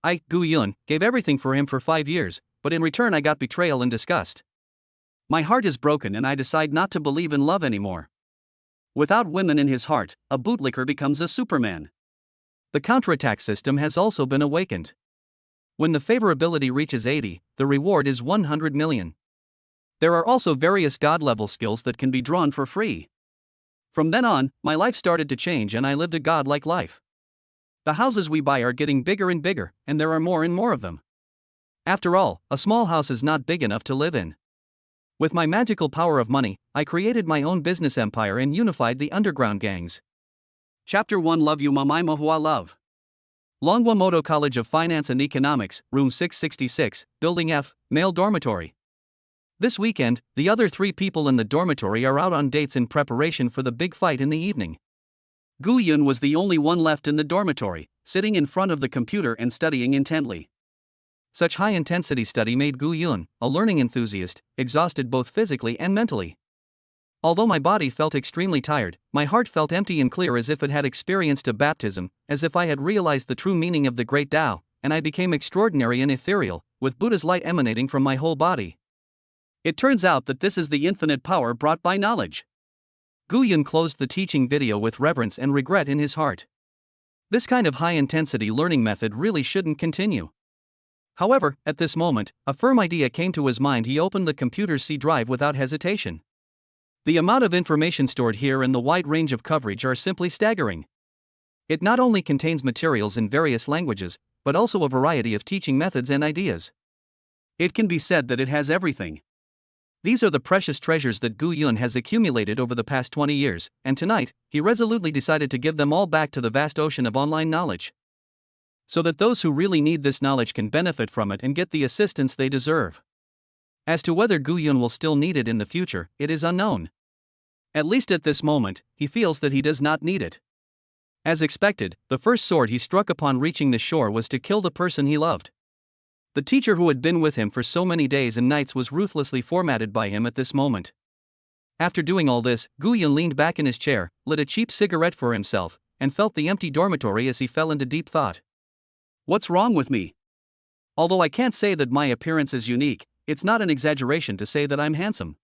I, Gu Yun, gave everything for him for 5 years, but in return I got betrayal and disgust. My heart is broken and I decide not to believe in love anymore. Without women in his heart, a bootlicker becomes a superman. The counterattack system has also been awakened. When the favorability reaches 80, the reward is 100 million. There are also various god-level skills that can be drawn for free. From then on, my life started to change and I lived a god-like life. The houses we buy are getting bigger and bigger, and there are more and more of them. After all, a small house is not big enough to live in. With my magical power of money, I created my own business empire and unified the underground gangs. Chapter 1 Love You Mamai Mahua Love. Longwamoto College of Finance and Economics, Room 666, Building F, Male Dormitory. This weekend, the other 3 people in the dormitory are out on dates in preparation for the big fight in the evening. Gu Yun was the only one left in the dormitory, sitting in front of the computer and studying intently. Such high-intensity study made Gu Yun, a learning enthusiast, exhausted both physically and mentally. Although my body felt extremely tired, my heart felt empty and clear as if it had experienced a baptism, as if I had realized the true meaning of the great Tao, and I became extraordinary and ethereal, with Buddha's light emanating from my whole body. It turns out that this is the infinite power brought by knowledge. Gu Yun closed the teaching video with reverence and regret in his heart. This kind of high-intensity learning method really shouldn't continue. However, at this moment, a firm idea came to his mind. He opened the computer's C drive without hesitation. The amount of information stored here and the wide range of coverage are simply staggering. It not only contains materials in various languages, but also a variety of teaching methods and ideas. It can be said that it has everything. These are the precious treasures that Gu Yun has accumulated over the past 20 years, and tonight, he resolutely decided to give them all back to the vast ocean of online knowledge, so that those who really need this knowledge can benefit from it and get the assistance they deserve. As to whether Gu Yun will still need it in the future, it is unknown. At least at this moment, he feels that he does not need it. As expected, the first sword he struck upon reaching the shore was to kill the person he loved. The teacher who had been with him for so many days and nights was ruthlessly formatted by him at this moment. After doing all this, Gu Yun leaned back in his chair, lit a cheap cigarette for himself, and felt the empty dormitory as he fell into deep thought. What's wrong with me? Although I can't say that my appearance is unique, it's not an exaggeration to say that I'm handsome.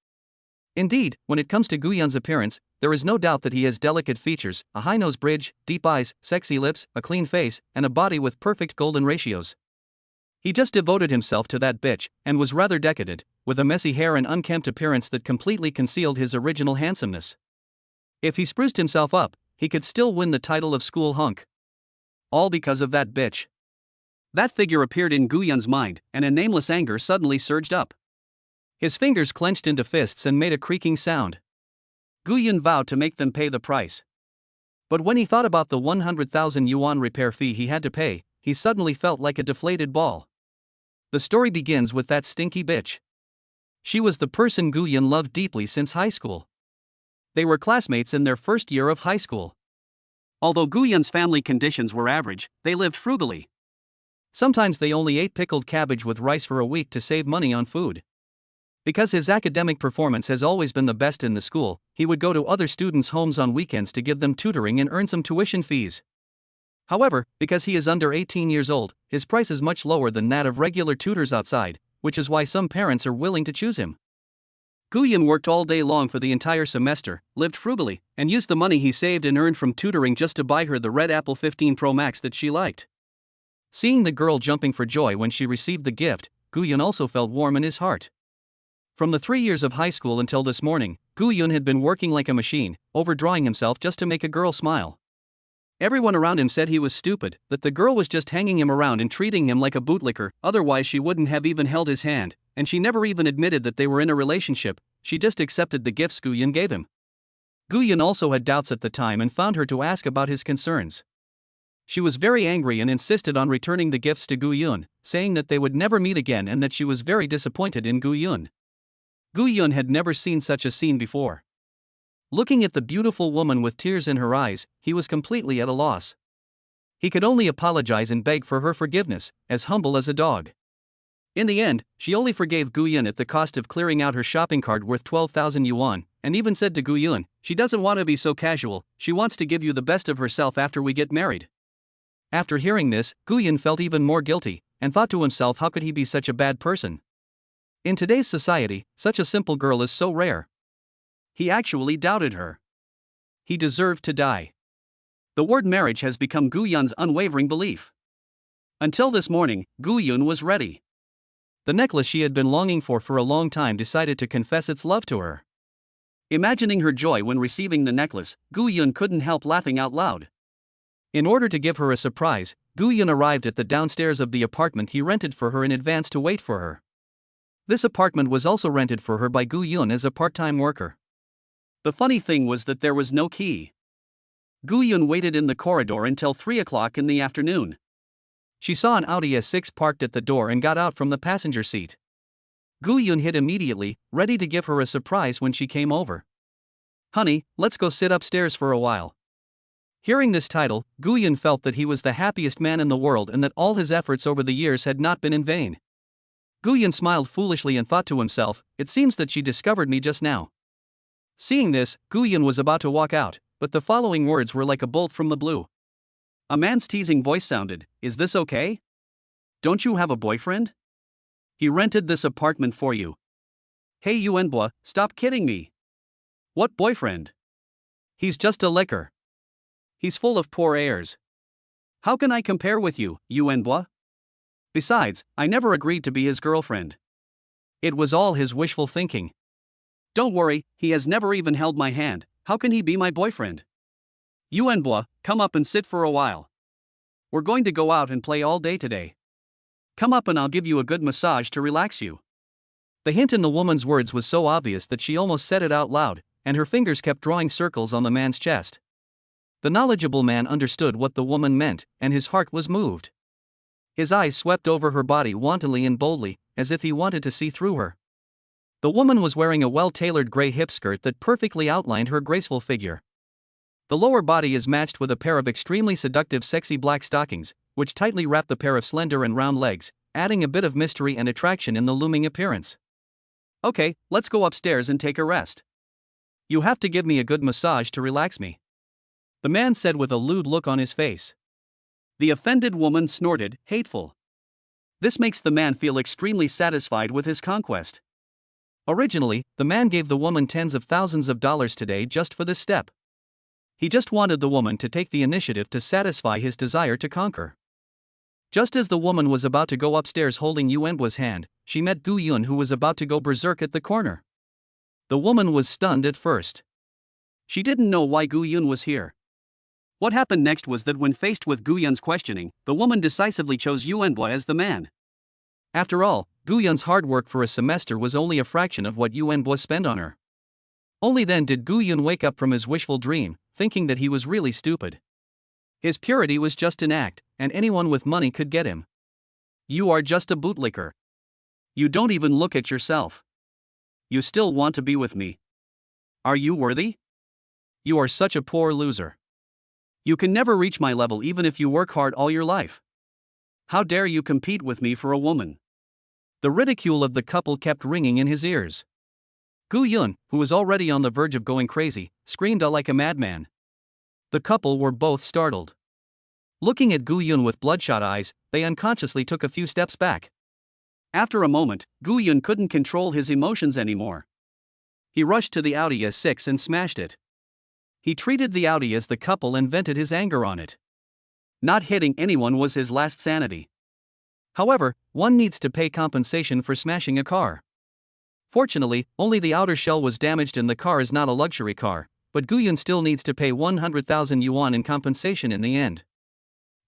Indeed, when it comes to Gu Yun's appearance, there is no doubt that he has delicate features, a high nose bridge, deep eyes, sexy lips, a clean face, and a body with perfect golden ratios. He just devoted himself to that bitch, and was rather decadent, with a messy hair and unkempt appearance that completely concealed his original handsomeness. If he spruced himself up, he could still win the title of school hunk. All because of that bitch. That figure appeared in Gu Yun's mind, and a nameless anger suddenly surged up. His fingers clenched into fists and made a creaking sound. Gu Yun vowed to make them pay the price. But when he thought about the 100,000 yuan repair fee he had to pay, he suddenly felt like a deflated ball. The story begins with that stinky bitch. She was the person Gu Yun loved deeply since high school. They were classmates in their first year of high school. Although Gu Yun's family conditions were average, they lived frugally. Sometimes they only ate pickled cabbage with rice for a week to save money on food. Because his academic performance has always been the best in the school, he would go to other students' homes on weekends to give them tutoring and earn some tuition fees. However, because he is under 18 years old, his price is much lower than that of regular tutors outside, which is why some parents are willing to choose him. Gu Yun worked all day long for the entire semester, lived frugally, and used the money he saved and earned from tutoring just to buy her the red Apple 15 Pro Max that she liked. Seeing the girl jumping for joy when she received the gift, Gu Yun also felt warm in his heart. From the 3 years of high school until this morning, Gu Yun had been working like a machine, overdrawing himself just to make a girl smile. Everyone around him said he was stupid, that the girl was just hanging him around and treating him like a bootlicker, otherwise she wouldn't have even held his hand, and she never even admitted that they were in a relationship, she just accepted the gifts Gu Yun gave him. Gu Yun also had doubts at the time and found her to ask about his concerns. She was very angry and insisted on returning the gifts to Gu Yun, saying that they would never meet again and that she was very disappointed in Gu Yun. Gu Yun had never seen such a scene before. Looking at the beautiful woman with tears in her eyes, he was completely at a loss. He could only apologize and beg for her forgiveness, as humble as a dog. In the end, she only forgave Gu Yun at the cost of clearing out her shopping cart worth 12,000 yuan, and even said to Gu Yun, "She doesn't want to be so casual, she wants to give you the best of herself after we get married." After hearing this, Guyon felt even more guilty, and thought to himself, how could he be such a bad person? In today's society, such a simple girl is so rare. He actually doubted her. He deserved to die. The word marriage has become Guyon's unwavering belief. Until this morning, Guyon was ready. The necklace she had been longing for a long time decided to confess its love to her. Imagining her joy when receiving the necklace, Guyon couldn't help laughing out loud. In order to give her a surprise, Guyon arrived at the downstairs of the apartment he rented for her in advance to wait for her. This apartment was also rented for her by Guyon as a part-time worker. The funny thing was that there was no key. Guyon waited in the corridor until 3 o'clock in the afternoon. She saw an Audi S6 parked at the door and got out from the passenger seat. Guyon hid immediately, ready to give her a surprise when she came over. "Honey, let's go sit upstairs for a while." Hearing this title, Guyon felt that he was the happiest man in the world and that all his efforts over the years had not been in vain. Guyon smiled foolishly and thought to himself, "It seems that she discovered me just now." Seeing this, Guyon was about to walk out, but the following words were like a bolt from the blue. A man's teasing voice sounded, "Is this okay? Don't you have a boyfriend? He rented this apartment for you." "Hey Yuenbois, stop kidding me." "What boyfriend? He's just a liquor. He's full of poor airs. How can I compare with you, Yuenbois? Besides, I never agreed to be his girlfriend. It was all his wishful thinking. Don't worry, he has never even held my hand. How can he be my boyfriend? Yuenbois, come up and sit for a while. We're going to go out and play all day today. Come up and I'll give you a good massage to relax you." The hint in the woman's words was so obvious that she almost said it out loud, and her fingers kept drawing circles on the man's chest. The knowledgeable man understood what the woman meant, and his heart was moved. His eyes swept over her body wantonly and boldly, as if he wanted to see through her. The woman was wearing a well-tailored gray hip skirt that perfectly outlined her graceful figure. The lower body is matched with a pair of extremely seductive sexy black stockings, which tightly wrap the pair of slender and round legs, adding a bit of mystery and attraction in the looming appearance. "Okay, let's go upstairs and take a rest. You have to give me a good massage to relax me," the man said with a lewd look on his face. The offended woman snorted, hateful. This makes the man feel extremely satisfied with his conquest. Originally, the man gave the woman tens of thousands of dollars today just for this step. He just wanted the woman to take the initiative to satisfy his desire to conquer. Just as the woman was about to go upstairs holding Yuenbois' hand, she met Guyon, who was about to go berserk at the corner. The woman was stunned at first. She didn't know why Guyon was here. What happened next was that when faced with Guyon's questioning, the woman decisively chose Yuenbois as the man. After all, Guyon's hard work for a semester was only a fraction of what Yuenbois spent on her. Only then did Guyon wake up from his wishful dream, thinking that he was really stupid. His purity was just an act, and anyone with money could get him. "You are just a bootlicker. You don't even look at yourself. You still want to be with me. Are you worthy? You are such a poor loser. You can never reach my level even if you work hard all your life. How dare you compete with me for a woman?" The ridicule of the couple kept ringing in his ears. Guyon, who was already on the verge of going crazy, screamed out like a madman. The couple were both startled. Looking at Guyon with bloodshot eyes, they unconsciously took a few steps back. After a moment, Guyon couldn't control his emotions anymore. He rushed to the Audi S6 and smashed it. He treated the Audi as the couple and vented his anger on it. Not hitting anyone was his last sanity. However, one needs to pay compensation for smashing a car. Fortunately, only the outer shell was damaged and the car is not a luxury car, but Guyon still needs to pay 100,000 yuan in compensation in the end.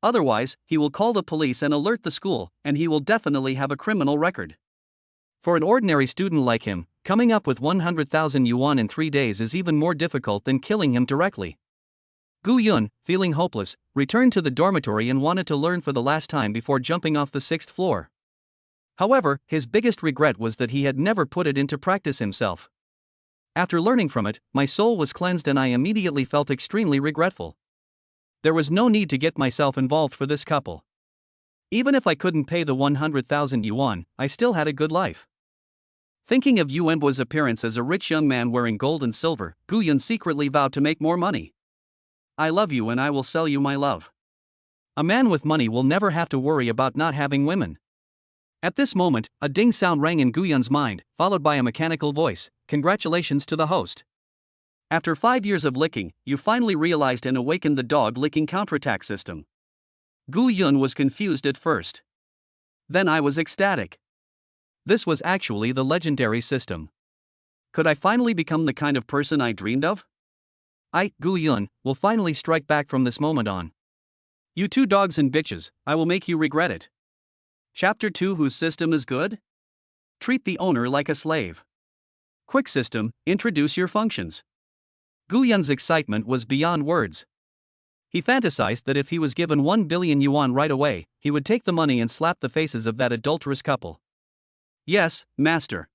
Otherwise, he will call the police and alert the school, and he will definitely have a criminal record. For an ordinary student like him, coming up with 100,000 yuan in 3 days is even more difficult than killing him directly. Guyon, feeling hopeless, returned to the dormitory and wanted to learn for the last time before jumping off the 6th floor. However, his biggest regret was that he had never put it into practice himself. "After learning from it, my soul was cleansed and I immediately felt extremely regretful. There was no need to get myself involved for this couple. Even if I couldn't pay the 100,000 yuan, I still had a good life." Thinking of Yuenbois' appearance as a rich young man wearing gold and silver, Guyon secretly vowed to make more money. "I love you and I will sell you my love. A man with money will never have to worry about not having women. At this moment, a ding sound rang in Guyun's mind, followed by a mechanical voice. Congratulations to the host. After 5 years of licking, you finally realized and awakened the dog licking counterattack system. Guyun was confused at first. Then I was ecstatic. This was actually the legendary system. Could I finally become the kind of person I dreamed of? Guyun, will finally strike back from this moment on. You two dogs and bitches, I will make you regret it. Chapter 2. Whose system is good? Treat the owner like a slave. Quick system, introduce your functions. Guyun's excitement was beyond words. He fantasized that if he was given 1 billion yuan right away, he would take the money and slap the faces of that adulterous couple. Yes, master.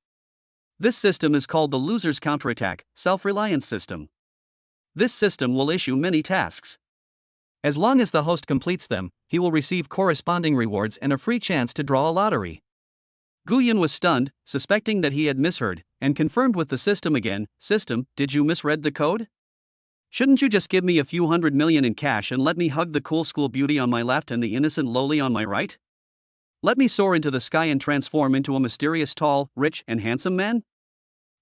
This system is called the loser's counterattack, self-reliance system. This system will issue many tasks. As long as the host completes them, he will receive corresponding rewards and a free chance to draw a lottery. Guyun was stunned, suspecting that he had misheard, and confirmed with the system again. System, did you misread the code? Shouldn't you just give me a few $100 million in cash and let me hug the cool school beauty on my left and the innocent lowly on my right? Let me soar into the sky and transform into a mysterious tall, rich, and handsome man?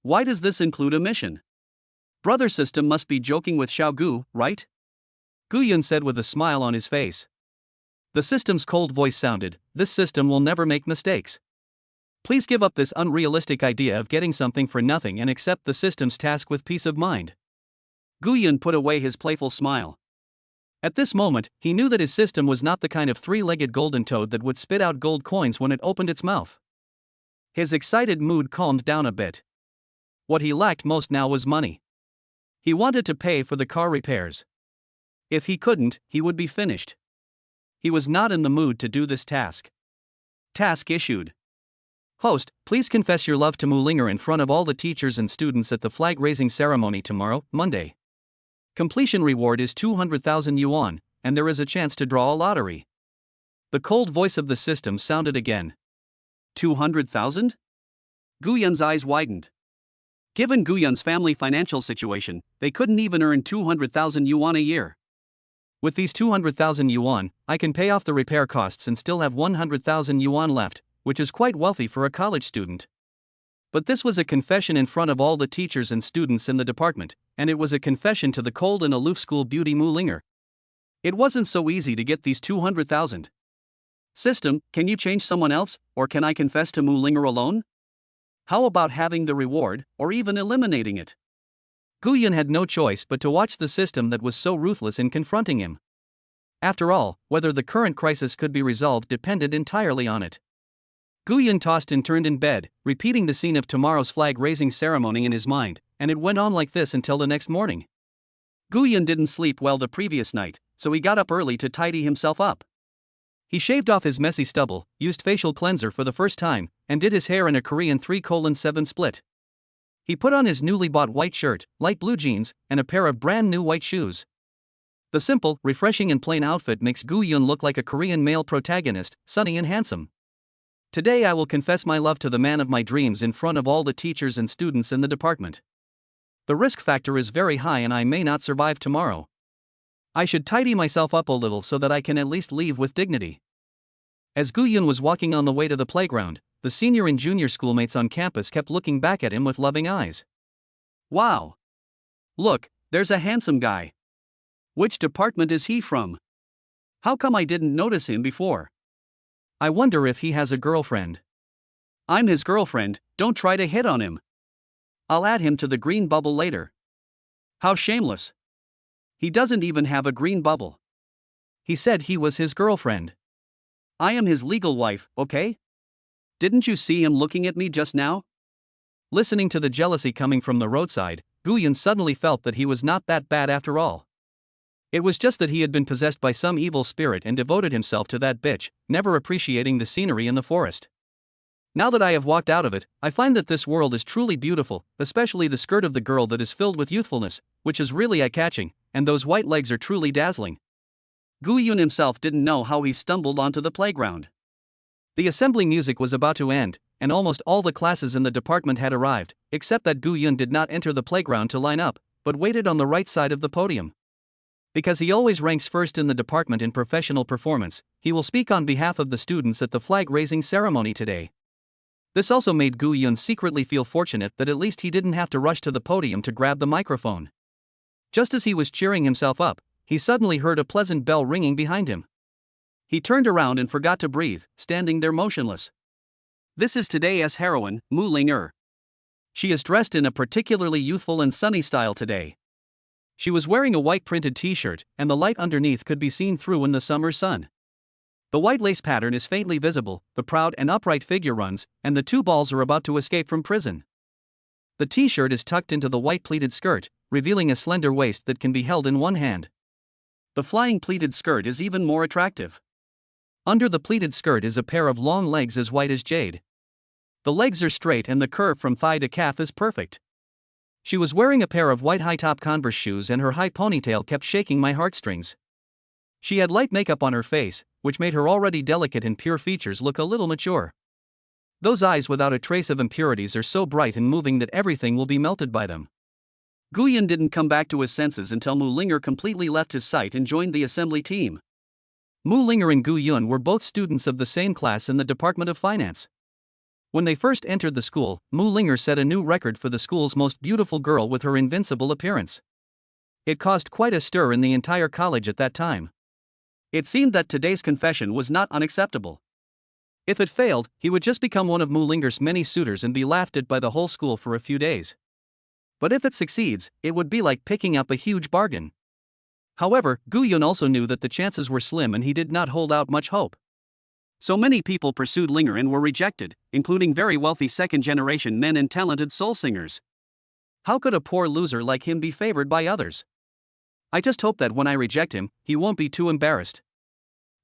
Why does this include a mission? Brother system must be joking with Xiaogu, right? Guyun said with a smile on his face. The system's cold voice sounded. This system will never make mistakes. Please give up this unrealistic idea of getting something for nothing and accept the system's task with peace of mind. Guyun put away his playful smile. At this moment, he knew that his system was not the kind of three-legged golden toad that would spit out gold coins when it opened its mouth. His excited mood calmed down a bit. What he lacked most now was money. He wanted to pay for the car repairs. If he couldn't, he would be finished. He was not in the mood to do this task. Task issued. Host, please confess your love to Mulinger in front of all the teachers and students at the flag-raising ceremony tomorrow, Monday. Completion reward is 200,000 yuan, and there is a chance to draw a lottery. The cold voice of the system sounded again. 200,000? Guyun's eyes widened. Given Guyun's family financial situation, they couldn't even earn 200,000 yuan a year. With these 200,000 yuan, I can pay off the repair costs and still have 100,000 yuan left, which is quite wealthy for a college student. But this was a confession in front of all the teachers and students in the department, and it was a confession to the cold and aloof school beauty Mulinger. It wasn't so easy to get these 200,000. System, can you change someone else, or can I confess to Mulinger alone? How about having the reward, or even eliminating it? Guyun had no choice but to watch the system that was so ruthless in confronting him. After all, whether the current crisis could be resolved depended entirely on it. Guyun tossed and turned in bed, repeating the scene of tomorrow's flag-raising ceremony in his mind, and it went on like this until the next morning. Guyun didn't sleep well the previous night, so he got up early to tidy himself up. He shaved off his messy stubble, used facial cleanser for the first time, and did his hair in a Korean 3:7 split. He put on his newly bought white shirt, light blue jeans, and a pair of brand new white shoes. The simple, refreshing and plain outfit makes Guyun look like a Korean male protagonist, sunny and handsome. Today I will confess my love to the man of my dreams in front of all the teachers and students in the department. The risk factor is very high and I may not survive tomorrow. I should tidy myself up a little so that I can at least leave with dignity. As Guyun was walking on the way to the playground, the senior and junior schoolmates on campus kept looking back at him with loving eyes. Wow! Look, there's a handsome guy. Which department is he from? How come I didn't notice him before? I wonder if he has a girlfriend. I'm his girlfriend, don't try to hit on him. I'll add him to the green bubble later. How shameless. He doesn't even have a green bubble. He said he was his girlfriend. I am his legal wife, okay? Didn't you see him looking at me just now? Listening to the jealousy coming from the roadside, Guyun suddenly felt that he was not that bad after all. It was just that he had been possessed by some evil spirit and devoted himself to that bitch, never appreciating the scenery in the forest. Now that I have walked out of it, I find that this world is truly beautiful, especially the skirt of the girl that is filled with youthfulness, which is really eye-catching, and those white legs are truly dazzling. Guyun himself didn't know how he stumbled onto the playground. The assembly music was about to end, and almost all the classes in the department had arrived, except that Guyun did not enter the playground to line up, but waited on the right side of the podium. Because he always ranks first in the department in professional performance, he will speak on behalf of the students at the flag-raising ceremony today. This also made Gu Yun secretly feel fortunate that at least he didn't have to rush to the podium to grab the microphone. Just as he was cheering himself up, he suddenly heard a pleasant bell ringing behind him. He turned around and forgot to breathe, standing there motionless. This is today's heroine, Mu Ling. She is dressed in a particularly youthful and sunny style today. She was wearing a white printed t-shirt, and the light underneath could be seen through in the summer sun. The white lace pattern is faintly visible, the proud and upright figure runs, and the two balls are about to escape from prison. The t-shirt is tucked into the white pleated skirt, revealing a slender waist that can be held in one hand. The flying pleated skirt is even more attractive. Under the pleated skirt is a pair of long legs as white as jade. The legs are straight and the curve from thigh to calf is perfect. She was wearing a pair of white high-top Converse shoes and her high ponytail kept shaking my heartstrings. She had light makeup on her face, which made her already delicate and pure features look a little mature. Those eyes without a trace of impurities are so bright and moving that everything will be melted by them. Gu Yun didn't come back to his senses until Mu Ling completely left his sight and joined the assembly team. Mu Ling and Gu Yun were both students of the same class in the Department of Finance. When they first entered the school, Mu Ling set a new record for the school's most beautiful girl with her invincible appearance. It caused quite a stir in the entire college at that time. It seemed that today's confession was not unacceptable. If it failed, he would just become one of Mu Ling's many suitors and be laughed at by the whole school for a few days. But if it succeeds, it would be like picking up a huge bargain. However, Gu Yun also knew that the chances were slim and he did not hold out much hope. So many people pursued Linger and were rejected, including very wealthy second-generation men and talented soul singers. How could a poor loser like him be favored by others? I just hope that when I reject him, he won't be too embarrassed.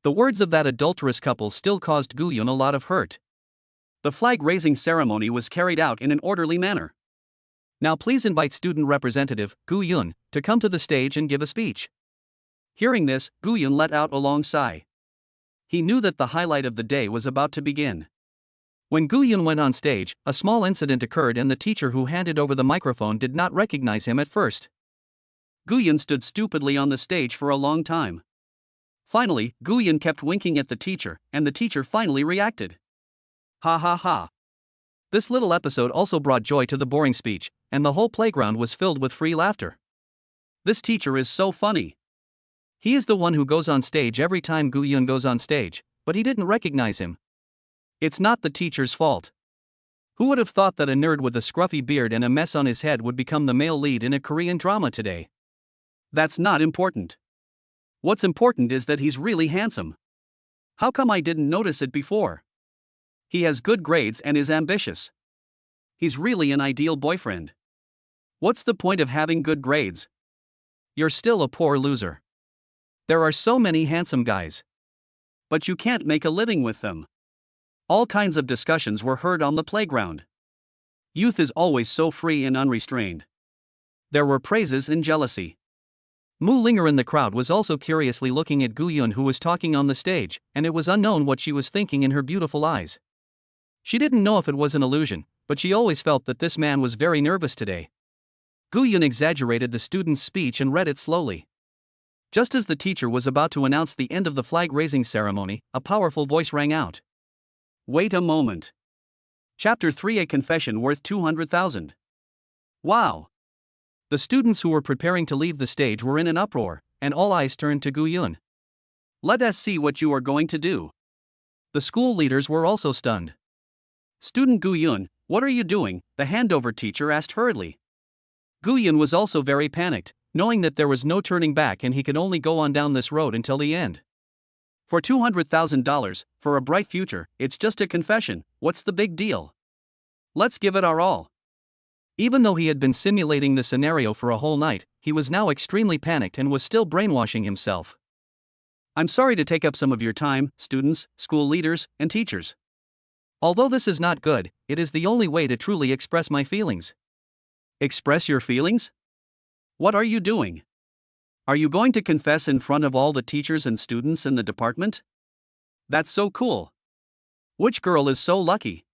The words of that adulterous couple still caused Gu Yun a lot of hurt. The flag-raising ceremony was carried out in an orderly manner. Now please invite student representative, Gu Yun, to come to the stage and give a speech. Hearing this, Gu Yun let out a long sigh. He knew that the highlight of the day was about to begin. When Gu Yun went on stage, a small incident occurred and the teacher who handed over the microphone did not recognize him at first. Gu Yun stood stupidly on the stage for a long time. Finally, Gu Yun kept winking at the teacher, and the teacher finally reacted. Ha ha ha. This little episode also brought joy to the boring speech, and the whole playground was filled with free laughter. This teacher is so funny. He is the one who goes on stage every time Gu Yun goes on stage, but he didn't recognize him. It's not the teacher's fault. Who would have thought that a nerd with a scruffy beard and a mess on his head would become the male lead in a Korean drama today? That's not important. What's important is that he's really handsome. How come I didn't notice it before? He has good grades and is ambitious. He's really an ideal boyfriend. What's the point of having good grades? You're still a poor loser. There are so many handsome guys. But you can't make a living with them. All kinds of discussions were heard on the playground. Youth is always so free and unrestrained. There were praises and jealousy. Mu Linger in the crowd was also curiously looking at Gu Yun who was talking on the stage, and it was unknown what she was thinking in her beautiful eyes. She didn't know if it was an illusion, but she always felt that this man was very nervous today. Gu Yun exaggerated the student's speech and read it slowly. Just as the teacher was about to announce the end of the flag-raising ceremony, a powerful voice rang out. Wait a moment. Chapter 3: A confession worth 200,000. Wow! The students who were preparing to leave the stage were in an uproar, and all eyes turned to Gu Yun. Let us see what you are going to do. The school leaders were also stunned. Student Gu Yun, what are you doing? The handover teacher asked hurriedly. Gu Yun was also very panicked, knowing that there was no turning back and he could only go on down this road until the end. For $200,000, for a bright future, it's just a confession, what's the big deal? Let's give it our all. Even though he had been simulating the scenario for a whole night, he was now extremely panicked and was still brainwashing himself. I'm sorry to take up some of your time, students, school leaders, and teachers. Although this is not good, it is the only way to truly express my feelings. Express your feelings? What are you doing? Are you going to confess in front of all the teachers and students in the department? That's so cool. Which girl is so lucky?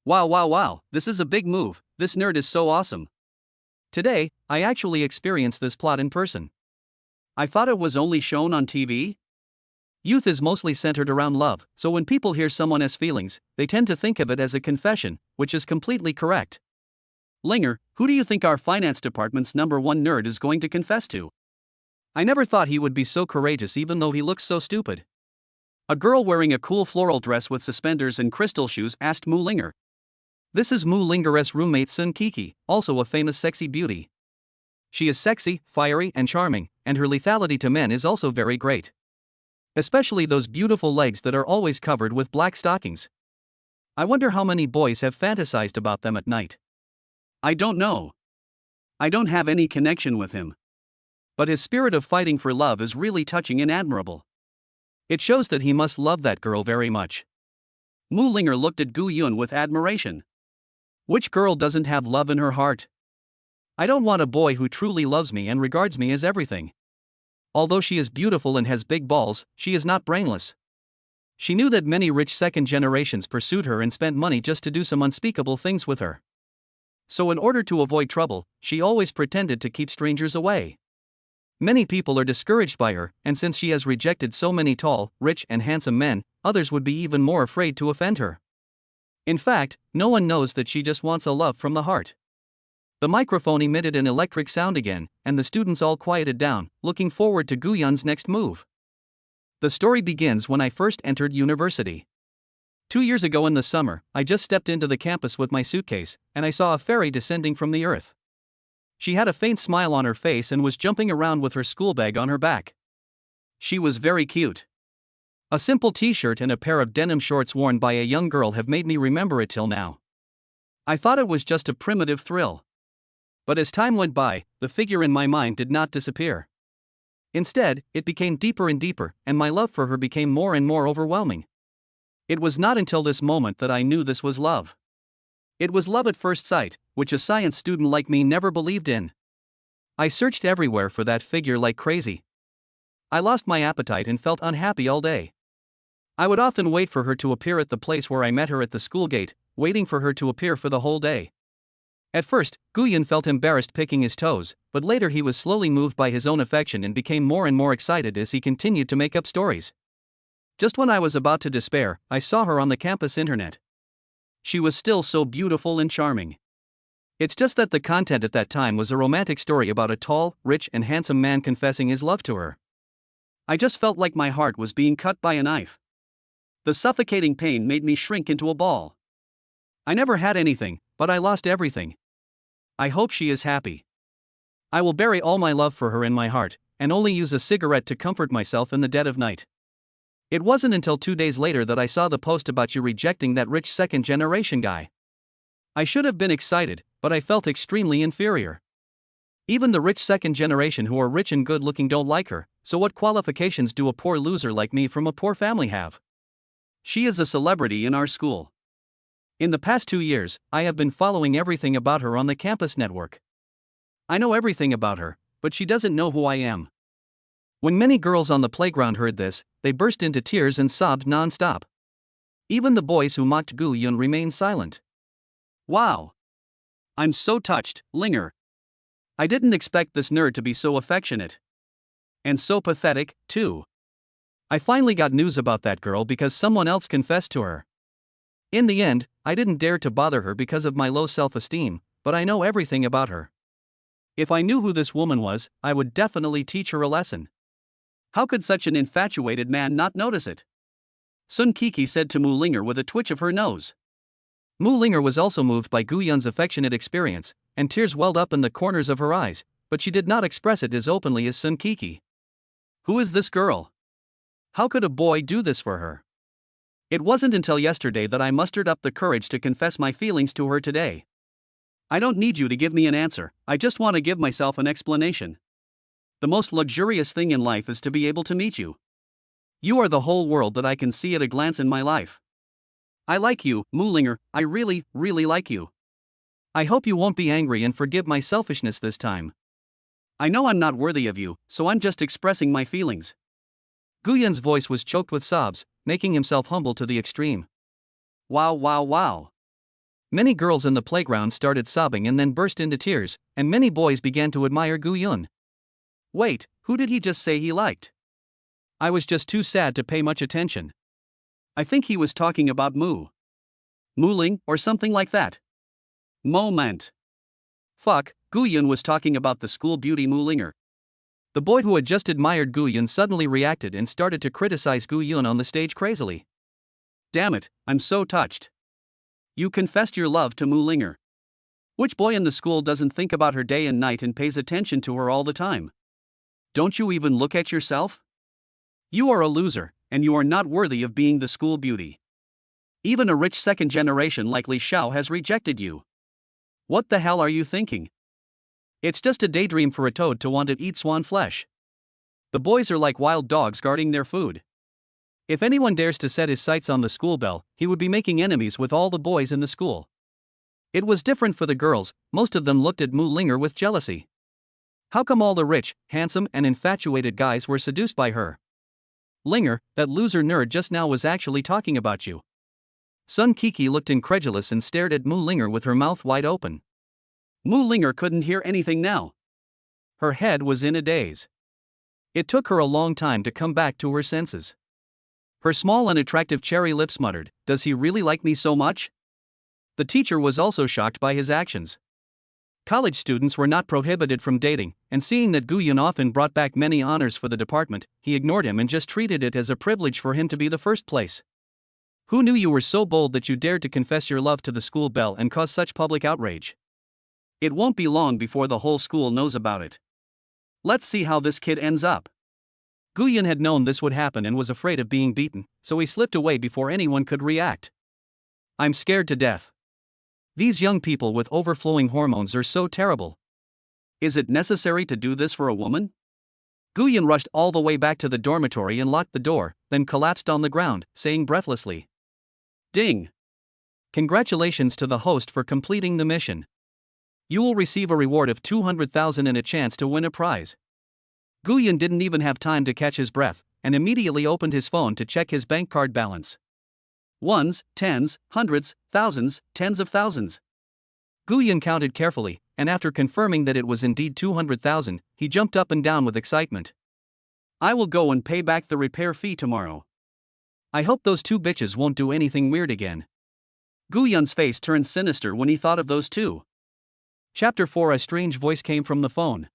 Wow, this is a big move, this nerd is so awesome. Today, I actually experienced this plot in person. I thought it was only shown on TV? Youth is mostly centered around love, so when people hear someone has feelings, they tend to think of it as a confession, which is completely correct. Linger, who do you think our finance department's #1 nerd is going to confess to? I never thought he would be so courageous even though he looks so stupid. A girl wearing a cool floral dress with suspenders and crystal shoes asked Mu Linger. This is Mu Linger's roommate Sun Kiki, also a famous sexy beauty. She is sexy, fiery, and charming, and her lethality to men is also very great. Especially those beautiful legs that are always covered with black stockings. I wonder how many boys have fantasized about them at night. I don't know. I don't have any connection with him. But his spirit of fighting for love is really touching and admirable. It shows that he must love that girl very much. Mu Linger looked at Gu Yun with admiration. Which girl doesn't have love in her heart? I don't want a boy who truly loves me and regards me as everything. Although she is beautiful and has big balls, she is not brainless. She knew that many rich second generations pursued her and spent money just to do some unspeakable things with her. So in order to avoid trouble, she always pretended to keep strangers away. Many people are discouraged by her, and since she has rejected so many tall, rich, and handsome men, others would be even more afraid to offend her. In fact, no one knows that she just wants a love from the heart. The microphone emitted an electric sound again, and the students all quieted down, looking forward to Gu Yun's next move. The story begins when I first entered university. 2 years ago in the summer, I just stepped into the campus with my suitcase, and I saw a fairy descending from the earth. She had a faint smile on her face and was jumping around with her school bag on her back. She was very cute. A simple t-shirt and a pair of denim shorts worn by a young girl have made me remember it till now. I thought it was just a primitive thrill. But as time went by, the figure in my mind did not disappear. Instead, it became deeper and deeper, and my love for her became more and more overwhelming. It was not until this moment that I knew this was love. It was love at first sight, which a science student like me never believed in. I searched everywhere for that figure like crazy. I lost my appetite and felt unhappy all day. I would often wait for her to appear at the place where I met her at the school gate, waiting for her to appear for the whole day. At first, Gu Yun felt embarrassed picking his toes, but later he was slowly moved by his own affection and became more and more excited as he continued to make up stories. Just when I was about to despair, I saw her on the campus internet. She was still so beautiful and charming. It's just that the content at that time was a romantic story about a tall, rich, and handsome man confessing his love to her. I just felt like my heart was being cut by a knife. The suffocating pain made me shrink into a ball. I never had anything, but I lost everything. I hope she is happy. I will bury all my love for her in my heart, and only use a cigarette to comfort myself in the dead of night. It wasn't until 2 days later that I saw the post about you rejecting that rich second-generation guy. I should have been excited, but I felt extremely inferior. Even the rich second generation who are rich and good-looking don't like her, so what qualifications do a poor loser like me from a poor family have? She is a celebrity in our school. In the past 2 years, I have been following everything about her on the campus network. I know everything about her, but she doesn't know who I am. When many girls on the playground heard this, they burst into tears and sobbed non-stop. Even the boys who mocked Gu Yun remained silent. Wow! I'm so touched, Linger. I didn't expect this nerd to be so affectionate. And so pathetic, too. I finally got news about that girl because someone else confessed to her. In the end, I didn't dare to bother her because of my low self-esteem, but I know everything about her. If I knew who this woman was, I would definitely teach her a lesson. How could such an infatuated man not notice it? Sun Kiki said to Mu Linger with a twitch of her nose. Mu Linger was also moved by Gu Yun's affectionate experience, and tears welled up in the corners of her eyes, but she did not express it as openly as Sun Kiki. Who is this girl? How could a boy do this for her? It wasn't until yesterday that I mustered up the courage to confess my feelings to her today. I don't need you to give me an answer, I just want to give myself an explanation. The most luxurious thing in life is to be able to meet you. You are the whole world that I can see at a glance in my life. I like you, Mu Linger, I really, really like you. I hope you won't be angry and forgive my selfishness this time. I know I'm not worthy of you, so I'm just expressing my feelings. Gu Yun's voice was choked with sobs, making himself humble to the extreme. Wow, wow, wow. Many girls in the playground started sobbing and then burst into tears, and many boys began to admire Gu Yun. Wait, Who did he just say he liked? I was just too sad to pay much attention. I think he was talking about Moo. Mooling, or something like that. Moment. Fuck, Guyun was talking about the school beauty Moolinger. The boy who had just admired Guyun suddenly reacted and started to criticize Guyun on the stage crazily. Damn it, I'm so touched. You confessed your love to Moolinger. Which boy in the school doesn't think about her day and night and pays attention to her all the time? Don't you even look at yourself? You are a loser, and you are not worthy of being the school beauty. Even a rich second generation like Li Xiao has rejected you. What the hell are you thinking? It's just a daydream for a toad to want to eat swan flesh. The boys are like wild dogs guarding their food. If anyone dares to set his sights on the school bell, he would be making enemies with all the boys in the school. It was different for the girls, most of them looked at Mu Linger with jealousy. How come all the rich, handsome and infatuated guys were seduced by her? Linger, that loser nerd just now was actually talking about you. Sun Kiki looked incredulous and stared at Mu Linger with her mouth wide open. Mu Linger couldn't hear anything now. Her head was in a daze. It took her a long time to come back to her senses. Her small and attractive cherry lips muttered, "Does he really like me so much?" The teacher was also shocked by his actions. College students were not prohibited from dating, and seeing that Guyun often brought back many honors for the department, he ignored him and just treated it as a privilege for him to be the first place. Who knew you were so bold that you dared to confess your love to the school bell and cause such public outrage? It won't be long before the whole school knows about it. Let's see how this kid ends up. Guyun had known this would happen and was afraid of being beaten, so he slipped away before anyone could react. I'm scared to death. These young people with overflowing hormones are so terrible. Is it necessary to do this for a woman? Guyun rushed all the way back to the dormitory and locked the door, then collapsed on the ground, saying breathlessly, "Ding! Congratulations to the host for completing the mission. You will receive a reward of 200,000 and a chance to win a prize." Guyun didn't even have time to catch his breath, and immediately opened his phone to check his bank card balance. Ones, tens, hundreds, thousands, tens of thousands. Guyun counted carefully, and after confirming that it was indeed 200,000, he jumped up and down with excitement. I will go and pay back the repair fee tomorrow. I hope those two bitches won't do anything weird again. Guyun's face turned sinister when he thought of those two. Chapter 4. A strange voice came from the phone.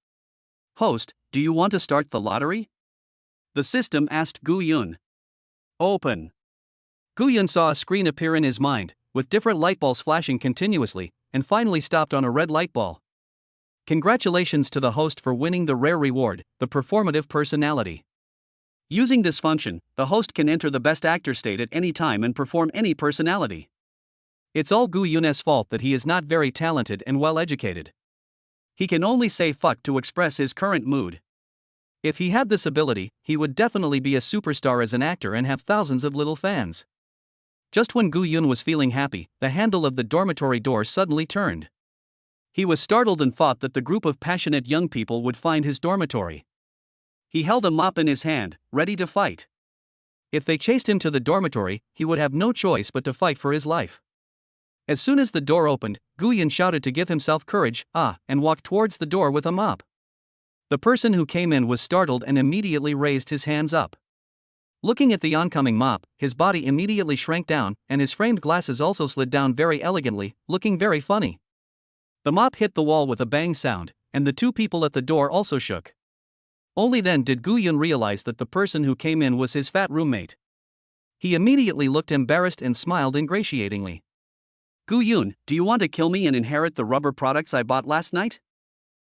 Host, do you want to start the lottery? The system asked Guyun. Open. Guyun saw a screen appear in his mind, with different lightballs flashing continuously, and finally stopped on a red lightball. Congratulations to the host for winning the rare reward, the performative personality. Using this function, the host can enter the best actor state at any time and perform any personality. It's all Guyun's fault that he is not very talented and well educated. He can only say fuck to express his current mood. If he had this ability, he would definitely be a superstar as an actor and have thousands of little fans. Just when Guyun was feeling happy, the handle of the dormitory door suddenly turned. He was startled and thought that the group of passionate young people would find his dormitory. He held a mop in his hand, ready to fight. If they chased him to the dormitory, he would have no choice but to fight for his life. As soon as the door opened, Guyun shouted to give himself courage, and walked towards the door with a mop. The person who came in was startled and immediately raised his hands up. Looking at the oncoming mop, his body immediately shrank down, and his framed glasses also slid down very elegantly, looking very funny. The mop hit the wall with a bang sound, and the two people at the door also shook. Only then did Guyun realize that the person who came in was his fat roommate. He immediately looked embarrassed and smiled ingratiatingly. Guyun, do you want to kill me and inherit the rubber products I bought last night?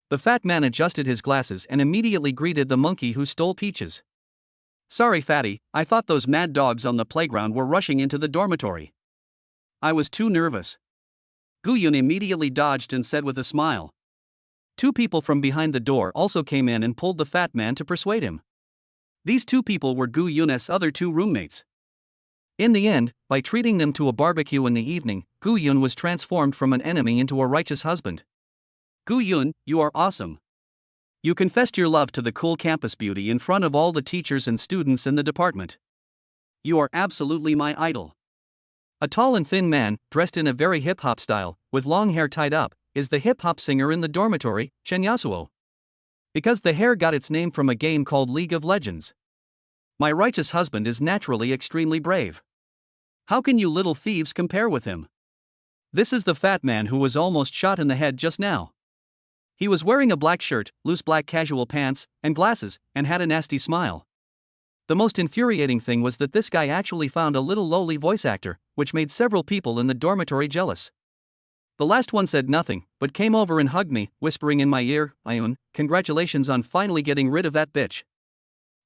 The fat man adjusted his glasses and immediately greeted the monkey who stole peaches. Sorry, fatty, I thought those mad dogs on the playground were rushing into the dormitory. I was too nervous. Guyun immediately dodged and said with a smile. Two people from behind the door also came in and pulled the fat man to persuade him. These two people were Guyun's other two roommates. In the end, by treating them to a barbecue in the evening, Guyun was transformed from an enemy into a righteous husband. Guyun, you are awesome. You confessed your love to the cool campus beauty in front of all the teachers and students in the department. You are absolutely my idol. A tall and thin man, dressed in a very hip-hop style, with long hair tied up, is the hip-hop singer in the dormitory, Chen Yasuo. Because the hair got its name from a game called League of Legends. My righteous husband is naturally extremely brave. How can you little thieves compare with him? This is the fat man who was almost shot in the head just now. He was wearing a black shirt, loose black casual pants, and glasses, and had a nasty smile. The most infuriating thing was that this guy actually found a little lowly voice actor, which made several people in the dormitory jealous. The last one said nothing, but came over and hugged me, whispering in my ear, "Ayun, congratulations on finally getting rid of that bitch."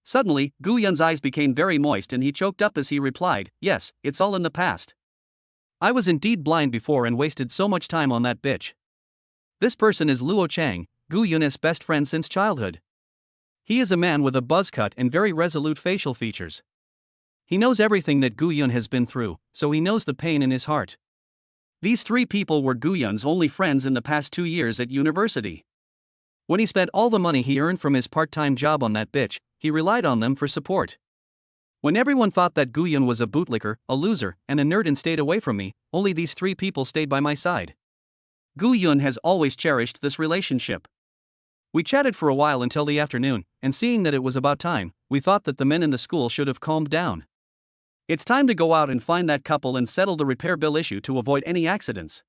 Suddenly, Gu Yun's eyes became very moist and he choked up as he replied, "Yes, it's all in the past. I was indeed blind before and wasted so much time on that bitch." This person is Luo Chang, Gu Yun's best friend since childhood. He is a man with a buzz cut and very resolute facial features. He knows everything that Gu Yun has been through, so he knows the pain in his heart. These three people were Gu Yun's only friends in the past 2 years at university. When he spent all the money he earned from his part-time job on that bitch, he relied on them for support. When everyone thought that Gu Yun was a bootlicker, a loser, and a nerd and stayed away from me, only these three people stayed by my side. Gu Yun has always cherished this relationship. We chatted for a while until the afternoon, and seeing that it was about time, we thought that the men in the school should have calmed down. It's time to go out and find that couple and settle the repair bill issue to avoid any accidents.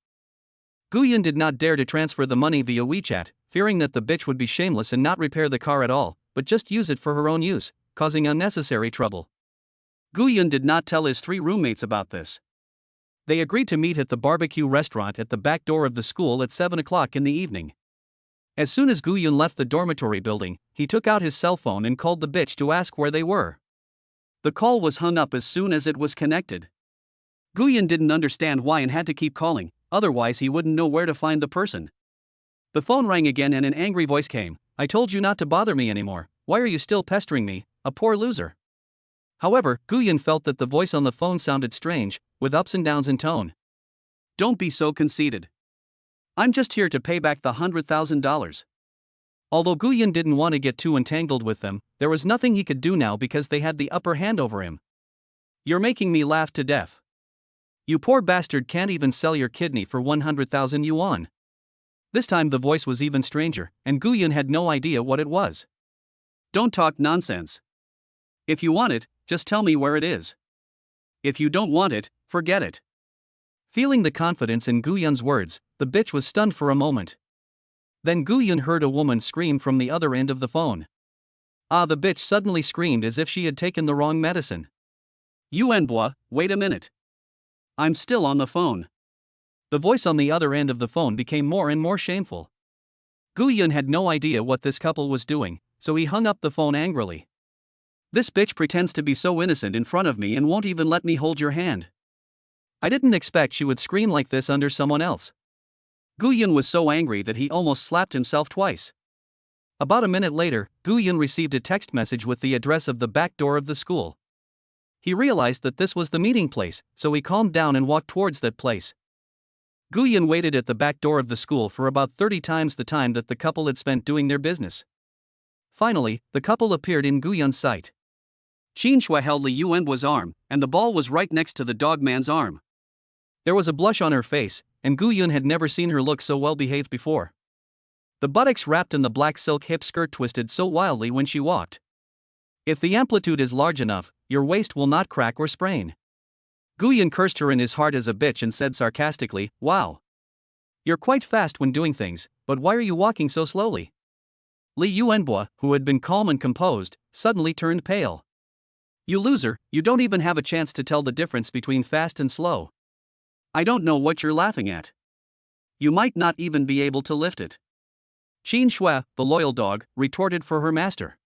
Gu Yun did not dare to transfer the money via WeChat, fearing that the bitch would be shameless and not repair the car at all, but just use it for her own use, causing unnecessary trouble. Gu Yun did not tell his three roommates about this. They agreed to meet at the barbecue restaurant at the back door of the school at 7 o'clock in the evening. As soon as Gu Yun left the dormitory building, he took out his cell phone and called the bitch to ask where they were. The call was hung up as soon as it was connected. Gu Yun didn't understand why and had to keep calling, otherwise he wouldn't know where to find the person. The phone rang again and an angry voice came, "I told you not to bother me anymore, why are you still pestering me, a poor loser?" However, Gu Yun felt that the voice on the phone sounded strange, with ups and downs in tone. "Don't be so conceited. I'm just here to pay back the $100,000. Although Gu Yun didn't want to get too entangled with them, there was nothing he could do now because they had the upper hand over him. "You're making me laugh to death. You poor bastard can't even sell your kidney for 100,000 yuan. This time the voice was even stranger, and Gu Yun had no idea what it was. "Don't talk nonsense. If you want it, just tell me where it is. If you don't want it, forget it." Feeling the confidence in Gu Yun's words, the bitch was stunned for a moment. Then Gu Yun heard a woman scream from the other end of the phone. The bitch suddenly screamed as if she had taken the wrong medicine. "Yuanbua, wait a minute. I'm still on the phone." The voice on the other end of the phone became more and more shameful. Gu Yun had no idea what this couple was doing, so he hung up the phone angrily. "This bitch pretends to be so innocent in front of me and won't even let me hold your hand. I didn't expect she would scream like this under someone else." Gu Yun was so angry that he almost slapped himself twice. About a minute later, Gu Yun received a text message with the address of the back door of the school. He realized that this was the meeting place, so he calmed down and walked towards that place. Gu Yun waited at the back door of the school for about 30 times the time that the couple had spent doing their business. Finally, the couple appeared in Gu Yun's sight. Qin Shui held Li Yuanbua's arm, and the ball was right next to the dogman's arm. There was a blush on her face, and Gu Yun had never seen her look so well behaved before. The buttocks wrapped in the black silk hip skirt twisted so wildly when she walked. If the amplitude is large enough, your waist will not crack or sprain. Gu Yun cursed her in his heart as a bitch and said sarcastically, "Wow. You're quite fast when doing things, but why are you walking so slowly?" Li Yuanbua, who had been calm and composed, suddenly turned pale. "You loser, you don't even have a chance to tell the difference between fast and slow. I don't know what you're laughing at. You might not even be able to lift it." Qin Shui, the loyal dog, retorted for her master.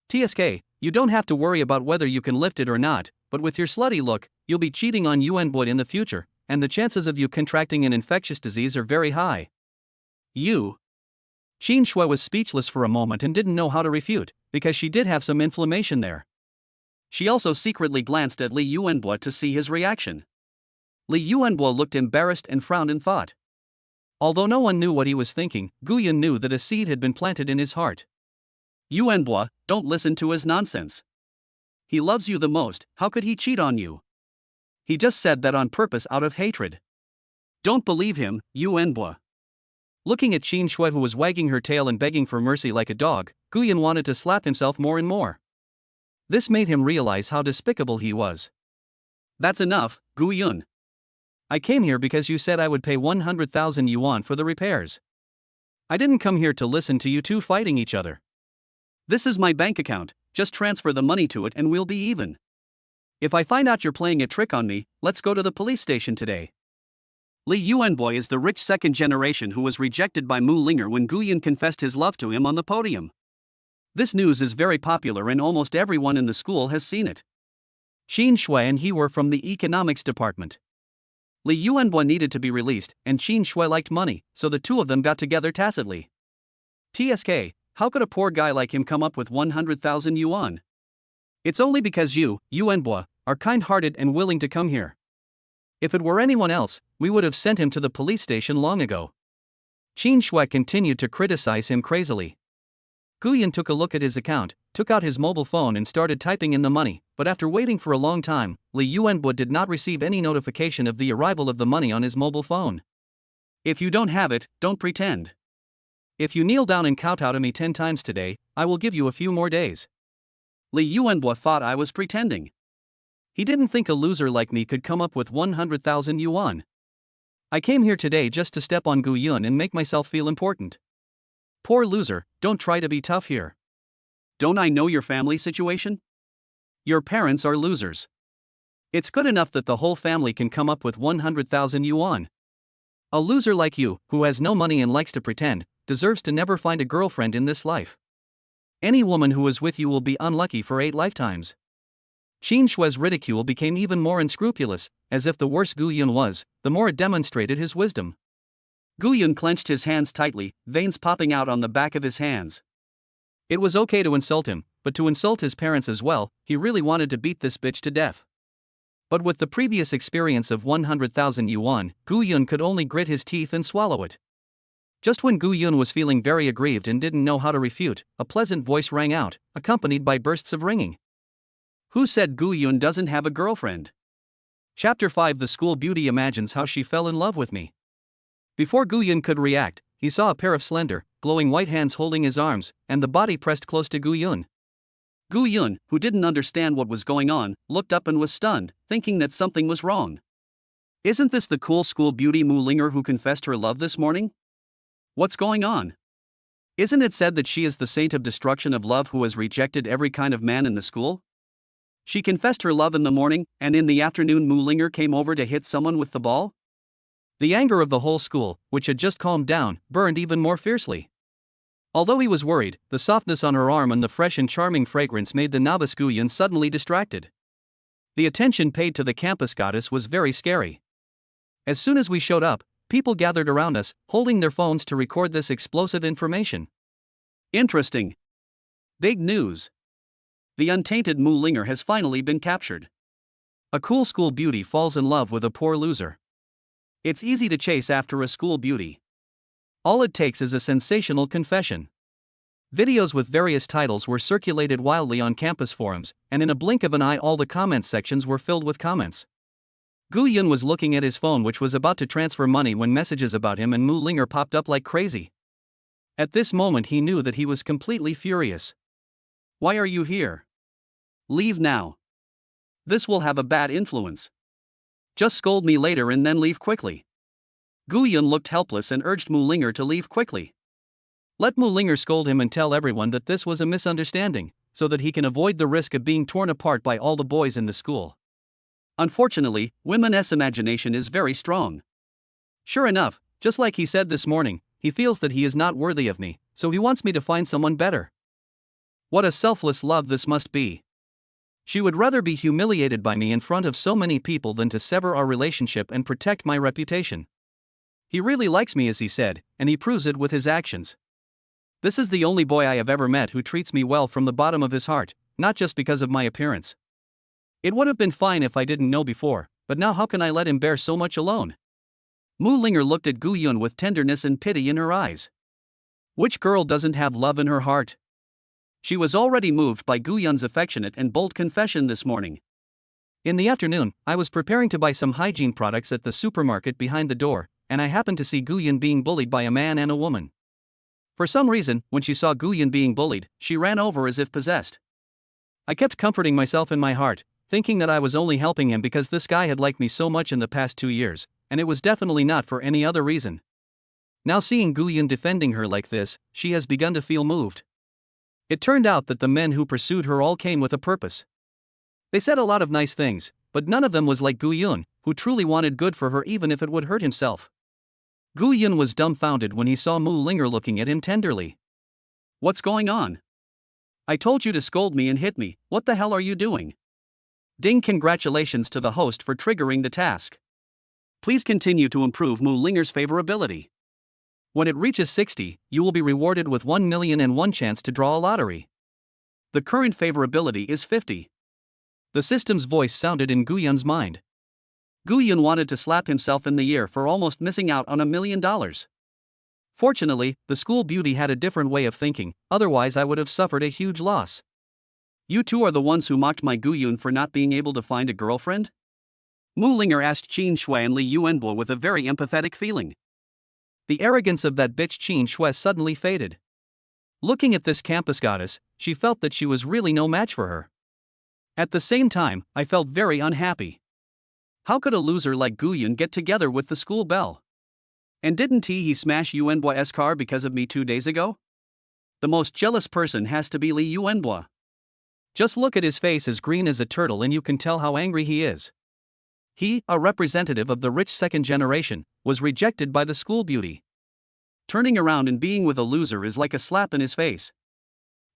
"TSK, you don't have to worry about whether you can lift it or not, but with your slutty look, you'll be cheating on Yuanbua in the future, and the chances of you contracting an infectious disease are very high." "You?" Qin Shui was speechless for a moment and didn't know how to refute, because she did have some inflammation there. She also secretly glanced at Li Yuanbua to see his reaction. Li Yuanbua looked embarrassed and frowned in thought. Although no one knew what he was thinking, Gu Yun knew that a seed had been planted in his heart. "Yuanbua, don't listen to his nonsense. He loves you the most, how could he cheat on you? He just said that on purpose out of hatred. Don't believe him, Yuanbua." Looking at Qin Shui, who was wagging her tail and begging for mercy like a dog, Gu Yun wanted to slap himself more and more. This made him realize how despicable he was. That's enough, Gu Yun. I came here because you said I would pay 100,000 yuan for the repairs. I didn't come here to listen to you two fighting each other. This is my bank account, just transfer the money to it and we'll be even. If I find out you're playing a trick on me, let's go to the police station today. Li Yuanboi is the rich second generation who was rejected by Mu Linger when Gu Yun confessed his love to him on the podium. This news is very popular and almost everyone in the school has seen it. Qin Shui and he were from the economics department. Li Yuanboi needed to be released, and Qin Shui liked money, so the two of them got together tacitly. TSK, how could a poor guy like him come up with 100,000 yuan? It's only because you, Yuanboi, are kind-hearted and willing to come here. If it were anyone else, we would have sent him to the police station long ago. Qin Shui continued to criticize him crazily. Gu Yun took a look at his account, took out his mobile phone and started typing in the money, but after waiting for a long time, Li Yuanboi did not receive any notification of the arrival of the money on his mobile phone. If you don't have it, don't pretend. If you kneel down and kowtow to me 10 times today, I will give you a few more days. Li Yuanboi thought I was pretending. He didn't think a loser like me could come up with 100,000 yuan. I came here today just to step on Gu Yun and make myself feel important. Poor loser, don't try to be tough here. Don't I know your family situation? Your parents are losers. It's good enough that the whole family can come up with 100,000 yuan. A loser like you, who has no money and likes to pretend, deserves to never find a girlfriend in this life. Any woman who is with you will be unlucky for 8 lifetimes. Qin Shui's ridicule became even more unscrupulous, as if the worse Gu Yun was, the more it demonstrated his wisdom. Gu Yun clenched his hands tightly, veins popping out on the back of his hands. It was okay to insult him, but to insult his parents as well, he really wanted to beat this bitch to death. But with the previous experience of 100,000 yuan, Gu Yun could only grit his teeth and swallow it. Just when Gu Yun was feeling very aggrieved and didn't know how to refute, a pleasant voice rang out, accompanied by bursts of ringing. Who said Gu Yun doesn't have a girlfriend? Chapter 5. The school beauty imagines how she fell in love with me. Before Gu Yun could react, he saw a pair of slender, glowing white hands holding his arms, and the body pressed close to Gu Yun. Gu Yun, who didn't understand what was going on, looked up and was stunned, thinking that something was wrong. Isn't this the cool school beauty Mu Linger who confessed her love this morning? What's going on? Isn't it said that she is the saint of destruction of love who has rejected every kind of man in the school? She confessed her love in the morning, and in the afternoon Mu Linger came over to hit someone with the ball? The anger of the whole school, which had just calmed down, burned even more fiercely. Although he was worried, the softness on her arm and the fresh and charming fragrance made the novice Gu Yun suddenly distracted. The attention paid to the campus goddess was very scary. As soon as we showed up, people gathered around us, holding their phones to record this explosive information. Interesting. Big news. The untainted Mu Linger has finally been captured. A cool school beauty falls in love with a poor loser. It's easy to chase after a school beauty. All it takes is a sensational confession. Videos with various titles were circulated wildly on campus forums, and in a blink of an eye all the comments sections were filled with comments. Gu Yun was looking at his phone, which was about to transfer money, when messages about him and Mu Linger popped up like crazy. At this moment he knew that he was completely furious. Why are you here? Leave now. This will have a bad influence. Just scold me later and then leave quickly. Gu Yun looked helpless and urged Mu Linger to leave quickly. Let Mu Linger scold him and tell everyone that this was a misunderstanding, so that he can avoid the risk of being torn apart by all the boys in the school. Unfortunately, women's imagination is very strong. Sure enough, just like he said this morning, he feels that he is not worthy of me, so he wants me to find someone better. What a selfless love this must be. She would rather be humiliated by me in front of so many people than to sever our relationship and protect my reputation. He really likes me, as he said, and he proves it with his actions. This is the only boy I have ever met who treats me well from the bottom of his heart, not just because of my appearance. It would have been fine if I didn't know before, but now how can I let him bear so much alone? Mu Linger looked at Gu Yun with tenderness and pity in her eyes. Which girl doesn't have love in her heart? She was already moved by Gu Yun's affectionate and bold confession this morning. In the afternoon, I was preparing to buy some hygiene products at the supermarket behind the door, and I happened to see Guyan being bullied by a man and a woman. For some reason, when she saw Guyan being bullied, she ran over as if possessed. I kept comforting myself in my heart, thinking that I was only helping him because this guy had liked me so much in the past 2 years, and it was definitely not for any other reason. Now seeing Guyan defending her like this, she has begun to feel moved. It turned out that the men who pursued her all came with a purpose. They said a lot of nice things, but none of them was like Guyan, who truly wanted good for her even if it would hurt himself. Guyan was dumbfounded when he saw Mu Linger looking at him tenderly. "What's going on? I told you to scold me and hit me, what the hell are you doing?" Ding! Congratulations to the host for triggering the task. Please continue to improve Mu Linger's favorability. When it reaches 60, you will be rewarded with 1,000,001 chance to draw a lottery. The current favorability is 50. The system's voice sounded in Guyan's mind. Guyan wanted to slap himself in the ear for almost missing out on $1 million. Fortunately, the school beauty had a different way of thinking, otherwise I would have suffered a huge loss. "You two are the ones who mocked my Guyan for not being able to find a girlfriend?" Mu Linger asked Qin Shui and Li Yuanbo with a very empathetic feeling. The arrogance of that bitch Qin Shui suddenly faded. Looking at this campus goddess, she felt that she was really no match for her. At the same time, I felt very unhappy. How could a loser like Guyan get together with the school belle? And didn't he smash Yuanbo's car because of me 2 days ago? The most jealous person has to be Li Yuanbo. Just look at his face, as green as a turtle, and you can tell how angry he is. He, a representative of the rich second generation, was rejected by the school beauty. Turning around and being with a loser is like a slap in his face.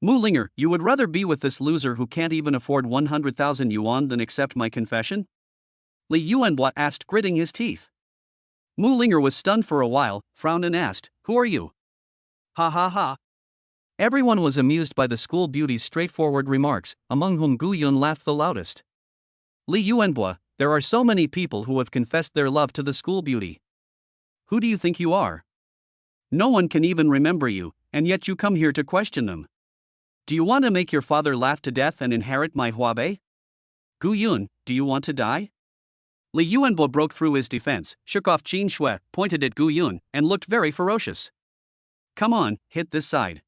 Mu Linger, you would rather be with this loser who can't even afford 100,000 yuan than accept my confession? Li Yuanbo asked, gritting his teeth. Mu Linger was stunned for a while, frowned and asked, "Who are you?" "Ha ha ha." Everyone was amused by the school beauty's straightforward remarks, among whom Guyan laughed the loudest. "Li Yuanbo, there are so many people who have confessed their love to the school beauty. Who do you think you are? No one can even remember you, and yet you come here to question them. Do you want to make your father laugh to death and inherit my Huabei? Guyan, do you want to die?" Li Yuanbo broke through his defense, shook off Qin Shui, pointed at Guyan, and looked very ferocious. "Come on, hit this side.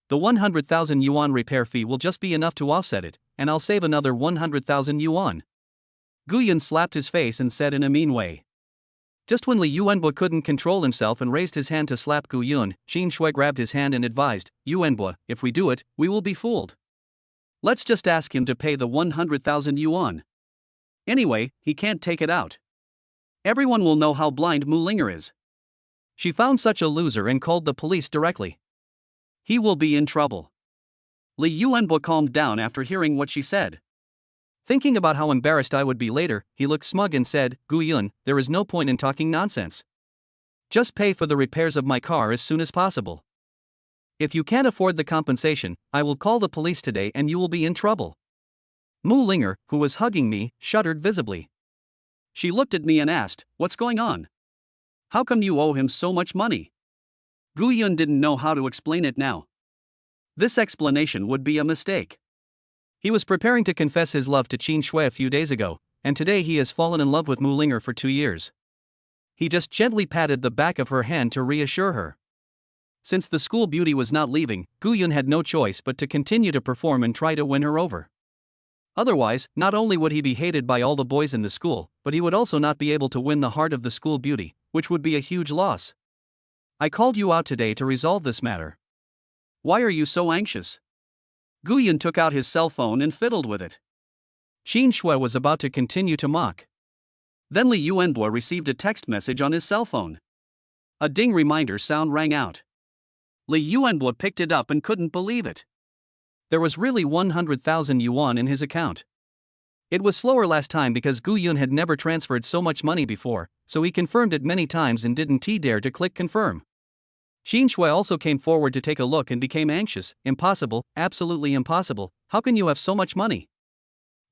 The 100,000 yuan repair fee will just be enough to offset it, and I'll save another 100,000 yuan. Guyan slapped his face and said in a mean way. Just when Li Yuanbo couldn't control himself and raised his hand to slap Guyan, Qin Shui grabbed his hand and advised, "Yuanbo, if we do it, we will be fooled. Let's just ask him to pay the 100,000 yuan. Anyway, he can't take it out. Everyone will know how blind Mu Linger is. She found such a loser and called the police directly. He will be in trouble." Li Yuanbo calmed down after hearing what she said. Thinking about how embarrassed I would be later, he looked smug and said, "Guyan, there is no point in talking nonsense. Just pay for the repairs of my car as soon as possible. If you can't afford the compensation, I will call the police today and you will be in trouble." Mu Linger, who was hugging me, shuddered visibly. She looked at me and asked, "What's going on? How come you owe him so much money?" Guyan didn't know how to explain it now. This explanation would be a mistake. He was preparing to confess his love to Qin Shui a few days ago, and today he has fallen in love with Mu Linger for 2 years. He just gently patted the back of her hand to reassure her. Since the school beauty was not leaving, Guyan had no choice but to continue to perform and try to win her over. Otherwise, not only would he be hated by all the boys in the school, but he would also not be able to win the heart of the school beauty, which would be a huge loss. I called you out today to resolve this matter. Why are you so anxious? Guyan took out his cell phone and fiddled with it. Qin Shui was about to continue to mock. Then Li Yuanbo received a text message on his cell phone. A ding reminder sound rang out. Li Yuanbo picked it up and couldn't believe it. There was really 100,000 yuan in his account. It was slower last time because Guyan had never transferred so much money before, so he confirmed it many times and didn't dare to click confirm. Qin Shui also came forward to take a look and became anxious. "Impossible, absolutely impossible, how can you have so much money?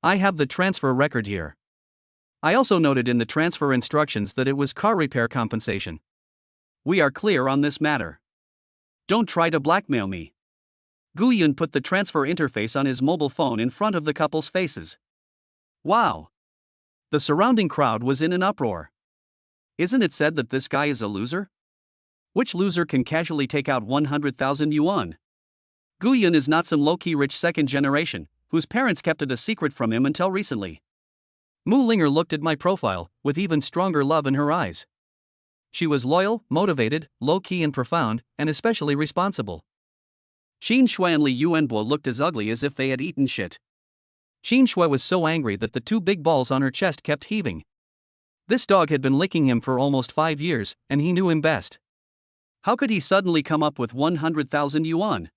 I have the transfer record here." I also noted in the transfer instructions that it was car repair compensation. We are clear on this matter. Don't try to blackmail me. Guyan put the transfer interface on his mobile phone in front of the couple's faces. Wow! The surrounding crowd was in an uproar. Isn't it said that this guy is a loser? Which loser can casually take out 100,000 yuan? Gu-yun is not some low-key rich second generation, whose parents kept it a secret from him until recently. Mu Linger looked at my profile, with even stronger love in her eyes. She was loyal, motivated, low-key and profound, and especially responsible. Qin Shui and Li Yuanbo looked as ugly as if they had eaten shit. Qin Shui was so angry that the two big balls on her chest kept heaving. This dog had been licking him for almost 5 years, and he knew him best. How could he suddenly come up with 100,000 yuan?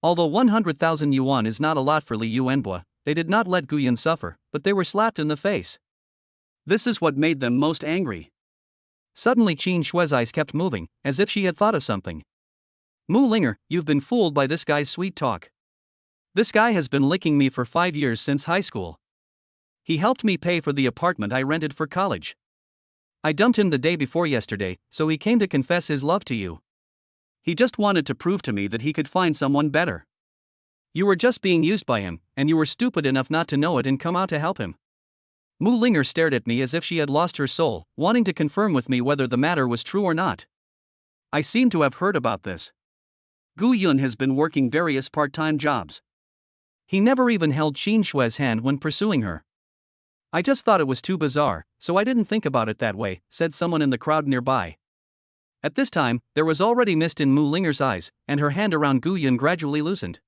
Although 100,000 yuan is not a lot for Li Yuanbo, they did not let Gu-yun suffer, but they were slapped in the face. This is what made them most angry. Suddenly Qin Shui's eyes kept moving, as if she had thought of something. Mu Linger, you've been fooled by this guy's sweet talk. This guy has been licking me for 5 years since high school. He helped me pay for the apartment I rented for college. I dumped him the day before yesterday, so he came to confess his love to you. He just wanted to prove to me that he could find someone better. You were just being used by him, and you were stupid enough not to know it and come out to help him. Mu Linger stared at me as if she had lost her soul, wanting to confirm with me whether the matter was true or not. I seem to have heard about this. Gu-yun has been working various part-time jobs. He never even held Qin Shui's hand when pursuing her. I just thought it was too bizarre, so I didn't think about it that way, said someone in the crowd nearby. At this time, there was already mist in Mu Linger's eyes, and her hand around Gu-yun gradually loosened.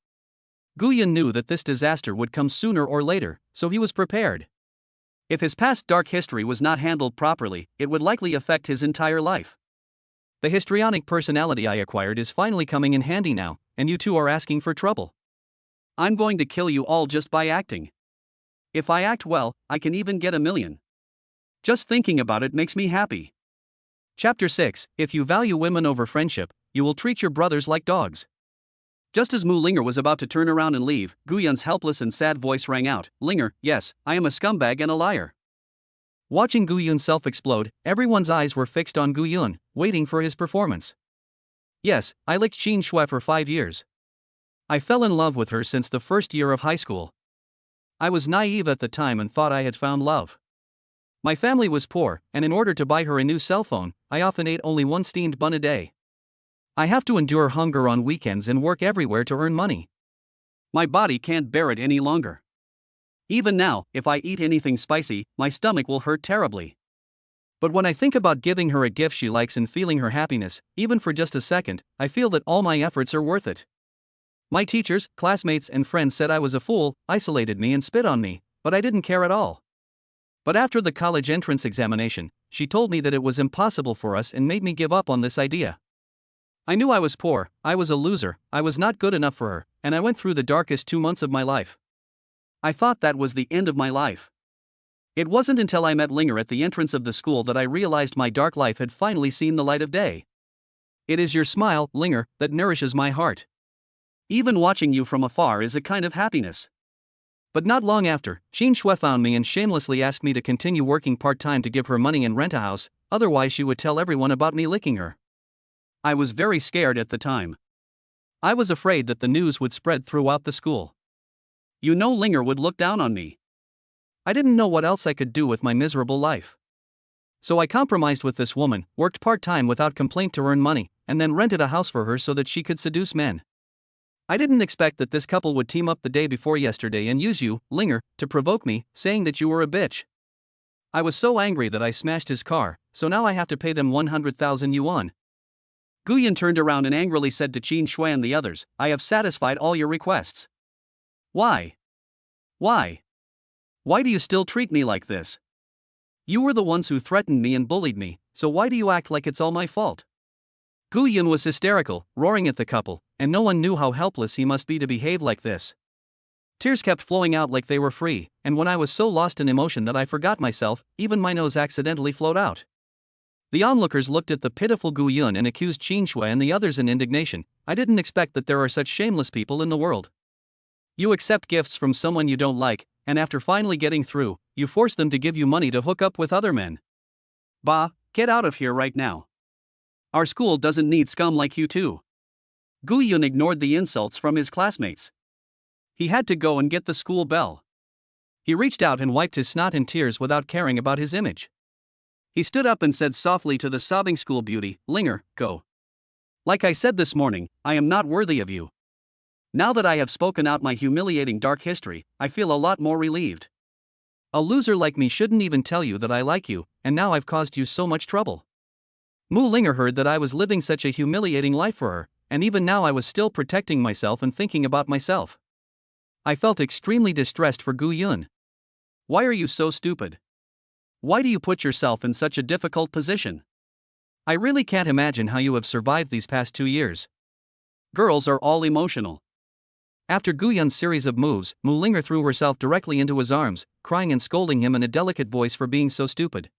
Gu-yun knew that this disaster would come sooner or later, so he was prepared. If his past dark history was not handled properly, it would likely affect his entire life. The histrionic personality I acquired is finally coming in handy now, and you two are asking for trouble. I'm going to kill you all just by acting. If I act well, I can even get 1 million. Just thinking about it makes me happy. Chapter 6, If you value women over friendship, you will treat your brothers like dogs. Just as Mu Linger was about to turn around and leave, Gu-yun's helpless and sad voice rang out, Linger, yes, I am a scumbag and a liar. Watching Gu-yun self-explode, everyone's eyes were fixed on Gu-yun, waiting for his performance. Yes, I licked Qin Shui for 5 years. I fell in love with her since the first year of high school. I was naive at the time and thought I had found love. My family was poor, and in order to buy her a new cell phone, I often ate only 1 steamed bun a day. I have to endure hunger on weekends and work everywhere to earn money. My body can't bear it any longer. Even now, if I eat anything spicy, my stomach will hurt terribly. But when I think about giving her a gift she likes and feeling her happiness, even for just a second, I feel that all my efforts are worth it. My teachers, classmates, and friends said I was a fool, isolated me and spit on me, but I didn't care at all. But after the college entrance examination, she told me that it was impossible for us and made me give up on this idea. I knew I was poor, I was a loser, I was not good enough for her, and I went through the darkest 2 months of my life. I thought that was the end of my life. It wasn't until I met Linger at the entrance of the school that I realized my dark life had finally seen the light of day. It is your smile, Linger, that nourishes my heart. Even watching you from afar is a kind of happiness. But not long after, Qin Shui found me and shamelessly asked me to continue working part-time to give her money and rent a house, otherwise she would tell everyone about me licking her. I was very scared at the time. I was afraid that the news would spread throughout the school. You know Linger would look down on me. I didn't know what else I could do with my miserable life. So I compromised with this woman, worked part-time without complaint to earn money, and then rented a house for her so that she could seduce men. I didn't expect that this couple would team up the day before yesterday and use you, Linger, to provoke me, saying that you were a bitch. I was so angry that I smashed his car, so now I have to pay them 100,000 yuan. Gu-yun turned around and angrily said to Qin Shui and the others, I have satisfied all your requests. Why? Why? Why do you still treat me like this? You were the ones who threatened me and bullied me, so why do you act like it's all my fault? Gu-yun was hysterical, roaring at the couple, and no one knew how helpless he must be to behave like this. Tears kept flowing out like they were free, and when I was so lost in emotion that I forgot myself, even my nose accidentally flowed out. The onlookers looked at the pitiful Gu-yun and accused Qin Shui and the others in indignation. I didn't expect that there are such shameless people in the world. You accept gifts from someone you don't like, and after finally getting through, you force them to give you money to hook up with other men. Bah, get out of here right now. Our school doesn't need scum like you too. Gu-yun ignored the insults from his classmates. He had to go and get the school bell. He reached out and wiped his snot and tears without caring about his image. He stood up and said softly to the sobbing school beauty, "Linger, go. Like I said this morning, I am not worthy of you. Now that I have spoken out my humiliating dark history, I feel a lot more relieved. A loser like me shouldn't even tell you that I like you, and now I've caused you so much trouble." Mu Linger heard that I was living such a humiliating life for her, and even now I was still protecting myself and thinking about myself. I felt extremely distressed for Gu Yun. Why are you so stupid? Why do you put yourself in such a difficult position? I really can't imagine how you have survived these past 2 years. Girls are all emotional. After Gu Yun's series of moves, Mu Linger threw herself directly into his arms, crying and scolding him in a delicate voice for being so stupid.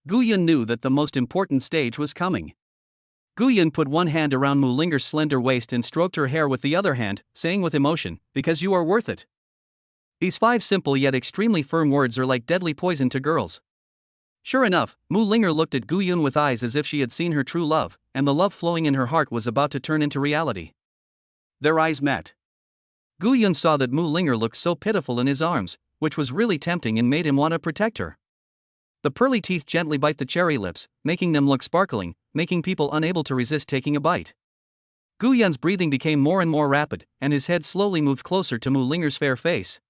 Gu Yun knew that the most important stage was coming. Gu Yun put one hand around Mu Linger's slender waist and stroked her hair with the other hand, saying with emotion, "Because you are worth it." These 5 simple yet extremely firm words are like deadly poison to girls. Sure enough, Mu Linger looked at Gu Yun with eyes as if she had seen her true love, and the love flowing in her heart was about to turn into reality. Their eyes met. Gu Yun saw that Mu Linger looked so pitiful in his arms, which was really tempting and made him want to protect her. The pearly teeth gently bite the cherry lips, making them look sparkling, making people unable to resist taking a bite. Gu Yun's breathing became more and more rapid, and his head slowly moved closer to Mu Linger's fair face.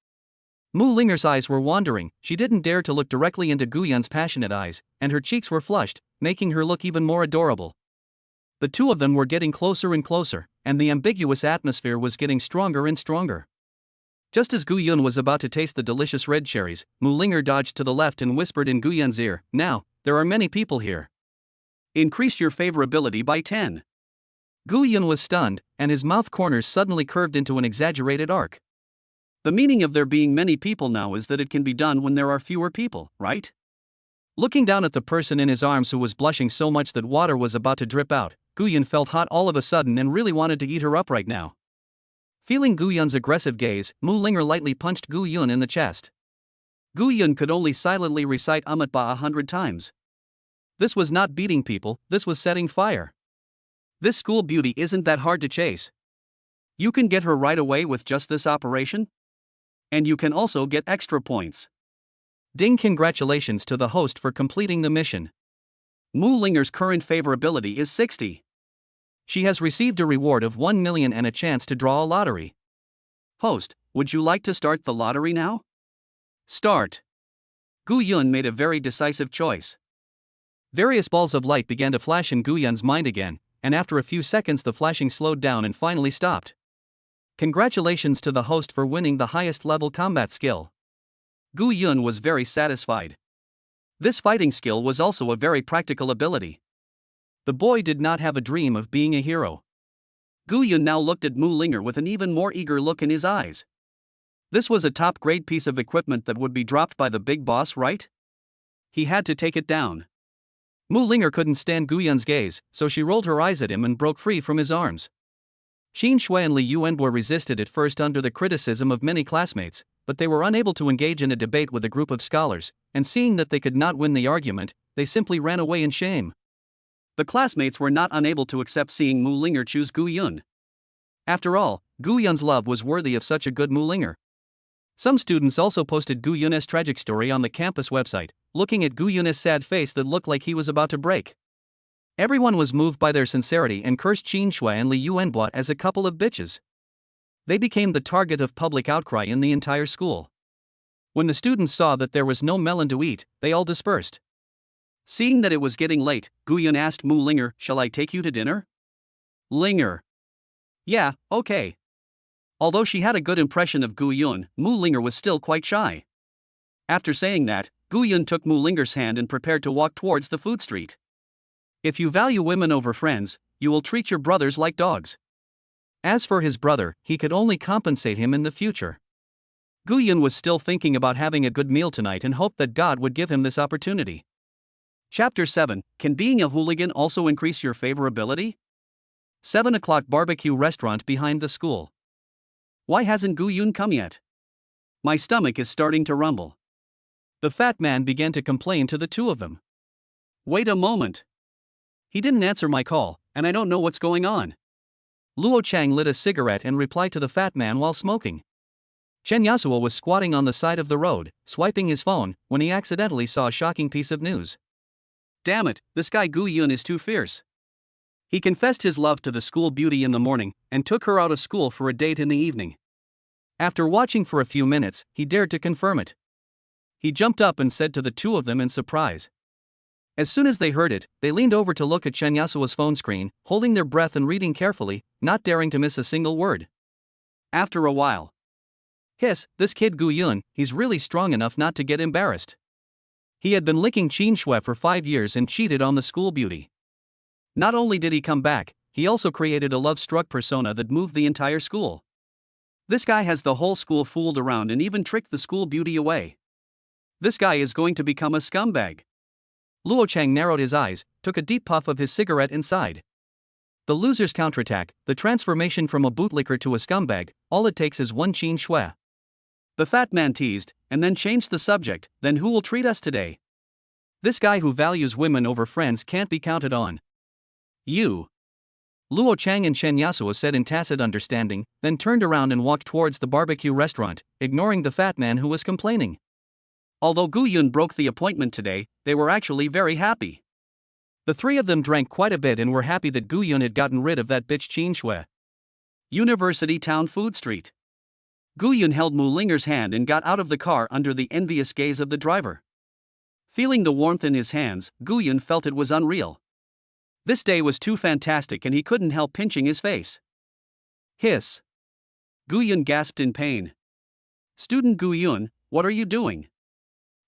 Mu Linger's eyes were wandering, she didn't dare to look directly into Gu Yun's passionate eyes, and her cheeks were flushed, making her look even more adorable. The two of them were getting closer and closer, and the ambiguous atmosphere was getting stronger and stronger. Just as Gu Yun was about to taste the delicious red cherries, Mu Linger dodged to the left and whispered in Gu Yun's ear, "Now, there are many people here. Increase your favorability by 10. Gu Yun was stunned, and his mouth corners suddenly curved into an exaggerated arc. The meaning of there being many people now is that it can be done when there are fewer people, right? Looking down at the person in his arms who was blushing so much that water was about to drip out, Gu Yun felt hot all of a sudden and really wanted to eat her up right now. Feeling Gu Yun's aggressive gaze, Mu Linger lightly punched Gu Yun in the chest. Gu Yun could only silently recite Ba 100 times. This was not beating people, this was setting fire. This school beauty isn't that hard to chase. You can get her right away with just this operation? And you can also get extra points. Ding! Congratulations to the host for completing the mission. Mu Linger's current favorability is 60. She has received a reward of 1 million and a chance to draw a lottery. Host, would you like to start the lottery now? Start. Gu Yun made a very decisive choice. Various balls of light began to flash in Gu Yun's mind again, and after a few seconds the flashing slowed down and finally stopped. Congratulations to the host for winning the highest level combat skill. Gu Yun was very satisfied. This fighting skill was also a very practical ability. The boy did not have a dream of being a hero. Gu Yun now looked at Mu Linger with an even more eager look in his eyes. This was a top-grade piece of equipment that would be dropped by the big boss, right? He had to take it down. Mu Linger couldn't stand Gu Yun's gaze, so she rolled her eyes at him and broke free from his arms. Xin Shui and Li Yuanbo resisted at first under the criticism of many classmates, but they were unable to engage in a debate with a group of scholars, and seeing that they could not win the argument, they simply ran away in shame. The classmates were not unable to accept seeing Mu Linger choose Gu Yun. After all, Gu Yun's love was worthy of such a good Mu Linger. Some students also posted Gu Yun's tragic story on the campus website, looking at Gu Yun's sad face that looked like he was about to break. Everyone was moved by their sincerity and cursed Xin Shui and Li Yuanbo as a couple of bitches. They became the target of public outcry in the entire school. When the students saw that there was no melon to eat, they all dispersed. Seeing that it was getting late, Gu Yun asked Mu Linger, "Shall I take you to dinner?" Linger. Yeah, okay. Although she had a good impression of Gu Yun, Mu Linger was still quite shy. After saying that, Gu Yun took Mu Linger's hand and prepared to walk towards the food street. If you value women over friends, you will treat your brothers like dogs. As for his brother, he could only compensate him in the future. Gu Yun was still thinking about having a good meal tonight and hoped that God would give him this opportunity. Chapter 7, Can being a hooligan also increase your favorability? 7 o'clock barbecue restaurant behind the school. Why hasn't Gu Yun come yet? My stomach is starting to rumble. The fat man began to complain to the two of them. Wait a moment. He didn't answer my call, and I don't know what's going on. Luo Chang lit a cigarette and replied to the fat man while smoking. Chen Yasuo was squatting on the side of the road, swiping his phone, when he accidentally saw a shocking piece of news. Damn it, this guy Gu Yun is too fierce. He confessed his love to the school beauty in the morning and took her out of school for a date in the evening. After watching for a few minutes, he dared to confirm it. He jumped up and said to the two of them in surprise. As soon as they heard it, they leaned over to look at Chen Yasuo's phone screen, holding their breath and reading carefully, not daring to miss a single word. After a while. Hiss, this kid Gu Yun, he's really strong enough not to get embarrassed. He had been licking Qin Shui for 5 years and cheated on the school beauty. Not only did he come back, he also created a love-struck persona that moved the entire school. This guy has the whole school fooled around and even tricked the school beauty away. This guy is going to become a scumbag. Luo Chang narrowed his eyes, took a deep puff of his cigarette and sighed. The loser's counterattack, the transformation from a bootlicker to a scumbag, all it takes is one Qin Shui. The fat man teased, and then changed the subject. Then who will treat us today? This guy who values women over friends can't be counted on. You. Luo Chang and Chen Yasuo said in tacit understanding, then turned around and walked towards the barbecue restaurant, ignoring the fat man who was complaining. Although Gu Yun broke the appointment today, they were actually very happy. The three of them drank quite a bit and were happy that Gu Yun had gotten rid of that bitch Qin Shui. University Town Food Street. Gu Yun held Mu Linger's hand and got out of the car under the envious gaze of the driver. Feeling the warmth in his hands, Gu Yun felt it was unreal. This day was too fantastic and he couldn't help pinching his face. Hiss. Gu Yun gasped in pain. Student Gu Yun, what are you doing?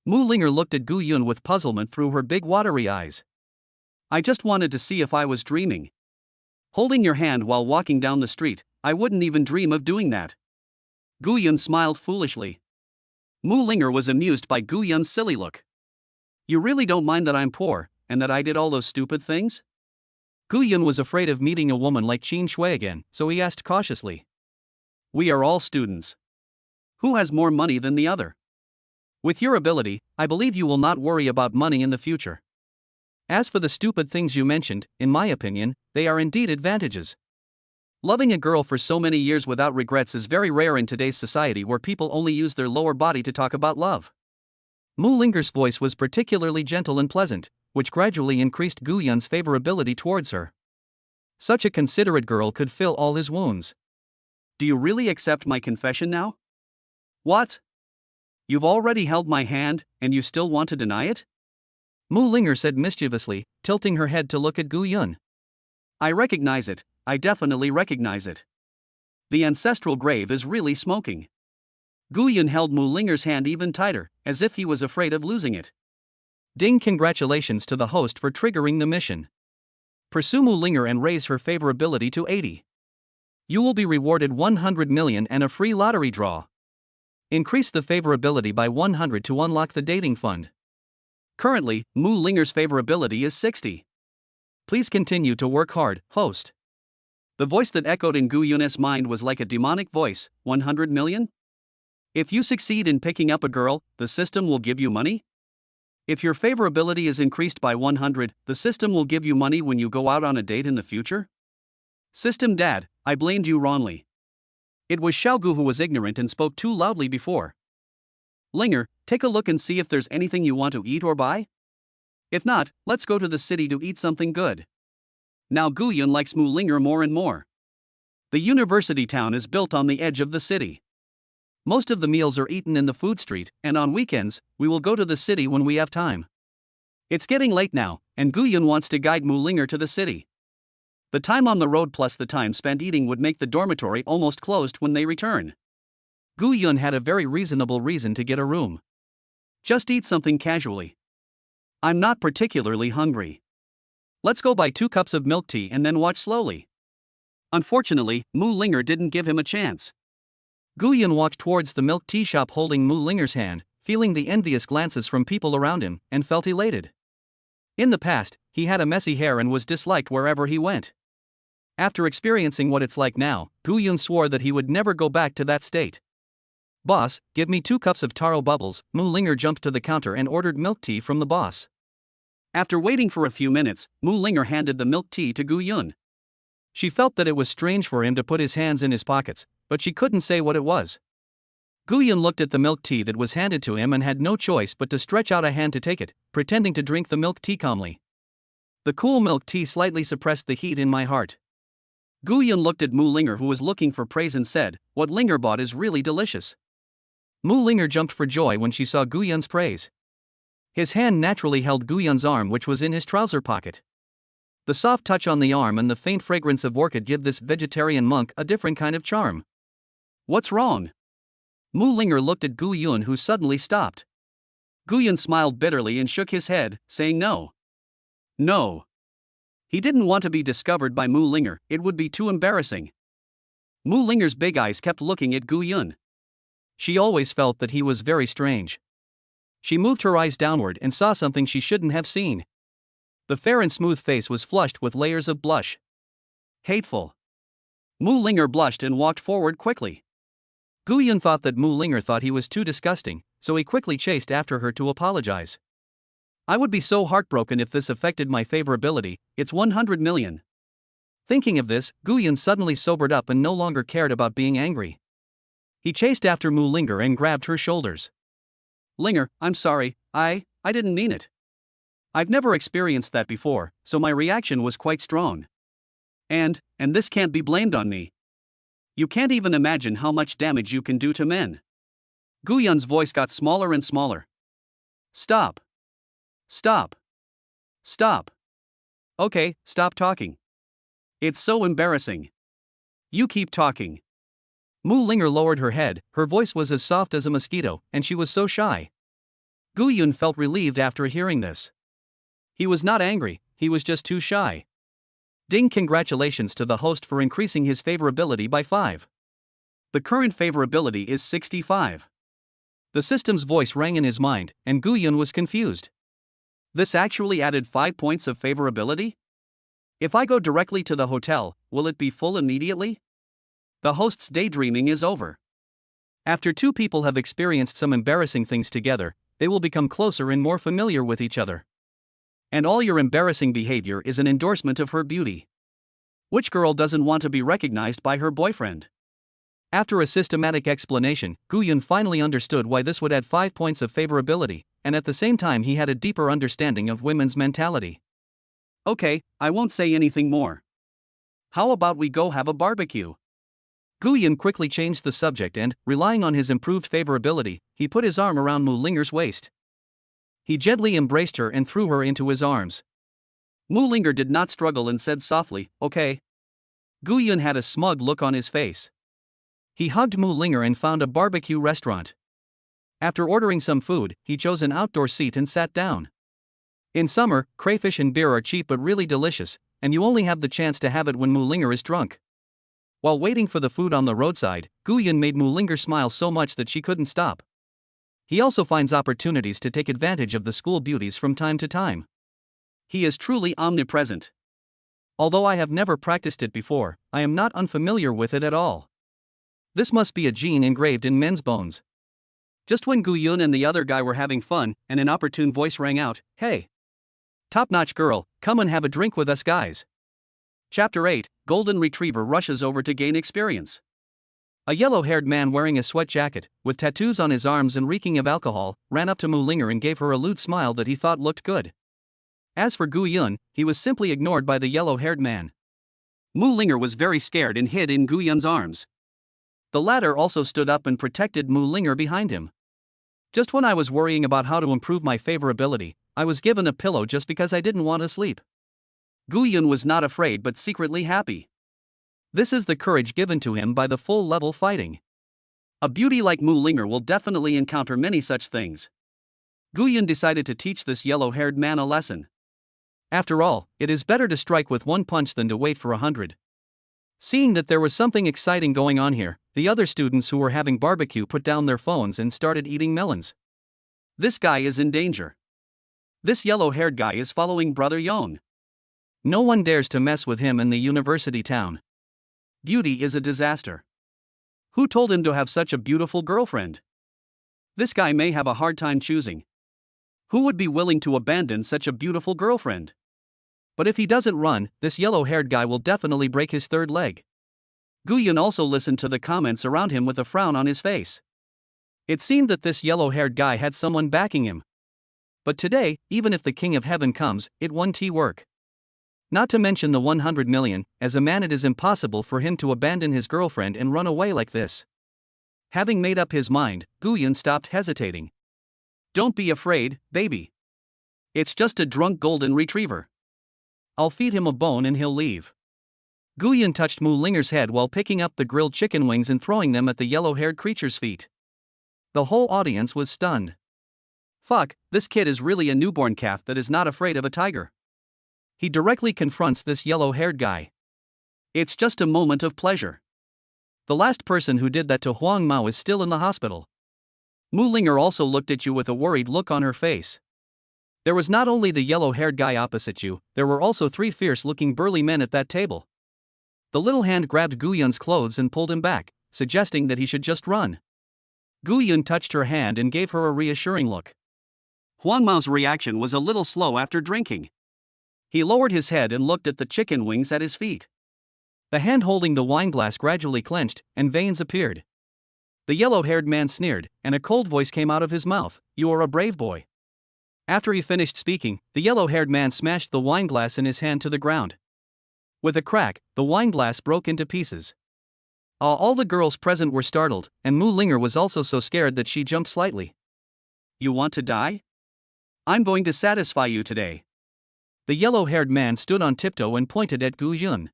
Mu Linger looked at Gu Yun with puzzlement through her big watery eyes. I just wanted to see if I was dreaming. Holding your hand while walking down the street, I wouldn't even dream of doing that. Gu Yun smiled foolishly. Mu Linger was amused by Gu Yun's silly look. You really don't mind that I'm poor, and that I did all those stupid things? Gu Yun was afraid of meeting a woman like Qin Shui again, so he asked cautiously. We are all students. Who has more money than the other? With your ability, I believe you will not worry about money in the future. As for the stupid things you mentioned, in my opinion, they are indeed advantages. Loving a girl for so many years without regrets is very rare in today's society where people only use their lower body to talk about love. Mu Linger's voice was particularly gentle and pleasant, which gradually increased Gu Yun's favorability towards her. Such a considerate girl could fill all his wounds. Do you really accept my confession now? What? You've already held my hand, and you still want to deny it? Mu Linger said mischievously, tilting her head to look at Gu Yun. I recognize it, I definitely recognize it. The ancestral grave is really smoking. Gu Yun held Mu Linger's hand even tighter, as if he was afraid of losing it. Ding! Congratulations to the host for triggering the mission. Pursue Mu Linger and raise her favorability to 80. You will be rewarded 100 million and a free lottery draw. Increase the favorability by 100 to unlock the dating fund. Currently, Mu Linger's favorability is 60. Please continue to work hard, host. The voice that echoed in Gu Yun's mind was like a demonic voice. 100 million? If you succeed in picking up a girl, the system will give you money? If your favorability is increased by 100, the system will give you money when you go out on a date in the future? System Dad, I blamed you wrongly. It was Xiaogu who was ignorant and spoke too loudly before. Linger, take a look and see if there's anything you want to eat or buy? If not, let's go to the city to eat something good. Now Gu Yun likes Mu Linger more and more. The university town is built on the edge of the city. Most of the meals are eaten in the food street, and on weekends, we will go to the city when we have time. It's getting late now, and Gu Yun wants to guide Mu Linger to the city. The time on the road plus the time spent eating would make the dormitory almost closed when they return. Gu Yun had a very reasonable reason to get a room. Just eat something casually. I'm not particularly hungry. Let's go buy 2 cups of milk tea and then watch slowly. Unfortunately, Mu Linger didn't give him a chance. Gu Yun walked towards the milk tea shop holding Mu Linger's hand, feeling the envious glances from people around him, and felt elated. In the past, he had a messy hair and was disliked wherever he went. After experiencing what it's like now, Gu Yun swore that he would never go back to that state. Boss, give me 2 cups of taro bubbles. Mu Linger jumped to the counter and ordered milk tea from the boss. After waiting for a few minutes, Mu Linger handed the milk tea to Gu Yun. She felt that it was strange for him to put his hands in his pockets, but she couldn't say what it was. Gu Yun looked at the milk tea that was handed to him and had no choice but to stretch out a hand to take it, pretending to drink the milk tea calmly. The cool milk tea slightly suppressed the heat in my heart. Gu Yun looked at Mu Linger, who was looking for praise, and said, "What Linger bought is really delicious." Mu Linger jumped for joy when she saw Gu Yun's praise. His hand naturally held Gu Yun's arm, which was in his trouser pocket. The soft touch on the arm and the faint fragrance of orchid give this vegetarian monk a different kind of charm. "What's wrong?" Mu Linger looked at Gu Yun, who suddenly stopped. Gu Yun smiled bitterly and shook his head, saying no. No. He didn't want to be discovered by Mu Linger, it would be too embarrassing. Mu Linger's big eyes kept looking at Gu Yun. She always felt that he was very strange. She moved her eyes downward and saw something she shouldn't have seen. The fair and smooth face was flushed with layers of blush. Hateful. Mu Linger blushed and walked forward quickly. Gu Yun thought that Mu Linger thought he was too disgusting, so he quickly chased after her to apologize. "I would be so heartbroken if this affected my favorability, it's 100 million. Thinking of this, Gu Yun suddenly sobered up and no longer cared about being angry. He chased after Mu Linger and grabbed her shoulders. "Linger, I'm sorry, I didn't mean it. I've never experienced that before, so my reaction was quite strong. And this can't be blamed on me. You can't even imagine how much damage you can do to men." Gu Yun's voice got smaller and smaller. "Stop. Stop. Stop. Okay, stop talking. It's so embarrassing. You keep talking." Mu Linger lowered her head, her voice was as soft as a mosquito, and she was so shy. Gu Yun felt relieved after hearing this. He was not angry, he was just too shy. Ding! Congratulations to the host for increasing his favorability by 5. The current favorability is 65. The system's voice rang in his mind, and Gu Yun was confused. This actually added 5 points of favorability? If I go directly to the hotel, will it be full immediately? The host's daydreaming is over. After two people have experienced some embarrassing things together, they will become closer and more familiar with each other. And all your embarrassing behavior is an endorsement of her beauty. Which girl doesn't want to be recognized by her boyfriend? After a systematic explanation, Gu Yun finally understood why this would add 5 points of favorability, and at the same time he had a deeper understanding of women's mentality. Okay, I won't say anything more. How about we go have a barbecue? Gu Yun quickly changed the subject and, relying on his improved favorability, he put his arm around Mu Linger's waist. He gently embraced her and threw her into his arms. Mu Linger did not struggle and said softly, "Okay." Gu Yun had a smug look on his face. He hugged Mu Linger and found a barbecue restaurant. After ordering some food, he chose an outdoor seat and sat down. In summer, crayfish and beer are cheap but really delicious, and you only have the chance to have it when Mu Linger is drunk. While waiting for the food on the roadside, Gu Yun made Mu Linger smile so much that she couldn't stop. He also finds opportunities to take advantage of the school beauties from time to time. He is truly omnipresent. Although I have never practiced it before, I am not unfamiliar with it at all. This must be a gene engraved in men's bones. Just when Gu Yun and the other guy were having fun, and an opportune voice rang out, "Hey! Top-notch girl, come and have a drink with us guys." Chapter 8, Golden Retriever rushes over to gain experience. A yellow-haired man wearing a sweat jacket, with tattoos on his arms and reeking of alcohol, ran up to Mu Linger and gave her a lewd smile that he thought looked good. As for Gu Yun, he was simply ignored by the yellow-haired man. Mu Linger was very scared and hid in Gu Yun's arms. The latter also stood up and protected Mu Linger behind him. Just when I was worrying about how to improve my favorability, I was given a pillow just because I didn't want to sleep. Gu Yun was not afraid but secretly happy. This is the courage given to him by the full-level fighting. A beauty like Mu Linger will definitely encounter many such things. Gu Yun decided to teach this yellow-haired man a lesson. After all, it is better to strike with one punch than to wait for 100. Seeing that there was something exciting going on here, the other students who were having barbecue put down their phones and started eating melons. This guy is in danger. This yellow-haired guy is following Brother Yong. No one dares to mess with him in the university town. Beauty is a disaster. Who told him to have such a beautiful girlfriend? This guy may have a hard time choosing. Who would be willing to abandon such a beautiful girlfriend? But if he doesn't run, this yellow-haired guy will definitely break his third leg. Gu Yun also listened to the comments around him with a frown on his face. It seemed that this yellow-haired guy had someone backing him. But today, even if the King of Heaven comes, it won't work. Not to mention the 100 million, as a man it is impossible for him to abandon his girlfriend and run away like this. Having made up his mind, Guyun stopped hesitating. Don't be afraid, baby. It's just a drunk golden retriever. I'll feed him a bone and he'll leave. Guyun touched Mu Linger's head while picking up the grilled chicken wings and throwing them at the yellow-haired creature's feet. The whole audience was stunned. Fuck, this kid is really a newborn calf that is not afraid of a tiger. He directly confronts this yellow-haired guy. It's just a moment of pleasure. The last person who did that to Huang Mao is still in the hospital. Mu Linger also looked at you with a worried look on her face. There was not only the yellow-haired guy opposite you, there were also 3 fierce-looking burly men at that table. The little hand grabbed Guyun's clothes and pulled him back, suggesting that he should just run. Guyun touched her hand and gave her a reassuring look. Huang Mao's reaction was a little slow after drinking. He lowered his head and looked at the chicken wings at his feet. The hand holding the wineglass gradually clenched, and veins appeared. The yellow-haired man sneered, and a cold voice came out of his mouth. You are a brave boy. After he finished speaking, the yellow-haired man smashed the wineglass in his hand to the ground. With a crack, the wineglass broke into pieces. All the girls present were startled, and Mu Linger was also so scared that she jumped slightly. You want to die? I'm going to satisfy you today. The yellow-haired man stood on tiptoe and pointed at Guyun.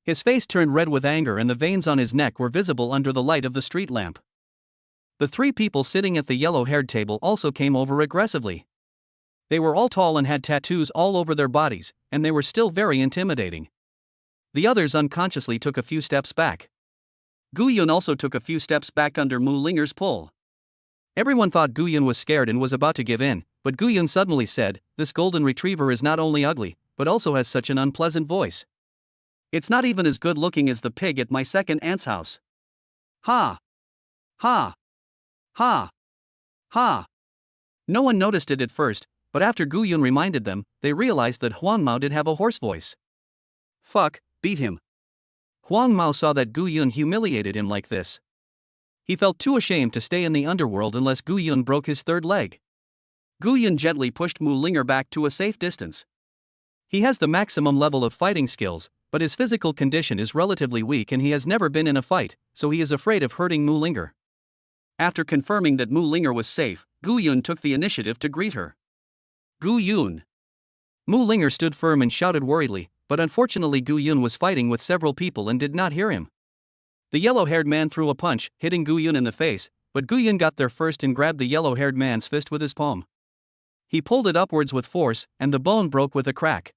His face turned red with anger and the veins on his neck were visible under the light of the street lamp. The 3 people sitting at the yellow-haired table also came over aggressively. They were all tall and had tattoos all over their bodies, and they were still very intimidating. The others unconsciously took a few steps back. Guyun also took a few steps back under Mu Linger's pull. Everyone thought Guyun was scared and was about to give in, but Guyun suddenly said, "This golden retriever is not only ugly, but also has such an unpleasant voice. It's not even as good looking as the pig at my second aunt's house. Ha! Ha! Ha! Ha!" No one noticed it at first, but after Guyun reminded them, they realized that Huang Mao did have a hoarse voice. Fuck, beat him. Huang Mao saw that Guyun humiliated him like this. He felt too ashamed to stay in the underworld unless Guyun broke his 3rd leg. Guyun gently pushed Mu Linger back to a safe distance. He has the maximum level of fighting skills, but his physical condition is relatively weak and he has never been in a fight, so he is afraid of hurting Mu Linger. After confirming that Mu Linger was safe, Guyun took the initiative to greet her. Guyun. Mu Linger stood firm and shouted worriedly, but unfortunately Guyun was fighting with several people and did not hear him. The yellow-haired man threw a punch, hitting Guyun in the face, but Guyun got there first and grabbed the yellow-haired man's fist with his palm. He pulled it upwards with force, and the bone broke with a crack.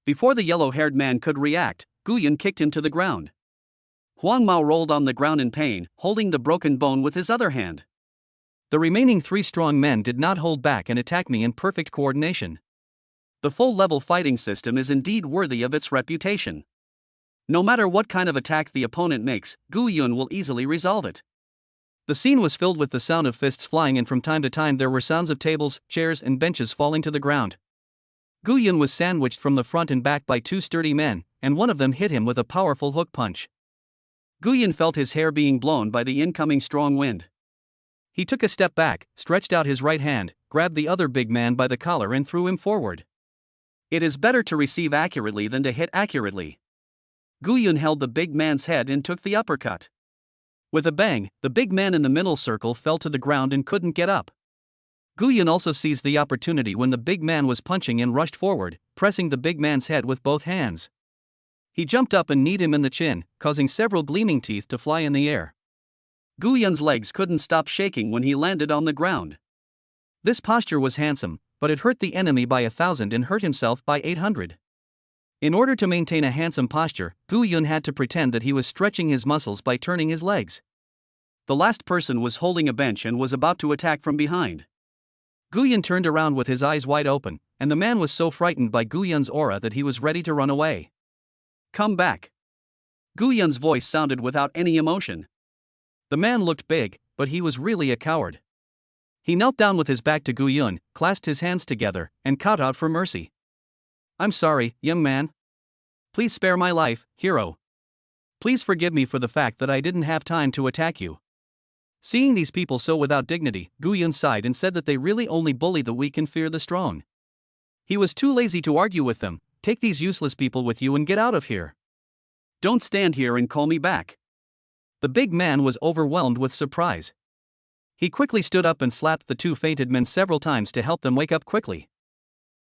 Before the yellow-haired man could react, Guyun kicked him to the ground. Huang Mao rolled on the ground in pain, holding the broken bone with his other hand. The remaining 3 strong men did not hold back and attacked me in perfect coordination. The full-level fighting system is indeed worthy of its reputation. No matter what kind of attack the opponent makes, Guyun will easily resolve it. The scene was filled with the sound of fists flying, and from time to time there were sounds of tables, chairs and benches falling to the ground. Guyun was sandwiched from the front and back by 2 sturdy men, and one of them hit him with a powerful hook punch. Guyun felt his hair being blown by the incoming strong wind. He took a step back, stretched out his right hand, grabbed the other big man by the collar and threw him forward. It is better to receive accurately than to hit accurately. Guyun held the big man's head and took the uppercut. With a bang, the big man in the middle circle fell to the ground and couldn't get up. Guyun also seized the opportunity when the big man was punching and rushed forward, pressing the big man's head with both hands. He jumped up and kneed him in the chin, causing several gleaming teeth to fly in the air. Guyun's legs couldn't stop shaking when he landed on the ground. This posture was handsome, but it hurt the enemy by 1,000 and hurt himself by 800. In order to maintain a handsome posture, Guyun had to pretend that he was stretching his muscles by turning his legs. The last person was holding a bench and was about to attack from behind. Guyun turned around with his eyes wide open, and the man was so frightened by Guyun's aura that he was ready to run away. Come back. Guyun's voice sounded without any emotion. The man looked big, but he was really a coward. He knelt down with his back to Guyun, clasped his hands together, and called out for mercy. I'm sorry, young man. Please spare my life, hero. Please forgive me for the fact that I didn't have time to attack you. Seeing these people so without dignity, Guyun sighed and said that they really only bully the weak and fear the strong. He was too lazy to argue with them, take these useless people with you and get out of here. Don't stand here and call me back. The big man was overwhelmed with surprise. He quickly stood up and slapped the two fainted men several times to help them wake up quickly.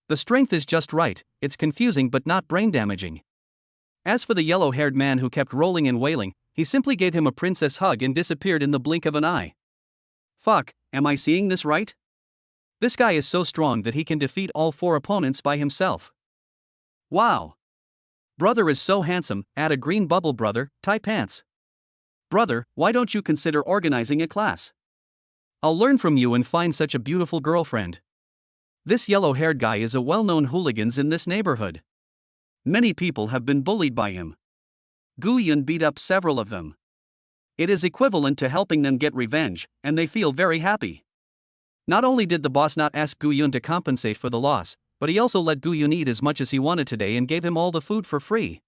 The strength is just right, it's confusing but not brain-damaging. As for the yellow-haired man who kept rolling and wailing, he simply gave him a princess hug and disappeared in the blink of an eye. Fuck, am I seeing this right? This guy is so strong that he can defeat all 4 opponents by himself. Wow. Brother is so handsome, add a green bubble brother, tie pants. Brother, why don't you consider organizing a class? I'll learn from you and find such a beautiful girlfriend. This yellow-haired guy is a well-known hooligan in this neighborhood. Many people have been bullied by him. Gu Yun beat up several of them. It is equivalent to helping them get revenge, and they feel very happy. Not only did the boss not ask Gu Yun to compensate for the loss, but he also let Gu Yun eat as much as he wanted today and gave him all the food for free.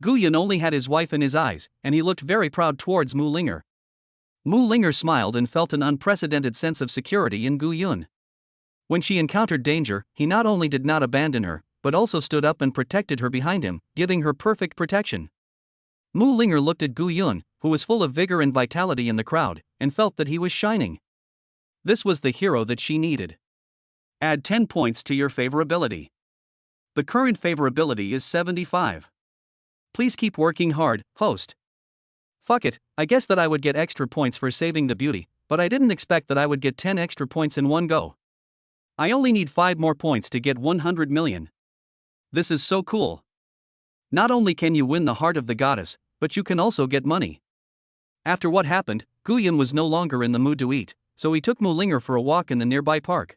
Gu Yun only had his wife in his eyes, and he looked very proud towards Mu Linger. Mu Linger smiled and felt an unprecedented sense of security in Gu Yun. When she encountered danger, he not only did not abandon her, but also stood up and protected her behind him, giving her perfect protection. Mu Linger looked at Gu Yun, who was full of vigor and vitality in the crowd, and felt that he was shining. This was the hero that she needed. Add 10 points to your favorability. The current favorability is 75. Please keep working hard, host. Fuck it, I guess that I would get extra points for saving the beauty, but I didn't expect that I would get 10 extra points in one go. I only need 5 more points to get 100 million. This is so cool. Not only can you win the heart of the goddess, but you can also get money. After what happened, Gu Yun was no longer in the mood to eat, so he took Mu Linger for a walk in the nearby park.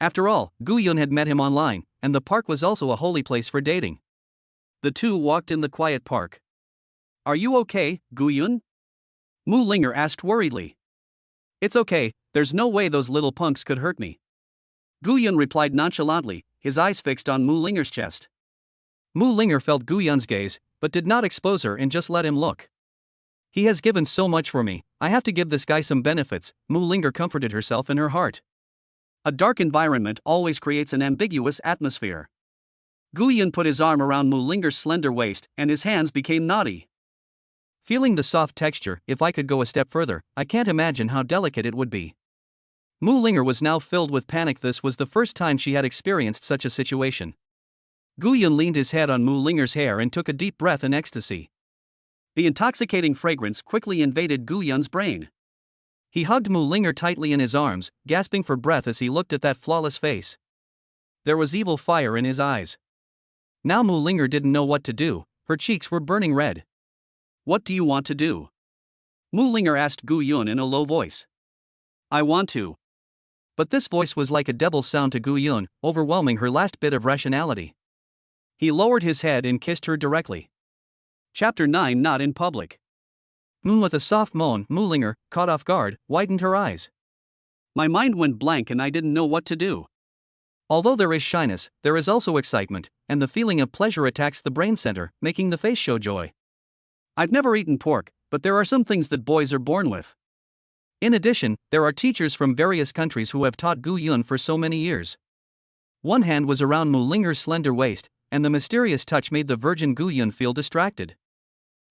After all, Gu Yun had met him online, and the park was also a holy place for dating. The two walked in the quiet park. Are you okay, Gu Yun? Mu Linger asked worriedly. It's okay, there's no way those little punks could hurt me. Gu Yun replied nonchalantly, his eyes fixed on Mu Linger's chest. Mu Linger felt Gu Yun's gaze, but did not expose her and just let him look. He has given so much for me, I have to give this guy some benefits, Mu Linger comforted herself in her heart. A dark environment always creates an ambiguous atmosphere. Gu Yun put his arm around Mu Linger's slender waist, and his hands became knotty. Feeling the soft texture, if I could go a step further, I can't imagine how delicate it would be. Mu Linger was now filled with panic. This was the first time she had experienced such a situation. Gu Yun leaned his head on Mu Linger's hair and took a deep breath in ecstasy. The intoxicating fragrance quickly invaded Gu Yun's brain. He hugged Mu Linger tightly in his arms, gasping for breath as he looked at that flawless face. There was evil fire in his eyes. Now Mu Linger didn't know what to do, her cheeks were burning red. What do you want to do? Mu Linger asked Gu Yun in a low voice. I want to. But this voice was like a devil's sound to Gu Yun, overwhelming her last bit of rationality. He lowered his head and kissed her directly. Chapter 9. Not in public. With a soft moan, Mu Linger, caught off guard, widened her eyes. My mind went blank and I didn't know what to do. Although there is shyness, there is also excitement, and the feeling of pleasure attacks the brain center, making the face show joy. I've never eaten pork, but there are some things that boys are born with. In addition, there are teachers from various countries who have taught Gu Yun for so many years. One hand was around Mu Linger's slender waist, and the mysterious touch made the virgin Gu Yun feel distracted.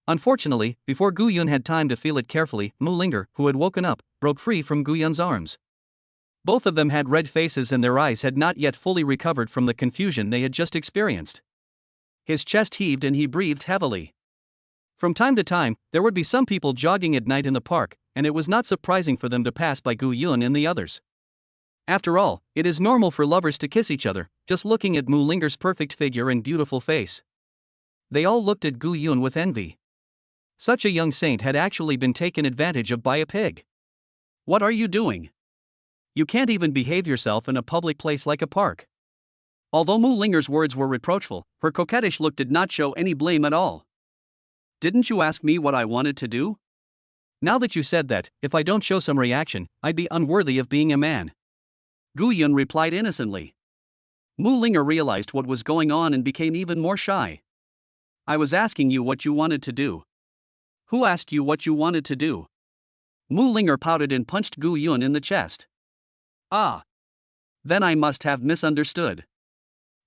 Unfortunately, before Gu Yun had time to feel it carefully, Mu Linger, who had woken up, broke free from Gu Yun's arms. Both of them had red faces and their eyes had not yet fully recovered from the confusion they had just experienced. His chest heaved and he breathed heavily. From time to time, there would be some people jogging at night in the park, and it was not surprising for them to pass by Gu Yun and the others. After all, it is normal for lovers to kiss each other, just looking at Mu Linger's perfect figure and beautiful face. They all looked at Gu Yun with envy. Such a young saint had actually been taken advantage of by a pig. What are you doing? You can't even behave yourself in a public place like a park. Although Mu Linger's words were reproachful, her coquettish look did not show any blame at all. Didn't you ask me what I wanted to do? Now that you said that, if I don't show some reaction, I'd be unworthy of being a man. Gu Yun replied innocently. Mu Linger realized what was going on and became even more shy. I was asking you what you wanted to do. Who asked you what you wanted to do? Mu Linger pouted and punched Gu Yun in the chest. Ah. Then I must have misunderstood.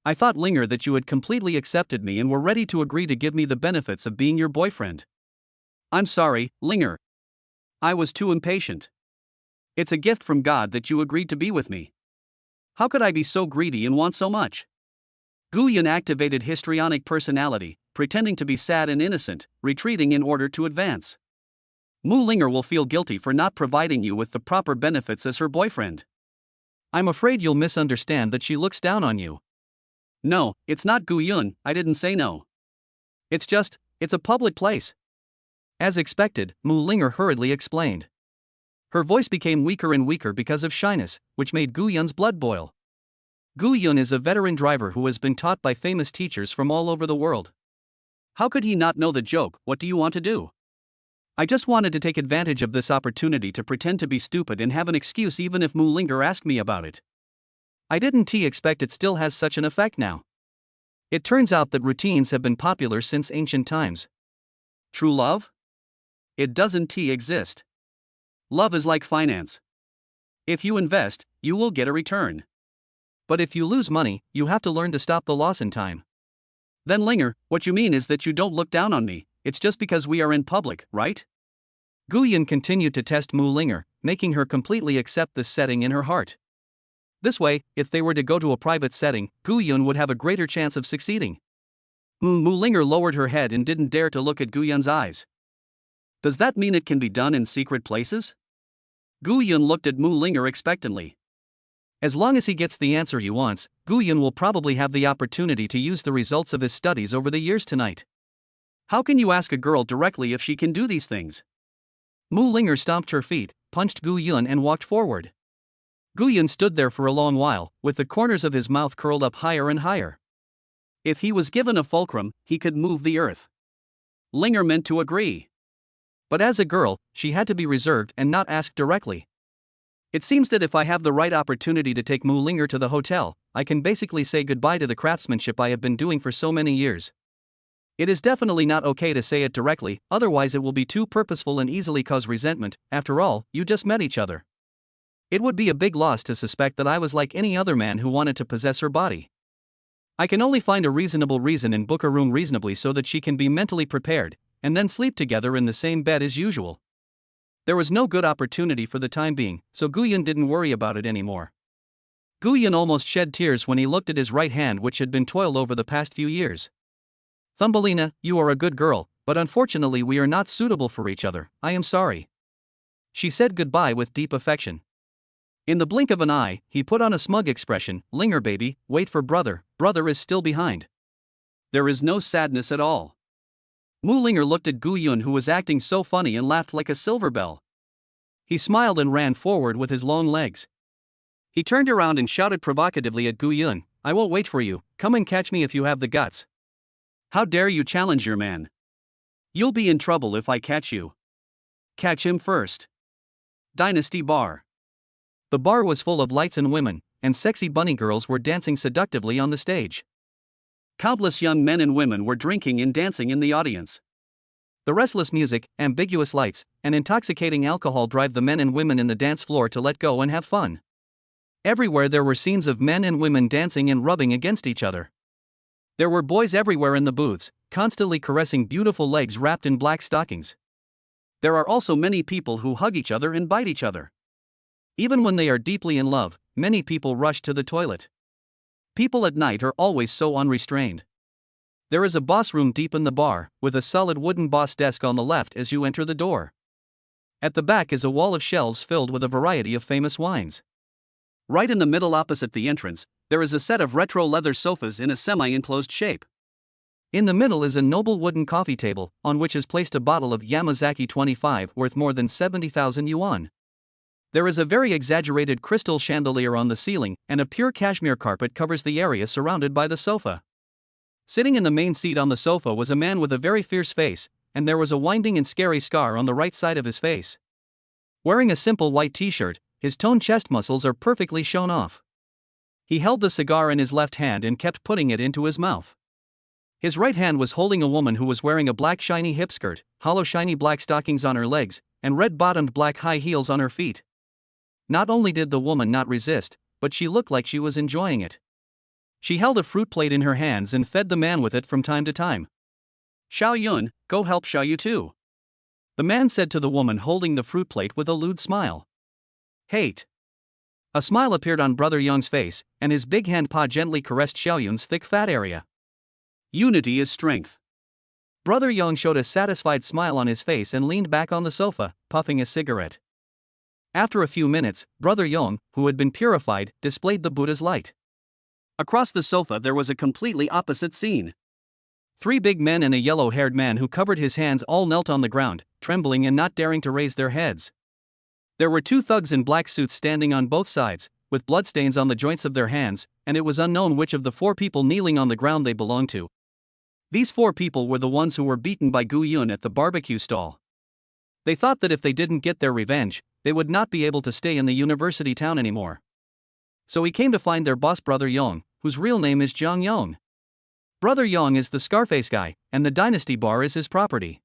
I thought, Linger, that you had completely accepted me and were ready to agree to give me the benefits of being your boyfriend. I'm sorry, Linger. I was too impatient. It's a gift from God that you agreed to be with me. How could I be so greedy and want so much? Guyan activated histrionic personality, pretending to be sad and innocent, retreating in order to advance. Mu Linger will feel guilty for not providing you with the proper benefits as her boyfriend. I'm afraid you'll misunderstand that she looks down on you. No, it's not, Guyan, I didn't say no. It's a public place. As expected, Mu Linger hurriedly explained. Her voice became weaker and weaker because of shyness, which made Guyan's blood boil. Guyan is a veteran driver who has been taught by famous teachers from all over the world. How could he not know the joke, "What do you want to do?" I just wanted to take advantage of this opportunity to pretend to be stupid and have an excuse even if Mu Linger asked me about it. I didn't expect it still has such an effect now. It turns out that routines have been popular since ancient times. True love? It doesn't exist. Love is like finance. If you invest, you will get a return. But if you lose money, you have to learn to stop the loss in time. Then, Linger, what you mean is that you don't look down on me, it's just because we are in public, right? Guyan continued to test Mu Linger, making her completely accept this setting in her heart. This way, if they were to go to a private setting, Guyan would have a greater chance of succeeding. Mu Linger lowered her head and didn't dare to look at Guyan's eyes. Does that mean it can be done in secret places? Guyan looked at Mu Linger expectantly. As long as he gets the answer he wants, Guyan will probably have the opportunity to use the results of his studies over the years tonight. How can you ask a girl directly if she can do these things? Mu Linger stomped her feet, punched Guyan and walked forward. Guyan stood there for a long while, with the corners of his mouth curled up higher and higher. If he was given a fulcrum, he could move the earth. Linger meant to agree. But as a girl, she had to be reserved and not ask directly. It seems that if I have the right opportunity to take Mu Linger to the hotel, I can basically say goodbye to the craftsmanship I have been doing for so many years. It is definitely not okay to say it directly, otherwise it will be too purposeful and easily cause resentment. After all, you just met each other. It would be a big loss to suspect that I was like any other man who wanted to possess her body. I can only find a reasonable reason and book a room reasonably so that she can be mentally prepared, and then sleep together in the same bed as usual. There was no good opportunity for the time being, so Guyan didn't worry about it anymore. Guyan almost shed tears when he looked at his right hand, which had been toiled over the past few years. Thumbelina, you are a good girl, but unfortunately we are not suitable for each other, I am sorry. She said goodbye with deep affection. In the blink of an eye, he put on a smug expression. Linger baby, wait for brother is still behind. There is no sadness at all. Mu Linger looked at Guyan, who was acting so funny, and laughed like a silver bell. He smiled and ran forward with his long legs. He turned around and shouted provocatively at Guyan, I will wait for you, come and catch me if you have the guts. How dare you challenge your man? You'll be in trouble if I catch you. Catch him first. Dynasty Bar. The bar was full of lights and women, and sexy bunny girls were dancing seductively on the stage. Countless young men and women were drinking and dancing in the audience. The restless music, ambiguous lights, and intoxicating alcohol drive the men and women in the dance floor to let go and have fun. Everywhere there were scenes of men and women dancing and rubbing against each other. There were boys everywhere in the booths, constantly caressing beautiful legs wrapped in black stockings. There are also many people who hug each other and bite each other. Even when they are deeply in love, many people rush to the toilet. People at night are always so unrestrained. There is a boss room deep in the bar, with a solid wooden boss desk on the left as you enter the door. At the back is a wall of shelves filled with a variety of famous wines. Right in the middle opposite the entrance, there is a set of retro leather sofas in a semi-enclosed shape. In the middle is a noble wooden coffee table, on which is placed a bottle of Yamazaki 25 worth more than 70,000 yuan. There is a very exaggerated crystal chandelier on the ceiling, and a pure cashmere carpet covers the area surrounded by the sofa. Sitting in the main seat on the sofa was a man with a very fierce face, and there was a winding and scary scar on the right side of his face. Wearing a simple white t-shirt, his toned chest muscles are perfectly shown off. He held the cigar in his left hand and kept putting it into his mouth. His right hand was holding a woman who was wearing a black shiny hip skirt, hollow shiny black stockings on her legs, and red-bottomed black high heels on her feet. Not only did the woman not resist, but she looked like she was enjoying it. She held a fruit plate in her hands and fed the man with it from time to time. Xiao Yun, go help Xiao Yu too. The man said to the woman holding the fruit plate with a lewd smile. Hate. A smile appeared on Brother Yong's face, and his big hand paw gently caressed Xiao Yun's thick fat area. Unity is strength. Brother Yong showed a satisfied smile on his face and leaned back on the sofa, puffing a cigarette. After a few minutes, Brother Yong, who had been purified, displayed the Buddha's light. Across the sofa there was a completely opposite scene. 3 big men and a yellow-haired man who covered his hands all knelt on the ground, trembling and not daring to raise their heads. There were 2 thugs in black suits standing on both sides, with bloodstains on the joints of their hands, and it was unknown which of the 4 people kneeling on the ground they belonged to. These 4 people were the ones who were beaten by Gu Yun at the barbecue stall. They thought that if they didn't get their revenge, they would not be able to stay in the university town anymore. So he came to find their boss Brother Yong, whose real name is Zhang Yong. Brother Yong is the Scarface guy, and the Dynasty Bar is his property.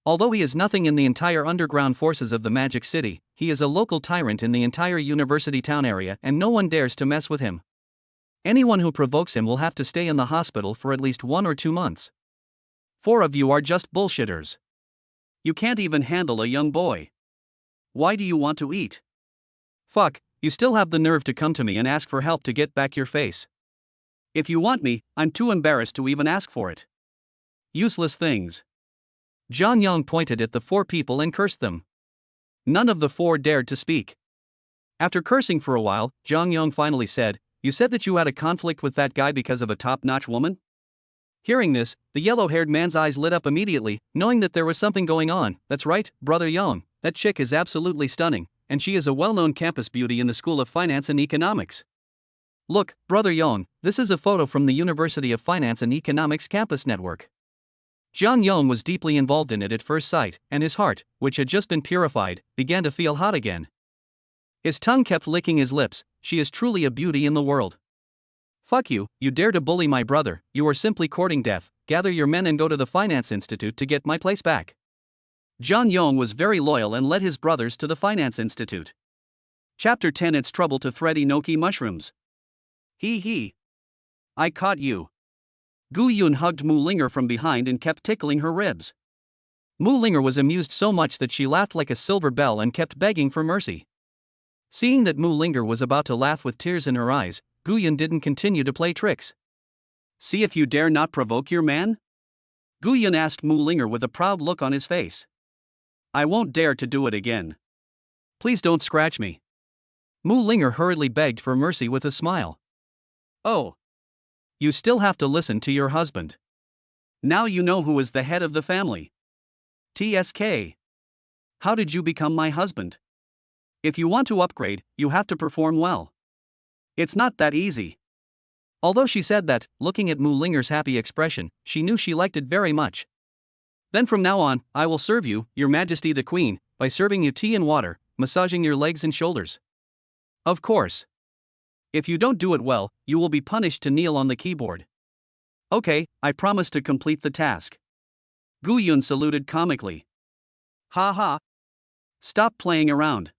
Although he is nothing in the entire underground forces of the Magic City, he is a local tyrant in the entire university town area and no one dares to mess with him. Anyone who provokes him will have to stay in the hospital for at least 1 or 2 months. 4 of you are just bullshitters. You can't even handle a young boy. Why do you want to eat? Fuck, you still have the nerve to come to me and ask for help to get back your face. If you want me, I'm too embarrassed to even ask for it. Useless things. Zhang Yang pointed at the 4 people and cursed them. None of the 4 dared to speak. After cursing for a while, Zhang Yang finally said, "You said that you had a conflict with that guy because of a top-notch woman?" Hearing this, the yellow-haired man's eyes lit up immediately, knowing that there was something going on. That's right, Brother Yang, that chick is absolutely stunning, and she is a well-known campus beauty in the School of Finance and Economics. Look, Brother Yang, this is a photo from the University of Finance and Economics campus network. Zhang Yong was deeply involved in it at first sight, and his heart, which had just been purified, began to feel hot again. His tongue kept licking his lips. She is truly a beauty in the world. Fuck you, you dare to bully my brother, you are simply courting death. Gather your men and go to the Finance Institute to get my place back. Zhang Yong was very loyal and led his brothers to the Finance Institute. Chapter 10. It's trouble to thread enoki mushrooms. He. I caught you. Gu Yun hugged Mu Linger from behind and kept tickling her ribs. Mu Linger was amused so much that she laughed like a silver bell and kept begging for mercy. Seeing that Mu Linger was about to laugh with tears in her eyes, Gu Yun didn't continue to play tricks. See if you dare not provoke your man? Gu Yun asked Mu Linger with a proud look on his face. I won't dare to do it again. Please don't scratch me. Mu Linger hurriedly begged for mercy with a smile. Oh. You still have to listen to your husband. Now you know who is the head of the family. TSK. How did you become my husband? If you want to upgrade, you have to perform well. It's not that easy. Although she said that, looking at Mu Linger's happy expression, she knew she liked it very much. Then from now on, I will serve you, Your Majesty the Queen, by serving you tea and water, massaging your legs and shoulders. Of course. If you don't do it well, you will be punished to kneel on the keyboard. Okay, I promise to complete the task. Gu Yun saluted comically. Ha ha. Stop playing around.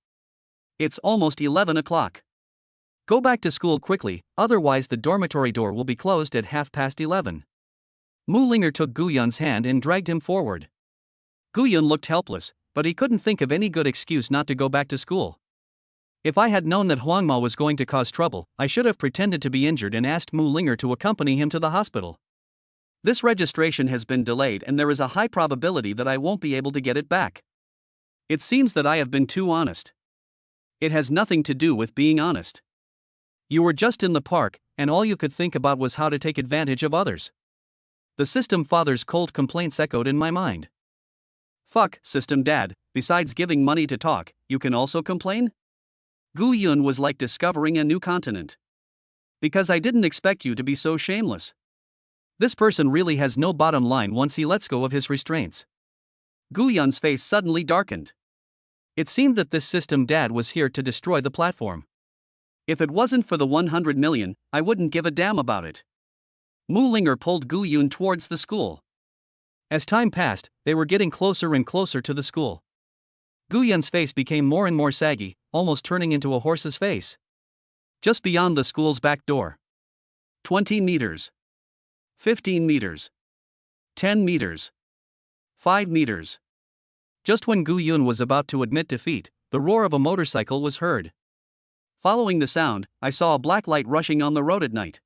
It's almost 11 o'clock. Go back to school quickly, otherwise the dormitory door will be closed at 11:30. Mu Linger took Gu Yun's hand and dragged him forward. Gu Yun looked helpless, but he couldn't think of any good excuse not to go back to school. If I had known that Huang Ma was going to cause trouble, I should have pretended to be injured and asked Mu Linger to accompany him to the hospital. This registration has been delayed and there is a high probability that I won't be able to get it back. It seems that I have been too honest. It has nothing to do with being honest. You were just in the park, and all you could think about was how to take advantage of others. The system father's cold complaints echoed in my mind. Fuck, system dad, besides giving money to talk, you can also complain? Gu Yun was like discovering a new continent. Because I didn't expect you to be so shameless. This person really has no bottom line once he lets go of his restraints. Gu Yun's face suddenly darkened. It seemed that this system dad was here to destroy the platform. If it wasn't for the 100 million, I wouldn't give a damn about it. Mu Linger pulled Gu Yun towards the school. As time passed, they were getting closer and closer to the school. Gu Yun's face became more and more saggy, almost turning into a horse's face. Just beyond the school's back door. 20 meters. 15 meters. 10 meters. 5 meters. Just when Gu Yun was about to admit defeat, the roar of a motorcycle was heard. Following the sound, I saw a black light rushing on the road at night.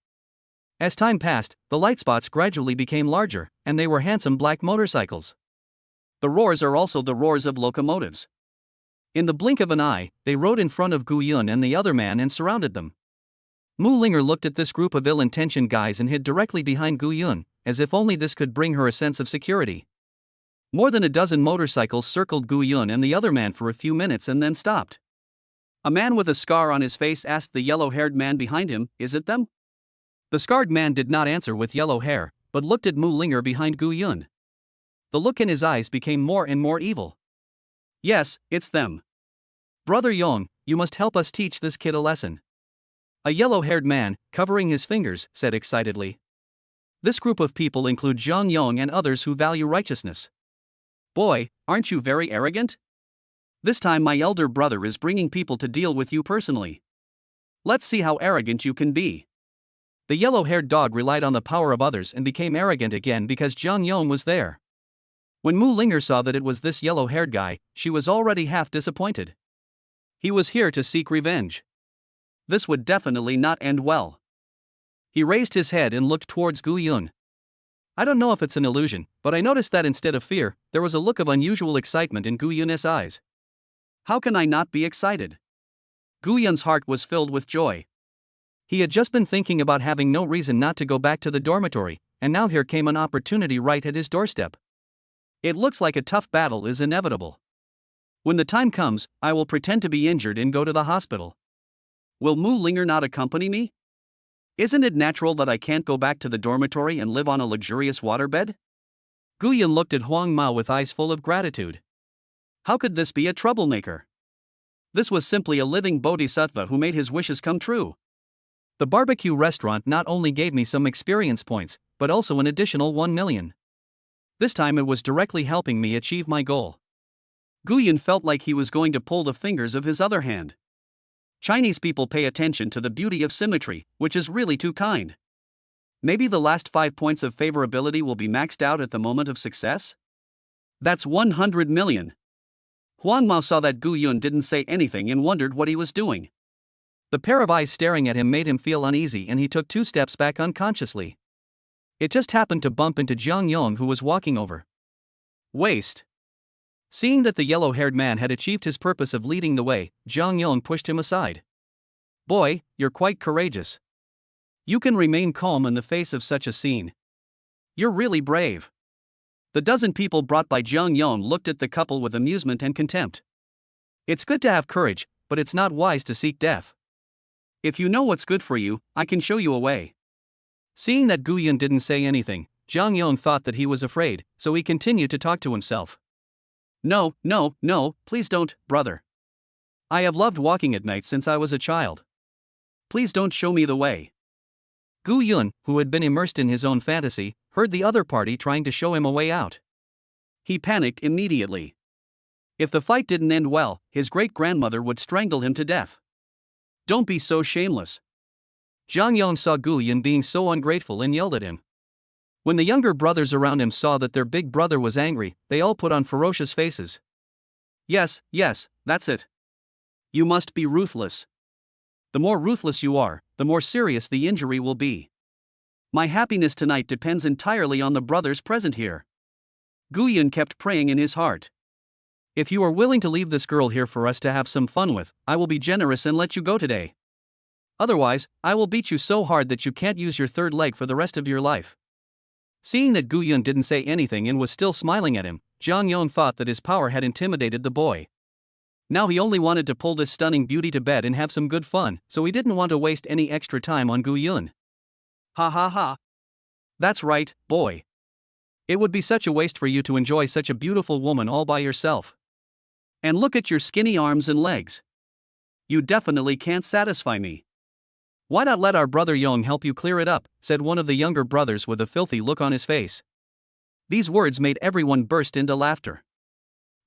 As time passed, the light spots gradually became larger, and they were handsome black motorcycles. The roars are also the roars of locomotives. In the blink of an eye, they rode in front of Gu Yun and the other man and surrounded them. Mu Linger looked at this group of ill-intentioned guys and hid directly behind Gu Yun, as if only this could bring her a sense of security. More than a dozen motorcycles circled Gu Yun and the other man for a few minutes and then stopped. A man with a scar on his face asked the yellow-haired man behind him, "Is it them?" The scarred man did not answer with yellow hair, but looked at Mu Linger behind Gu Yun. The look in his eyes became more and more evil. "Yes, it's them. Brother Yong, you must help us teach this kid a lesson." A yellow-haired man, covering his fingers, said excitedly. This group of people include Zhang Yong and others who value righteousness. "Boy, aren't you very arrogant? This time my elder brother is bringing people to deal with you personally. Let's see how arrogant you can be." The yellow-haired dog relied on the power of others and became arrogant again because Zhang Yong was there. When Mu Linger saw that it was this yellow-haired guy, she was already half disappointed. He was here to seek revenge. This would definitely not end well. He raised his head and looked towards Gu Yun. I don't know if it's an illusion, but I noticed that instead of fear, there was a look of unusual excitement in Gu Yun's eyes. How can I not be excited? Gu Yun's heart was filled with joy. He had just been thinking about having no reason not to go back to the dormitory, and now here came an opportunity right at his doorstep. It looks like a tough battle is inevitable. When the time comes, I will pretend to be injured and go to the hospital. Will Mu Linger not accompany me? Isn't it natural that I can't go back to the dormitory and live on a luxurious waterbed? Gu Yun looked at Huang Mao with eyes full of gratitude. How could this be a troublemaker? This was simply a living bodhisattva who made his wishes come true. The barbecue restaurant not only gave me some experience points, but also an additional 1 million. This time it was directly helping me achieve my goal. Gu Yun felt like he was going to pull the fingers of his other hand. Chinese people pay attention to the beauty of symmetry, which is really too kind. Maybe the last 5 points of favorability will be maxed out at the moment of success? That's 100 million. Huang Mao saw that Gu Yun didn't say anything and wondered what he was doing. The pair of eyes staring at him made him feel uneasy and he took 2 steps back unconsciously. It just happened to bump into Zhang Yong who was walking over. Waste. Seeing that the yellow-haired man had achieved his purpose of leading the way, Zhang Yong pushed him aside. Boy, you're quite courageous. You can remain calm in the face of such a scene. You're really brave. The dozen people brought by Zhang Yong looked at the couple with amusement and contempt. It's good to have courage, but it's not wise to seek death. If you know what's good for you, I can show you a way. Seeing that Gu Yun didn't say anything, Zhang Yong thought that he was afraid, so he continued to talk to himself. No, please don't, brother. I have loved walking at night since I was a child. Please don't show me the way. Gu Yun, who had been immersed in his own fantasy, heard the other party trying to show him a way out. He panicked immediately. If the fight didn't end well, his great-grandmother would strangle him to death. Don't be so shameless. Zhang Yong saw Gu Yun being so ungrateful and yelled at him. When the younger brothers around him saw that their big brother was angry, they all put on ferocious faces. Yes, that's it. You must be ruthless. The more ruthless you are, the more serious the injury will be. My happiness tonight depends entirely on the brothers present here. Gu Yun kept praying in his heart. If you are willing to leave this girl here for us to have some fun with, I will be generous and let you go today. Otherwise, I will beat you so hard that you can't use your third leg for the rest of your life. Seeing that Gu Yun didn't say anything and was still smiling at him, Zhang Yong thought that his power had intimidated the boy. Now he only wanted to pull this stunning beauty to bed and have some good fun, so he didn't want to waste any extra time on Gu Yun. Ha. That's right, boy. It would be such a waste for you to enjoy such a beautiful woman all by yourself. And look at your skinny arms and legs. You definitely can't satisfy me. Why not let our brother Yong help you clear it up, said one of the younger brothers with a filthy look on his face. These words made everyone burst into laughter.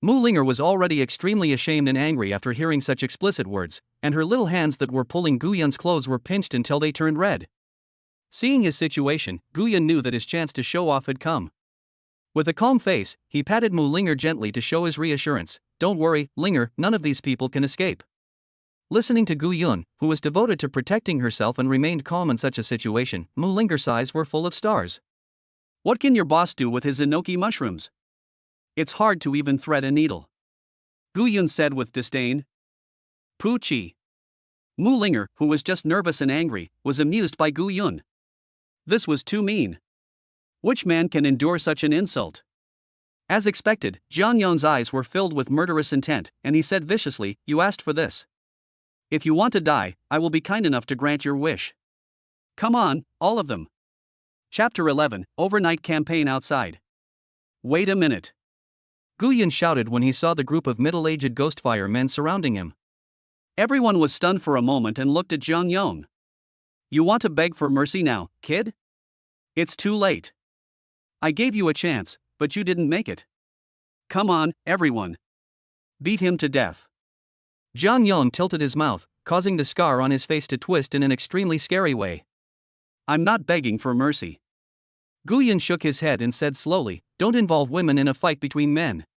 Mu Linger was already extremely ashamed and angry after hearing such explicit words, and her little hands that were pulling Gu Yun's clothes were pinched until they turned red. Seeing his situation, Guyun knew that his chance to show off had come. With a calm face, he patted Mu Linger gently to show his reassurance. Don't worry, Linger, none of these people can escape. Listening to Guyun, who was devoted to protecting herself and remained calm in such a situation, Mu Linger's eyes were full of stars. What can your boss do with his enoki mushrooms? It's hard to even thread a needle. Guyun said with disdain. Poochie. Mu Linger, who was just nervous and angry, was amused by Guyun. This was too mean. Which man can endure such an insult? As expected, Jiang Yong's eyes were filled with murderous intent, and he said viciously, You asked for this. If you want to die, I will be kind enough to grant your wish. Come on, all of them. Chapter 11, Overnight Campaign Outside. Wait a minute. Guyun shouted when he saw the group of middle-aged Ghostfire men surrounding him. Everyone was stunned for a moment and looked at Jiang Yong. You want to beg for mercy now, kid? It's too late. I gave you a chance, but you didn't make it. Come on, everyone. Beat him to death. Jiang Yong tilted his mouth, causing the scar on his face to twist in an extremely scary way. I'm not begging for mercy. Guyun shook his head and said slowly, Don't involve women in a fight between men.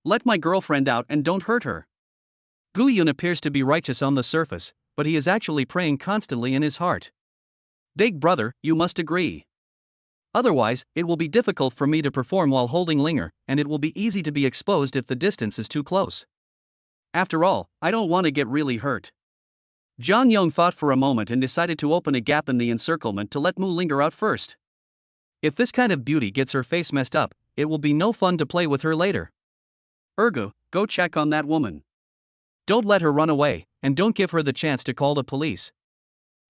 Let my girlfriend out and don't hurt her. Guyun appears to be righteous on the surface, but he is actually praying constantly in his heart. Big brother, you must agree. Otherwise, it will be difficult for me to perform while holding Linger, and it will be easy to be exposed if the distance is too close. After all, I don't want to get really hurt. Jiang Yong thought for a moment and decided to open a gap in the encirclement to let Mu Linger out first. If this kind of beauty gets her face messed up, it will be no fun to play with her later. Ergo, go check on that woman. Don't let her run away, and don't give her the chance to call the police.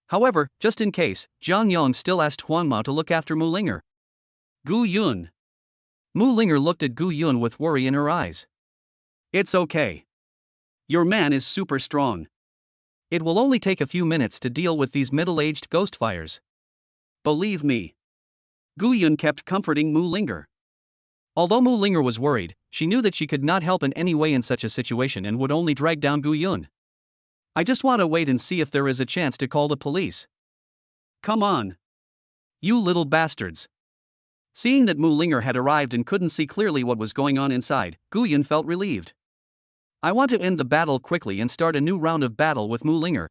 However, just in case, Jiang Yong still asked Huangmao to look after Mu Linger. Guyun. Mu Linger looked at Guyun with worry in her eyes. It's okay. Your man is super strong. It will only take a few minutes to deal with these middle-aged Ghostfires. Believe me. Guyun kept comforting Mu Linger. Although Mu Linger was worried, she knew that she could not help in any way in such a situation and would only drag down Guyun. I just want to wait and see if there is a chance to call the police. Come on. You little bastards. Seeing that Mu Linger had arrived and couldn't see clearly what was going on inside, Guyun felt relieved. I want to end the battle quickly and start a new round of battle with Mu Linger.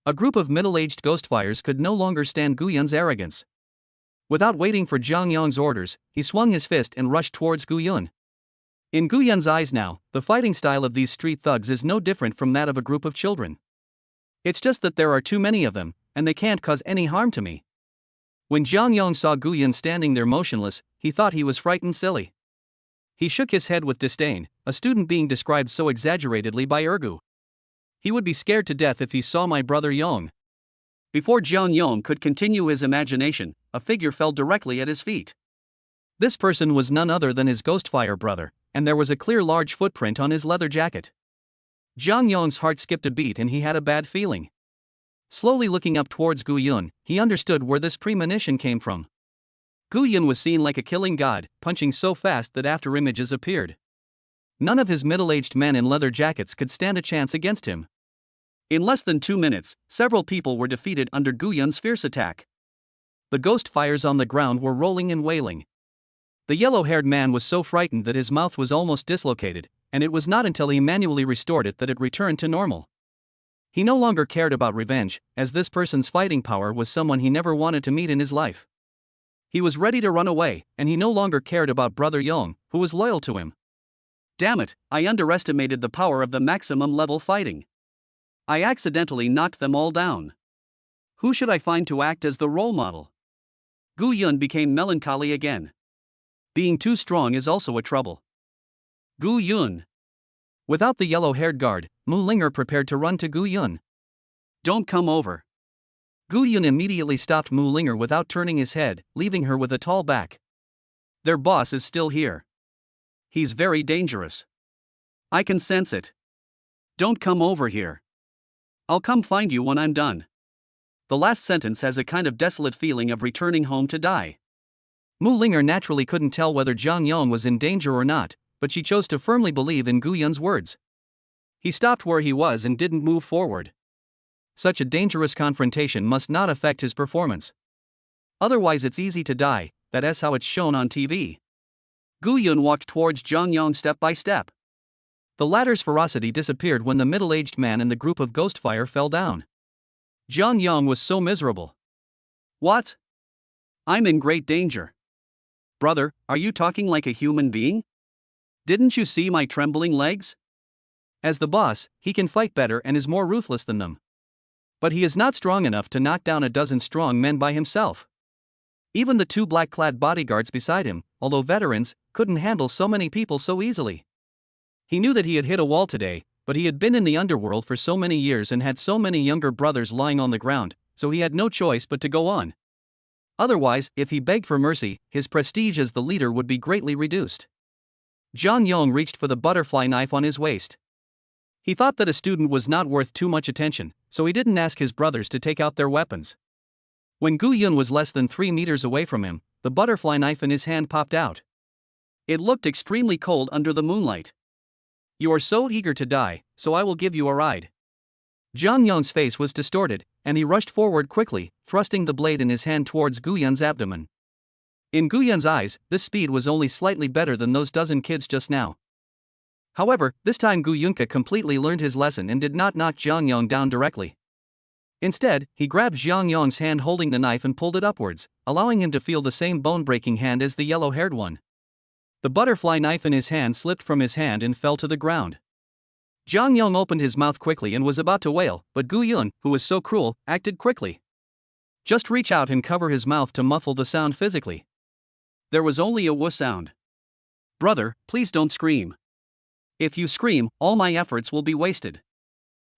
A group of middle-aged Ghostfires could no longer stand Guyun's arrogance. Without waiting for Jiang Yong's orders, he swung his fist and rushed towards Guyun. In Guyun's eyes now, the fighting style of these street thugs is no different from that of a group of children. It's just that there are too many of them, and they can't cause any harm to me. When Jiang Yong saw Guyun standing there motionless, he thought he was frightened silly. He shook his head with disdain, a student being described so exaggeratedly by Ergu. He would be scared to death if he saw my brother Yong. Before Jiang Yong could continue his imagination, a figure fell directly at his feet. This person was none other than his Ghostfire brother, and there was a clear large footprint on his leather jacket. Jiang Yong's heart skipped a beat and he had a bad feeling. Slowly looking up towards Guyun, he understood where this premonition came from. Guyun was seen like a killing god, punching so fast that after images appeared. None of his middle-aged men in leather jackets could stand a chance against him. In less than 2 minutes, several people were defeated under Guyun's fierce attack. The Ghostfires on the ground were rolling and wailing. The yellow-haired man was so frightened that his mouth was almost dislocated, and it was not until he manually restored it that it returned to normal. He no longer cared about revenge, as this person's fighting power was someone he never wanted to meet in his life. He was ready to run away, and he no longer cared about Brother Yong, who was loyal to him. Damn it, I underestimated the power of the maximum level fighting. I accidentally knocked them all down. Who should I find to act as the role model? Guyun became melancholy again. Being too strong is also a trouble. Guyun. Without the yellow-haired guard, Mu Linger prepared to run to Guyun. Don't come over. Guyun immediately stopped Mu Linger without turning his head, leaving her with a tall back. Their boss is still here. He's very dangerous. I can sense it. Don't come over here. I'll come find you when I'm done. The last sentence has a kind of desolate feeling of returning home to die. Mu Linger naturally couldn't tell whether Jiang Yong was in danger or not, but she chose to firmly believe in Guyun's words. He stopped where he was and didn't move forward. Such a dangerous confrontation must not affect his performance. Otherwise it's easy to die, that's how it's shown on TV. Gu Yun walked towards Zhang Yong step by step. The latter's ferocity disappeared when the middle-aged man in the group of Ghostfire fell down. Zhang Yong was so miserable. What? I'm in great danger. Brother, are you talking like a human being? Didn't you see my trembling legs? As the boss, he can fight better and is more ruthless than them. But he is not strong enough to knock down a dozen strong men by himself. Even the two black-clad bodyguards beside him, although veterans, couldn't handle so many people so easily. He knew that he had hit a wall today, but he had been in the underworld for so many years and had so many younger brothers lying on the ground, so he had no choice but to go on. Otherwise, if he begged for mercy, his prestige as the leader would be greatly reduced. Zhang Yong reached for the butterfly knife on his waist. He thought that a student was not worth too much attention, so he didn't ask his brothers to take out their weapons. When Gu Yun was less than 3 meters away from him, the butterfly knife in his hand popped out. It looked extremely cold under the moonlight. You are so eager to die, so I will give you a ride. Zhang Yong's face was distorted, and he rushed forward quickly, thrusting the blade in his hand towards Gu Yun's abdomen. In Gu Yun's eyes, this speed was only slightly better than those dozen kids just now. However, this time Gu Yunka completely learned his lesson and did not knock Zhang Yong down directly. Instead, he grabbed Zhang Yong's hand holding the knife and pulled it upwards, allowing him to feel the same bone-breaking hand as the yellow-haired one. The butterfly knife in his hand slipped from his hand and fell to the ground. Zhang Yong opened his mouth quickly and was about to wail, but Gu Yun, who was so cruel, acted quickly. Just reach out and cover his mouth to muffle the sound physically. There was only a wuss sound. Brother, please don't scream. If you scream, all my efforts will be wasted.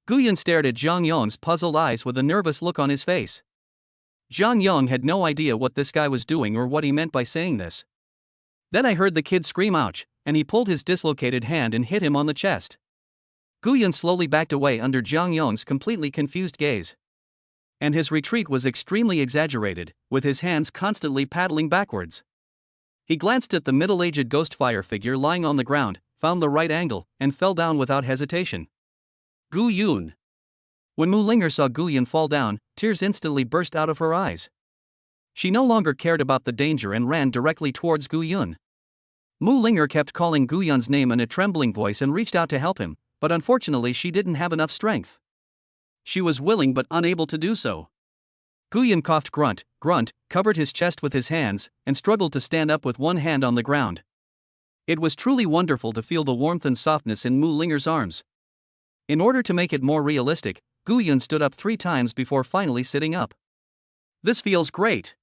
Gu Yun stared at Zhang Yong's puzzled eyes with a nervous look on his face. Zhang Yong had no idea what this guy was doing or what he meant by saying this. Then I heard the kid scream ouch, and he pulled his dislocated hand and hit him on the chest. Gu Yun slowly backed away under Zhang Yong's completely confused gaze. And his retreat was extremely exaggerated, with his hands constantly paddling backwards. He glanced at the middle-aged Ghostfire figure lying on the ground, found the right angle, and fell down without hesitation. Gu Yun. When Mu Linger saw Gu Yun fall down, tears instantly burst out of her eyes. She no longer cared about the danger and ran directly towards Gu Yun. Mu Linger kept calling Gu Yun's name in a trembling voice and reached out to help him, but unfortunately she didn't have enough strength. She was willing but unable to do so. Gu Yun coughed grunt, covered his chest with his hands, and struggled to stand up with one hand on the ground. It was truly wonderful to feel the warmth and softness in Mu Linger's arms. In order to make it more realistic, Gu Yun stood up 3 times before finally sitting up. This feels great.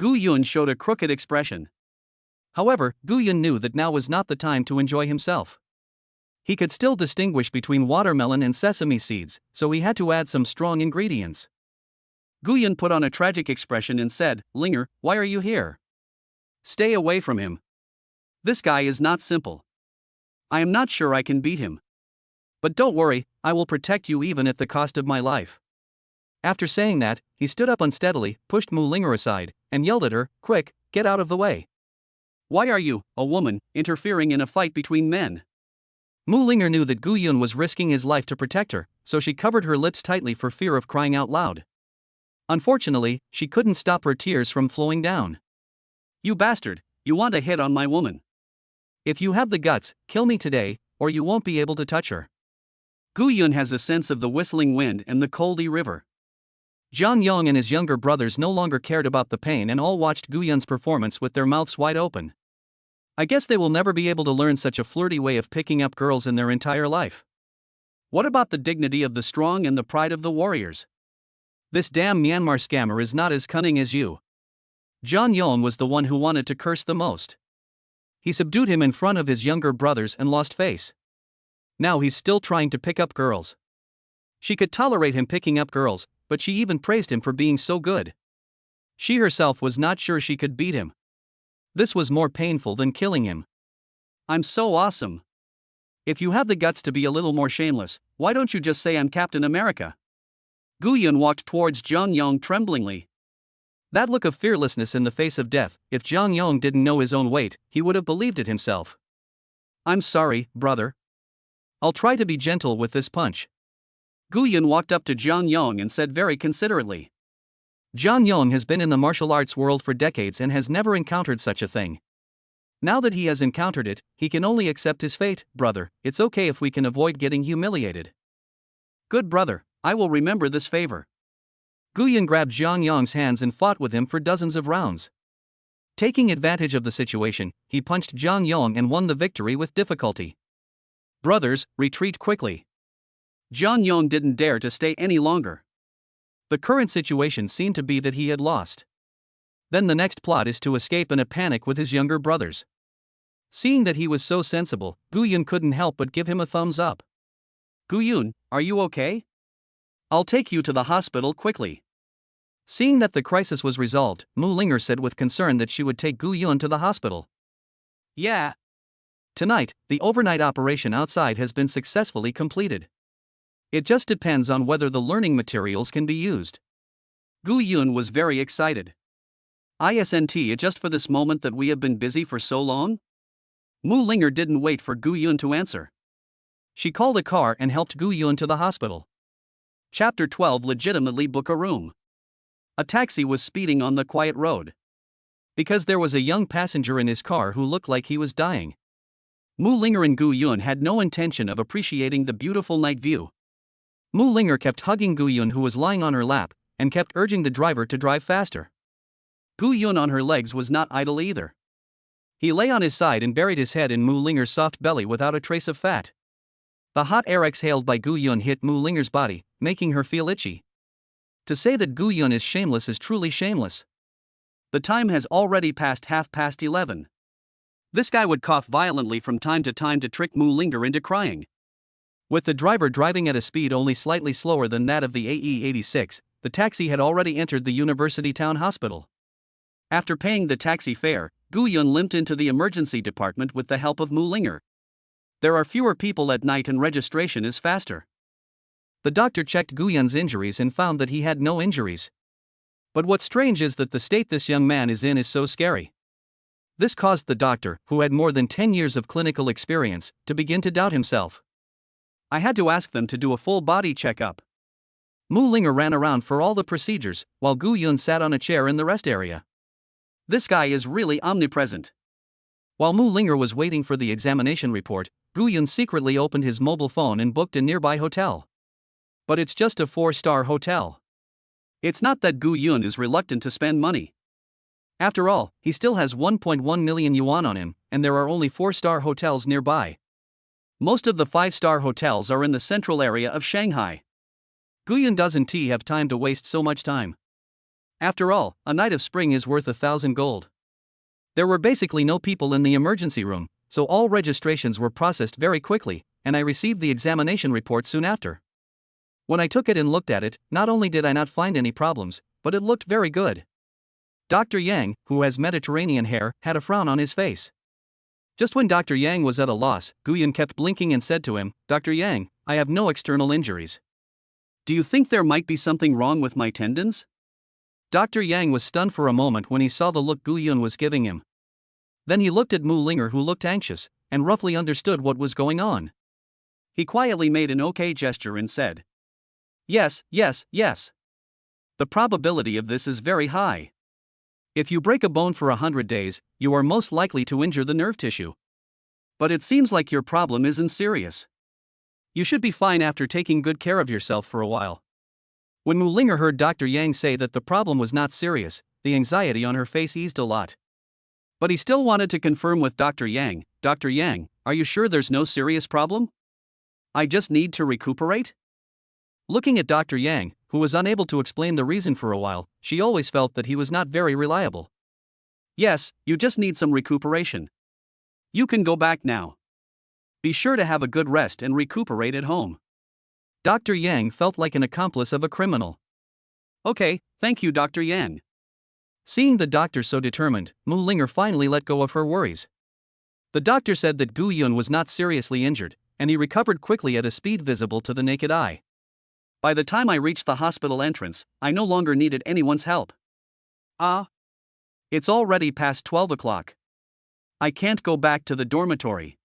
Gu Yun showed a crooked expression. However, Gu Yun knew that now was not the time to enjoy himself. He could still distinguish between watermelon and sesame seeds, so he had to add some strong ingredients. Gu Yun put on a tragic expression and said, Linger, why are you here? Stay away from him. This guy is not simple. I am not sure I can beat him. But don't worry, I will protect you even at the cost of my life. After saying that, he stood up unsteadily, pushed Mu Linger aside, and yelled at her, Quick, get out of the way. Why are you, a woman, interfering in a fight between men? Mu Linger knew that Gu Yun was risking his life to protect her, so she covered her lips tightly for fear of crying out loud. Unfortunately, she couldn't stop her tears from flowing down. You bastard, you want a hit on my woman. If you have the guts, kill me today, or you won't be able to touch her. Gu Yun has a sense of the whistling wind and the coldy river. Zhang Yong and his younger brothers no longer cared about the pain and all watched Gu Yun's performance with their mouths wide open. I guess they will never be able to learn such a flirty way of picking up girls in their entire life. What about the dignity of the strong and the pride of the warriors? This damn Myanmar scammer is not as cunning as you. Zhang Yong was the one who wanted to curse the most. He subdued him in front of his younger brothers and lost face. Now he's still trying to pick up girls. She could tolerate him picking up girls, but she even praised him for being so good. She herself was not sure she could beat him. This was more painful than killing him. I'm so awesome. If you have the guts to be a little more shameless, why don't you just say I'm Captain America? Gu Yun walked towards Zhang Yong tremblingly. That look of fearlessness in the face of death, if Zhang Yong didn't know his own weight, he would have believed it himself. I'm sorry, brother. I'll try to be gentle with this punch. Gu Yun walked up to Zhang Yong and said very considerately. John Young has been in the martial arts world for decades and has never encountered such a thing. Now that he has encountered it, he can only accept his fate. Brother, it's okay if we can avoid getting humiliated. Good brother, I will remember this favor. Guyan grabbed Zhang Yong's hands and fought with him for dozens of rounds. Taking advantage of the situation, he punched Zhang Yong and won the victory with difficulty. Brothers, retreat quickly. Zhang Yong didn't dare to stay any longer. The current situation seemed to be that he had lost. Then the next plot is to escape in a panic with his younger brothers. Seeing that he was so sensible, Guyan couldn't help but give him a thumbs up. Guyun, are you okay? I'll take you to the hospital quickly. Seeing that the crisis was resolved, Mu Linger said with concern that she would take Guyun to the hospital. Yeah. Tonight, the overnight operation outside has been successfully completed. It just depends on whether the learning materials can be used. Guyun was very excited. Isn't it just for this moment that we have been busy for so long? Mu Linger didn't wait for Guyun to answer. She called a car and helped Guyun to the hospital. Chapter 12. Legitimately book a room. A taxi was speeding on the quiet road. Because there was a young passenger in his car who looked like he was dying. Mu Linger and Guyun had no intention of appreciating the beautiful night view. Mu Linger kept hugging Guyun, who was lying on her lap, and kept urging the driver to drive faster. Guyun on her legs was not idle either. He lay on his side and buried his head in Mu Linger's soft belly without a trace of fat. The hot air exhaled by Guyun hit Mu Linger's body, making her feel itchy. To say that Guyun is shameless is truly shameless. The time has already passed 11:30. This guy would cough violently from time to time to trick Mu Linger into crying. With the driver driving at a speed only slightly slower than that of the AE-86, the taxi had already entered the University Town Hospital. After paying the taxi fare, Guyun limped into the emergency department with the help of Mu Linger. There are fewer people at night and registration is faster. The doctor checked Guyun's injuries and found that he had no injuries. But what's strange is that the state this young man is in is so scary. This caused the doctor, who had more than 10 years of clinical experience, to begin to doubt himself. I had to ask them to do a full body checkup. Mu Linger ran around for all the procedures, while Guyun sat on a chair in the rest area. This guy is really omnipresent. While Mu Linger was waiting for the examination report, Guyun secretly opened his mobile phone and booked a nearby hotel. But it's just a 4-star hotel. It's not that Guyun is reluctant to spend money. After all, he still has 1.1 million yuan on him, and there are only 4-star hotels nearby. Most of the 5-star hotels are in the central area of Shanghai. Guyun doesn't have time to waste so much time. After all, a night of spring is worth 1,000 gold. There were basically no people in the emergency room, so all registrations were processed very quickly, and I received the examination report soon after. When I took it and looked at it, not only did I not find any problems, but it looked very good. Dr. Yang, who has Mediterranean hair, had a frown on his face. Just when Dr. Yang was at a loss, Guyun kept blinking and said to him, "Dr. Yang, I have no external injuries. Do you think there might be something wrong with my tendons?" Dr. Yang was stunned for a moment when he saw the look Guyun was giving him. Then he looked at Mu Linger, who looked anxious, and roughly understood what was going on. He quietly made an okay gesture and said, "Yes, yes, yes. The probability of this is very high. If you break a bone for 100 days, you are most likely to injure the nerve tissue. But it seems like your problem isn't serious. You should be fine after taking good care of yourself for a while." When Mu Linger heard Dr. Yang say that the problem was not serious, the anxiety on her face eased a lot. But he still wanted to confirm with Dr. Yang, "Dr. Yang, are you sure there's no serious problem? I just need to recuperate?" Looking at Dr. Yang, who was unable to explain the reason for a while, she always felt that he was not very reliable. "Yes, you just need some recuperation. You can go back now. Be sure to have a good rest and recuperate at home." Dr. Yang felt like an accomplice of a criminal. "Okay, thank you, Dr. Yang." Seeing the doctor so determined, Mu Linger finally let go of her worries. The doctor said that Guyun was not seriously injured, and he recovered quickly at a speed visible to the naked eye. By the time I reached the hospital entrance, I no longer needed anyone's help. It's already past 12 o'clock. I can't go back to the dormitory.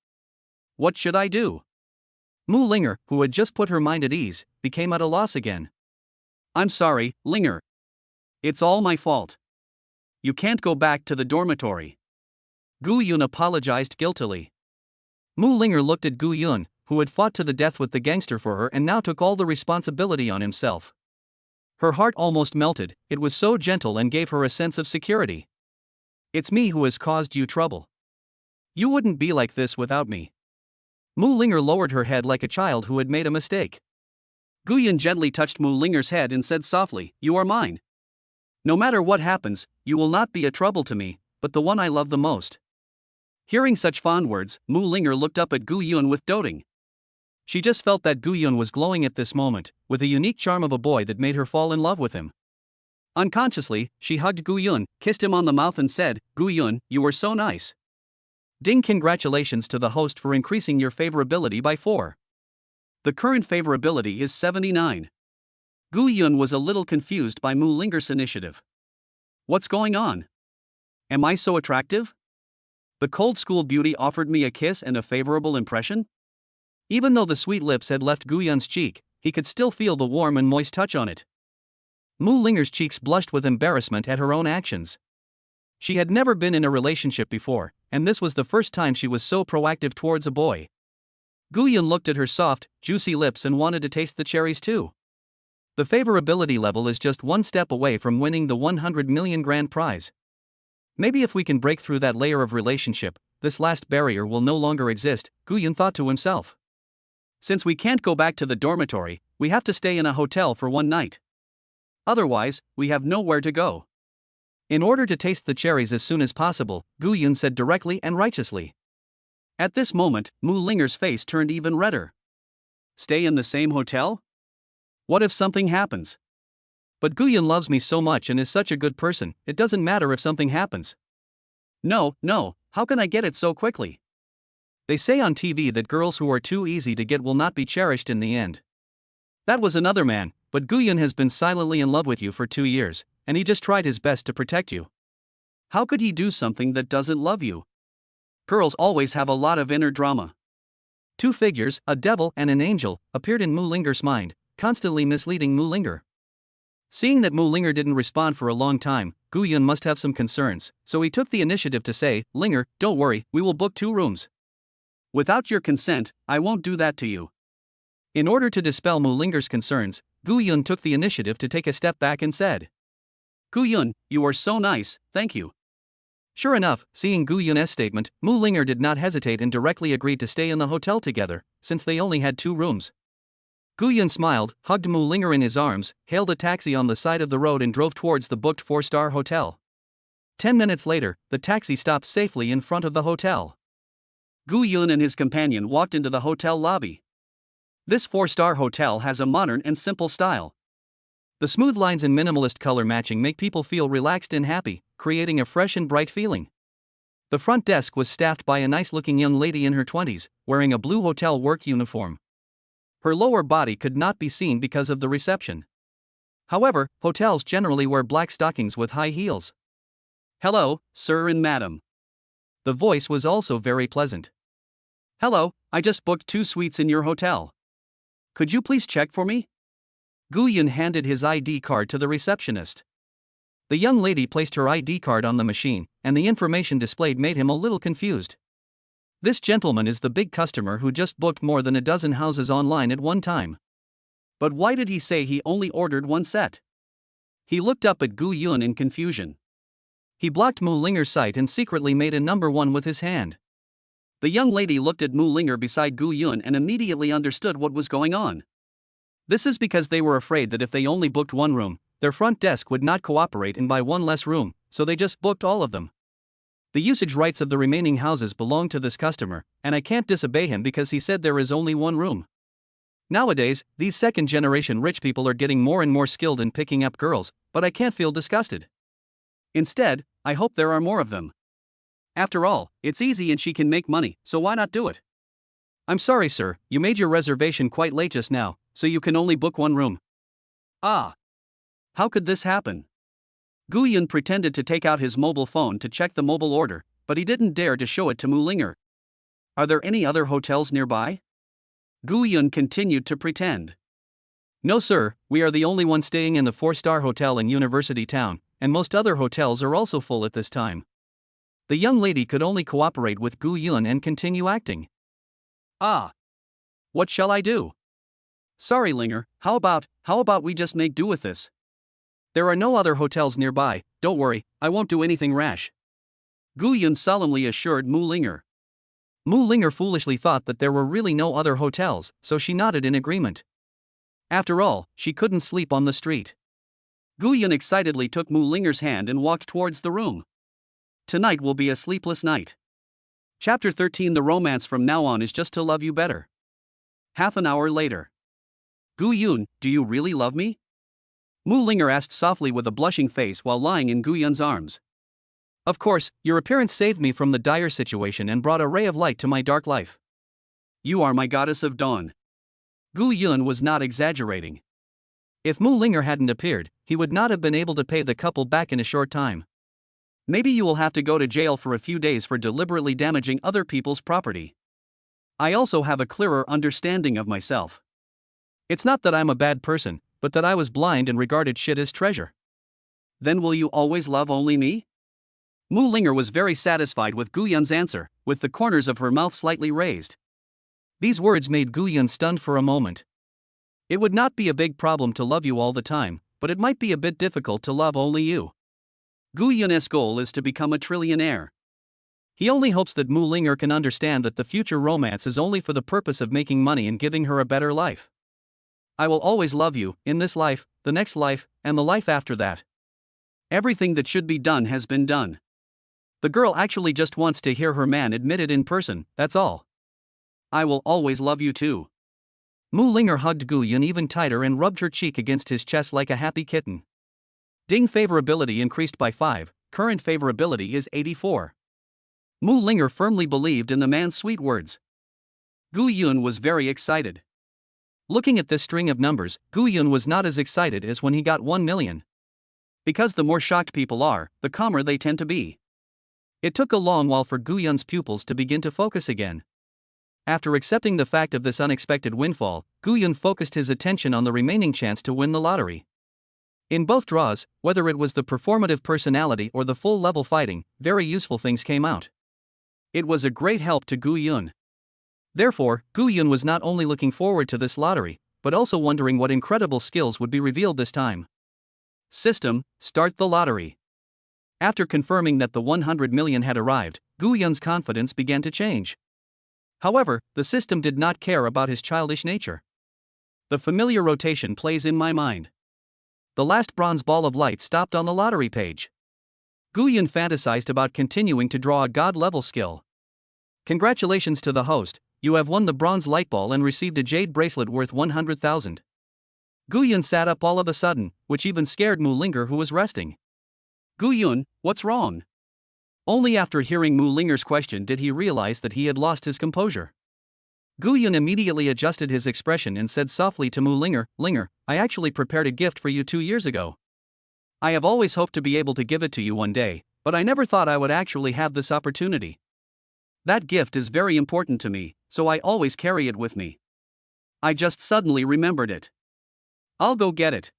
What should I do? Mu Linger, who had just put her mind at ease, became at a loss again. "I'm sorry, Linger. It's all my fault. You can't go back to the dormitory. Gu Yun apologized guiltily. Mu Linger looked at Gu Yun, who had fought to the death with the gangster for her and now took all the responsibility on himself. Her heart almost melted, it was so gentle and gave her a sense of security. It's me who has caused you trouble. You wouldn't be like this without me. Mu Linger lowered her head like a child who had made a mistake. Gu Yun gently touched Mu Linger's head and said softly, "You are mine. No matter what happens, you will not be a trouble to me, but the one I love the most." Hearing such fond words, Mu Linger looked up at Gu Yun with doting. She just felt that Gu Yun was glowing at this moment, with the unique charm of a boy that made her fall in love with him. Unconsciously, she hugged Gu Yun, kissed him on the mouth and said, "Gu Yun, you were so nice." Ding! Congratulations to the host for increasing your favorability by 4. The current favorability is 79. Gu Yun was a little confused by Mu Linger's initiative. What's going on? Am I so attractive? The cold school beauty offered me a kiss and a favorable impression? Even though the sweet lips had left Gu Yun's cheek, he could still feel the warm and moist touch on it. Mu Linger's cheeks blushed with embarrassment at her own actions. She had never been in a relationship before, and this was the first time she was so proactive towards a boy. Gu Yun looked at her soft, juicy lips and wanted to taste the cherries too. The favorability level is just one step away from winning the 100 million grand prize. Maybe if we can break through that layer of relationship, this last barrier will no longer exist, Gu Yun thought to himself. Since we can't go back to the dormitory, we have to stay in a hotel for one night. Otherwise, we have nowhere to go. In order to taste the cherries as soon as possible, Gu Yun said directly and righteously. At this moment, Mu Linger's face turned even redder. Stay in the same hotel? What if something happens? But Gu Yun loves me so much and is such a good person, it doesn't matter if something happens. No, how can I get it so quickly? They say on TV that girls who are too easy to get will not be cherished in the end. That was another man, but Gu Yun has been silently in love with you for 2 years, and he just tried his best to protect you. How could he do something that doesn't love you? Girls always have a lot of inner drama. 2 figures, a devil and an angel, appeared in Mu Linger's mind, constantly misleading Mu Linger. Seeing that Mu Linger didn't respond for a long time, Gu Yun must have some concerns, so he took the initiative to say, "Linger, don't worry, we will book 2 rooms. Without your consent, I won't do that to you." In order to dispel Mu Linger's concerns, Gu Yun took the initiative to take a step back and said, "Gu Yun, you are so nice, thank you." Sure enough, seeing Gu Yun's statement, Mu Linger did not hesitate and directly agreed to stay in the hotel together, since they only had 2 rooms. Gu Yun smiled, hugged Mu Linger in his arms, hailed a taxi on the side of the road and drove towards the booked 4-star hotel. 10 minutes later, the taxi stopped safely in front of the hotel. Gu Yun and his companion walked into the hotel lobby. This 4-star hotel has a modern and simple style. The smooth lines and minimalist color matching make people feel relaxed and happy, creating a fresh and bright feeling. The front desk was staffed by a nice-looking young lady in her 20s, wearing a blue hotel work uniform. Her lower body could not be seen because of the reception. However, hotels generally wear black stockings with high heels. "Hello, sir and madam." The voice was also very pleasant. "Hello, I just booked 2 suites in your hotel. Could you please check for me?" Gu Yun handed his ID card to the receptionist. The young lady placed her ID card on the machine, and the information displayed made him a little confused. This gentleman is the big customer who just booked more than a dozen houses online at one time. But why did he say he only ordered 1 set? He looked up at Gu Yun in confusion. He blocked Mu Linger's sight and secretly made a number 1 with his hand. The young lady looked at Mu Linger beside Gu Yun and immediately understood what was going on. This is because they were afraid that if they only booked 1 room, their front desk would not cooperate and buy 1 less room, so they just booked all of them. The usage rights of the remaining houses belong to this customer, and I can't disobey him because he said there is only 1 room. Nowadays, these second-generation rich people are getting more and more skilled in picking up girls, but I can't feel disgusted. Instead, I hope there are more of them. After all, it's easy and she can make money, so why not do it? I'm sorry, sir, you made your reservation quite late just now, so you can only book 1 room. Ah. How could this happen? Gu Yun pretended to take out his mobile phone to check the mobile order, but he didn't dare to show it to Mu Linger. Are there any other hotels nearby? Gu Yun continued to pretend. No sir, we are the only one staying in the 4-star hotel in University Town, and most other hotels are also full at this time. The young lady could only cooperate with Gu Yun and continue acting. Ah. What shall I do? Sorry Linger, how about we just make do with this? There are no other hotels nearby, don't worry, I won't do anything rash. Gu Yun solemnly assured Mu Linger. Mu Linger foolishly thought that there were really no other hotels, so she nodded in agreement. After all, she couldn't sleep on the street. Gu Yun excitedly took Mu Linger's hand and walked towards the room. Tonight will be a sleepless night. Chapter 13. The romance from now on is just to love you better. Half an hour later. Gu Yun, do you really love me? Mu Linger asked softly with a blushing face while lying in Gu Yun's arms. Of course, your appearance saved me from the dire situation and brought a ray of light to my dark life. You are my goddess of dawn. Gu Yun was not exaggerating. If Mu Linger hadn't appeared, he would not have been able to pay the couple back in a short time. Maybe you will have to go to jail for a few days for deliberately damaging other people's property. I also have a clearer understanding of myself. It's not that I'm a bad person, but that I was blind and regarded shit as treasure. Then will you always love only me? Mu Linger was very satisfied with Gu Yun's answer, with the corners of her mouth slightly raised. These words made Gu Yun stunned for a moment. It would not be a big problem to love you all the time, but it might be a bit difficult to love only you. Gu Yun's goal is to become a trillionaire. He only hopes that Mu Linger can understand that the future romance is only for the purpose of making money and giving her a better life. I will always love you, in this life, the next life, and the life after that. Everything that should be done has been done. The girl actually just wants to hear her man admit it in person, that's all. I will always love you too. Mu Linger hugged Gu Yun even tighter and rubbed her cheek against his chest like a happy kitten. Ding favorability increased by 5, current favorability is 84. Mu Linger firmly believed in the man's sweet words. Gu Yun was very excited. Looking at this string of numbers, Gu Yun was not as excited as when he got 1 million. Because the more shocked people are, the calmer they tend to be. It took a long while for Gu Yun's pupils to begin to focus again. After accepting the fact of this unexpected windfall, Gu Yun focused his attention on the remaining chance to win the lottery. In both draws, whether it was the performative personality or the full-level fighting, very useful things came out. It was a great help to Gu Yun. Therefore, Gu Yun was not only looking forward to this lottery, but also wondering what incredible skills would be revealed this time. System, start the lottery. After confirming that the 100 million had arrived, Gu Yun's confidence began to change. However, the system did not care about his childish nature. The familiar rotation plays in my mind. The last bronze ball of light stopped on the lottery page. Gu Yun fantasized about continuing to draw a god-level skill. Congratulations to the host, you have won the bronze light ball and received a jade bracelet worth 100,000. Gu Yun sat up all of a sudden, which even scared Mu Linger who was resting. Gu Yun, what's wrong? Only after hearing Mu Linger's question did he realize that he had lost his composure. Gu Yun immediately adjusted his expression and said softly to Mu Linger, Linger, I actually prepared a gift for you 2 years ago. I have always hoped to be able to give it to you one day, but I never thought I would actually have this opportunity. That gift is very important to me, so I always carry it with me. I just suddenly remembered it. I'll go get it.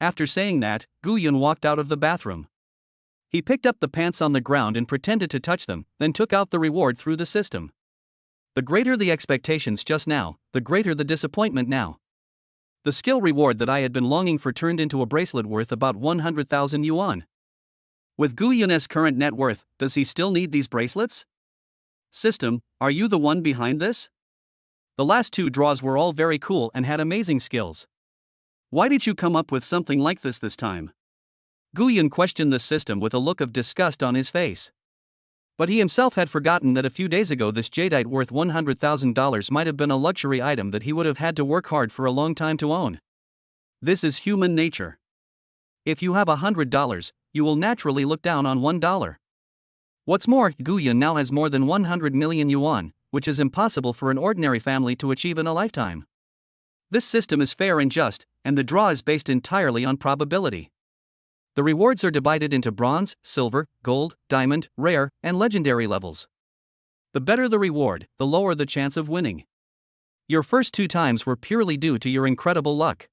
After saying that, Gu Yun walked out of the bathroom. He picked up the pants on the ground and pretended to touch them, then took out the reward through the system. The greater the expectations just now, the greater the disappointment now. The skill reward that I had been longing for turned into a bracelet worth about 100,000 yuan. With Gu Yun's current net worth, does he still need these bracelets? System, are you the one behind this? The last 2 draws were all very cool and had amazing skills. Why did you come up with something like this time? Gu Yun questioned the system with a look of disgust on his face. But he himself had forgotten that a few days ago this jadeite worth $100,000 might have been a luxury item that he would have had to work hard for a long time to own. This is human nature. If you have $100, you will naturally look down on $1. What's more, Gu Yun now has more than 100 million yuan, which is impossible for an ordinary family to achieve in a lifetime. This system is fair and just, and the draw is based entirely on probability. The rewards are divided into bronze, silver, gold, diamond, rare, and legendary levels. The better the reward, the lower the chance of winning. Your first 2 times were purely due to your incredible luck.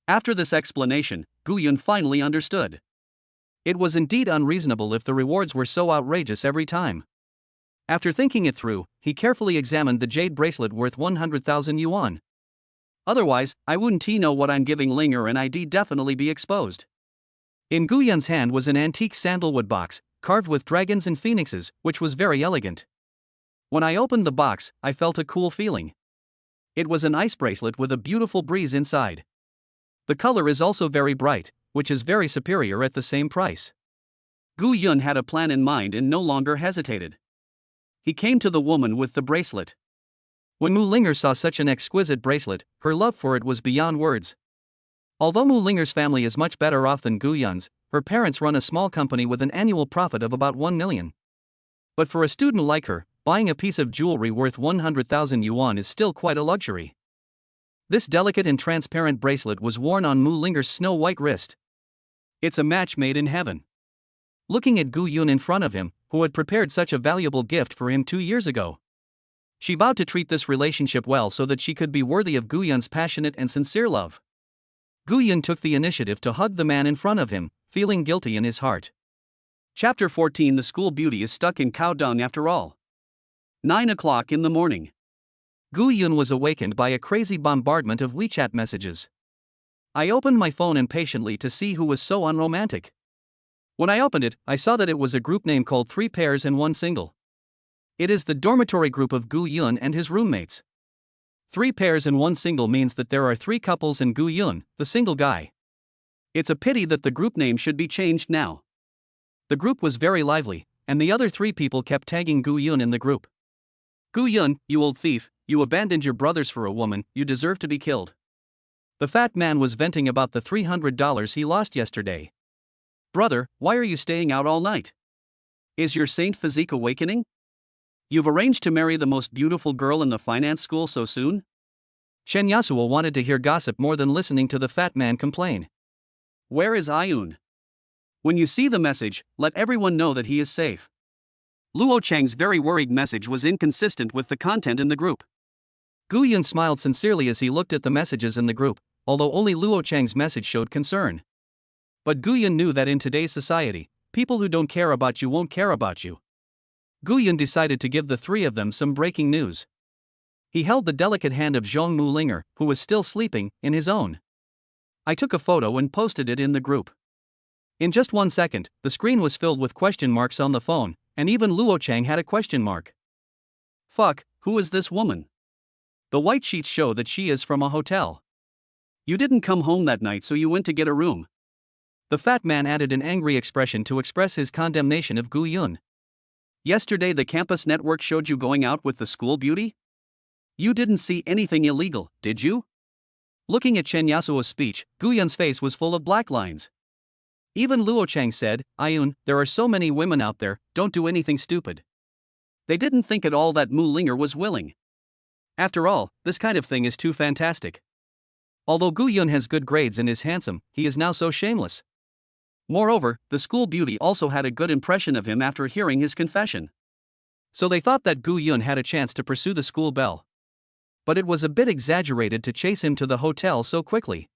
After this explanation, Gu Yun finally understood. It was indeed unreasonable if the rewards were so outrageous every time. After thinking it through, he carefully examined the jade bracelet worth 100,000 yuan. Otherwise, I wouldn't know what I'm giving Linger, and I'd definitely be exposed. In Gu Yun's hand was an antique sandalwood box, carved with dragons and phoenixes, which was very elegant. When I opened the box, I felt a cool feeling. It was an ice bracelet with a beautiful breeze inside. The color is also very bright, which is very superior at the same price. Gu Yun had a plan in mind and no longer hesitated. He came to the woman with the bracelet. When Mu Linger saw such an exquisite bracelet, her love for it was beyond words. Although Mu Linger's family is much better off than Gu Yun's, her parents run a small company with an annual profit of about 1 million. But for a student like her, buying a piece of jewelry worth 100,000 yuan is still quite a luxury. This delicate and transparent bracelet was worn on Mu Linger's snow-white wrist. It's a match made in heaven. Looking at Gu Yun in front of him, who had prepared such a valuable gift for him 2 years ago, she vowed to treat this relationship well so that she could be worthy of Gu Yun's passionate and sincere love. Gu Yun took the initiative to hug the man in front of him, feeling guilty in his heart. Chapter 14. The school beauty is stuck in cow dung after all. 9 o'clock in the morning. Gu Yun was awakened by a crazy bombardment of WeChat messages. I opened my phone impatiently to see who was so unromantic. When I opened it, I saw that it was a group name called 3 Pairs and 1 Single. It is the dormitory group of Gu Yun and his roommates. 3 Pairs and 1 Single means that there are 3 couples and Gu Yun, the single guy. It's a pity that the group name should be changed now. The group was very lively, and the other 3 people kept tagging Gu Yun in the group. Gu Yun, you old thief, you abandoned your brothers for a woman, you deserve to be killed. The fat man was venting about the $300 he lost yesterday. Brother, why are you staying out all night? Is your saint physique awakening? You've arranged to marry the most beautiful girl in the finance school so soon? Chen Yasuo wanted to hear gossip more than listening to the fat man complain. Where is Ayun? When you see the message, let everyone know that he is safe. Luo Chang's very worried message was inconsistent with the content in the group. Gu Yun smiled sincerely as he looked at the messages in the group, although only Luo Chang's message showed concern. But Gu Yun knew that in today's society, people who don't care about you won't care about you. Gu Yun decided to give the 3 of them some breaking news. He held the delicate hand of Zhong Mu Linger, who was still sleeping, in his own. I took a photo and posted it in the group. In just 1 second, the screen was filled with question marks on the phone, and even Luo Chang had a question mark. Fuck, who is this woman? The white sheets show that she is from a hotel. You didn't come home that night, so you went to get a room. The fat man added an angry expression to express his condemnation of Gu Yun. Yesterday the campus network showed you going out with the school beauty? You didn't see anything illegal, did you? Looking at Chen Yasuo's speech, Gu Yun's face was full of black lines. Even Luo Chang said, Ayun, there are so many women out there, don't do anything stupid. They didn't think at all that Mu Linger was willing. After all, this kind of thing is too fantastic. Although Gu Yun has good grades and is handsome, he is now so shameless. Moreover, the school beauty also had a good impression of him after hearing his confession. So they thought that Gu Yun had a chance to pursue the school belle. But it was a bit exaggerated to chase him to the hotel so quickly.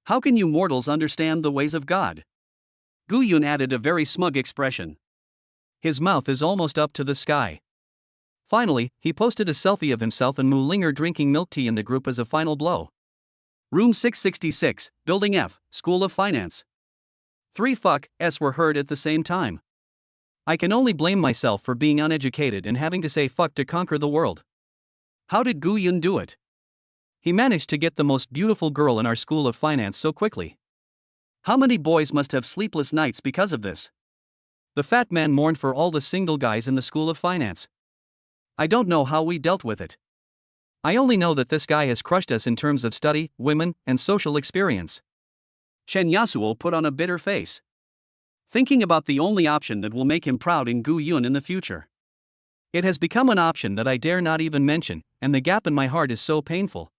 How can you mortals understand the ways of God? Gu Yun added a very smug expression. His mouth is almost up to the sky. Finally, he posted a selfie of himself and Mu Linger drinking milk tea in the group as a final blow. Room 666, Building F, School of Finance. 3 fuck-s were heard at the same time. I can only blame myself for being uneducated and having to say fuck to conquer the world. How did Gu Yun do it? He managed to get the most beautiful girl in our school of finance so quickly. How many boys must have sleepless nights because of this? The fat man mourned for all the single guys in the school of finance. I don't know how we dealt with it. I only know that this guy has crushed us in terms of study, women, and social experience. Chen Yasuo put on a bitter face, thinking about the only option that will make him proud in Gu Yun in the future. It has become an option that I dare not even mention, and the gap in my heart is so painful.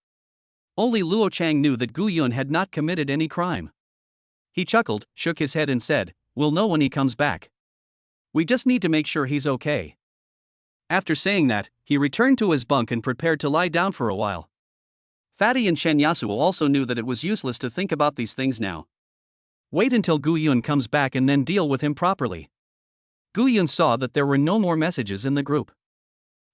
Only Luo Chang knew that Gu Yun had not committed any crime. He chuckled, shook his head and said, "We'll know when he comes back. We just need to make sure he's okay." After saying that, he returned to his bunk and prepared to lie down for a while. Fatty and Shen Yasuo also knew that it was useless to think about these things now. Wait until Gu Yun comes back and then deal with him properly. Gu Yun saw that there were no more messages in the group.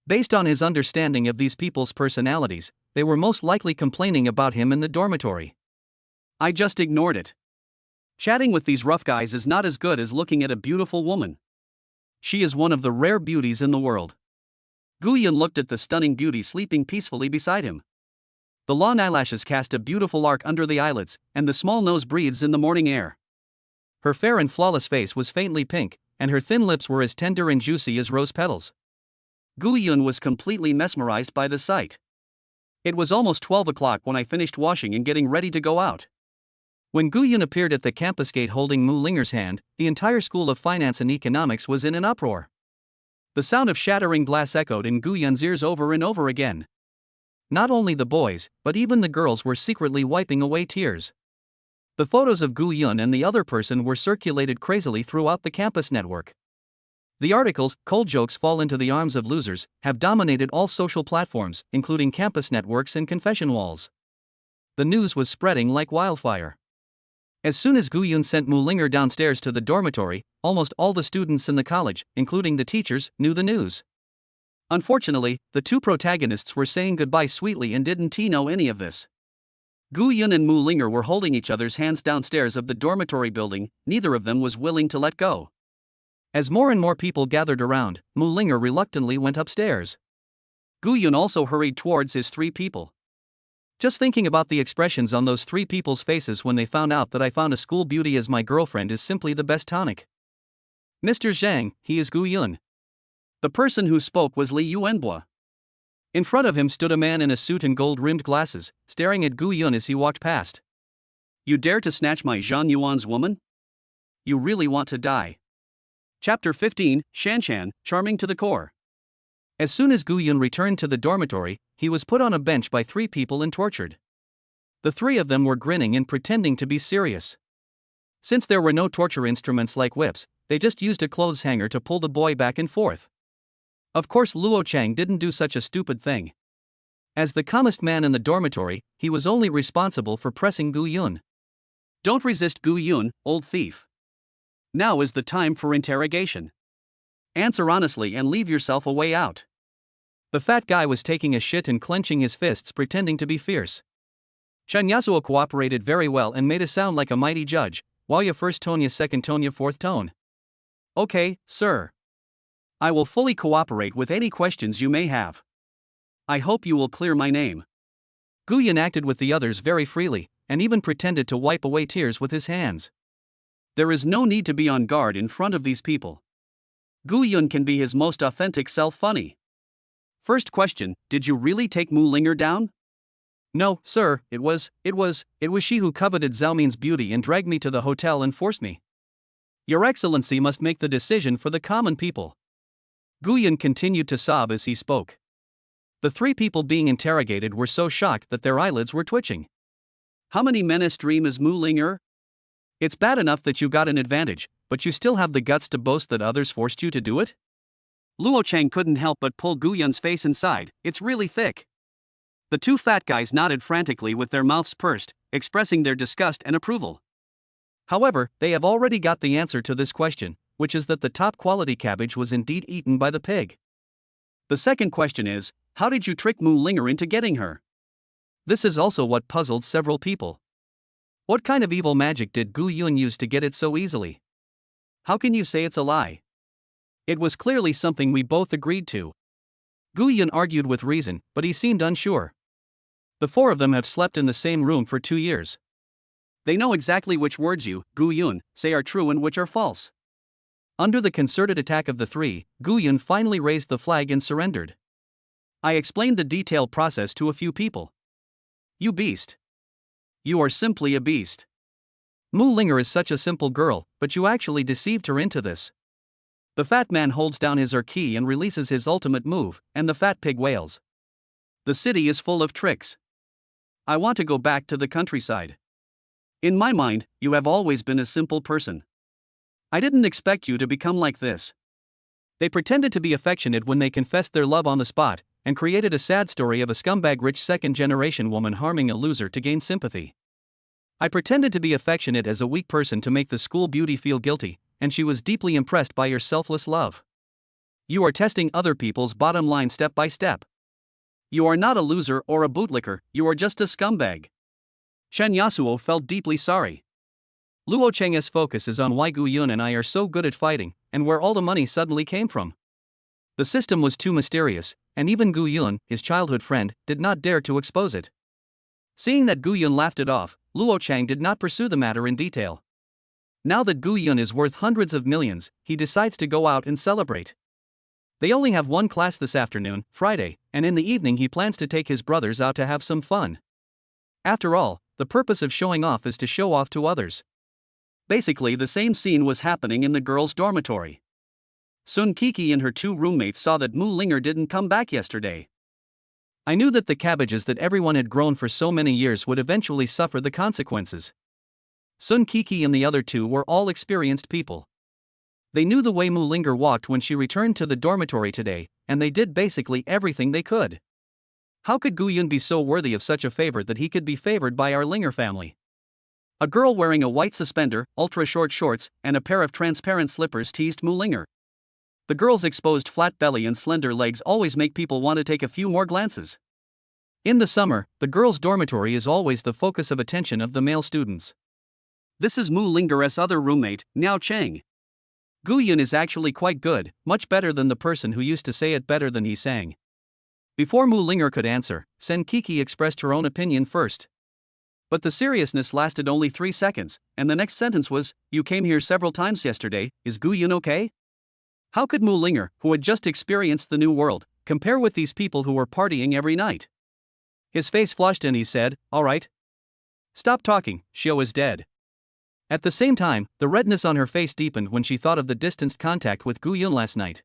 Based on his understanding of these people's personalities, they were most likely complaining about him in the dormitory. I just ignored it. Chatting with these rough guys is not as good as looking at a beautiful woman. She is one of the rare beauties in the world. Gu Yun looked at the stunning beauty sleeping peacefully beside him. The long eyelashes cast a beautiful arc under the eyelids, and the small nose breathes in the morning air. Her fair and flawless face was faintly pink, and her thin lips were as tender and juicy as rose petals. Gu Yun was completely mesmerized by the sight. It was almost 12 o'clock when I finished washing and getting ready to go out. When Gu Yun appeared at the campus gate holding Mu Linger's hand, the entire School of Finance and Economics was in an uproar. The sound of shattering glass echoed in Gu Yun's ears over and over again. Not only the boys, but even the girls were secretly wiping away tears. The photos of Gu Yun and the other person were circulated crazily throughout the campus network. The articles, "Cold Jokes Fall into the Arms of Losers," have dominated all social platforms, including campus networks and confession walls. The news was spreading like wildfire. As soon as Gu Yun sent Mu Linger downstairs to the dormitory, almost all the students in the college, including the teachers, knew the news. Unfortunately, the two protagonists were saying goodbye sweetly and didn't know any of this. Gu Yun and Mu Linger were holding each other's hands downstairs of the dormitory building, neither of them was willing to let go. As more and more people gathered around, Mu Linger reluctantly went upstairs. Gu Yun also hurried towards his three people. Just thinking about the expressions on those three people's faces when they found out that I found a school beauty as my girlfriend is simply the best tonic. Mr. Zhang, he is Gu Yun. The person who spoke was Li Yuanbo. In front of him stood a man in a suit and gold-rimmed glasses, staring at Gu Yun as he walked past. You dare to snatch my Zhang Yuan's woman? You really want to die. Chapter 15, Shanshan, charming to the core. As soon as Gu Yun returned to the dormitory, he was put on a bench by three people and tortured. The three of them were grinning and pretending to be serious. Since there were no torture instruments like whips, they just used a clothes hanger to pull the boy back and forth. Of course, Luo Chang didn't do such a stupid thing. As the calmest man in the dormitory, he was only responsible for pressing Gu Yun. Don't resist, Gu Yun, old thief. Now is the time for interrogation. Answer honestly and leave yourself a way out. The fat guy was taking a shit and clenching his fists, pretending to be fierce. Shen Yasuo cooperated very well and made a sound like a mighty judge. Huaya first tone, ya second tone, ya fourth tone. Okay, sir. I will fully cooperate with any questions you may have. I hope you will clear my name. Gu Yun acted with the others very freely, and even pretended to wipe away tears with his hands. There is no need to be on guard in front of these people. Gu Yun can be his most authentic self. Funny. First question, did you really take Mu Linger down? No, sir, it was she who coveted Xiaomin's beauty and dragged me to the hotel and forced me. Your Excellency must make the decision for the common people. Gu Yun continued to sob as he spoke. The three people being interrogated were so shocked that their eyelids were twitching. How many menace dream is Mu Linger? It's bad enough that you got an advantage, but you still have the guts to boast that others forced you to do it? Luo Chang couldn't help but pull Gu Yun's face inside. It's really thick. The two fat guys nodded frantically with their mouths pursed, expressing their disgust and approval. However, they have already got the answer to this question, which is that the top quality cabbage was indeed eaten by the pig. The second question is, how did you trick Mu Linger into getting her? This is also what puzzled several people. What kind of evil magic did Gu Yun use to get it so easily? How can you say it's a lie? It was clearly something we both agreed to. Gu Yun argued with reason, but he seemed unsure. The four of them have slept in the same room for 2 years. They know exactly which words you, Gu Yun, say are true and which are false. Under the concerted attack of the three, Gu Yun finally raised the flag and surrendered. I explained the detailed process to a few people. You beast. You are simply a beast. Mu Linger is such a simple girl, but you actually deceived her into this. The fat man holds down his key and releases his ultimate move, and the fat pig wails. The city is full of tricks. I want to go back to the countryside. In my mind, you have always been a simple person. I didn't expect you to become like this. They pretended to be affectionate when they confessed their love on the spot, and created a sad story of a scumbag rich second-generation woman harming a loser to gain sympathy. I pretended to be affectionate as a weak person to make the school beauty feel guilty, and she was deeply impressed by your selfless love. You are testing other people's bottom line step by step. You are not a loser or a bootlicker, you are just a scumbag. Chen Yasuo felt deeply sorry. Luo Cheng's focus is on why Gu Yun and I are so good at fighting, and where all the money suddenly came from. The system was too mysterious, and even Gu Yun, his childhood friend, did not dare to expose it. Seeing that Gu Yun laughed it off, Luo Cheng did not pursue the matter in detail. Now that Gu Yun is worth hundreds of millions, he decides to go out and celebrate. They only have one class this afternoon, Friday, and in the evening he plans to take his brothers out to have some fun. After all, the purpose of showing off is to show off to others. Basically, the same scene was happening in the girls' dormitory. Sun Kiki and her two roommates saw that Mu Linger didn't come back yesterday. I knew that the cabbages that everyone had grown for so many years would eventually suffer the consequences. Sun Kiki and the other two were all experienced people. They knew the way Mu Linger walked when she returned to the dormitory today, and they did basically everything they could. How could Gu Yun be so worthy of such a favor that he could be favored by our Linger family? A girl wearing a white suspender, ultra-short shorts, and a pair of transparent slippers teased Mu Linger. The girl's exposed flat belly and slender legs always make people want to take a few more glances. In the summer, the girls' dormitory is always the focus of attention of the male students. This is Mu Linger's other roommate, Niao Cheng. Gu Yun is actually quite good, much better than the person who used to say it better than he sang. Before Mu Linger could answer, Sen Kiki expressed her own opinion first. But the seriousness lasted only 3 seconds, and the next sentence was, "You came here several times yesterday, is Gu Yun okay?" How could Mu Linger, who had just experienced the new world, compare with these people who were partying every night? His face flushed and he said, "Alright. Stop talking, Xiao is dead." At the same time, the redness on her face deepened when she thought of the distanced contact with Gu Yun last night.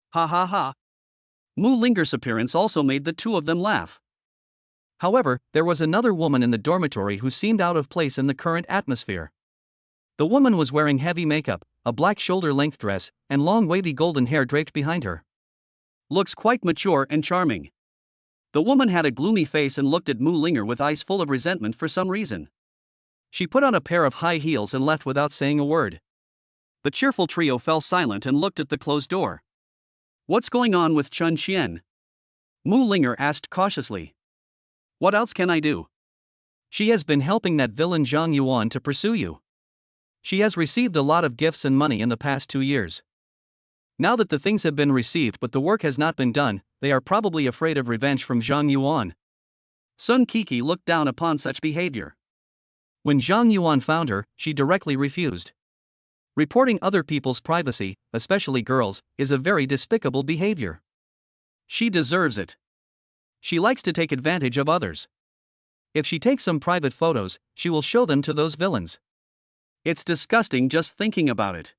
Ha ha ha. Mu Linger's appearance also made the two of them laugh. However, there was another woman in the dormitory who seemed out of place in the current atmosphere. The woman was wearing heavy makeup, a black shoulder-length dress, and long wavy golden hair draped behind her. Looks quite mature and charming. The woman had a gloomy face and looked at Mu Linger with eyes full of resentment for some reason. She put on a pair of high heels and left without saying a word. The cheerful trio fell silent and looked at the closed door. "What's going on with Chun Xian?" Mu Linger asked cautiously. "What else can I do? She has been helping that villain Zhang Yuan to pursue you. She has received a lot of gifts and money in the past 2 years. Now that the things have been received but the work has not been done, they are probably afraid of revenge from Zhang Yuan." Sun Kiki looked down upon such behavior. When Zhang Yuan found her, she directly refused. Reporting other people's privacy, especially girls, is a very despicable behavior. She deserves it. She likes to take advantage of others. If she takes some private photos, she will show them to those villains. It's disgusting just thinking about it.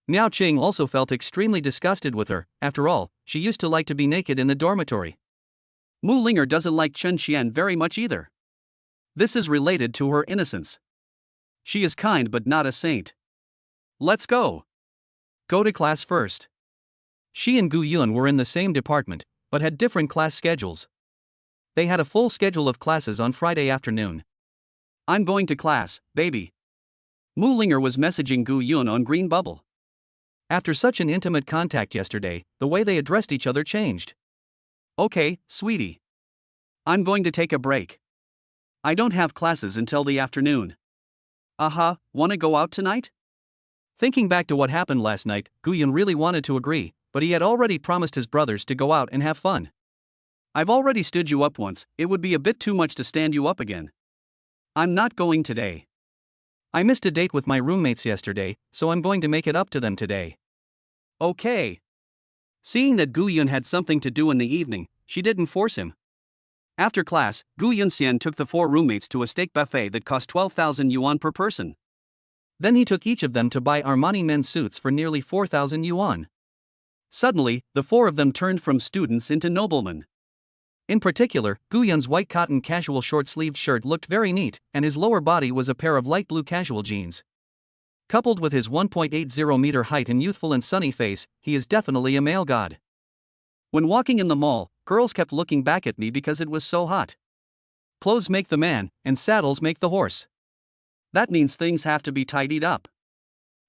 Miao Qing also felt extremely disgusted with her. After all, she used to like to be naked in the dormitory. Mu Linger doesn't like Chun Xian very much either. This is related to her innocence. She is kind but not a saint. Let's go. Go to class first. She and Gu Yun were in the same department, but had different class schedules. They had a full schedule of classes on Friday afternoon. "I'm going to class, baby." Mu Linger was messaging Gu Yun on Green Bubble. After such an intimate contact yesterday, the way they addressed each other changed. "Okay, sweetie. I'm going to take a break. I don't have classes until the afternoon." Wanna go out tonight? Thinking back to what happened last night, Gu Yun really wanted to agree, but he had already promised his brothers to go out and have fun. "I've already stood you up once, it would be a bit too much to stand you up again. I'm not going today. I missed a date with my roommates yesterday, so I'm going to make it up to them today." Okay. Seeing that Gu Yun had something to do in the evening, she didn't force him. After class, Gu Yunxian took the 4 roommates to a steak buffet that cost 12,000 yuan per person. Then he took each of them to buy Armani men's suits for nearly 4,000 yuan. Suddenly, the 4 of them turned from students into noblemen. In particular, Gu Yun's white cotton casual short-sleeved shirt looked very neat, and his lower body was a pair of light blue casual jeans. Coupled with his 1.80-meter height and youthful and sunny face, he is definitely a male god. When walking in the mall, girls kept looking back at me because it was so hot. Clothes make the man, and saddles make the horse. That means things have to be tidied up.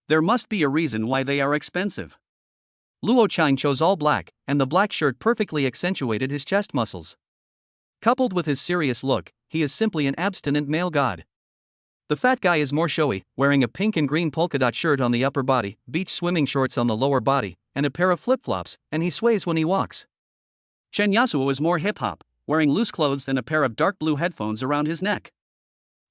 There must be a reason why they are expensive. Luo Chang chose all black, and the black shirt perfectly accentuated his chest muscles. Coupled with his serious look, he is simply an abstinent male god. The fat guy is more showy, wearing a pink and green polka dot shirt on the upper body, beach swimming shorts on the lower body, and a pair of flip-flops, and he sways when he walks. Chen Yasuo is more hip-hop, wearing loose clothes and a pair of dark blue headphones around his neck.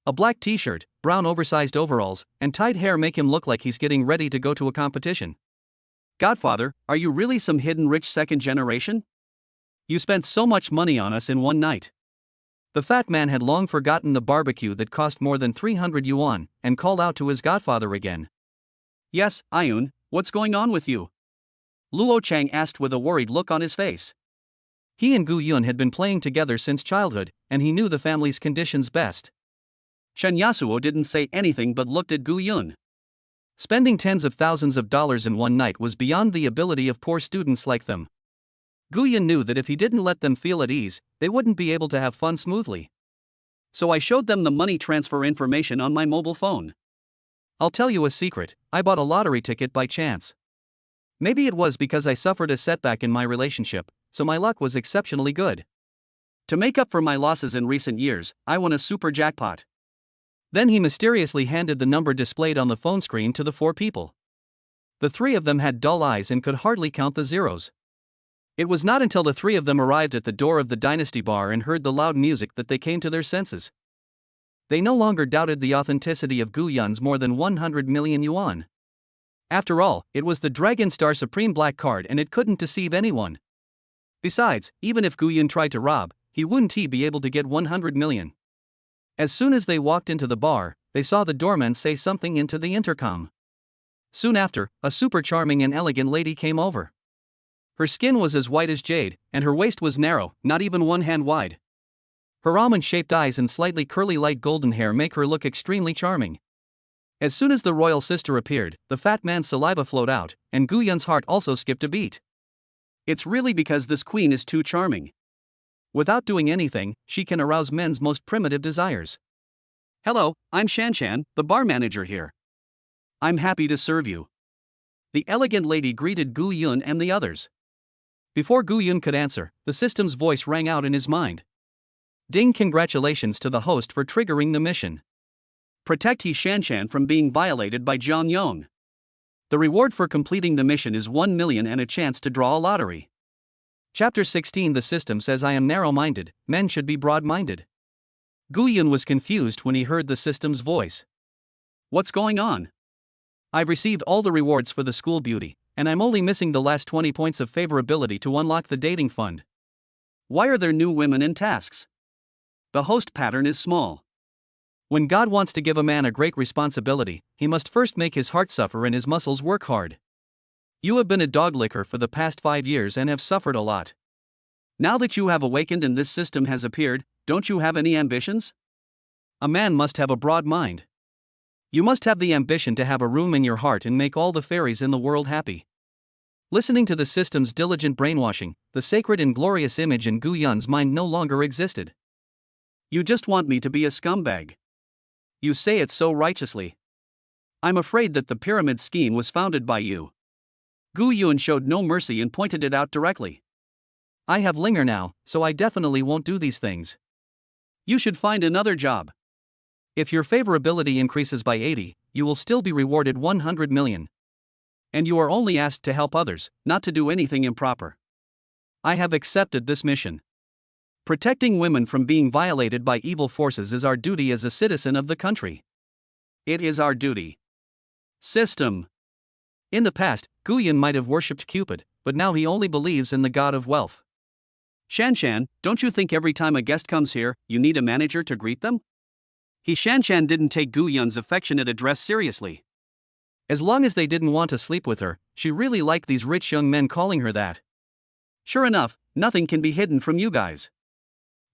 A black t-shirt, brown oversized overalls, and tied hair make him look like he's getting ready to go to a competition. Godfather, are you really some hidden rich second generation? You spent so much money on us in one night. The fat man had long forgotten the barbecue that cost more than 300 yuan, and called out to his godfather again. Yes, Ayun, what's going on with you? Luo Chang asked with a worried look on his face. He and Gu Yun had been playing together since childhood, and he knew the family's conditions best. Chen Yasuo didn't say anything but looked at Gu Yun. Spending tens of thousands of dollars in one night was beyond the ability of poor students like them. Gu Yun knew that if he didn't let them feel at ease, they wouldn't be able to have fun smoothly. So I showed them the money transfer information on my mobile phone. I'll tell you a secret, I bought a lottery ticket by chance. Maybe it was because I suffered a setback in my relationship, so my luck was exceptionally good. To make up for my losses in recent years, I won a super jackpot. Then he mysteriously handed the number displayed on the phone screen to the four people. The three of them had dull eyes and could hardly count the zeros. It was not until the three of them arrived at the door of the Dynasty Bar and heard the loud music that they came to their senses. They no longer doubted the authenticity of Gu Yun's more than 100 million yuan. After all, it was the Dragon Star Supreme Black card and it couldn't deceive anyone. Besides, even if Gu Yun tried to rob, he wouldn't be able to get 100 million. As soon as they walked into the bar, they saw the doorman say something into the intercom. Soon after, a super charming and elegant lady came over. Her skin was as white as jade, and her waist was narrow, not even one hand wide. Her almond-shaped eyes and slightly curly light golden hair make her look extremely charming. As soon as the royal sister appeared, the fat man's saliva flowed out, and Gu Yun's heart also skipped a beat. It's really because this queen is too charming. Without doing anything, she can arouse men's most primitive desires. Hello, I'm Shanshan, the bar manager here. I'm happy to serve you. The elegant lady greeted Gu Yun and the others. Before Gu Yun could answer, the system's voice rang out in his mind. Ding! Congratulations to the host for triggering the mission. Protect He Shanshan from being violated by Jiang Yong. The reward for completing the mission is 1 million and a chance to draw a lottery. Chapter 16. The system says I am narrow-minded, men should be broad-minded. Gu Yun was confused when he heard the system's voice. What's going on? I've received all the rewards for the school beauty, and I'm only missing the last 20 points of favorability to unlock the dating fund. Why are there new women in tasks? The host pattern is small. When God wants to give a man a great responsibility, he must first make his heart suffer and his muscles work hard. You have been a dog licker for the past 5 years and have suffered a lot. Now that you have awakened and this system has appeared, don't you have any ambitions? A man must have a broad mind. You must have the ambition to have a room in your heart and make all the fairies in the world happy. Listening to the system's diligent brainwashing, the sacred and glorious image in Gu Yun's mind no longer existed. You just want me to be a scumbag. You say it so righteously. I'm afraid that the pyramid scheme was founded by you. Gu Yun showed no mercy and pointed it out directly. I have Linger now, so I definitely won't do these things. You should find another job. If your favorability increases by 80, you will still be rewarded 100 million. And you are only asked to help others, not to do anything improper. I have accepted this mission. Protecting women from being violated by evil forces is our duty as a citizen of the country. It is our duty. System. In the past, Gu Yun might have worshipped Cupid, but now he only believes in the god of wealth. Shanshan, don't you think every time a guest comes here, you need a manager to greet them? He Shanshan didn't take Gu Yun's affectionate address seriously. As long as they didn't want to sleep with her, she really liked these rich young men calling her that. Sure enough, nothing can be hidden from you guys.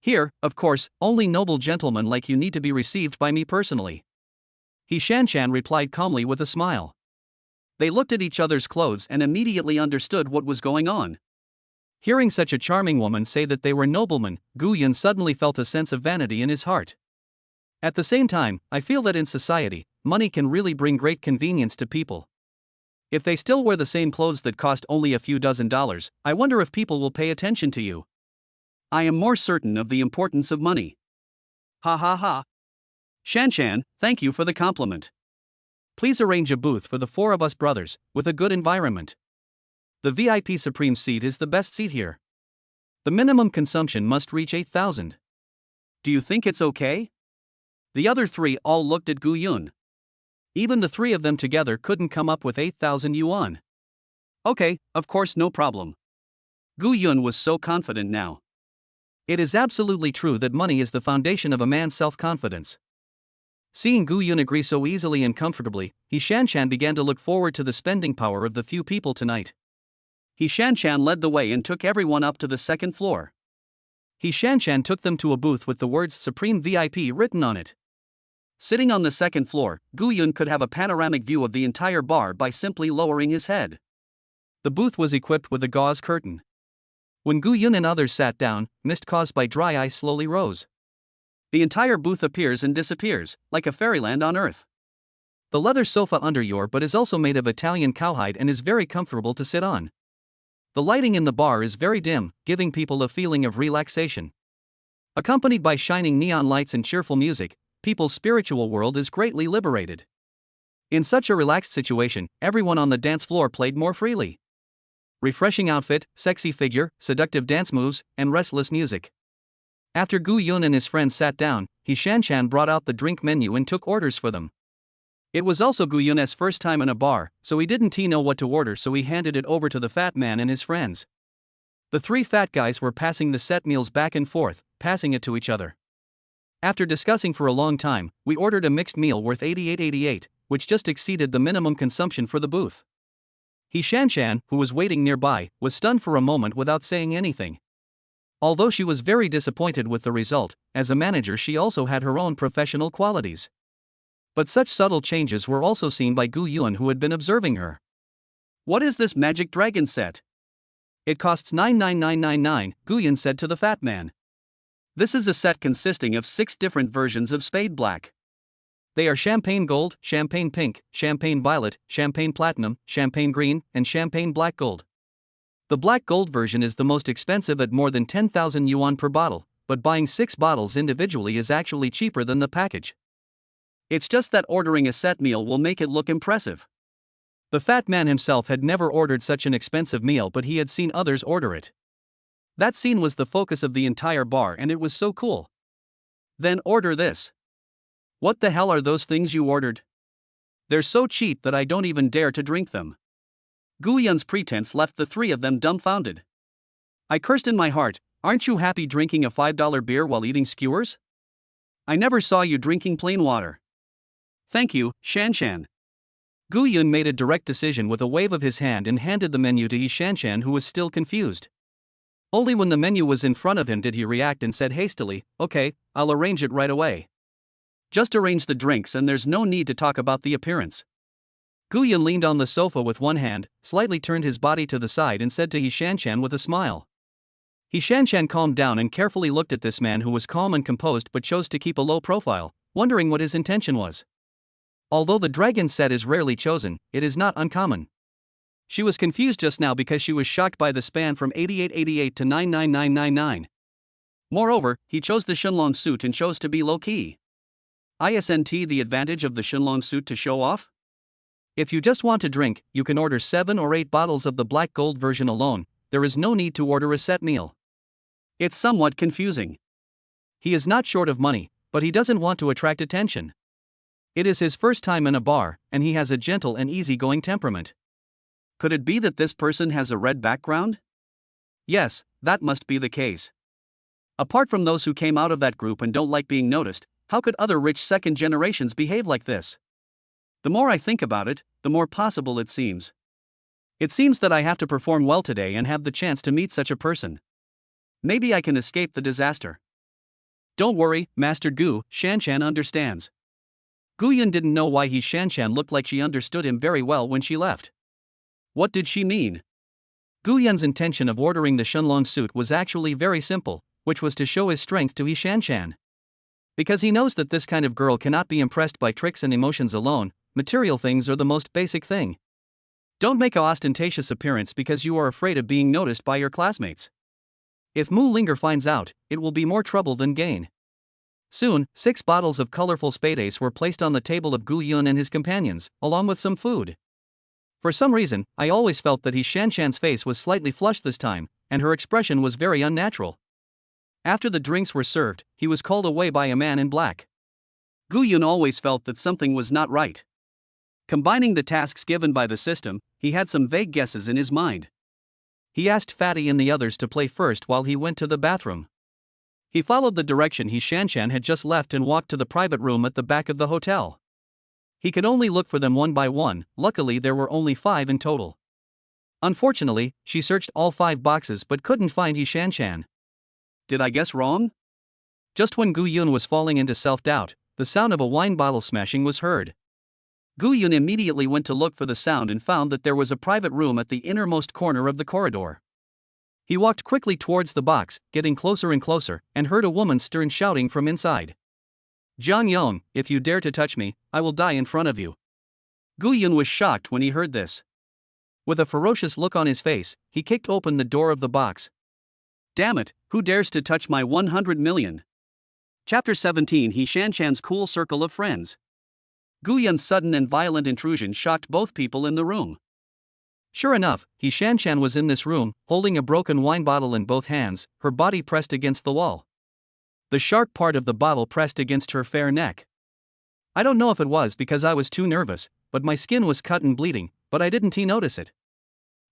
Here, of course, only noble gentlemen like you need to be received by me personally. He Shanshan replied calmly with a smile. They looked at each other's clothes and immediately understood what was going on. Hearing such a charming woman say that they were noblemen, Gu Yun suddenly felt a sense of vanity in his heart. At the same time, I feel that in society, money can really bring great convenience to people. If they still wear the same clothes that cost only a few $dozen, I wonder if people will pay attention to you. I am more certain of the importance of money. Ha ha ha. Shanshan, thank you for the compliment. Please arrange a booth for the four of us brothers, with a good environment. The VIP Supreme seat is the best seat here. The minimum consumption must reach 8,000. Do you think it's okay? The other three all looked at Gu Yun. Even the three of them together couldn't come up with 8,000 yuan. Okay, of course, no problem. Gu Yun was so confident now. It is absolutely true that money is the foundation of a man's self-confidence. Seeing Gu Yun agree so easily and comfortably, He Shanshan began to look forward to the spending power of the few people tonight. He Shanshan led the way and took everyone up to the second floor. He Shanshan took them to a booth with the words Supreme VIP written on it. Sitting on the second floor, Gu Yun could have a panoramic view of the entire bar by simply lowering his head. The booth was equipped with a gauze curtain. When Gu Yun and others sat down, mist caused by dry ice slowly rose. The entire booth appears and disappears, like a fairyland on earth. The leather sofa under your butt is also made of Italian cowhide and is very comfortable to sit on. The lighting in the bar is very dim, giving people a feeling of relaxation. Accompanied by shining neon lights and cheerful music, people's spiritual world is greatly liberated. In such a relaxed situation, everyone on the dance floor played more freely. Refreshing outfit, sexy figure, seductive dance moves, and restless music. After Gu Yun and his friends sat down, He Shanshan brought out the drink menu and took orders for them. It was also Gu Yun's first time in a bar, so he didn't know what to order, so he handed it over to the fat man and his friends. The three fat guys were passing the set meals back and forth, passing it to each other. After discussing for a long time, we ordered a mixed meal worth 88.88, which just exceeded the minimum consumption for the booth. He Shanshan, who was waiting nearby, was stunned for a moment without saying anything. Although she was very disappointed with the result, as a manager she also had her own professional qualities. But such subtle changes were also seen by Gu Yun, who had been observing her. What is this magic dragon set? It costs 99999, Gu Yun said to the fat man. This is a set consisting of 6 different versions of Spade Black. They are Champagne Gold, Champagne Pink, Champagne Violet, Champagne Platinum, Champagne Green, and Champagne Black Gold. The Black Gold version is the most expensive at more than 10,000 yuan per bottle, but buying 6 bottles individually is actually cheaper than the package. It's just that ordering a set meal will make it look impressive. The fat man himself had never ordered such an expensive meal, but he had seen others order it. That scene was the focus of the entire bar and it was so cool. Then order this. What the hell are those things you ordered? They're so cheap that I don't even dare to drink them. Gu Yun's pretense left the three of them dumbfounded. I cursed in my heart, aren't you happy drinking a $5 beer while eating skewers? I never saw you drinking plain water. Thank you, Shanshan. Gu Yun made a direct decision with a wave of his hand and handed the menu to He Shanshan, who was still confused. Only when the menu was in front of him did he react and said hastily, okay, I'll arrange it right away. Just arrange the drinks and there's no need to talk about the appearance. Gu Yun leaned on the sofa with one hand, slightly turned his body to the side and said to He Shanshan with a smile. He Shanshan calmed down and carefully looked at this man who was calm and composed but chose to keep a low profile, wondering what his intention was. Although the dragon set is rarely chosen, it is not uncommon. She was confused just now because she was shocked by the span from 8888 to 99999. Moreover, he chose the Shenlong suit and chose to be low-key. Isn't the advantage of the Shenlong suit to show off? If you just want to drink, you can order 7 or 8 bottles of the Black Gold version alone, there is no need to order a set meal. It's somewhat confusing. He is not short of money, but he doesn't want to attract attention. It is his first time in a bar, and he has a gentle and easygoing temperament. Could it be that this person has a red background? Yes, that must be the case. Apart from those who came out of that group and don't like being noticed, how could other rich second generations behave like this? The more I think about it, the more possible it seems. It seems that I have to perform well today and have the chance to meet such a person. Maybe I can escape the disaster. Don't worry, Master Gu, Shanshan understands. Gu Yun didn't know why He Shanshan looked like she understood him very well when she left. What did she mean? Gu Yun's intention of ordering the Shunlong suit was actually very simple, which was to show his strength to He Shanshan. Because he knows that this kind of girl cannot be impressed by tricks and emotions alone, material things are the most basic thing. Don't make an ostentatious appearance because you are afraid of being noticed by your classmates. If Mu Linger finds out, it will be more trouble than gain. Soon, 6 bottles of colorful spades were placed on the table of Gu Yun and his companions, along with some food. For some reason, I always felt that He Shanshan's face was slightly flushed this time, and her expression was very unnatural. After the drinks were served, he was called away by a man in black. Gu Yun always felt that something was not right. Combining the tasks given by the system, he had some vague guesses in his mind. He asked Fatty and the others to play first while he went to the bathroom. He followed the direction He Shanshan had just left and walked to the private room at the back of the hotel. He could only look for them one by one, luckily there were only 5 in total. Unfortunately, she searched all 5 boxes but couldn't find He Shanshan. Did I guess wrong? Just when Gu Yun was falling into self-doubt, the sound of a wine bottle smashing was heard. Gu Yun immediately went to look for the sound and found that there was a private room at the innermost corner of the corridor. He walked quickly towards the box, getting closer and closer, and heard a woman's stern shouting from inside. "Jiang Yong, if you dare to touch me, I will die in front of you." Gu Yun was shocked when he heard this. With a ferocious look on his face, he kicked open the door of the box. "Damn it, who dares to touch my 100 million? Chapter 17 He Shanshan's Cool Circle of Friends. Gu Yun's sudden and violent intrusion shocked both people in the room. Sure enough, He Shanshan was in this room, holding a broken wine bottle in both hands, her body pressed against the wall. The sharp part of the bottle pressed against her fair neck. I don't know if it was because I was too nervous, but my skin was cut and bleeding, but I didn't notice it.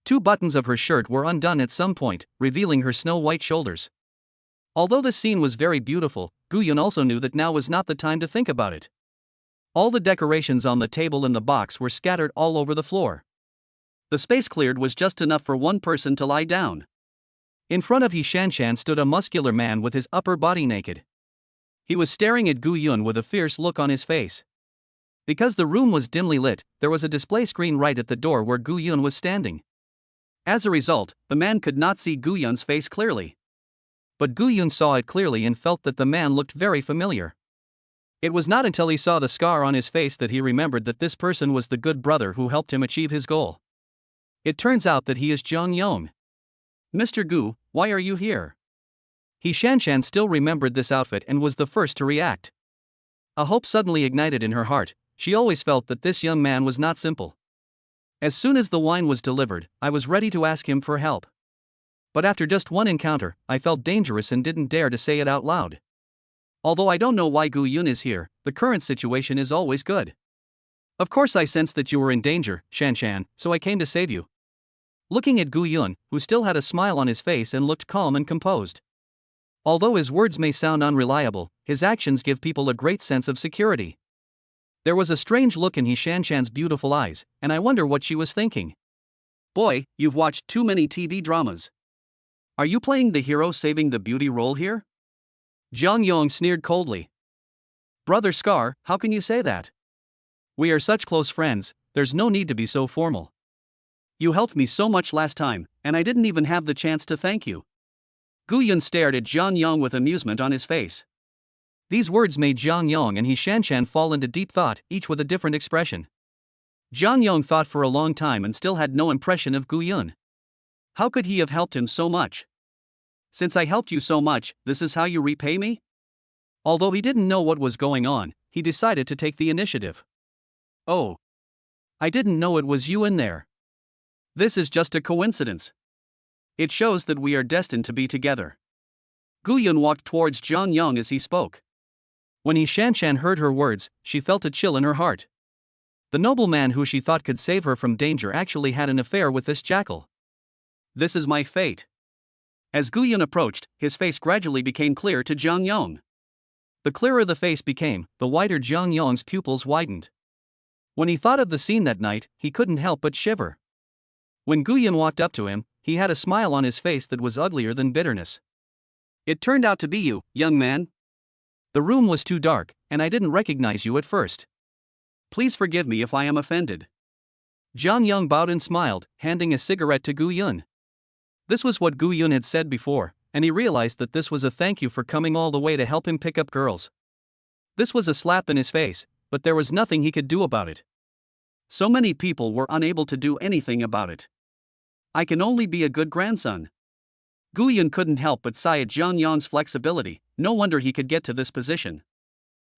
2 buttons of her shirt were undone at some point, revealing her snow-white shoulders. Although the scene was very beautiful, Gu Yun also knew that now was not the time to think about it. All the decorations on the table and the box were scattered all over the floor. The space cleared was just enough for one person to lie down. In front of He Shanshan stood a muscular man with his upper body naked. He was staring at Gu Yun with a fierce look on his face. Because the room was dimly lit, there was a display screen right at the door where Gu Yun was standing. As a result, the man could not see Gu Yun's face clearly. But Gu Yun saw it clearly and felt that the man looked very familiar. It was not until he saw the scar on his face that he remembered that this person was the good brother who helped him achieve his goal. It turns out that he is Jiang Yong. "Mr. Gu, why are you here?" He Shanshan still remembered this outfit and was the first to react. A hope suddenly ignited in her heart. She always felt that this young man was not simple. As soon as the wine was delivered, I was ready to ask him for help. But after just one encounter, I felt dangerous and didn't dare to say it out loud. Although I don't know why Gu Yun is here, the current situation is always good. Of course I sensed that you were in danger, Shanshan, so I came to save you. Looking at Gu Yun, who still had a smile on his face and looked calm and composed. Although his words may sound unreliable, his actions give people a great sense of security. There was a strange look in He Shanshan's beautiful eyes, and I wonder what she was thinking. "Boy, you've watched too many TV dramas. Are you playing the hero saving the beauty role here?" Jiang Yong sneered coldly. "Brother Scar, how can you say that? We are such close friends, there's no need to be so formal. You helped me so much last time, and I didn't even have the chance to thank you." Gu Yun stared at Jiang Yong with amusement on his face. These words made Jiang Yong and He Shanshan fall into deep thought, each with a different expression. Jiang Yong thought for a long time and still had no impression of Gu Yun. How could he have helped him so much? "Since I helped you so much, this is how you repay me?" Although he didn't know what was going on, he decided to take the initiative. "Oh. I didn't know it was you in there. This is just a coincidence. It shows that we are destined to be together." Gu Yun walked towards Jiang Yong as he spoke. When He Shanshan heard her words, she felt a chill in her heart. The nobleman who she thought could save her from danger actually had an affair with this jackal. This is my fate. As Gu Yun approached, his face gradually became clear to Jiang Yong. The clearer the face became, the wider Jiang Yong's pupils widened. When he thought of the scene that night, he couldn't help but shiver. When Gu Yun walked up to him, he had a smile on his face that was uglier than bitterness. "It turned out to be you, young man. The room was too dark, and I didn't recognize you at first. Please forgive me if I am offended." Jiang Yong bowed and smiled, handing a cigarette to Gu Yun. This was what Gu Yun had said before, and he realized that this was a thank you for coming all the way to help him pick up girls. This was a slap in his face, but there was nothing he could do about it. So many people were unable to do anything about it. I can only be a good grandson. Gu Yun couldn't help but sigh at Jiang Yan's flexibility. No wonder he could get to this position.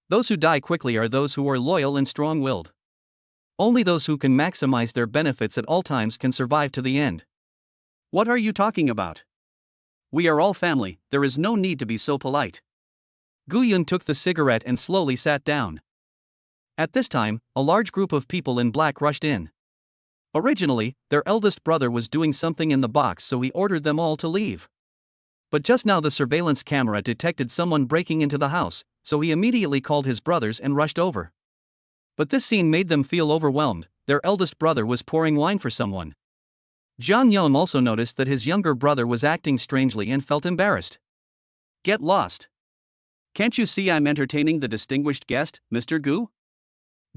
Those who die quickly are those who are loyal and strong-willed. Only those who can maximize their benefits at all times can survive to the end. What are you talking about? We are all family, there is no need to be so polite. Gu Yun took the cigarette and slowly sat down. At this time, a large group of people in black rushed in. Originally, their eldest brother was doing something in the box, so he ordered them all to leave. But just now the surveillance camera detected someone breaking into the house, so he immediately called his brothers and rushed over. But this scene made them feel overwhelmed. Their eldest brother was pouring wine for someone. Jiang Yan also noticed that his younger brother was acting strangely and felt embarrassed. Get lost. Can't you see I'm entertaining the distinguished guest, Mr. Gu?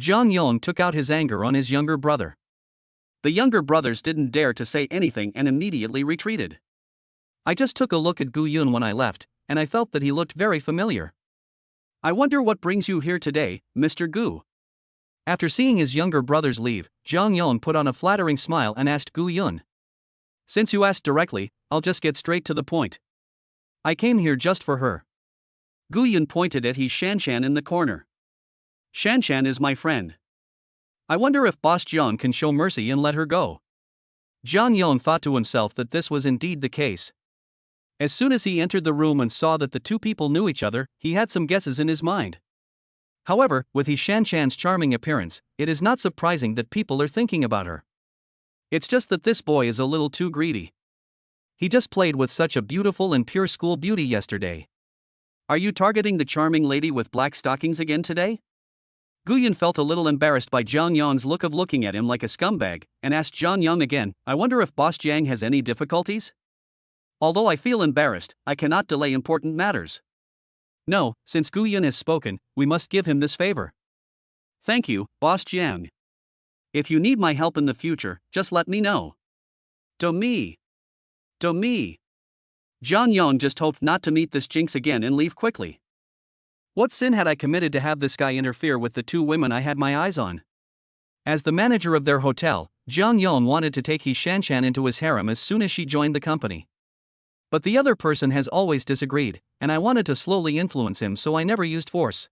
Jiang Yan took out his anger on his younger brother. The younger brothers didn't dare to say anything and immediately retreated. I just took a look at Gu Yun when I left, and I felt that he looked very familiar. I wonder what brings you here today, Mr. Gu? After seeing his younger brothers leave, Jiang Yan put on a flattering smile and asked Gu Yun. Since you asked directly, I'll just get straight to the point. I came here just for her. Gu Yun pointed at He Shanshan in the corner. Shanshan is my friend. I wonder if Boss Jiang can show mercy and let her go. Jiang Yan thought to himself that this was indeed the case. As soon as he entered the room and saw that the two people knew each other, he had some guesses in his mind. However, with He Shanshan's charming appearance, it is not surprising that people are thinking about her. It's just that this boy is a little too greedy. He just played with such a beautiful and pure school beauty yesterday. Are you targeting the charming lady with black stockings again today? Gu Yun felt a little embarrassed by Jiang Yan's look of looking at him like a scumbag, and asked Jiang Yang again, I wonder if Boss Jiang has any difficulties? Although I feel embarrassed, I cannot delay important matters. No, since Gu Yun has spoken, we must give him this favor. Thank you, Boss Jiang. If you need my help in the future, just let me know. Do me. Jiang Yang just hoped not to meet this jinx again and leave quickly. What sin had I committed to have this guy interfere with the two women I had my eyes on? As the manager of their hotel, Jiang Yang wanted to take He Shanshan into his harem as soon as she joined the company. But the other person has always disagreed, and I wanted to slowly influence him, so I never used force.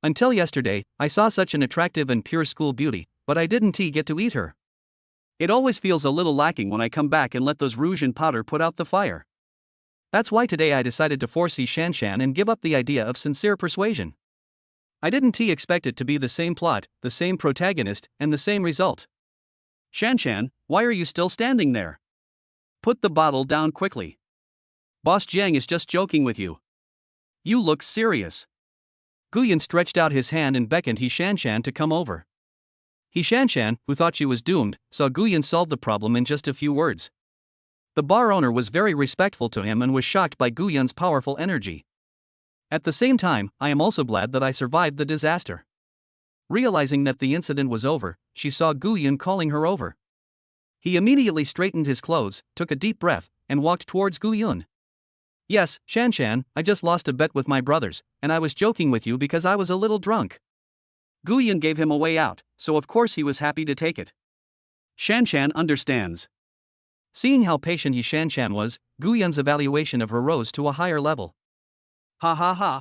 Until yesterday, I saw such an attractive and pure school beauty, but I didn't get to eat her. It always feels a little lacking when I come back and let those rouge and powder put out the fire. That's why today I decided to force He Shanshan and give up the idea of sincere persuasion. I didn't expect it to be the same plot, the same protagonist, and the same result. Shanshan, why are you still standing there? Put the bottle down quickly. Boss Jiang is just joking with you. You look serious. Gu Yun stretched out his hand and beckoned He Shanshan to come over. He Shanshan, who thought she was doomed, saw Gu Yun solve the problem in just a few words. The bar owner was very respectful to him and was shocked by Gu Yun's powerful energy. At the same time, I am also glad that I survived the disaster. Realizing that the incident was over, she saw Gu Yun calling her over. He immediately straightened his clothes, took a deep breath, and walked towards Gu Yun. Yes, Shanshan, I just lost a bet with my brothers, and I was joking with you because I was a little drunk. Gu Yun gave him a way out, so of course he was happy to take it. Shanshan understands. Seeing how patient He Shanshan was, Gu Yun's evaluation of her rose to a higher level. Ha ha ha.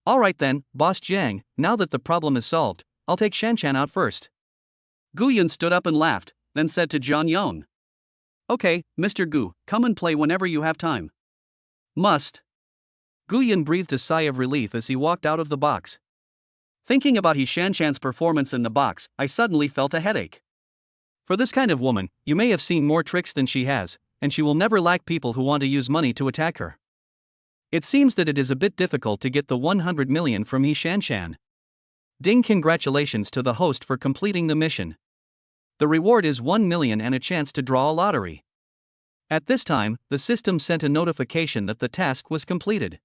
Alright then, Boss Jiang, now that the problem is solved, I'll take Shanshan out first. Gu Yun stood up and laughed, then said to Jiang Yang. Okay, Mr. Gu, come and play whenever you have time. Must. Gu Yun breathed a sigh of relief as he walked out of the box. Thinking about He Shanshan's performance in the box, I suddenly felt a headache. For this kind of woman, you may have seen more tricks than she has, and she will never lack people who want to use money to attack her. It seems that it is a bit difficult to get the 100 million from He Shanshan. Ding, congratulations to the host for completing the mission. The reward is 1 million and a chance to draw a lottery. At this time, the system sent a notification that the task was completed.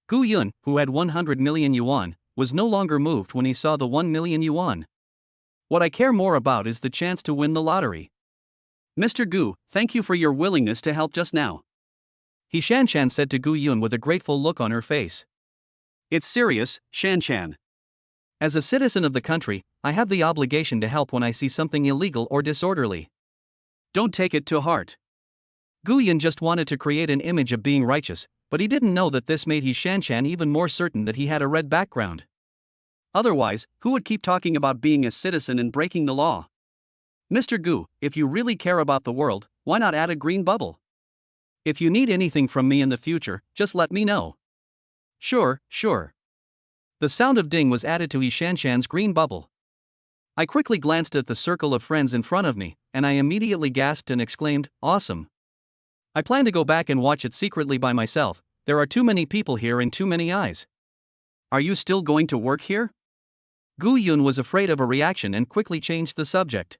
Gu Yun, who had 100 million yuan, was no longer moved when he saw the 1 million yuan. What I care more about is the chance to win the lottery. Mr. Gu, thank you for your willingness to help just now. He Shanshan said to Gu Yun with a grateful look on her face. It's serious, Shanshan. As a citizen of the country, I have the obligation to help when I see something illegal or disorderly. Don't take it to heart. Gu Yun just wanted to create an image of being righteous, but he didn't know that this made He Shanshan even more certain that he had a red background. Otherwise, who would keep talking about being a citizen and breaking the law? Mr. Gu, if you really care about the world, why not add a green bubble? If you need anything from me in the future, just let me know. Sure. The sound of ding was added to He Shanshan's green bubble. I quickly glanced at the circle of friends in front of me, and I immediately gasped and exclaimed, awesome. I plan to go back and watch it secretly by myself. There are too many people here and too many eyes. Are you still going to work here? Gu Yun was afraid of a reaction and quickly changed the subject.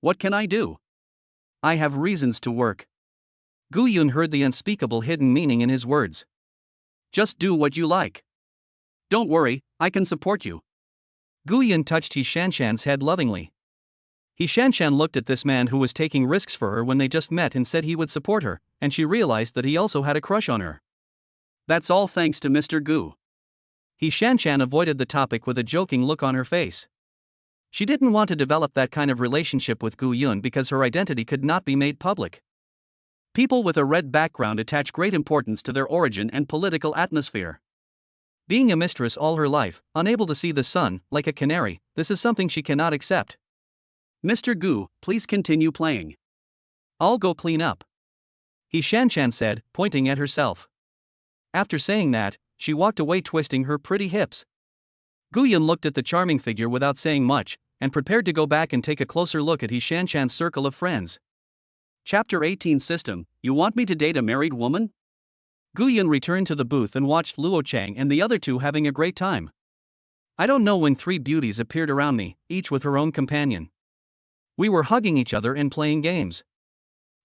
What can I do? I have reasons to work. Gu Yun heard the unspeakable hidden meaning in his words. Just do what you like. Don't worry, I can support you. Gu Yun touched He Shanshan's head lovingly. He Shanshan looked at this man who was taking risks for her when they just met and said he would support her, and she realized that he also had a crush on her. That's all thanks to Mr. Gu. He Shanshan avoided the topic with a joking look on her face. She didn't want to develop that kind of relationship with Gu Yun because her identity could not be made public. People with a red background attach great importance to their origin and political atmosphere. Being a mistress all her life, unable to see the sun, like a canary, this is something she cannot accept. Mr. Gu, please continue playing. I'll go clean up. He Shanshan said, pointing at herself. After saying that, she walked away twisting her pretty hips. Gu Yun looked at the charming figure without saying much, and prepared to go back and take a closer look at He Shanshan's circle of friends. Chapter 18 System, You Want Me to Date a Married Woman? Gu Yun returned to the booth and watched Luo Chang and the other two having a great time. I don't know when three beauties appeared around me, each with her own companion. We were hugging each other and playing games.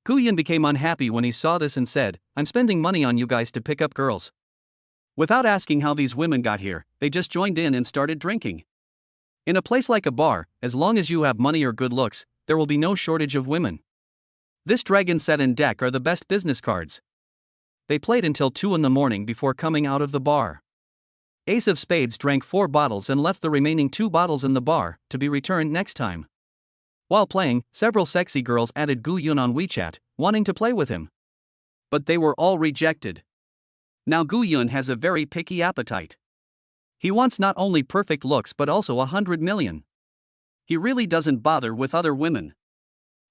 Gu Yun became unhappy when he saw this and said, I'm spending money on you guys to pick up girls. Without asking how these women got here, they just joined in and started drinking. In a place like a bar, as long as you have money or good looks, there will be no shortage of women. This dragon set and deck are the best business cards. They played until 2 in the morning before coming out of the bar. Ace of Spades drank 4 bottles and left the remaining 2 bottles in the bar, to be returned next time. While playing, several sexy girls added Gu Yun on WeChat, wanting to play with him. But they were all rejected. Now Gu Yun has a very picky appetite. He wants not only perfect looks but also 100 million. He really doesn't bother with other women.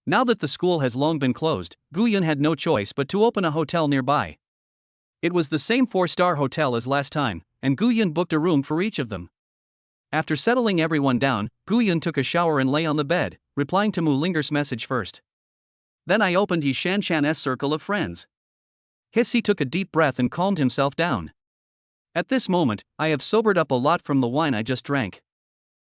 Now that the school has long been closed, Gu Yun had no choice but to open a hotel nearby. It was the same 4-star hotel as last time, and Gu Yun booked a room for each of them. After settling everyone down, Gu Yun took a shower and lay on the bed, replying to Mu Linger's message first. Then I opened He Shanshan's circle of friends. He took a deep breath and calmed himself down. At this moment, I have sobered up a lot from the wine I just drank.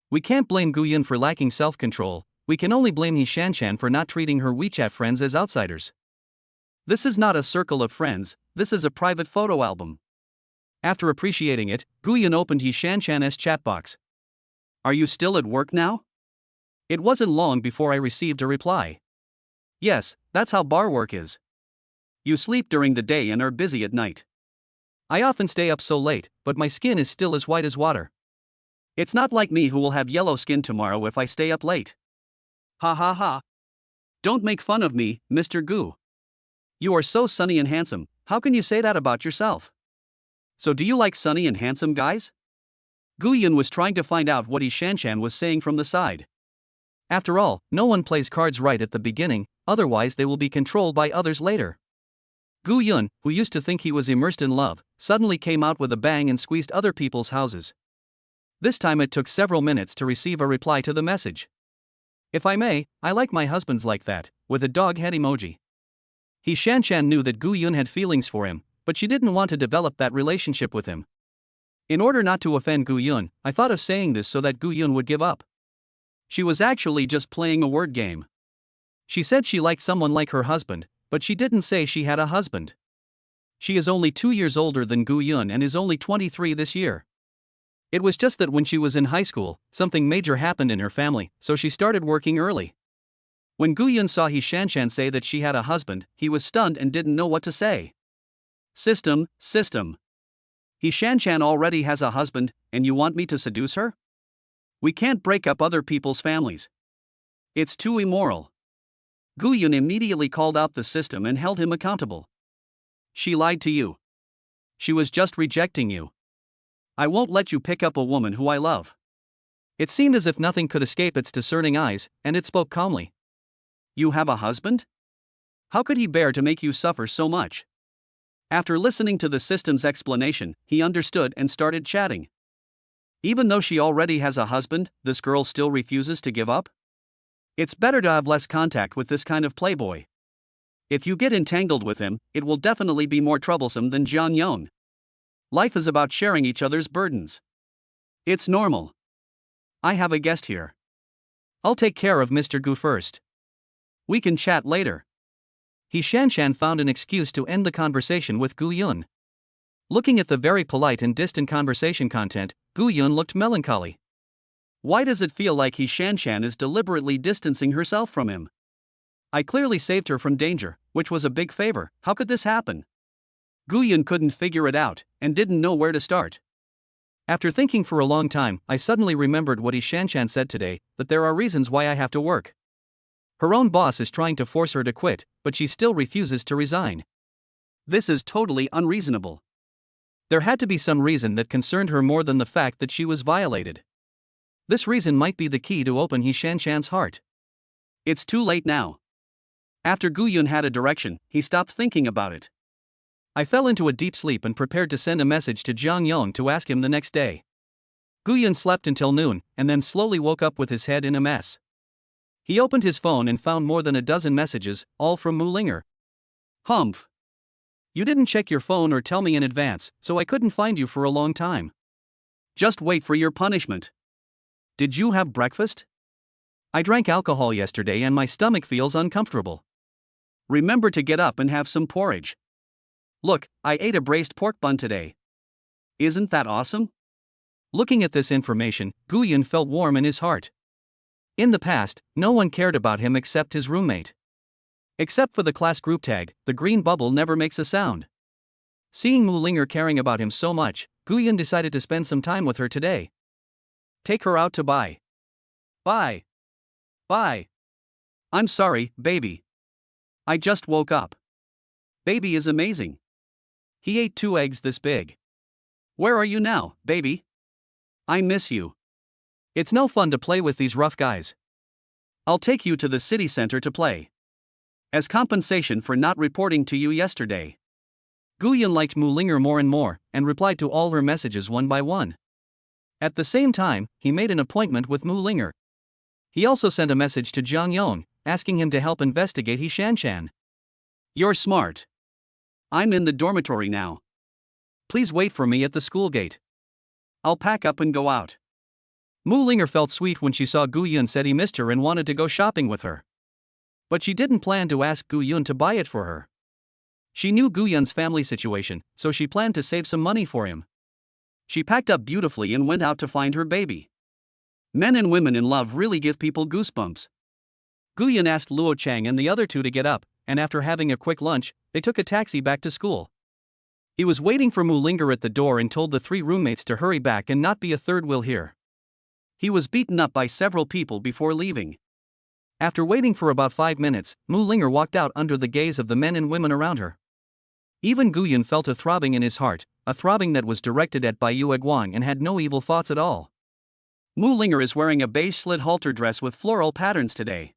We can't blame Gu Yun for lacking self-control, we can only blame He Shanshan for not treating her WeChat friends as outsiders. This is not a circle of friends, this is a private photo album. After appreciating it, Gu Yun opened He Shanshan's chat box. Are you still at work now? It wasn't long before I received a reply. Yes, that's how bar work is. You sleep during the day and are busy at night. I often stay up so late, but my skin is still as white as water. It's not like me who will have yellow skin tomorrow if I stay up late. Ha ha ha. Don't make fun of me, Mr. Gu. You are so sunny and handsome, how can you say that about yourself? So do you like sunny and handsome guys? Gu Yun was trying to find out what He Shanshan was saying from the side. After all, no one plays cards right at the beginning, otherwise they will be controlled by others later. Gu Yun, who used to think he was immersed in love, suddenly came out with a bang and squeezed other people's houses. This time it took several minutes to receive a reply to the message. If I may, I like my husbands like that, with a dog head emoji. He Shanshan knew that Gu Yun had feelings for him, but she didn't want to develop that relationship with him. In order not to offend Gu Yun, I thought of saying this so that Gu Yun would give up. She was actually just playing a word game. She said she liked someone like her husband, but she didn't say she had a husband. She is only 2 years older than Gu Yun and is only 23 this year. It was just that when she was in high school, something major happened in her family, so she started working early. When Gu Yun saw He Shanshan say that she had a husband, he was stunned and didn't know what to say. System. He Shanshan already has a husband, and you want me to seduce her? We can't break up other people's families. It's too immoral. Gu Yun immediately called out the system and held him accountable. She lied to you. She was just rejecting you. I won't let you pick up a woman who I love. It seemed as if nothing could escape its discerning eyes, and it spoke calmly. You have a husband? How could he bear to make you suffer so much? After listening to the system's explanation, he understood and started chatting. Even though she already has a husband, this girl still refuses to give up? It's better to have less contact with this kind of playboy. If you get entangled with him, it will definitely be more troublesome than Jiang Yong. Life is about sharing each other's burdens. It's normal. I have a guest here. I'll take care of Mr. Gu first. We can chat later. He Shanshan found an excuse to end the conversation with Gu Yun. Looking at the very polite and distant conversation content, Gu Yun looked melancholy. Why does it feel like He Shanshan is deliberately distancing herself from him? I clearly saved her from danger, which was a big favor. How could this happen? Gu Yun couldn't figure it out, and didn't know where to start. After thinking for a long time, I suddenly remembered what He Shanshan said today, that there are reasons why I have to work. Her own boss is trying to force her to quit, but she still refuses to resign. This is totally unreasonable. There had to be some reason that concerned her more than the fact that she was violated. This reason might be the key to open He Shanshan's heart. It's too late now. After Gu Yun had a direction, he stopped thinking about it. I fell into a deep sleep and prepared to send a message to Jiang Yong to ask him the next day. Gu Yun slept until noon, and then slowly woke up with his head in a mess. He opened his phone and found more than a dozen messages, all from Mu Linger. Humph. You didn't check your phone or tell me in advance, so I couldn't find you for a long time. Just wait for your punishment. Did you have breakfast? I drank alcohol yesterday and my stomach feels uncomfortable. Remember to get up and have some porridge. Look, I ate a braised pork bun today. Isn't that awesome? Looking at this information, Gu Yun felt warm in his heart. In the past, no one cared about him except his roommate. Except for the class group tag, the green bubble never makes a sound. Seeing Mu Linger caring about him so much, Gu Yun decided to spend some time with her today. Take her out to buy. Bye. I'm sorry, baby. I just woke up. Baby is amazing. He ate 2 eggs this big. Where are you now, baby? I miss you. It's no fun to play with these rough guys. I'll take you to the city center to play. As compensation for not reporting to you yesterday. Gu Yun liked Mu Linger more and more, and replied to all her messages one by one. At the same time, he made an appointment with Mu Linger. He also sent a message to Jiang Yong, asking him to help investigate He Shanshan. You're smart. I'm in the dormitory now. Please wait for me at the school gate. I'll pack up and go out. Mu Linger felt sweet when she saw Gu Yun said he missed her and wanted to go shopping with her. But she didn't plan to ask Gu Yun to buy it for her. She knew Gu Yun's family situation, so she planned to save some money for him. She packed up beautifully and went out to find her baby. Men and women in love really give people goosebumps. Gu Yun asked Luo Chang and the other 2 to get up, and after having a quick lunch, they took a taxi back to school. He was waiting for Mu Linger at the door and told the 3 roommates to hurry back and not be a third wheel here. He was beaten up by several people before leaving. After waiting for about 5 minutes, Mu Linger walked out under the gaze of the men and women around her. Even Gu Yun felt a throbbing in his heart, a throbbing that was directed at Bai Yueguang and had no evil thoughts at all. Mu Linger is wearing a beige slit halter dress with floral patterns today.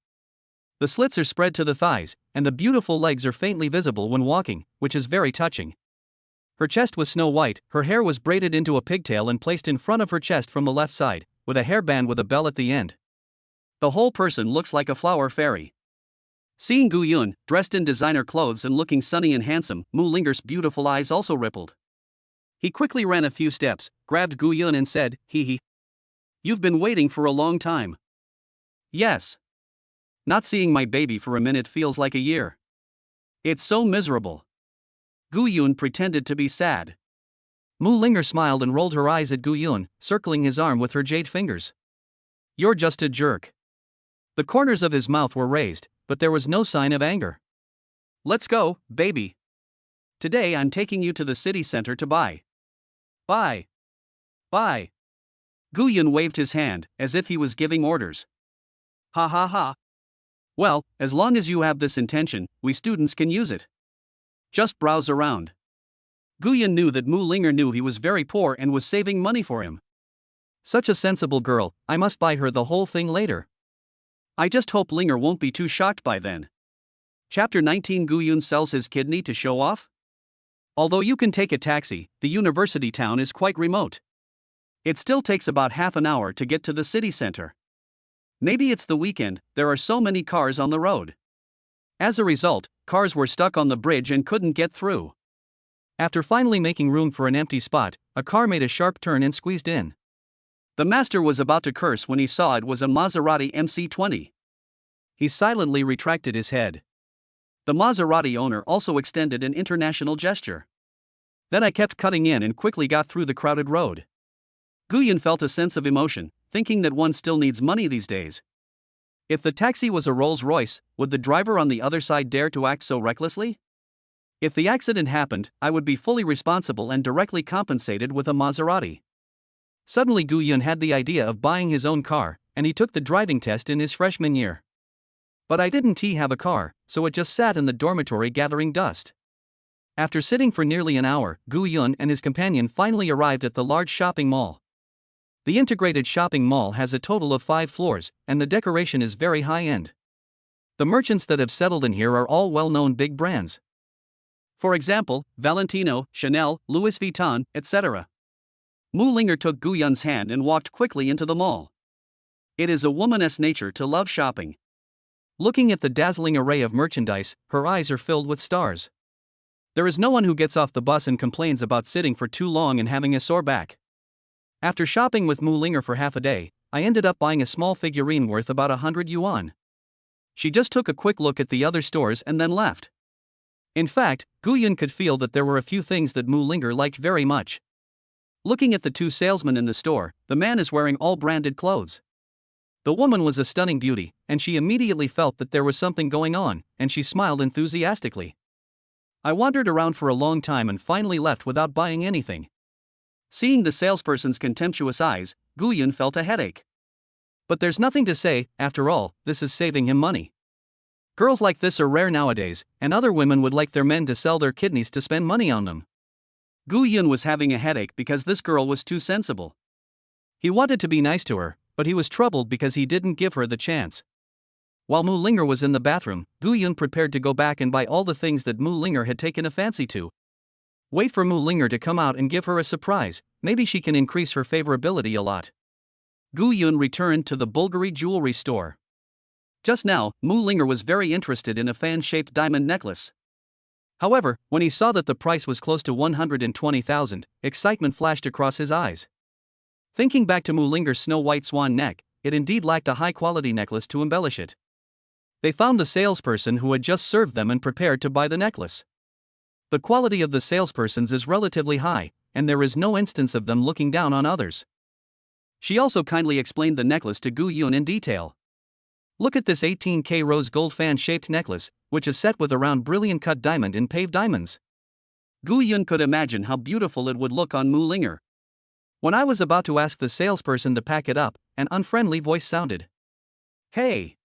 The slits are spread to the thighs, and the beautiful legs are faintly visible when walking, which is very touching. Her chest was snow white, her hair was braided into a pigtail and placed in front of her chest from the left side, with a hairband with a bell at the end. The whole person looks like a flower fairy. Seeing Gu Yun, dressed in designer clothes and looking sunny and handsome, Mu Linger's beautiful eyes also rippled. He quickly ran a few steps, grabbed Gu Yun and said, "Hee. You've been waiting for a long time." "Yes. Not seeing my baby for a minute feels like a year. It's so miserable." Gu Yun pretended to be sad. Mu Linger smiled and rolled her eyes at Gu Yun, circling his arm with her jade fingers. "You're just a jerk." The corners of his mouth were raised, but there was no sign of anger. "Let's go, baby. Today I'm taking you to the city center to buy. Bye. Bye." Guyun waved his hand, as if he was giving orders. "Ha ha ha. Well, as long as you have this intention, we students can use it. Just browse around." Guyun knew that Mu Linger knew he was very poor and was saving money for him. Such a sensible girl, I must buy her the whole thing later. I just hope Linger won't be too shocked by then. Chapter 19. Guyun sells his kidney to show off? Although you can take a taxi, the university town is quite remote. It still takes about half an hour to get to the city center. Maybe it's the weekend, there are so many cars on the road. As a result, cars were stuck on the bridge and couldn't get through. After finally making room for an empty spot, a car made a sharp turn and squeezed in. The master was about to curse when he saw it was a Maserati MC20. He silently retracted his head. The Maserati owner also extended an international gesture. Then I kept cutting in and quickly got through the crowded road. Guyun felt a sense of emotion, thinking that one still needs money these days. If the taxi was a Rolls-Royce, would the driver on the other side dare to act so recklessly? If the accident happened, I would be fully responsible and directly compensated with a Maserati. Suddenly Guyun had the idea of buying his own car, and he took the driving test in his freshman year. But I didn't have a car, so it just sat in the dormitory gathering dust. After sitting for nearly an hour, Guyun and his companion finally arrived at the large shopping mall. The integrated shopping mall has a total of 5 floors, and the decoration is very high-end. The merchants that have settled in here are all well-known big brands. For example, Valentino, Chanel, Louis Vuitton, etc. Mu Linger took Guyun's hand and walked quickly into the mall. It is a woman's nature to love shopping. Looking at the dazzling array of merchandise, her eyes are filled with stars. There is no one who gets off the bus and complains about sitting for too long and having a sore back. After shopping with Mu Linger for half a day, I ended up buying a small figurine worth about 100 yuan. She just took a quick look at the other stores and then left. In fact, Guyun could feel that there were a few things that Mu Linger liked very much. Looking at the 2 salesmen in the store, the man is wearing all branded clothes. The woman was a stunning beauty, and she immediately felt that there was something going on, and she smiled enthusiastically. I wandered around for a long time and finally left without buying anything. Seeing the salesperson's contemptuous eyes, Guyun felt a headache. But there's nothing to say, after all, this is saving him money. Girls like this are rare nowadays, and other women would like their men to sell their kidneys to spend money on them. Guyun was having a headache because this girl was too sensible. He wanted to be nice to her, but he was troubled because he didn't give her the chance. While Mu Linger was in the bathroom, Guyun prepared to go back and buy all the things that Mu Linger had taken a fancy to. Wait for Mu Linger to come out and give her a surprise, maybe she can increase her favorability a lot. Guyun returned to the Bulgari jewelry store. Just now, Mu Linger was very interested in a fan-shaped diamond necklace. However, when he saw that the price was close to 120,000, excitement flashed across his eyes. Thinking back to Mu Linger's snow-white swan neck, it indeed lacked a high-quality necklace to embellish it. They found the salesperson who had just served them and prepared to buy the necklace. The quality of the salespersons is relatively high, and there is no instance of them looking down on others. She also kindly explained the necklace to Guyun in detail. Look at this 18K rose gold fan-shaped necklace, which is set with a round brilliant-cut diamond in paved diamonds. Guyun could imagine how beautiful it would look on Mu Linger. When I was about to ask the salesperson to pack it up, an unfriendly voice sounded. "Hey!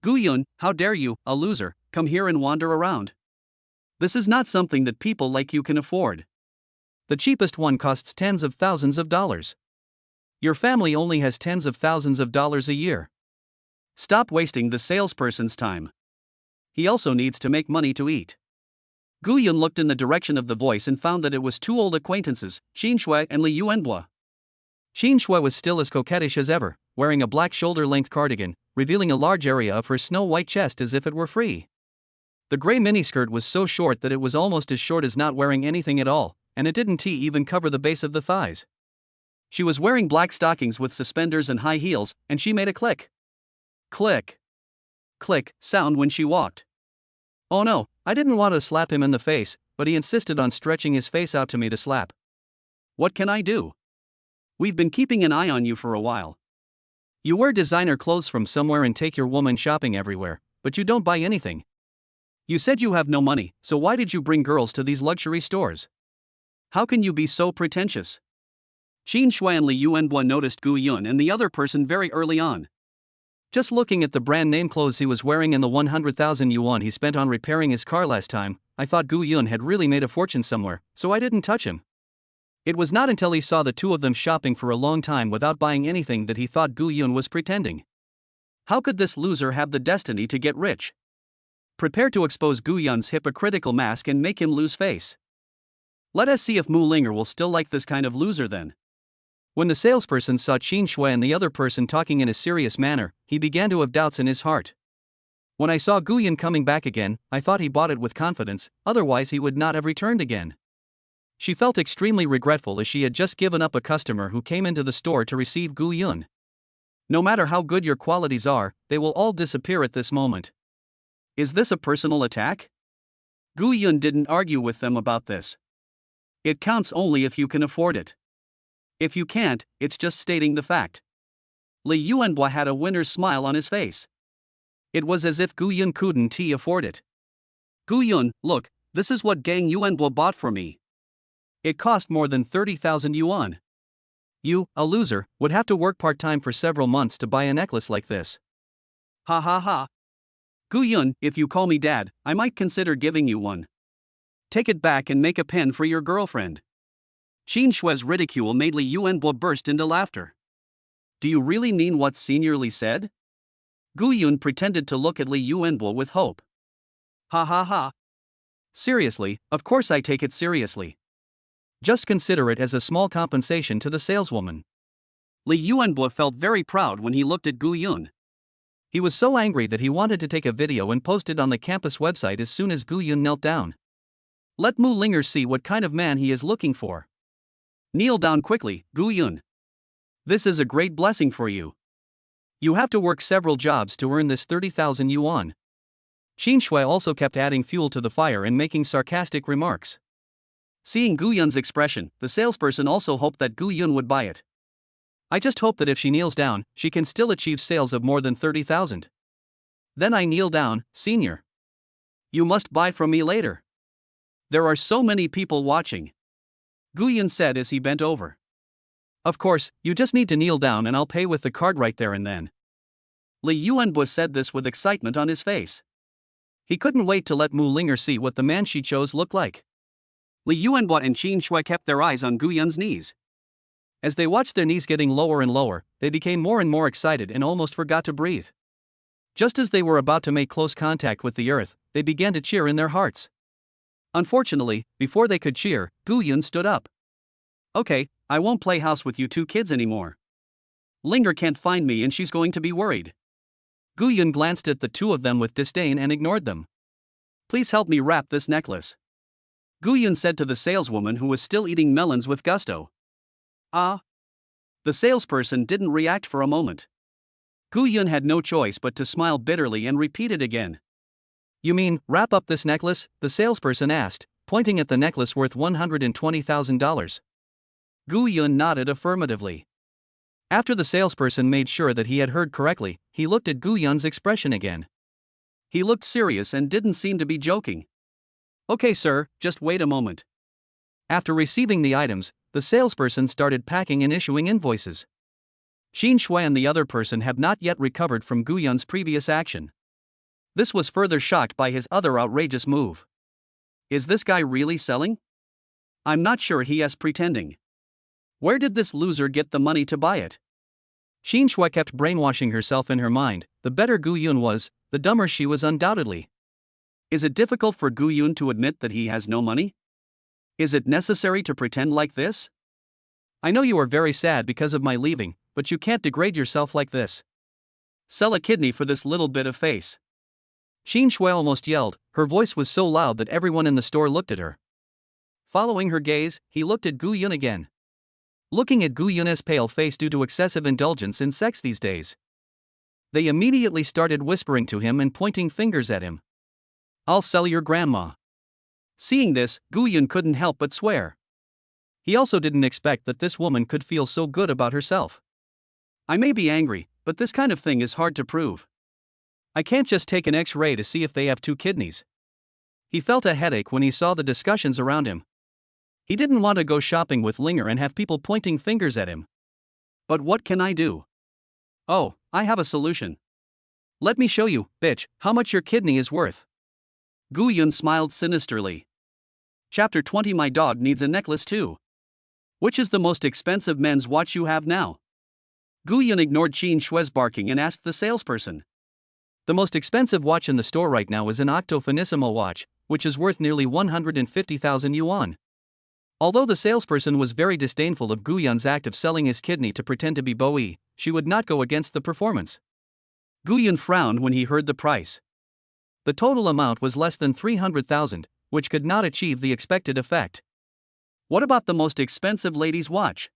Guyun, how dare you, a loser, come here and wander around? This is not something that people like you can afford. The cheapest one costs tens of thousands of dollars. Your family only has tens of thousands of dollars a year. Stop wasting the salesperson's time. He also needs to make money to eat." Guyun looked in the direction of the voice and found that it was 2 old acquaintances, Xin Shui and Li Yuanbua. Xin Shui was still as coquettish as ever, wearing a black shoulder-length cardigan, revealing a large area of her snow-white chest as if it were free. The gray miniskirt was so short that it was almost as short as not wearing anything at all, and it didn't even cover the base of the thighs. She was wearing black stockings with suspenders and high heels, and she made a click, click sound when she walked. Oh no, I didn't want to slap him in the face, but he insisted on stretching his face out to me to slap. What can I do? We've been keeping an eye on you for a while. You wear designer clothes from somewhere and take your woman shopping everywhere, but you don't buy anything. You said you have no money, so why did you bring girls to these luxury stores? How can you be so pretentious? Qin Shui and Li Yuanbo noticed Gu Yun and the other person very early on. Just looking at the brand name clothes he was wearing and the 100,000 yuan he spent on repairing his car last time, I thought Gu Yun had really made a fortune somewhere, so I didn't touch him. It was not until he saw the two of them shopping for a long time without buying anything that he thought Gu Yun was pretending. How could this loser have the destiny to get rich? Prepare to expose Gu Yun's hypocritical mask and make him lose face. Let us see if Mu Linger will still like this kind of loser then. When the salesperson saw Qin Shui and the other person talking in a serious manner, he began to have doubts in his heart. When I saw Gu Yun coming back again, I thought he bought it with confidence, otherwise he would not have returned again. She felt extremely regretful as she had just given up a customer who came into the store to receive Gu Yun. No matter how good your qualities are, they will all disappear at this moment. Is this a personal attack? Gu Yun didn't argue with them about this. It counts only if you can afford it. If you can't, it's just stating the fact. Li Yuanbo had a winner's smile on his face. It was as if Gu Yun couldn't afford it. Gu Yun, look, this is what Gang Yuanbo bought for me. It cost more than 30,000 yuan. You, a loser, would have to work part-time for several months to buy a necklace like this. Ha ha ha. Gu Yun, if you call me dad, I might consider giving you one. Take it back and make a pen for your girlfriend. Qin Shui's ridicule made Li Yuanbo burst into laughter. Do you really mean what Senior Li said? Gu Yun pretended to look at Li Yuanbo with hope. Ha ha ha. Seriously, of course I take it seriously. Just consider it as a small compensation to the saleswoman. Li Yuanbo felt very proud when he looked at Gu Yun. He was so angry that he wanted to take a video and post it on the campus website as soon as Gu Yun knelt down. Let Mu Linger see what kind of man he is looking for. Kneel down quickly, Gu Yun. This is a great blessing for you. You have to work several jobs to earn this 30,000 yuan. Qin Shui also kept adding fuel to the fire and making sarcastic remarks. Seeing Gu Yun's expression, the salesperson also hoped that Gu Yun would buy it. I just hope that if she kneels down, she can still achieve sales of more than 30,000. Then I kneel down, senior. You must buy from me later. There are so many people watching. Gu Yun said as he bent over. Of course, you just need to kneel down and I'll pay with the card right there and then. Li Yuanbo said this with excitement on his face. He couldn't wait to let Mu Linger see what the man she chose looked like. Li Yuanbo and Qin Shui kept their eyes on Gu Yun's knees. As they watched their knees getting lower and lower, they became more and more excited and almost forgot to breathe. Just as they were about to make close contact with the earth, they began to cheer in their hearts. Unfortunately, before they could cheer, Gu Yun stood up. Okay, I won't play house with you two kids anymore. Linger can't find me and she's going to be worried. Gu Yun glanced at the two of them with disdain and ignored them. Please help me wrap this necklace. Gu Yun said to the saleswoman who was still eating melons with gusto. Ah. The salesperson didn't react for a moment. Gu Yun had no choice but to smile bitterly and repeat it again. You mean, wrap up this necklace? The salesperson asked, pointing at the necklace worth $120,000. Gu Yun nodded affirmatively. After the salesperson made sure that he had heard correctly, he looked at Gu Yun's expression again. He looked serious and didn't seem to be joking. Okay sir, just wait a moment. After receiving the items, the salesperson started packing and issuing invoices. Qin Shui and the other person have not yet recovered from Gu Yun's previous action. This was further shocked by his other outrageous move. Is this guy really selling? I'm not sure he is pretending. Where did this loser get the money to buy it? Qin Shui kept brainwashing herself in her mind. The better Gu Yun was, the dumber she was undoubtedly. Is it difficult for Gu Yun to admit that he has no money? Is it necessary to pretend like this? I know you are very sad because of my leaving, but you can't degrade yourself like this. Sell a kidney for this little bit of face. Qin Shui almost yelled. Her voice was so loud that everyone in the store looked at her. Following her gaze, he looked at Gu Yun again. Looking at Gu Yun's pale face due to excessive indulgence in sex these days, they immediately started whispering to him and pointing fingers at him. I'll sell your grandma. Seeing this, Gu Yun couldn't help but swear. He also didn't expect that this woman could feel so good about herself. I may be angry, but this kind of thing is hard to prove. I can't just take an X-ray to see if they have 2 kidneys. He felt a headache when he saw the discussions around him. He didn't want to go shopping with Linger and have people pointing fingers at him. But what can I do? Oh, I have a solution. Let me show you, bitch, how much your kidney is worth. Gu Yun smiled sinisterly. Chapter 20. My dog needs a necklace too. Which is the most expensive men's watch you have now? Gu Yun ignored Qin Shui's barking and asked the salesperson. The most expensive watch in the store right now is an Octo Finissimo watch, which is worth nearly 150,000 yuan. Although the salesperson was very disdainful of Gu Yun's act of selling his kidney to pretend to be Bowie, she would not go against the performance. Gu Yun frowned when he heard the price. The total amount was less than 300,000, which could not achieve the expected effect. What about the most expensive lady's watch?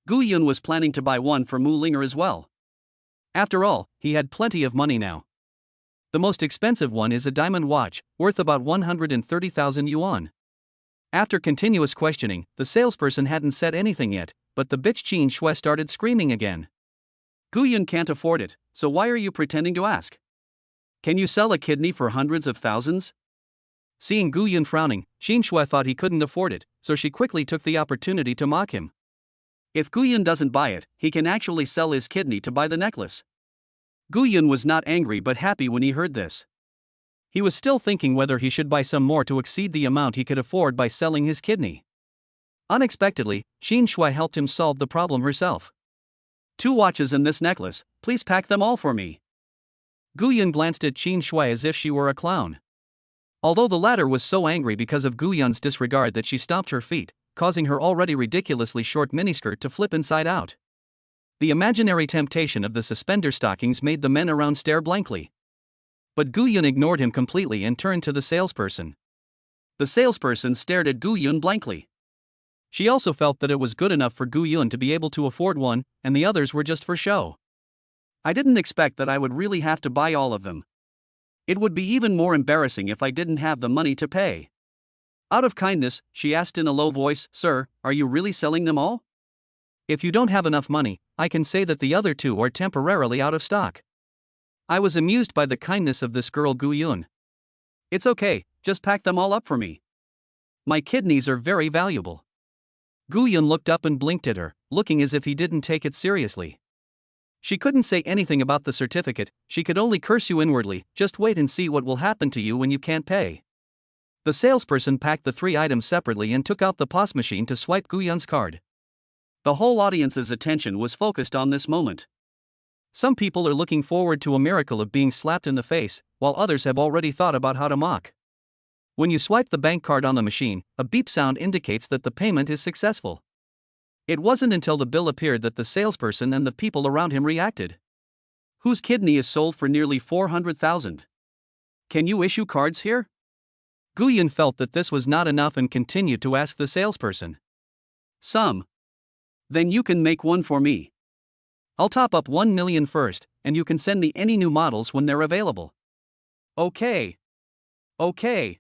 Gu Yun was planning to buy one for Mu Linger as well. After all, he had plenty of money now. The most expensive one is a diamond watch, worth about 130,000 yuan. After continuous questioning, the salesperson hadn't said anything yet, but the bitch Qin Shui started screaming again. Gu Yun can't afford it, so why are you pretending to ask? Can you sell a kidney for hundreds of thousands? Seeing Gu Yun frowning, Qin Shui thought he couldn't afford it, so she quickly took the opportunity to mock him. If Gu Yun doesn't buy it, he can actually sell his kidney to buy the necklace. Gu Yun was not angry but happy when he heard this. He was still thinking whether he should buy some more to exceed the amount he could afford by selling his kidney. Unexpectedly, Qin Shui helped him solve the problem herself. 2 watches and this necklace, please pack them all for me. Gu Yun glanced at Qin Shui as if she were a clown. Although the latter was so angry because of Gu Yun's disregard that she stomped her feet, causing her already ridiculously short miniskirt to flip inside out. The imaginary temptation of the suspender stockings made the men around stare blankly. But Gu Yun ignored him completely and turned to the salesperson. The salesperson stared at Gu Yun blankly. She also felt that it was good enough for Gu Yun to be able to afford one, and the others were just for show. I didn't expect that I would really have to buy all of them. It would be even more embarrassing if I didn't have the money to pay. Out of kindness, she asked in a low voice, Sir, are you really selling them all? If you don't have enough money, I can say that the other 2 are temporarily out of stock. I was amused by the kindness of this girl Gu Yun. It's okay, just pack them all up for me. My kidneys are very valuable. Gu Yun looked up and blinked at her, looking as if he didn't take it seriously. She couldn't say anything about the certificate, she could only curse you inwardly, just wait and see what will happen to you when you can't pay. The salesperson packed the 3 items separately and took out the POS machine to swipe Gu Yun's card. The whole audience's attention was focused on this moment. Some people are looking forward to a miracle of being slapped in the face, while others have already thought about how to mock. When you swipe the bank card on the machine, a beep sound indicates that the payment is successful. It wasn't until the bill appeared that the salesperson and the people around him reacted. Whose kidney is sold for nearly 400,000? Can you issue cards here? Gu Yun felt that this was not enough and continued to ask the salesperson. Some. Then you can make one for me. I'll top up 1 million first, and you can send me any new models when they're available. Okay. Okay.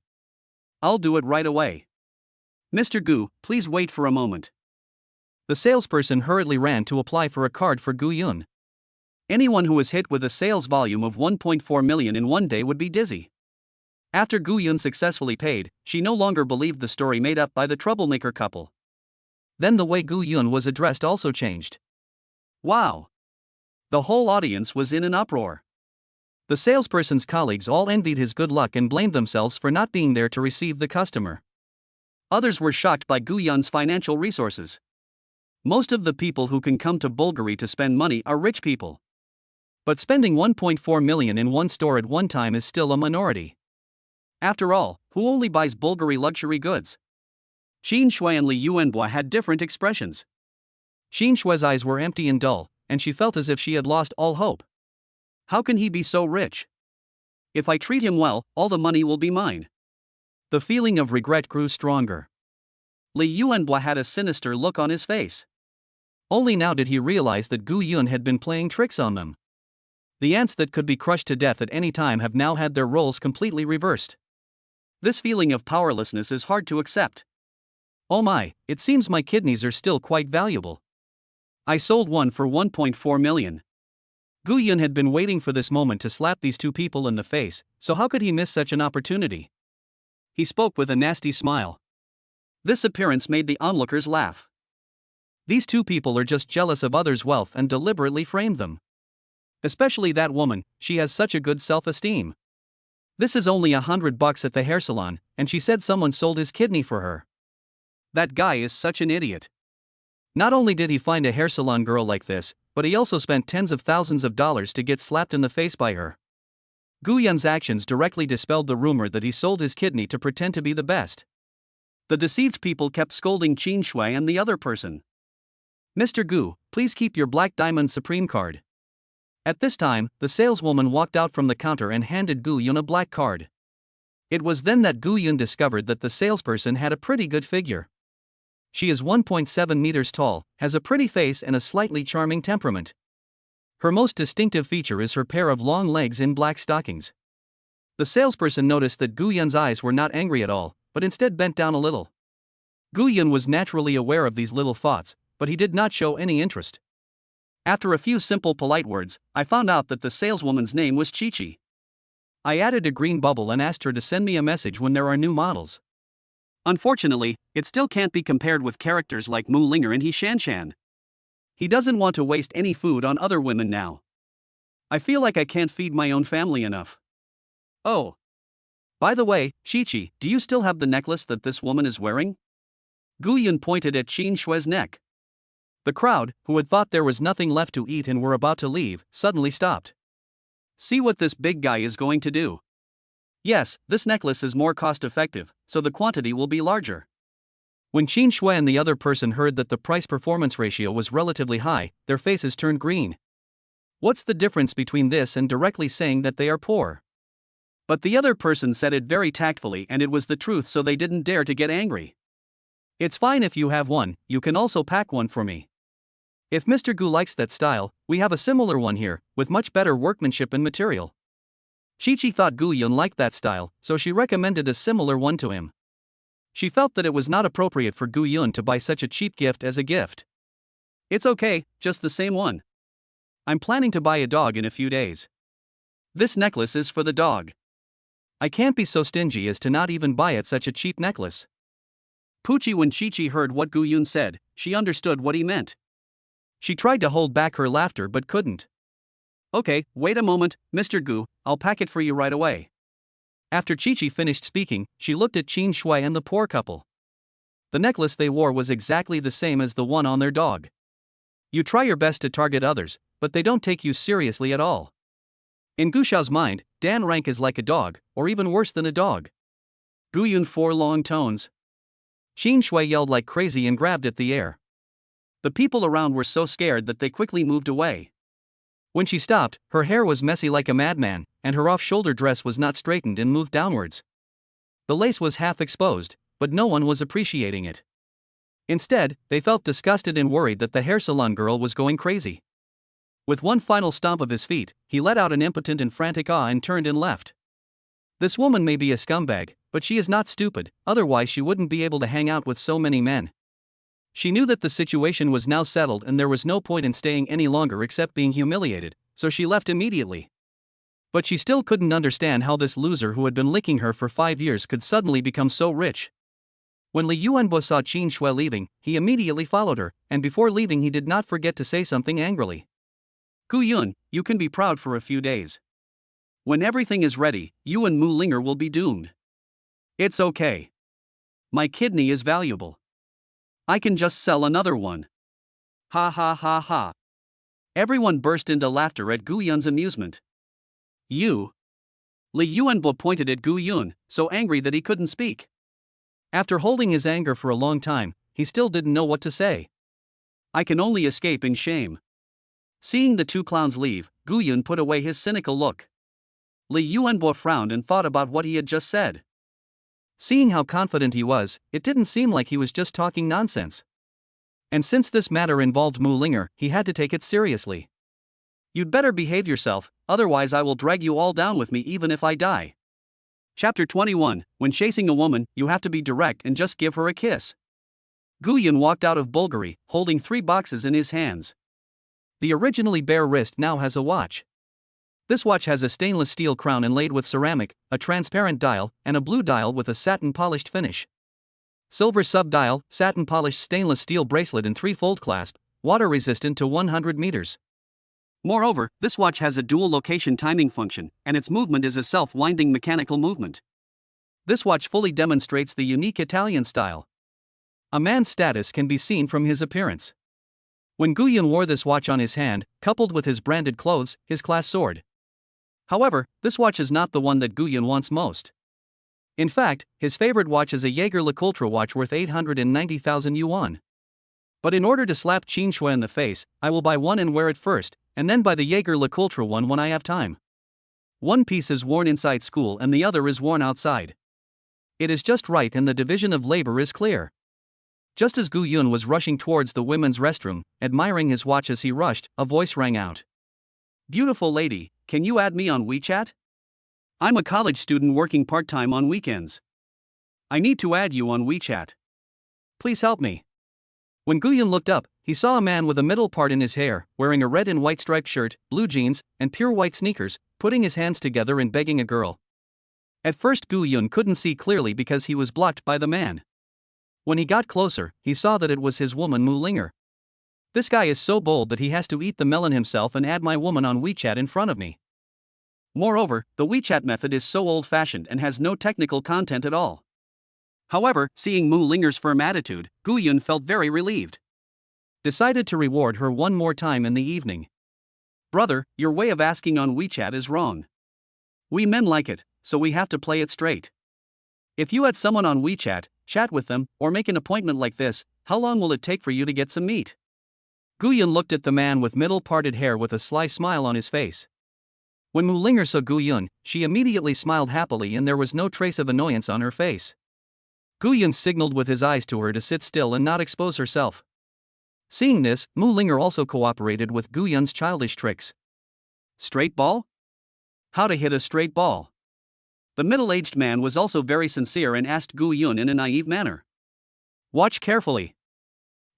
I'll do it right away. Mr. Gu, please wait for a moment. The salesperson hurriedly ran to apply for a card for Gu Yun. Anyone who was hit with a sales volume of 1.4 million in one day would be dizzy. After Gu Yun successfully paid, she no longer believed the story made up by the troublemaker couple. Then the way Gu Yun was addressed also changed. Wow! The whole audience was in an uproar. The salesperson's colleagues all envied his good luck and blamed themselves for not being there to receive the customer. Others were shocked by Gu Yun's financial resources. Most of the people who can come to Bulgari to spend money are rich people. But spending 1.4 million in one store at one time is still a minority. After all, who only buys Bulgari luxury goods? Qin Shui and Li Yuanbua had different expressions. Qin Shui's eyes were empty and dull, and she felt as if she had lost all hope. How can he be so rich? If I treat him well, all the money will be mine. The feeling of regret grew stronger. Li Yuanbua had a sinister look on his face. Only now did he realize that Gu Yun had been playing tricks on them. The ants that could be crushed to death at any time have now had their roles completely reversed. This feeling of powerlessness is hard to accept. Oh my, it seems my kidneys are still quite valuable. I sold one for 1.4 million. Gu Yun had been waiting for this moment to slap these two people in the face, so how could he miss such an opportunity? He spoke with a nasty smile. This appearance made the onlookers laugh. These two people are just jealous of others' wealth and deliberately framed them. Especially that woman, she has such a good self-esteem. This is only $100 at the hair salon, and she said someone sold his kidney for her. That guy is such an idiot. Not only did he find a hair salon girl like this, but he also spent tens of thousands of dollars to get slapped in the face by her. Gu Yun's actions directly dispelled the rumor that he sold his kidney to pretend to be the best. The deceived people kept scolding Qin Shui and the other person. "Mr. Gu, please keep your Black Diamond Supreme card." At this time, the saleswoman walked out from the counter and handed Gu Yun a black card. It was then that Gu Yun discovered that the salesperson had a pretty good figure. She is 1.7 meters tall, has a pretty face and a slightly charming temperament. Her most distinctive feature is her pair of long legs in black stockings. The salesperson noticed that Gu Yun's eyes were not angry at all, but instead bent down a little. Gu Yun was naturally aware of these little thoughts, but he did not show any interest. After a few simple polite words, I found out that the saleswoman's name was Chi-Chi. I added a green bubble and asked her to send me a message when there are new models. Unfortunately, it still can't be compared with characters like Mu Linger and He Shanshan. He doesn't want to waste any food on other women now. I feel like I can't feed my own family enough. Oh. By the way, Chi-Chi, do you still have the necklace that this woman is wearing? Gu Yun pointed at Qin Shui's neck. The crowd, who had thought there was nothing left to eat and were about to leave, suddenly stopped. See what this big guy is going to do. Yes, this necklace is more cost-effective, so the quantity will be larger. When Qin Shui and the other person heard that the price-performance ratio was relatively high, their faces turned green. What's the difference between this and directly saying that they are poor? But the other person said it very tactfully and it was the truth, so they didn't dare to get angry. It's fine if you have one, you can also pack one for me. If Mr. Gu likes that style, we have a similar one here, with much better workmanship and material. Chi-Chi thought Gu Yun liked that style, so she recommended a similar one to him. She felt that it was not appropriate for Gu Yun to buy such a cheap gift as a gift. It's okay, just the same one. I'm planning to buy a dog in a few days. This necklace is for the dog. I can't be so stingy as to not even buy it such a cheap necklace. Pucci, when Chi-Chi heard what Gu Yun said, she understood what he meant. She tried to hold back her laughter but couldn't. Okay, wait a moment, Mr. Gu, I'll pack it for you right away. After Chi-Chi finished speaking, she looked at Qin Shui and the poor couple. The necklace they wore was exactly the same as the one on their dog. You try your best to target others, but they don't take you seriously at all. In Gu Xiao's mind, Dan Rank is like a dog, or even worse than a dog. Gu Yun, 4 long tones. Qin Shui yelled like crazy and grabbed at the air. The people around were so scared that they quickly moved away. When she stopped, her hair was messy like a madman, and her off-shoulder dress was not straightened and moved downwards. The lace was half exposed, but no one was appreciating it. Instead, they felt disgusted and worried that the hair salon girl was going crazy. With one final stomp of his feet, he let out an impotent and frantic ah and turned and left. This woman may be a scumbag, but she is not stupid, otherwise she wouldn't be able to hang out with so many men. She knew that the situation was now settled and there was no point in staying any longer except being humiliated, so she left immediately. But she still couldn't understand how this loser who had been licking her for 5 years could suddenly become so rich. When Li Yuanbo saw Qin Shui leaving, he immediately followed her, and before leaving he did not forget to say something angrily. Gu Yun, you can be proud for a few days. When everything is ready, you and Mu Linger will be doomed. It's okay. My kidney is valuable. I can just sell another one. Ha ha ha ha. Everyone burst into laughter at Gu Yun's amusement. You. Li Yuanbo pointed at Gu Yun, so angry that he couldn't speak. After holding his anger for a long time, he still didn't know what to say. I can only escape in shame. Seeing the two clowns leave, Gu Yun put away his cynical look. Li Yuanbo frowned and thought about what he had just said. Seeing how confident he was, it didn't seem like he was just talking nonsense. And since this matter involved Mu Linger, he had to take it seriously. You'd better behave yourself, otherwise I will drag you all down with me even if I die. Chapter 21, when chasing a woman, you have to be direct and just give her a kiss. Gu Yun walked out of Bulgari, holding 3 boxes in his hands. The originally bare wrist now has a watch. This watch has a stainless steel crown inlaid with ceramic, a transparent dial, and a blue dial with a satin polished finish. Silver sub-dial, satin polished stainless steel bracelet and 3-fold clasp, water resistant to 100 meters. Moreover, this watch has a dual location timing function, and its movement is a self-winding mechanical movement. This watch fully demonstrates the unique Italian style. A man's status can be seen from his appearance. When Guyun wore this watch on his hand, coupled with his branded clothes, his class soared. However, this watch is not the one that Guyun wants most. In fact, his favorite watch is a Jaeger LeCoultre watch worth 890,000 yuan. But in order to slap Qin Shui in the face, I will buy one and wear it first, and then buy the Jaeger LeCoultre one when I have time. One piece is worn inside school and the other is worn outside. It is just right and the division of labor is clear. Just as Guyun was rushing towards the women's restroom, admiring his watch as he rushed, a voice rang out. "Beautiful lady, can you add me on WeChat? I'm a college student working part-time on weekends. I need to add you on WeChat. Please help me." When Guyun looked up, he saw a man with a middle part in his hair, wearing a red and white striped shirt, blue jeans, and pure white sneakers, putting his hands together and begging a girl. At first Guyun couldn't see clearly because he was blocked by the man. When he got closer, he saw that it was his woman Mu Linger. "This guy is so bold that he has to eat the melon himself and add my woman on WeChat in front of me." Moreover, the WeChat method is so old-fashioned and has no technical content at all. However, seeing Mu Linger's firm attitude, Guyun felt very relieved. Decided to reward her one more time in the evening. "Brother, your way of asking on WeChat is wrong. We men like it, so we have to play it straight. If you had someone on WeChat, chat with them, or make an appointment like this, how long will it take for you to get some meat?" Guyun looked at the man with middle-parted hair with a sly smile on his face. When Mu Linger saw Guyun, she immediately smiled happily and there was no trace of annoyance on her face. Guyun signaled with his eyes to her to sit still and not expose herself. Seeing this, Mu Linger also cooperated with Guyun's childish tricks. Straight ball? How to hit a straight ball? The middle-aged man was also very sincere and asked Guyun in a naive manner. "Watch carefully.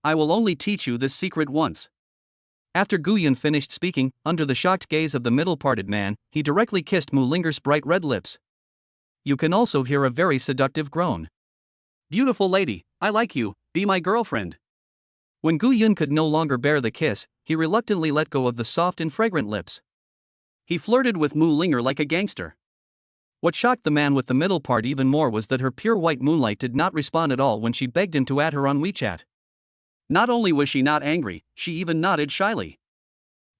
I will only teach you this secret once." After Guyun finished speaking, under the shocked gaze of the middle-parted man, he directly kissed Mu Linger's bright red lips. You can also hear a very seductive groan. "Beautiful lady, I like you, be my girlfriend." When Guyun could no longer bear the kiss, he reluctantly let go of the soft and fragrant lips. He flirted with Mu Linger like a gangster. What shocked the man with the middle part even more was that her pure white moonlight did not respond at all when she begged him to add her on WeChat. Not only was she not angry, she even nodded shyly.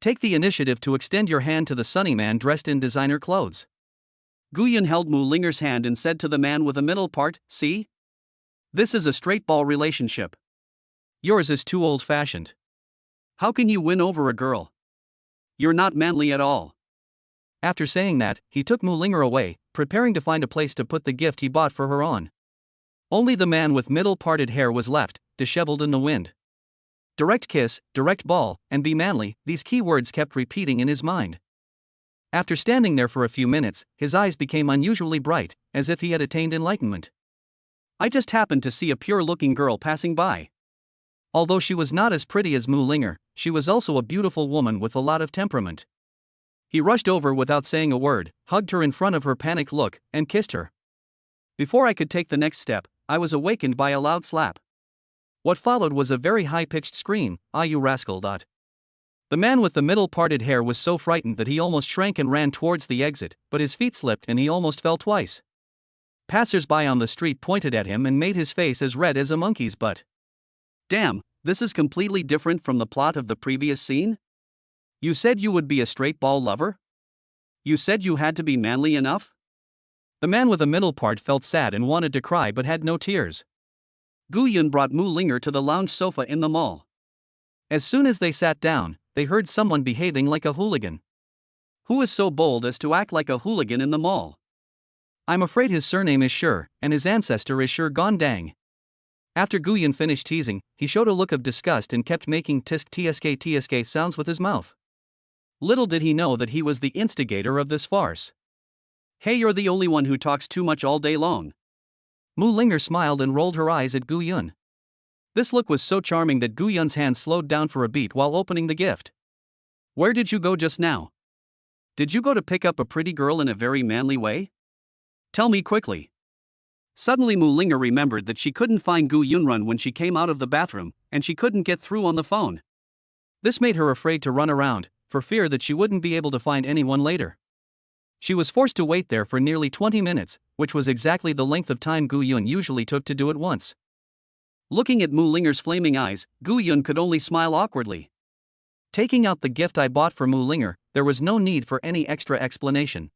Take the initiative to extend your hand to the sunny man dressed in designer clothes. Guyun held Mu Linger's hand and said to the man with the middle part, "See? This is a straight ball relationship. Yours is too old-fashioned. How can you win over a girl? You're not manly at all." After saying that, he took Mu Linger away, preparing to find a place to put the gift he bought for her on. Only the man with middle-parted hair was left, disheveled in the wind. Direct kiss, direct ball, and be manly, these key words kept repeating in his mind. After standing there for a few minutes, his eyes became unusually bright, as if he had attained enlightenment. I just happened to see a pure-looking girl passing by. Although she was not as pretty as Mu Linger, she was also a beautiful woman with a lot of temperament. He rushed over without saying a word, hugged her in front of her panicked look, and kissed her. Before I could take the next step, I was awakened by a loud slap. What followed was a very high-pitched scream, "Ah, you rascal!" The man with the middle-parted hair was so frightened that he almost shrank and ran towards the exit, but his feet slipped and he almost fell twice. Passers-by on the street pointed at him and made his face as red as a monkey's butt. Damn, this is completely different from the plot of the previous scene? You said you would be a straight ball lover? You said you had to be manly enough? The man with the middle part felt sad and wanted to cry but had no tears. Guyun brought Mu Linger to the lounge sofa in the mall. As soon as they sat down, they heard someone behaving like a hooligan. Who is so bold as to act like a hooligan in the mall? I'm afraid his surname is Sure, and his ancestor is Sure Gone Dang. After Guyun finished teasing, he showed a look of disgust and kept making tsk sounds with his mouth. Little did he know that he was the instigator of this farce. Hey, you're the only one who talks too much all day long. Mu Linger smiled and rolled her eyes at Guyun. This look was so charming that Guyun's hand slowed down for a beat while opening the gift. Where did you go just now? Did you go to pick up a pretty girl in a very manly way? Tell me quickly. Suddenly Mu Linger remembered that she couldn't find Gu Yunrun when she came out of the bathroom, and she couldn't get through on the phone. This made her afraid to run around, for fear that she wouldn't be able to find anyone later. She was forced to wait there for nearly 20 minutes, which was exactly the length of time Gu Yun usually took to do it once. Looking at Mu Linger's flaming eyes, Gu Yun could only smile awkwardly. Taking out the gift I bought for Mu Linger, there was no need for any extra explanation.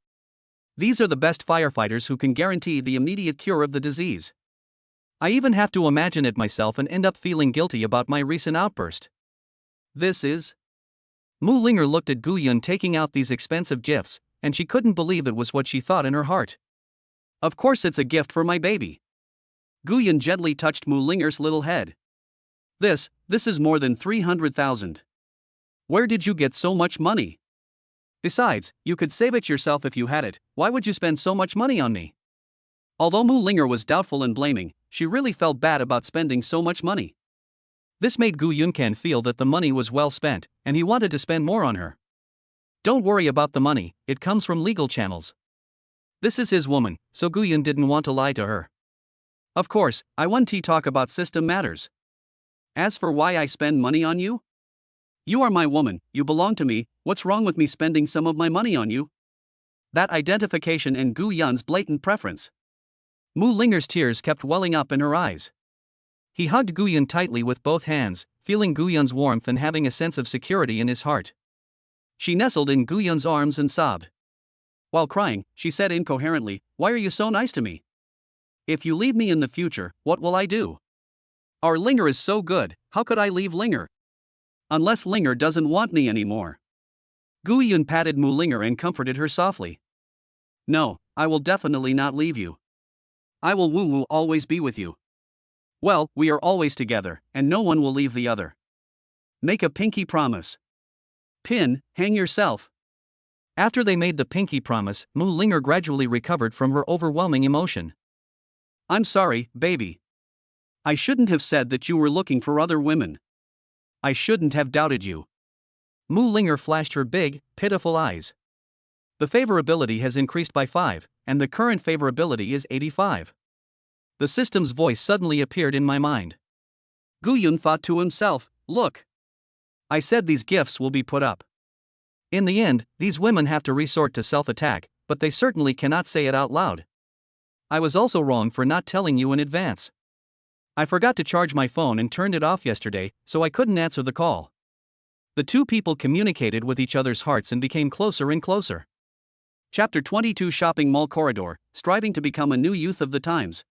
These are the best firefighters who can guarantee the immediate cure of the disease. I even have to imagine it myself and end up feeling guilty about my recent outburst. This is... Mu Linger looked at Gu Yun taking out these expensive gifts, and she couldn't believe it was what she thought in her heart. Of course it's a gift for my baby. Gu Yun gently touched Mu Linger's little head. This is more than 300,000. Where did you get so much money? Besides, you could save it yourself if you had it. Why would you spend so much money on me? Although Mu Linger was doubtful and blaming, she really felt bad about spending so much money. This made Gu Yuncan feel that the money was well spent, and he wanted to spend more on her. Don't worry about the money, it comes from legal channels. This is his woman, so Gu Yun didn't want to lie to her. Of course, I want to talk about system matters. As for why I spend money on you? You are my woman, you belong to me, what's wrong with me spending some of my money on you? That identification and Gu Yun's blatant preference. Mu Linger's tears kept welling up in her eyes. He hugged Gu Yun tightly with both hands, feeling Gu Yun's warmth and having a sense of security in his heart. She nestled in Gu Yun's arms and sobbed. While crying, she said incoherently, "Why are you so nice to me? If you leave me in the future, what will I do? Our Linger is so good, how could I leave Linger? Unless Linger doesn't want me anymore." Gu Yun patted Mu Linger and comforted her softly. "No, I will definitely not leave you. I will always be with you. Well, we are always together, and no one will leave the other. Make a pinky promise. Pin, hang yourself." After they made the pinky promise, Mu Linger gradually recovered from her overwhelming emotion. "I'm sorry, baby. I shouldn't have said that you were looking for other women. I shouldn't have doubted you." Mu Linger flashed her big, pitiful eyes. The favorability has increased by 5, and the current favorability is 85. The system's voice suddenly appeared in my mind. Gu Yun thought to himself, "Look. I said these gifts will be put up. In the end, these women have to resort to self-attack, but they certainly cannot say it out loud. I was also wrong for not telling you in advance. I forgot to charge my phone and turned it off yesterday, so I couldn't answer the call." The two people communicated with each other's hearts and became closer and closer. Chapter 22 Shopping Mall Corridor, striving to become a new youth of the times.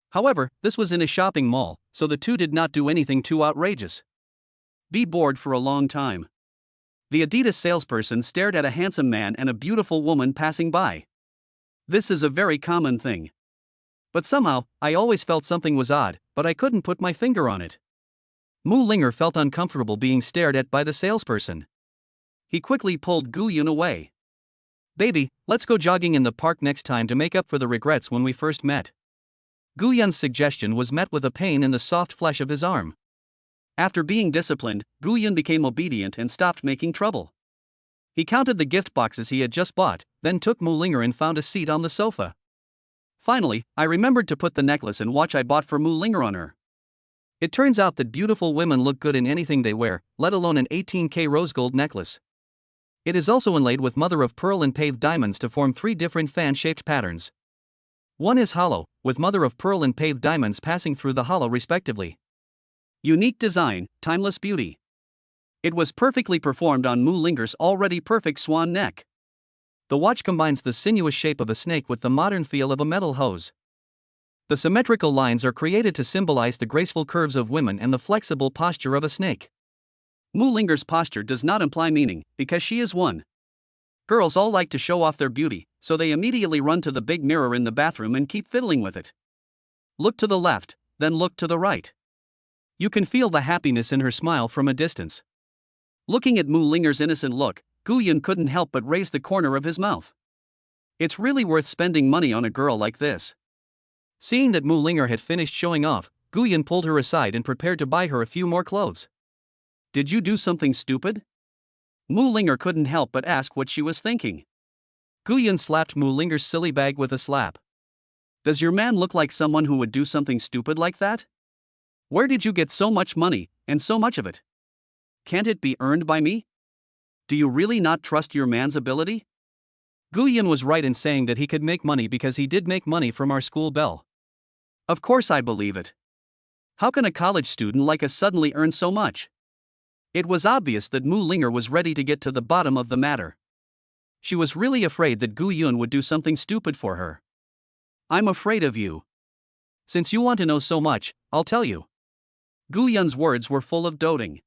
However, this was in a shopping mall, so the two did not do anything too outrageous. Be bored for a long time. The Adidas salesperson stared at a handsome man and a beautiful woman passing by. This is a very common thing. But somehow, I always felt something was odd, but I couldn't put my finger on it. Mu Linger felt uncomfortable being stared at by the salesperson. He quickly pulled Gu Yun away. "Baby, let's go jogging in the park next time to make up for the regrets when we first met." Gu Yun's suggestion was met with a pain in the soft flesh of his arm. After being disciplined, Gu Yun became obedient and stopped making trouble. He counted the gift boxes he had just bought, then took Mu Linger and found a seat on the sofa. Finally, I remembered to put the necklace and watch I bought for Mu Linger on her. It turns out that beautiful women look good in anything they wear, let alone an 18K rose gold necklace. It is also inlaid with mother of pearl and paved diamonds to form 3 different fan-shaped patterns. One is hollow, with mother of pearl and paved diamonds passing through the hollow respectively. Unique design, timeless beauty. It was perfectly performed on Mu Linger's already perfect swan neck. The watch combines the sinuous shape of a snake with the modern feel of a metal hose. The symmetrical lines are created to symbolize the graceful curves of women and the flexible posture of a snake. Mu Linger's posture does not imply meaning, because she is one. Girls all like to show off their beauty, so they immediately run to the big mirror in the bathroom and keep fiddling with it. Look to the left, then look to the right. You can feel the happiness in her smile from a distance. Looking at Mu Linger's innocent look, Gu Yun couldn't help but raise the corner of his mouth. It's really worth spending money on a girl like this. Seeing that Mu Linger had finished showing off, Gu Yun pulled her aside and prepared to buy her a few more clothes. Did you do something stupid? Mu Linger couldn't help but ask what she was thinking. Gu Yun slapped Mu Linger's silly bag with a slap. Does your man look like someone who would do something stupid like that? Where did you get so much money, and so much of it? Can't it be earned by me? Do you really not trust your man's ability? Gu Yun was right in saying that he could make money because he did make money from our school bell. Of course I believe it. How can a college student like us suddenly earn so much? It was obvious that Mu Linger was ready to get to the bottom of the matter. She was really afraid that Gu Yun would do something stupid for her. I'm afraid of you. Since you want to know so much, I'll tell you. Gu Yun's words were full of doting.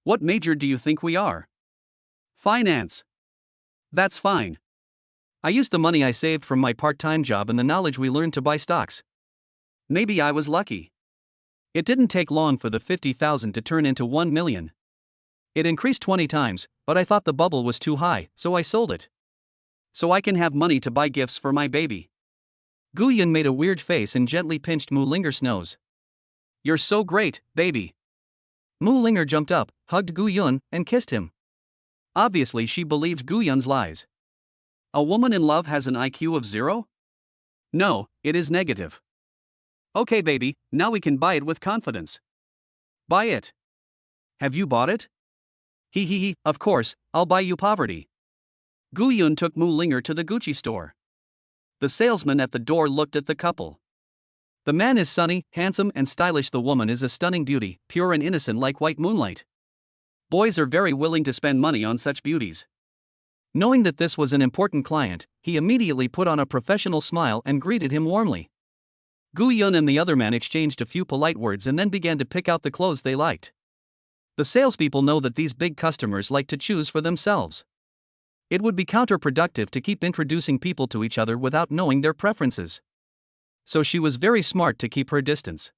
What major do you think we are? Finance. That's fine. I used the money I saved from my part-time job and the knowledge we learned to buy stocks. Maybe I was lucky. It didn't take long for the 50,000 to turn into 1 million. It increased 20 times, but I thought the bubble was too high, so I sold it. So I can have money to buy gifts for my baby. Gu Yun made a weird face and gently pinched Mu Linger's nose. You're so great, baby. Mu Linger jumped up, hugged Gu Yun, and kissed him. Obviously she believed Gu Yun's lies. A woman in love has an IQ of 0? No, it is negative. Okay baby, now we can buy it with confidence. Buy it. Have you bought it? He, of course, I'll buy you poverty. Gu Yun took Mu Linger to the Gucci store. The salesman at the door looked at the couple. The man is sunny, handsome and stylish. The woman is a stunning beauty, pure and innocent like white moonlight. Boys are very willing to spend money on such beauties. Knowing that this was an important client, he immediately put on a professional smile and greeted him warmly. Gu Yun and the other man exchanged a few polite words and then began to pick out the clothes they liked. The salespeople know that these big customers like to choose for themselves. It would be counterproductive to keep introducing people to each other without knowing their preferences. So she was very smart to keep her distance.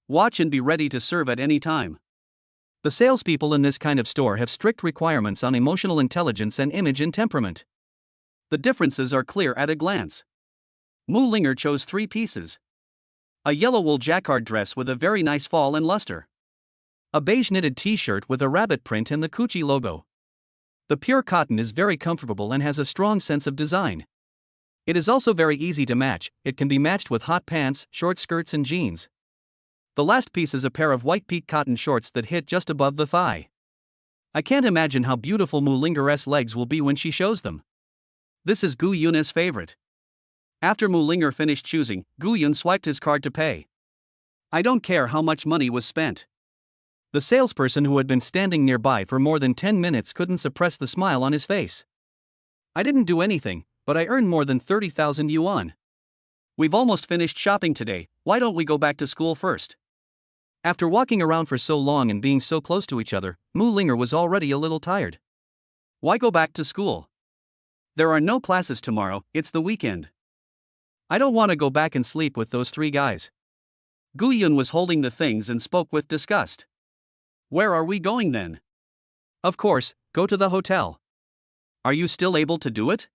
Watch and be ready to serve at any time. The salespeople in this kind of store have strict requirements on emotional intelligence and image and temperament. The differences are clear at a glance. Mu Linger chose 3 pieces. A yellow wool jacquard dress with a very nice fall and luster. A beige knitted t-shirt with a rabbit print and the Gucci logo. The pure cotton is very comfortable and has a strong sense of design. It is also very easy to match. It can be matched with hot pants, short skirts and jeans. The last piece is a pair of white peak cotton shorts that hit just above the thigh. I can't imagine how beautiful Mu Linger's legs will be when she shows them. This is Gu Yun's favorite. After Mu Linger finished choosing, Gu Yun swiped his card to pay. I don't care how much money was spent. The salesperson who had been standing nearby for more than 10 minutes couldn't suppress the smile on his face. I didn't do anything, but I earned more than 30,000 yuan. We've almost finished shopping today, why don't we go back to school first? After walking around for so long and being so close to each other, Mu Linger was already a little tired. Why go back to school? There are no classes tomorrow, it's the weekend. I don't want to go back and sleep with those 3 guys. Gu Yun was holding the things and spoke with disgust. Where are we going then? Of course, go to the hotel. Are you still able to do it?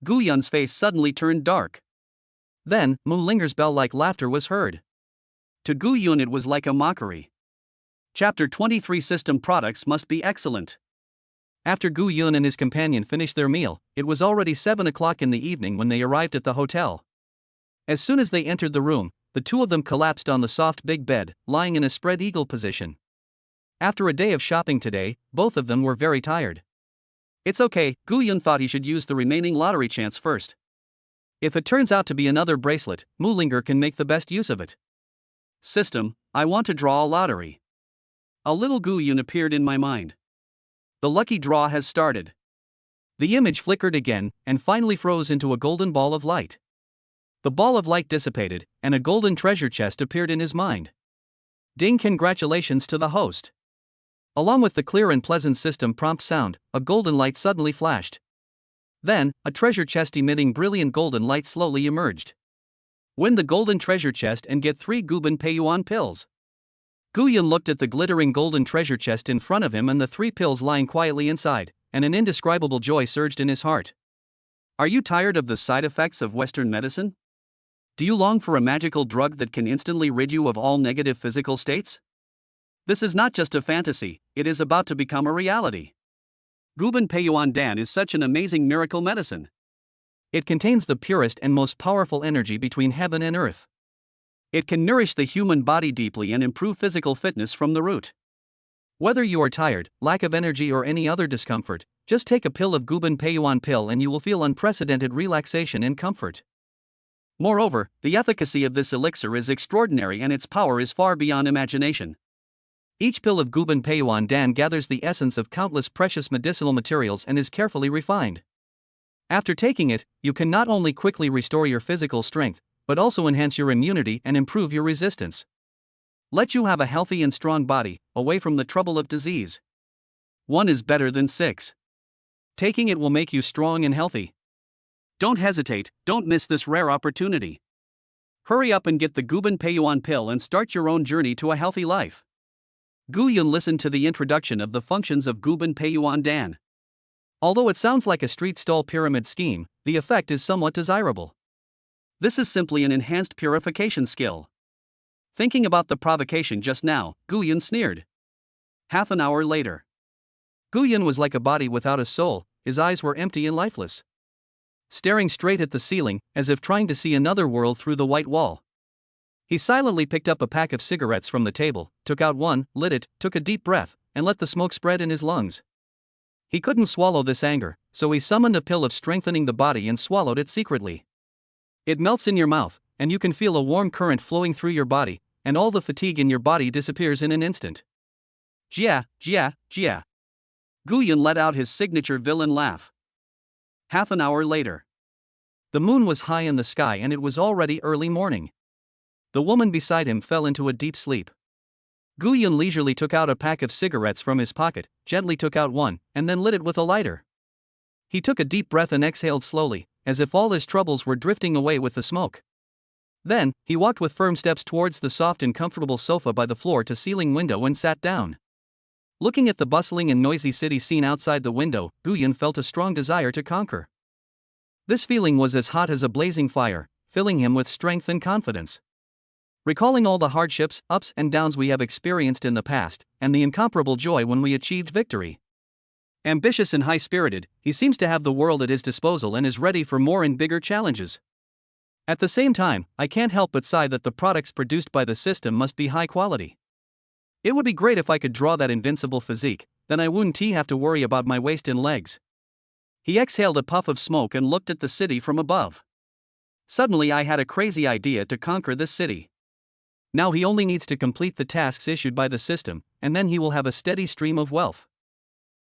Gu Yun's face suddenly turned dark. Then, Mu Linger's bell-like laughter was heard. To Gu Yun it was like a mockery. Chapter 23 System products must be excellent. After Gu Yun and his companion finished their meal, it was already 7 o'clock in the evening when they arrived at the hotel. As soon as they entered the room, the 2 of them collapsed on the soft big bed, lying in a spread eagle position. After a day of shopping today, both of them were very tired. It's okay, Gu Yun thought he should use the remaining lottery chance first. If it turns out to be another bracelet, Mu Linger can make the best use of it. System, I want to draw a lottery. A little Gu Yun appeared in my mind. The lucky draw has started. The image flickered again, and finally froze into a golden ball of light. The ball of light dissipated, and a golden treasure chest appeared in his mind. Ding! Congratulations to the host. Along with the clear and pleasant system prompt sound, a golden light suddenly flashed. Then, a treasure chest emitting brilliant golden light slowly emerged. Win the golden treasure chest and get 3 Guban Peiyuan pills. Gu Yun looked at the glittering golden treasure chest in front of him and the 3 pills lying quietly inside, and an indescribable joy surged in his heart. Are you tired of the side effects of Western medicine? Do you long for a magical drug that can instantly rid you of all negative physical states? This is not just a fantasy, it is about to become a reality. Guban Payuan Dan is such an amazing miracle medicine. It contains the purest and most powerful energy between heaven and earth. It can nourish the human body deeply and improve physical fitness from the root. Whether you are tired, lack of energy, or any other discomfort, just take a pill of Guban Payuan pill and you will feel unprecedented relaxation and comfort. Moreover, the efficacy of this elixir is extraordinary and its power is far beyond imagination. Each pill of Guban Payuan Dan gathers the essence of countless precious medicinal materials and is carefully refined. After taking it, you can not only quickly restore your physical strength, but also enhance your immunity and improve your resistance. Let you have a healthy and strong body, away from the trouble of disease. 1 is better than 6. Taking it will make you strong and healthy. Don't hesitate, don't miss this rare opportunity. Hurry up and get the Guban Payuan pill and start your own journey to a healthy life. Guyun listened to the introduction of the functions of Guban Payuan Dan. Although it sounds like a street stall pyramid scheme, the effect is somewhat desirable. This is simply an enhanced purification skill. Thinking about the provocation just now, Guyun sneered. Half an hour later. Guyun was like a body without a soul, his eyes were empty and lifeless. Staring straight at the ceiling, as if trying to see another world through the white wall. He silently picked up a pack of cigarettes from the table, took out one, lit it, took a deep breath, and let the smoke spread in his lungs. He couldn't swallow this anger, so he summoned a pill of strengthening the body and swallowed it secretly. It melts in your mouth, and you can feel a warm current flowing through your body, and all the fatigue in your body disappears in an instant. Jia, Jia, Jia. Guyun let out his signature villain laugh. Half an hour later. The moon was high in the sky and it was already early morning. The woman beside him fell into a deep sleep. Guyun leisurely took out a pack of cigarettes from his pocket, gently took out one, and then lit it with a lighter. He took a deep breath and exhaled slowly, as if all his troubles were drifting away with the smoke. Then, he walked with firm steps towards the soft and comfortable sofa by the floor-to-ceiling window and sat down. Looking at the bustling and noisy city scene outside the window, Guyun felt a strong desire to conquer. This feeling was as hot as a blazing fire, filling him with strength and confidence. Recalling all the hardships, ups and downs we have experienced in the past, and the incomparable joy when we achieved victory. Ambitious and high-spirited, he seems to have the world at his disposal and is ready for more and bigger challenges. At the same time, I can't help but sigh that the products produced by the system must be high quality. It would be great if I could draw that invincible physique, then I wouldn't have to worry about my waist and legs. He exhaled a puff of smoke and looked at the city from above. Suddenly I had a crazy idea to conquer this city. Now he only needs to complete the tasks issued by the system, and then he will have a steady stream of wealth.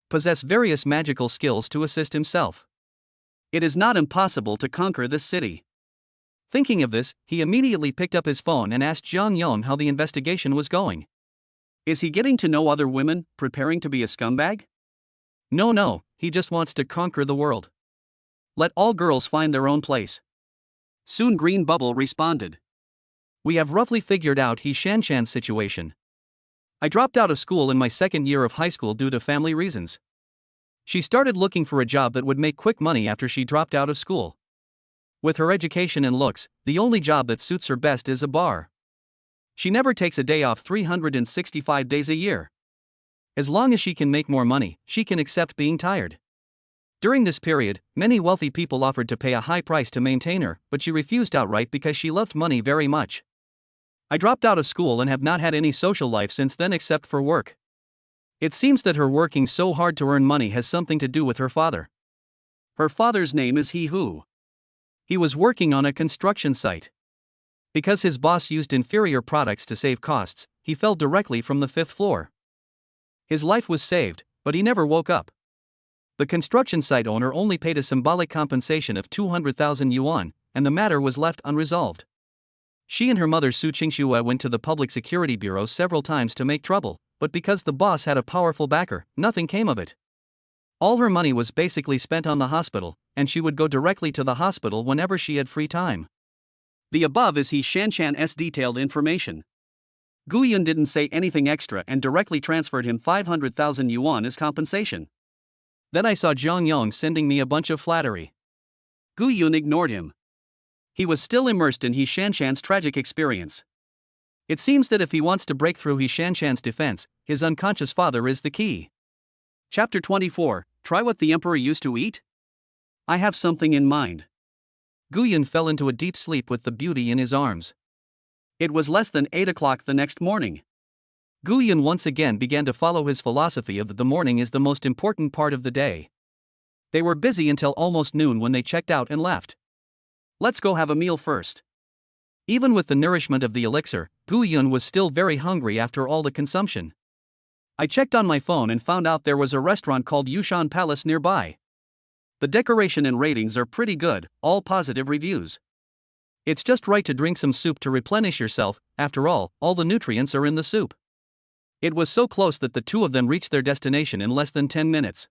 Possess various magical skills to assist himself. It is not impossible to conquer this city. Thinking of this, he immediately picked up his phone and asked Zhang Yong how the investigation was going. Is he getting to know other women, preparing to be a scumbag? No, he just wants to conquer the world. Let all girls find their own place. Soon Green Bubble responded. We have roughly figured out He Shanshan's situation. I dropped out of school in my second year of high school due to family reasons. She started looking for a job that would make quick money after she dropped out of school. With her education and looks, the only job that suits her best is a bar. She never takes a day off 365 days a year. As long as she can make more money, she can accept being tired. During this period, many wealthy people offered to pay a high price to maintain her, but she refused outright because she loved money very much. I dropped out of school and have not had any social life since then except for work. It seems that her working so hard to earn money has something to do with her father. Her father's name is He Hu. He was working on a construction site. Because his boss used inferior products to save costs, he fell directly from the 5th floor. His life was saved, but he never woke up. The construction site owner only paid a symbolic compensation of 200,000 yuan, and the matter was left unresolved. She and her mother Su Qingxue went to the Public Security Bureau several times to make trouble, but because the boss had a powerful backer, nothing came of it. All her money was basically spent on the hospital, and she would go directly to the hospital whenever she had free time. The above is He Shanshan's detailed information. Guyun didn't say anything extra and directly transferred him 500,000 yuan as compensation. Then I saw Zhang Yong sending me a bunch of flattery. Guyun ignored him. He was still immersed in He Shanshan's tragic experience. It seems that if he wants to break through He Shanshan's defense, his unconscious father is the key. Chapter 24, try what the emperor used to eat? I have something in mind. Gu Yun fell into a deep sleep with the beauty in his arms. It was less than 8 o'clock the next morning. Gu Yun once again began to follow his philosophy of the morning is the most important part of the day. They were busy until almost noon when they checked out and left. Let's go have a meal first. Even with the nourishment of the elixir, Gu Yun was still very hungry after all the consumption. I checked on my phone and found out there was a restaurant called Yushan Palace nearby. The decoration and ratings are pretty good, all positive reviews. It's just right to drink some soup to replenish yourself, after all the nutrients are in the soup. It was so close that the two of them reached their destination in less than 10 minutes.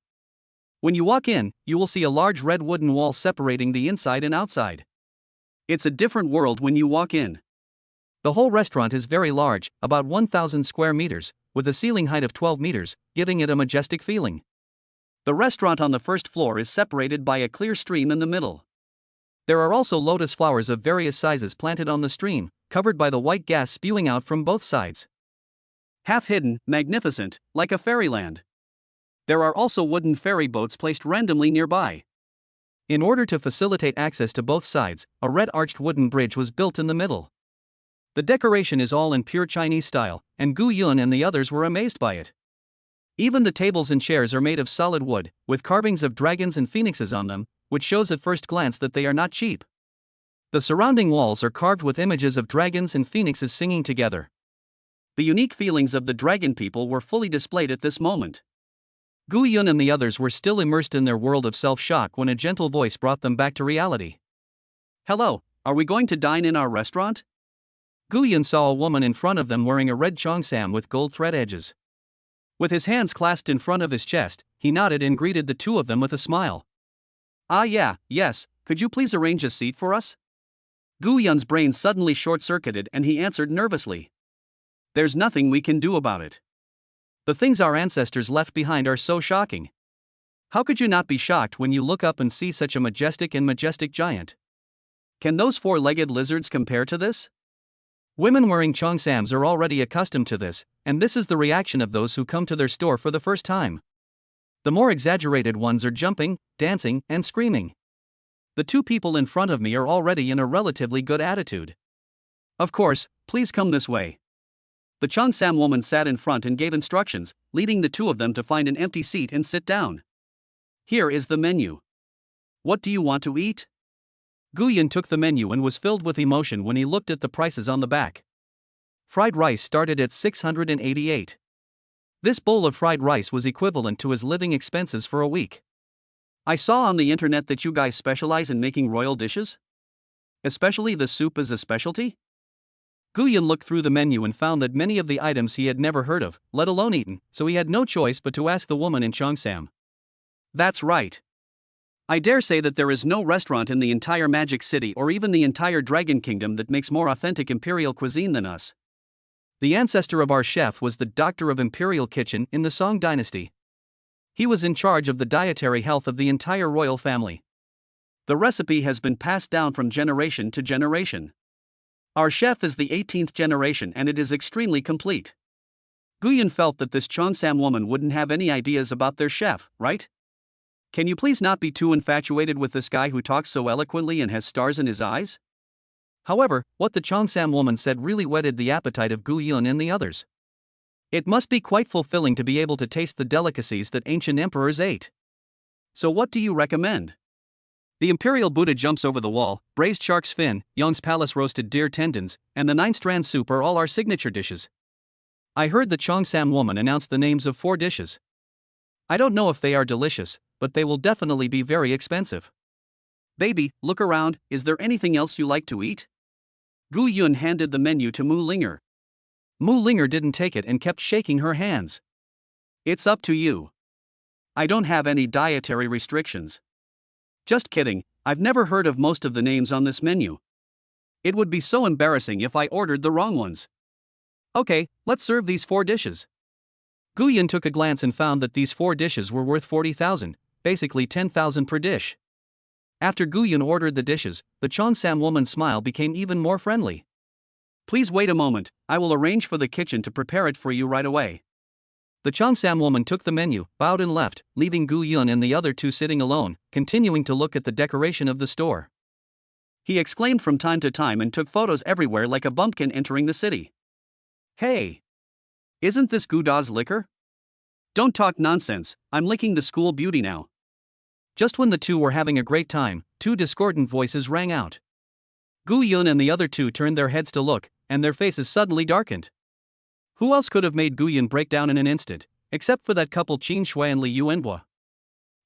When you walk in, you will see a large red wooden wall separating the inside and outside. It's a different world when you walk in. The whole restaurant is very large, about 1,000 square meters, with a ceiling height of 12 meters, giving it a majestic feeling. The restaurant on the first floor is separated by a clear stream in the middle. There are also lotus flowers of various sizes planted on the stream, covered by the white gas spewing out from both sides. Half hidden, magnificent, like a fairyland. There are also wooden ferry boats placed randomly nearby. In order to facilitate access to both sides, a red arched wooden bridge was built in the middle. The decoration is all in pure Chinese style, and Gu Yun and the others were amazed by it. Even the tables and chairs are made of solid wood, with carvings of dragons and phoenixes on them, which shows at first glance that they are not cheap. The surrounding walls are carved with images of dragons and phoenixes singing together. The unique feelings of the dragon people were fully displayed at this moment. Gu Yun and the others were still immersed in their world of self-shock when a gentle voice brought them back to reality. Hello, are we going to dine in our restaurant? Gu Yun saw a woman in front of them wearing a red cheongsam with gold thread edges. With his hands clasped in front of his chest, he nodded and greeted the two of them with a smile. Yes, could you please arrange a seat for us? Gu Yun's brain suddenly short-circuited and he answered nervously. There's nothing we can do about it. The things our ancestors left behind are so shocking. How could you not be shocked when you look up and see such a majestic giant? Can those four-legged lizards compare to this? Women wearing cheongsams are already accustomed to this, and this is the reaction of those who come to their store for the first time. The more exaggerated ones are jumping, dancing, and screaming. The two people in front of me are already in a relatively good attitude. Of course, please come this way. The cheongsam woman sat in front and gave instructions, leading the two of them to find an empty seat and sit down. Here is the menu. What do you want to eat? Gu Yun took the menu and was filled with emotion when he looked at the prices on the back. Fried rice started at 688. This bowl of fried rice was equivalent to his living expenses for a week. I saw on the internet that you guys specialize in making royal dishes? Especially the soup is a specialty? Gu Yun looked through the menu and found that many of the items he had never heard of, let alone eaten, so he had no choice but to ask the woman in cheongsam. That's right. I dare say that there is no restaurant in the entire Magic City or even the entire Dragon Kingdom that makes more authentic imperial cuisine than us. The ancestor of our chef was the Doctor of Imperial Kitchen in the Song Dynasty. He was in charge of the dietary health of the entire royal family. The recipe has been passed down from generation to generation. Our chef is the 18th generation and it is extremely complete. Gu Yun felt that this cheongsam woman wouldn't have any ideas about their chef, right? Can you please not be too infatuated with this guy who talks so eloquently and has stars in his eyes? However, what the cheongsam woman said really whetted the appetite of Gu Yun and the others. It must be quite fulfilling to be able to taste the delicacies that ancient emperors ate. So what do you recommend? The imperial Buddha jumps over the wall, braised shark's fin, Yong's palace roasted deer tendons, and the 9-strand soup are all our signature dishes. I heard the cheongsam woman announce the names of 4 dishes. I don't know if they are delicious, but they will definitely be very expensive. Baby, look around, is there anything else you like to eat? Gu Yun handed the menu to Mu Linger. Mu Linger didn't take it and kept shaking her hands. It's up to you. I don't have any dietary restrictions. Just kidding, I've never heard of most of the names on this menu. It would be so embarrassing if I ordered the wrong ones. Okay, let's serve these 4 dishes. Gu Yun took a glance and found that these 4 dishes were worth 40,000, basically 10,000 per dish. After Gu Yun ordered the dishes, the cheongsam woman's smile became even more friendly. Please wait a moment, I will arrange for the kitchen to prepare it for you right away. The Cheongsam woman took the menu, bowed and left, leaving Gu Yun and the other two sitting alone, continuing to look at the decoration of the store. He exclaimed from time to time and took photos everywhere like a bumpkin entering the city. Hey! Isn't this Gu Da's liquor? Don't talk nonsense, I'm licking the school beauty now. Just when the two were having a great time, two discordant voices rang out. Gu Yun and the other two turned their heads to look, and their faces suddenly darkened. Who else could have made Gu Yun break down in an instant, except for that couple Qin Shui and Li Yuanbo?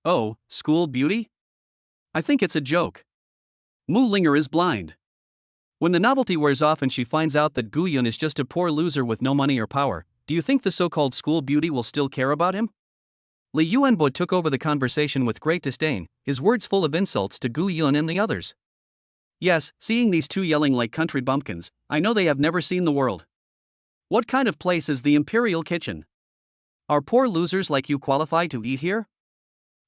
Oh, school beauty? I think it's a joke. Mu Linger is blind. When the novelty wears off and she finds out that Gu Yun is just a poor loser with no money or power, do you think the so-called school beauty will still care about him? Li Yuanbo took over the conversation with great disdain, his words full of insults to Gu Yun and the others. Yes, seeing these two yelling like country bumpkins, I know they have never seen the world. What kind of place is the Imperial Kitchen? Are poor losers like you qualified to eat here?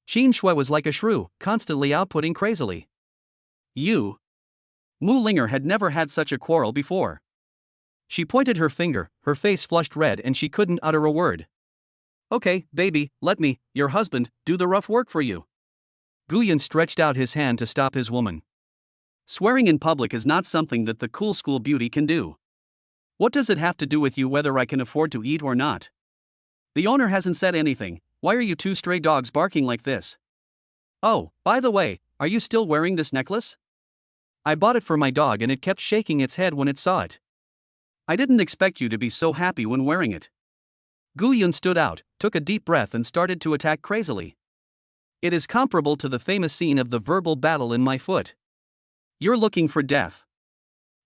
Qin Shui was like a shrew, constantly outputting crazily. You. Mu Linger had never had such a quarrel before. She pointed her finger, her face flushed red and she couldn't utter a word. Okay, baby, let me, your husband, do the rough work for you. Gu Yun stretched out his hand to stop his woman. Swearing in public is not something that the cool school beauty can do. What does it have to do with you whether I can afford to eat or not? The owner hasn't said anything, why are you two stray dogs barking like this? Oh, by the way, are you still wearing this necklace? I bought it for my dog and it kept shaking its head when it saw it. I didn't expect you to be so happy when wearing it. Gu Yun stood out, took a deep breath and started to attack crazily. It is comparable to the famous scene of the verbal battle in My Foot. You're looking for death.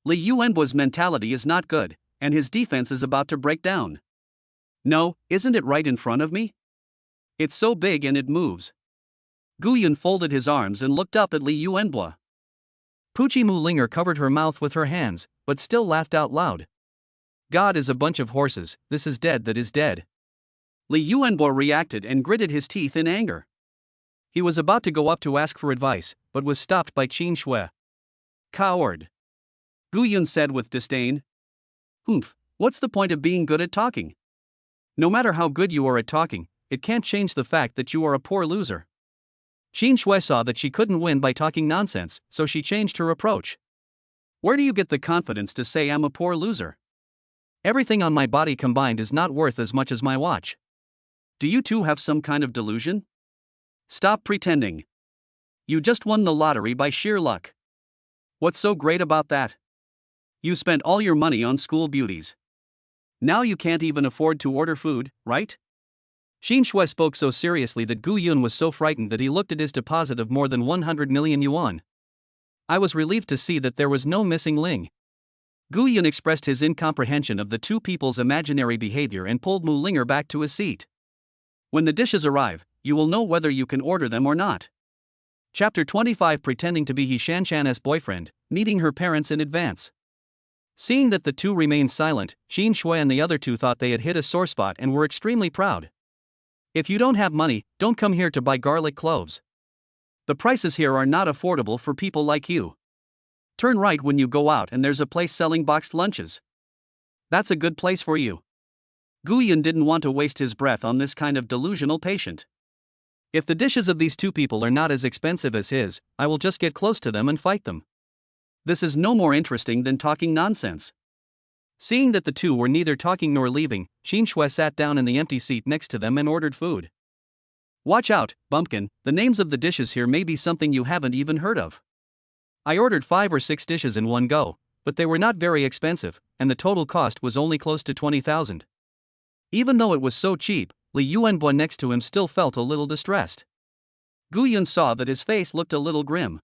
Li Yuanbo's mentality is not good, and his defense is about to break down. No, isn't it right in front of me? It's so big and it moves. Gu Yun folded his arms and looked up at Li Yuanbo. Puchi Mu Linger covered her mouth with her hands, but still laughed out loud. God is a bunch of horses, this is dead that is dead. Li Yuanbo reacted and gritted his teeth in anger. He was about to go up to ask for advice, but was stopped by Qin Shui. Coward. Gu Yun said with disdain. Humph, what's the point of being good at talking? No matter how good you are at talking, it can't change the fact that you are a poor loser. Qin Shui saw that she couldn't win by talking nonsense, so she changed her approach. Where do you get the confidence to say I'm a poor loser? Everything on my body combined is not worth as much as my watch. Do you two have some kind of delusion? Stop pretending. You just won the lottery by sheer luck. What's so great about that? You spent all your money on school beauties. Now you can't even afford to order food, right? Qin Shui spoke so seriously that Gu Yun was so frightened that he looked at his deposit of more than 100 million yuan. I was relieved to see that there was no missing Ling. Gu Yun expressed his incomprehension of the two people's imaginary behavior and pulled Mu Linger back to his seat. When the dishes arrive, you will know whether you can order them or not. Chapter 25 Pretending to be He Shanshan's boyfriend, meeting her parents in advance. Seeing that the two remained silent, Qin Shui and the other two thought they had hit a sore spot and were extremely proud. If you don't have money, don't come here to buy garlic cloves. The prices here are not affordable for people like you. Turn right when you go out and there's a place selling boxed lunches. That's a good place for you. Gu Yun didn't want to waste his breath on this kind of delusional patient. If the dishes of these two people are not as expensive as his, I will just get close to them and fight them. This is no more interesting than talking nonsense. Seeing that the two were neither talking nor leaving, Qin Shui sat down in the empty seat next to them and ordered food. Watch out, bumpkin, the names of the dishes here may be something you haven't even heard of. I ordered 5 or 6 dishes in one go, but they were not very expensive, and the total cost was only close to 20,000. Even though it was so cheap, Li Yuanbo next to him still felt a little distressed. Gu Yun saw that his face looked a little grim.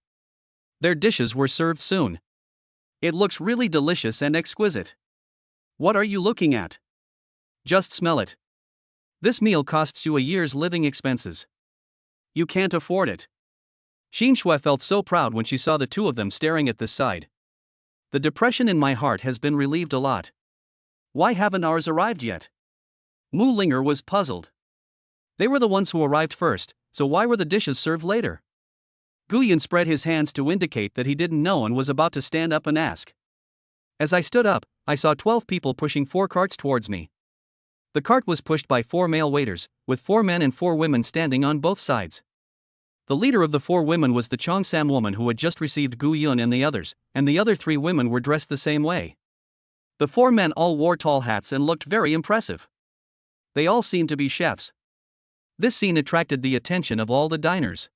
Their dishes were served soon. It looks really delicious and exquisite. What are you looking at? Just smell it. This meal costs you a year's living expenses. You can't afford it. Qin Shui felt so proud when she saw the two of them staring at this side. The depression in my heart has been relieved a lot. Why haven't ours arrived yet? Mu Linger was puzzled. They were the ones who arrived first, so why were the dishes served later? Gu Yun spread his hands to indicate that he didn't know and was about to stand up and ask. As I stood up, I saw 12 people pushing 4 carts towards me. The cart was pushed by 4 male waiters, with 4 men and 4 women standing on both sides. The leader of the 4 women was the Cheongsam woman who had just received Gu Yun and the other 3 women were dressed the same way. The 4 men all wore tall hats and looked very impressive. They all seemed to be chefs. This scene attracted the attention of all the diners.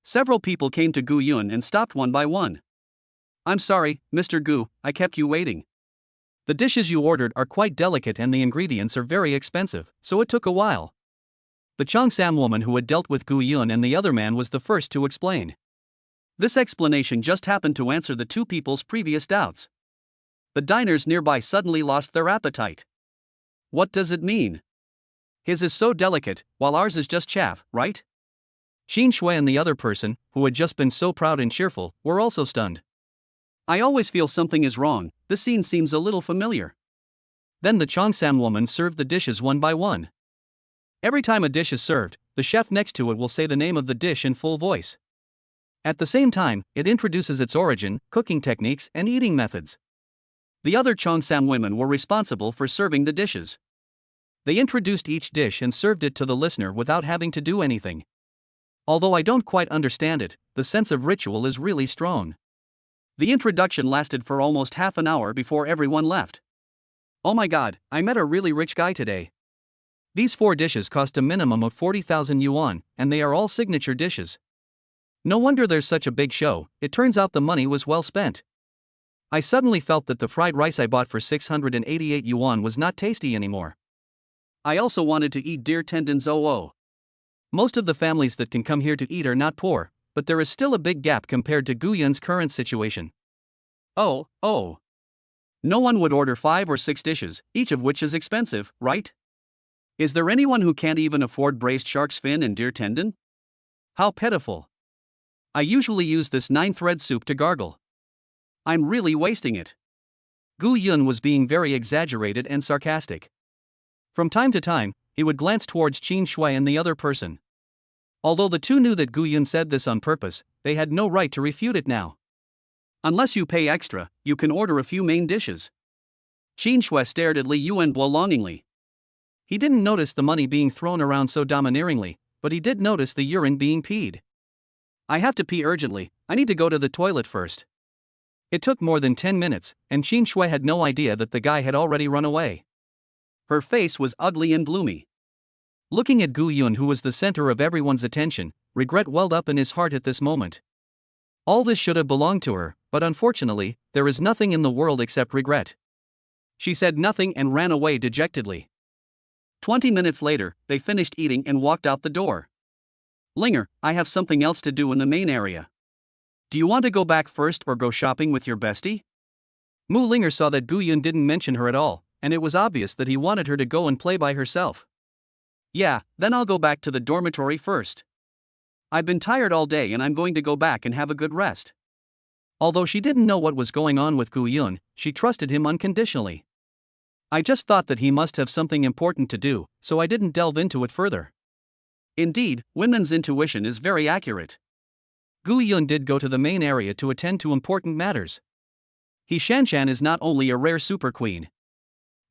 Several people came to Gu Yun and stopped one by one. "I'm sorry, Mr. Gu, I kept you waiting. The dishes you ordered are quite delicate and the ingredients are very expensive, so it took a while." The Cheongsam woman who had dealt with Gu Yun and the other man was the first to explain. This explanation just happened to answer the 2 people's previous doubts. The diners nearby suddenly lost their appetite. What does it mean? His is so delicate, while ours is just chaff, right? Qin Shui and the other person, who had just been so proud and cheerful, were also stunned. I always feel something is wrong, this scene seems a little familiar. Then the Cheongsam woman served the dishes one by one. Every time a dish is served, the chef next to it will say the name of the dish in full voice. At the same time, it introduces its origin, cooking techniques, and eating methods. The other Cheongsam women were responsible for serving the dishes. They introduced each dish and served it to the listener without having to do anything. Although I don't quite understand it, the sense of ritual is really strong. The introduction lasted for almost half an hour before everyone left. Oh my god, I met a really rich guy today. These 4 dishes cost a minimum of 40,000 yuan, and they are all signature dishes. No wonder there's such a big show, it turns out the money was well spent. I suddenly felt that the fried rice I bought for 688 yuan was not tasty anymore. I also wanted to eat deer tendons. Most of the families that can come here to eat are not poor, but there is still a big gap compared to Gu Yun's current situation. Oh. No one would order 5 or 6 dishes, each of which is expensive, right? Is there anyone who can't even afford braised shark's fin and deer tendon? How pitiful. I usually use this 9-thread soup to gargle. I'm really wasting it. Gu Yun was being very exaggerated and sarcastic. From time to time, he would glance towards Qin Shui and the other person. Although the 2 knew that Gu Yun said this on purpose, they had no right to refute it now. Unless you pay extra, you can order a few main dishes. Qin Shui stared at Li Yuanbo longingly. He didn't notice the money being thrown around so domineeringly, but he did notice the urine being peed. I have to pee urgently, I need to go to the toilet first. It took more than 10 minutes, and Qin Shui had no idea that the guy had already run away. Her face was ugly and gloomy. Looking at Gu Yun, who was the center of everyone's attention, regret welled up in his heart at this moment. All this should have belonged to her, but unfortunately, there is nothing in the world except regret. She said nothing and ran away dejectedly. 20 minutes later, they finished eating and walked out the door. Linger, I have something else to do in the main area. Do you want to go back first or go shopping with your bestie? Mu Linger saw that Gu Yun didn't mention her at all, and it was obvious that he wanted her to go and play by herself. Yeah, then I'll go back to the dormitory first. I've been tired all day and I'm going to go back and have a good rest. Although she didn't know what was going on with Gu Yun, she trusted him unconditionally. I just thought that he must have something important to do, so I didn't delve into it further. Indeed, women's intuition is very accurate. Gu Yun did go to the main area to attend to important matters. He Shanshan is not only a rare super queen.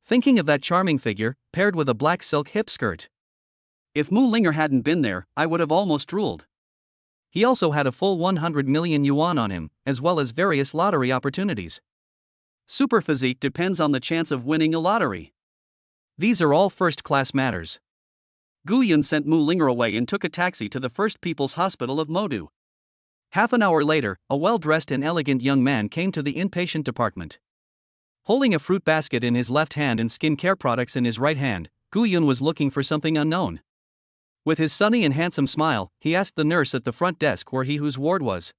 Thinking of that charming figure, paired with a black silk hip skirt. If Mu Linger hadn't been there, I would have almost drooled. He also had a full 100 million yuan on him, as well as various lottery opportunities. Super physique depends on the chance of winning a lottery. These are all first-class matters. Gu Yun sent Mu Linger away and took a taxi to the First People's Hospital of Modu. Half an hour later, a well-dressed and elegant young man came to the inpatient department. Holding a fruit basket in his left hand and skincare products in his right hand, Gu Yun was looking for something unknown. With his sunny and handsome smile, he asked the nurse at the front desk where he whose ward was.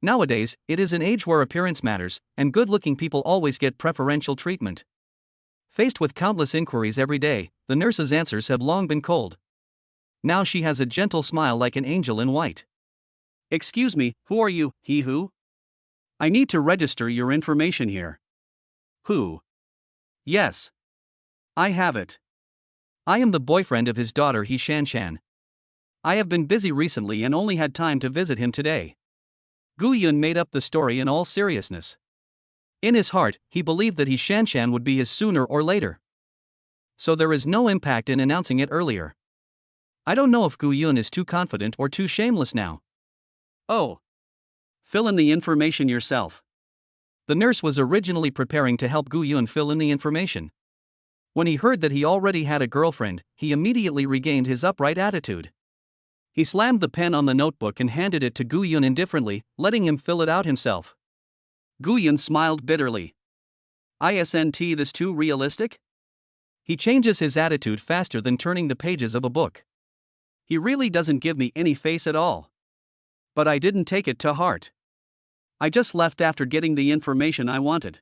Nowadays, it is an age where appearance matters, and good-looking people always get preferential treatment. Faced with countless inquiries every day, the nurse's answers have long been cold. Now she has a gentle smile like an angel in white. Excuse me, who are you, he who? I need to register your information here. Who? Yes. I have it. I am the boyfriend of his daughter He Shanshan. I have been busy recently and only had time to visit him today. Gu Yun made up the story in all seriousness. In his heart, he believed that He Shanshan would be his sooner or later. so there is no impact in announcing it earlier. I don't know if Gu Yun is too confident or too shameless now. Oh. Fill in the information yourself. The nurse was originally preparing to help Gu Yun fill in the information. When he heard that he already had a girlfriend, he immediately regained his upright attitude. He slammed the pen on the notebook and handed it to Gu Yun indifferently, letting him fill it out himself. Gu Yun smiled bitterly. Isn't this too realistic? He changes his attitude faster than turning the pages of a book. He really doesn't give me any face at all. But I didn't take it to heart. I just left after getting the information I wanted.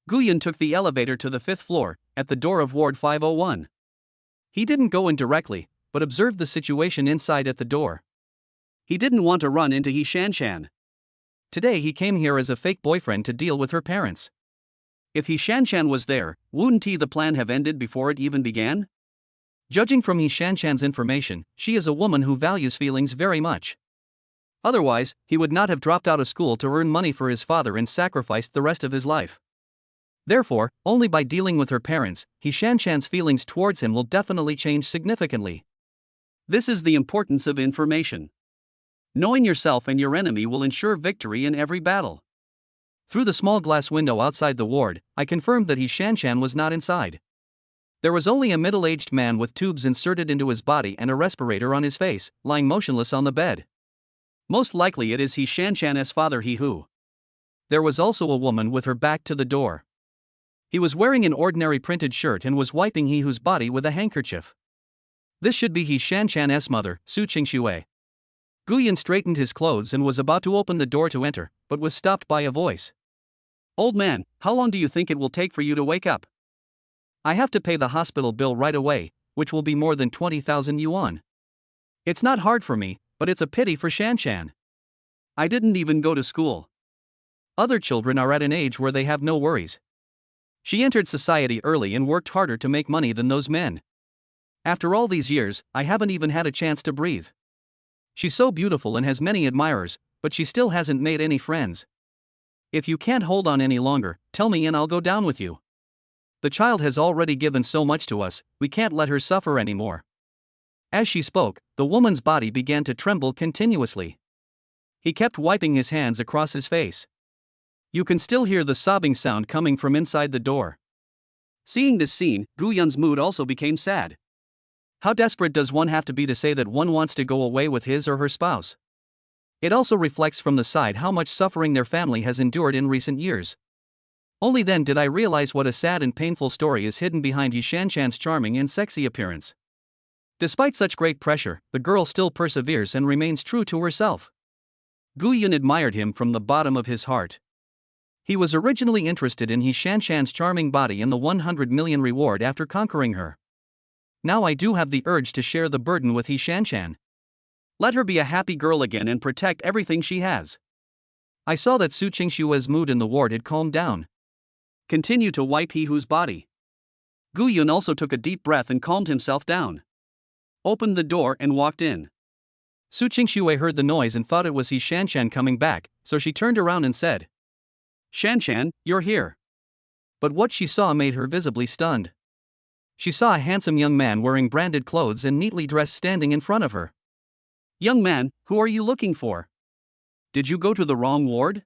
Gu Yun took the elevator to the 5th floor, at the door of Ward 501. He didn't go in directly, but observed the situation inside at the door. He didn't want to run into He Shanshan. Today he came here as a fake boyfriend to deal with her parents. If He Shanshan was there, wouldn't the plan have ended before it even began? Judging from He Shanshan's information, she is a woman who values feelings very much. Otherwise, he would not have dropped out of school to earn money for his father and sacrificed the rest of his life. Therefore, only by dealing with her parents, He Shanshan's feelings towards him will definitely change significantly. This is the importance of information. Knowing yourself and your enemy will ensure victory in every battle. Through the small glass window outside the ward, I confirmed that He Shanshan was not inside. There was only a middle-aged man with tubes inserted into his body and a respirator on his face, lying motionless on the bed. Most likely it is He Shanshan's father He Hu. There was also a woman with her back to the door. He was wearing an ordinary printed shirt and was wiping He Hu's body with a handkerchief. This should be He Shanshan's mother, Su Qingxue. Gu Yun straightened his clothes and was about to open the door to enter, but was stopped by a voice. Old man, how long do you think it will take for you to wake up? I have to pay the hospital bill right away, which will be more than 20,000 yuan. It's not hard for me, but it's a pity for Shanshan. I didn't even go to school. Other children are at an age where they have no worries. She entered society early and worked harder to make money than those men. After all these years, I haven't even had a chance to breathe. She's so beautiful and has many admirers, but she still hasn't made any friends. If you can't hold on any longer, tell me and I'll go down with you. The child has already given so much to us, we can't let her suffer anymore. As she spoke, the woman's body began to tremble continuously. He kept wiping his hands across his face. You can still hear the sobbing sound coming from inside the door. Seeing this scene, Gu Yun's mood also became sad. How desperate does one have to be to say that one wants to go away with his or her spouse? It also reflects from the side how much suffering their family has endured in recent years. Only then did I realize what a sad and painful story is hidden behind He Shanshan's charming and sexy appearance. Despite such great pressure, the girl still perseveres and remains true to herself. Gu Yun admired him from the bottom of his heart. He was originally interested in He Shanshan's charming body and the 100 million reward after conquering her. Now I do have the urge to share the burden with He Shanshan. Let her be a happy girl again and protect everything she has. I saw that Su Qingxue's mood in the ward had calmed down. Continue to wipe He Hu's body. Gu Yun also took a deep breath and calmed himself down. Opened the door and walked in. Su Qingxue heard the noise and thought it was He Shanshan coming back, so she turned around and said, Shanshan, you're here. But what she saw made her visibly stunned. She saw a handsome young man wearing branded clothes and neatly dressed standing in front of her. Young man, who are you looking for? Did you go to the wrong ward?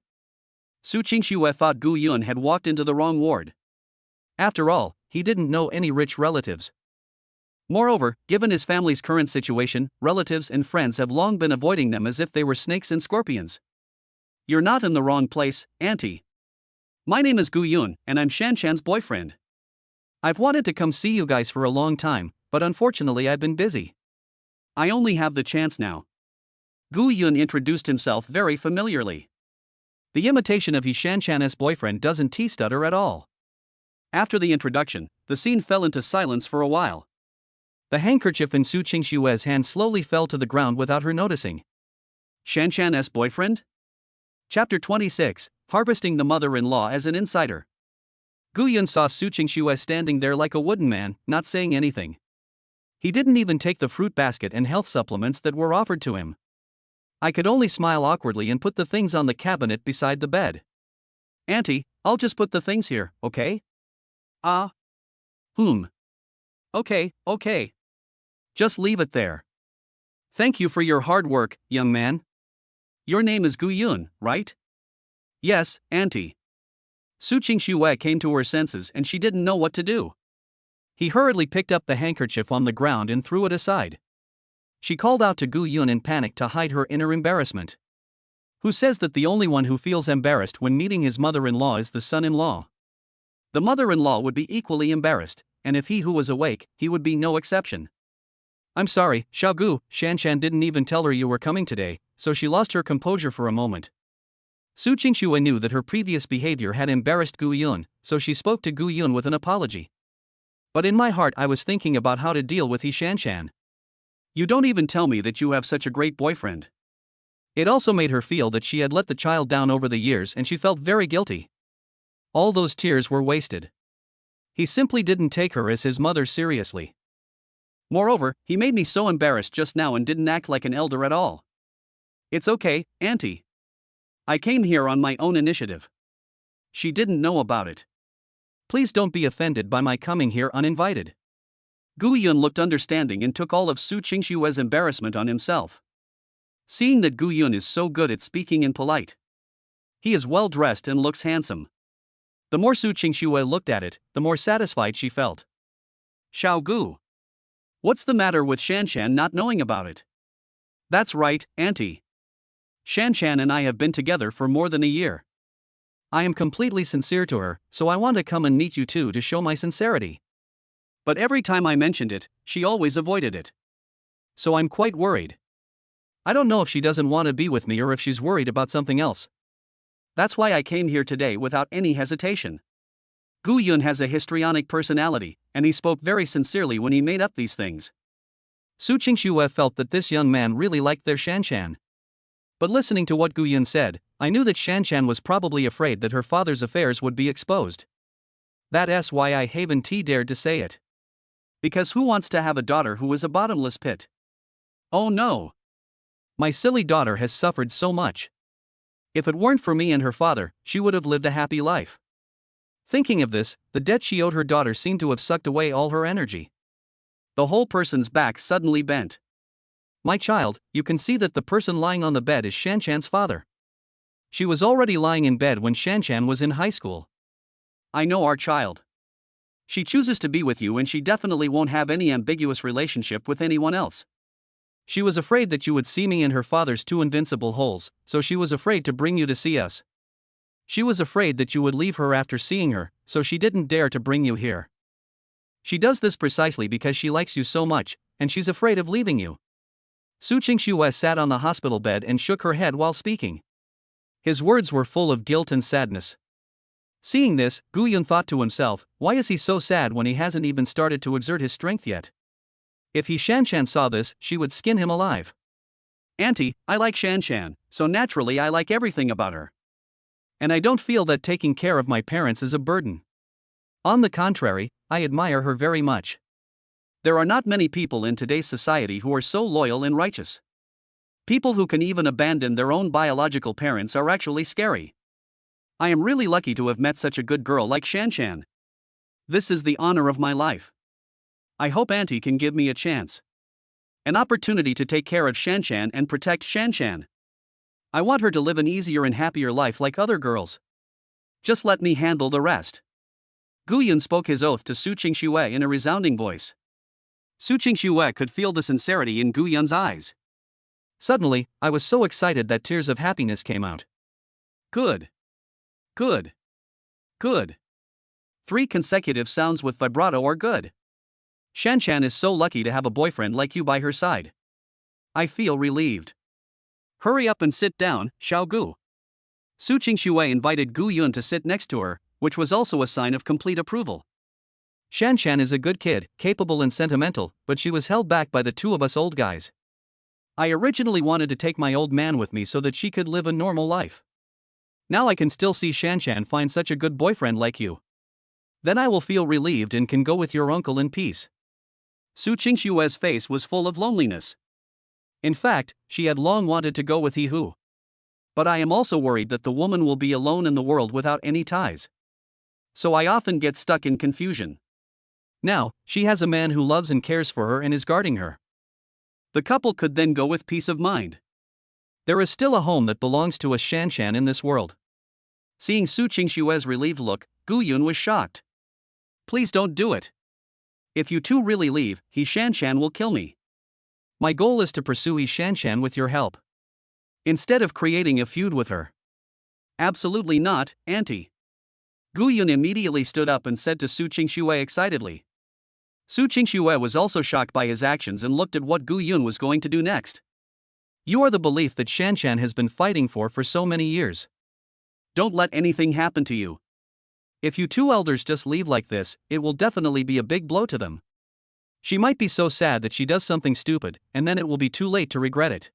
Su Qingxue thought Gu Yun had walked into the wrong ward. After all, he didn't know any rich relatives. Moreover, given his family's current situation, relatives and friends have long been avoiding them as if they were snakes and scorpions. You're not in the wrong place, auntie. My name is Gu Yun, and I'm Shanshan's boyfriend. I've wanted to come see you guys for a long time, but unfortunately I've been busy. I only have the chance now. Gu Yun introduced himself very familiarly. The imitation of He Shanshan's boyfriend doesn't stutter at all. After the introduction, the scene fell into silence for a while. The handkerchief in Su Qingxue's hand slowly fell to the ground without her noticing. Shanshan's boyfriend? Chapter 26, Harvesting the Mother-in-Law as an Insider. Gu Yun saw Su Qingxue standing there like a wooden man, not saying anything. He didn't even take the fruit basket and health supplements that were offered to him. I could only smile awkwardly and put the things on the cabinet beside the bed. Auntie, I'll just put the things here, okay? Ah. Okay. Just leave it there. Thank you for your hard work, young man. Your name is Gu Yun, right? Yes, Auntie. Su Qingxue came to her senses and she didn't know what to do. He hurriedly picked up the handkerchief on the ground and threw it aside. She called out to Gu Yun in panic to hide her inner embarrassment. Who says that the only one who feels embarrassed when meeting his mother-in-law is the son-in-law? The mother-in-law would be equally embarrassed, and if he who was awake, he would be no exception. I'm sorry, Xiaogu, Shanshan didn't even tell her you were coming today, so she lost her composure for a moment. Su Qingxue knew that her previous behavior had embarrassed Gu Yun, so she spoke to Gu Yun with an apology. But in my heart I was thinking about how to deal with He Shanshan. You don't even tell me that you have such a great boyfriend. It also made her feel that she had let the child down over the years and she felt very guilty. All those tears were wasted. He simply didn't take her as his mother seriously. Moreover, he made me so embarrassed just now and didn't act like an elder at all. It's okay, Auntie. I came here on my own initiative. She didn't know about it. Please don't be offended by my coming here uninvited. Gu Yun looked understanding and took all of Su Qingxue's embarrassment on himself. Seeing that Gu Yun is so good at speaking and polite. He is well dressed and looks handsome. The more Su Qingxue looked at it, the more satisfied she felt. Xiao Gu. What's the matter with Shanshan not knowing about it? That's right, Auntie. Shanshan and I have been together for more than a year. I am completely sincere to her, so I want to come and meet you too to show my sincerity. But every time I mentioned it, she always avoided it. So I'm quite worried. I don't know if she doesn't want to be with me or if she's worried about something else. That's why I came here today without any hesitation. Gu Yun has a histrionic personality, and he spoke very sincerely when he made up these things. Su Qingxue felt that this young man really liked their Shanshan. But listening to what Gu Yun said, I knew that Shanshan was probably afraid that her father's affairs would be exposed. That's why I haven't dared to say it. Because who wants to have a daughter who is a bottomless pit? Oh no! My silly daughter has suffered so much. If it weren't for me and her father, she would have lived a happy life. Thinking of this, the debt she owed her daughter seemed to have sucked away all her energy. The whole person's back suddenly bent. My child, you can see that the person lying on the bed is Shanshan's father. She was already lying in bed when Shanshan was in high school. I know our child. She chooses to be with you and she definitely won't have any ambiguous relationship with anyone else. She was afraid that you would see me in her father's two invincible holes, so she was afraid to bring you to see us. She was afraid that you would leave her after seeing her, so she didn't dare to bring you here. She does this precisely because she likes you so much, and she's afraid of leaving you. Su Qingxue sat on the hospital bed and shook her head while speaking. His words were full of guilt and sadness. Seeing this, Gu Yun thought to himself, why is he so sad when he hasn't even started to exert his strength yet? If He Shanshan saw this, she would skin him alive. Auntie, I like Shanshan, so naturally I like everything about her. And I don't feel that taking care of my parents is a burden. On the contrary, I admire her very much. There are not many people in today's society who are so loyal and righteous. People who can even abandon their own biological parents are actually scary. I am really lucky to have met such a good girl like Shanshan. This is the honor of my life. I hope Auntie can give me a chance. An opportunity to take care of Shanshan and protect Shanshan. I want her to live an easier and happier life like other girls. Just let me handle the rest. Gu Yun spoke his oath to Su Qingxue in a resounding voice. Su Qingxue could feel the sincerity in Gu Yun's eyes. Suddenly, I was so excited that tears of happiness came out. Good. Good. Good. 3 consecutive sounds with vibrato are good. Shanshan is so lucky to have a boyfriend like you by her side. I feel relieved. Hurry up and sit down, Xiaogu. Su Qingxue invited Gu Yun to sit next to her, which was also a sign of complete approval. Shanshan is a good kid, capable and sentimental, but she was held back by the two of us old guys. I originally wanted to take my old man with me so that she could live a normal life. Now I can still see Shanshan find such a good boyfriend like you. Then I will feel relieved and can go with your uncle in peace. Su Qingxue's face was full of loneliness. In fact, she had long wanted to go with he who. But I am also worried that the woman will be alone in the world without any ties. So I often get stuck in confusion. Now, she has a man who loves and cares for her and is guarding her. The couple could then go with peace of mind. There is still a home that belongs to a Shanshan in this world. Seeing Su Qingshue's relieved look, Gu Yun was shocked. Please don't do it. If you two really leave, He Shanshan will kill me. My goal is to pursue He Shanshan with your help. Instead of creating a feud with her. Absolutely not, Auntie. Gu Yun immediately stood up and said to Su Qingxue excitedly. Su Qingxue was also shocked by his actions and looked at what Gu Yun was going to do next. You are the belief that Shanshan has been fighting for so many years. Don't let anything happen to you. If you two elders just leave like this, it will definitely be a big blow to them. She might be so sad that she does something stupid, and then it will be too late to regret it.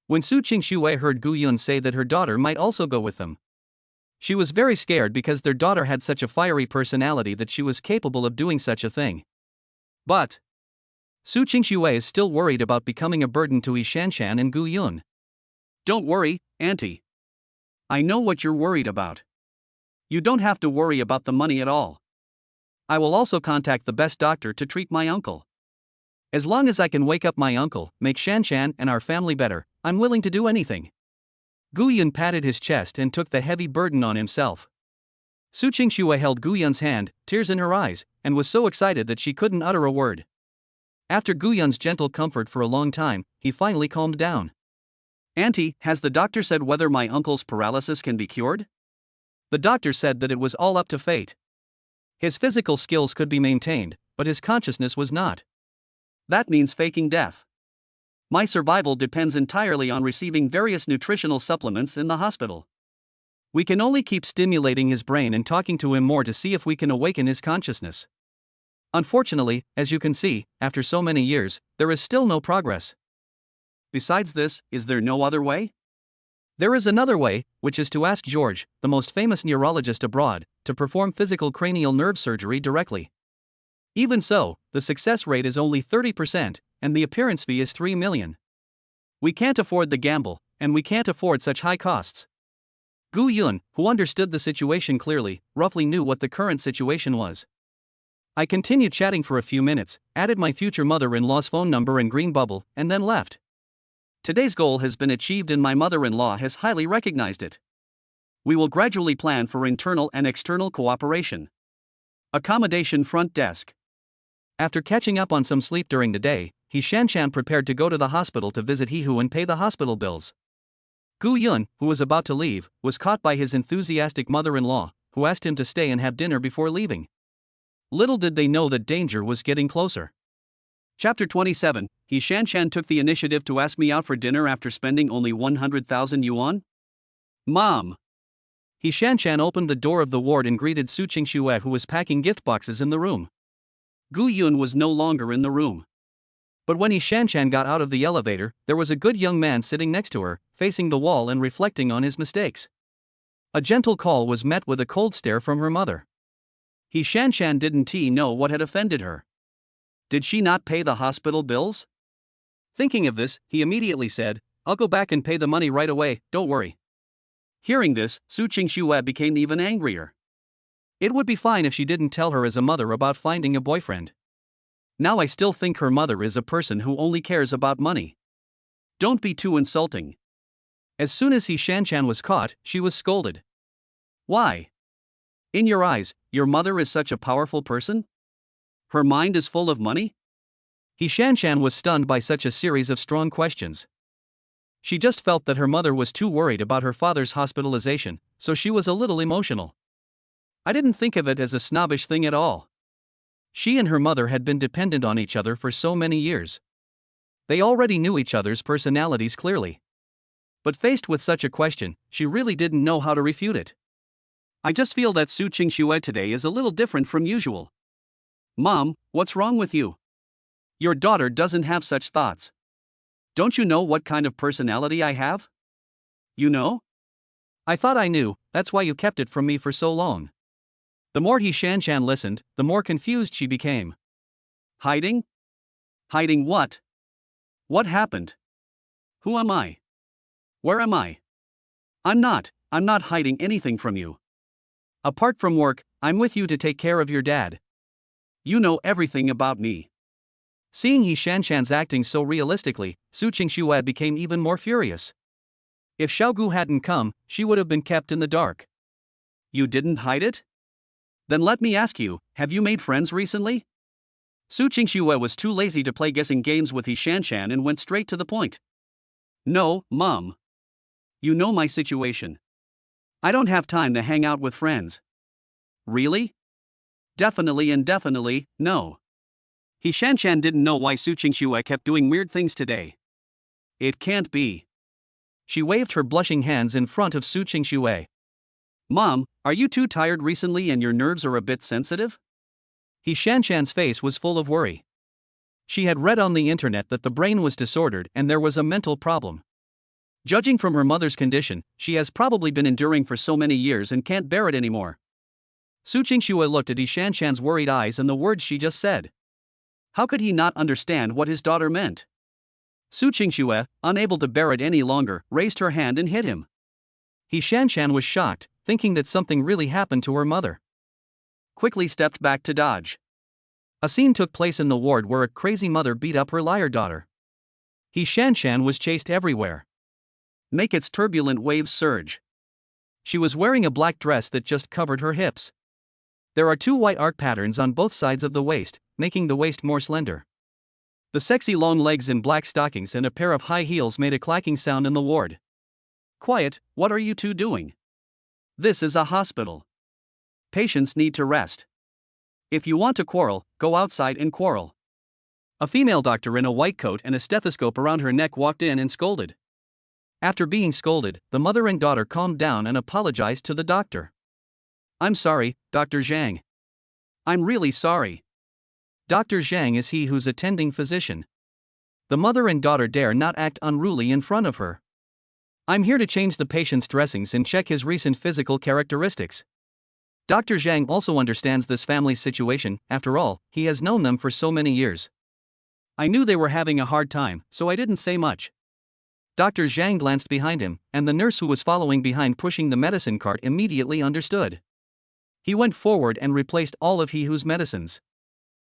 When Su Qingxue heard Gu Yun say that her daughter might also go with them, she was very scared because their daughter had such a fiery personality that she was capable of doing such a thing. But Su Qingxue is still worried about becoming a burden to Yi Shanshan and Gu Yun. Don't worry, Auntie. I know what you're worried about. You don't have to worry about the money at all. I will also contact the best doctor to treat my uncle. As long as I can wake up my uncle, make Shanshan and our family better, I'm willing to do anything. Gu Yun patted his chest and took the heavy burden on himself. Su Qingxue held Gu Yun's hand, tears in her eyes, and was so excited that she couldn't utter a word. After Gu Yun's gentle comfort for a long time, he finally calmed down. Auntie, has the doctor said whether my uncle's paralysis can be cured? The doctor said that it was all up to fate. His physical skills could be maintained, but his consciousness was not. That means faking death. My survival depends entirely on receiving various nutritional supplements in the hospital. We can only keep stimulating his brain and talking to him more to see if we can awaken his consciousness. Unfortunately, as you can see, after so many years, there is still no progress. Besides this, is there no other way? There is another way, which is to ask George, the most famous neurologist abroad, to perform physical cranial nerve surgery directly. Even so, the success rate is only 30%, and the appearance fee is 3 million. We can't afford the gamble, and we can't afford such high costs. Gu Yun, who understood the situation clearly, roughly knew what the current situation was. I continued chatting for a few minutes, added my future mother-in-law's phone number and green bubble, and then left. Today's goal has been achieved and my mother-in-law has highly recognized it. We will gradually plan for internal and external cooperation. Accommodation front desk. After catching up on some sleep during the day, He Shanshan prepared to go to the hospital to visit He Hu and pay the hospital bills. Gu Yun, who was about to leave, was caught by his enthusiastic mother-in-law, who asked him to stay and have dinner before leaving. Little did they know that danger was getting closer. Chapter 27, He Shanshan took the initiative to ask me out for dinner after spending only 100,000 yuan? Mom! He Shanshan opened the door of the ward and greeted Su Qingxue, who was packing gift boxes in the room. Gu Yun was no longer in the room. But when He Shanshan got out of the elevator, there was a good young man sitting next to her, facing the wall and reflecting on his mistakes. A gentle call was met with a cold stare from her mother. He Shanshan didn't know what had offended her. Did she not pay the hospital bills? Thinking of this, he immediately said, I'll go back and pay the money right away, don't worry. Hearing this, Su Qingxue became even angrier. It would be fine if she didn't tell her as a mother about finding a boyfriend. Now I still think her mother is a person who only cares about money. Don't be too insulting. As soon as He Shanshan was caught, she was scolded. Why? In your eyes, your mother is such a powerful person? Her mind is full of money? He Shanshan was stunned by such a series of strong questions. She just felt that her mother was too worried about her father's hospitalization, so she was a little emotional. I didn't think of it as a snobbish thing at all. She and her mother had been dependent on each other for so many years. They already knew each other's personalities clearly. But faced with such a question, she really didn't know how to refute it. I just feel that Su Qingxue today is a little different from usual. Mom, what's wrong with you? Your daughter doesn't have such thoughts. Don't you know what kind of personality I have? You know? I thought I knew, that's why you kept it from me for so long. The more He Shanshan listened, the more confused she became. Hiding? Hiding what? What happened? Who am I? Where am I? I'm not hiding anything from you. Apart from work, I'm with you to take care of your dad. You know everything about me. Seeing He Shanshan's acting so realistically, Su Qingxue became even more furious. If Xiaogu hadn't come, she would have been kept in the dark. You didn't hide it? Then let me ask you, have you made friends recently? Su Qingxue was too lazy to play guessing games with He Shanshan and went straight to the point. No, Mom. You know my situation. I don't have time to hang out with friends. Really? Definitely and definitely, no. He Shanshan didn't know why Su Qingxue kept doing weird things today. It can't be. She waved her blushing hands in front of Su Qingxue. Mom, are you too tired recently and your nerves are a bit sensitive? He Shanshan's face was full of worry. She had read on the internet that the brain was disordered and there was a mental problem. Judging from her mother's condition, she has probably been enduring for so many years and can't bear it anymore. Su Qingxue looked at He Shanshan's worried eyes and the words she just said. How could he not understand what his daughter meant? Su Qingxue, unable to bear it any longer, raised her hand and hit him. He Shanshan was shocked, thinking that something really happened to her mother. Quickly stepped back to dodge. A scene took place in the ward where a crazy mother beat up her liar daughter. He Shanshan was chased everywhere. Make its turbulent waves surge. She was wearing a black dress that just covered her hips. There are 2 white arc patterns on both sides of the waist, making the waist more slender. The sexy long legs in black stockings and a pair of high heels made a clacking sound in the ward. Quiet, what are you two doing? This is a hospital. Patients need to rest. If you want to quarrel, go outside and quarrel. A female doctor in a white coat and a stethoscope around her neck walked in and scolded. After being scolded, the mother and daughter calmed down and apologized to the doctor. I'm sorry, Dr. Zhang. I'm really sorry. Dr. Zhang is he who's attending physician. The mother and daughter dare not act unruly in front of her. I'm here to change the patient's dressings and check his recent physical characteristics. Dr. Zhang also understands this family's situation, after all, he has known them for so many years. I knew they were having a hard time, so I didn't say much. Dr. Zhang glanced behind him, and the nurse who was following behind pushing the medicine cart immediately understood. He went forward and replaced all of He Hu's medicines.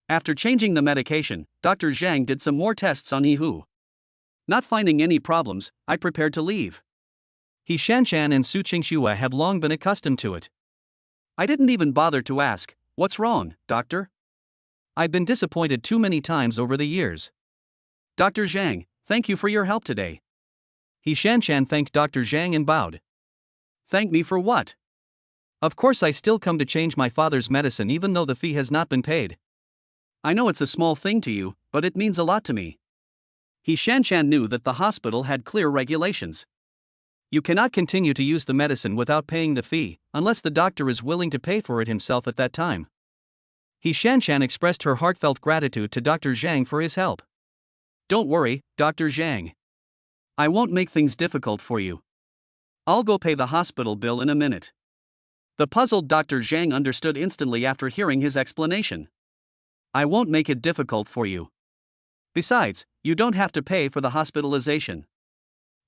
After changing the medication, Dr. Zhang did some more tests on He Hu. Not finding any problems, I prepared to leave. He Shanshan and Su Qingxue have long been accustomed to it. I didn't even bother to ask, what's wrong, doctor? I've been disappointed too many times over the years. Dr. Zhang, thank you for your help today. He Shanshan thanked Dr. Zhang and bowed. Thank me for what? Of course I still come to change my father's medicine even though the fee has not been paid. I know it's a small thing to you, but it means a lot to me. He Shanshan knew that the hospital had clear regulations. You cannot continue to use the medicine without paying the fee, unless the doctor is willing to pay for it himself at that time. He Shanshan expressed her heartfelt gratitude to Dr. Zhang for his help. Don't worry, Dr. Zhang. I won't make things difficult for you. I'll go pay the hospital bill in a minute. The puzzled Dr. Zhang understood instantly after hearing his explanation. I won't make it difficult for you. Besides, you don't have to pay for the hospitalization.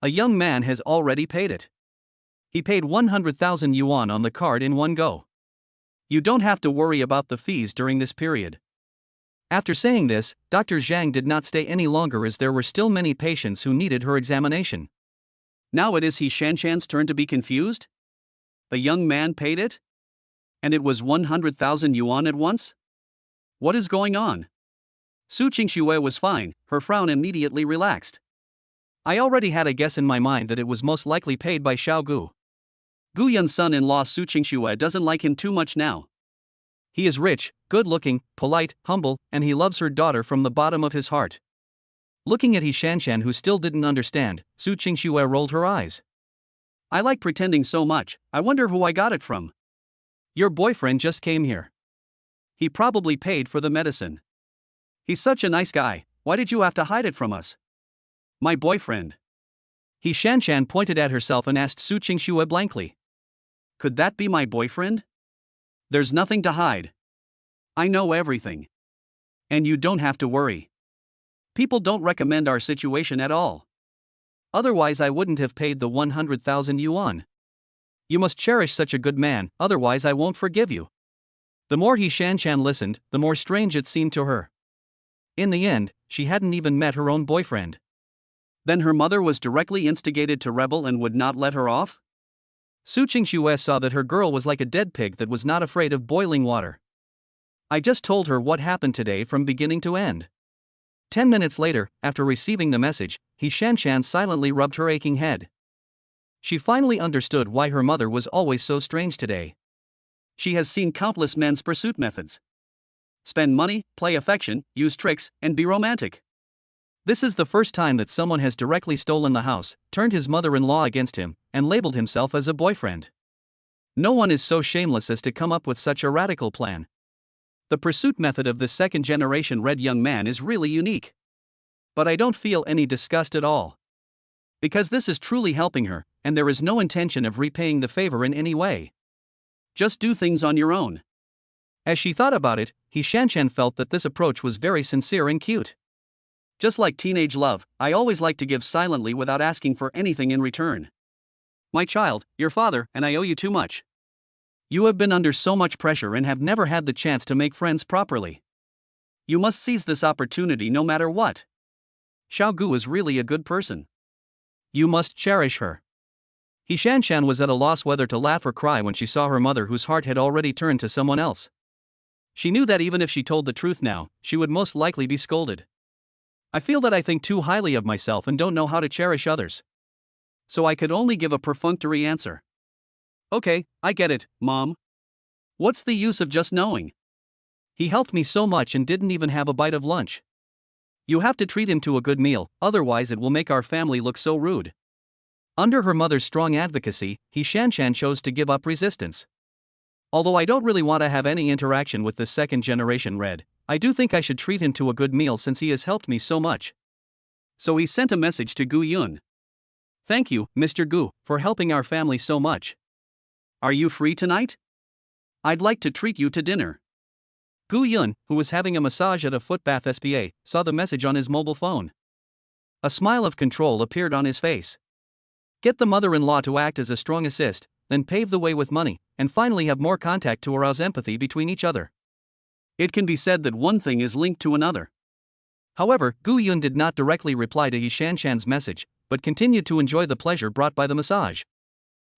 A young man has already paid it. He paid 100,000 yuan on the card in one go. You don't have to worry about the fees during this period. After saying this, Dr. Zhang did not stay any longer as there were still many patients who needed her examination. Now it is He Shanshan's turn to be confused? The young man paid it? And it was 100,000 yuan at once? What is going on? Su Qingxue was fine, her frown immediately relaxed. I already had a guess in my mind that it was most likely paid by Xiaogu. Gu Yun's son-in-law Su Qingxue doesn't like him too much now. He is rich, good-looking, polite, humble, and he loves her daughter from the bottom of his heart. Looking at He Shanshan who still didn't understand, Su Qingxue rolled her eyes. I like pretending so much, I wonder who I got it from. Your boyfriend just came here. He probably paid for the medicine. He's such a nice guy, why did you have to hide it from us? My boyfriend. He Shanshan pointed at herself and asked Su Qingxue blankly. Could that be my boyfriend? There's nothing to hide. I know everything. And you don't have to worry. People don't recommend our situation at all. Otherwise I wouldn't have paid the 100,000 yuan. You must cherish such a good man, otherwise I won't forgive you. The more He Shanshan listened, the more strange it seemed to her. In the end, she hadn't even met her own boyfriend. Then her mother was directly instigated to rebel and would not let her off? Su Qingxue saw that her girl was like a dead pig that was not afraid of boiling water. I just told her what happened today from beginning to end. 10 minutes later, after receiving the message, He Shanshan silently rubbed her aching head. She finally understood why her mother was always so strange today. She has seen countless men's pursuit methods. Spend money, play affection, use tricks, and be romantic. This is the first time that someone has directly stolen the house, turned his mother-in-law against him, and labeled himself as a boyfriend. No one is so shameless as to come up with such a radical plan. The pursuit method of this second-generation red young man is really unique. But I don't feel any disgust at all. Because this is truly helping her, and there is no intention of repaying the favor in any way. Just do things on your own. As she thought about it, He Shanshan felt that this approach was very sincere and cute. Just like teenage love, I always like to give silently without asking for anything in return. My child, your father and I owe you too much. You have been under so much pressure and have never had the chance to make friends properly. You must seize this opportunity no matter what. Xiao Gu is really a good person. You must cherish her. He Shanshan was at a loss whether to laugh or cry when she saw her mother, whose heart had already turned to someone else. She knew that even if she told the truth now, she would most likely be scolded. I feel that I think too highly of myself and don't know how to cherish others. So I could only give a perfunctory answer. Okay, I get it, Mom. What's the use of just knowing? He helped me so much and didn't even have a bite of lunch. You have to treat him to a good meal, otherwise it will make our family look so rude. Under her mother's strong advocacy, He Shanshan chose to give up resistance. Although I don't really want to have any interaction with this second-generation red, I do think I should treat him to a good meal since he has helped me so much. So he sent a message to Gu Yun. Thank you, Mr. Gu, for helping our family so much. Are you free tonight? I'd like to treat you to dinner. Gu Yun, who was having a massage at a footbath spa, saw the message on his mobile phone. A smile of control appeared on his face. Get the mother-in-law to act as a strong assist, then pave the way with money, and finally have more contact to arouse empathy between each other. It can be said that one thing is linked to another. However, Gu Yun did not directly reply to He Shanshan's message, but continued to enjoy the pleasure brought by the massage.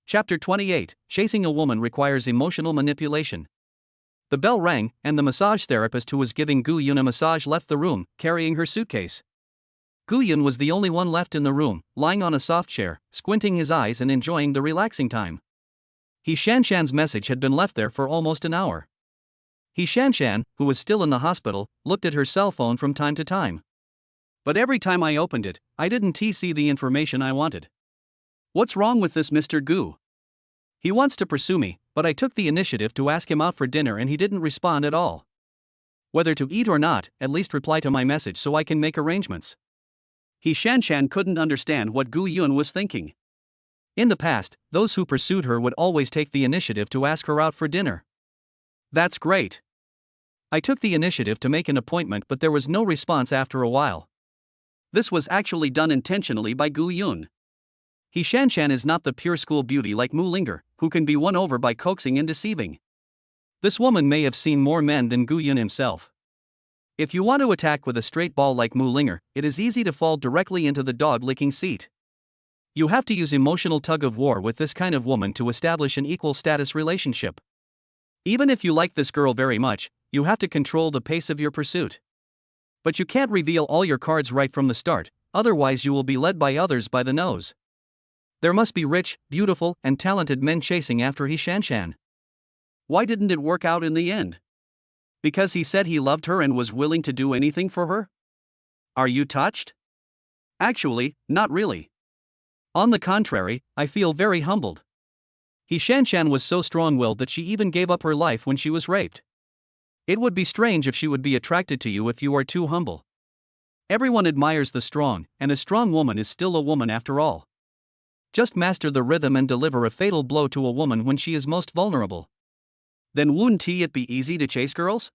Chapter 28, Chasing a Woman Requires Emotional Manipulation. The bell rang, and the massage therapist who was giving Gu Yun a massage left the room, carrying her suitcase. Gu Yun was the only one left in the room, lying on a soft chair, squinting his eyes and enjoying the relaxing time. He Shanshan's message had been left there for almost an hour. He Shanshan, who was still in the hospital, looked at her cell phone from time to time. But every time I opened it, I didn't see the information I wanted. What's wrong with this Mr. Gu? He wants to pursue me, but I took the initiative to ask him out for dinner and he didn't respond at all. Whether to eat or not, at least reply to my message so I can make arrangements. He Shanshan couldn't understand what Gu Yun was thinking. In the past, those who pursued her would always take the initiative to ask her out for dinner. That's great. I took the initiative to make an appointment, but there was no response after a while. This was actually done intentionally by Gu Yun. He Shanshan is not the pure school beauty like Mu Linger, who can be won over by coaxing and deceiving. This woman may have seen more men than Gu Yun himself. If you want to attack with a straight ball like Mu Linger, it is easy to fall directly into the dog-licking seat. You have to use emotional tug-of-war with this kind of woman to establish an equal status relationship. Even if you like this girl very much, you have to control the pace of your pursuit. But you can't reveal all your cards right from the start, otherwise you will be led by others by the nose. There must be rich, beautiful, and talented men chasing after He Shanshan. Why didn't it work out in the end? Because he said he loved her and was willing to do anything for her? Are you touched? Actually, not really. On the contrary, I feel very humbled. He Shanshan was so strong-willed that she even gave up her life when she was raped. It would be strange if she would be attracted to you if you are too humble. Everyone admires the strong, and a strong woman is still a woman after all. Just master the rhythm and deliver a fatal blow to a woman when she is most vulnerable. Then wouldn't it be easy to chase girls?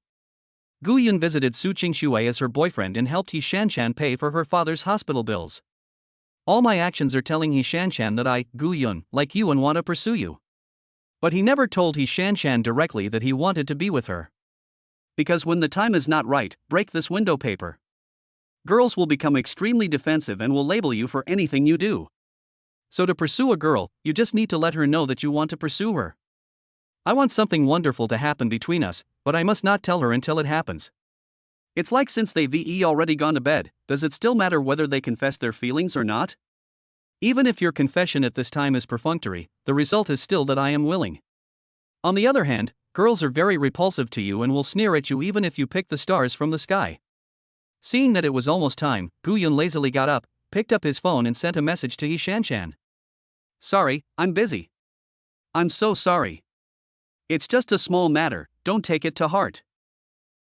Gu Yun visited Su Qingxue as her boyfriend and helped He Shanshan pay for her father's hospital bills. All my actions are telling He Shanshan that I, Gu Yun, like you and want to pursue you. But he never told He Shanshan directly that he wanted to be with her. Because when the time is not right, break this window paper. Girls will become extremely defensive and will label you for anything you do. So to pursue a girl, you just need to let her know that you want to pursue her. I want something wonderful to happen between us, but I must not tell her until it happens. It's like since they've already gone to bed, does it still matter whether they confess their feelings or not? Even if your confession at this time is perfunctory, the result is still that I am willing. On the other hand, girls are very repulsive to you and will sneer at you even if you pick the stars from the sky. Seeing that it was almost time, Gu Yun lazily got up, picked up his phone and sent a message to He Shanshan. Sorry, I'm busy. I'm so sorry. It's just a small matter, don't take it to heart.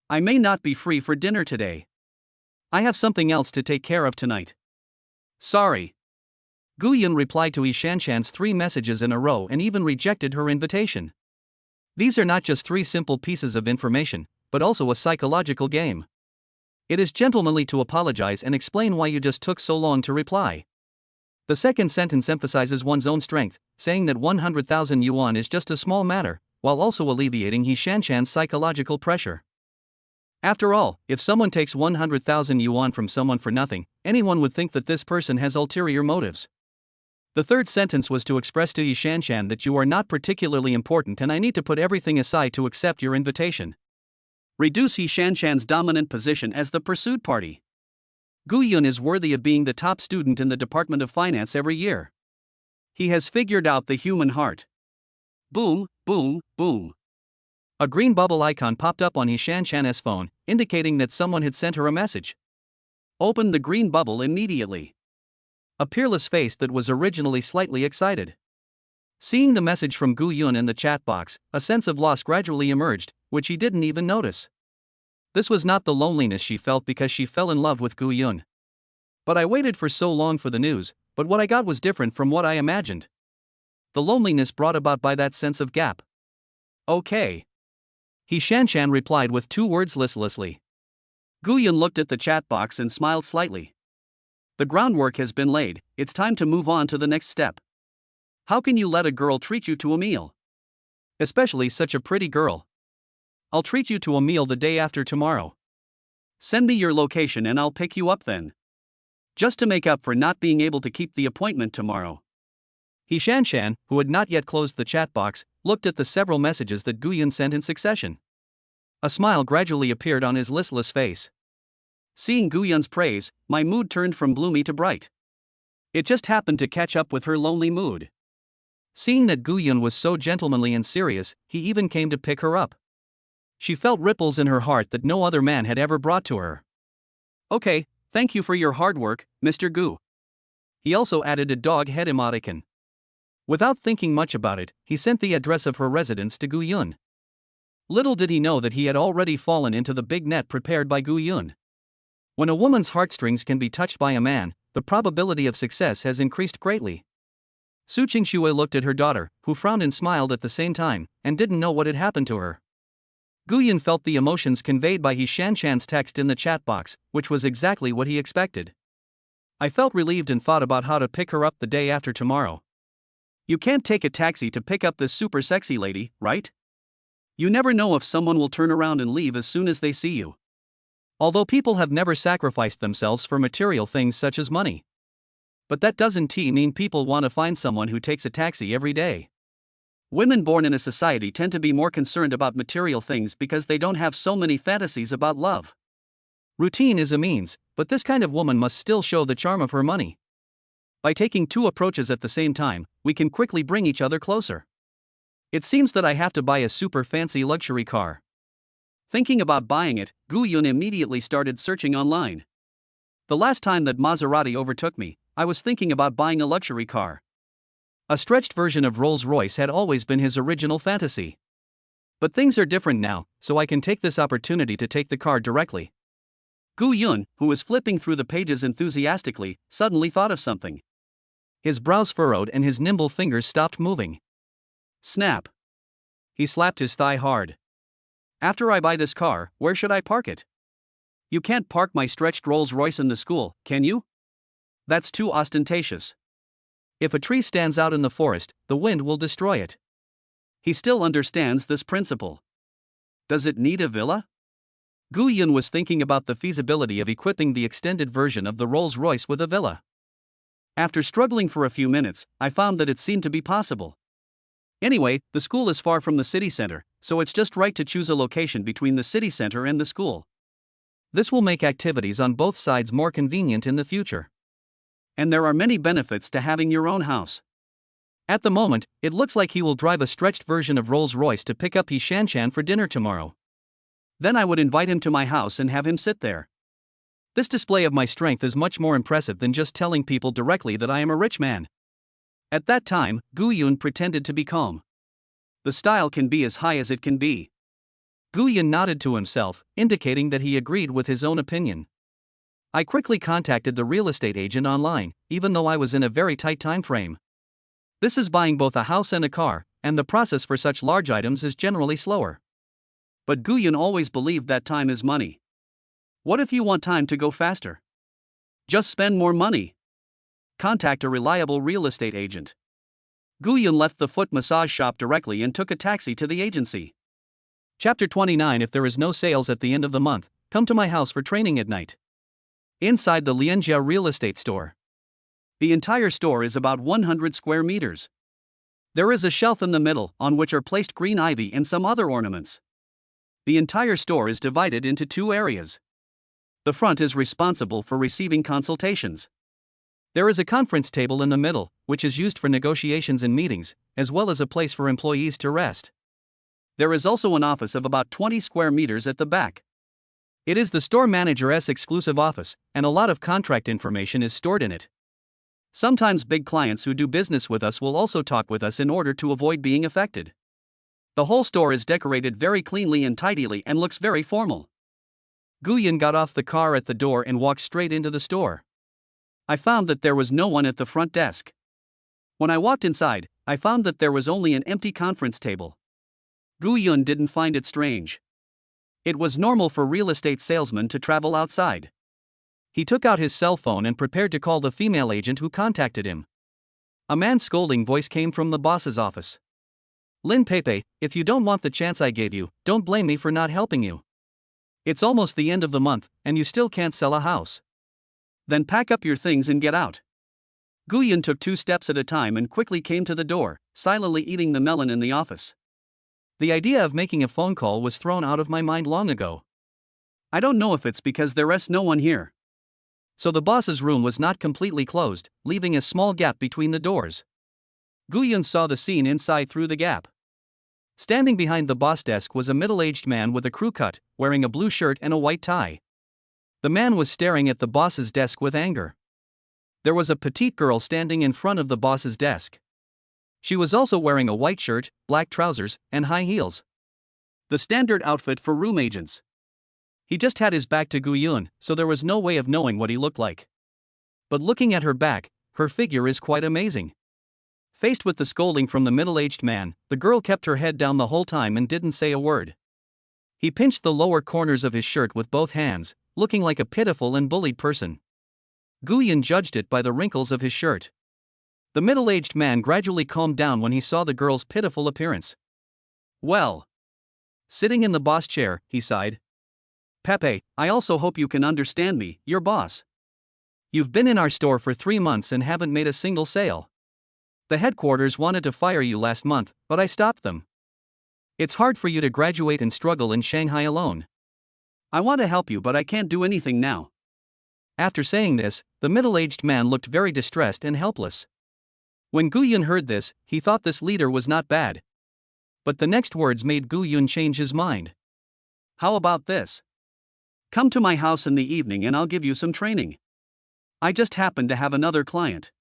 I may not be free for dinner today. I have something else to take care of tonight. Sorry. Gu Yun replied to He Shanshan's 3 messages in a row and even rejected her invitation. These are not just 3 simple pieces of information, but also a psychological game. It is gentlemanly to apologize and explain why you just took so long to reply. The second sentence emphasizes one's own strength, saying that 100,000 yuan is just a small matter, while also alleviating He Shanshan's psychological pressure. After all, if someone takes 100,000 yuan from someone for nothing, anyone would think that this person has ulterior motives. The third sentence was to express to He Shanshan that you are not particularly important and I need to put everything aside to accept your invitation. Reduce He Shanshan's dominant position as the pursued party. Gu Yun is worthy of being the top student in the Department of Finance every year. He has figured out the human heart. Boom, boom, boom. A green bubble icon popped up on He Shanshan's phone, indicating that someone had sent her a message. Open the green bubble immediately. A peerless face that was originally slightly excited. Seeing the message from Gu Yun in the chat box, a sense of loss gradually emerged, which he didn't even notice. This was not the loneliness she felt because she fell in love with Gu Yun. But I waited for so long for the news, but what I got was different from what I imagined. The loneliness brought about by that sense of gap. Okay. He Shanshan replied with 2 words listlessly. Gu Yun looked at the chat box and smiled slightly. The groundwork has been laid, it's time to move on to the next step. How can you let a girl treat you to a meal? Especially such a pretty girl. I'll treat you to a meal the day after tomorrow. Send me your location and I'll pick you up then. Just to make up for not being able to keep the appointment tomorrow. He Shanshan, who had not yet closed the chat box, looked at the several messages that Gu Yun sent in succession. A smile gradually appeared on his listless face. Seeing Gu Yun's praise, my mood turned from gloomy to bright. It just happened to catch up with her lonely mood. Seeing that Gu Yun was so gentlemanly and serious, he even came to pick her up. She felt ripples in her heart that no other man had ever brought to her. Okay, thank you for your hard work, Mr. Gu. He also added a dog head emoticon. Without thinking much about it, he sent the address of her residence to Gu Yun. Little did he know that he had already fallen into the big net prepared by Gu Yun. When a woman's heartstrings can be touched by a man, the probability of success has increased greatly. Su Qingxue looked at her daughter, who frowned and smiled at the same time, and didn't know what had happened to her. Gu Yun felt the emotions conveyed by He Shanshan's text in the chat box, which was exactly what he expected. I felt relieved and thought about how to pick her up the day after tomorrow. You can't take a taxi to pick up this super sexy lady, right? You never know if someone will turn around and leave as soon as they see you. Although people have never sacrificed themselves for material things such as money. But that doesn't mean people want to find someone who takes a taxi every day. Women born in a society tend to be more concerned about material things because they don't have so many fantasies about love. Routine is a means, but this kind of woman must still show the charm of her money. By taking 2 approaches at the same time, we can quickly bring each other closer. It seems that I have to buy a super fancy luxury car. Thinking about buying it, Gu Yun immediately started searching online. The last time that Maserati overtook me, I was thinking about buying a luxury car. A stretched version of Rolls-Royce had always been his original fantasy. But things are different now, so I can take this opportunity to take the car directly. Gu Yun, who was flipping through the pages enthusiastically, suddenly thought of something. His brows furrowed and his nimble fingers stopped moving. Snap. He slapped his thigh hard. After I buy this car, where should I park it? You can't park my stretched Rolls-Royce in the school, can you? That's too ostentatious. If a tree stands out in the forest, the wind will destroy it. He still understands this principle. Does it need a villa? Gu Yun was thinking about the feasibility of equipping the extended version of the Rolls-Royce with a villa. After struggling for a few minutes, I found that it seemed to be possible. Anyway, the school is far from the city center, so it's just right to choose a location between the city center and the school. This will make activities on both sides more convenient in the future. And there are many benefits to having your own house. At the moment, it looks like he will drive a stretched version of Rolls-Royce to pick up He Shanshan for dinner tomorrow. Then I would invite him to my house and have him sit there. This display of my strength is much more impressive than just telling people directly that I am a rich man. At that time, Gu Yun pretended to be calm. The style can be as high as it can be. Gu Yun nodded to himself, indicating that he agreed with his own opinion. I quickly contacted the real estate agent online, even though I was in a very tight time frame. This is buying both a house and a car, and the process for such large items is generally slower. But Gu Yun always believed that time is money. What if you want time to go faster? Just spend more money. Contact a reliable real estate agent. Gu Yun left the foot massage shop directly and took a taxi to the agency. Chapter 29. If there is no sales at the end of the month, come to my house for training at night. Inside the Lianjia real estate store. The entire store is about 100 square meters. There is a shelf in the middle on which are placed green ivy and some other ornaments. The entire store is divided into two areas. The front is responsible for receiving consultations. There is a conference table in the middle, which is used for negotiations and meetings, as well as a place for employees to rest. There is also an office of about 20 square meters at the back. It is the store manager's exclusive office, and a lot of contract information is stored in it. Sometimes big clients who do business with us will also talk with us in order to avoid being affected. The whole store is decorated very cleanly and tidily and looks very formal. Gu Yun got off the car at the door and walked straight into the store. I found that there was no one at the front desk. When I walked inside, I found that there was only an empty conference table. Gu Yun didn't find it strange. It was normal for real estate salesmen to travel outside. He took out his cell phone and prepared to call the female agent who contacted him. A man's scolding voice came from the boss's office. Lin Pepe, if you don't want the chance I gave you, don't blame me for not helping you. It's almost the end of the month, and you still can't sell a house. Then pack up your things and get out. Gu Yun took 2 steps at a time and quickly came to the door, silently eating the melon in the office. The idea of making a phone call was thrown out of my mind long ago. I don't know if it's because there's no one here. So the boss's room was not completely closed, leaving a small gap between the doors. Gu Yun saw the scene inside through the gap. Standing behind the boss desk was a middle-aged man with a crew cut, wearing a blue shirt and a white tie. The man was staring at the boss's desk with anger. There was a petite girl standing in front of the boss's desk. She was also wearing a white shirt, black trousers, and high heels. The standard outfit for room agents. He just had his back to Gu Yun, so there was no way of knowing what he looked like. But looking at her back, her figure is quite amazing. Faced with the scolding from the middle-aged man, the girl kept her head down the whole time and didn't say a word. He pinched the lower corners of his shirt with both hands, looking like a pitiful and bullied person. Gu Yun judged it by the wrinkles of his shirt. The middle-aged man gradually calmed down when he saw the girl's pitiful appearance. Well. Sitting in the boss chair, he sighed. Pepe, I also hope you can understand me, your boss. You've been in our store for 3 months and haven't made a single sale. The headquarters wanted to fire you last month, but I stopped them. It's hard for you to graduate and struggle in Shanghai alone. I want to help you, but I can't do anything now. After saying this, the middle-aged man looked very distressed and helpless. When Gu Yun heard this, he thought this leader was not bad. But the next words made Gu Yun change his mind. How about this? Come to my house in the evening and I'll give you some training. I just happen to have another client.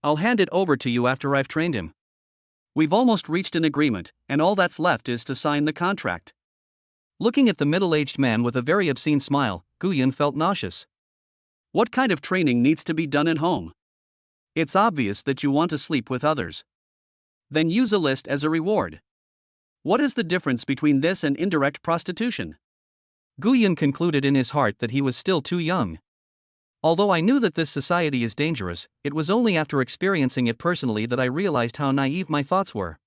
I'll hand it over to you after I've trained him. We've almost reached an agreement, and all that's left is to sign the contract. Looking at the middle-aged man with a very obscene smile, Gu Yun felt nauseous. What kind of training needs to be done at home? It's obvious that you want to sleep with others. Then use a list as a reward. What is the difference between this and indirect prostitution? Gu Yun concluded in his heart that he was still too young. Although I knew that this society is dangerous, it was only after experiencing it personally that I realized how naive my thoughts were.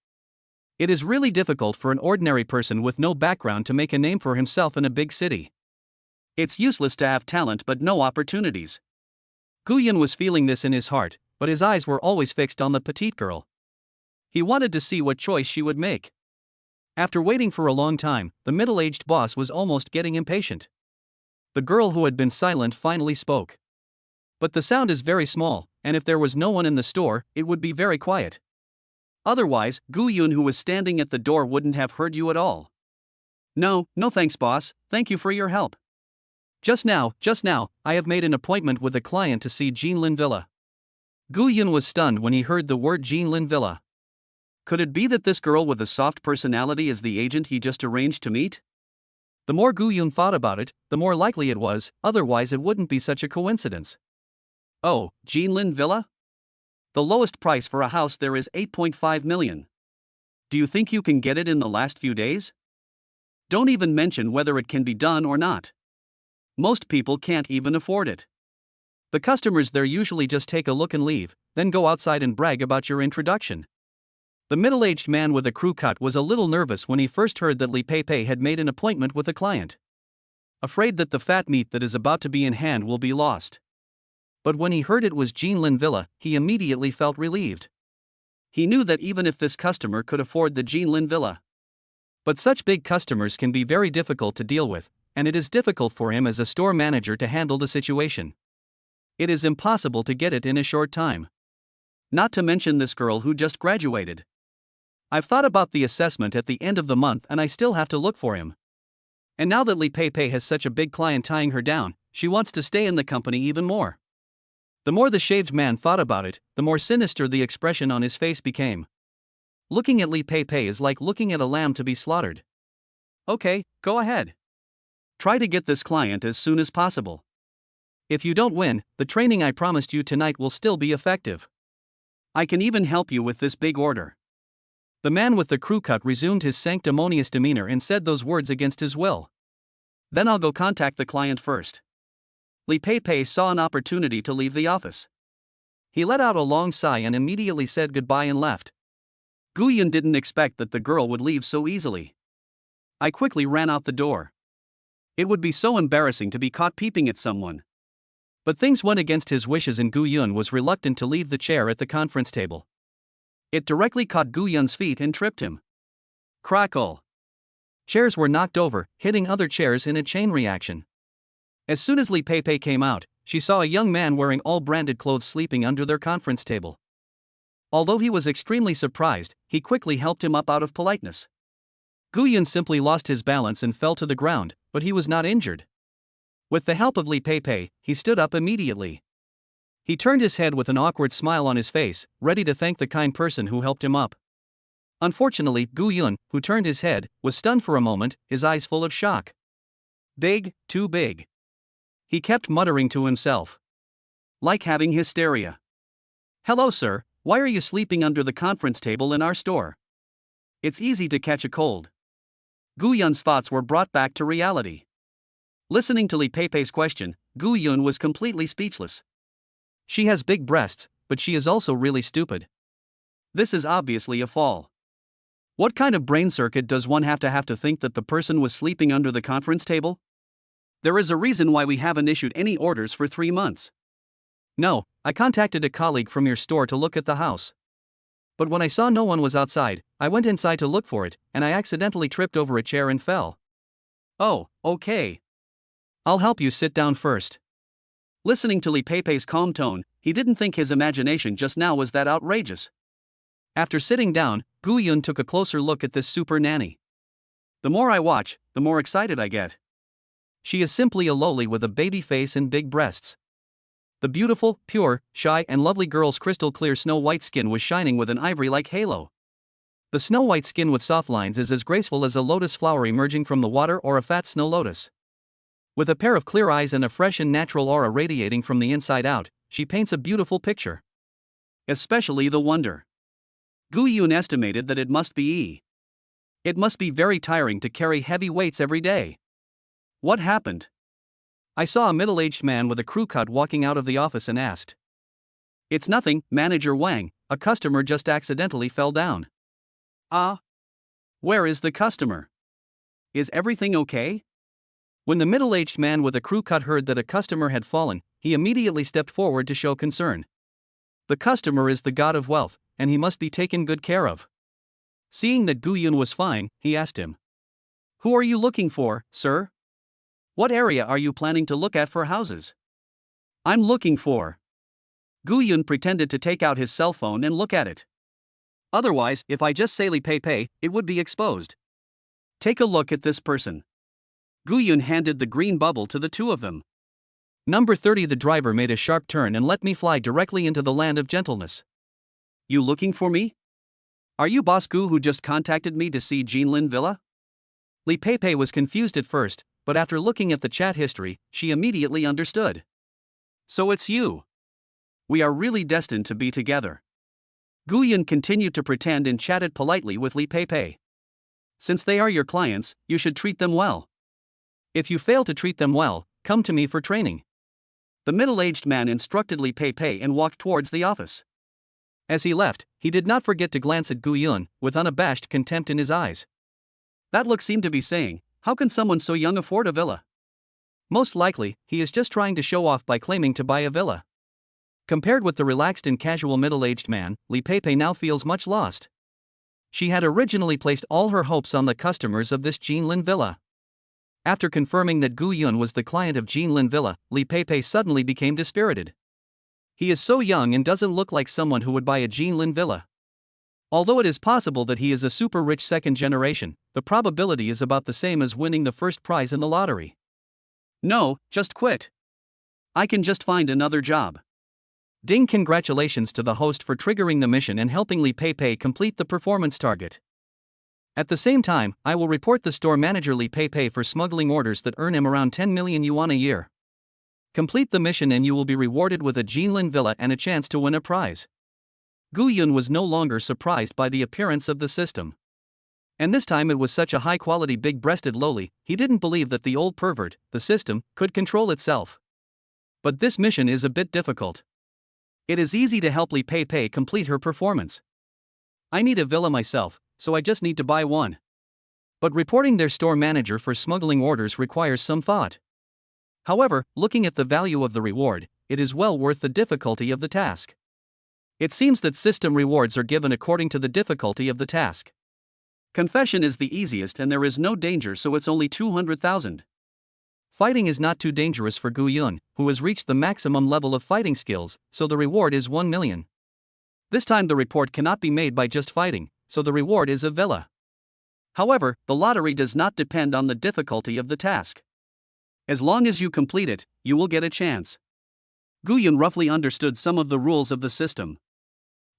It is really difficult for an ordinary person with no background to make a name for himself in a big city. It's useless to have talent but no opportunities. Guyun was feeling this in his heart, but his eyes were always fixed on the petite girl. He wanted to see what choice she would make. After waiting for a long time, the middle-aged boss was almost getting impatient. The girl who had been silent finally spoke. But the sound is very small, and if there was no one in the store, it would be very quiet. Otherwise, Guyun, who was standing at the door, wouldn't have heard you at all. No thanks, boss, thank you for your help. Just now, I have made an appointment with a client to see Jinlin Villa. Guyun was stunned when he heard the word Jinlin Villa. Could it be that this girl with a soft personality is the agent he just arranged to meet? The more Guyun thought about it, the more likely it was, otherwise it wouldn't be such a coincidence. Oh, Jinlin Villa? The lowest price for a house there is 8.5 million. Do you think you can get it in the last few days? Don't even mention whether it can be done or not. Most people can't even afford it. The customers there usually just take a look and leave, then go outside and brag about your introduction. The middle-aged man with a crew cut was a little nervous when he first heard that Li Pei had made an appointment with a client. Afraid that the fat meat that is about to be in hand will be lost. But when he heard it was Jinlin Villa, he immediately felt relieved. He knew that even if this customer could afford the Jinlin Villa. But such big customers can be very difficult to deal with, and it is difficult for him as a store manager to handle the situation. It is impossible to get it in a short time. Not to mention this girl who just graduated. I've thought about the assessment at the end of the month and I still have to look for him. And now that Li Pei has such a big client tying her down, she wants to stay in the company even more. The more the shaved man thought about it, the more sinister the expression on his face became. Looking at Li Pei is like looking at a lamb to be slaughtered. Okay, go ahead. Try to get this client as soon as possible. If you don't win, the training I promised you tonight will still be effective. I can even help you with this big order. The man with the crew cut resumed his sanctimonious demeanor and said those words against his will. Then I'll go contact the client first. Li Pei saw an opportunity to leave the office. He let out a long sigh and immediately said goodbye and left. Guyun didn't expect that the girl would leave so easily. I quickly ran out the door. It would be so embarrassing to be caught peeping at someone. But things went against his wishes and Guyun was reluctant to leave the chair at the conference table. It directly caught Guyun's feet and tripped him. Crackle! Chairs were knocked over, hitting other chairs in a chain reaction. As soon as Li Pei came out, she saw a young man wearing all branded clothes sleeping under their conference table. Although he was extremely surprised, he quickly helped him up out of politeness. Guyun simply lost his balance and fell to the ground, but he was not injured. With the help of Li Pei, he stood up immediately. He turned his head with an awkward smile on his face, ready to thank the kind person who helped him up. Unfortunately, Guyun, who turned his head, was stunned for a moment, his eyes full of shock. Big, too big. He kept muttering to himself. Like having hysteria. Hello, sir, why are you sleeping under the conference table in our store? It's easy to catch a cold. Guyun's thoughts were brought back to reality. Listening to Li Pei's question, Guyun was completely speechless. She has big breasts, but she is also really stupid. This is obviously a fall. What kind of brain circuit does one have to think that the person was sleeping under the conference table? There is a reason why we haven't issued any orders for 3 months. No, I contacted a colleague from your store to look at the house. But when I saw no one was outside, I went inside to look for it, and I accidentally tripped over a chair and fell. Oh, okay. I'll help you sit down first. Listening to Li Pei's calm tone, he didn't think his imagination just now was that outrageous. After sitting down, Guyun took a closer look at this super nanny. The more I watch, the more excited I get. She is simply a loli with a baby face and big breasts. The beautiful, pure, shy and lovely girl's crystal clear snow-white skin was shining with an ivory-like halo. The snow-white skin with soft lines is as graceful as a lotus flower emerging from the water or a fat snow lotus. With a pair of clear eyes and a fresh and natural aura radiating from the inside out, she paints a beautiful picture. Especially the wonder. Guyun estimated that it must be very tiring to carry heavy weights every day. What happened? I saw a middle-aged man with a crew cut walking out of the office and asked. It's nothing, Manager Wang, a customer just accidentally fell down. Ah? Where is the customer? Is everything okay? When the middle-aged man with a crew cut heard that a customer had fallen, he immediately stepped forward to show concern. The customer is the god of wealth, and he must be taken good care of. Seeing that Gu Yun was fine, he asked him, "Who are you looking for, sir? What area are you planning to look at for houses?" "I'm looking for." Gu Yun pretended to take out his cell phone and look at it. "Otherwise, if I just say Li Pei, it would be exposed. Take a look at this person." Gu Yun handed the green bubble to the two of them. Number 30. The driver made a sharp turn and let me fly directly into the land of gentleness. "You looking for me? Are you Boss Gu who just contacted me to see Jinlin Villa?" Li Pei was confused at first, but after looking at the chat history, she immediately understood. "So it's you. We are really destined to be together." Gu Yun continued to pretend and chatted politely with Li Pei. "Since they are your clients, you should treat them well. If you fail to treat them well, come to me for training." The middle-aged man instructed Li Pei and walked towards the office. As he left, he did not forget to glance at Gu Yun, with unabashed contempt in his eyes. That look seemed to be saying, "How can someone so young afford a villa?" Most likely, he is just trying to show off by claiming to buy a villa. Compared with the relaxed and casual middle-aged man, Li Pei now feels much lost. She had originally placed all her hopes on the customers of this Jinlin Villa. After confirming that Gu Yun was the client of Jinlin Villa, Li Pei suddenly became dispirited. He is so young and doesn't look like someone who would buy a Jinlin Villa. Although it is possible that he is a super rich second generation, the probability is about the same as winning the first prize in the lottery. "No, just quit. I can just find another job." Ding! Congratulations to the host for triggering the mission and helping Li Pei complete the performance target. At the same time, I will report the store manager Li Pei for smuggling orders that earn him around 10 million yuan a year. Complete the mission and you will be rewarded with a Jinlin Villa and a chance to win a prize. Gu Yun was no longer surprised by the appearance of the system. And this time it was such a high-quality big-breasted loli, he didn't believe that the old pervert, the system, could control itself. But this mission is a bit difficult. It is easy to help Li Pei complete her performance. "I need a villa myself, so I just need to buy one." But reporting their store manager for smuggling orders requires some thought. However, looking at the value of the reward, it is well worth the difficulty of the task. It seems that system rewards are given according to the difficulty of the task. Confession is the easiest and there is no danger, so it's only 200,000. Fighting is not too dangerous for Gu Yun, who has reached the maximum level of fighting skills, so the reward is 1 million. This time the report cannot be made by just fighting, so the reward is a villa. However, the lottery does not depend on the difficulty of the task. As long as you complete it, you will get a chance. Gu Yun roughly understood some of the rules of the system.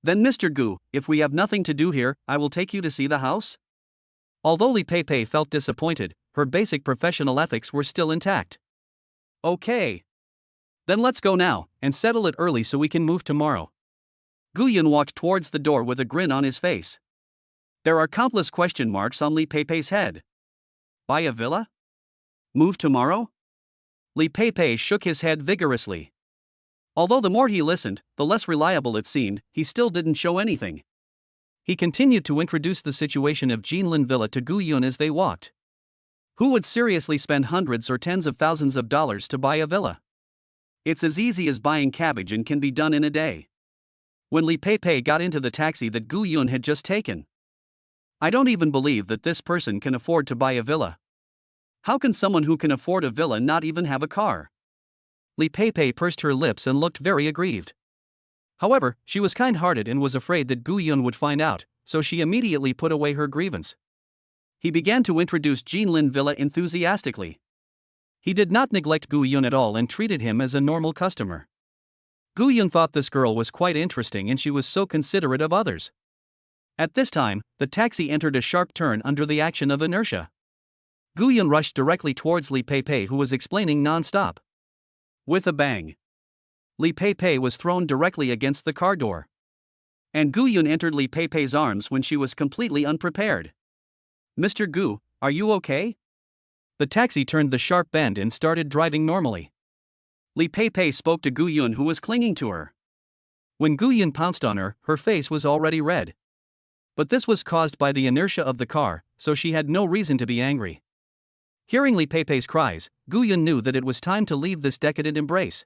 "Then Mr. Gu, if we have nothing to do here, I will take you to see the house?" Although Li Pei felt disappointed, her basic professional ethics were still intact. "Okay. Then let's go now, and settle it early so we can move tomorrow." Gu Yun walked towards the door with a grin on his face. There are countless question marks on Li Pei's head. Buy a villa? Move tomorrow? Li Pei shook his head vigorously. Although the more he listened, the less reliable it seemed, he still didn't show anything. He continued to introduce the situation of Jinlin Villa to Gu Yun as they walked. Who would seriously spend hundreds or tens of thousands of dollars to buy a villa? It's as easy as buying cabbage and can be done in a day. When Li Pei got into the taxi that Gu Yun had just taken, "I don't even believe that this person can afford to buy a villa. How can someone who can afford a villa not even have a car?" Li Pei pursed her lips and looked very aggrieved. However, she was kind-hearted and was afraid that Gu Yun would find out, so she immediately put away her grievance. He began to introduce Jinlin Villa enthusiastically. He did not neglect Gu Yun at all and treated him as a normal customer. Gu Yun thought this girl was quite interesting and she was so considerate of others. At this time, the taxi entered a sharp turn under the action of inertia. Gu Yun rushed directly towards Li Pei, who was explaining non-stop. With a bang, Li Pei was thrown directly against the car door. And Gu Yun entered Li Pei's arms when she was completely unprepared. "Mr. Gu, are you okay?" The taxi turned the sharp bend and started driving normally. Li Pei spoke to Gu Yun, who was clinging to her. When Gu Yun pounced on her, her face was already red. But this was caused by the inertia of the car, so she had no reason to be angry. Hearing Li Pei's cries, Gu Yun knew that it was time to leave this decadent embrace.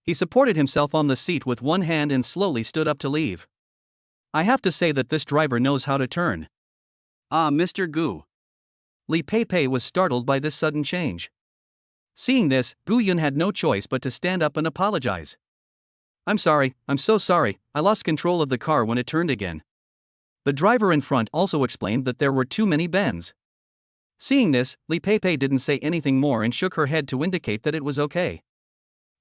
He supported himself on the seat with one hand and slowly stood up to leave. I have to say that this driver knows how to turn. Ah, Mr. Gu. Li Pei was startled by this sudden change. Seeing this, Gu Yun had no choice but to stand up and apologize. I'm sorry, I'm so sorry, I lost control of the car when it turned again. The driver in front also explained that there were too many bends. Seeing this, Li Pei didn't say anything more and shook her head to indicate that it was okay.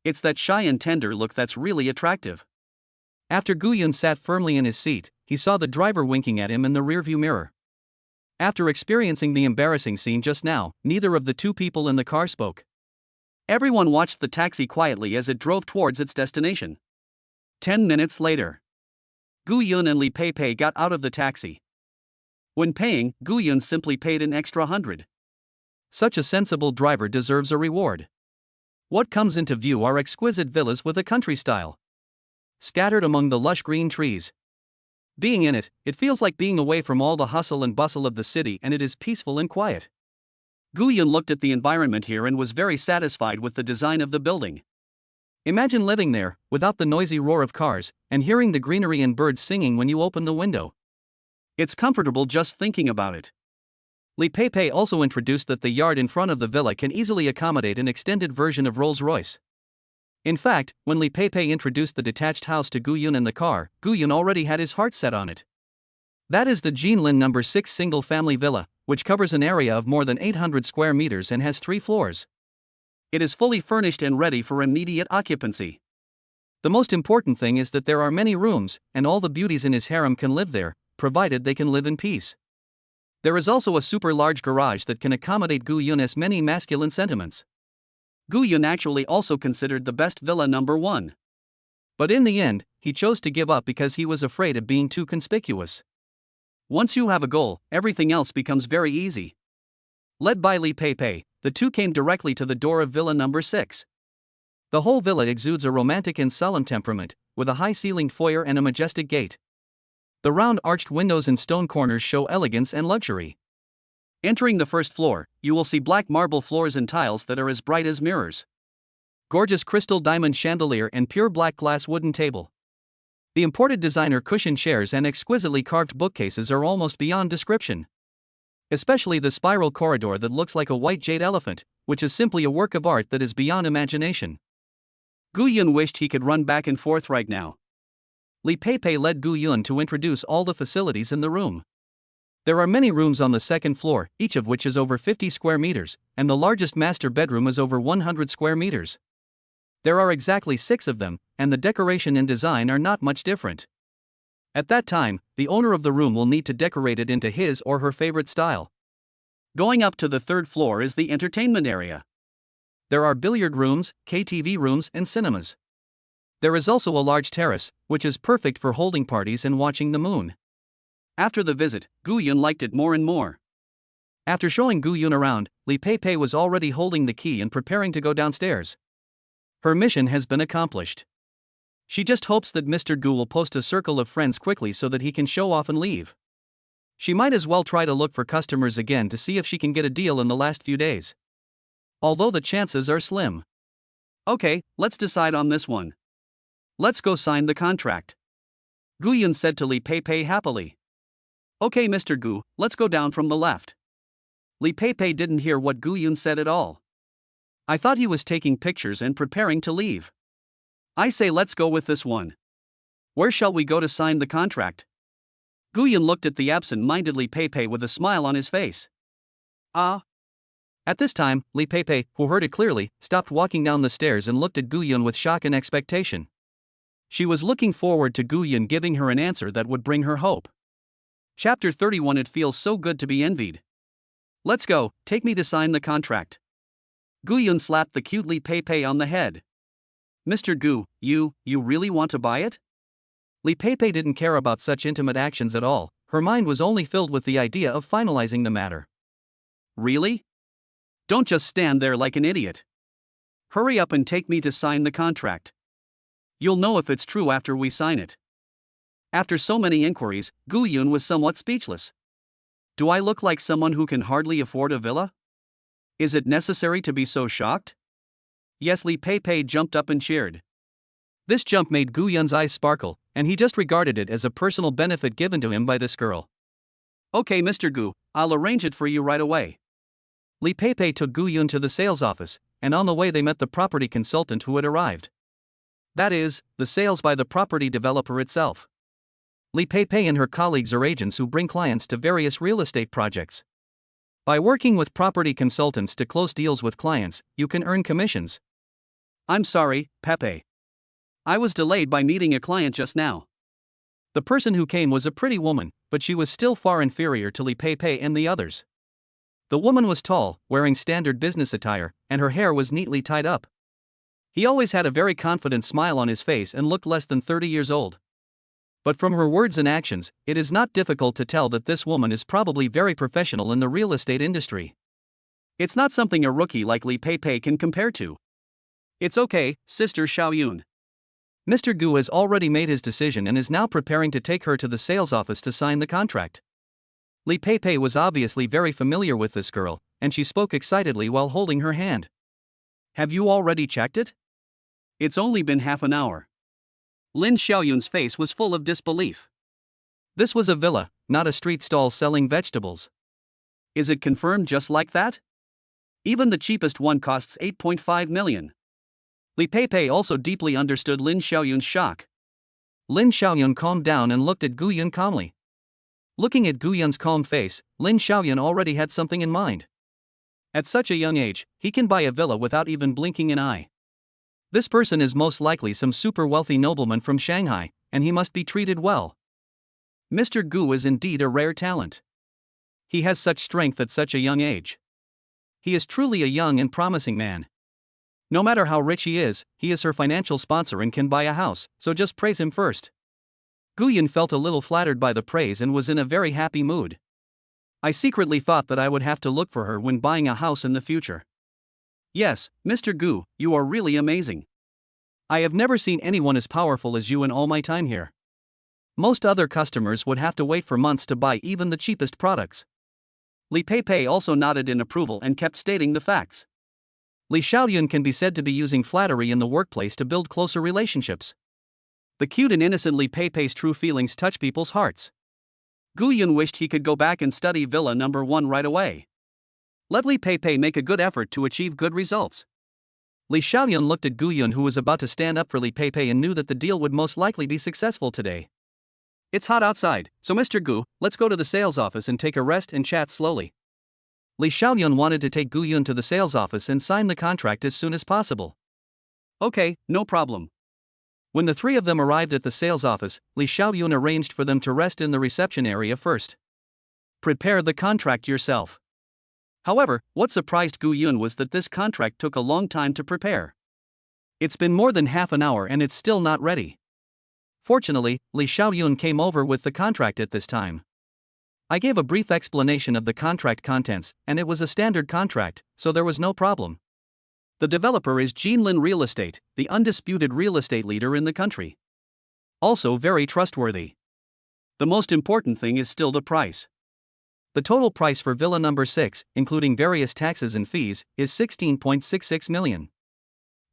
It's that shy and tender look that's really attractive. After Gu Yun sat firmly in his seat, he saw the driver winking at him in the rearview mirror. After experiencing the embarrassing scene just now, neither of the two people in the car spoke. Everyone watched the taxi quietly as it drove towards its destination. 10 minutes later, Gu Yun and Li Pei got out of the taxi. When paying, Gu Yun simply paid an extra 100. Such a sensible driver deserves a reward. What comes into view are exquisite villas with a country style, scattered among the lush green trees. Being in it, it feels like being away from all the hustle and bustle of the city, and it is peaceful and quiet. Gu Yun looked at the environment here and was very satisfied with the design of the building. Imagine living there, without the noisy roar of cars, and hearing the greenery and birds singing when you open the window. It's comfortable just thinking about it. Li Pei also introduced that the yard in front of the villa can easily accommodate an extended version of Rolls-Royce. In fact, when Li Pei introduced the detached house to Gu Yun in the car, Gu Yun already had his heart set on it. That is the Jinlin No. 6 single-family villa, which covers an area of more than 800 square meters and has 3 floors. It is fully furnished and ready for immediate occupancy. The most important thing is that there are many rooms, and all the beauties in his harem can live there, provided they can live in peace. There is also a super large garage that can accommodate Gu Yun's many masculine sentiments. Gu Yun actually also considered the best villa No. 1. But in the end, he chose to give up because he was afraid of being too conspicuous. Once you have a goal, everything else becomes very easy. Led by Li Pei, the two came directly to the door of Villa No. 6. The whole villa exudes a romantic and solemn temperament, with a high-ceilinged foyer and a majestic gate. The round arched windows and stone corners show elegance and luxury. Entering the first floor, you will see black marble floors and tiles that are as bright as mirrors. Gorgeous crystal diamond chandelier and pure black glass wooden table. The imported designer cushion chairs and exquisitely carved bookcases are almost beyond description. Especially the spiral corridor that looks like a white jade elephant, which is simply a work of art that is beyond imagination. Gu Yun wished he could run back and forth right now. Li Pei led Gu Yun to introduce all the facilities in the room. There are many rooms on the second floor, each of which is over 50 square meters, and the largest master bedroom is over 100 square meters. There are exactly 6 of them, and the decoration and design are not much different. At that time, the owner of the room will need to decorate it into his or her favorite style. Going up to the third floor is the entertainment area. There are billiard rooms, KTV rooms, and cinemas. There is also a large terrace, which is perfect for holding parties and watching the moon. After the visit, Gu Yun liked it more and more. After showing Gu Yun around, Li Pei was already holding the key and preparing to go downstairs. Her mission has been accomplished. She just hopes that Mr. Gu will post a circle of friends quickly so that he can show off and leave. She might as well try to look for customers again to see if she can get a deal in the last few days. Although the chances are slim. Okay, let's decide on this one. Let's go sign the contract. Gu Yun said to Li Pei happily. Okay, Mr. Gu, let's go down from the left. Li Pei didn't hear what Gu Yun said at all. I thought he was taking pictures and preparing to leave. I say let's go with this one. Where shall we go to sign the contract? Gu Yun looked at the absent-minded Li Pei with a smile on his face. At this time, Li Pei, who heard it clearly, stopped walking down the stairs and looked at Gu Yun with shock and expectation. She was looking forward to Gu Yun giving her an answer that would bring her hope. Chapter 31. It feels so good to be envied. Let's go, take me to sign the contract. Gu Yun slapped the cute Li Pei on the head. Mr. Gu, you really want to buy it? Li Pei didn't care about such intimate actions at all, her mind was only filled with the idea of finalizing the matter. Really? Don't just stand there like an idiot. Hurry up and take me to sign the contract. You'll know if it's true after we sign it. After so many inquiries, Gu Yun was somewhat speechless. Do I look like someone who can hardly afford a villa? Is it necessary to be so shocked? Yes, Li Pei jumped up and cheered. This jump made Gu Yun's eyes sparkle, and he just regarded it as a personal benefit given to him by this girl. Okay, Mr. Gu, I'll arrange it for you right away. Li Pei took Gu Yun to the sales office, and on the way they met the property consultant who had arrived. That is, the sales by the property developer itself. Li Pei and her colleagues are agents who bring clients to various real estate projects. By working with property consultants to close deals with clients, you can earn commissions. I'm sorry, Pepe. I was delayed by meeting a client just now. The person who came was a pretty woman, but she was still far inferior to Li Pei and the others. The woman was tall, wearing standard business attire, and her hair was neatly tied up. He always had a very confident smile on his face and looked less than 30 years old. But from her words and actions, it is not difficult to tell that this woman is probably very professional in the real estate industry. It's not something a rookie like Li Pei can compare to. It's okay, Sister Xiaoyun. Mr. Gu has already made his decision and is now preparing to take her to the sales office to sign the contract. Li Pei was obviously very familiar with this girl, and she spoke excitedly while holding her hand. Have you already checked it? It's only been half an hour. Lin Xiaoyun's face was full of disbelief. This was a villa, not a street stall selling vegetables. Is it confirmed just like that? Even the cheapest one costs 8.5 million. Li Pei also deeply understood Lin Xiaoyun's shock. Lin Xiaoyun calmed down and looked at Gu Yun calmly. Looking at Gu Yun's calm face, Lin Xiaoyun already had something in mind. At such a young age, he can buy a villa without even blinking an eye. This person is most likely some super wealthy nobleman from Shanghai, and he must be treated well. Mr. Gu is indeed a rare talent. He has such strength at such a young age. He is truly a young and promising man. No matter how rich he is her financial sponsor and can buy a house, so just praise him first. Gu Yun felt a little flattered by the praise and was in a very happy mood. I secretly thought that I would have to look for her when buying a house in the future. Yes, Mr. Gu, you are really amazing. I have never seen anyone as powerful as you in all my time here. Most other customers would have to wait for months to buy even the cheapest products. Li Pei also nodded in approval and kept stating the facts. Li Xiaoyun can be said to be using flattery in the workplace to build closer relationships. The cute and innocent Li Pei's true feelings touch people's hearts. Gu Yun wished he could go back and study Villa number 1 right away. Let Li Pei make a good effort to achieve good results. Li Xiaoyun looked at Gu Yun, who was about to stand up for Li Pei, and knew that the deal would most likely be successful today. It's hot outside, so Mr. Gu, let's go to the sales office and take a rest and chat slowly. Li Xiaoyun wanted to take Gu Yun to the sales office and sign the contract as soon as possible. Okay, no problem. When the three of them arrived at the sales office, Li Xiaoyun arranged for them to rest in the reception area first. Prepare the contract yourself. However, what surprised Gu Yun was that this contract took a long time to prepare. It's been more than half an hour and it's still not ready. Fortunately, Li Xiaoyun came over with the contract at this time. I gave a brief explanation of the contract contents, and it was a standard contract, so there was no problem. The developer is Jinlin Real Estate, the undisputed real estate leader in the country. Also very trustworthy. The most important thing is still the price. The total price for Villa number 6, including various taxes and fees, is 16.66 million.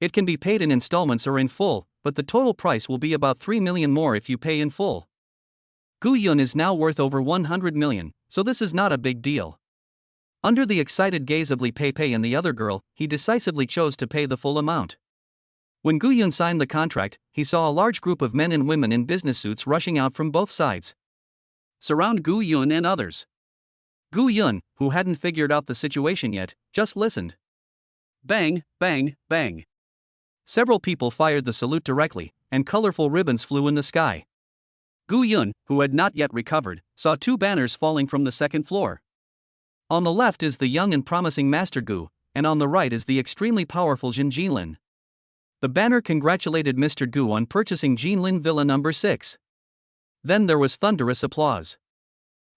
It can be paid in installments or in full, but the total price will be about 3 million more if you pay in full. Gu Yun is now worth over 100 million, so this is not a big deal. Under the excited gaze of Li Pei and the other girl, he decisively chose to pay the full amount. When Gu Yun signed the contract, he saw a large group of men and women in business suits rushing out from both sides. Surround Gu Yun and others. Gu Yun, who hadn't figured out the situation yet, just listened. Bang, bang, bang. Several people fired the salute directly, and colorful ribbons flew in the sky. Gu Yun, who had not yet recovered, saw 2 banners falling from the second floor. On the left is the young and promising Master Gu, and on the right is the extremely powerful Jin Jinlin. The banner congratulated Mr. Gu on purchasing Jinlin Villa number 6. Then there was thunderous applause.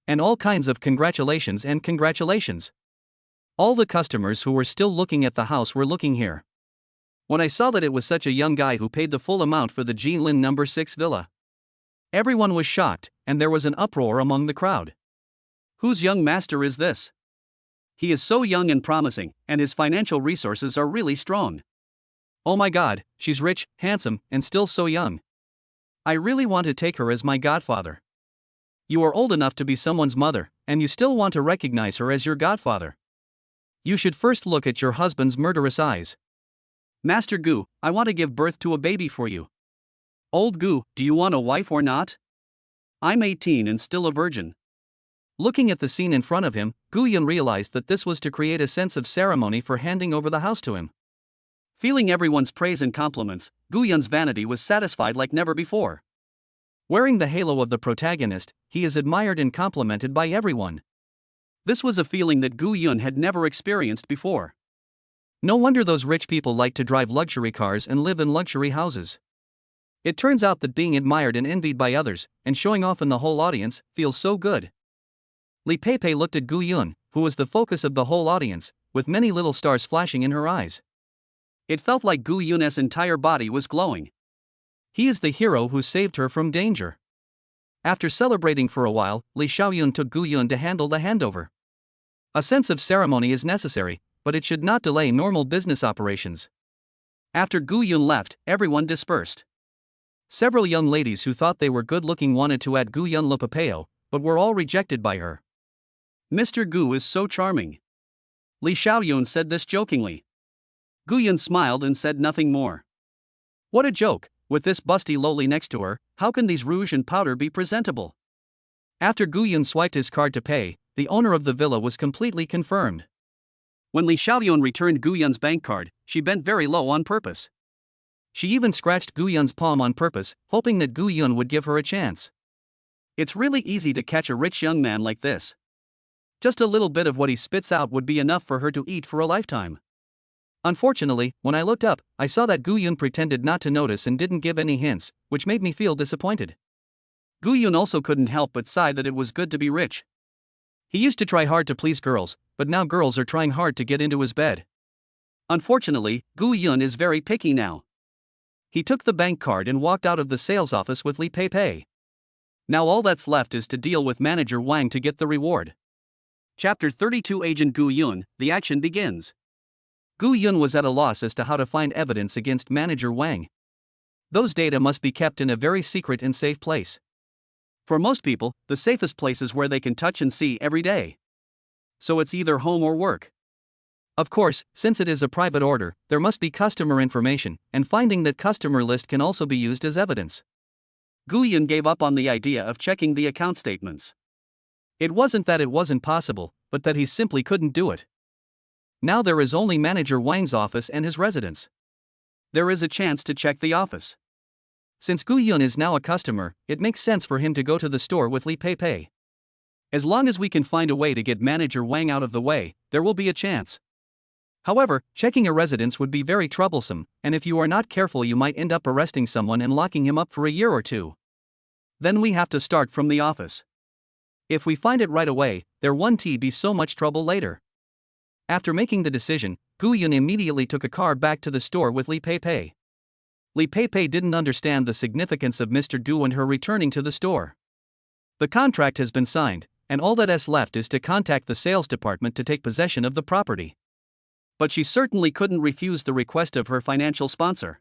And all kinds of congratulations and congratulations. All the customers who were still looking at the house were looking here. When I saw that it was such a young guy who paid the full amount for the Jinlin number 6 villa, Everyone was shocked, and there was an uproar among the crowd. Whose young master is this? He is so young and promising, and his financial resources are really strong. Oh my god, she's rich, handsome, and still so young. I really want to take her as my godfather. You are old enough to be someone's mother, and you still want to recognize her as your godfather. You should first look at your husband's murderous eyes. Master Gu, I want to give birth to a baby for you. Old Gu, do you want a wife or not? I'm 18 and still a virgin. Looking at the scene in front of him, Gu Yun realized that this was to create a sense of ceremony for handing over the house to him. Feeling everyone's praise and compliments, Gu Yun's vanity was satisfied like never before. Wearing the halo of the protagonist, he is admired and complimented by everyone. This was a feeling that Gu Yun had never experienced before. No wonder those rich people like to drive luxury cars and live in luxury houses. It turns out that being admired and envied by others, and showing off in the whole audience, feels so good. Li Pei looked at Gu Yun, who was the focus of the whole audience, with many little stars flashing in her eyes. It felt like Gu Yun's entire body was glowing. He is the hero who saved her from danger. After celebrating for a while, Li Xiaoyun took Gu Yun to handle the handover. A sense of ceremony is necessary, but it should not delay normal business operations. After Gu Yun left, everyone dispersed. Several young ladies who thought they were good-looking wanted to add Gu Yun le Papeo, but were all rejected by her. Mr. Gu is so charming. Li Xiaoyun said this jokingly. Gu Yun smiled and said nothing more. What a joke, with this busty loli next to her, how can these rouge and powder be presentable? After Gu Yun swiped his card to pay, the owner of the villa was completely confirmed. When Li Xiaoyun returned Gu Yun's bank card, she bent very low on purpose. She even scratched Gu Yun's palm on purpose, hoping that Gu Yun would give her a chance. It's really easy to catch a rich young man like this. Just a little bit of what he spits out would be enough for her to eat for a lifetime. Unfortunately, when I looked up, I saw that Gu Yun pretended not to notice and didn't give any hints, which made me feel disappointed. Gu Yun also couldn't help but sigh that it was good to be rich. He used to try hard to please girls, but now girls are trying hard to get into his bed. Unfortunately, Gu Yun is very picky now. He took the bank card and walked out of the sales office with Li Pei. Now all that's left is to deal with Manager Wang to get the reward. Chapter 32 Agent Gu Yun, the action begins. Gu Yun was at a loss as to how to find evidence against Manager Wang. Those data must be kept in a very secret and safe place. For most people, the safest place is where they can touch and see every day. So it's either home or work. Of course, since it is a private order, there must be customer information, and finding that customer list can also be used as evidence. Gu Yun gave up on the idea of checking the account statements. It wasn't that it wasn't possible, but that he simply couldn't do it. Now there is only Manager Wang's office and his residence. There is a chance to check the office. Since Gu Yun is now a customer, it makes sense for him to go to the store with Li Pei. As long as we can find a way to get Manager Wang out of the way, there will be a chance. However, checking a residence would be very troublesome, and if you are not careful you might end up arresting someone and locking him up for a year or two. Then we have to start from the office. If we find it right away, there won't be so much trouble later. After making the decision, Gu Yun immediately took a car back to the store with Li Pei. Li Pei didn't understand the significance of Mr. Gu and her returning to the store. The contract has been signed, and all that is left is to contact the sales department to take possession of the property. But she certainly couldn't refuse the request of her financial sponsor.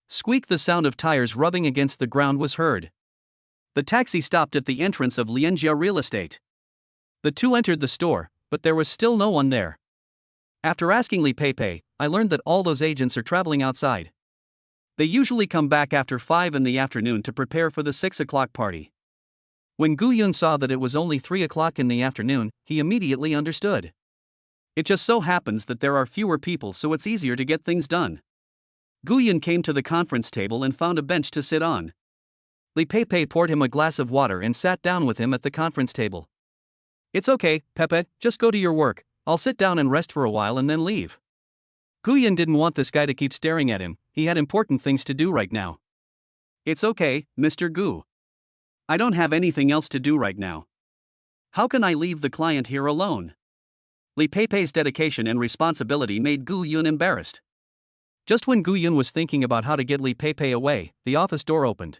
Squeak! The sound of tires rubbing against the ground was heard. The taxi stopped at the entrance of Lianjia Real Estate. The two entered the store, but there was still no one there. After asking Li Pei, I learned that all those agents are traveling outside. They usually come back after 5 in the afternoon to prepare for the 6 o'clock party. When Gu Yun saw that it was only 3 o'clock in the afternoon, he immediately understood. It just so happens that there are fewer people, so it's easier to get things done. Gu Yun came to the conference table and found a bench to sit on. Li Pei poured him a glass of water and sat down with him at the conference table. It's okay, Pepe, just go to your work, I'll sit down and rest for a while and then leave. Gu Yun didn't want this guy to keep staring at him, he had important things to do right now. It's okay, Mr. Gu. I don't have anything else to do right now. How can I leave the client here alone? Li Pei's dedication and responsibility made Gu Yun embarrassed. Just when Gu Yun was thinking about how to get Li Pei away, the office door opened.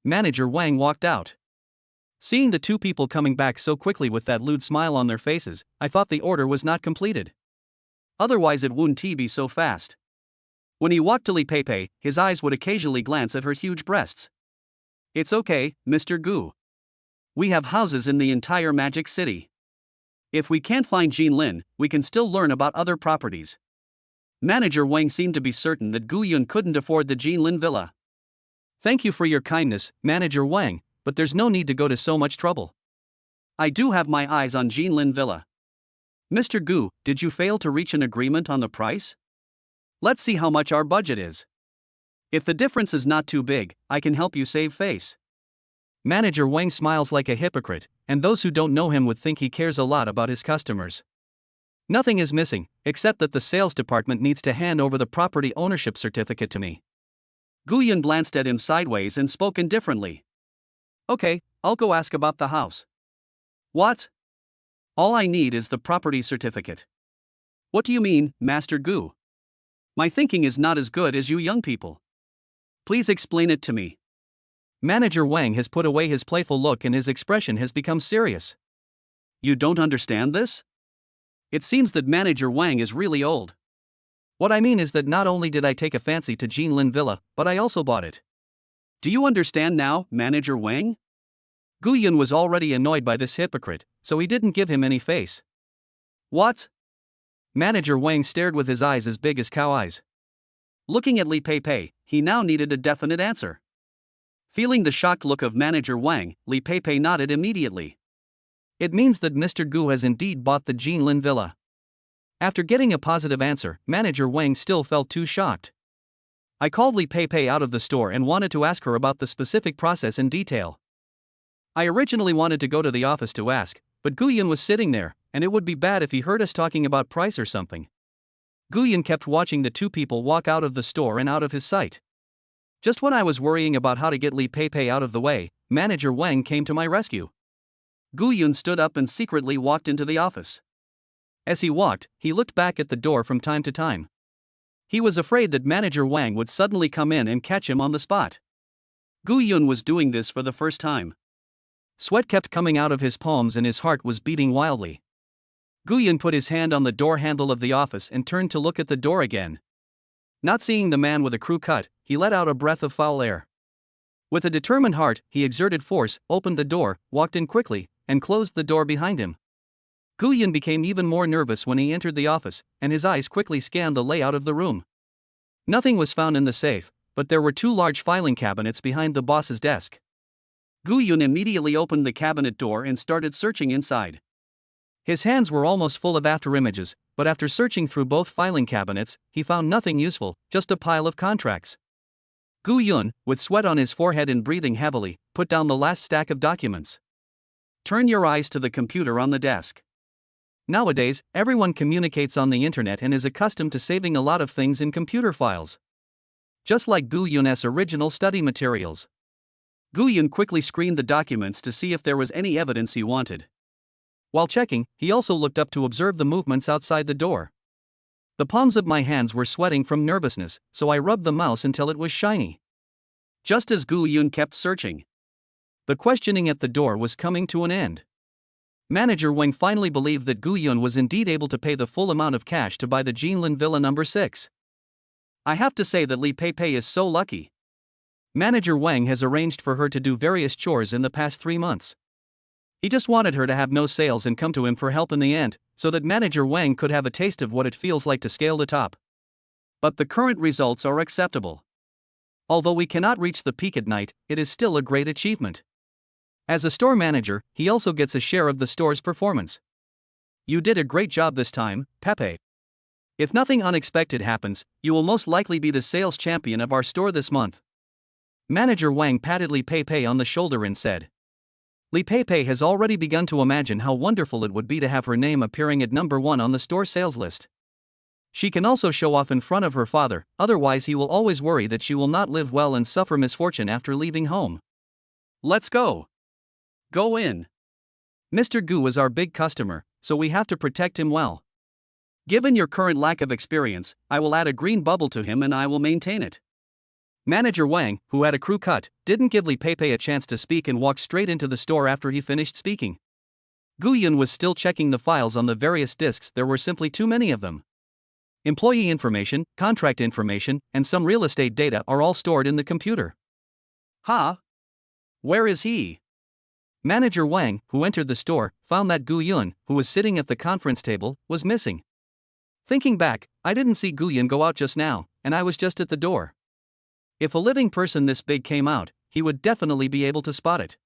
Manager Wang walked out. Seeing the two people coming back so quickly with that lewd smile on their faces, I thought the order was not completed. Otherwise it wouldn't be so fast. When he walked to Li Pei, his eyes would occasionally glance at her huge breasts. It's okay, Mr. Gu. We have houses in the entire Magic City. If we can't find Jinlin, we can still learn about other properties. Manager Wang seemed to be certain that Gu Yun couldn't afford the Jinlin villa. Thank you for your kindness, Manager Wang, but there's no need to go to so much trouble. I do have my eyes on Jinlin villa. Mr. Gu, did you fail to reach an agreement on the price? Let's see how much our budget is. If the difference is not too big, I can help you save face. Manager Wang smiles like a hypocrite, and those who don't know him would think he cares a lot about his customers. Nothing is missing, except that the sales department needs to hand over the property ownership certificate to me. Guyan glanced at him sideways and spoke indifferently. Okay, I'll go ask about the house. What? All I need is the property certificate. What do you mean, Master Gu? My thinking is not as good as you young people. Please explain it to me. Manager Wang has put away his playful look and his expression has become serious. You don't understand this? It seems that Manager Wang is really old. What I mean is that not only did I take a fancy to Jinlin Villa, but I also bought it. Do you understand now, Manager Wang? Gu Yun was already annoyed by this hypocrite, so he didn't give him any face. What? Manager Wang stared with his eyes as big as cow eyes. Looking at Li Pei, he now needed a definite answer. Feeling the shocked look of Manager Wang, Li Pei nodded immediately. It means that Mr. Gu has indeed bought the Jinlin Villa. After getting a positive answer, Manager Wang still felt too shocked. I called Li Pei out of the store and wanted to ask her about the specific process in detail. I originally wanted to go to the office to ask, but Guyan was sitting there, and it would be bad if he heard us talking about price or something. Guyan kept watching the two people walk out of the store and out of his sight. Just when I was worrying about how to get Li Pei out of the way, Manager Wang came to my rescue. Guyan stood up and secretly walked into the office. As he walked, he looked back at the door from time to time. He was afraid that Manager Wang would suddenly come in and catch him on the spot. Guyan was doing this for the first time. Sweat kept coming out of his palms and his heart was beating wildly. Guyan put his hand on the door handle of the office and turned to look at the door again. Not seeing the man with a crew cut, he let out a breath of foul air. With a determined heart, he exerted force, opened the door, walked in quickly, and closed the door behind him. Guyan became even more nervous when he entered the office, and his eyes quickly scanned the layout of the room. Nothing was found in the safe, but there were two large filing cabinets behind the boss's desk. Guyan immediately opened the cabinet door and started searching inside. His hands were almost full of afterimages, but after searching through both filing cabinets, he found nothing useful, just a pile of contracts. Guyan, with sweat on his forehead and breathing heavily, put down the last stack of documents. Turn your eyes to the computer on the desk. Nowadays, everyone communicates on the internet and is accustomed to saving a lot of things in computer files. Just like Guyun's original study materials. Guyan quickly screened the documents to see if there was any evidence he wanted. While checking, he also looked up to observe the movements outside the door. The palms of my hands were sweating from nervousness, so I rubbed the mouse until it was shiny. Just as Guyan kept searching, the questioning at the door was coming to an end. Manager Wang finally believed that Guyan was indeed able to pay the full amount of cash to buy the Jinlin Villa number 6. I have to say that Li Pei is so lucky. Manager Wang has arranged for her to do various chores in the past 3 months. He just wanted her to have no sales and come to him for help in the end, so that Manager Wang could have a taste of what it feels like to scale the top. But the current results are acceptable. Although we cannot reach the peak at night, it is still a great achievement. As a store manager, he also gets a share of the store's performance. You did a great job this time, Pepe. If nothing unexpected happens, you will most likely be the sales champion of our store this month. Manager Wang patted Li Pei on the shoulder and said. Li Pei has already begun to imagine how wonderful it would be to have her name appearing at number 1 on the store sales list. She can also show off in front of her father, otherwise he will always worry that she will not live well and suffer misfortune after leaving home. Let's go. Go in. Mr. Gu is our big customer, so we have to protect him well. Given your current lack of experience, I will add a green bubble to him and I will maintain it. Manager Wang, who had a crew cut, didn't give Li Pei a chance to speak and walked straight into the store after he finished speaking. Gu Yun was still checking the files on the various disks, there were simply too many of them. Employee information, contract information, and some real estate data are all stored in the computer. Huh? Where is he? Manager Wang, who entered the store, found that Gu Yun, who was sitting at the conference table, was missing. Thinking back, I didn't see Gu Yun go out just now, and I was just at the door. If a living person this big came out, he would definitely be able to spot it.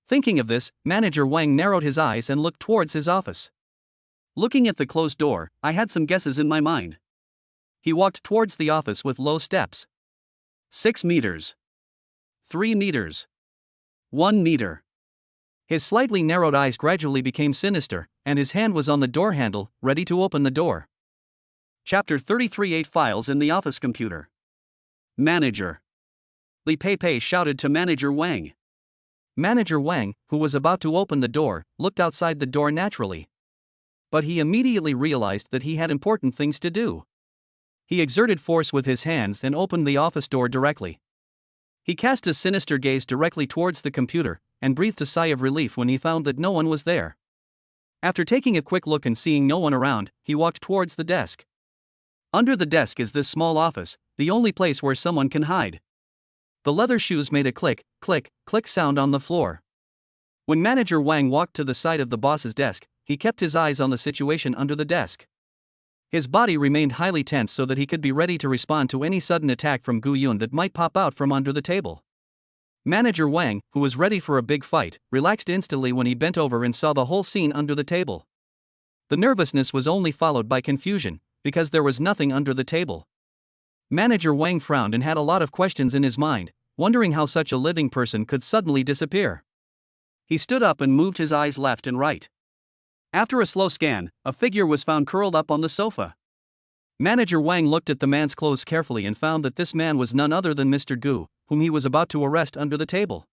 Thinking of this, Manager Wang narrowed his eyes and looked towards his office. Looking at the closed door, I had some guesses in my mind. He walked towards the office with low steps. 6 meters. 3 meters. 1 meter. His slightly narrowed eyes gradually became sinister, and his hand was on the door handle, ready to open the door. Chapter 33: 8 Files in the Office Computer. Manager. Li Pei shouted to Manager Wang. Manager Wang, who was about to open the door, looked outside the door naturally. But he immediately realized that he had important things to do. He exerted force with his hands and opened the office door directly. He cast a sinister gaze directly towards the computer, and breathed a sigh of relief when he found that no one was there. After taking a quick look and seeing no one around, he walked towards the desk. Under the desk is this small office, the only place where someone can hide. The leather shoes made a click, click, click sound on the floor. When Manager Wang walked to the side of the boss's desk, he kept his eyes on the situation under the desk. His body remained highly tense so that he could be ready to respond to any sudden attack from Gu Yun that might pop out from under the table. Manager Wang, who was ready for a big fight, relaxed instantly when he bent over and saw the whole scene under the table. The nervousness was only followed by confusion, because there was nothing under the table. Manager Wang frowned and had a lot of questions in his mind, wondering how such a living person could suddenly disappear. He stood up and moved his eyes left and right. After a slow scan, a figure was found curled up on the sofa. Manager Wang looked at the man's clothes carefully and found that this man was none other than Mr. Gu, whom he was about to arrest under the table.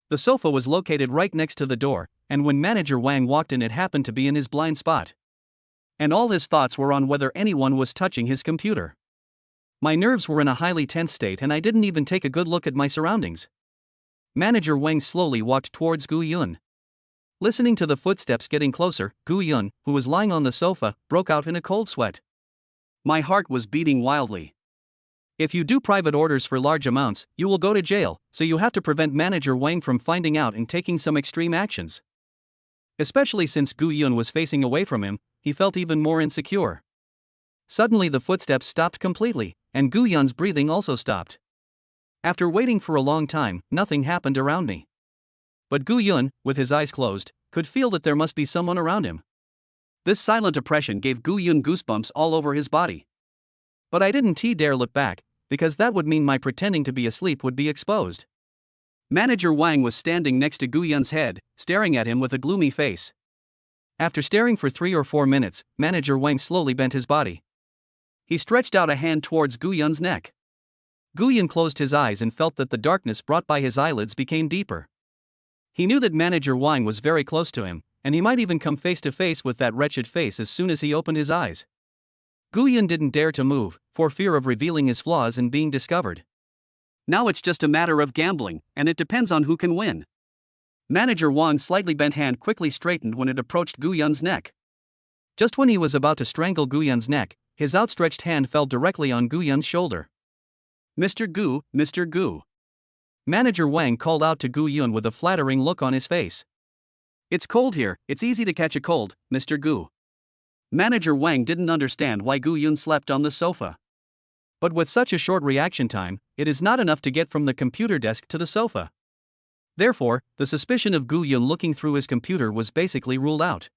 The sofa was located right next to the door, and when Manager Wang walked in, it happened to be in his blind spot. And all his thoughts were on whether anyone was touching his computer. My nerves were in a highly tense state and I didn't even take a good look at my surroundings. Manager Wang slowly walked towards Gu Yun. Listening to the footsteps getting closer, Gu Yun, who was lying on the sofa, broke out in a cold sweat. My heart was beating wildly. If you do private orders for large amounts, you will go to jail, so you have to prevent Manager Wang from finding out and taking some extreme actions. Especially since Gu Yun was facing away from him, he felt even more insecure. Suddenly the footsteps stopped completely, and Gu Yun's breathing also stopped. After waiting for a long time, nothing happened around me. But Gu Yun, with his eyes closed, could feel that there must be someone around him. This silent oppression gave Gu Yun goosebumps all over his body. But I didn't dare look back, because that would mean my pretending to be asleep would be exposed. Manager Wang was standing next to Gu Yun's head, staring at him with a gloomy face. After staring for 3 or 4 minutes, Manager Wang slowly bent his body. He stretched out a hand towards Gu Yun's neck. Gu Yun closed his eyes and felt that the darkness brought by his eyelids became deeper. He knew that Manager Wang was very close to him, and he might even come face to face with that wretched face as soon as he opened his eyes. Gu Yun didn't dare to move, for fear of revealing his flaws and being discovered. Now it's just a matter of gambling, and it depends on who can win. Manager Wang's slightly bent hand quickly straightened when it approached Gu Yun's neck. Just when he was about to strangle Gu Yun's neck, his outstretched hand fell directly on Gu Yun's shoulder. Mr. Gu, Mr. Gu. Manager Wang called out to Gu Yun with a flattering look on his face. It's cold here, it's easy to catch a cold, Mr. Gu. Manager Wang didn't understand why Gu Yun slept on the sofa. But with such a short reaction time, it is not enough to get from the computer desk to the sofa. Therefore, the suspicion of Gu Yun looking through his computer was basically ruled out.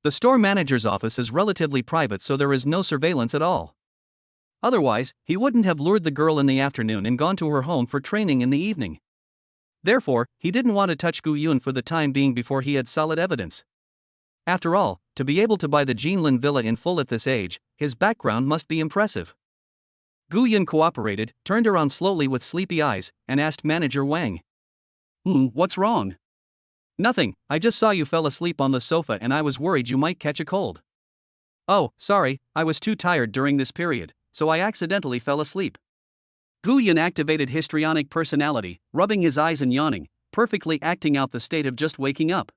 The store manager's office is relatively private, so there is no surveillance at all. Otherwise, he wouldn't have lured the girl in the afternoon and gone to her home for training in the evening. Therefore, he didn't want to touch Gu Yun for the time being before he had solid evidence. After all, to be able to buy the Jinlin villa in full at this age, his background must be impressive. Gu Yun cooperated, turned around slowly with sleepy eyes, and asked Manager Wang. What's wrong? Nothing, I just saw you fell asleep on the sofa and I was worried you might catch a cold. Oh, sorry, I was too tired during this period, so I accidentally fell asleep. Gu Yun activated histrionic personality, rubbing his eyes and yawning, perfectly acting out the state of just waking up.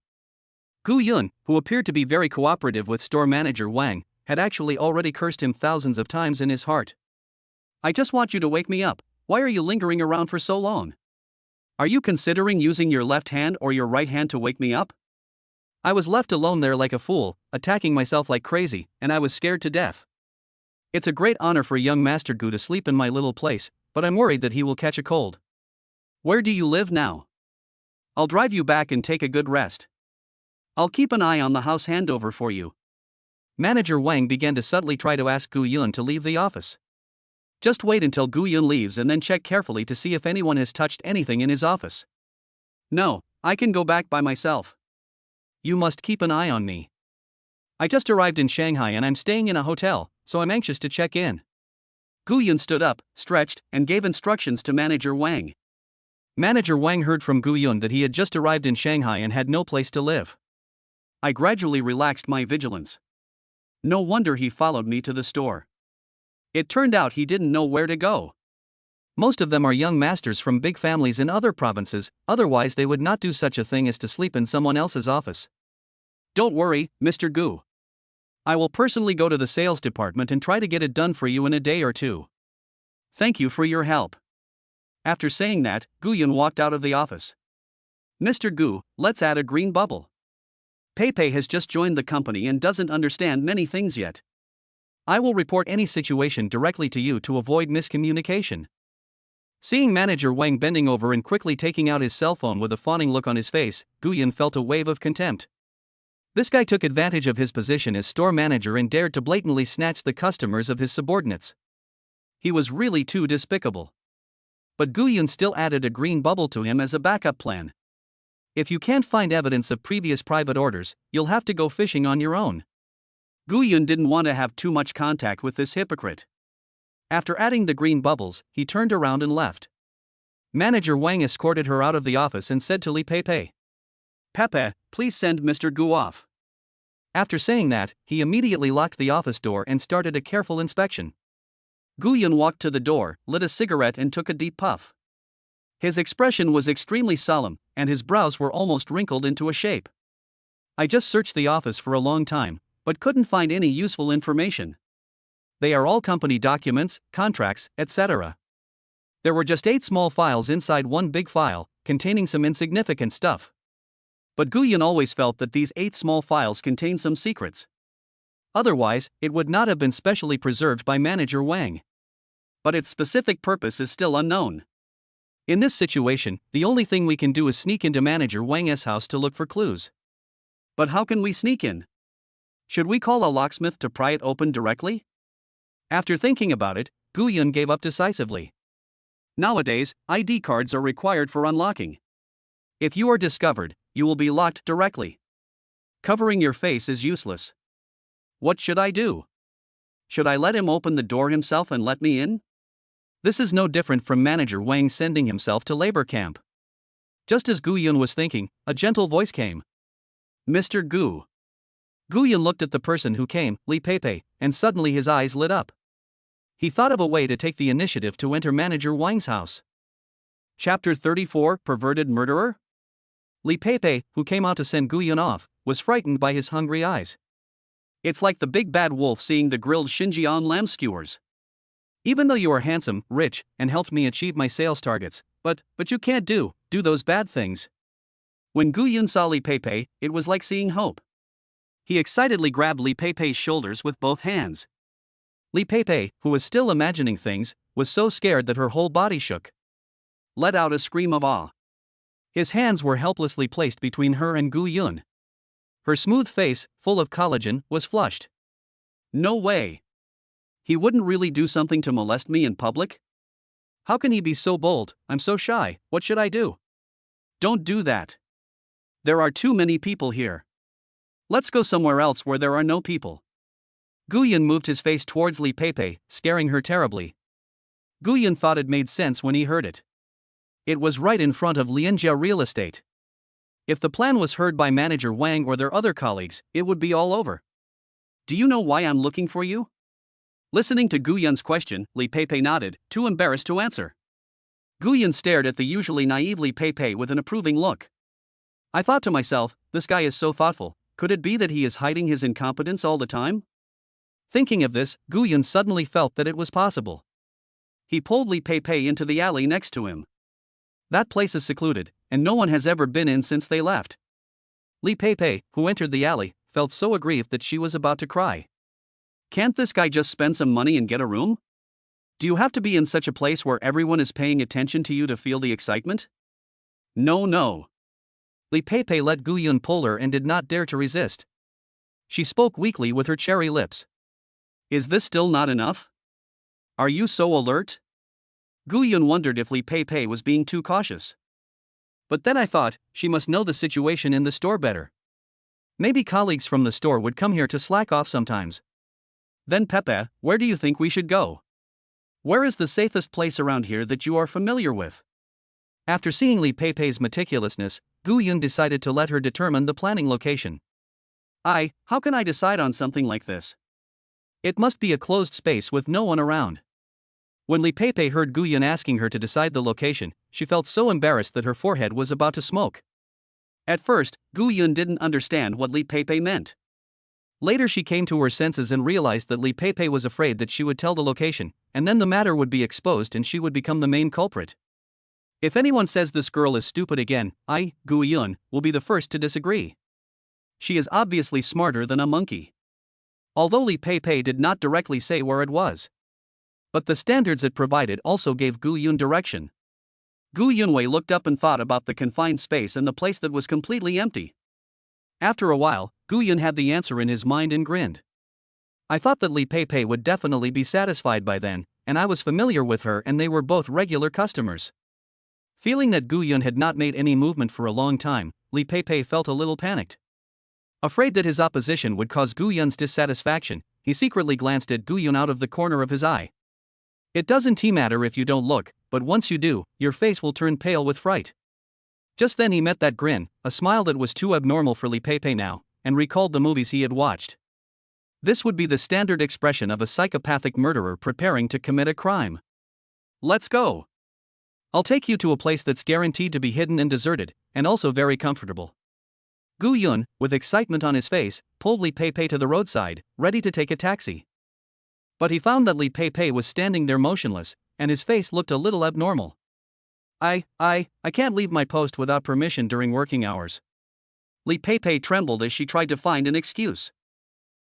Gu Yun, who appeared to be very cooperative with store manager Wang, had actually already cursed him thousands of times in his heart. I just want you to wake me up. Why are you lingering around for so long? Are you considering using your left hand or your right hand to wake me up? I was left alone there like a fool, attacking myself like crazy, and I was scared to death. It's a great honor for young Master Gu to sleep in my little place, but I'm worried that he will catch a cold. Where do you live now? I'll drive you back and take a good rest. I'll keep an eye on the house handover for you. Manager Wang began to subtly try to ask Gu Yun to leave the office. Just wait until Gu Yun leaves and then check carefully to see if anyone has touched anything in his office. No, I can go back by myself. You must keep an eye on me. I just arrived in Shanghai and I'm staying in a hotel, so I'm anxious to check in. Gu Yun stood up, stretched, and gave instructions to Manager Wang. Manager Wang heard from Gu Yun that he had just arrived in Shanghai and had no place to live. I gradually relaxed my vigilance. No wonder he followed me to the store. It turned out he didn't know where to go. Most of them are young masters from big families in other provinces, otherwise they would not do such a thing as to sleep in someone else's office. Don't worry, Mr. Gu. I will personally go to the sales department and try to get it done for you in a day or two. Thank you for your help. After saying that, Gu Yun walked out of the office. Mr. Gu, let's add a green bubble. Pei has just joined the company and doesn't understand many things yet. I will report any situation directly to you to avoid miscommunication. Seeing Manager Wang bending over and quickly taking out his cell phone with a fawning look on his face, Gu Yun felt a wave of contempt. This guy took advantage of his position as store manager and dared to blatantly snatch the customers of his subordinates. He was really too despicable. But Gu Yun still added a green bubble to him as a backup plan. If you can't find evidence of previous private orders, you'll have to go fishing on your own. Gu Yun didn't want to have too much contact with this hypocrite. After adding the green bubbles, he turned around and left. Manager Wang escorted her out of the office and said to Li Pei, Pepe, please send Mr. Gu off. After saying that, he immediately locked the office door and started a careful inspection. Gu Yun walked to the door, lit a cigarette and took a deep puff. His expression was extremely solemn, and his brows were almost wrinkled into a shape. I just searched the office for a long time, but couldn't find any useful information. They are all company documents, contracts, etc. There were just 8 small files inside one big file, containing some insignificant stuff. But Gu Yun always felt that these 8 small files contained some secrets. Otherwise, it would not have been specially preserved by Manager Wang. But its specific purpose is still unknown. In this situation, the only thing we can do is sneak into Manager Wang's house to look for clues. But how can we sneak in? Should we call a locksmith to pry it open directly? After thinking about it, Gu Yun gave up decisively. Nowadays, ID cards are required for unlocking. If you are discovered, you will be locked directly. Covering your face is useless. What should I do? Should I let him open the door himself and let me in? This is no different from Manager Wang sending himself to labor camp. Just as Gu Yun was thinking, a gentle voice came. Mr. Gu. Gu Yun looked at the person who came, Li Pei, and suddenly his eyes lit up. He thought of a way to take the initiative to enter Manager Wang's house. Chapter 34, Perverted Murderer? Li Pei, who came out to send Gu Yun off, was frightened by his hungry eyes. It's like the big bad wolf seeing the grilled Xinjiang lamb skewers. Even though you are handsome, rich, and helped me achieve my sales targets, but you can't do those bad things. When Gu Yun saw Li Pei, it was like seeing hope. He excitedly grabbed Li Pei's shoulders with both hands. Li Pei, who was still imagining things, was so scared that her whole body shook. Let out a scream of awe. His hands were helplessly placed between her and Gu Yun. Her smooth face, full of collagen, was flushed. No way. He wouldn't really do something to molest me in public? How can he be so bold? I'm so shy, what should I do? Don't do that. There are too many people here. Let's go somewhere else where there are no people. Gu Yun moved his face towards Li Pei, scaring her terribly. Gu Yun thought it made sense when he heard it. It was right in front of Lianjia Real Estate. If the plan was heard by Manager Wang or their other colleagues, it would be all over. Do you know why I'm looking for you? Listening to Gu Yun's question, Li Pei nodded, too embarrassed to answer. Gu Yun stared at the usually naive Li Pei with an approving look. I thought to myself, this guy is so thoughtful, could it be that he is hiding his incompetence all the time? Thinking of this, Gu Yun suddenly felt that it was possible. He pulled Li Pei into the alley next to him. That place is secluded, and no one has ever been in since they left. Li Pei, who entered the alley, felt so aggrieved that she was about to cry. Can't this guy just spend some money and get a room? Do you have to be in such a place where everyone is paying attention to you to feel the excitement? No. Li Pei let Gu Yun pull her and did not dare to resist. She spoke weakly with her cherry lips. Is this still not enough? Are you so alert? Gu Yun wondered if Li Pei was being too cautious. But then I thought, she must know the situation in the store better. Maybe colleagues from the store would come here to slack off sometimes. Then Pepe, where do you think we should go? Where is the safest place around here that you are familiar with? After seeing Li Pei's meticulousness, Gu Yun decided to let her determine the planning location. How can I decide on something like this? It must be a closed space with no one around. When Li Pei heard Gu Yun asking her to decide the location, she felt so embarrassed that her forehead was about to smoke. At first, Gu Yun didn't understand what Li Pei meant. Later she came to her senses and realized that Li Pei was afraid that she would tell the location, and then the matter would be exposed and she would become the main culprit. If anyone says this girl is stupid again, I, Gu Yun, will be the first to disagree. She is obviously smarter than a monkey. Although Li Pei did not directly say where it was. But the standards it provided also gave Gu Yun direction. Gu Yunwei looked up and thought about the confined space and the place that was completely empty. After a while, Gu Yun had the answer in his mind and grinned. I thought that Li Pei would definitely be satisfied by then, and I was familiar with her and they were both regular customers. Feeling that Gu Yun had not made any movement for a long time, Li Pei felt a little panicked. Afraid that his opposition would cause Gu Yun's dissatisfaction, he secretly glanced at Gu Yun out of the corner of his eye. It doesn't matter if you don't look, but once you do, your face will turn pale with fright. Just then he met that grin, a smile that was too abnormal for Li Pei now, and recalled the movies he had watched. This would be the standard expression of a psychopathic murderer preparing to commit a crime. Let's go. I'll take you to a place that's guaranteed to be hidden and deserted, and also very comfortable. Gu Yun, with excitement on his face, pulled Li Pei to the roadside, ready to take a taxi. But he found that Li Pei was standing there motionless, and his face looked a little abnormal. I can't leave my post without permission during working hours. Li Pei trembled as she tried to find an excuse.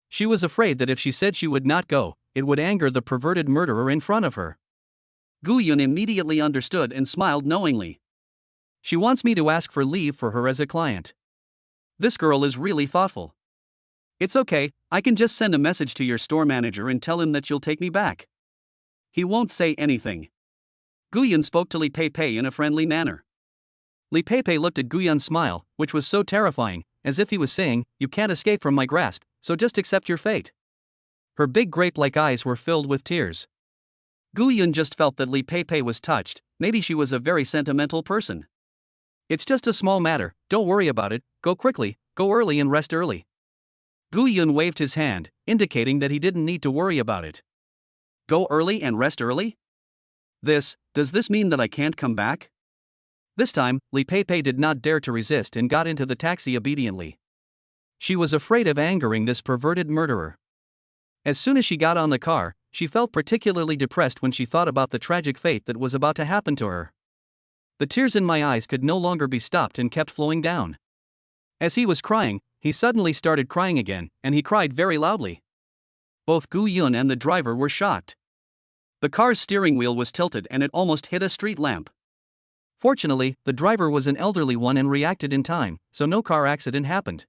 She was afraid that if she said she would not go, it would anger the perverted murderer in front of her. Gu Yun immediately understood and smiled knowingly. She wants me to ask for leave for her as a client. This girl is really thoughtful. It's okay, I can just send a message to your store manager and tell him that you'll take me back. He won't say anything. Gu Yun spoke to Li Pei in a friendly manner. Li Pei looked at Gu Yun's smile, which was so terrifying, as if he was saying, you can't escape from my grasp, so just accept your fate. Her big grape-like eyes were filled with tears. Gu Yun just felt that Li Pei was touched, maybe she was a very sentimental person. It's just a small matter, don't worry about it, go quickly, go early and rest early. Gu Yun waved his hand, indicating that he didn't need to worry about it. Go early and rest early? Does this mean that I can't come back? This time, Li Pei did not dare to resist and got into the taxi obediently. She was afraid of angering this perverted murderer. As soon as she got on the car, she felt particularly depressed when she thought about the tragic fate that was about to happen to her. The tears in my eyes could no longer be stopped and kept flowing down. As he was crying, he suddenly started crying again, and he cried very loudly. Both Gu Yun and the driver were shocked. The car's steering wheel was tilted and it almost hit a street lamp. Fortunately, the driver was an elderly one and reacted in time, so no car accident happened.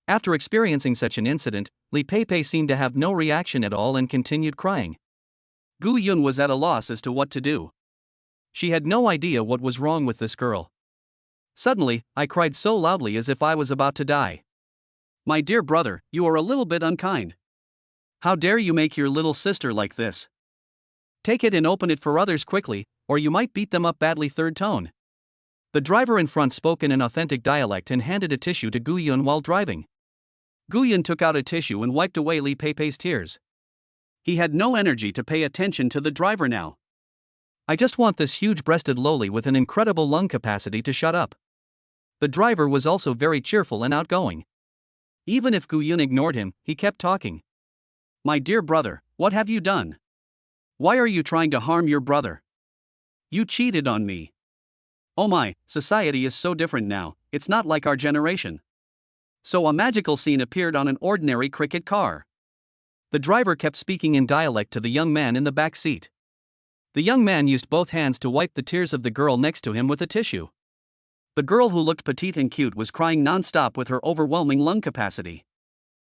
After experiencing such an incident, Li Pei seemed to have no reaction at all and continued crying. Gu Yun was at a loss as to what to do. She had no idea what was wrong with this girl. Suddenly, I cried so loudly as if I was about to die. My dear brother, you are a little bit unkind. How dare you make your little sister like this? Take it and open it for others quickly, or you might beat them up badly. Third tone. The driver in front spoke in an authentic dialect and handed a tissue to Gu Yun while driving. Gu Yun took out a tissue and wiped away Li Pei's tears. He had no energy to pay attention to the driver now. I just want this huge-breasted lowly with an incredible lung capacity to shut up. The driver was also very cheerful and outgoing. Even if Gu Yun ignored him, he kept talking. My dear brother, what have you done? Why are you trying to harm your brother? You cheated on me. Oh my, society is so different now, it's not like our generation. So a magical scene appeared on an ordinary cricket car. The driver kept speaking in dialect to the young man in the back seat. The young man used both hands to wipe the tears of the girl next to him with a tissue. The girl who looked petite and cute was crying non-stop with her overwhelming lung capacity.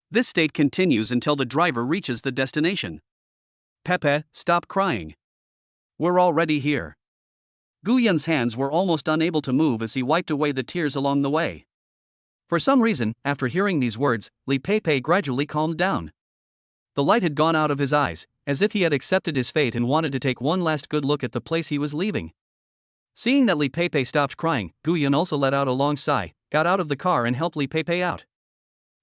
This state continues until the driver reaches the destination. Pepe, stop crying. We're already here. Gu Yun's hands were almost unable to move as he wiped away the tears along the way. For some reason, after hearing these words, Li Peipei gradually calmed down. The light had gone out of his eyes, as if he had accepted his fate and wanted to take one last good look at the place he was leaving. Seeing that Li Peipei stopped crying, Gu Yun also let out a long sigh, got out of the car and helped Li Peipei out.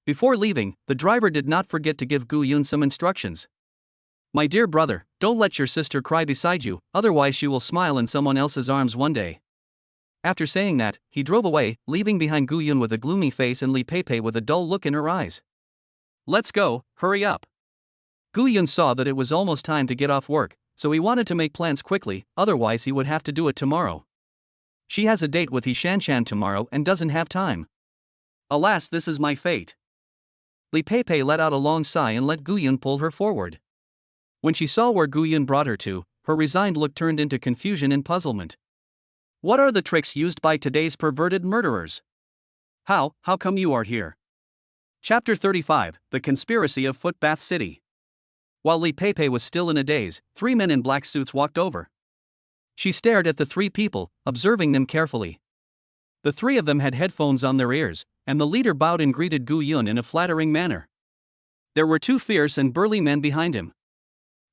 Before leaving, the driver did not forget to give Gu Yun some instructions. My dear brother, don't let your sister cry beside you, otherwise she will smile in someone else's arms one day. After saying that, he drove away, leaving behind Gu Yun with a gloomy face and Li Peipei with a dull look in her eyes. Let's go, hurry up. Gu Yun saw that it was almost time to get off work, so he wanted to make plans quickly, otherwise he would have to do it tomorrow. She has a date with He Shanshan tomorrow and doesn't have time. Alas, this is my fate. Li Peipei let out a long sigh and let Gu Yun pull her forward. When she saw where Gu Yun brought her to, her resigned look turned into confusion and puzzlement. What are the tricks used by today's perverted murderers? How come you are here? Chapter 35, The Conspiracy of Footbath City. While Li Peipei was still in a daze, 3 men in black suits walked over. She stared at the 3 people, observing them carefully. The 3 of them had headphones on their ears, and the leader bowed and greeted Gu Yun in a flattering manner. There were 2 fierce and burly men behind him.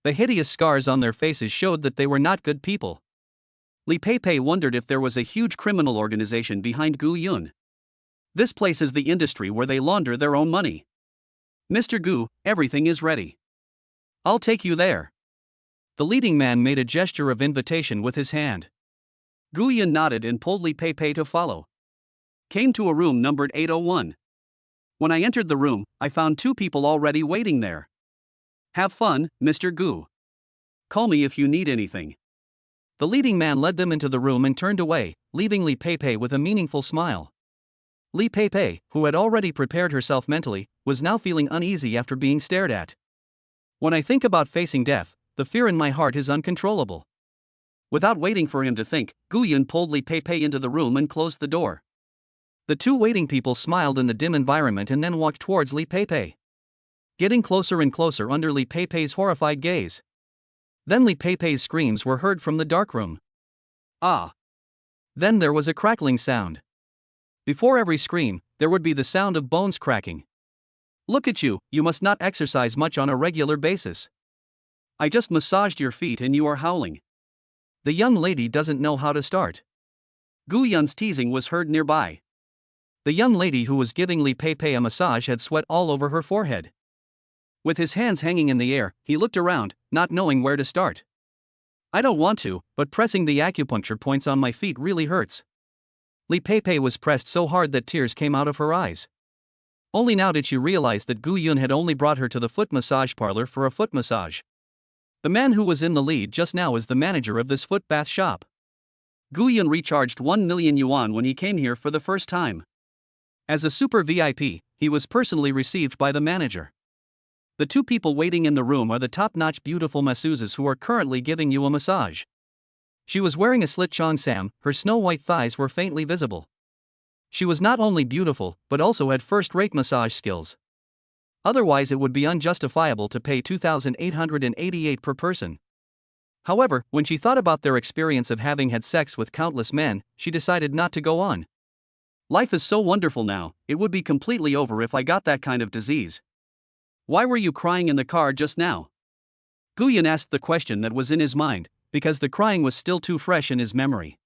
The hideous scars on their faces showed that they were not good people. Li Peipei wondered if there was a huge criminal organization behind Gu Yun. This place is the industry where they launder their own money. Mr. Gu, everything is ready. I'll take you there. The leading man made a gesture of invitation with his hand. Gu Yun nodded and pulled Li Peipei to follow. Came to a room numbered 801. When I entered the room, I found 2 people already waiting there. Have fun, Mr. Gu. Call me if you need anything. The leading man led them into the room and turned away, leaving Li Peipei with a meaningful smile. Li Peipei, who had already prepared herself mentally, was now feeling uneasy after being stared at. When I think about facing death, the fear in my heart is uncontrollable. Without waiting for him to think, Gu Yun pulled Li Peipei into the room and closed the door. The 2 waiting people smiled in the dim environment and then walked towards Li Peipei, getting closer and closer under Li Peipei's horrified gaze. Then Li Peipei's screams were heard from the dark room. Ah! Then there was a crackling sound. Before every scream, there would be the sound of bones cracking. Look at you, you must not exercise much on a regular basis. I just massaged your feet and you are howling. The young lady doesn't know how to start. Gu Yun's teasing was heard nearby. The young lady who was giving Li Peipei a massage had sweat all over her forehead. With his hands hanging in the air, he looked around, not knowing where to start. I don't want to, but pressing the acupuncture points on my feet really hurts. Li Peipei was pressed so hard that tears came out of her eyes. Only now did she realize that Gu Yun had only brought her to the foot massage parlor for a foot massage. The man who was in the lead just now is the manager of this foot bath shop. Gu Yun recharged 1 million yuan when he came here for the first time. As a super VIP, he was personally received by the manager. The 2 people waiting in the room are the top-notch beautiful masseuses who are currently giving you a massage. She was wearing a slit cheongsam, her snow-white thighs were faintly visible. She was not only beautiful, but also had first-rate massage skills. Otherwise it would be unjustifiable to pay 2,888 per person. However, when she thought about their experience of having had sex with countless men, she decided not to go on. Life is so wonderful now, it would be completely over if I got that kind of disease. Why were you crying in the car just now? Gu Yun asked the question that was in his mind, because the crying was still too fresh in his memory.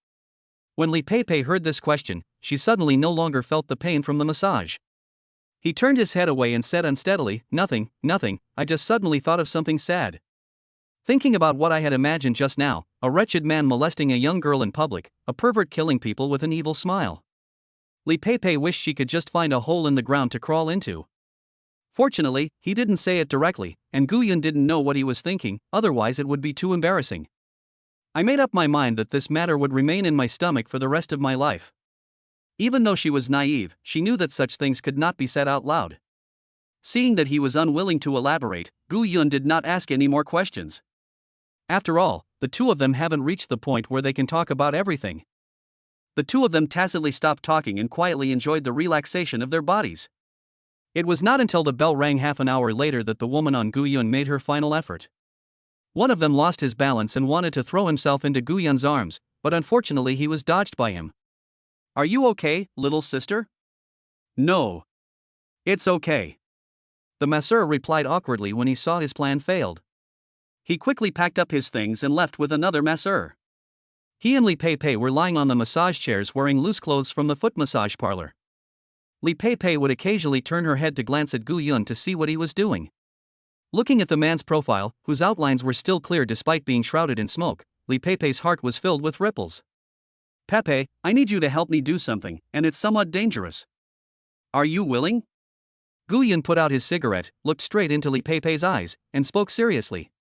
When Li Peipei heard this question, she suddenly no longer felt the pain from the massage. He turned his head away and said unsteadily, "Nothing, nothing, I just suddenly thought of something sad. Thinking about what I had imagined just now, a wretched man molesting a young girl in public, a pervert killing people with an evil smile." Li Pei wished she could just find a hole in the ground to crawl into. Fortunately, he didn't say it directly, and Gu Yun didn't know what he was thinking, otherwise it would be too embarrassing. I made up my mind that this matter would remain in my stomach for the rest of my life. Even though she was naive, she knew that such things could not be said out loud. Seeing that he was unwilling to elaborate, Gu Yun did not ask any more questions. After all, the two of them haven't reached the point where they can talk about everything. The two of them tacitly stopped talking and quietly enjoyed the relaxation of their bodies. It was not until the bell rang half an hour later that the woman on Gu Yun made her final effort. One of them lost his balance and wanted to throw himself into Gu Yun's arms, but unfortunately he was dodged by him. "Are you okay, little sister?" "No. It's okay," the masseur replied awkwardly when he saw his plan failed. He quickly packed up his things and left with another masseur. He and Li Pei were lying on the massage chairs wearing loose clothes from the foot massage parlor. Li Pei would occasionally turn her head to glance at Gu Yun to see what he was doing. Looking at the man's profile, whose outlines were still clear despite being shrouded in smoke, Li Pei's heart was filled with ripples. "Pepe, I need you to help me do something, and it's somewhat dangerous. Are you willing?" Gu Yun put out his cigarette, looked straight into Li Pei's eyes, and spoke seriously.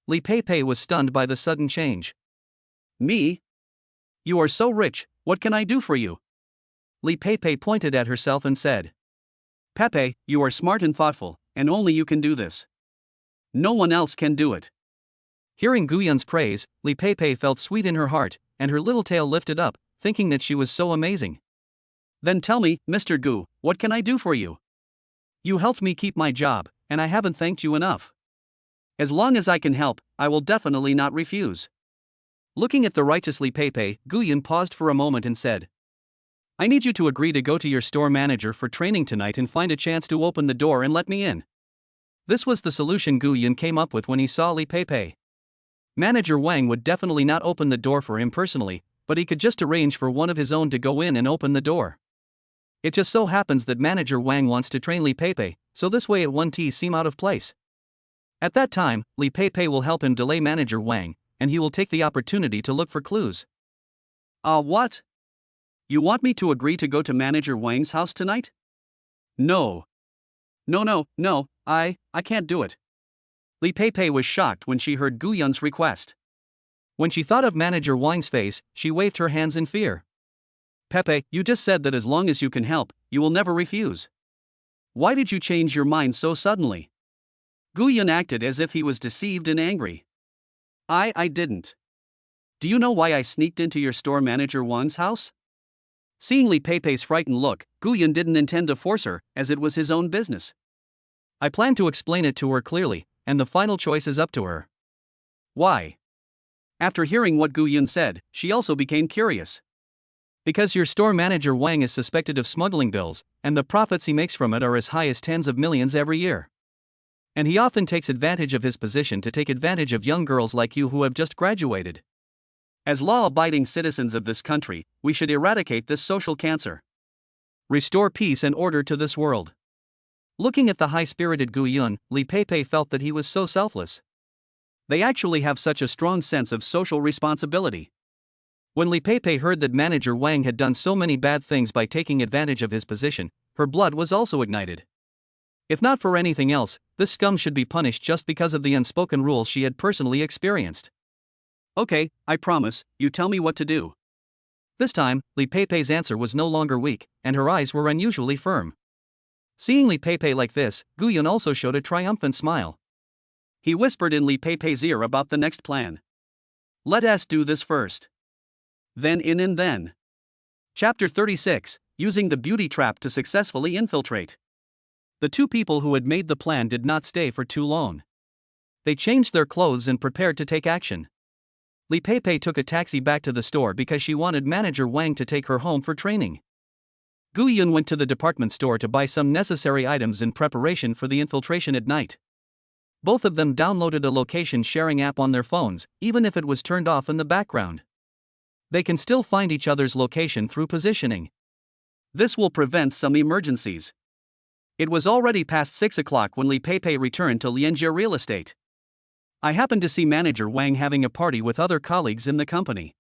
Li Pei was stunned by the sudden change. "Me? You are so rich, what can I do for you?" Li Pei pointed at herself and said, "Pepe, you are smart and thoughtful, and only you can do this. No one else can do it." Hearing Gu Yun's praise, Li Pei felt sweet in her heart, and her little tail lifted up, thinking that she was so amazing. "Then tell me, Mr. Gu, what can I do for you? You helped me keep my job, and I haven't thanked you enough. As long as I can help, I will definitely not refuse." Looking at the righteous Li Pei, Gu Yun paused for a moment and said, "I need you to agree to go to your store manager for training tonight and find a chance to open the door and let me in." This was the solution Gu Yun came up with when he saw Li Pei. Manager Wang would definitely not open the door for him personally, but he could just arrange for one of his own to go in and open the door. It just so happens that Manager Wang wants to train Li Pei, so this way it won't seem out of place. At that time, Li Pei will help him delay Manager Wang, and he will take the opportunity to look for clues. What? You want me to agree to go to Manager Wang's house tonight? No. No, I can't do it. Li Pei was shocked when she heard Gu Yun's request. When she thought of Manager Wang's face, she waved her hands in fear. "Pepe, you just said that as long as you can help, you will never refuse. Why did you change your mind so suddenly?" Gu Yun acted as if he was deceived and angry. I didn't. Do you know why I sneaked into your store manager Wang's house?" Seeing Li Pei's frightened look, Gu Yun didn't intend to force her, as it was his own business. "I plan to explain it to her clearly, and the final choice is up to her." "Why?" After hearing what Gu Yun said, she also became curious. "Because your store manager Wang is suspected of smuggling bills, and the profits he makes from it are as high as tens of millions every year. And he often takes advantage of his position to take advantage of young girls like you who have just graduated. As law-abiding citizens of this country, we should eradicate this social cancer. Restore peace and order to this world." Looking at the high-spirited Gu Yun, Li Pei felt that he was so selfless. They actually have such a strong sense of social responsibility. When Li Pei heard that Manager Wang had done so many bad things by taking advantage of his position, her blood was also ignited. If not for anything else, this scum should be punished just because of the unspoken rules she had personally experienced. "Okay, I promise, you tell me what to do." This time, Li Pei's answer was no longer weak, and her eyes were unusually firm. Seeing Li Pei like this, Gu Yun also showed a triumphant smile. He whispered in Li Pei's ear about the next plan. "Let us do this first. Then in and then." Chapter 36, Using the Beauty Trap to Successfully Infiltrate. The two people who had made the plan did not stay for too long. They changed their clothes and prepared to take action. Li Pei took a taxi back to the store because she wanted Manager Wang to take her home for training. Gu Yun went to the department store to buy some necessary items in preparation for the infiltration at night. Both of them downloaded a location sharing app on their phones, even if it was turned off in the background. They can still find each other's location through positioning. This will prevent some emergencies. It was already past 6 o'clock when Li Peipei returned to Lianjie Real Estate. I happened to see Manager Wang having a party with other colleagues in the company.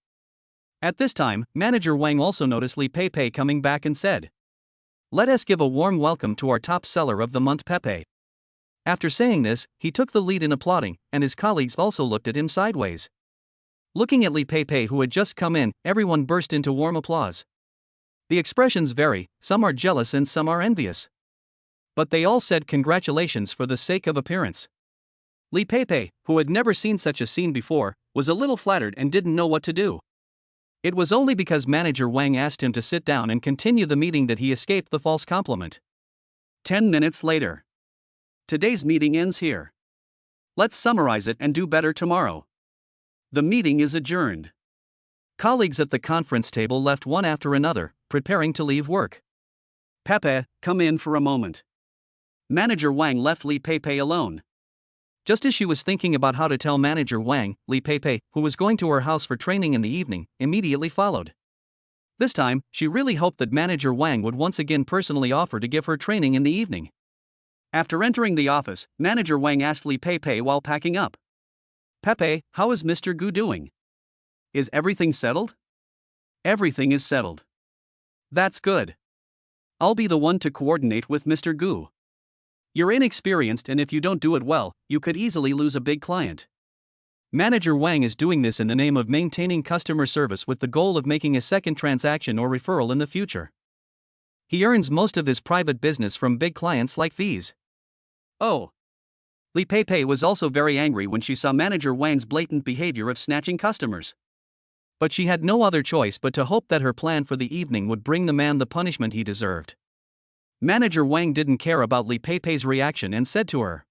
At this time, Manager Wang also noticed Li Peipei coming back and said, "Let us give a warm welcome to our top seller of the month, Pepe." After saying this, he took the lead in applauding, and his colleagues also looked at him sideways. Looking at Li Peipei, who had just come in, everyone burst into warm applause. The expressions vary, some are jealous and some are envious. But they all said congratulations for the sake of appearance. Li Peipei, who had never seen such a scene before, was a little flattered and didn't know what to do. It was only because Manager Wang asked him to sit down and continue the meeting that he escaped the false compliment. 10 minutes later. Today's meeting ends here. Let's summarize it and do better tomorrow. The meeting is adjourned. Colleagues at the conference table left one after another, preparing to leave work. "Pepe, come in for a moment." Manager Wang left Li Peipei alone. Just as she was thinking about how to tell Manager Wang, Li Peipei, who was going to her house for training in the evening, immediately followed. This time, she really hoped that Manager Wang would once again personally offer to give her training in the evening. After entering the office, Manager Wang asked Li Peipei while packing up, "Pepe, how is Mr. Gu doing? Is everything settled?" "Everything is settled." "That's good. I'll be the one to coordinate with Mr. Gu. You're inexperienced, and if you don't do it well, you could easily lose a big client." Manager Wang is doing this in the name of maintaining customer service with the goal of making a second transaction or referral in the future. He earns most of his private business from big clients like these. Oh. Li Peipei was also very angry when she saw Manager Wang's blatant behavior of snatching customers. But she had no other choice but to hope that her plan for the evening would bring the man the punishment he deserved. Manager Wang didn't care about Li Peipei's reaction and said to her,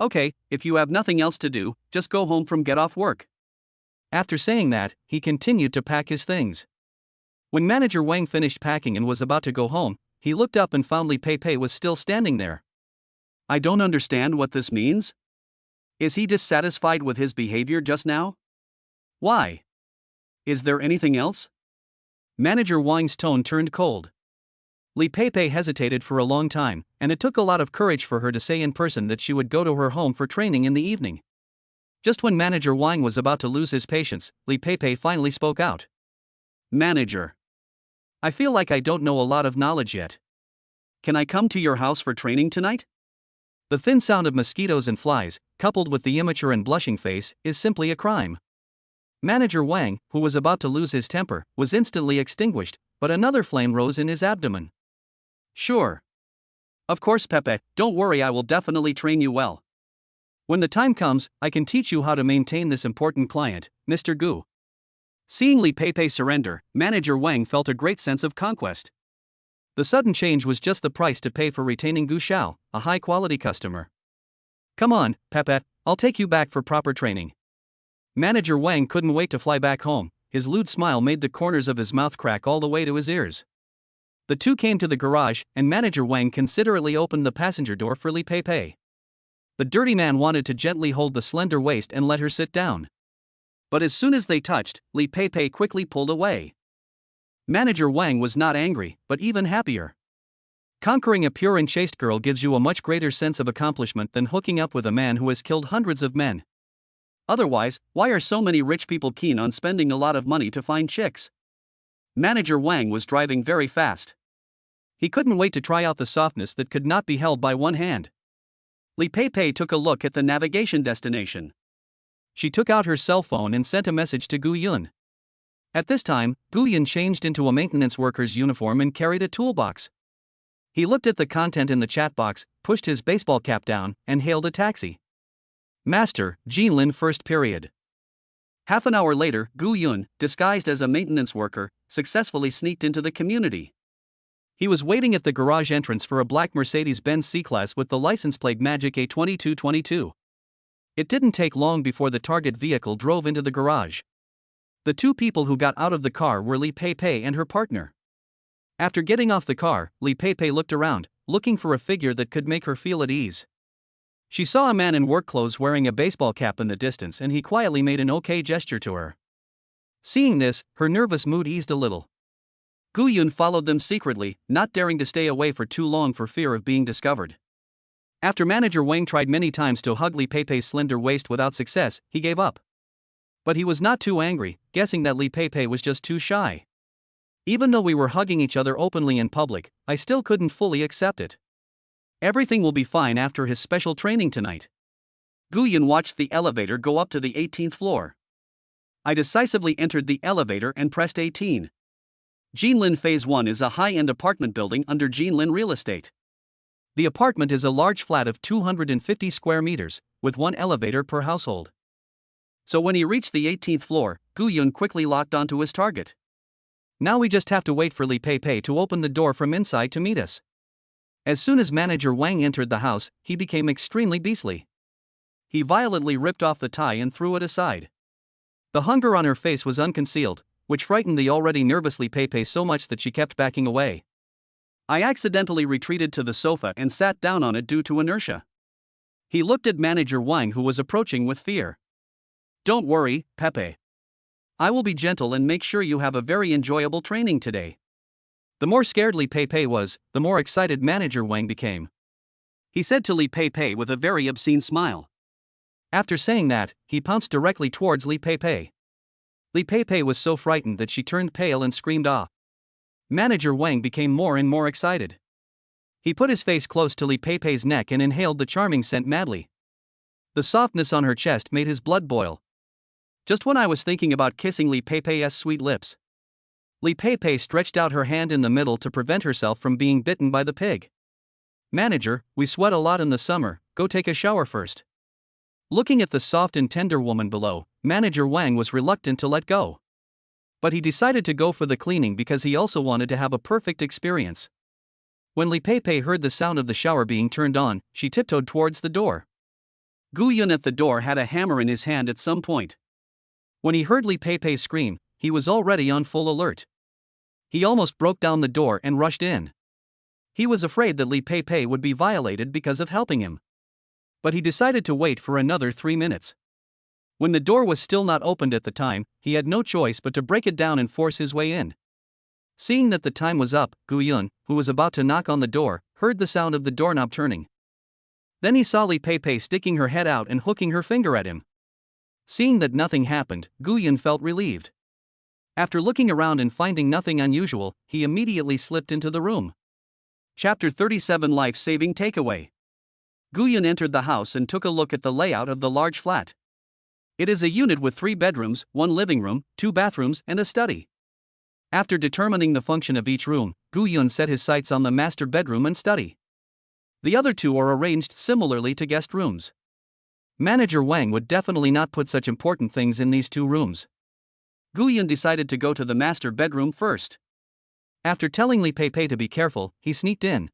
"Okay, if you have nothing else to do, just go home from get off work." After saying that, he continued to pack his things. When Manager Wang finished packing and was about to go home, he looked up and found Li Peipei was still standing there. "I don't understand what this means. Is he dissatisfied with his behavior just now? Why? Is there anything else?" Manager Wang's tone turned cold. Li Peipei hesitated for a long time, and it took a lot of courage for her to say in person that she would go to her home for training in the evening. Just when Manager Wang was about to lose his patience, Li Peipei finally spoke out. "Manager, I feel like I don't know a lot of knowledge yet. Can I come to your house for training tonight?" The thin sound of mosquitoes and flies, coupled with the immature and blushing face, is simply a crime. Manager Wang, who was about to lose his temper, was instantly extinguished, but another flame rose in his abdomen. "Sure. Of course, Pepe, don't worry, I will definitely train you well. When the time comes, I can teach you how to maintain this important client, Mr. Gu." Seeing Li Peipei surrender, Manager Wang felt a great sense of conquest. The sudden change was just the price to pay for retaining Gu Xiao, a high-quality customer. "Come on, Pepe, I'll take you back for proper training." Manager Wang couldn't wait to fly back home. His lewd smile made the corners of his mouth crack all the way to his ears. The two came to the garage, and Manager Wang considerately opened the passenger door for Li Peipei. The dirty man wanted to gently hold the slender waist and let her sit down. But as soon as they touched, Li Peipei quickly pulled away. Manager Wang was not angry, but even happier. Conquering a pure and chaste girl gives you a much greater sense of accomplishment than hooking up with a man who has killed hundreds of men. Otherwise, why are so many rich people keen on spending a lot of money to find chicks? Manager Wang was driving very fast. He couldn't wait to try out the softness that could not be held by one hand. Li Peipei took a look at the navigation destination. She took out her cell phone and sent a message to Gu Yun. At this time, Gu Yun changed into a maintenance worker's uniform and carried a toolbox. He looked at the content in the chat box, pushed his baseball cap down, and hailed a taxi. "Master, Jinlin first period." Half an hour later, Gu Yun, disguised as a maintenance worker, successfully sneaked into the community. He was waiting at the garage entrance for a black Mercedes-Benz C-Class with the license plate Magic A2222. It didn't take long before the target vehicle drove into the garage. The two people who got out of the car were Li Peipei and her partner. After getting off the car, Li Peipei looked around, looking for a figure that could make her feel at ease. She saw a man in work clothes wearing a baseball cap in the distance, and he quietly made an okay gesture to her. Seeing this, her nervous mood eased a little. Gu Yun followed them secretly, not daring to stay away for too long for fear of being discovered. After Manager Wang tried many times to hug Li Peipei's slender waist without success, he gave up. But he was not too angry, guessing that Li Peipei was just too shy. Even though we were hugging each other openly in public, I still couldn't fully accept it. Everything will be fine after his special training tonight. Gu Yun watched the elevator go up to the 18th floor. I decisively entered the elevator and pressed 18. Jinlin Phase 1 is a high-end apartment building under Jinlin Real Estate. The apartment is a large flat of 250 square meters, with one elevator per household. So when he reached the 18th floor, Gu Yun quickly locked onto his target. Now we just have to wait for Li Peipei to open the door from inside to meet us. As soon as Manager Wang entered the house, he became extremely beastly. He violently ripped off the tie and threw it aside. The hunger on her face was unconcealed, which frightened the already nervous Li Peipei so much that she kept backing away. I accidentally retreated to the sofa and sat down on it due to inertia. He looked at Manager Wang, who was approaching with fear. "Don't worry, Pepe. I will be gentle and make sure you have a very enjoyable training today." The more scared Li Peipei was, the more excited Manager Wang became. He said to Li Peipei with a very obscene smile. After saying that, he pounced directly towards Li Peipei. Li Peipei was so frightened that she turned pale and screamed "ah." Manager Wang became more and more excited. He put his face close to Li Peipei's neck and inhaled the charming scent madly. The softness on her chest made his blood boil. Just when I was thinking about kissing Li Peipei's sweet lips, Li Peipei stretched out her hand in the middle to prevent herself from being bitten by the pig. "Manager, we sweat a lot in the summer, go take a shower first." Looking at the soft and tender woman below, Manager Wang was reluctant to let go. But he decided to go for the cleaning because he also wanted to have a perfect experience. When Li Peipei heard the sound of the shower being turned on, she tiptoed towards the door. Gu Yun at the door had a hammer in his hand at some point. When he heard Li Peipei scream, he was already on full alert. He almost broke down the door and rushed in. He was afraid that Li Peipei would be violated because of helping him. But he decided to wait for another 3 minutes. When the door was still not opened at the time, he had no choice but to break it down and force his way in. Seeing that the time was up, Gu Yun, who was about to knock on the door, heard the sound of the doorknob turning. Then he saw Li Peipei sticking her head out and hooking her finger at him. Seeing that nothing happened, Gu Yun felt relieved. After looking around and finding nothing unusual, he immediately slipped into the room. Chapter 37 Life-Saving Takeaway. Gu Yun entered the house and took a look at the layout of the large flat. It is a unit with 3 bedrooms, 1 living room, 2 bathrooms, and a study. After determining the function of each room, Gu Yun set his sights on the master bedroom and study. The other 2 are arranged similarly to guest rooms. Manager Wang would definitely not put such important things in these 2 rooms. Gu Yun decided to go to the master bedroom first. After telling Li Peipei to be careful, he sneaked in.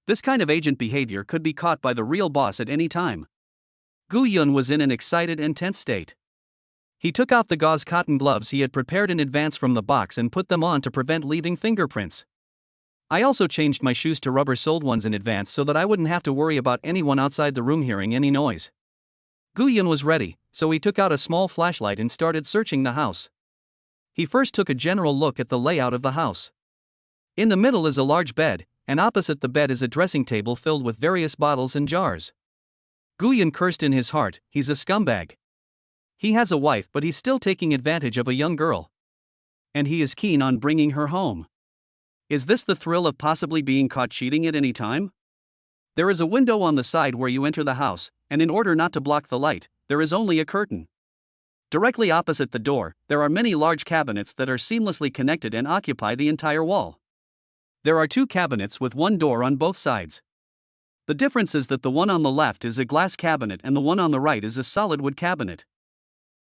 This kind of agent behavior could be caught by the real boss at any time. Gu Yun was in an excited and tense state. He took out the gauze cotton gloves he had prepared in advance from the box and put them on to prevent leaving fingerprints. I also changed my shoes to rubber-soled ones in advance so that I wouldn't have to worry about anyone outside the room hearing any noise. Gu Yun was ready, so he took out a small flashlight and started searching the house. He first took a general look at the layout of the house. In the middle is a large bed, and opposite the bed is a dressing table filled with various bottles and jars. Gu Yun cursed in his heart, he's a scumbag. He has a wife, but he's still taking advantage of a young girl. And he is keen on bringing her home. Is this the thrill of possibly being caught cheating at any time? There is a window on the side where you enter the house, and in order not to block the light, there is only a curtain. Directly opposite the door, there are many large cabinets that are seamlessly connected and occupy the entire wall. There are 2 cabinets with 1 door on both sides. The difference is that the one on the left is a glass cabinet and the one on the right is a solid wood cabinet.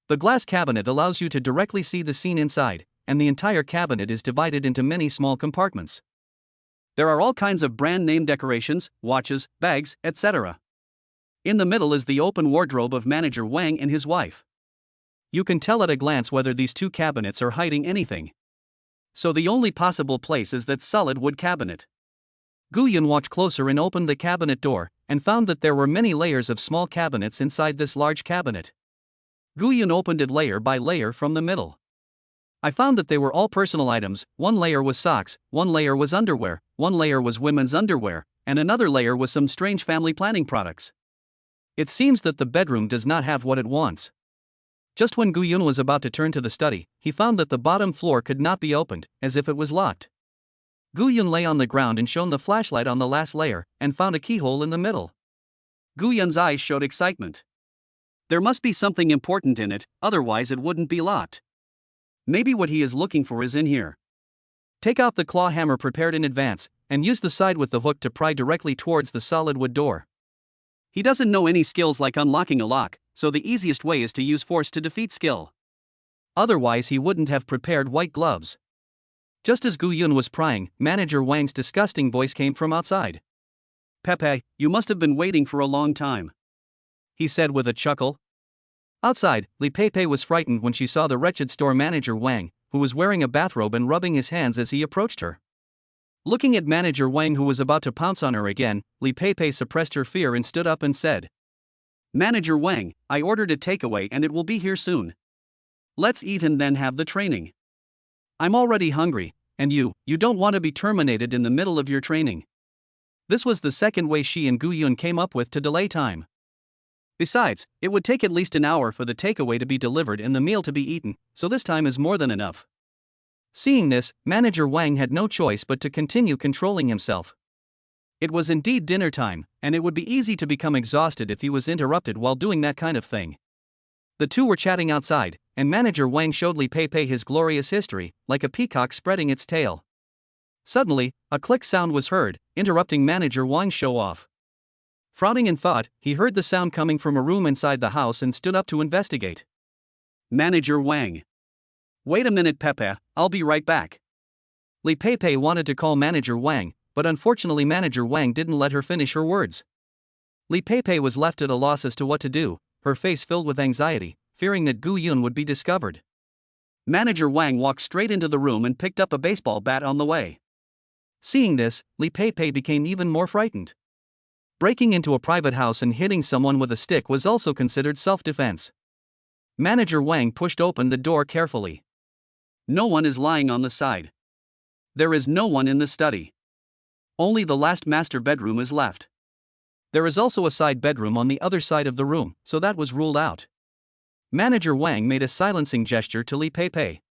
The glass cabinet allows you to directly see the scene inside, and the entire cabinet is divided into many small compartments. There are all kinds of brand name decorations, watches, bags, etc. In the middle is the open wardrobe of Manager Wang and his wife. You can tell at a glance whether these 2 cabinets are hiding anything. So the only possible place is that solid wood cabinet. Gu Yun walked closer and opened the cabinet door, and found that there were many layers of small cabinets inside this large cabinet. Gu Yun opened it layer by layer from the middle. I found that they were all personal items. One layer was socks, one layer was underwear, one layer was women's underwear, and another layer was some strange family planning products. It seems that the bedroom does not have what it wants. Just when Gu Yun was about to turn to the study, he found that the bottom floor could not be opened, as if it was locked. Gu Yun lay on the ground and shone the flashlight on the last layer, and found a keyhole in the middle. Gu Yun's eyes showed excitement. There must be something important in it, otherwise it wouldn't be locked. Maybe what he is looking for is in here. Take out the claw hammer prepared in advance, and use the side with the hook to pry directly towards the solid wood door. He doesn't know any skills like unlocking a lock, so the easiest way is to use force to defeat skill. Otherwise he wouldn't have prepared white gloves. Just as Gu Yun was prying, Manager Wang's disgusting voice came from outside. "Pepe, you must have been waiting for a long time," he said with a chuckle. Outside, Li Pepe was frightened when she saw the wretched store manager Wang, who was wearing a bathrobe and rubbing his hands as he approached her. Looking at Manager Wang, who was about to pounce on her again, Li Pepe suppressed her fear and stood up and said, "Manager Wang, I ordered a takeaway and it will be here soon. Let's eat and then have the training. I'm already hungry, and you don't want to be terminated in the middle of your training." This was the second way she and Gu Yun came up with to delay time. Besides, it would take at least an hour for the takeaway to be delivered and the meal to be eaten, so this time is more than enough. Seeing this, Manager Wang had no choice but to continue controlling himself. It was indeed dinner time, and it would be easy to become exhausted if he was interrupted while doing that kind of thing. The two were chatting outside, and Manager Wang showed Li Pepe his glorious history, like a peacock spreading its tail. Suddenly, a click sound was heard, interrupting Manager Wang's show-off. Frowning in thought, he heard the sound coming from a room inside the house and stood up to investigate. Manager Wang. "Wait a minute, Pepe, I'll be right back." Li Pepe wanted to call Manager Wang, but unfortunately Manager Wang didn't let her finish her words. Li Pepe was left at a loss as to what to do, her face filled with anxiety, fearing that Gu Yun would be discovered. Manager Wang walked straight into the room and picked up a baseball bat on the way. Seeing this, Li Pepe became even more frightened. Breaking into a private house and hitting someone with a stick was also considered self-defense. Manager Wang pushed open the door carefully. No one is lying on the side. There is no one in the study. Only the last master bedroom is left. There is also a side bedroom on the other side of the room, so that was ruled out. Manager Wang made a silencing gesture to Li Pepe.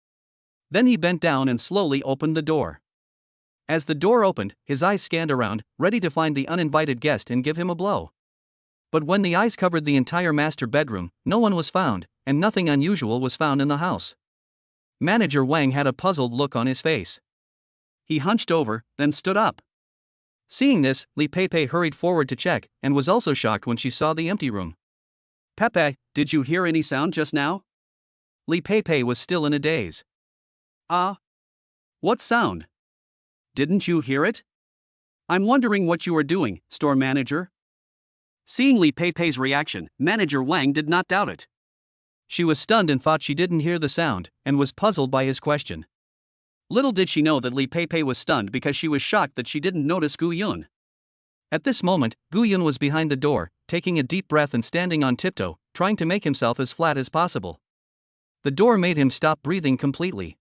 Then he bent down and slowly opened the door. As the door opened, his eyes scanned around, ready to find the uninvited guest and give him a blow. But when the eyes covered the entire master bedroom, no one was found, and nothing unusual was found in the house. Manager Wang had a puzzled look on his face. He hunched over, then stood up. Seeing this, Li Pepe hurried forward to check, and was also shocked when she saw the empty room. "Pepe, did you hear any sound just now?" Li Pepe was still in a daze. "Ah? What sound? Didn't you hear it? I'm wondering what you are doing, store manager." Seeing Li Pepe's reaction, Manager Wang did not doubt it. She was stunned and thought she didn't hear the sound, and was puzzled by his question. Little did she know that Li Pepe was stunned because she was shocked that she didn't notice Gu Yun. At this moment, Gu Yun was behind the door, taking a deep breath and standing on tiptoe, trying to make himself as flat as possible. The door made him stop breathing completely.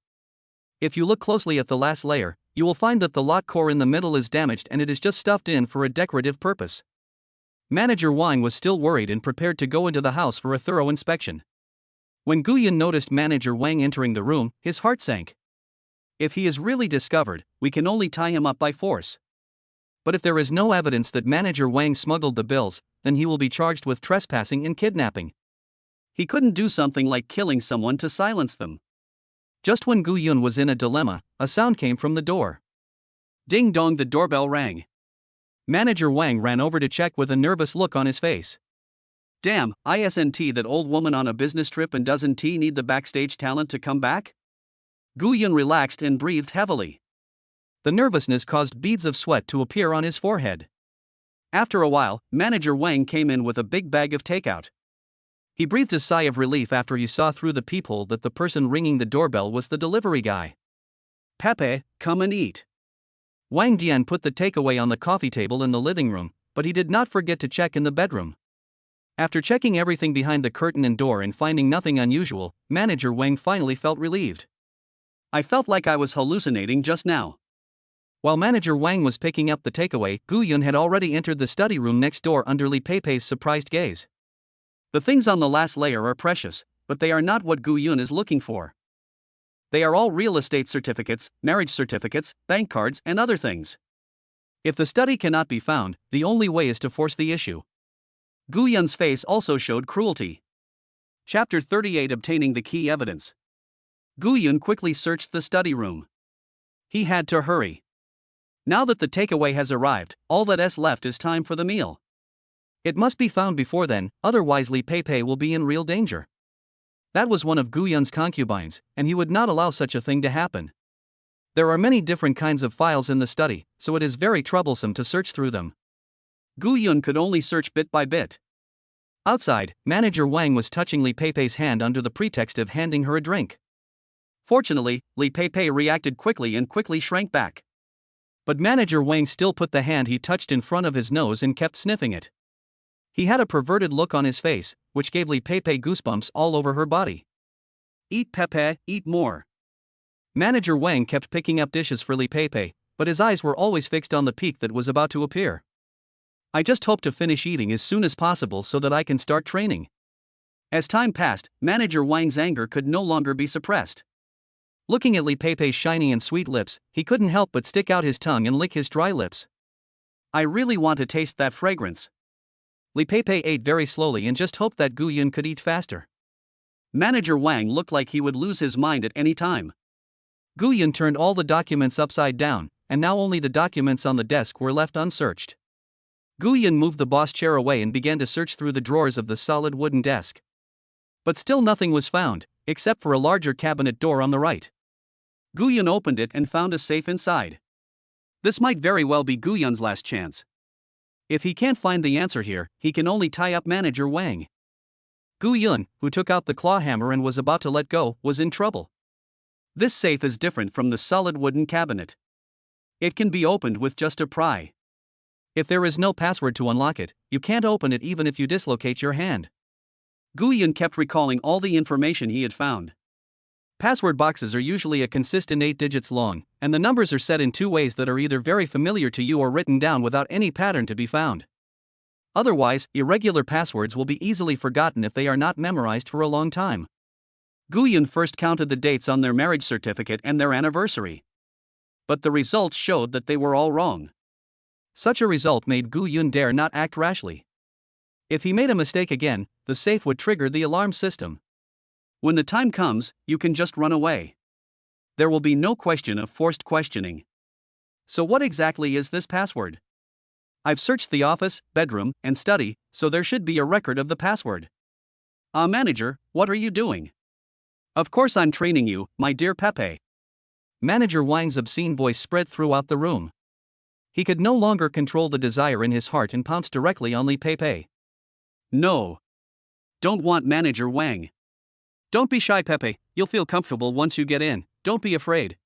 If you look closely at the last layer, you will find that the lock core in the middle is damaged and it is just stuffed in for a decorative purpose. Manager Wang was still worried and prepared to go into the house for a thorough inspection. When Gu Yun noticed Manager Wang entering the room, his heart sank. If he is really discovered, we can only tie him up by force. But if there is no evidence that Manager Wang smuggled the bills, then he will be charged with trespassing and kidnapping. He couldn't do something like killing someone to silence them. Just when Gu Yun was in a dilemma, a sound came from the door. Ding dong, the doorbell rang. Manager Wang ran over to check with a nervous look on his face. Damn, isn't that old woman on a business trip and doesn't he need the backstage talent to come back? Gu Yun relaxed and breathed heavily. The nervousness caused beads of sweat to appear on his forehead. After a while, Manager Wang came in with a big bag of takeout. He breathed a sigh of relief after he saw through the peephole that the person ringing the doorbell was the delivery guy. Pepe, come and eat. Wang Dian put the takeaway on the coffee table in the living room, but he did not forget to check in the bedroom. After checking everything behind the curtain and door and finding nothing unusual, Manager Wang finally felt relieved. I felt like I was hallucinating just now. While Manager Wang was picking up the takeaway, Gu Yun had already entered the study room next door under Li Pei's surprised gaze. The things on the last layer are precious, but they are not what Gu Yun is looking for. They are all real estate certificates, marriage certificates, bank cards, and other things. If the study cannot be found, the only way is to force the issue. Gu Yun's face also showed cruelty. Chapter 38: Obtaining the Key Evidence. Gu Yun quickly searched the study room. He had to hurry. Now that the takeaway has arrived, all that's left is time for the meal. It must be found before then, otherwise Li Pei will be in real danger. That was one of Gu Yun's concubines, and he would not allow such a thing to happen. There are many different kinds of files in the study, so it is very troublesome to search through them. Gu Yun could only search bit by bit. Outside, Manager Wang was touching Li Pei's hand under the pretext of handing her a drink. Fortunately, Li Pei reacted quickly and quickly shrank back. But Manager Wang still put the hand he touched in front of his nose and kept sniffing it. He had a perverted look on his face, which gave Li Pei goosebumps all over her body. Eat Pepe, eat more. Manager Wang kept picking up dishes for Li Pei, but his eyes were always fixed on the peak that was about to appear. I just hope to finish eating as soon as possible so that I can start training. As time passed, Manager Wang's anger could no longer be suppressed. Looking at Li Pei's shiny and sweet lips, he couldn't help but stick out his tongue and lick his dry lips. I really want to taste that fragrance. Li Pei ate very slowly and just hoped that Gu Yun could eat faster. Manager Wang looked like he would lose his mind at any time. Gu Yun turned all the documents upside down, and now only the documents on the desk were left unsearched. Gu Yun moved the boss chair away and began to search through the drawers of the solid wooden desk. But still nothing was found, except for a larger cabinet door on the right. Gu Yun opened it and found a safe inside. This might very well be Gu Yun's last chance. If he can't find the answer here, he can only tie up Manager Wang. Gu Yun, who took out the claw hammer and was about to let go, was in trouble. This safe is different from the solid wooden cabinet. It can be opened with just a pry. If there is no password to unlock it, you can't open it even if you dislocate your hand. Gu Yun kept recalling all the information he had found. Password boxes are usually a consistent 8 digits long, and the numbers are set in two ways that are either very familiar to you or written down without any pattern to be found. Otherwise, irregular passwords will be easily forgotten if they are not memorized for a long time. Gu Yun first counted the dates on their marriage certificate and their anniversary. But the results showed that they were all wrong. Such a result made Gu Yun dare not act rashly. If he made a mistake again, the safe would trigger the alarm system. When the time comes, you can just run away. There will be no question of forced questioning. So what exactly is this password? I've searched the office, bedroom, and study, so there should be a record of the password. Manager, what are you doing? Of course I'm training you, my dear Pepe. Manager Wang's obscene voice spread throughout the room. He could no longer control the desire in his heart and pounced directly on Li Pei. No. Don't want Manager Wang. Don't be shy, Pepe, you'll feel comfortable once you get in, don't be afraid.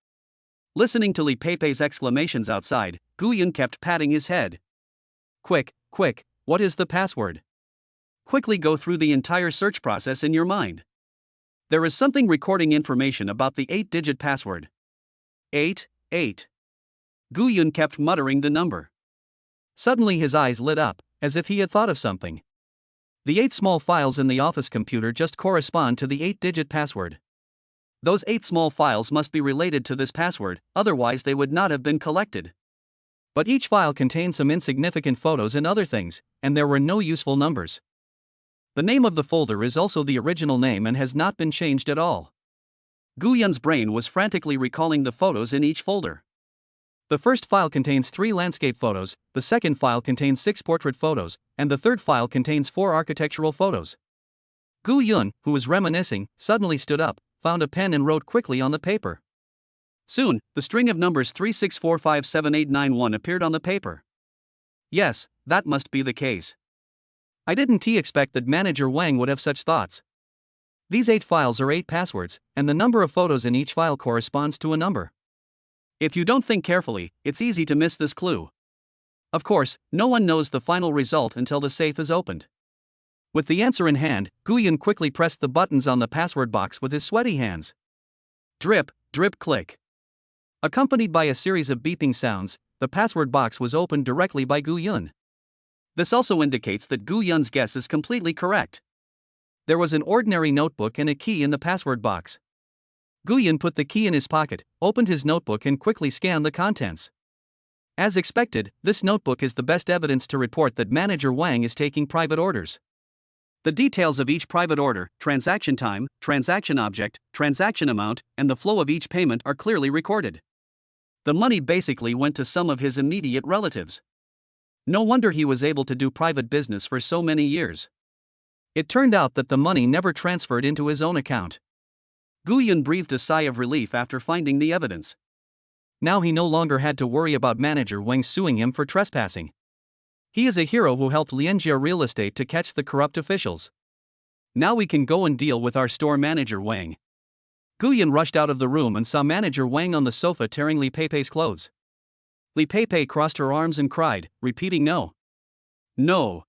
Listening to Li Pei's exclamations outside, Gu Yun kept patting his head. Quick, what is the password? Quickly go through the entire search process in your mind. There is something recording information about the 8-digit password. 8. Gu Yun kept muttering the number. Suddenly his eyes lit up, as if he had thought of something. The 8 small files in the office computer just correspond to the 8-digit password. Those 8 small files must be related to this password, otherwise they would not have been collected. But each file contained some insignificant photos and other things, and there were no useful numbers. The name of the folder is also the original name and has not been changed at all. Gu Yun's brain was frantically recalling the photos in each folder. The first file contains 3 landscape photos, the second file contains 6 portrait photos, and the third file contains 4 architectural photos. Gu Yun, who was reminiscing, suddenly stood up, found a pen and wrote quickly on the paper. Soon, the string of numbers 36457891 appeared on the paper. Yes, that must be the case. I didn't expect that Manager Wang would have such thoughts. These 8 files are 8 passwords, and the number of photos in each file corresponds to a number. If you don't think carefully, it's easy to miss this clue. Of course, no one knows the final result until the safe is opened. With the answer in hand, Gu Yun quickly pressed the buttons on the password box with his sweaty hands. Drip, Drip click. Accompanied by a series of beeping sounds, the password box was opened directly by Gu Yun. This also indicates that Gu Yun's guess is completely correct. There was an ordinary notebook and a key in the password box. Gu Yun put the key in his pocket, opened his notebook and quickly scanned the contents. As expected, this notebook is the best evidence to report that Manager Wang is taking private orders. The details of each private order, transaction time, transaction object, transaction amount, and the flow of each payment are clearly recorded. The money basically went to some of his immediate relatives. No wonder he was able to do private business for so many years. It turned out that the money never transferred into his own account. Gu Yun breathed a sigh of relief after finding the evidence. Now he no longer had to worry about Manager Wang suing him for trespassing. He is a hero who helped Lianjia Real Estate to catch the corrupt officials. Now we can go and deal with our store manager Wang. Gu Yun rushed out of the room and saw Manager Wang on the sofa tearing Li Peipei's clothes. Li Peipei crossed her arms and cried, repeating no. No.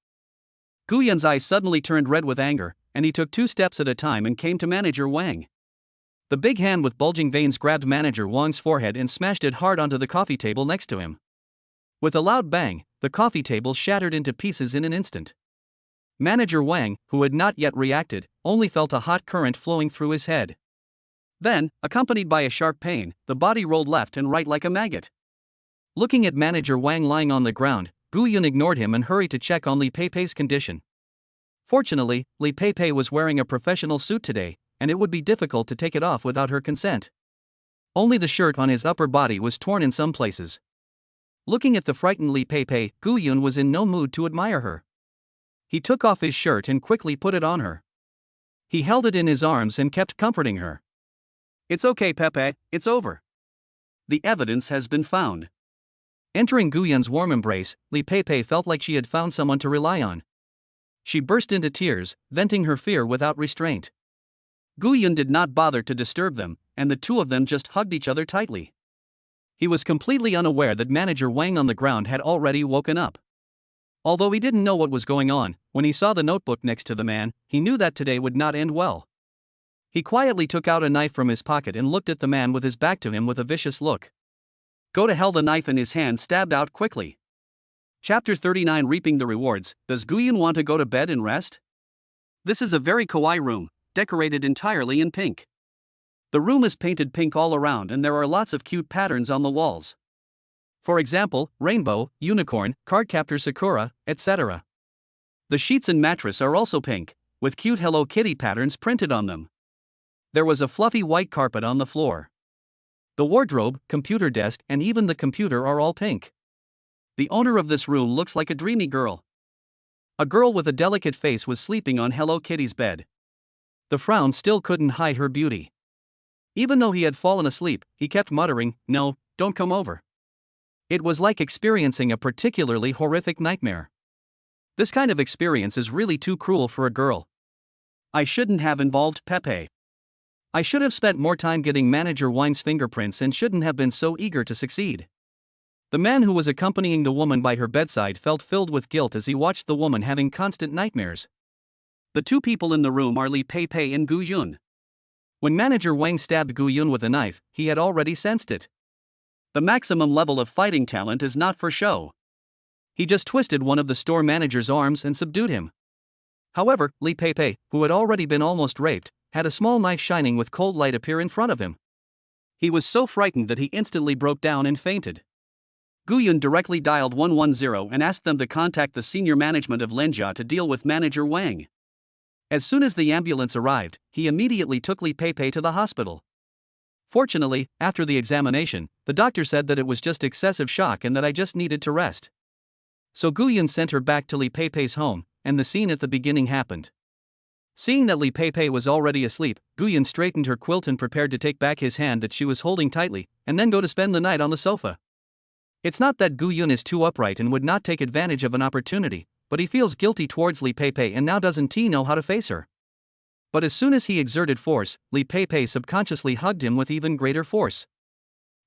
Gu Yun's eyes suddenly turned red with anger, and he took 2 steps at a time and came to Manager Wang. The big hand with bulging veins grabbed Manager Wang's forehead and smashed it hard onto the coffee table next to him. With a loud bang, the coffee table shattered into pieces in an instant. Manager Wang, who had not yet reacted, only felt a hot current flowing through his head. Then, accompanied by a sharp pain, the body rolled left and right like a maggot. Looking at Manager Wang lying on the ground, Gu Yun ignored him and hurried to check on Li Peipei's condition. Fortunately, Li Peipei was wearing a professional suit today, and it would be difficult to take it off without her consent. Only the shirt on his upper body was torn in some places. Looking at the frightened Li Peipei, Gu Yun was in no mood to admire her. He took off his shirt and quickly put it on her. He held it in his arms and kept comforting her. It's okay, Pepe, it's over. The evidence has been found. Entering Gu Yun's warm embrace, Li Peipei felt like she had found someone to rely on. She burst into tears, venting her fear without restraint. Gu Yun did not bother to disturb them, and the two of them just hugged each other tightly. He was completely unaware that Manager Wang on the ground had already woken up. Although he didn't know what was going on, when he saw the notebook next to the man, he knew that today would not end well. He quietly took out a knife from his pocket and looked at the man with his back to him with a vicious look. Go to hell, the knife in his hand stabbed out quickly. Chapter 39, Reaping the Rewards. Does Gu Yun want to go to bed and rest? This is a very kawaii room, decorated entirely in pink. The room is painted pink all around and there are lots of cute patterns on the walls. For example, rainbow, unicorn, cardcaptor sakura, etc. The sheets and mattress are also pink, with cute Hello Kitty patterns printed on them. There was a fluffy white carpet on the floor. The wardrobe, computer desk, and even the computer are all pink. The owner of this room looks like a dreamy girl. A girl with a delicate face was sleeping on Hello Kitty's bed. The frown still couldn't hide her beauty. Even though he had fallen asleep, he kept muttering, "No, don't come over." It was like experiencing a particularly horrific nightmare. This kind of experience is really too cruel for a girl. I shouldn't have involved Pepe. I should have spent more time getting Manager Wang's fingerprints and shouldn't have been so eager to succeed. The man who was accompanying the woman by her bedside felt filled with guilt as he watched the woman having constant nightmares. The two people in the room are Li Peipei and Gu Yun. When Manager Wang stabbed Gu Yun with a knife, he had already sensed it. The maximum level of fighting talent is not for show. He just twisted one of the store manager's arms and subdued him. However, Li Peipei, who had already been almost raped, had a small knife shining with cold light appear in front of him. He was so frightened that he instantly broke down and fainted. Gu Yun directly dialed 110 and asked them to contact the senior management of Lianjia to deal with Manager Wang. As soon as the ambulance arrived, he immediately took Li Peipei to the hospital. Fortunately, after the examination, the doctor said that it was just excessive shock and that I just needed to rest. So Gu Yun sent her back to Li Peipei's home, and the scene at the beginning happened. Seeing that Li Peipei was already asleep, Gu Yun straightened her quilt and prepared to take back his hand that she was holding tightly, and then go to spend the night on the sofa. It's not that Gu Yun is too upright and would not take advantage of an opportunity, but he feels guilty towards Li Peipei and now doesn't know how to face her. But as soon as he exerted force, Li Peipei subconsciously hugged him with even greater force.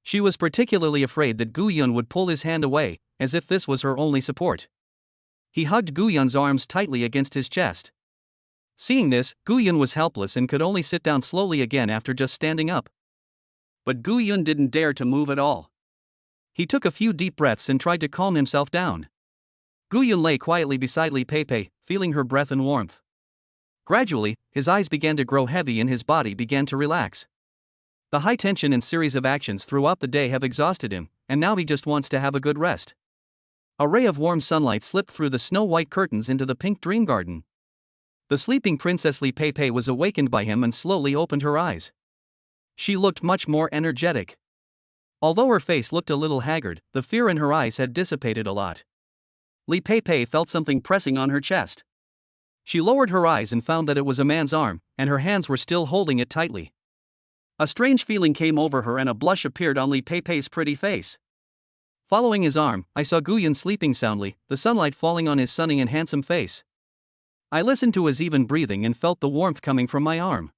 She was particularly afraid that Gu Yun would pull his hand away, as if this was her only support. He hugged Gu Yun's arms tightly against his chest. Seeing this, Gu Yun was helpless and could only sit down slowly again after just standing up. But Gu Yun didn't dare to move at all. He took a few deep breaths and tried to calm himself down. Gu Yun lay quietly beside Li Pei, feeling her breath and warmth. Gradually, his eyes began to grow heavy and his body began to relax. The high tension and series of actions throughout the day have exhausted him, and now he just wants to have a good rest. A ray of warm sunlight slipped through the snow-white curtains into the pink dream garden. The sleeping Princess Li Pei was awakened by him and slowly opened her eyes. She looked much more energetic. Although her face looked a little haggard, the fear in her eyes had dissipated a lot. Li Pei felt something pressing on her chest. She lowered her eyes and found that it was a man's arm, and her hands were still holding it tightly. A strange feeling came over her and a blush appeared on Li Pei's pretty face. Following his arm, I saw Gu Yun sleeping soundly, the sunlight falling on his sunny and handsome face. I listened to his even breathing and felt the warmth coming from my arm.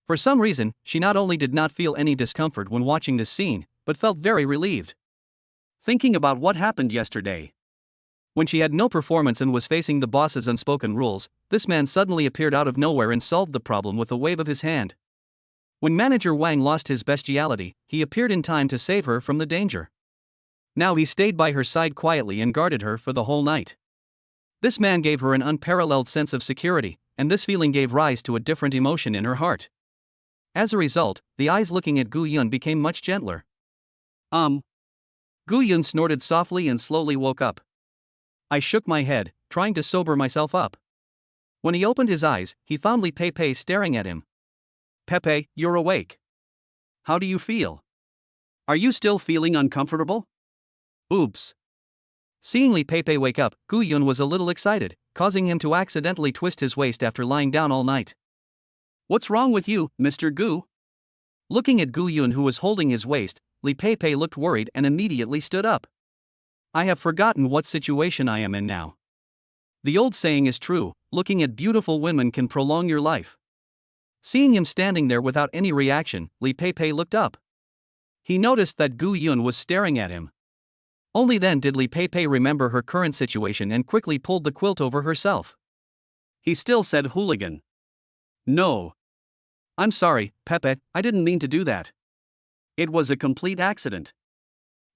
For some reason, she not only did not feel any discomfort when watching this scene, but felt very relieved. Thinking about what happened yesterday. When she had no performance and was facing the boss's unspoken rules, this man suddenly appeared out of nowhere and solved the problem with a wave of his hand. When Manager Wang lost his bestiality, he appeared in time to save her from the danger. Now he stayed by her side quietly and guarded her for the whole night. This man gave her an unparalleled sense of security, and this feeling gave rise to a different emotion in her heart. As a result, the eyes looking at Gu Yun became much gentler. Gu Yun snorted softly and slowly woke up. I shook my head, trying to sober myself up. When he opened his eyes, he found Li Pei staring at him. Pepe, you're awake. How do you feel? Are you still feeling uncomfortable? Oops. Seeing Li Pei wake up, Gu Yun was a little excited, causing him to accidentally twist his waist after lying down all night. What's wrong with you, Mr. Gu? Looking at Gu Yun who was holding his waist, Li Pei looked worried and immediately stood up. I have forgotten what situation I am in now. The old saying is true, looking at beautiful women can prolong your life. Seeing him standing there without any reaction, Li Pei looked up. He noticed that Gu Yun was staring at him. Only then did Li Pei remember her current situation and quickly pulled the quilt over herself. He still said hooligan. No. I'm sorry, Pepe, I didn't mean to do that. It was a complete accident.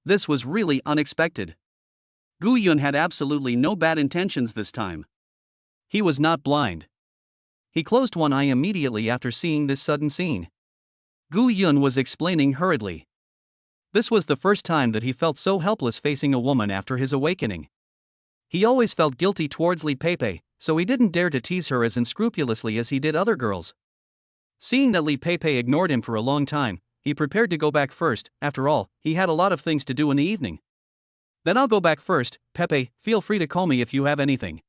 This was really unexpected. Gu Yun had absolutely no bad intentions this time. He was not blind. He closed one eye immediately after seeing this sudden scene. Gu Yun was explaining hurriedly. This was the first time that he felt so helpless facing a woman after his awakening. He always felt guilty towards Li Pei, so he didn't dare to tease her as unscrupulously as he did other girls. Seeing that Li Pei ignored him for a long time, he prepared to go back first. After all, he had a lot of things to do in the evening. Then I'll go back first, Pepe, feel free to call me if you have anything.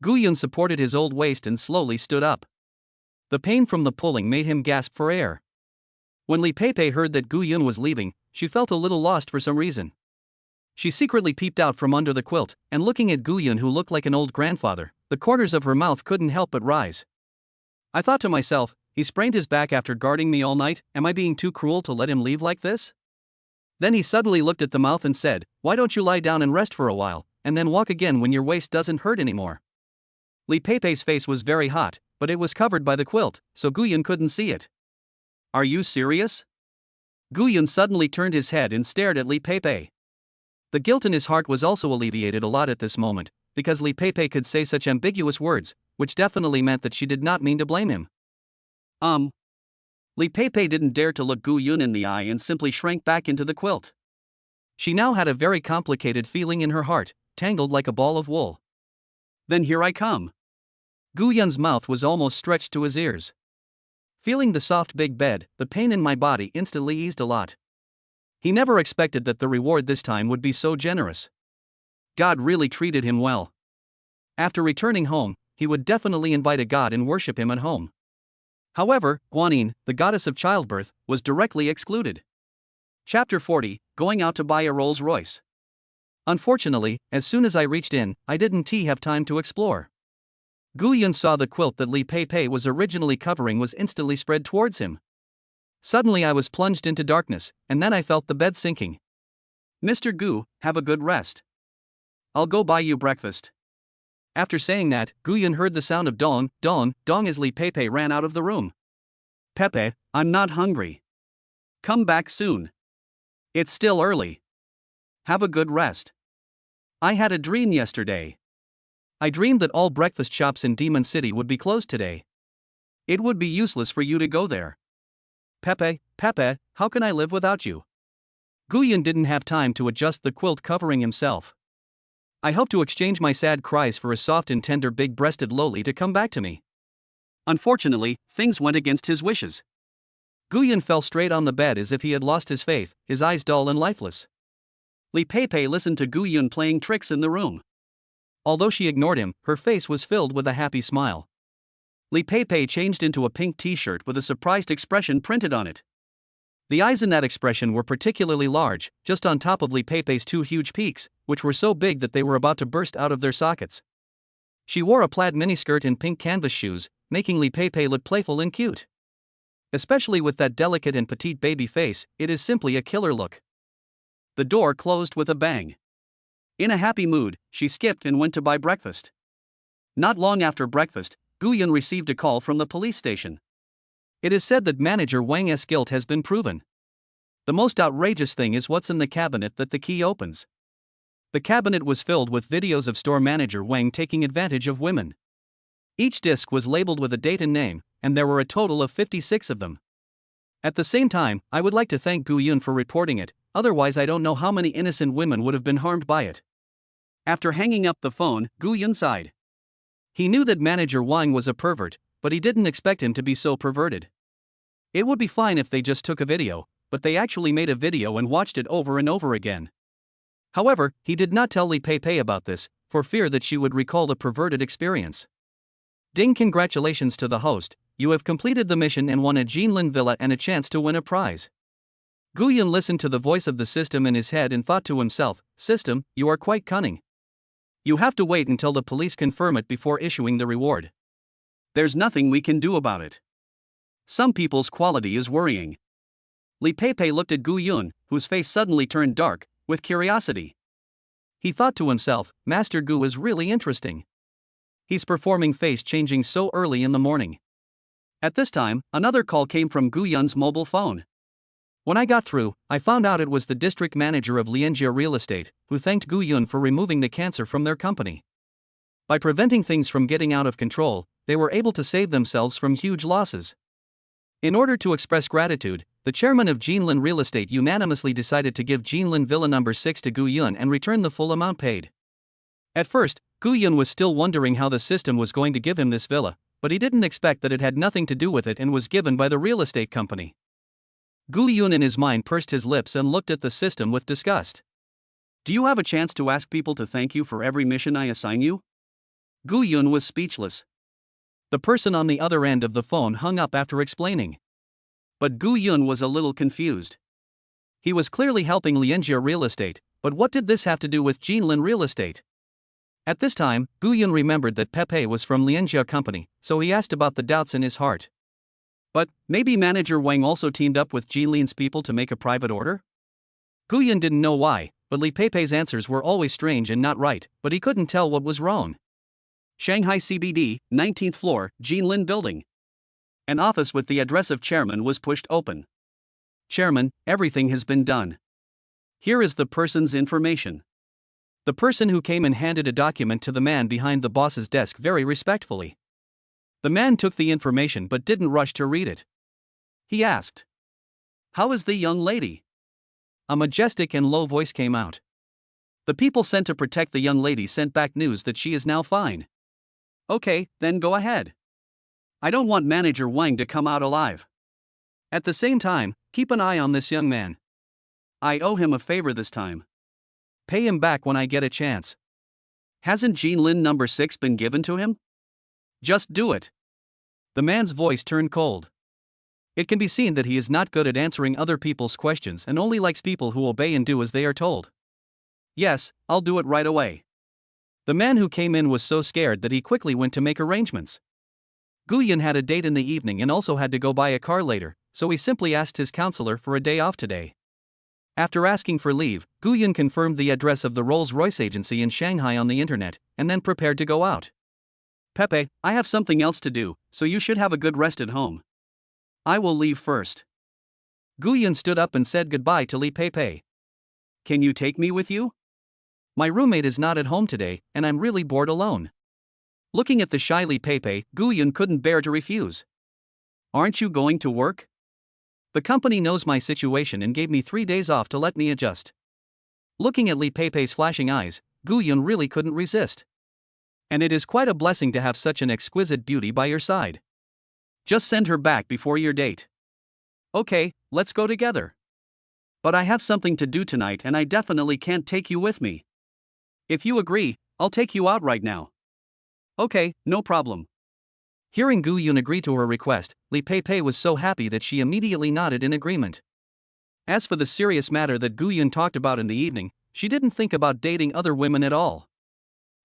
Gu Yun supported his old waist and slowly stood up. The pain from the pulling made him gasp for air. When Li Pei heard that Gu Yun was leaving, she felt a little lost for some reason. She secretly peeped out from under the quilt, and looking at Gu Yun who looked like an old grandfather, the corners of her mouth couldn't help but rise. I thought to myself, he sprained his back after guarding me all night, am I being too cruel to let him leave like this? Then he suddenly looked at the mouth and said, why don't you lie down and rest for a while, and then walk again when your waist doesn't hurt anymore? Li Pei's face was very hot, but it was covered by the quilt, so Gu Yun couldn't see it. Are you serious? Gu Yun suddenly turned his head and stared at Li Pei. The guilt in his heart was also alleviated a lot at this moment, because Li Pei could say such ambiguous words, which definitely meant that she did not mean to blame him. Li Pei didn't dare to look Gu Yun in the eye and simply shrank back into the quilt. She now had a very complicated feeling in her heart, tangled like a ball of wool. Then here I come. Gu Yun's mouth was almost stretched to his ears. Feeling the soft big bed, the pain in my body instantly eased a lot. He never expected that the reward this time would be so generous. God really treated him well. After returning home, he would definitely invite a god and worship him at home. However, Guanyin, the goddess of childbirth, was directly excluded. Chapter 40, Going out to buy a Rolls Royce. Unfortunately, as soon as I reached in, I didn't have time to explore. Gu Yun saw the quilt that Li Pei was originally covering was instantly spread towards him. Suddenly I was plunged into darkness, and then I felt the bed sinking. Mr. Gu, have a good rest. I'll go buy you breakfast. After saying that, Gu Yun heard the sound of dong, dong, dong as Li Pei ran out of the room. Pepe, I'm not hungry. Come back soon. It's still early. Have a good rest. I had a dream yesterday. I dreamed that all breakfast shops in Demon City would be closed today. It would be useless for you to go there. Pepe, how can I live without you? Guyun didn't have time to adjust the quilt covering himself. I hope to exchange my sad cries for a soft and tender big-breasted loli to come back to me. Unfortunately, things went against his wishes. Guyun fell straight on the bed as if he had lost his faith, his eyes dull and lifeless. Li Pei listened to Guyun playing tricks in the room. Although she ignored him, her face was filled with a happy smile. Li Pei changed into a pink t-shirt with a surprised expression printed on it. The eyes in that expression were particularly large, just on top of Li Pei's two huge peaks, which were so big that they were about to burst out of their sockets. She wore a plaid miniskirt and pink canvas shoes, making Li Pei look playful and cute. Especially with that delicate and petite baby face, it is simply a killer look. The door closed with a bang. In a happy mood, she skipped and went to buy breakfast. Not long after breakfast, Guyun received a call from the police station. It is said that manager Wang's guilt has been proven. The most outrageous thing is what's in the cabinet that the key opens. The cabinet was filled with videos of store manager Wang taking advantage of women. Each disc was labeled with a date and name, and there were a total of 56 of them. At the same time, I would like to thank Guyun for reporting it, otherwise I don't know how many innocent women would have been harmed by it. After hanging up the phone, Guyun sighed. He knew that manager Wang was a pervert, but he didn't expect him to be so perverted. It would be fine if they just took a video, but they actually made a video and watched it over and over again. However, he did not tell Li Pei about this, for fear that she would recall the perverted experience. Ding! Congratulations to the host, you have completed the mission and won a Jinlin villa and a chance to win a prize. Guyun listened to the voice of the system in his head and thought to himself, System, you are quite cunning. You have to wait until the police confirm it before issuing the reward. There's nothing we can do about it. Some people's quality is worrying. Li Pei looked at Guyun, whose face suddenly turned dark, with curiosity. He thought to himself, Master Gu is really interesting. He's performing face changing so early in the morning. At this time, another call came from Guyun's mobile phone. When I got through, I found out it was the district manager of Lianjia Real Estate, who thanked Guyun for removing the cancer from their company. By preventing things from getting out of control, they were able to save themselves from huge losses. In order to express gratitude, the chairman of Jinlin Real Estate unanimously decided to give Jinlin Villa No. 6 to Guyun and return the full amount paid. At first, Guyun was still wondering how the system was going to give him this villa, but he didn't expect that it had nothing to do with it and was given by the real estate company. Guyun in his mind pursed his lips and looked at the system with disgust. Do you have a chance to ask people to thank you for every mission I assign you? Guyun was speechless. The person on the other end of the phone hung up after explaining. But Guyun was a little confused. He was clearly helping Lianjia Real Estate, but what did this have to do with Jinlin Real Estate? At this time, Guyun remembered that Pepe was from Lianjia Company, so he asked about the doubts in his heart. But, maybe manager Wang also teamed up with Jinlin's people to make a private order? Guyun didn't know why, but Li Pei's answers were always strange and not right, but he couldn't tell what was wrong. Shanghai CBD, 19th floor, Jinlin Building. An office with the address of chairman was pushed open. Chairman, everything has been done. Here is the person's information. The person who came and handed a document to the man behind the boss's desk very respectfully. The man took the information but didn't rush to read it. He asked, "How is the young lady?" A majestic and low voice came out. The people sent to protect the young lady sent back news that she is now fine. Okay, then go ahead. I don't want manager Wang to come out alive. At the same time, keep an eye on this young man. I owe him a favor this time. Pay him back when I get a chance. Hasn't Jinlin No. 6 been given to him? Just do it. The man's voice turned cold. It can be seen that he is not good at answering other people's questions and only likes people who obey and do as they are told. Yes, I'll do it right away. The man who came in was so scared that he quickly went to make arrangements. Guyun had a date in the evening and also had to go buy a car later, so he simply asked his counselor for a day off today. After asking for leave, Guyun confirmed the address of the Rolls-Royce agency in Shanghai on the internet, and then prepared to go out. Pepe, I have something else to do, so you should have a good rest at home. I will leave first. Gu Yun stood up and said goodbye to Li Pei. Can you take me with you? My roommate is not at home today, and I'm really bored alone. Looking at the shy Li Pei, Gu Yun couldn't bear to refuse. Aren't you going to work? The company knows my situation and gave me 3 days off to let me adjust. Looking at Li Pei's flashing eyes, Gu Yun really couldn't resist. And it is quite a blessing to have such an exquisite beauty by your side. Just send her back before your date. Okay, let's go together. But I have something to do tonight and I definitely can't take you with me. If you agree, I'll take you out right now. Okay, no problem. Hearing Gu Yun agree to her request, Li Pei was so happy that she immediately nodded in agreement. As for the serious matter that Gu Yun talked about in the evening, she didn't think about dating other women at all.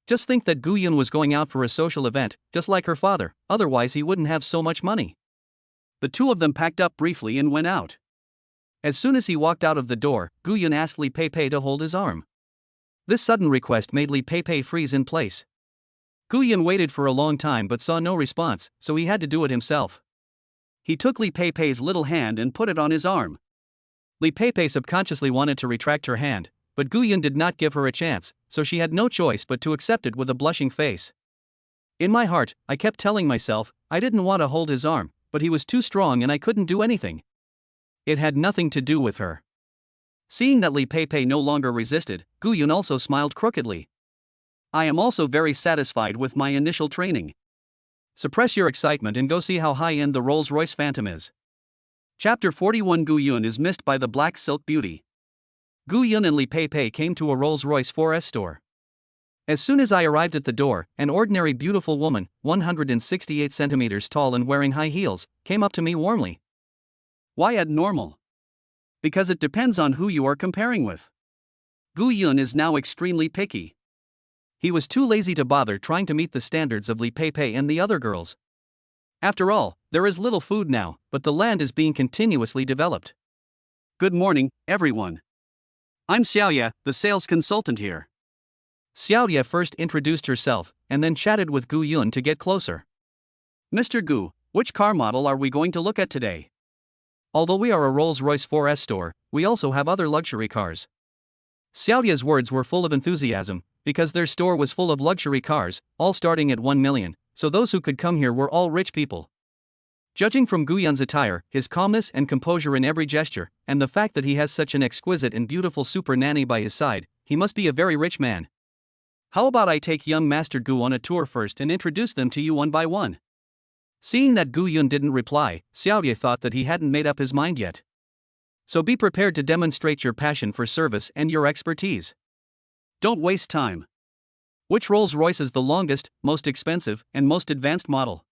Just think that Gu Yun was going out for a social event, just like her father, otherwise he wouldn't have so much money. The two of them packed up briefly and went out. As soon as he walked out of the door, Gu Yun asked Li Pei to hold his arm. This sudden request made Li Pei freeze in place. Gu Yun waited for a long time but saw no response, so he had to do it himself. He took Li Pei's little hand and put it on his arm. Li Pei subconsciously wanted to retract her hand, but Gu Yun did not give her a chance, so she had no choice but to accept it with a blushing face. In my heart, I kept telling myself, I didn't want to hold his arm, but he was too strong and I couldn't do anything. It had nothing to do with her. Seeing that Li Pei no longer resisted, Gu Yun also smiled crookedly. I am also very satisfied with my initial training. Suppress your excitement and go see how high-end the Rolls-Royce Phantom is. Chapter 41. Gu Yun is missed by the Black Silk Beauty. Gu Yun and Li Pei came to a Rolls-Royce 4S store. As soon as I arrived at the door, an ordinary beautiful woman, 168 centimeters tall and wearing high heels, came up to me warmly. Why abnormal? Because it depends on who you are comparing with. Gu Yun is now extremely picky. He was too lazy to bother trying to meet the standards of Li Pei and the other girls. After all, there is little food now, but the land is being continuously developed. Good morning, everyone. I'm Xiaoya, the sales consultant here. Xiaoya first introduced herself, and then chatted with Gu Yun to get closer. Mr. Gu, which car model are we going to look at today? Although we are a Rolls-Royce 4S store, we also have other luxury cars. Xiaoya's words were full of enthusiasm, because their store was full of luxury cars, all starting at 1 million, so those who could come here were all rich people. Judging from Gu Yun's attire, his calmness and composure in every gesture, and the fact that he has such an exquisite and beautiful super nanny by his side, he must be a very rich man. How about I take young Master Gu on a tour first and introduce them to you one by one? Seeing that Gu Yun didn't reply, Xiaoya thought that he hadn't made up his mind yet. So be prepared to demonstrate your passion for service and your expertise. Don't waste time. Which Rolls-Royce is the longest, most expensive, and most advanced model?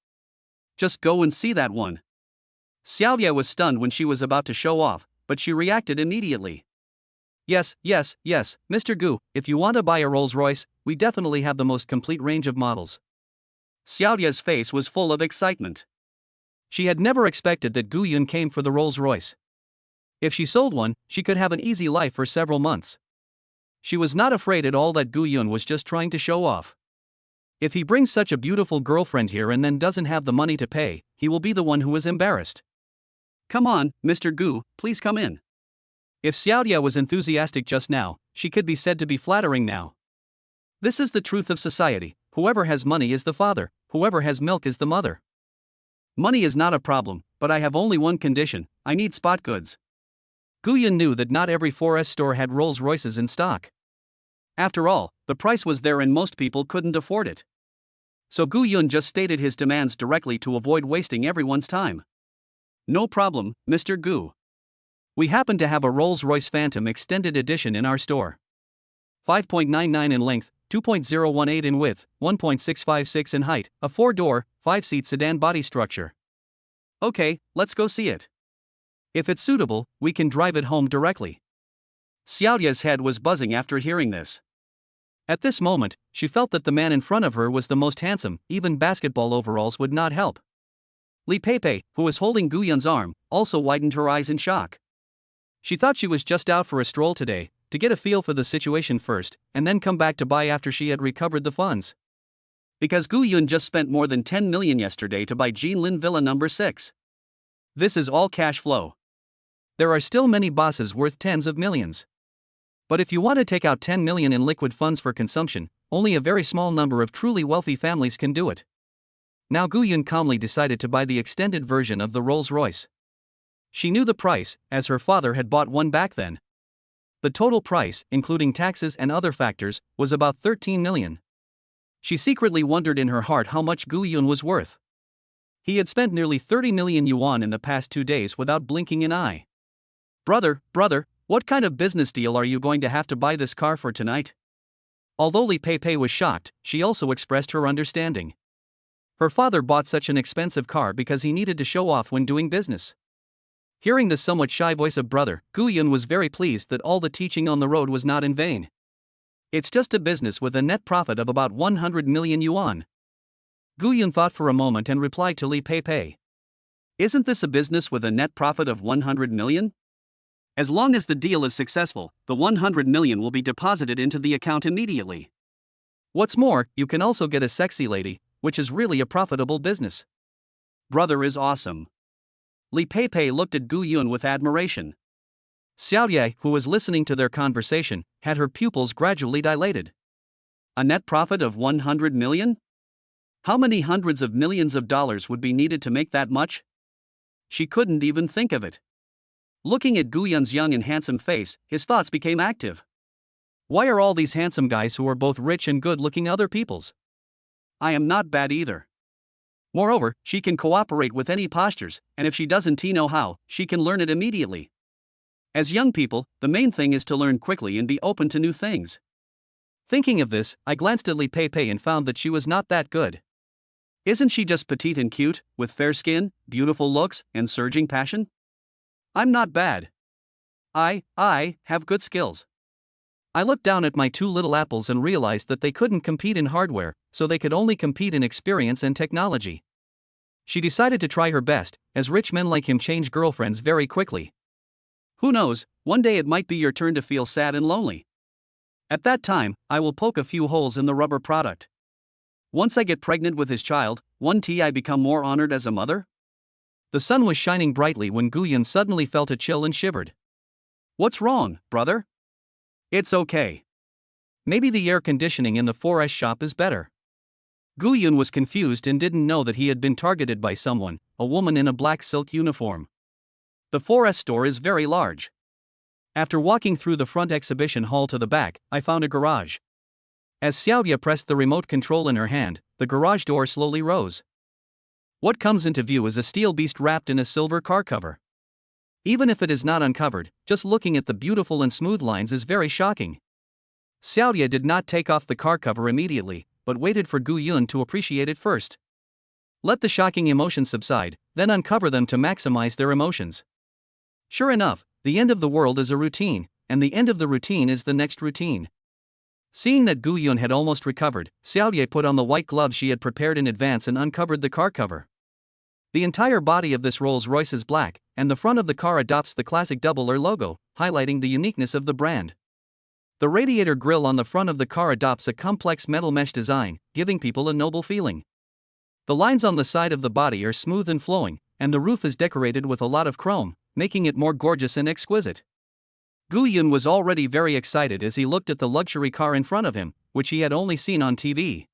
Just go and see that one. Xiaoya was stunned when she was about to show off, but she reacted immediately. Yes, Mr. Gu, if you want to buy a Rolls-Royce, we definitely have the most complete range of models. Xiaoya's face was full of excitement. She had never expected that Gu Yun came for the Rolls-Royce. If she sold one, she could have an easy life for several months. She was not afraid at all that Gu Yun was just trying to show off. If he brings such a beautiful girlfriend here and then doesn't have the money to pay, he will be the one who is embarrassed. Come on, Mr. Gu, please come in. If Xiaoya was enthusiastic just now, she could be said to be flattering now. This is the truth of society. Whoever has money is the father, whoever has milk is the mother. Money is not a problem, but I have only one condition, I need spot goods. Gu Yun knew that not every 4S store had Rolls-Royces in stock. After all, the price was there and most people couldn't afford it. So Gu Yun just stated his demands directly to avoid wasting everyone's time. No problem, Mr. Gu. We happen to have a Rolls-Royce Phantom Extended Edition in our store. 5.99 in length, 2.018 in width, 1.656 in height, a 4-door, 5-seat sedan body structure. Okay, let's go see it. If it's suitable, we can drive it home directly. Xiaoya's head was buzzing after hearing this. At this moment, she felt that the man in front of her was the most handsome, even basketball overalls would not help. Li Pei, who was holding Gu Yun's arm, also widened her eyes in shock. She thought she was just out for a stroll today, to get a feel for the situation first, and then come back to buy after she had recovered the funds. Because Gu Yun just spent more than 10 million yesterday to buy Jinlin Villa number 6. This is all cash flow. there are still many bosses worth tens of millions. But if you want to take out 10 million in liquid funds for consumption, only a very small number of truly wealthy families can do it. Now Gu-yun calmly decided to buy the extended version of the Rolls-Royce. She knew the price, as her father had bought one back then. The total price, including taxes and other factors, was about 13 million. She secretly wondered in her heart how much Gu-yun was worth. He had spent nearly 30 million yuan in the past 2 days without blinking an eye. Brother, what kind of business deal are you going to have to buy this car for tonight? Although Li Pei was shocked, she also expressed her understanding. Her father bought such an expensive car because he needed to show off when doing business. Hearing the somewhat shy voice of brother, Gu-yun was very pleased that all the teaching on the road was not in vain. It's just a business with a net profit of about 100 million yuan. Gu-yun thought for a moment and replied to Li Pei. Isn't this a business with a net profit of 100 million? As long as the deal is successful, the 100 million will be deposited into the account immediately. What's more, you can also get a sexy lady, which is really a profitable business. Brother is awesome. Li Pei looked at Gu-yun with admiration. Xiaoye, who was listening to their conversation, had her pupils gradually dilated. A net profit of 100 million? How many hundreds of millions of dollars would be needed to make that much? She couldn't even think of it. Looking at Gu-yun's young and handsome face, his thoughts became active. Why are all these handsome guys who are both rich and good-looking other people's? I am not bad either. Moreover, she can cooperate with any postures, and if she doesn't know how, she can learn it immediately. As young people, the main thing is to learn quickly and be open to new things. Thinking of this, I glanced at Li Pei and found that she was not that good. Isn't she just petite and cute, with fair skin, beautiful looks, and surging passion? I'm not bad. I have good skills. I looked down at my 2 little apples and realized that they couldn't compete in hardware, so they could only compete in experience and technology. She decided to try her best, as rich men like him change girlfriends very quickly. Who knows, one day it might be your turn to feel sad and lonely. At that time, I will poke a few holes in the rubber product. Once I get pregnant with his child, won't I become more honored as a mother? The sun was shining brightly when Gu-yun suddenly felt a chill and shivered. What's wrong, brother? It's okay. Maybe the air conditioning in the 4S shop is better. Gu-yun was confused and didn't know that he had been targeted by someone, a woman in a black silk uniform. The 4S store is very large. After walking through the front exhibition hall to the back, I found a garage. As Xiaoye pressed the remote control in her hand, the garage door slowly rose. What comes into view is a steel beast wrapped in a silver car cover. Even if it is not uncovered, just looking at the beautiful and smooth lines is very shocking. Xiaoye did not take off the car cover immediately, but waited for Gu-yun to appreciate it first. Let the shocking emotions subside, then uncover them to maximize their emotions. Sure enough, the end of the world is a routine, and the end of the routine is the next routine. Seeing that Gu-yun had almost recovered, Xiaoye put on the white gloves she had prepared in advance and uncovered the car cover. The entire body of this Rolls-Royce is black, and the front of the car adopts the classic double-R logo, highlighting the uniqueness of the brand. The radiator grille on the front of the car adopts a complex metal mesh design, giving people a noble feeling. The lines on the side of the body are smooth and flowing, and the roof is decorated with a lot of chrome, making it more gorgeous and exquisite. Gu-yun was already very excited as he looked at the luxury car in front of him, which he had only seen on TV.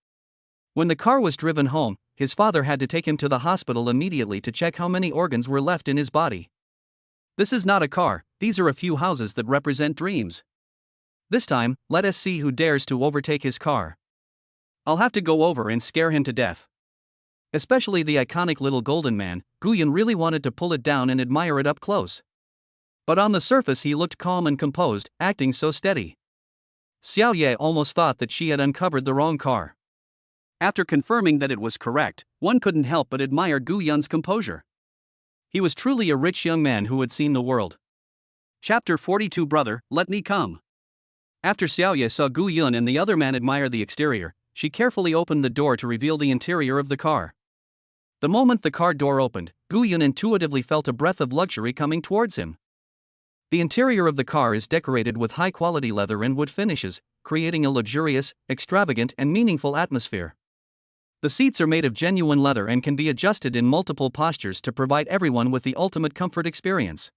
When the car was driven home, his father had to take him to the hospital immediately to check how many organs were left in his body. This is not a car, these are a few houses that represent dreams. This time, let us see who dares to overtake his car. I'll have to go over and scare him to death. Especially the iconic little golden man, Gu-yun really wanted to pull it down and admire it up close. But on the surface he looked calm and composed, acting so steady. Xiaoye almost thought that she had uncovered the wrong car. After confirming that it was correct, one couldn't help but admire Gu-yun's composure. He was truly a rich young man who had seen the world. Chapter 42 Brother, let me come. After Xiaoye saw Gu-yun and the other man admire the exterior, she carefully opened the door to reveal the interior of the car. The moment the car door opened, Gu-yun intuitively felt a breath of luxury coming towards him. The interior of the car is decorated with high-quality leather and wood finishes, creating a luxurious, extravagant and meaningful atmosphere. The seats are made of genuine leather and can be adjusted in multiple postures to provide everyone with the ultimate comfort experience.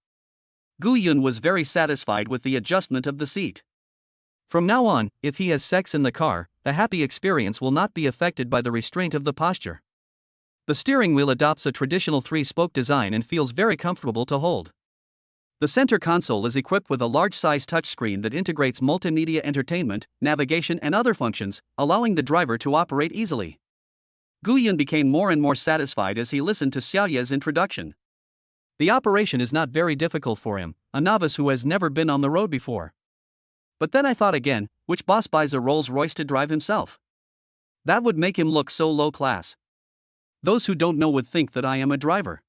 Gu Yun was very satisfied with the adjustment of the seat. From now on, if he has sex in the car, the happy experience will not be affected by the restraint of the posture. The steering wheel adopts a traditional 3-spoke design and feels very comfortable to hold. The center console is equipped with a large-size touchscreen that integrates multimedia entertainment, navigation and other functions, allowing the driver to operate easily. Gu Yun became more and more satisfied as he listened to Xiaoya's introduction. The operation is not very difficult for him, a novice who has never been on the road before. But then I thought again, which boss buys a Rolls-Royce to drive himself? That would make him look so low class. Those who don't know would think that I am a driver.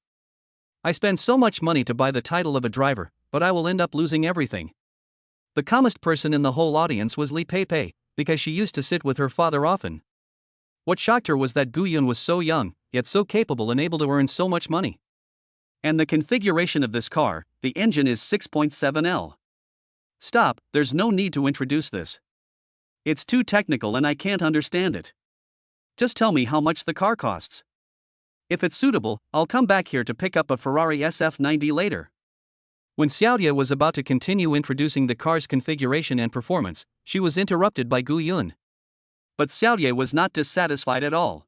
I spend so much money to buy the title of a driver, but I will end up losing everything. The calmest person in the whole audience was Li Pei, because she used to sit with her father often. What shocked her was that Gu Yun was so young, yet so capable and able to earn so much money. And the configuration of this car, the engine is 6.7L. Stop, there's no need to introduce this. It's too technical and I can't understand it. Just tell me how much the car costs. If it's suitable, I'll come back here to pick up a Ferrari SF90 later. When Xiaoya was about to continue introducing the car's configuration and performance, she was interrupted by Gu Yun. But Xiaoya was not dissatisfied at all.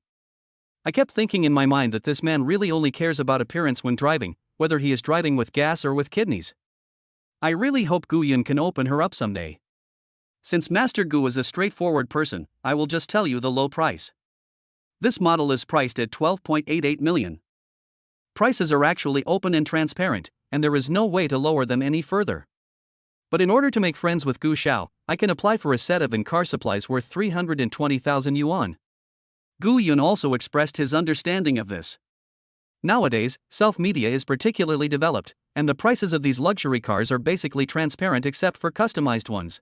I kept thinking in my mind that this man really only cares about appearance when driving, whether he is driving with gas or with kidneys. I really hope Gu Yun can open her up someday. Since Master Gu is a straightforward person, I will just tell you the low price. This model is priced at 12.88 million. Prices are actually open and transparent, and there is no way to lower them any further. But in order to make friends with Gu Xiao, I can apply for a set of in-car supplies worth 320,000 yuan. Gu Yun also expressed his understanding of this. Nowadays, self-media is particularly developed, and the prices of these luxury cars are basically transparent except for customized ones.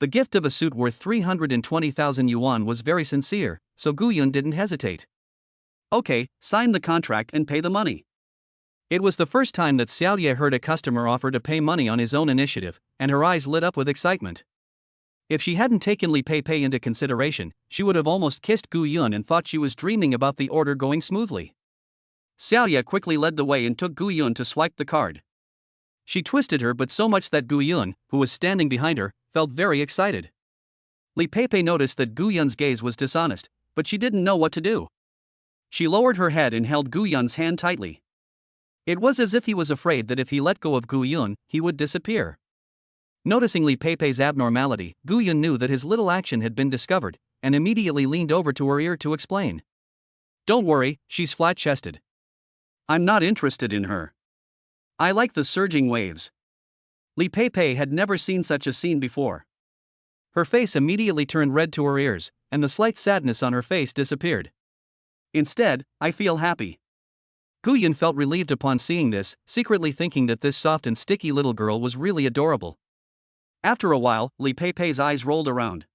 The gift of a suit worth 320,000 yuan was very sincere, so Gu Yun didn't hesitate. Okay, sign the contract and pay the money. It was the first time that Xiaoya heard a customer offer to pay money on his own initiative, and her eyes lit up with excitement. If she hadn't taken Li Pei into consideration, she would have almost kissed Gu Yun and thought she was dreaming about the order going smoothly. Xiaoya quickly led the way and took Gu Yun to swipe the card. She twisted her but so much that Gu Yun, who was standing behind her, felt very excited. Li Pei noticed that Gu Yun's gaze was dishonest, but she didn't know what to do. She lowered her head and held Gu Yun's hand tightly. It was as if he was afraid that if he let go of Gu Yun, he would disappear. Noticing Li Pei's abnormality, Gu Yun knew that his little action had been discovered, and immediately leaned over to her ear to explain. Don't worry, she's flat-chested. I'm not interested in her. I like the surging waves. Li Pei had never seen such a scene before. Her face immediately turned red to her ears, and the slight sadness on her face disappeared. Instead, I feel happy. Gu Yun felt relieved upon seeing this, secretly thinking that this soft and sticky little girl was really adorable. After a while, Li Pei's eyes rolled around.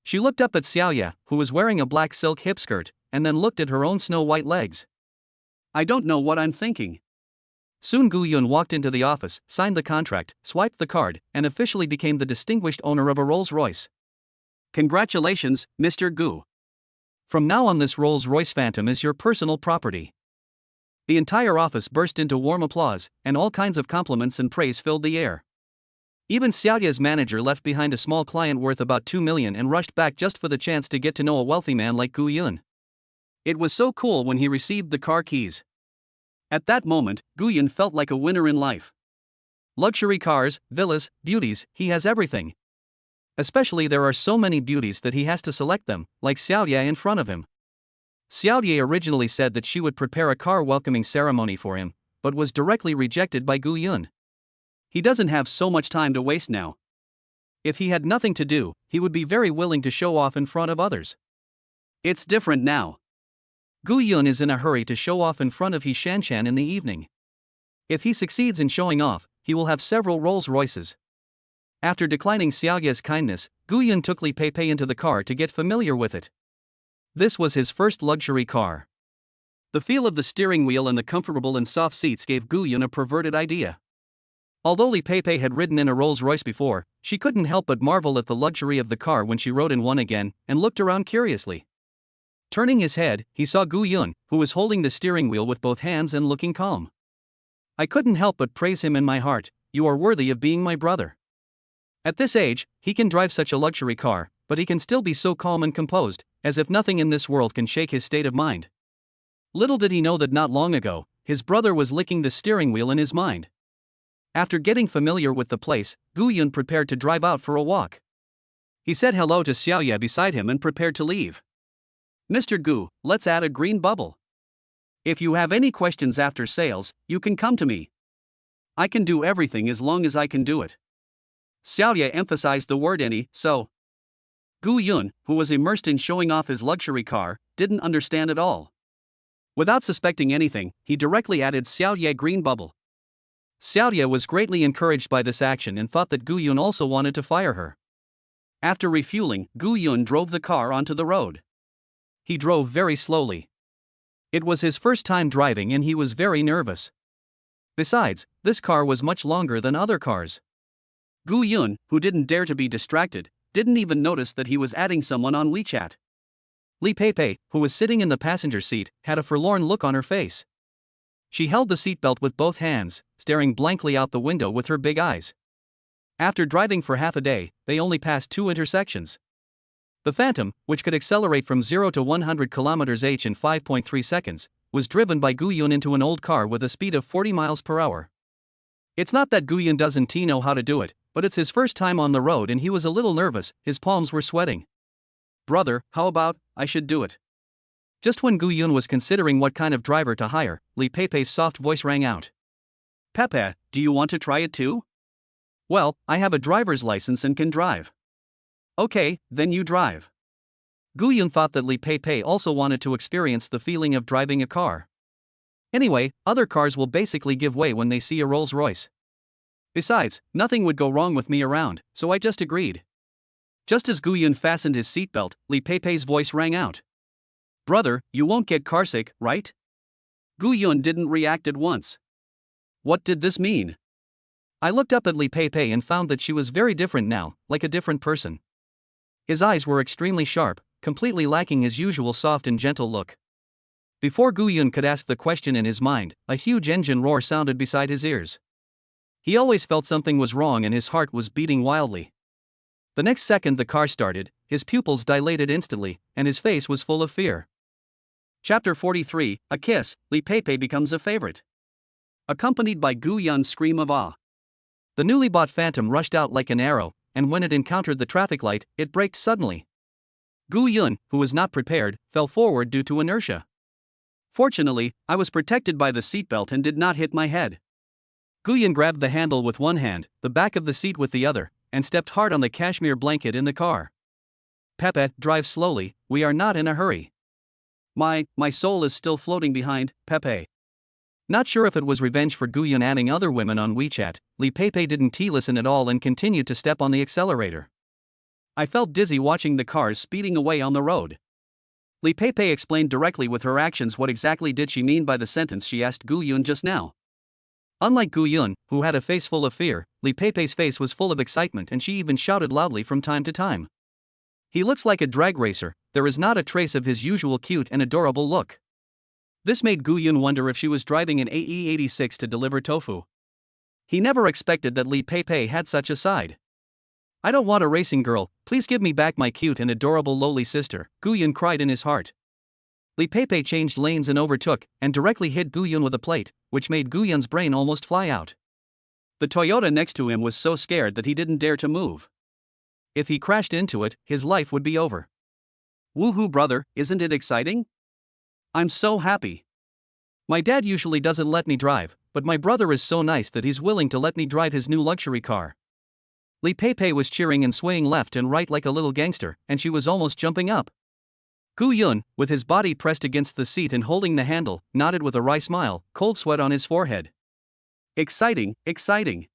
She looked up at Xiaoya, who was wearing a black silk hip skirt, and then looked at her own snow-white legs. I don't know what I'm thinking. Soon Gu Yun walked into the office, signed the contract, swiped the card, and officially became the distinguished owner of a Rolls-Royce. Congratulations, Mr. Gu. From now on, this Rolls-Royce Phantom is your personal property. The entire office burst into warm applause, and all kinds of compliments and praise filled the air. Even Xiaoya's manager left behind a small client worth about 2 million and rushed back just for the chance to get to know a wealthy man like Gu Yun. It was so cool when he received the car keys. At that moment, Gu Yun felt like a winner in life. Luxury cars, villas, beauties, he has everything. Especially there are so many beauties that he has to select them, like Xiaoya in front of him. Xiaoya originally said that she would prepare a car welcoming ceremony for him, but was directly rejected by Gu Yun. He doesn't have so much time to waste now. If he had nothing to do, he would be very willing to show off in front of others. It's different now. Gu Yun is in a hurry to show off in front of He Shanshan in the evening. If he succeeds in showing off, he will have several Rolls-Royces. After declining Xiaoya's kindness, Gu Yun took Li Pei into the car to get familiar with it. This was his first luxury car. The feel of the steering wheel and the comfortable and soft seats gave Gu Yun a perverted idea. Although Li Pei had ridden in a Rolls-Royce before, she couldn't help but marvel at the luxury of the car when she rode in one again, and looked around curiously. Turning his head, he saw Gu Yun, who was holding the steering wheel with both hands and looking calm. I couldn't help but praise him in my heart. You are worthy of being my brother. At this age, he can drive such a luxury car, but he can still be so calm and composed, as if nothing in this world can shake his state of mind. Little did he know that not long ago, his brother was licking the steering wheel in his mind. After getting familiar with the place, Gu Yun prepared to drive out for a walk. He said hello to Xiaoye beside him and prepared to leave. Mr. Gu, let's add a green bubble. If you have any questions after sales, you can come to me. I can do everything as long as I can do it. Xiaoye emphasized the word any, so. Gu Yun, who was immersed in showing off his luxury car, didn't understand at all. Without suspecting anything, he directly added Xiaoye green bubble. Xiaoye was greatly encouraged by this action and thought that Gu Yun also wanted to fire her. After refueling, Gu Yun drove the car onto the road. He drove very slowly. It was his first time driving and he was very nervous. Besides, this car was much longer than other cars. Gu Yun, who didn't dare to be distracted, didn't even notice that he was adding someone on WeChat. Li Peipei, who was sitting in the passenger seat, had a forlorn look on her face. She held the seatbelt with both hands, staring blankly out the window with her big eyes. After driving for half a day, they only passed 2 intersections. The Phantom, which could accelerate from 0 to 100 km/h in 5.3 seconds, was driven by Gu Yun into an old car with a speed of 40 miles per hour. It's not that Gu Yun doesn't know how to do it, but it's his first time on the road and he was a little nervous, his palms were sweating. Brother, how about, I should do it. Just when Gu Yun was considering what kind of driver to hire, Li Peipei's soft voice rang out. Pepe, do you want to try it too? Well, I have a driver's license and can drive. Okay, then you drive. Gu Yun thought that Li Peipei also wanted to experience the feeling of driving a car. Anyway, other cars will basically give way when they see a Rolls-Royce. Besides, nothing would go wrong with me around, so I just agreed. Just as Gu Yun fastened his seatbelt, Li Peipei's voice rang out. Brother, you won't get carsick, right? Gu Yun didn't react at once. What did this mean? I looked up at Li Peipei and found that she was very different now, like a different person. His eyes were extremely sharp, completely lacking his usual soft and gentle look. Before Gu Yun could ask the question in his mind, a huge engine roar sounded beside his ears. He always felt something was wrong and his heart was beating wildly. The next second the car started, his pupils dilated instantly, and his face was full of fear. Chapter 43, A Kiss, Li Peipei becomes a favorite. Accompanied by Gu Yun's scream of awe. The newly bought Phantom rushed out like an arrow, and when it encountered the traffic light, it braked suddenly. Gu Yun, who was not prepared, fell forward due to inertia. Fortunately, I was protected by the seatbelt and did not hit my head. Gu Yun grabbed the handle with one hand, the back of the seat with the other, and stepped hard on the cashmere blanket in the car. Pepe, drive slowly, we are not in a hurry. My soul is still floating behind, Pepe. Not sure if it was revenge for Gu Yun adding other women on WeChat, Li Peipei didn't listen at all and continued to step on the accelerator. I felt dizzy watching the cars speeding away on the road. Li Peipei explained directly with her actions what exactly did she mean by the sentence she asked Gu Yun just now. Unlike Gu Yun, who had a face full of fear, Li Peipei's face was full of excitement and she even shouted loudly from time to time. He looks like a drag racer, there is not a trace of his usual cute and adorable look. This made Gu Yun wonder if she was driving an AE86 to deliver tofu. He never expected that Li Peipei had such a side. I don't want a racing girl, please give me back my cute and adorable lowly sister, Gu Yun cried in his heart. Li Peipei changed lanes and overtook, and directly hit Gu Yun with a plate, which made Gu Yun's brain almost fly out. The Toyota next to him was so scared that he didn't dare to move. If he crashed into it, his life would be over. Woohoo brother, isn't it exciting? I'm so happy. My dad usually doesn't let me drive, but my brother is so nice that he's willing to let me drive his new luxury car. Li Peipei was cheering and swaying left and right like a little gangster, and she was almost jumping up. Gu Yun, with his body pressed against the seat and holding the handle, nodded with a wry smile, cold sweat on his forehead. Exciting, exciting.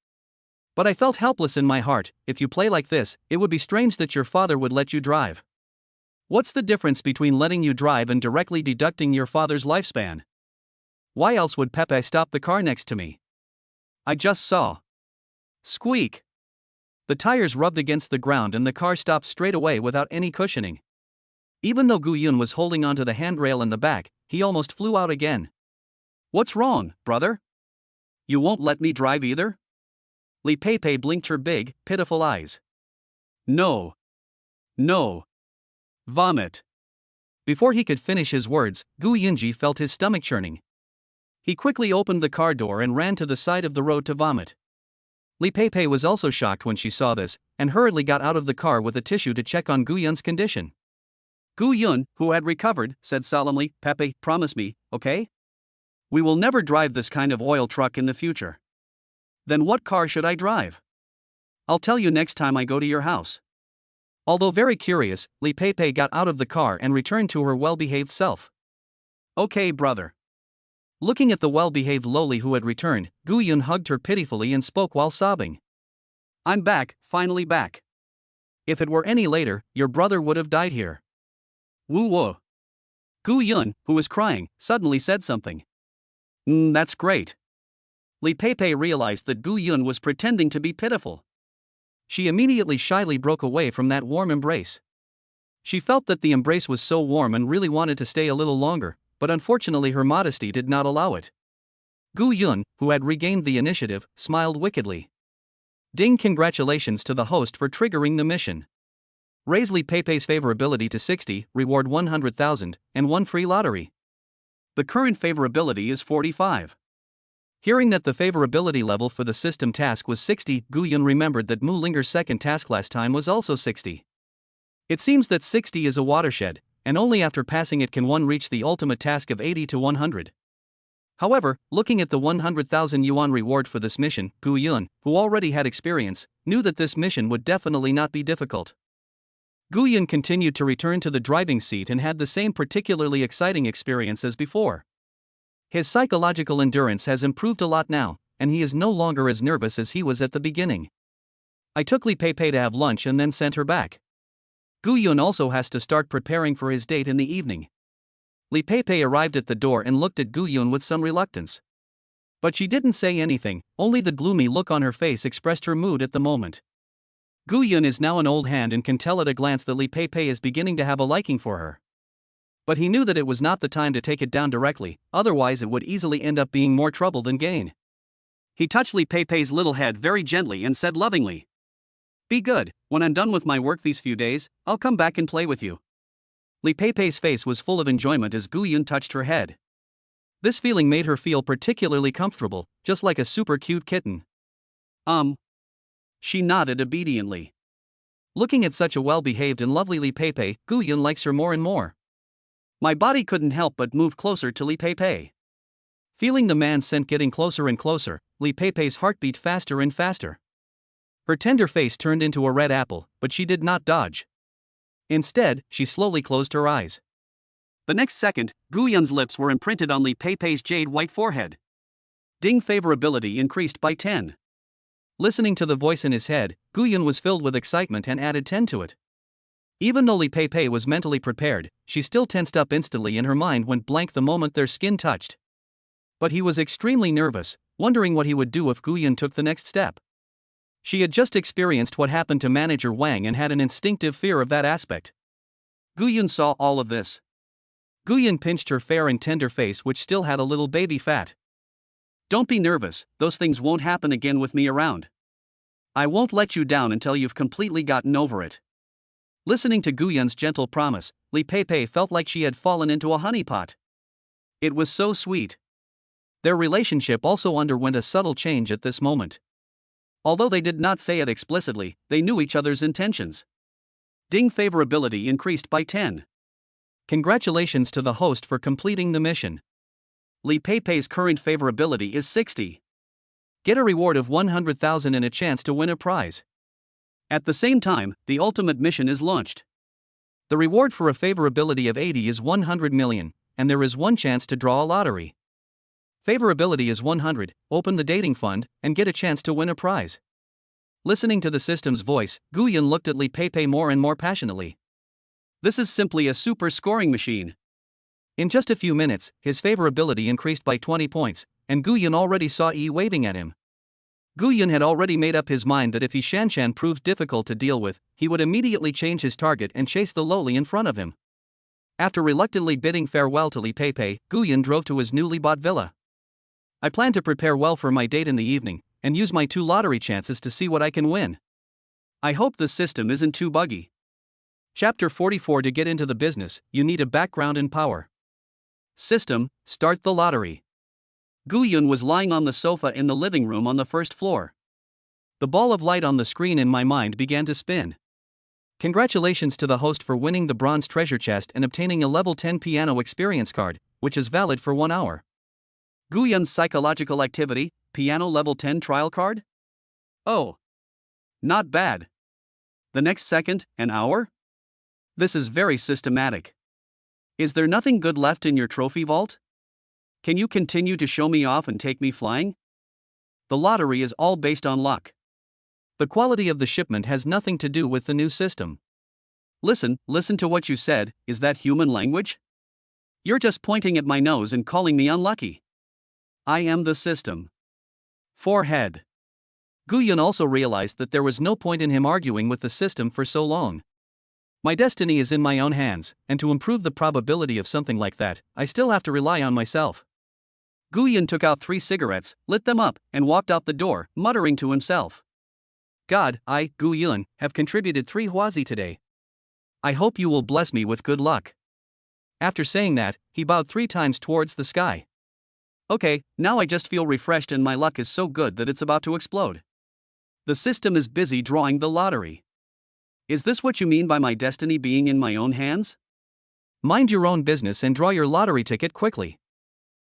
But I felt helpless in my heart. If you play like this, it would be strange that your father would let you drive. What's the difference between letting you drive and directly deducting your father's lifespan? Why else would Pepe stop the car next to me? I just saw. Squeak. The tires rubbed against the ground and the car stopped straight away without any cushioning. Even though Gu Yun was holding onto the handrail in the back, he almost flew out again. What's wrong, brother? You won't let me drive either? Li Pei blinked her big, pitiful eyes. No. No. Vomit. Before he could finish his words, Gu Yunji felt his stomach churning. He quickly opened the car door and ran to the side of the road to vomit. Li Pei was also shocked when she saw this, and hurriedly got out of the car with a tissue to check on Gu Yun's condition. Gu Yun, who had recovered, said solemnly, "Pepe, promise me, okay? We will never drive this kind of oil truck in the future." "Then what car should I drive?" "I'll tell you next time I go to your house." Although very curious, Li Pei got out of the car and returned to her well-behaved self. "Okay, brother." Looking at the well-behaved lowly who had returned, Gu Yun hugged her pitifully and spoke while sobbing. "I'm back, finally back. If it were any later, your brother would have died here." "Woo woo." Gu Yun, who was crying, suddenly said something. That's great." Li Pei realized that Gu Yun was pretending to be pitiful. She immediately shyly broke away from that warm embrace. She felt that the embrace was so warm and really wanted to stay a little longer, but unfortunately her modesty did not allow it. Gu Yun, who had regained the initiative, smiled wickedly. Ding! Congratulations to the host for triggering the mission. Raise Li Pei's favorability to 60, reward 100,000, and 1 free lottery. The current favorability is 45. Hearing that the favorability level for the system task was 60, Gu Yun remembered that Mu Linger's second task last time was also 60. It seems that 60 is a watershed, and only after passing it can one reach the ultimate task of 80 to 100. However, looking at the 100,000 yuan reward for this mission, Gu Yun, who already had experience, knew that this mission would definitely not be difficult. Gu Yun continued to return to the driving seat and had the same particularly exciting experience as before. His psychological endurance has improved a lot now, and he is no longer as nervous as he was at the beginning. I took Li Pei to have lunch and then sent her back. Gu Yun also has to start preparing for his date in the evening. Li Pei arrived at the door and looked at Gu Yun with some reluctance. But she didn't say anything, only the gloomy look on her face expressed her mood at the moment. Gu Yun is now an old hand and can tell at a glance that Li Pei is beginning to have a liking for her. But he knew that it was not the time to take it down directly, otherwise it would easily end up being more trouble than gain. He touched Li Pei's little head very gently and said lovingly, "Be good, when I'm done with my work these few days, I'll come back and play with you." Li Pei's face was full of enjoyment as Gu Yun touched her head. This feeling made her feel particularly comfortable, just like a super cute kitten. She nodded obediently. Looking at such a well-behaved and lovely Li Pei, Gu Yun likes her more and more. My body couldn't help but move closer to Li Pei. Feeling the man's scent getting closer and closer, Li Pei's heart beat faster and faster. Her tender face turned into a red apple, but she did not dodge. Instead, she slowly closed her eyes. The next second, Gu Yun's lips were imprinted on Li Pei's jade-white forehead. Ding! Favorability increased by 10. Listening to the voice in his head, Gu Yun was filled with excitement and added 10 to it. Even though Li Pei was mentally prepared, she still tensed up instantly and her mind went blank the moment their skin touched. But he was extremely nervous, wondering what he would do if Gu Yun took the next step. She had just experienced what happened to Manager Wang and had an instinctive fear of that aspect. Gu Yun saw all of this. Gu Yun pinched her fair and tender face, which still had a little baby fat. "Don't be nervous, those things won't happen again with me around. I won't let you down until you've completely gotten over it." Listening to Gu Yun's gentle promise, Li Pei felt like she had fallen into a honeypot. It was so sweet. Their relationship also underwent a subtle change at this moment. Although they did not say it explicitly, they knew each other's intentions. Ding! Favorability increased by 10. Congratulations to the host for completing the mission. Li Pei's current favorability is 60. Get a reward of 100,000 and a chance to win a prize. At the same time, the ultimate mission is launched. The reward for a favorability of 80 is 100 million, and there is one chance to draw a lottery. Favorability is 100, open the dating fund, and get a chance to win a prize. Listening to the system's voice, Gu Yun looked at Li Pei more and more passionately. This is simply a super scoring machine. In just a few minutes, his favorability increased by 20 points, and Gu Yun already saw Yi waving at him. Gu Yun had already made up his mind that if Yi Shanshan proved difficult to deal with, he would immediately change his target and chase the lowly in front of him. After reluctantly bidding farewell to Li Pei, Gu Yun drove to his newly bought villa. I plan to prepare well for my date in the evening, and use my 2 lottery chances to see what I can win. I hope the system isn't too buggy. Chapter 44. To get into the business, you need a background in power. System, start the lottery. Gu-yun was lying on the sofa in the living room on the first floor. The ball of light on the screen in my mind began to spin. Congratulations to the host for winning the bronze treasure chest and obtaining a level 10 piano experience card, which is valid for 1 hour. Gu-yun's psychological activity, piano level 10 trial card? Oh. Not bad. The next second, an hour? This is very systematic. Is there nothing good left in your trophy vault? Can you continue to show me off and take me flying? The lottery is all based on luck. The quality of the shipment has nothing to do with the new system. Listen to what you said. Is that human language? You're just pointing at my nose and calling me unlucky. I am the system. Forehead. Gu-yun also realized that there was no point in him arguing with the system for so long. My destiny is in my own hands, and to improve the probability of something like that, I still have to rely on myself. Gu-yun took out 3 cigarettes, lit them up, and walked out the door, muttering to himself. God, I, Gu-yun, have contributed 3 huazi today. I hope you will bless me with good luck. After saying that, he bowed 3 times towards the sky. Okay, now I just feel refreshed and my luck is so good that it's about to explode. The system is busy drawing the lottery. Is this what you mean by my destiny being in my own hands? Mind your own business and draw your lottery ticket quickly.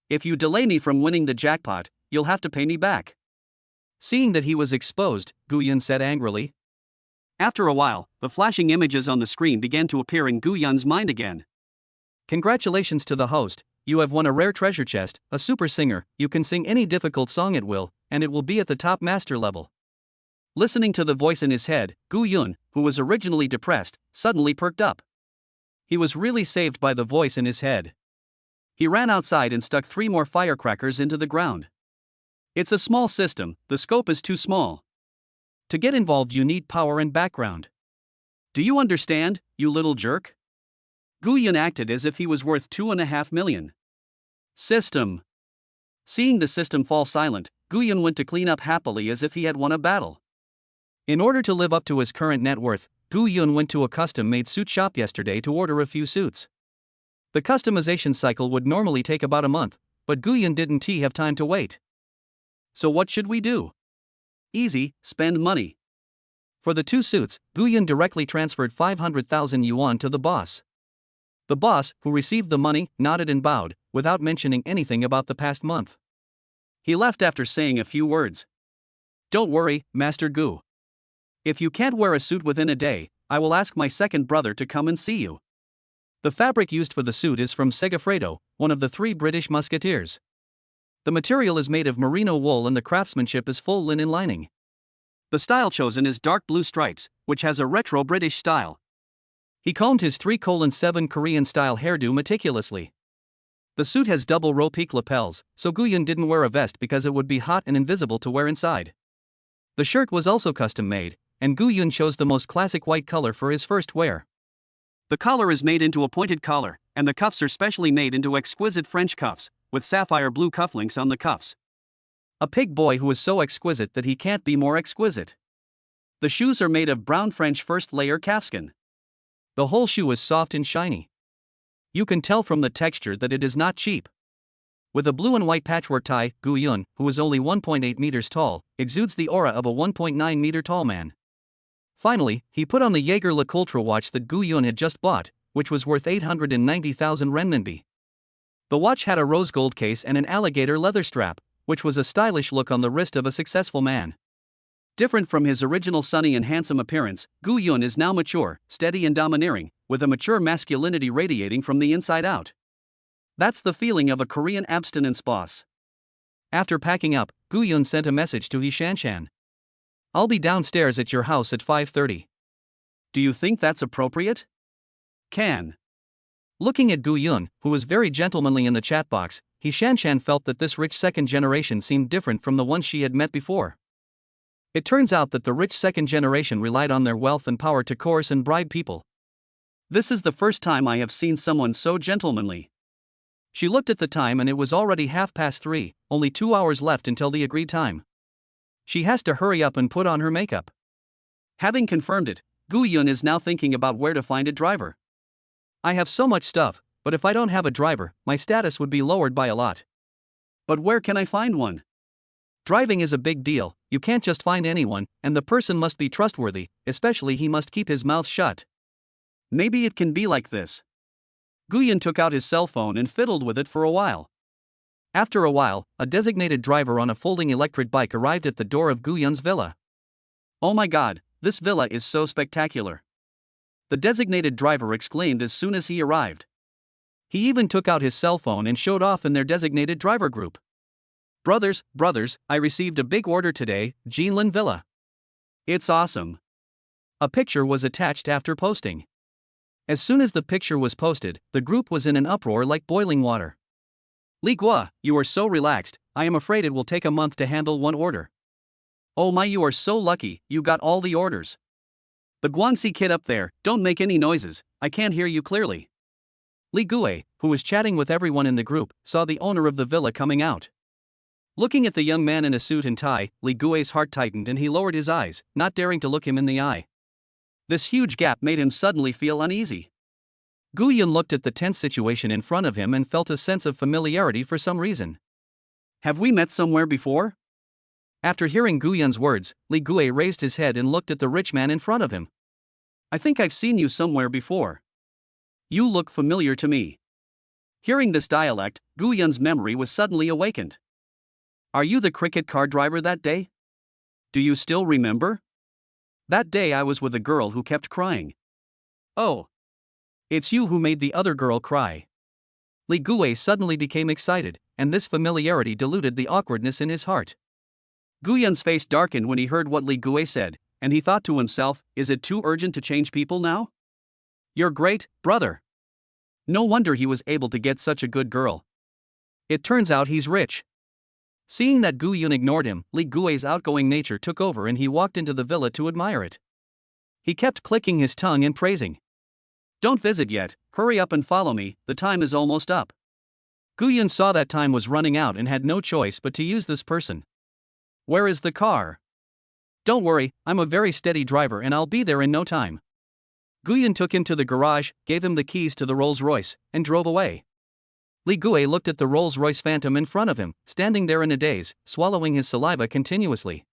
If you delay me from winning the jackpot, you'll have to pay me back. Seeing that he was exposed, Gu-yun said angrily. After a while, the flashing images on the screen began to appear in Gu-yun's mind again. Congratulations to the host, you have won a rare treasure chest, a super singer, you can sing any difficult song at will, and it will be at the top master level. Listening to the voice in his head, Gu-yun, who was originally depressed, suddenly perked up. He was really saved by the voice in his head. He ran outside and stuck 3 more firecrackers into the ground. It's a small system, the scope is too small. To get involved you need power and background. Do you understand, you little jerk? Gu-yun acted as if he was worth 2.5 million. System. Seeing the system fall silent, Gu-yun went to clean up happily as if he had won a battle. In order to live up to his current net worth, Gu-yun went to a custom-made suit shop yesterday to order a few suits. The customization cycle would normally take about a month, but Gu-yun didn't have time to wait. So what should we do? Easy, spend money. For the 2 suits, Gu-yun directly transferred 500,000 yuan to the boss. The boss, who received the money, nodded and bowed, without mentioning anything about the past month. He left after saying a few words. Don't worry, Master Gu. If you can't wear a suit within a day, I will ask my second brother to come and see you. The fabric used for the suit is from Segafredo, one of the 3 British musketeers. The material is made of merino wool and the craftsmanship is full linen lining. The style chosen is dark blue stripes, which has a retro British style. He combed his 3:7 Korean-style hairdo meticulously. The suit has double row peak lapels, so Gu-yun didn't wear a vest because it would be hot and invisible to wear inside. The shirt was also custom-made, and Gu-yun chose the most classic white color for his first wear. The collar is made into a pointed collar, and the cuffs are specially made into exquisite French cuffs, with sapphire blue cufflinks on the cuffs. A pig boy who is so exquisite that he can't be more exquisite. The shoes are made of brown French first-layer calfskin. The whole shoe is soft and shiny. You can tell from the texture that it is not cheap. With a blue and white patchwork tie, Gu-yun, who is only 1.8 meters tall, exudes the aura of a 1.9 meter tall man. Finally, he put on the Jaeger LeCoultre watch that Gu-yun had just bought, which was worth 890,000 renminbi. The watch had a rose gold case and an alligator leather strap, which was a stylish look on the wrist of a successful man. Different from his original sunny and handsome appearance, Gu-yun is now mature, steady and domineering, with a mature masculinity radiating from the inside out. That's the feeling of a Korean abstinence boss. After packing up, Gu-yun sent a message to Shanshan. I'll be downstairs at your house at 5:30. Do you think that's appropriate? Can. Looking at Gu-yun, who was very gentlemanly in the chat box, Shanshan felt that this rich second generation seemed different from the ones she had met before. It turns out that the rich second generation relied on their wealth and power to coerce and bribe people. This is the first time I have seen someone so gentlemanly. She looked at the time and it was already 3:30, only 2 hours left until the agreed time. She has to hurry up and put on her makeup. Having confirmed it, Gu-yun is now thinking about where to find a driver. I have so much stuff, but if I don't have a driver, my status would be lowered by a lot. But where can I find one? Driving is a big deal, you can't just find anyone, and the person must be trustworthy, especially he must keep his mouth shut. Maybe it can be like this. Gu-yun took out his cell phone and fiddled with it for a while. After a while, a designated driver on a folding electric bike arrived at the door of Gu-yun's villa. Oh my god, this villa is so spectacular. The designated driver exclaimed as soon as he arrived. He even took out his cell phone and showed off in their designated driver group. Brothers, I received a big order today, Jinlin Villa. It's awesome. A picture was attached after posting. As soon as the picture was posted, the group was in an uproar like boiling water. Li Gua, you are so relaxed, I am afraid it will take a month to handle one order. Oh my, you are so lucky, you got all the orders. The Guangxi kid up there, don't make any noises, I can't hear you clearly. Li Gue, who was chatting with everyone in the group, saw the owner of the villa coming out. Looking at the young man in a suit and tie, Li Gue's heart tightened and he lowered his eyes, not daring to look him in the eye. This huge gap made him suddenly feel uneasy. Gu-yun looked at the tense situation in front of him and felt a sense of familiarity for some reason. Have we met somewhere before? After hearing Gu-yun's words, Li Gue raised his head and looked at the rich man in front of him. I think I've seen you somewhere before. You look familiar to me. Hearing this dialect, Gu-yun's memory was suddenly awakened. Are you the cricket car driver that day? Do you still remember? That day I was with a girl who kept crying. Oh. It's you who made the other girl cry. Li Gue suddenly became excited, and this familiarity diluted the awkwardness in his heart. Gu-yun's face darkened when he heard what Li Gue said, and he thought to himself, is it too urgent to change people now? You're great, brother. No wonder he was able to get such a good girl. It turns out he's rich. Seeing that Gu-yun ignored him, Li Gue's outgoing nature took over and he walked into the villa to admire it. He kept clicking his tongue and praising. Don't visit yet, hurry up and follow me, the time is almost up. Gu-yun saw that time was running out and had no choice but to use this person. Where is the car? Don't worry, I'm a very steady driver and I'll be there in no time. Gu-yun took him to the garage, gave him the keys to the Rolls-Royce, and drove away. Li Gue looked at the Rolls-Royce Phantom in front of him, standing there in a daze, swallowing his saliva continuously.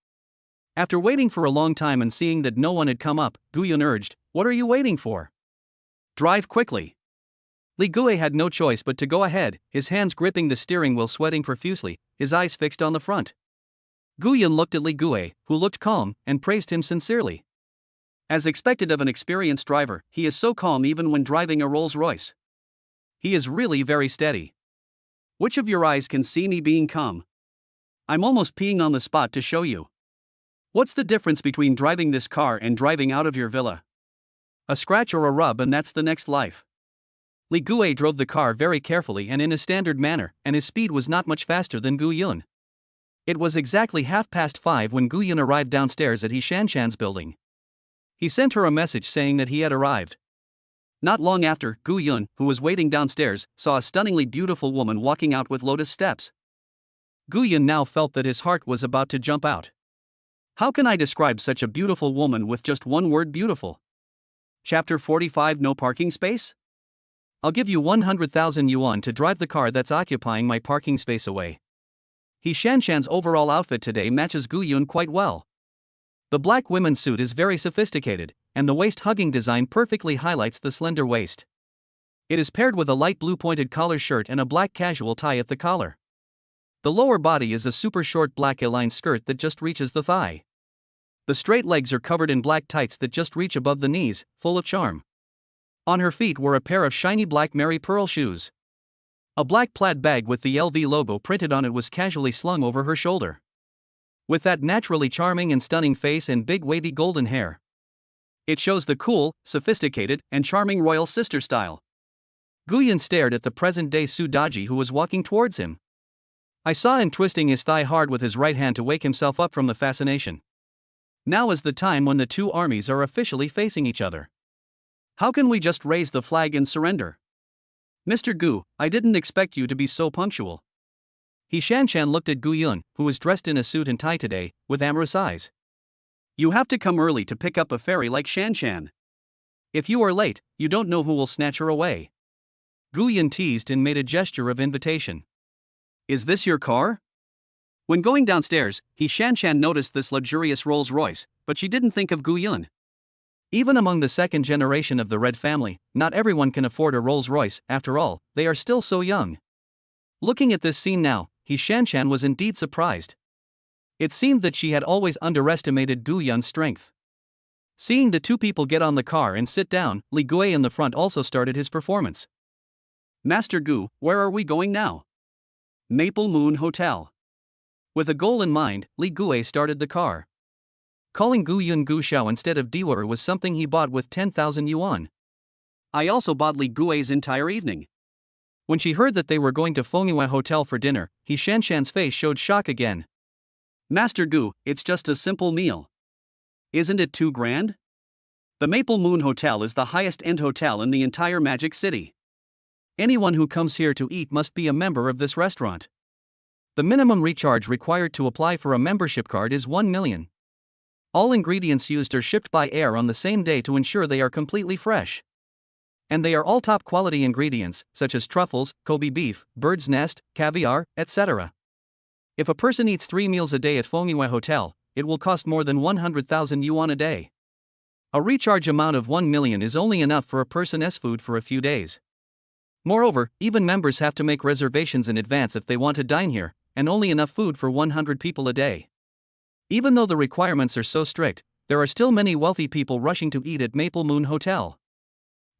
After waiting for a long time and seeing that no one had come up, Gu-yun urged, what are you waiting for? Drive quickly. Li Gue had no choice but to go ahead, his hands gripping the steering wheel, sweating profusely, his eyes fixed on the front. Gu-yun looked at Li Gue, who looked calm, and praised him sincerely. As expected of an experienced driver, he is so calm even when driving a Rolls-Royce. He is really very steady. Which of your eyes can see me being calm? I'm almost peeing on the spot to show you. What's the difference between driving this car and driving out of your villa? A scratch or a rub and that's the next life. Li Gue drove the car very carefully and in a standard manner, and his speed was not much faster than Gu-yun. It was exactly 5:30 when Gu-yun arrived downstairs at He Shanshan's building. He sent her a message saying that he had arrived. Not long after, Gu-yun, who was waiting downstairs, saw a stunningly beautiful woman walking out with lotus steps. Gu-yun now felt that his heart was about to jump out. How can I describe such a beautiful woman with just one word: beautiful? Chapter 45, No parking space? I'll give you 100,000 yuan to drive the car that's occupying my parking space away. He Shanshan's overall outfit today matches Gu-yun quite well. The black women's suit is very sophisticated, and the waist-hugging design perfectly highlights the slender waist. It is paired with a light blue pointed collar shirt and a black casual tie at the collar. The lower body is a super short black A-line skirt that just reaches the thigh. The straight legs are covered in black tights that just reach above the knees, full of charm. On her feet were a pair of shiny black Mary Pearl shoes. A black plaid bag with the LV logo printed on it was casually slung over her shoulder. With that naturally charming and stunning face and big wavy golden hair, it shows the cool, sophisticated, and charming royal sister style. Gu-yun stared at the present-day Su Daji who was walking towards him. I saw him twisting his thigh hard with his right hand to wake himself up from the fascination. Now is the time when the two armies are officially facing each other. How can we just raise the flag and surrender? Mr. Gu, I didn't expect you to be so punctual. He Shanshan looked at Gu Yun, who was dressed in a suit and tie today, with amorous eyes. You have to come early to pick up a fairy like Shanshan. If you are late, you don't know who will snatch her away. Gu Yun teased and made a gesture of invitation. Is this your car? When going downstairs, he Shanshan noticed this luxurious Rolls Royce, but she didn't think of Gu Yun. Even among the second generation of the Red family, not everyone can afford a Rolls Royce, after all, they are still so young. Looking at this scene now, he Shanshan was indeed surprised. It seemed that she had always underestimated Gu Yun's strength. Seeing the two people get on the car and sit down, Li Gui in the front also started his performance. Master Gu, where are we going now? Maple Moon Hotel. With a goal in mind, Li Gui started the car. Calling Gu Yun Gu Xiao instead of Diwer was something he bought with 10,000 yuan. I also bought Li Gui's entire evening. When she heard that they were going to Fengyue Hotel for dinner, he Shanshan's face showed shock again. Master Gu, it's just a simple meal. Isn't it too grand? The Maple Moon Hotel is the highest-end hotel in the entire Magic City. Anyone who comes here to eat must be a member of this restaurant. The minimum recharge required to apply for a membership card is 1 million. All ingredients used are shipped by air on the same day to ensure they are completely fresh. And they are all top-quality ingredients, such as truffles, Kobe beef, bird's nest, caviar, etc. If a person eats 3 meals a day at Fengyue Hotel, it will cost more than 100,000 yuan a day. A recharge amount of 1 million is only enough for a person's food for a few days. Moreover, even members have to make reservations in advance if they want to dine here, and only enough food for 100 people a day. Even though the requirements are so strict, there are still many wealthy people rushing to eat at Maple Moon Hotel.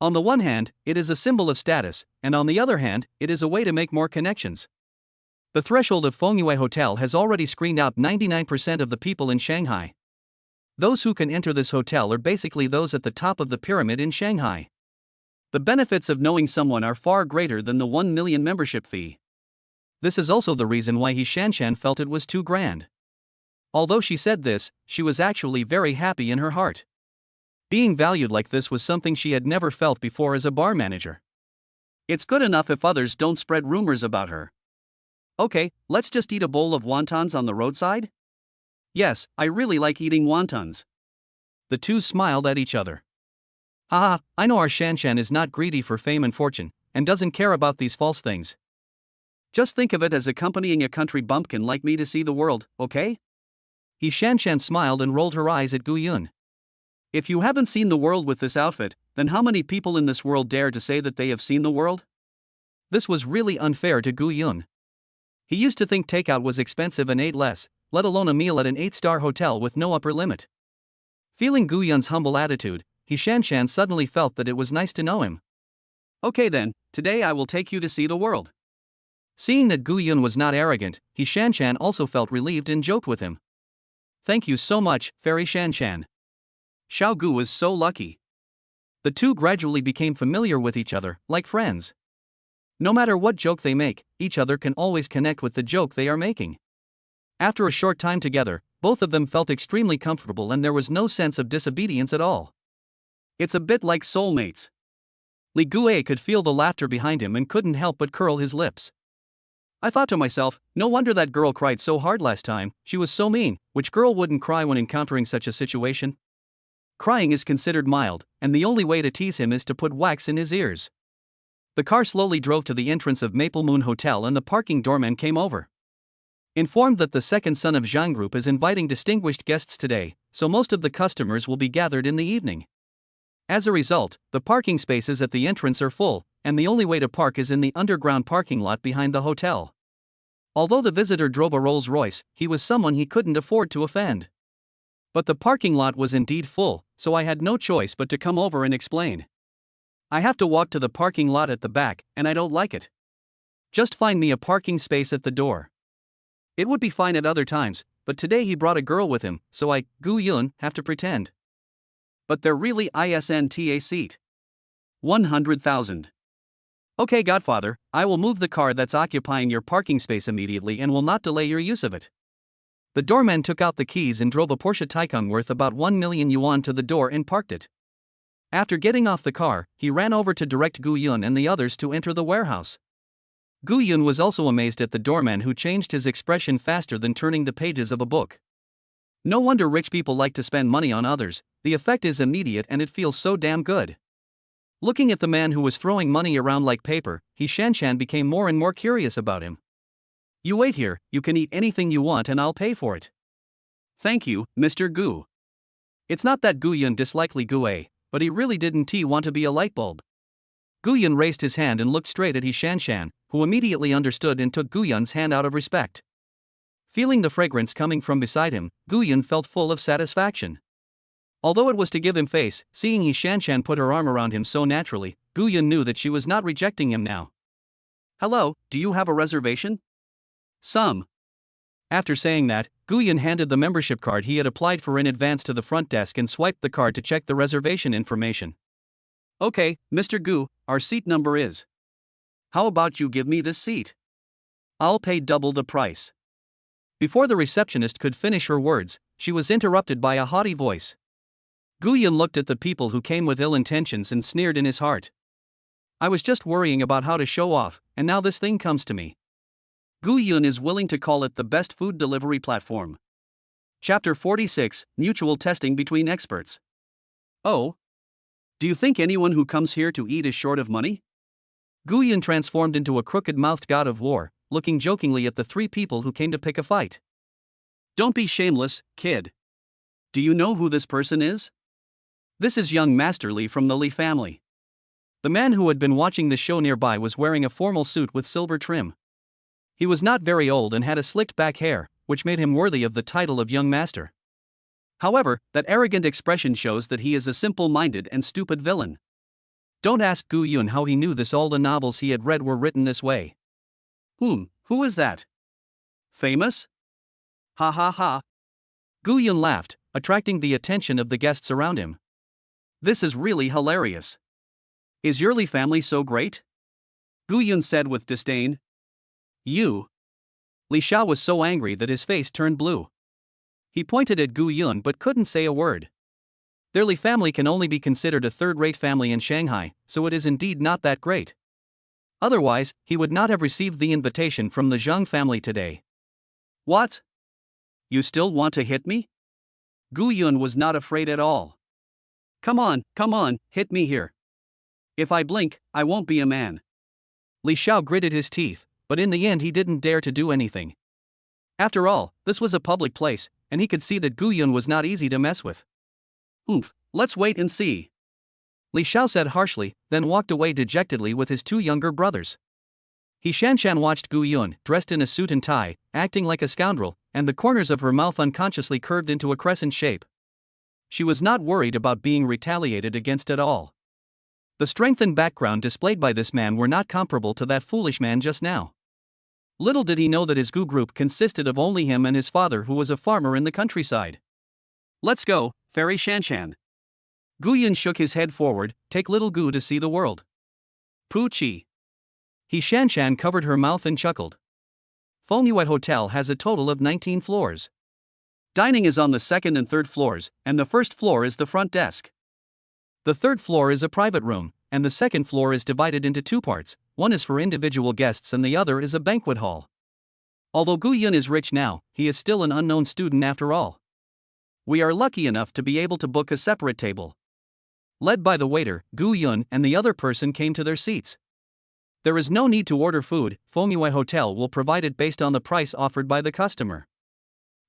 On the one hand, it is a symbol of status, and on the other hand, it is a way to make more connections. The threshold of Fengyue Hotel has already screened out 99% of the people in Shanghai. Those who can enter this hotel are basically those at the top of the pyramid in Shanghai. The benefits of knowing someone are far greater than the 1 million membership fee. This is also the reason why he Shanshan felt it was too grand. Although she said this, she was actually very happy in her heart. Being valued like this was something she had never felt before as a bar manager. It's good enough if others don't spread rumors about her. Okay, let's just eat a bowl of wontons on the roadside? Yes, I really like eating wontons. The two smiled at each other. Haha, I know our Shanshan is not greedy for fame and fortune, and doesn't care about these false things. Just think of it as accompanying a country bumpkin like me to see the world, okay? He Shanshan smiled and rolled her eyes at Gu Yun. If you haven't seen the world with this outfit, then how many people in this world dare to say that they have seen the world? This was really unfair to Gu Yun. He used to think takeout was expensive and ate less, let alone a meal at an 8-star hotel with no upper limit. Feeling Gu Yun's humble attitude, he Shanshan suddenly felt that it was nice to know him. Okay then, today I will take you to see the world. Seeing that Gu Yun was not arrogant, he Shanshan also felt relieved and joked with him. Thank you so much, Fairy Shanshan. Xiao Gu was so lucky. The two gradually became familiar with each other, like friends. No matter what joke they make, each other can always connect with the joke they are making. After a short time together, both of them felt extremely comfortable and there was no sense of disobedience at all. It's a bit like soulmates. Li Gui could feel the laughter behind him and couldn't help but curl his lips. I thought to myself, no wonder that girl cried so hard last time, she was so mean. Which girl wouldn't cry when encountering such a situation? Crying is considered mild, and the only way to tease him is to put wax in his ears. The car slowly drove to the entrance of Maple Moon Hotel and the parking doorman came over. Informed that the second son of Zhang Group is inviting distinguished guests today, so most of the customers will be gathered in the evening. As a result, the parking spaces at the entrance are full, and the only way to park is in the underground parking lot behind the hotel. Although the visitor drove a Rolls Royce, he was someone he couldn't afford to offend. But the parking lot was indeed full, so I had no choice but to come over and explain. I have to walk to the parking lot at the back, and I don't like it. Just find me a parking space at the door. It would be fine at other times, but today he brought a girl with him, so I, Gu Yun, have to pretend. But they're really isn't a seat. 100,000. Okay, Godfather, I will move the car that's occupying your parking space immediately and will not delay your use of it. The doorman took out the keys and drove a Porsche Taycan worth about 1 million yuan to the door and parked it. After getting off the car, he ran over to direct Gu Yun and the others to enter the warehouse. Gu Yun was also amazed at the doorman, who changed his expression faster than turning the pages of a book. No wonder rich people like to spend money on others, the effect is immediate and it feels so damn good. Looking at the man who was throwing money around like paper, Shanshan became more and more curious about him. You wait here, you can eat anything you want and I'll pay for it. Thank you, Mr. Gu. It's not that Gu Yun disliked Li Gue, but he really didn't want to be a light bulb. Gu Yun raised his hand and looked straight at Shanshan, who immediately understood and took Gu Yun's hand out of respect. Feeling the fragrance coming from beside him, Gu Yun felt full of satisfaction. Although it was to give him face, seeing Shanshan put her arm around him so naturally, Gu Yun knew that she was not rejecting him now. Hello, do you have a reservation? Some. After saying that, Gu Yun handed the membership card he had applied for in advance to the front desk and swiped the card to check the reservation information. Okay, Mr. Gu, our seat number is. How about you give me this seat? I'll pay double the price. Before the receptionist could finish her words, she was interrupted by a haughty voice. Gu Yun looked at the people who came with ill intentions and sneered in his heart. I was just worrying about how to show off, and now this thing comes to me. Gu Yun is willing to call it the best food delivery platform. Chapter 46, Mutual Testing Between Experts. Oh? Do you think anyone who comes here to eat is short of money? Gu Yun transformed into a crooked-mouthed god of war, looking jokingly at the three people who came to pick a fight. Don't be shameless, kid. Do you know who this person is? This is young Master Li from the Li family. The man who had been watching the show nearby was wearing a formal suit with silver trim. He was not very old and had a slicked back hair, which made him worthy of the title of young master. However, that arrogant expression shows that he is a simple-minded and stupid villain. Don't ask Gu Yun how he knew this, all the novels he had read were written this way. Who is that? Famous? Ha ha ha. Gu Yun laughed, attracting the attention of the guests around him. This is really hilarious. Is your Li family so great? Gu Yun said with disdain. You. Li Xiao was so angry that his face turned blue. He pointed at Gu Yun but couldn't say a word. Their Li family can only be considered a third-rate family in Shanghai, so it is indeed not that great. Otherwise, he would not have received the invitation from the Zhang family today. What? You still want to hit me? Gu Yun was not afraid at all. Come on, hit me here. If I blink, I won't be a man. Li Xiao gritted his teeth, but in the end he didn't dare to do anything. After all, this was a public place, and he could see that Gu Yun was not easy to mess with. Let's wait and see. Li Xiao said harshly, then walked away dejectedly with his two younger brothers. Shanshan watched Gu Yun, dressed in a suit and tie, acting like a scoundrel, and the corners of her mouth unconsciously curved into a crescent shape. She was not worried about being retaliated against at all. The strength and background displayed by this man were not comparable to that foolish man just now. Little did he know that his Gu group consisted of only him and his father, who was a farmer in the countryside. Let's go, Fairy Shanshan. Gu Yun shook his head forward, take little Gu to see the world. Poochie. Shanshan covered her mouth and chuckled. Fenghuat Hotel has a total of 19 floors. Dining is on the second and third floors, and the first floor is the front desk. The third floor is a private room, and the second floor is divided into two parts, one is for individual guests and the other is a banquet hall. Although Gu Yun is rich now, he is still an unknown student after all. We are lucky enough to be able to book a separate table. Led by the waiter, Gu Yun and the other person came to their seats. There is no need to order food, Fenghuat Hotel will provide it based on the price offered by the customer.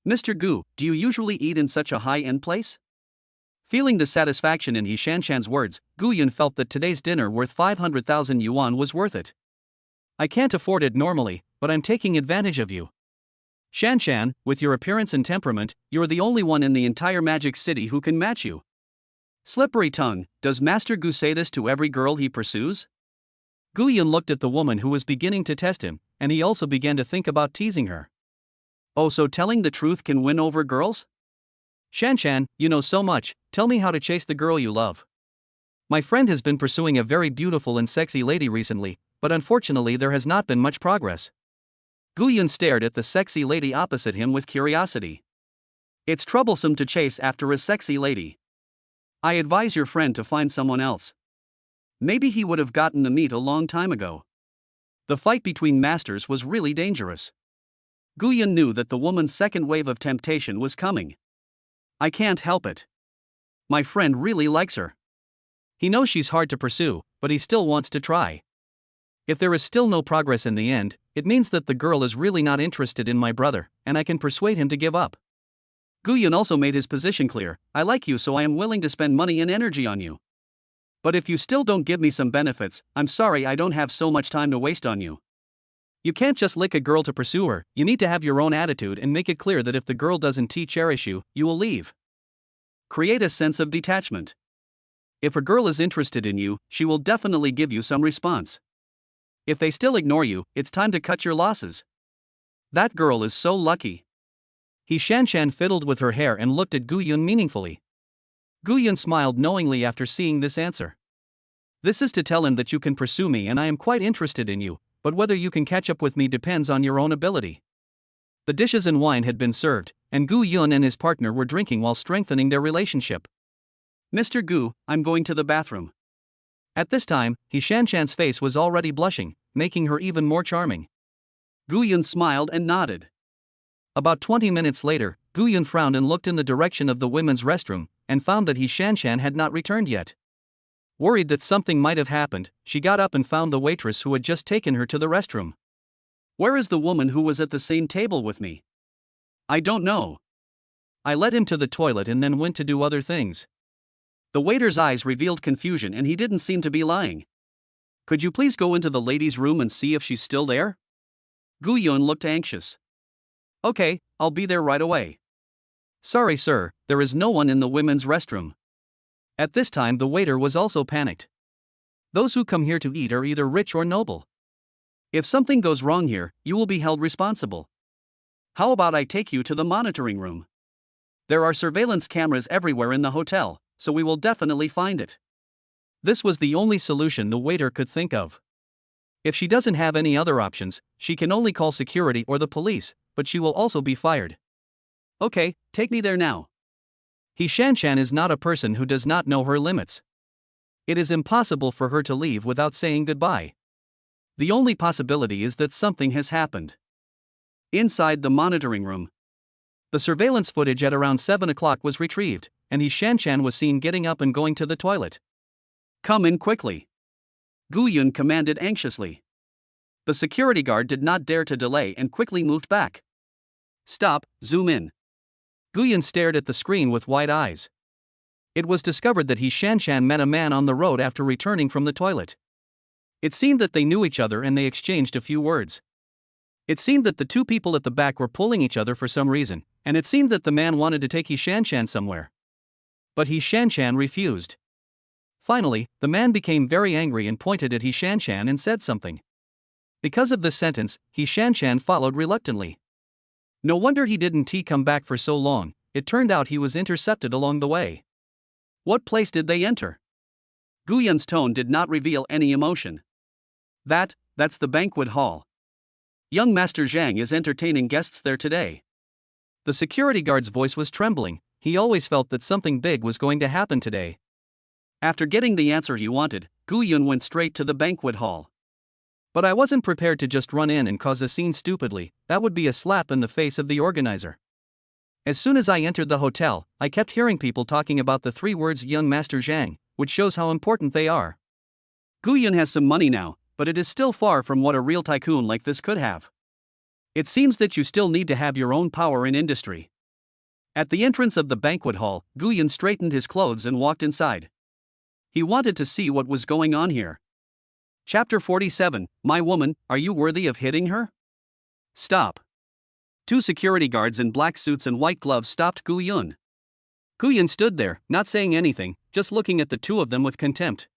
Mr. Gu, do you usually eat in such a high-end place? Feeling the satisfaction in Shanshan's words, Gu Yun felt that today's dinner worth 500,000 yuan was worth it. I can't afford it normally, but I'm taking advantage of you. Shanshan, with your appearance and temperament, you're the only one in the entire Magic City who can match you. Slippery tongue, does Master Gu say this to every girl he pursues? Gu Yun looked at the woman who was beginning to test him, and he also began to think about teasing her. Oh, so telling the truth can win over girls? Shanshan, you know so much, tell me how to chase the girl you love. My friend has been pursuing a very beautiful and sexy lady recently, but unfortunately there has not been much progress. Gu Yun stared at the sexy lady opposite him with curiosity. It's troublesome to chase after a sexy lady. I advise your friend to find someone else. Maybe he would have gotten the meat a long time ago. The fight between masters was really dangerous. Guyun knew that the woman's second wave of temptation was coming. I can't help it. My friend really likes her. He knows she's hard to pursue, but he still wants to try. If there is still no progress in the end, it means that the girl is really not interested in my brother, and I can persuade him to give up. Guyun also made his position clear. I like you, so I am willing to spend money and energy on you. But if you still don't give me some benefits, I'm sorry, I don't have so much time to waste on you. You can't just lick a girl to pursue her. You need to have your own attitude and make it clear that if the girl doesn't cherish you, you will leave. Create a sense of detachment. If a girl is interested in you, she will definitely give you some response. If they still ignore you, it's time to cut your losses. That girl is so lucky. He Shanshan fiddled with her hair and looked at Guyun meaningfully. Guyun smiled knowingly after seeing this answer. This is to tell him that you can pursue me and I am quite interested in you, but whether you can catch up with me depends on your own ability. The dishes and wine had been served, and Guyun and his partner were drinking while strengthening their relationship. Mr. Gu, I'm going to the bathroom. At this time, He Shanshan's face was already blushing, making her even more charming. Guyun smiled and nodded. About 20 minutes later, Guyun frowned and looked in the direction of the women's restroom, and found that He Shanshan had not returned yet. Worried that something might have happened, she got up and found the waitress who had just taken her to the restroom. Where is the woman who was at the same table with me? I don't know. I led him to the toilet and then went to do other things. The waiter's eyes revealed confusion and he didn't seem to be lying. Could you please go into the ladies' room and see if she's still there? Guyun looked anxious. Okay, I'll be there right away. Sorry sir, there is no one in the women's restroom. At this time the waiter was also panicked. Those who come here to eat are either rich or noble. If something goes wrong here, you will be held responsible. How about I take you to the monitoring room? There are surveillance cameras everywhere in the hotel, so we will definitely find it. This was the only solution the waiter could think of. If she doesn't have any other options, she can only call security or the police, but she will also be fired. Okay, take me there now. He Shanshan is not a person who does not know her limits. It is impossible for her to leave without saying goodbye. The only possibility is that something has happened. Inside the monitoring room, the surveillance footage at around 7 o'clock was retrieved, and He Shanshan was seen getting up and going to the toilet. Come in quickly. Guyun commanded anxiously. The security guard did not dare to delay and quickly moved back. Stop, zoom in. Guyun stared at the screen with wide eyes. It was discovered that He Shanshan met a man on the road after returning from the toilet. It seemed that they knew each other and they exchanged a few words. It seemed that the two people at the back were pulling each other for some reason, and it seemed that the man wanted to take He Shanshan somewhere. But He Shanshan refused. Finally, the man became very angry and pointed at He Shanshan and said something. Because of this sentence, He Shanshan followed reluctantly. No wonder he didn't come back for so long. It turned out he was intercepted along the way. What place did they enter? Guyun's tone did not reveal any emotion. That's the banquet hall. Young Master Zhang is entertaining guests there today. The security guard's voice was trembling. He always felt that something big was going to happen today. After getting the answer he wanted, Guyun went straight to the banquet hall. But I wasn't prepared to just run in and cause a scene stupidly. That would be a slap in the face of the organizer. As soon as I entered the hotel, I kept hearing people talking about the 3 words young Master Zhang, which shows how important they are. Guyun has some money now, but it is still far from what a real tycoon like this could have. It seems that you still need to have your own power in industry. At the entrance of the banquet hall, Guyun straightened his clothes and walked inside. He wanted to see what was going on here. Chapter 47, My woman, are you worthy of hitting her? Stop. 2 security guards in black suits and white gloves stopped Guyun. Guyun stood there, not saying anything, just looking at the 2 of them with contempt.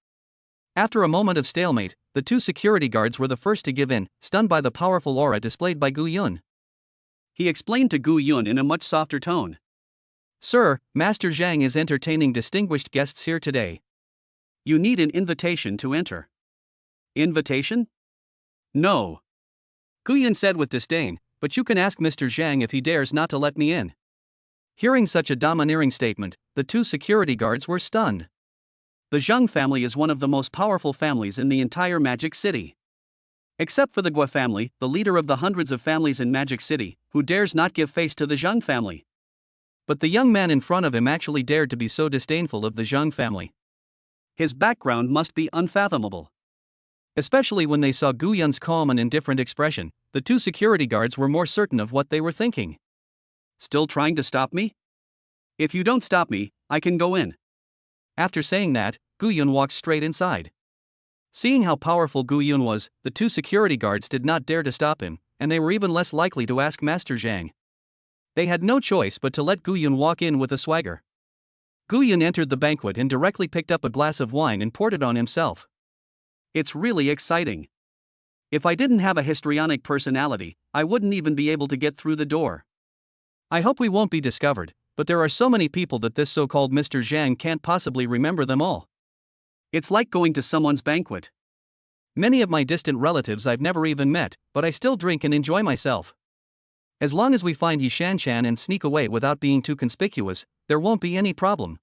After a moment of stalemate, the 2 security guards were the first to give in, stunned by the powerful aura displayed by Guyun. He explained to Guyun in a much softer tone. Sir, Master Zhang is entertaining distinguished guests here today. You need an invitation to enter. Invitation? No. Guyun said with disdain, but you can ask Mr. Zhang if he dares not to let me in. Hearing such a domineering statement, the two security guards were stunned. The Zhang family is one of the most powerful families in the entire Magic City. Except for the Gua family, the leader of the hundreds of families in Magic City, who dares not give face to the Zhang family. But the young man in front of him actually dared to be so disdainful of the Zhang family. His background must be unfathomable. Especially when they saw Gu Yun's calm and indifferent expression, the two security guards were more certain of what they were thinking. Still trying to stop me? If you don't stop me, I can go in. After saying that, Gu Yun walked straight inside. Seeing how powerful Gu Yun was, the two security guards did not dare to stop him, and they were even less likely to ask Master Zhang. They had no choice but to let Gu Yun walk in with a swagger. Gu Yun entered the banquet and directly picked up a glass of wine and poured it on himself. It's really exciting. If I didn't have a histrionic personality, I wouldn't even be able to get through the door. I hope we won't be discovered, but there are so many people that this so-called Mr. Zhang can't possibly remember them all. It's like going to someone's banquet. Many of my distant relatives I've never even met, but I still drink and enjoy myself. As long as we find Yi Shanshan and sneak away without being too conspicuous, there won't be any problem.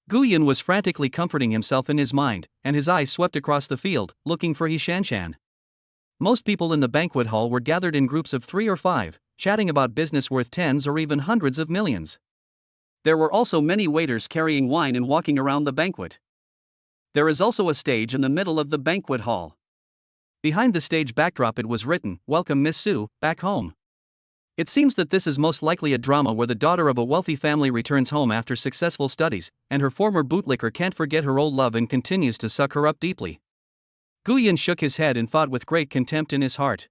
Gu Yun was frantically comforting himself in his mind, and his eyes swept across the field, looking for Yi Shanshan. Most people in the banquet hall were gathered in groups of 3 or 5, chatting about business worth tens or even hundreds of millions. There were also many waiters carrying wine and walking around the banquet. There is also a stage in the middle of the banquet hall. Behind the stage backdrop it was written, "Welcome Miss Su, back home." It seems that this is most likely a drama where the daughter of a wealthy family returns home after successful studies, and her former bootlicker can't forget her old love and continues to suck her up deeply. Gu Yun shook his head and thought with great contempt in his heart.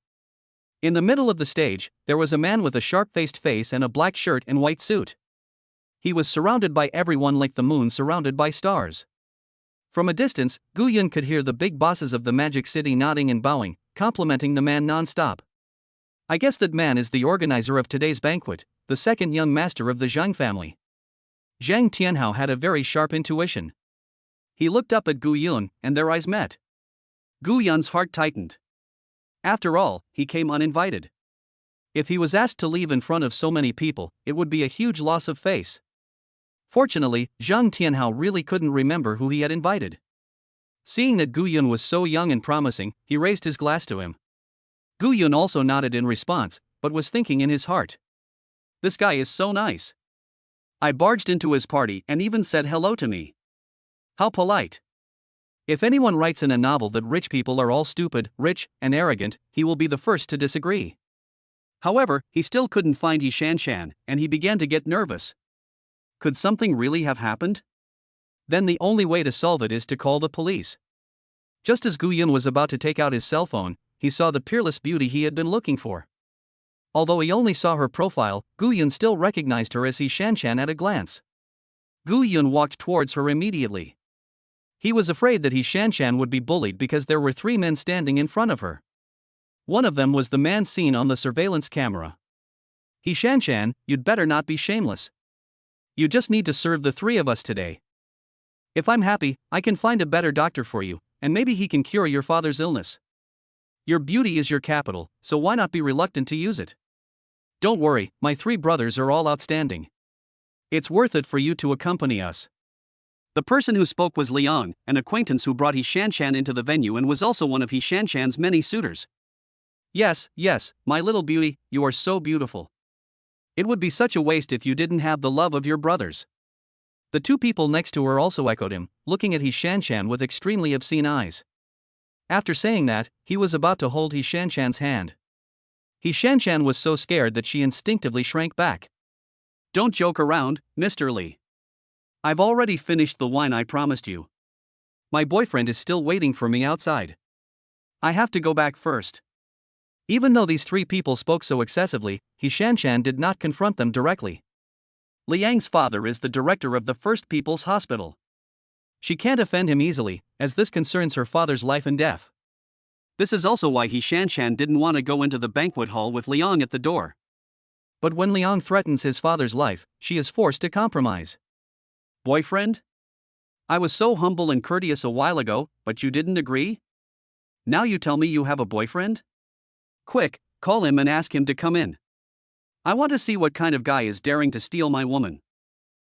In the middle of the stage, there was a man with a sharp-faced face and a black shirt and white suit. He was surrounded by everyone like the moon surrounded by stars. From a distance, Gu Yun could hear the big bosses of the Magic City nodding and bowing, complimenting the man non-stop. I guess that man is the organizer of today's banquet, the second young master of the Zhang family. Zhang Tianhao had a very sharp intuition. He looked up at Gu Yun, and their eyes met. Gu Yun's heart tightened. After all, he came uninvited. If he was asked to leave in front of so many people, it would be a huge loss of face. Fortunately, Zhang Tianhao really couldn't remember who he had invited. Seeing that Gu Yun was so young and promising, he raised his glass to him. Gu Yun also nodded in response, but was thinking in his heart, "This guy is so nice. I barged into his party and even said hello to me. How polite. If anyone writes in a novel that rich people are all stupid, rich, and arrogant, he will be the first to disagree." However, he still couldn't find Yi Shanshan, and he began to get nervous. Could something really have happened? Then the only way to solve it is to call the police. Just as Gu Yun was about to take out his cell phone, he saw the peerless beauty he had been looking for. Although he only saw her profile, Gu Yun still recognized her as Yi Shanshan at a glance. Gu Yun walked towards her immediately. He was afraid that Yi Shanshan would be bullied because there were 3 men standing in front of her. One of them was the man seen on the surveillance camera. "Yi Shanshan, you'd better not be shameless. You just need to serve the 3 of us today. If I'm happy, I can find a better doctor for you, and maybe he can cure your father's illness. Your beauty is your capital, so why not be reluctant to use it? Don't worry, my 3 brothers are all outstanding. It's worth it for you to accompany us." The person who spoke was Liang, an acquaintance who brought Yi Shanshan into the venue and was also one of Yi Shanshan's many suitors. Yes, my little beauty, you are so beautiful. It would be such a waste if you didn't have the love of your brothers." The 2 people next to her also echoed him, looking at Yi Shanshan with extremely obscene eyes. After saying that, he was about to hold Yi Shanshan's hand. Yi Shanshan was so scared that she instinctively shrank back. "Don't joke around, Mr. Li. I've already finished the wine I promised you. My boyfriend is still waiting for me outside. I have to go back first." Even though these 3 people spoke so excessively, Yi Shanshan did not confront them directly. Liang's father is the director of the First People's Hospital. She can't offend him easily, as this concerns her father's life and death. This is also why Yi Shanshan didn't want to go into the banquet hall with Liang at the door. But when Liang threatens his father's life, she is forced to compromise. "Boyfriend? I was so humble and courteous a while ago, but you didn't agree? Now you tell me you have a boyfriend? Quick, call him and ask him to come in." I want to see what kind of guy is daring to steal my woman.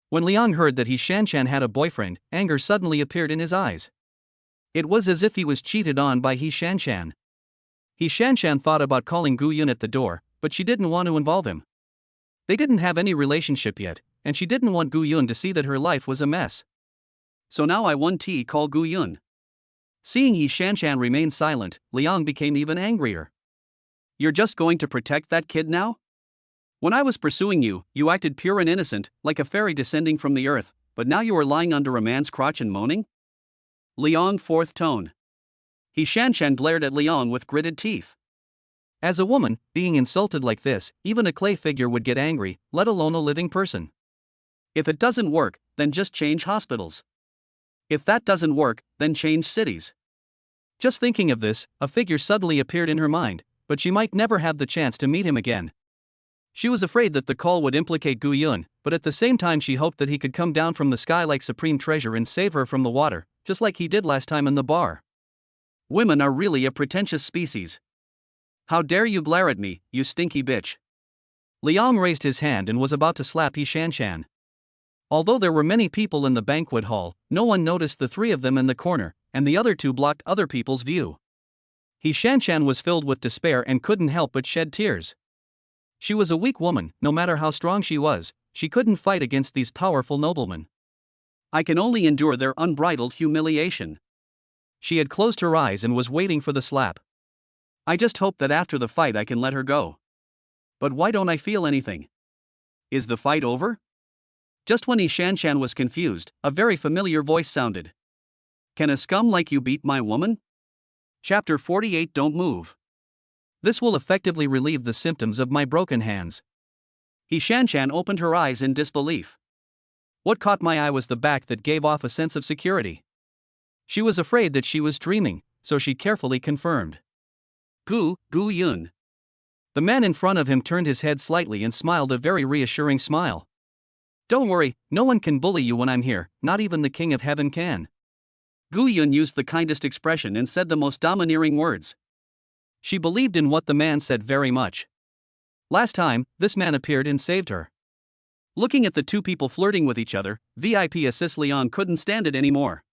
When Liang heard that He Shanshan had a boyfriend, anger suddenly appeared in his eyes. It was as if he was cheated on by He Shanshan. He Shanshan thought about calling Gu Yun at the door, but she didn't want to involve him. They didn't have any relationship yet, and she didn't want Gu Yun to see that her life was a mess. So now I want to call Gu Yun. Seeing He Shanshan remain silent, Liang became even angrier. You're just going to protect that kid now? When I was pursuing you, you acted pure and innocent, like a fairy descending from the earth, but now you are lying under a man's crotch and moaning? Liang fourth tone. He Shanshan glared at Liang with gritted teeth. As a woman, being insulted like this, even a clay figure would get angry, let alone a living person. If it doesn't work, then just change hospitals. If that doesn't work, then change cities. Just thinking of this, a figure suddenly appeared in her mind, but she might never have the chance to meet him again. She was afraid that the call would implicate Gu Yun, but at the same time she hoped that he could come down from the sky like supreme treasure and save her from the water, just like he did last time in the bar. Women are really a pretentious species. How dare you glare at me, you stinky bitch. Liang raised his hand and was about to slap He Shanshan. Although there were many people in the banquet hall, no one noticed the three of them in the corner, and the other two blocked other people's view. He Shanshan was filled with despair and couldn't help but shed tears. She was a weak woman, no matter how strong she couldn't fight against these powerful noblemen. I can only endure their unbridled humiliation. She had closed her eyes and was waiting for the slap. I just hope that after the fight I can let her go. But why don't I feel anything? Is the fight over? Just when He Shanshan was confused, a very familiar voice sounded. Can a scum like you beat my woman? Chapter 48. Don't move. This will effectively relieve the symptoms of my broken hands. He Shanshan opened her eyes in disbelief. What caught my eye was the back that gave off a sense of security. She was afraid that she was dreaming, so she carefully confirmed. Gu Yun. The man in front of him turned his head slightly and smiled a very reassuring smile. Don't worry, no one can bully you when I'm here, not even the King of Heaven can. Gu Yun used the kindest expression and said the most domineering words. She believed in what the man said very much. Last time, this man appeared and saved her. Looking at the two people flirting with each other, VIP Assist Liang couldn't stand it anymore.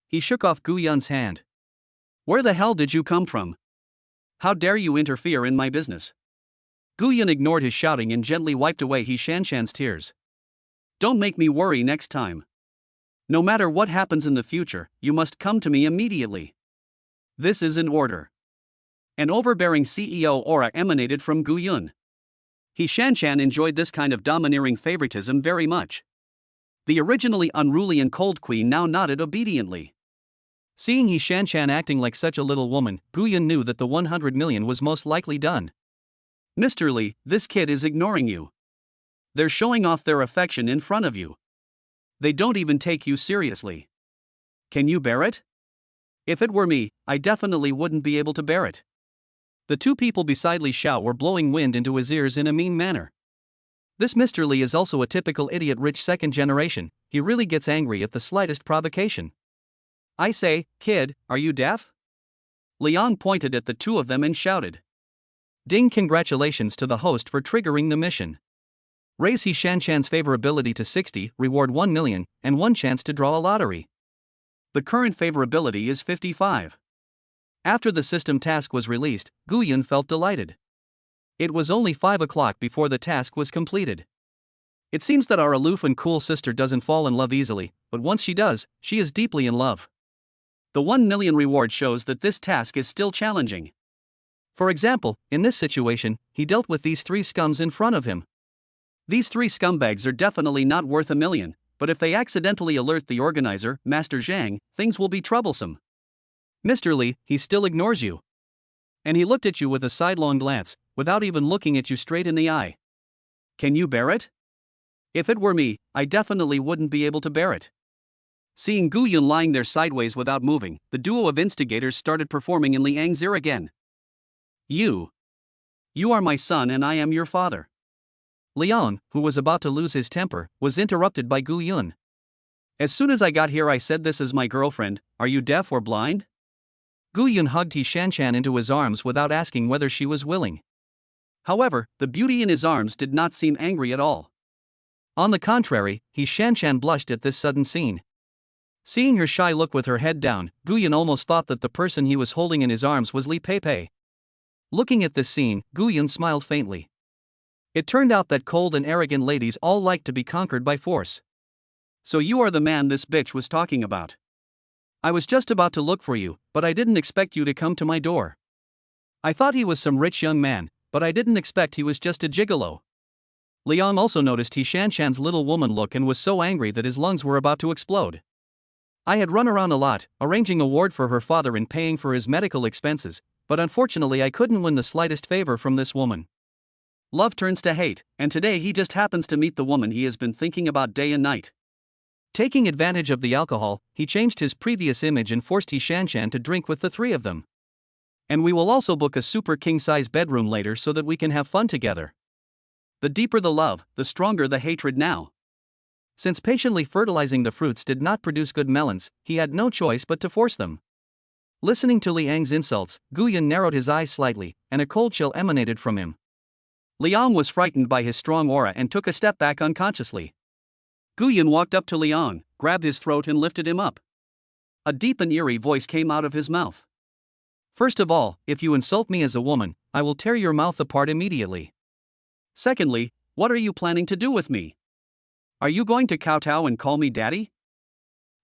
He shook off Gu Yun's hand. Where the hell did you come from? How dare you interfere in my business? Gu Yun ignored his shouting and gently wiped away He Shanshan's tears. Don't make me worry next time. No matter what happens in the future, you must come to me immediately. This is an order. An overbearing CEO aura emanated from Gu Yun. He Shanshan enjoyed this kind of domineering favoritism very much. The originally unruly and cold queen now nodded obediently. Seeing He Shanshan acting like such a little woman, Gu Yun knew that the 100 million was most likely done. Mr. Li, this kid is ignoring you. They're showing off their affection in front of you. They don't even take you seriously. Can you bear it? If it were me, I definitely wouldn't be able to bear it. The two people beside Li Xiao were blowing wind into his ears in a mean manner. This Mr. Li is also a typical idiot rich second generation, he really gets angry at the slightest provocation. I say, kid, are you deaf? Liang pointed at the two of them and shouted. Ding! Congratulations to the host for triggering the mission. Raise He Shanshan's favorability to 60, reward 1 million, and 1 chance to draw a lottery. The current favorability is 55. After the system task was released, Gu Yun felt delighted. It was only 5 o'clock before the task was completed. It seems that our aloof and cool sister doesn't fall in love easily, but once she does, she is deeply in love. The 1 million reward shows that this task is still challenging. For example, in this situation, he dealt with these 3 scums in front of him. These 3 scumbags are definitely not worth 1 million, but if they accidentally alert the organizer, Master Zhang, things will be troublesome. Mr. Li, he still ignores you. And he looked at you with a sidelong glance, without even looking at you straight in the eye. Can you bear it? If it were me, I definitely wouldn't be able to bear it. Seeing Gu Yun lying there sideways without moving, the duo of instigators started performing in Liang's ear again. You are my son and I am your father. Liang, who was about to lose his temper, was interrupted by Gu Yun. As soon as I got here I said this is my girlfriend, are you deaf or blind? Gu Yun hugged He Shanshan into his arms without asking whether she was willing. However, the beauty in his arms did not seem angry at all. On the contrary, Shanshan blushed at this sudden scene. Seeing her shy look with her head down, Guyan almost thought that the person he was holding in his arms was Li Peipei. Looking at this scene, Guyan smiled faintly. It turned out that cold and arrogant ladies all like to be conquered by force. So you are the man this bitch was talking about. I was just about to look for you, but I didn't expect you to come to my door. I thought he was some rich young man, but I didn't expect he was just a gigolo. Liang also noticed Shanshan's little woman look and was so angry that his lungs were about to explode. I had run around a lot, arranging a ward for her father and paying for his medical expenses, but unfortunately I couldn't win the slightest favor from this woman. Love turns to hate, and today he just happens to meet the woman he has been thinking about day and night. Taking advantage of the alcohol, he changed his previous image and forced Shanshan to drink with the three of them. And we will also book a super king-size bedroom later so that we can have fun together. The deeper the love, the stronger the hatred now. Since patiently fertilizing the fruits did not produce good melons, he had no choice but to force them. Listening to Liang's insults, Guyan narrowed his eyes slightly, and a cold chill emanated from him. Liang was frightened by his strong aura and took a step back unconsciously. Guyan walked up to Liang, grabbed his throat and lifted him up. A deep and eerie voice came out of his mouth. First of all, if you insult me as a woman, I will tear your mouth apart immediately. Secondly, what are you planning to do with me? Are you going to kowtow and call me daddy?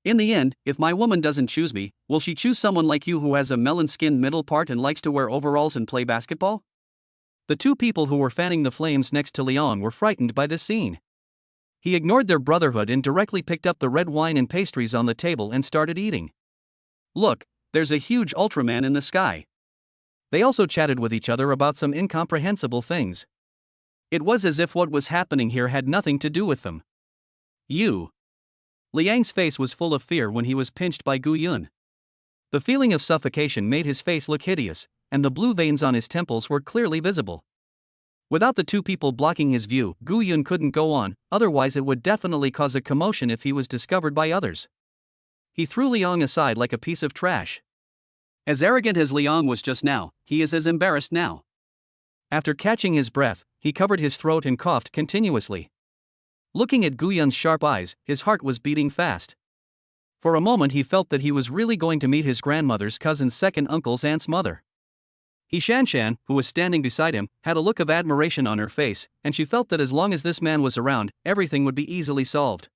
In the end, if my woman doesn't choose me, will she choose someone like you who has a melon-skinned middle part and likes to wear overalls and play basketball? The two people who were fanning the flames next to Liang were frightened by this scene. He ignored their brotherhood and directly picked up the red wine and pastries on the table and started eating. Look, there's a huge Ultraman in the sky. They also chatted with each other about some incomprehensible things. It was as if what was happening here had nothing to do with them. You. Liang's face was full of fear when he was pinched by Gu Yun. The feeling of suffocation made his face look hideous, and the blue veins on his temples were clearly visible. Without the two people blocking his view, Gu Yun couldn't go on, otherwise it would definitely cause a commotion if he was discovered by others. He threw Liang aside like a piece of trash. As arrogant as Liang was just now, he is as embarrassed now. After catching his breath, he covered his throat and coughed continuously. Looking at Gu Yun's sharp eyes, his heart was beating fast. For a moment he felt that he was really going to meet his grandmother's cousin's second uncle's aunt's mother. Shanshan, who was standing beside him, had a look of admiration on her face, and she felt that as long as this man was around, everything would be easily solved.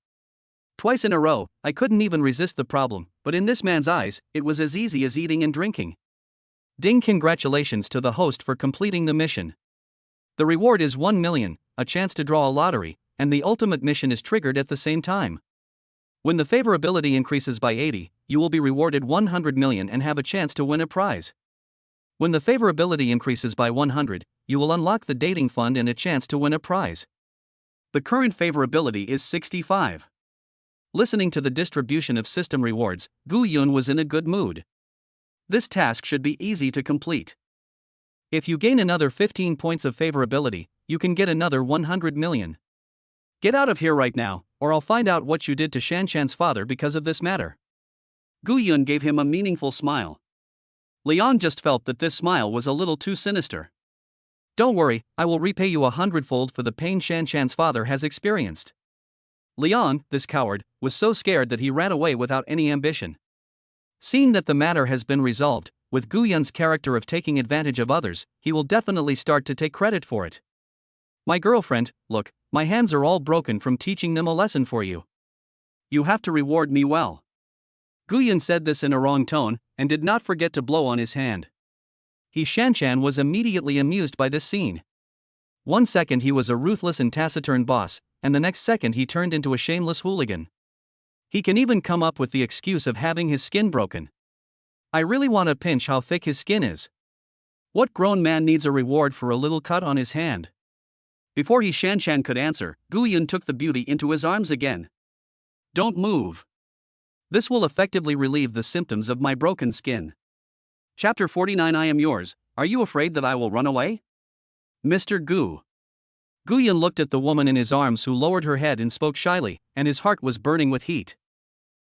Twice in a row, I couldn't even resist the problem, but in this man's eyes, it was as easy as eating and drinking. Ding! Congratulations to the host for completing the mission. The reward is 1 million, a chance to draw a lottery, and the ultimate mission is triggered at the same time. When the favorability increases by 80, you will be rewarded 100 million and have a chance to win a prize. When the favorability increases by 100, you will unlock the dating fund and a chance to win a prize. The current favorability is 65. Listening to the distribution of system rewards, Gu Yun was in a good mood. This task should be easy to complete. If you gain another 15 points of favorability, you can get another 100 million. Get out of here right now, or I'll find out what you did to Shanshan's father because of this matter. Gu Yun gave him a meaningful smile. Liang just felt that this smile was a little too sinister. Don't worry, I will repay you 100-fold for the pain Shanshan's father has experienced. Liang, this coward, was so scared that he ran away without any ambition. Seeing that the matter has been resolved, with Gu Yun's character of taking advantage of others, he will definitely start to take credit for it. My girlfriend, look, my hands are all broken from teaching them a lesson for you. You have to reward me well. Gu Yun said this in a wrong tone, and did not forget to blow on his hand. Shanshan was immediately amused by this scene. 1 second he was a ruthless and taciturn boss, and the next second he turned into a shameless hooligan. He can even come up with the excuse of having his skin broken. I really want to pinch how thick his skin is. What grown man needs a reward for a little cut on his hand? Before Shanshan could answer, Gu Yun took the beauty into his arms again. Don't move. This will effectively relieve the symptoms of my broken skin. Chapter 49. I am yours. Are you afraid that I will run away? Mr. Gu. Gu Yun looked at the woman in his arms who lowered her head and spoke shyly, and his heart was burning with heat.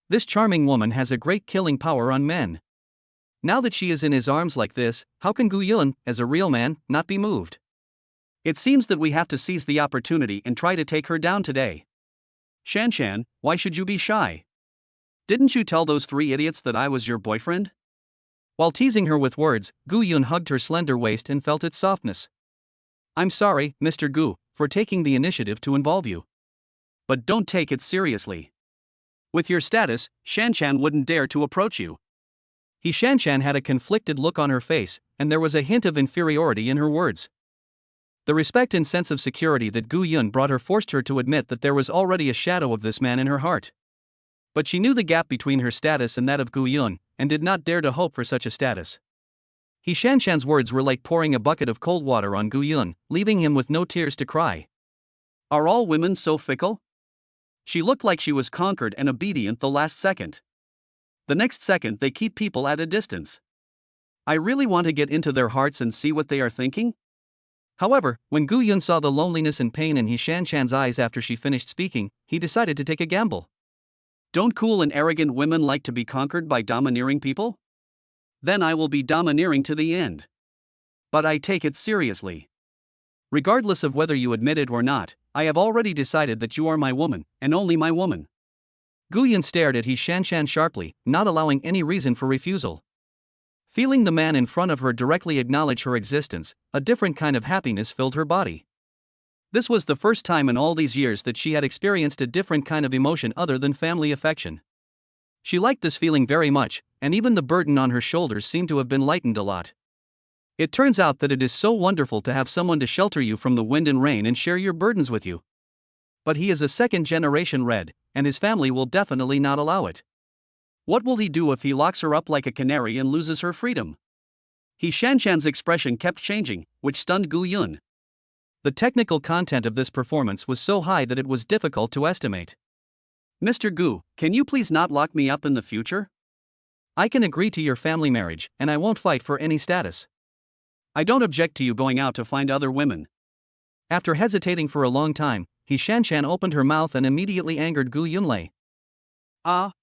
This charming woman has a great killing power on men. Now that she is in his arms like this, how can Gu Yun, as a real man, not be moved? It seems that we have to seize the opportunity and try to take her down today. Shanshan, why should you be shy? Didn't you tell those 3 idiots that I was your boyfriend? While teasing her with words, Gu Yun hugged her slender waist and felt its softness. I'm sorry, Mr. Gu, for taking the initiative to involve you. But don't take it seriously. With your status, Shanshan wouldn't dare to approach you. Shanshan had a conflicted look on her face, and there was a hint of inferiority in her words. The respect and sense of security that Gu Yun brought her forced her to admit that there was already a shadow of this man in her heart. But she knew the gap between her status and that of Gu Yun, and did not dare to hope for such a status. Shanshan's words were like pouring a bucket of cold water on Gu Yun, leaving him with no tears to cry. Are all women so fickle? She looked like she was conquered and obedient the last second. The next second they keep people at a distance. I really want to get into their hearts and see what they are thinking. However, when Gu Yun saw the loneliness and pain in Shanshan's eyes after she finished speaking, he decided to take a gamble. Don't cool and arrogant women like to be conquered by domineering people? Then I will be domineering to the end. But I take it seriously. Regardless of whether you admit it or not, I have already decided that you are my woman, and only my woman. Gu Yun stared at Shanshan sharply, not allowing any reason for refusal. Feeling the man in front of her directly acknowledge her existence, a different kind of happiness filled her body. This was the first time in all these years that she had experienced a different kind of emotion other than family affection. She liked this feeling very much, and even the burden on her shoulders seemed to have been lightened a lot. It turns out that it is so wonderful to have someone to shelter you from the wind and rain and share your burdens with you. But he is a second-generation Red, and his family will definitely not allow it. What will he do if he locks her up like a canary and loses her freedom? Shanshan's expression kept changing, which stunned Gu Yun. The technical content of this performance was so high that it was difficult to estimate. Mr. Gu, can you please not lock me up in the future? I can agree to your family marriage, and I won't fight for any status. I don't object to you going out to find other women. After hesitating for a long time, Shanshan opened her mouth and immediately angered Gu Yunlei. Ah!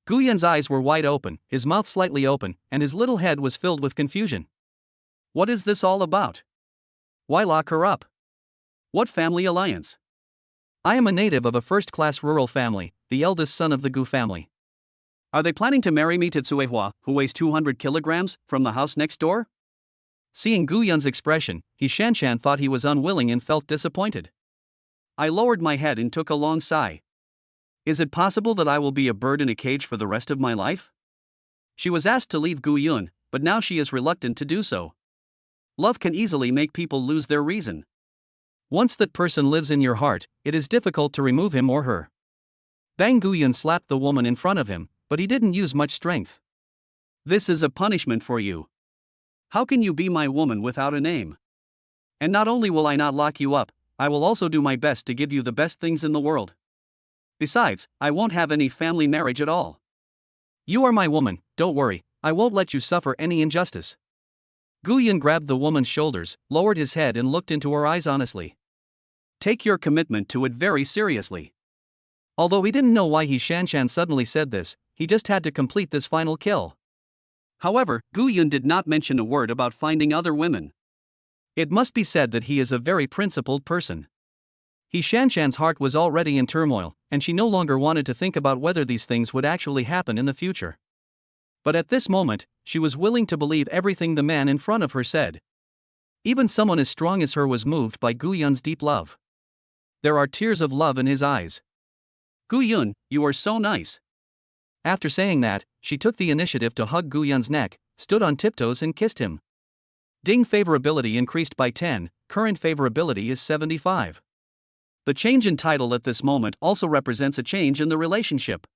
Gu Yun's eyes were wide open, his mouth slightly open, and his little head was filled with confusion. What is this all about? Why lock her up? What family alliance? I am a native of a first-class rural family, the eldest son of the Gu family. Are they planning to marry me to Tsuehua, who weighs 200 kilograms, from the house next door? Seeing Gu Yun's expression, Shanshan thought he was unwilling and felt disappointed. I lowered my head and took a long sigh. Is it possible that I will be a bird in a cage for the rest of my life? She was asked to leave Gu Yun, but now she is reluctant to do so. Love can easily make people lose their reason. Once that person lives in your heart, it is difficult to remove him or her. Bang Gu Yun slapped the woman in front of him, but he didn't use much strength. This is a punishment for you. How can you be my woman without a name? And not only will I not lock you up, I will also do my best to give you the best things in the world. Besides, I won't have any family marriage at all. You are my woman, don't worry, I won't let you suffer any injustice. Gu Yun grabbed the woman's shoulders, lowered his head and looked into her eyes honestly. Take your commitment to it very seriously. Although he didn't know why Shanshan suddenly said this, he just had to complete this final kill. However, Gu Yun did not mention a word about finding other women. It must be said that he is a very principled person. Shanshan's heart was already in turmoil, and she no longer wanted to think about whether these things would actually happen in the future. But at this moment, she was willing to believe everything the man in front of her said. Even someone as strong as her was moved by Gu Yun's deep love. There are tears of love in his eyes. Gu Yun, you are so nice. After saying that, she took the initiative to hug Gu Yun's neck, stood on tiptoes and kissed him. Ding favorability increased by 10, current favorability is 75. The change in title at this moment also represents a change in the relationship.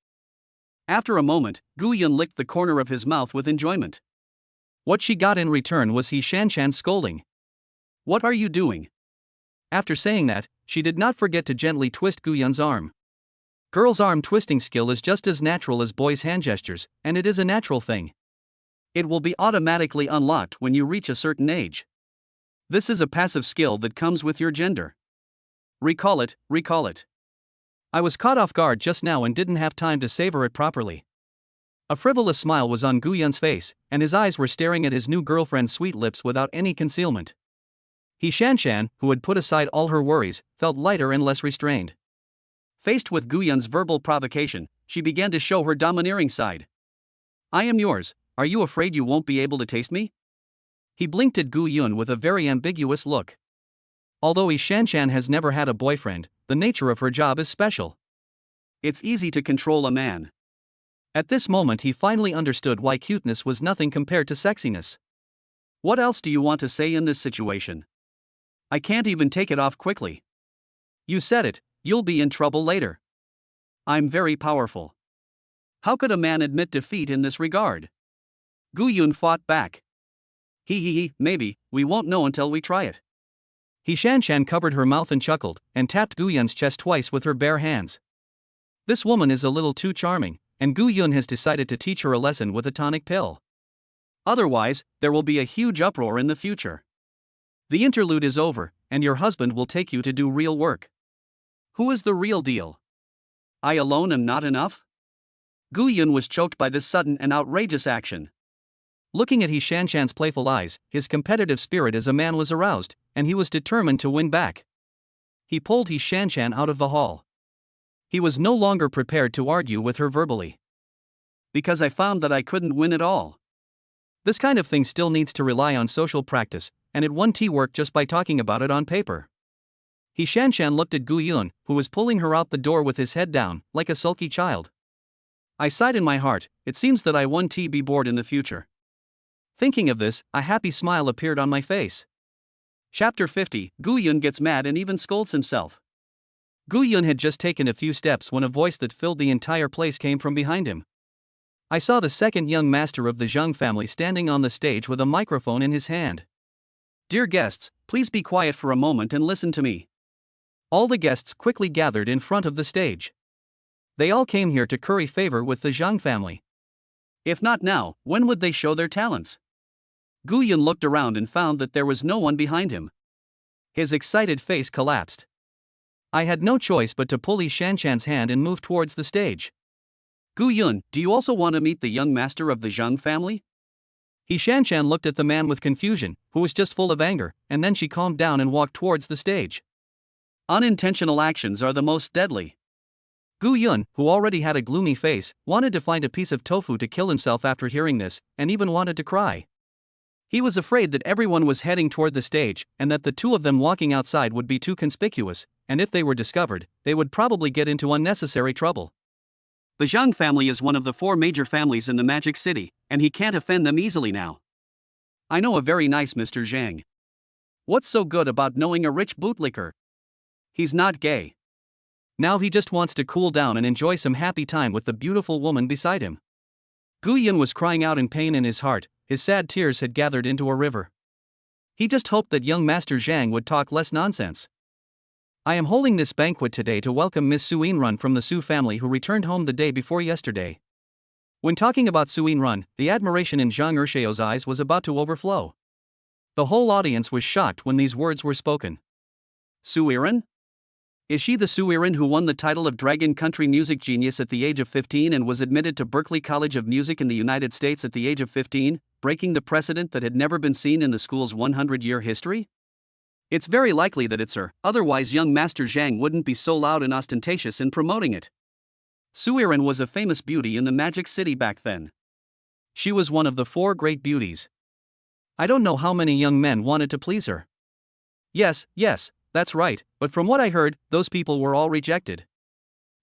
After a moment, Gu Yun licked the corner of his mouth with enjoyment. What she got in return was Shanshan's scolding. What are you doing? After saying that, she did not forget to gently twist Gu Yun's arm. Girls' arm twisting skill is just as natural as boys' hand gestures, and it is a natural thing. It will be automatically unlocked when you reach a certain age. This is a passive skill that comes with your gender. Recall it, recall it. I was caught off guard just now and didn't have time to savor it properly. A frivolous smile was on Gu Yun's face, and his eyes were staring at his new girlfriend's sweet lips without any concealment. He Shanshan, who had put aside all her worries, felt lighter and less restrained. Faced with Gu Yun's verbal provocation, she began to show her domineering side. I am yours, are you afraid you won't be able to taste me? He blinked at Gu Yun with a very ambiguous look. Although He Shanshan has never had a boyfriend, the nature of her job is special. It's easy to control a man. At this moment he finally understood why cuteness was nothing compared to sexiness. What else do you want to say in this situation? I can't even take it off quickly. You said it, you'll be in trouble later. I'm very powerful. How could a man admit defeat in this regard? Gu Yun fought back. Maybe, we won't know until we try it. He Shanshan covered her mouth and chuckled, and tapped Gu Yun's chest twice with her bare hands. This woman is a little too charming, and Gu Yun has decided to teach her a lesson with a tonic pill. Otherwise, there will be a huge uproar in the future. The interlude is over, and your husband will take you to do real work. Who is the real deal? I alone am not enough? Gu Yun was choked by this sudden and outrageous action. Looking at He Shanshan's playful eyes, his competitive spirit as a man was aroused, and he was determined to win back. He pulled He Shanshan out of the hall. He was no longer prepared to argue with her verbally. Because I found that I couldn't win at all. This kind of thing still needs to rely on social practice, and it won't work just by talking about it on paper. He Shanshan looked at Gu Yun, who was pulling her out the door with his head down, like a sulky child. I sighed in my heart, it seems that I won't be bored in the future. Thinking of this, a happy smile appeared on my face. Chapter 50, Gu Yun gets mad and even scolds himself. Gu Yun had just taken a few steps when a voice that filled the entire place came from behind him. I saw the second young master of the Zhang family standing on the stage with a microphone in his hand. Dear guests, please be quiet for a moment and listen to me. All the guests quickly gathered in front of the stage. They all came here to curry favor with the Zhang family. If not now, when would they show their talents? Gu Yun looked around and found that there was no one behind him. His excited face collapsed. I had no choice but to pull He Shanshan's hand and move towards the stage. Gu Yun, do you also want to meet the young master of the Zhang family? He Shanshan looked at the man with confusion, who was just full of anger, and then she calmed down and walked towards the stage. Unintentional actions are the most deadly. Gu Yun, who already had a gloomy face, wanted to find a piece of tofu to kill himself after hearing this, and even wanted to cry. He was afraid that everyone was heading toward the stage, and that the two of them walking outside would be too conspicuous, and if they were discovered, they would probably get into unnecessary trouble. The Zhang family is one of the 4 major families in the Magic City, and he can't offend them easily now. I know a very nice Mr. Zhang. What's so good about knowing a rich bootlicker? He's not gay. Now he just wants to cool down and enjoy some happy time with the beautiful woman beside him. Gu Yun was crying out in pain in his heart, his sad tears had gathered into a river. He just hoped that young Master Zhang would talk less nonsense. I am holding this banquet today to welcome Miss Su Yinrun from the Su family who returned home the day before yesterday. When talking about Su Yinrun, the admiration in Zhang Ershao's eyes was about to overflow. The whole audience was shocked when these words were spoken. Su Yinrun? Is she the Su Yinrun who won the title of Dragon Country Music Genius at the age of 15 and was admitted to Berklee College of Music in the United States at the age of 15, breaking the precedent that had never been seen in the school's 100-year history? It's very likely that it's her, otherwise young Master Zhang wouldn't be so loud and ostentatious in promoting it. Su Yinrun was a famous beauty in the Magic City back then. She was one of the 4 great beauties. I don't know how many young men wanted to please her. Yes, that's right, but from what I heard, those people were all rejected.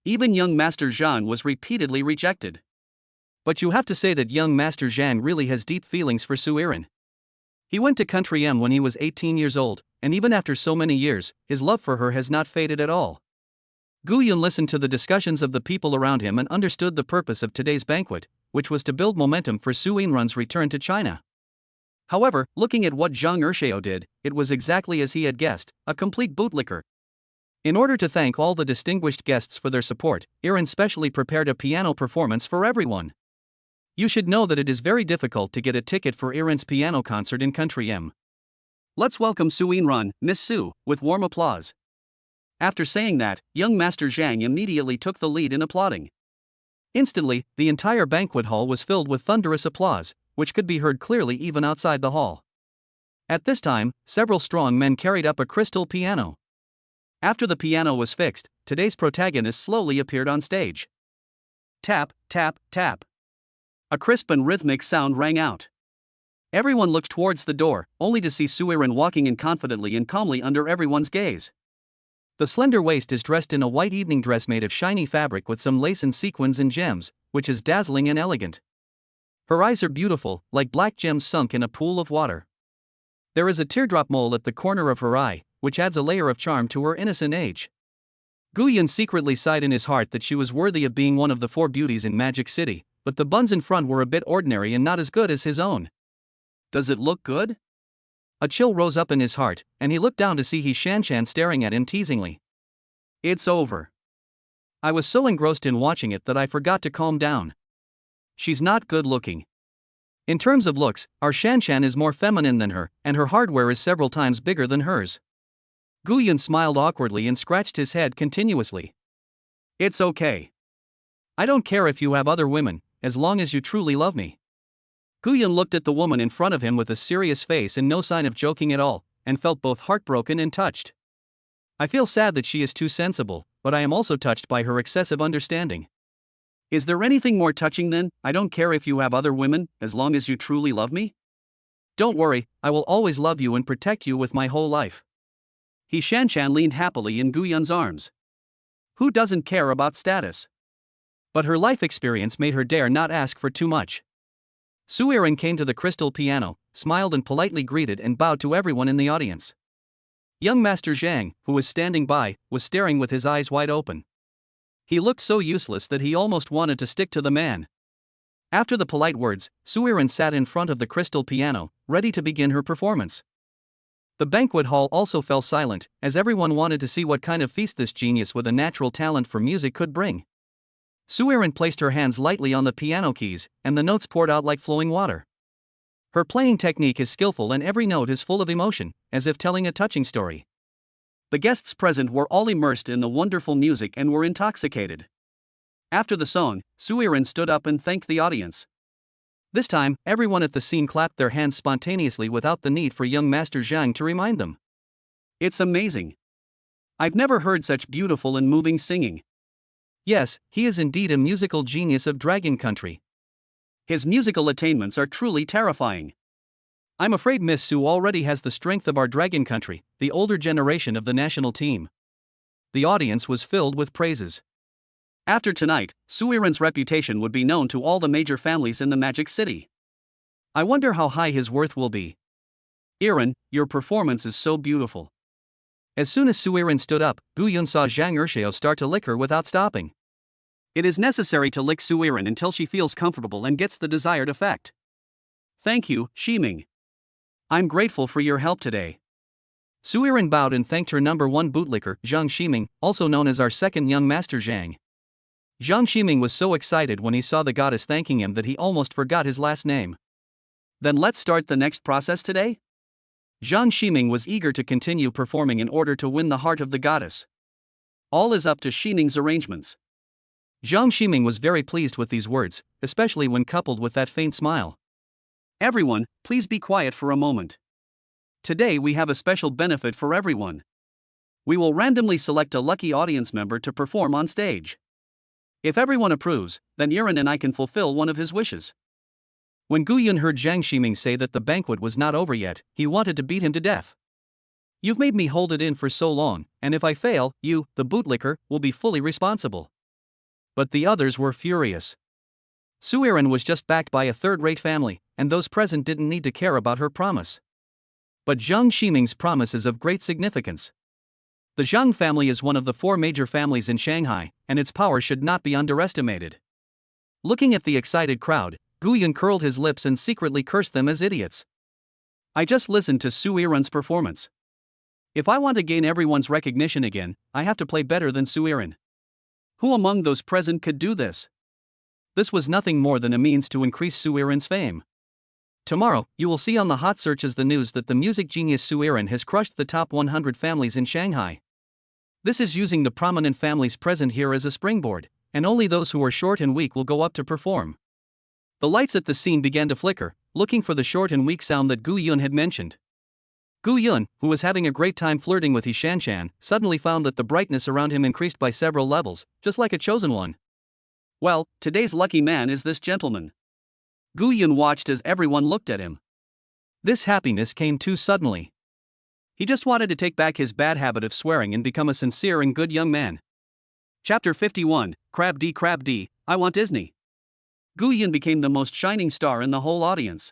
Even young Master Zhang was repeatedly rejected. But you have to say that young Master Zhang really has deep feelings for Su Yinrun. He went to Country M when he was 18 years old, and even after so many years, his love for her has not faded at all. Gu Yun listened to the discussions of the people around him and understood the purpose of today's banquet, which was to build momentum for Su Yinrun's return to China. However, looking at what Zhang Ershao did, it was exactly as he had guessed, a complete bootlicker. In order to thank all the distinguished guests for their support, Yinrun specially prepared a piano performance for everyone. You should know that it is very difficult to get a ticket for Yinrun's piano concert in Country M. Let's welcome Su Yinrun, Miss Su, with warm applause. After saying that, young Master Zhang immediately took the lead in applauding. Instantly, the entire banquet hall was filled with thunderous applause, which could be heard clearly even outside the hall. At this time, several strong men carried up a crystal piano. After the piano was fixed, today's protagonist slowly appeared on stage. Tap, tap, tap. A crisp and rhythmic sound rang out. Everyone looked towards the door, only to see Suiren walking in confidently and calmly under everyone's gaze. The slender waist is dressed in a white evening dress made of shiny fabric with some lace and sequins and gems, which is dazzling and elegant. Her eyes are beautiful, like black gems sunk in a pool of water. There is a teardrop mole at the corner of her eye, which adds a layer of charm to her innocent age. Guyon secretly sighed in his heart that she was worthy of being one of the four beauties in Magic City, but the buns in front were a bit ordinary and not as good as his own. Does it look good? A chill rose up in his heart, and he looked down to see He Shanshan staring at him teasingly. It's over. I was so engrossed in watching it that I forgot to calm down. She's not good looking. In terms of looks, our Shanshan is more feminine than her, and her hardware is several times bigger than hers. Guyon smiled awkwardly and scratched his head continuously. It's okay. I don't care if you have other women, as long as you truly love me. Guyon looked at the woman in front of him with a serious face and no sign of joking at all, and felt both heartbroken and touched. I feel sad that she is too sensible, but I am also touched by her excessive understanding. Is there anything more touching than, I don't care if you have other women, as long as you truly love me? Don't worry, I will always love you and protect you with my whole life. He Shanshan leaned happily in Guyon's arms. Who doesn't care about status? But her life experience made her dare not ask for too much. Suiren came to the crystal piano, smiled and politely greeted and bowed to everyone in the audience. Young Master Zhang, who was standing by, was staring with his eyes wide open. He looked so useless that he almost wanted to stick to the man. After the polite words, Suiren sat in front of the crystal piano, ready to begin her performance. The banquet hall also fell silent, as everyone wanted to see what kind of feast this genius with a natural talent for music could bring. Suiren placed her hands lightly on the piano keys, and the notes poured out like flowing water. Her playing technique is skillful and every note is full of emotion, as if telling a touching story. The guests present were all immersed in the wonderful music and were intoxicated. After the song, Suiren stood up and thanked the audience. This time, everyone at the scene clapped their hands spontaneously without the need for young Master Zhang to remind them. It's amazing. I've never heard such beautiful and moving singing. Yes, he is indeed a musical genius of Dragon Country. His musical attainments are truly terrifying. I'm afraid Miss Su already has the strength of our Dragon Country, the older generation of the national team. The audience was filled with praises. After tonight, Suiren's reputation would be known to all the major families in the Magic City. I wonder how high his worth will be. Iren, your performance is so beautiful. As soon as Suiren stood up, Guyon saw Zhang Ershio start to lick her without stopping. It is necessary to lick Suiren until she feels comfortable and gets the desired effect. Thank you, Shiming. I'm grateful for your help today. Suiren bowed and thanked her number one bootlicker, Zhang Shiming, also known as our second young master Zhang. Zhang Shiming was so excited when he saw the goddess thanking him that he almost forgot his last name. Then let's start the next process today? Zhang Shiming was eager to continue performing in order to win the heart of the goddess. All is up to Shiming's arrangements. Zhang Shiming was very pleased with these words, especially when coupled with that faint smile. Everyone, please be quiet for a moment. Today we have a special benefit for everyone. We will randomly select a lucky audience member to perform on stage. If everyone approves, then Iren and I can fulfill one of his wishes. When Guyon heard Zhang Shiming say that the banquet was not over yet, he wanted to beat him to death. You've made me hold it in for so long, and if I fail, you, the bootlicker, will be fully responsible. But the others were furious. Suiren was just backed by a third-rate family, and those present didn't need to care about her promise. But Zhang Shiming's promise is of great significance. The Zhang family is one of the four major families in Shanghai, and its power should not be underestimated. Looking at the excited crowd, Guyon curled his lips and secretly cursed them as idiots. I just listened to Suiren's performance. If I want to gain everyone's recognition again, I have to play better than Suiren. Who among those present could do this? This was nothing more than a means to increase Suiren's fame. Tomorrow, you will see on the hot searches the news that the music genius Suiren has crushed the top 100 families in Shanghai. This is using the prominent families present here as a springboard, and only those who are short and weak will go up to perform. The lights at the scene began to flicker, looking for the short and weak sound that Guyon had mentioned. Gu Yun, who was having a great time flirting with He Shanshan, suddenly found that the brightness around him increased by several levels, just like a chosen one. Well, today's lucky man is this gentleman. Gu Yun watched as everyone looked at him. This happiness came too suddenly. He just wanted to take back his bad habit of swearing and become a sincere and good young man. Chapter 51, Crab D, I want Disney. Gu Yun became the most shining star in the whole audience.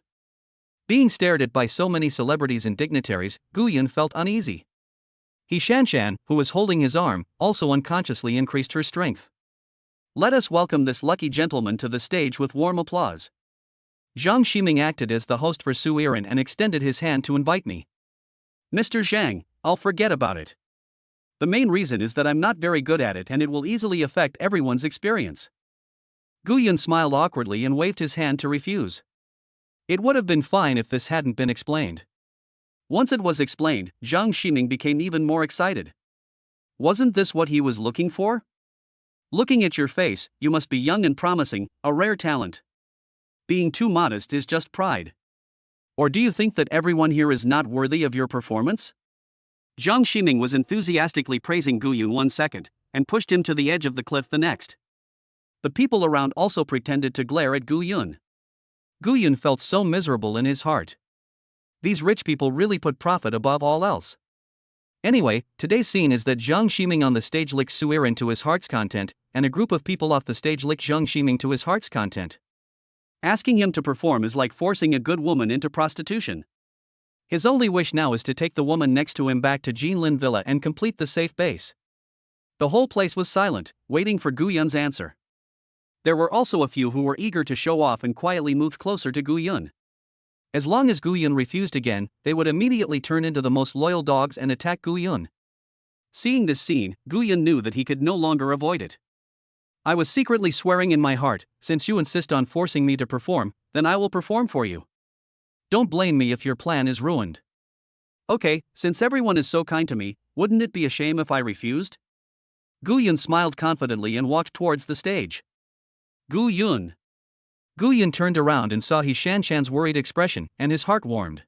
Being stared at by so many celebrities and dignitaries, Gu Yun felt uneasy. He Shanshan, who was holding his arm, also unconsciously increased her strength. Let us welcome this lucky gentleman to the stage with warm applause. Zhang Ximing acted as the host for Su Yiren and extended his hand to invite me. Mr. Zhang, I'll forget about it. The main reason is that I'm not very good at it and it will easily affect everyone's experience. Gu Yun smiled awkwardly and waved his hand to refuse. It would have been fine if this hadn't been explained. Once it was explained, Zhang Ximing became even more excited. Wasn't this what he was looking for? Looking at your face, you must be young and promising, a rare talent. Being too modest is just pride. Or do you think that everyone here is not worthy of your performance? Zhang Ximing was enthusiastically praising Gu Yun 1 second, and pushed him to the edge of the cliff the next. The people around also pretended to glare at Gu Yun. Gu Yun felt so miserable in his heart. These rich people really put profit above all else. Anyway, today's scene is that Zhang Ximing on the stage licked Su Yiren to his heart's content, and a group of people off the stage licked Zhang Ximing to his heart's content. Asking him to perform is like forcing a good woman into prostitution. His only wish now is to take the woman next to him back to Jinlin Villa and complete the safe base. The whole place was silent, waiting for Gu Yun's answer. There were also a few who were eager to show off and quietly moved closer to Gu Yun. As long as Gu Yun refused again, they would immediately turn into the most loyal dogs and attack Gu Yun. Seeing this scene, Gu Yun knew that he could no longer avoid it. I was secretly swearing in my heart, since you insist on forcing me to perform, then I will perform for you. Don't blame me if your plan is ruined. Okay, since everyone is so kind to me, wouldn't it be a shame if I refused? Gu Yun smiled confidently and walked towards the stage. Gu Yun. Gu Yun turned around and saw He Shanshan's worried expression, and his heart warmed.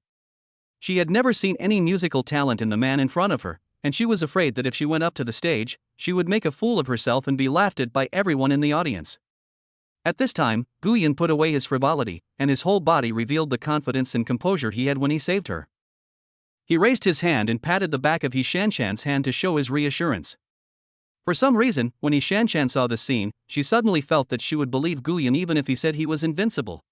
She had never seen any musical talent in the man in front of her, and she was afraid that if she went up to the stage, she would make a fool of herself and be laughed at by everyone in the audience. At this time, Gu Yun put away his frivolity, and his whole body revealed the confidence and composure he had when he saved her. He raised his hand and patted the back of He Shanshan's hand to show his reassurance. For some reason, when He Shanshan saw this scene, she suddenly felt that she would believe Gu Yun even if he said he was invincible.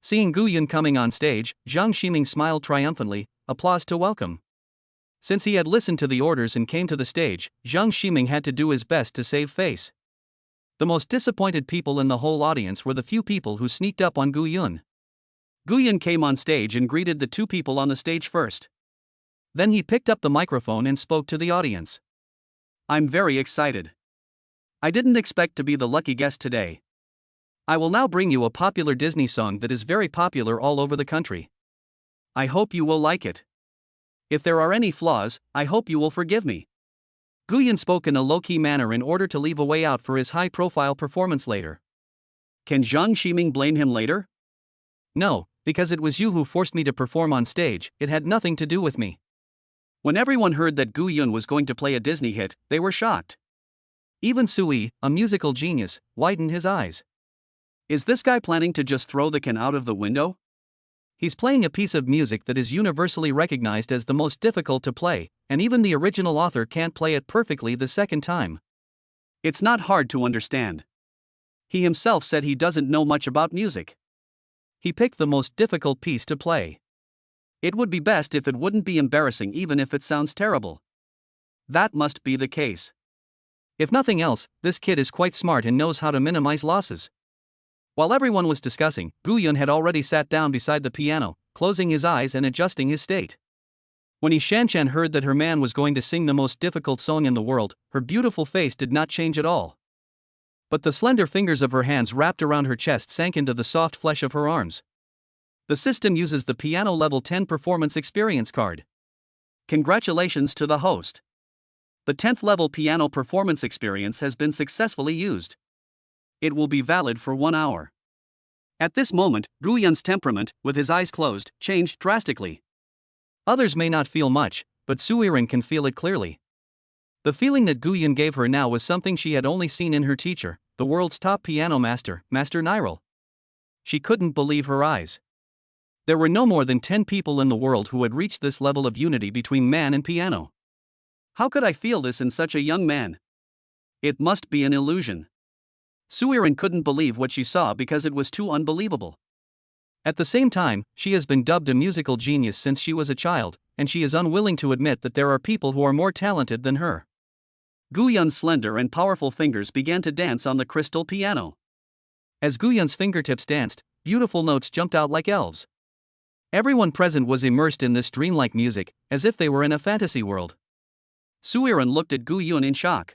Seeing Gu Yun coming on stage, Zhang Ximing smiled triumphantly, applause to welcome. Since he had listened to the orders and came to the stage, Zhang Ximing had to do his best to save face. The most disappointed people in the whole audience were the few people who sneaked up on Gu Yun. Gu Yun came on stage and greeted the two people on the stage first. Then he picked up the microphone and spoke to the audience. I'm very excited. I didn't expect to be the lucky guest today. I will now bring you a popular Disney song that is very popular all over the country. I hope you will like it. If there are any flaws, I hope you will forgive me. Gu Yun spoke in a low-key manner in order to leave a way out for his high-profile performance later. Can Zhang Ximing blame him later? No, because it was you who forced me to perform on stage, it had nothing to do with me. When everyone heard that Gu Yun was going to play a Disney hit, they were shocked. Even Sui, a musical genius, widened his eyes. Is this guy planning to just throw the can out of the window? He's playing a piece of music that is universally recognized as the most difficult to play, and even the original author can't play it perfectly the second time. It's not hard to understand. He himself said he doesn't know much about music. He picked the most difficult piece to play. It would be best if it wouldn't be embarrassing even if it sounds terrible. That must be the case. If nothing else, this kid is quite smart and knows how to minimize losses. While everyone was discussing, Gu Yun had already sat down beside the piano, closing his eyes and adjusting his state. When He Shanshan heard that her man was going to sing the most difficult song in the world, her beautiful face did not change at all. But the slender fingers of her hands wrapped around her chest sank into the soft flesh of her arms. The system uses the Piano Level 10 Performance Experience card. Congratulations to the host. The 10th level piano performance experience has been successfully used. It will be valid for 1 hour. At this moment, Gu Yun's temperament, with his eyes closed, changed drastically. Others may not feel much, but Suiran can feel it clearly. The feeling that Guyun gave her now was something she had only seen in her teacher, the world's top piano master, Master Nirel. She couldn't believe her eyes. There were no more than 10 people in the world who had reached this level of unity between man and piano. How could I feel this in such a young man? It must be an illusion. Suiran couldn't believe what she saw because it was too unbelievable. At the same time, she has been dubbed a musical genius since she was a child, and she is unwilling to admit that there are people who are more talented than her. Guyun's slender and powerful fingers began to dance on the crystal piano. As Guyun's fingertips danced, beautiful notes jumped out like elves. Everyone present was immersed in this dreamlike music, as if they were in a fantasy world. Suiran looked at Guyun in shock.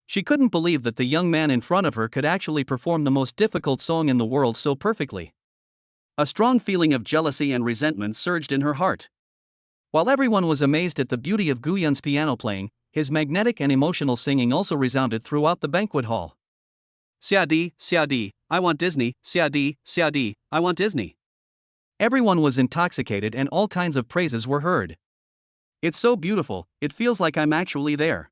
She couldn't believe that the young man in front of her could actually perform the most difficult song in the world so perfectly. A strong feeling of jealousy and resentment surged in her heart. While everyone was amazed at the beauty of Guyun's piano playing, his magnetic and emotional singing also resounded throughout the banquet hall. Xiadi, I want Disney, Xiadi, I want Disney. Everyone was intoxicated and all kinds of praises were heard. It's so beautiful, it feels like I'm actually there.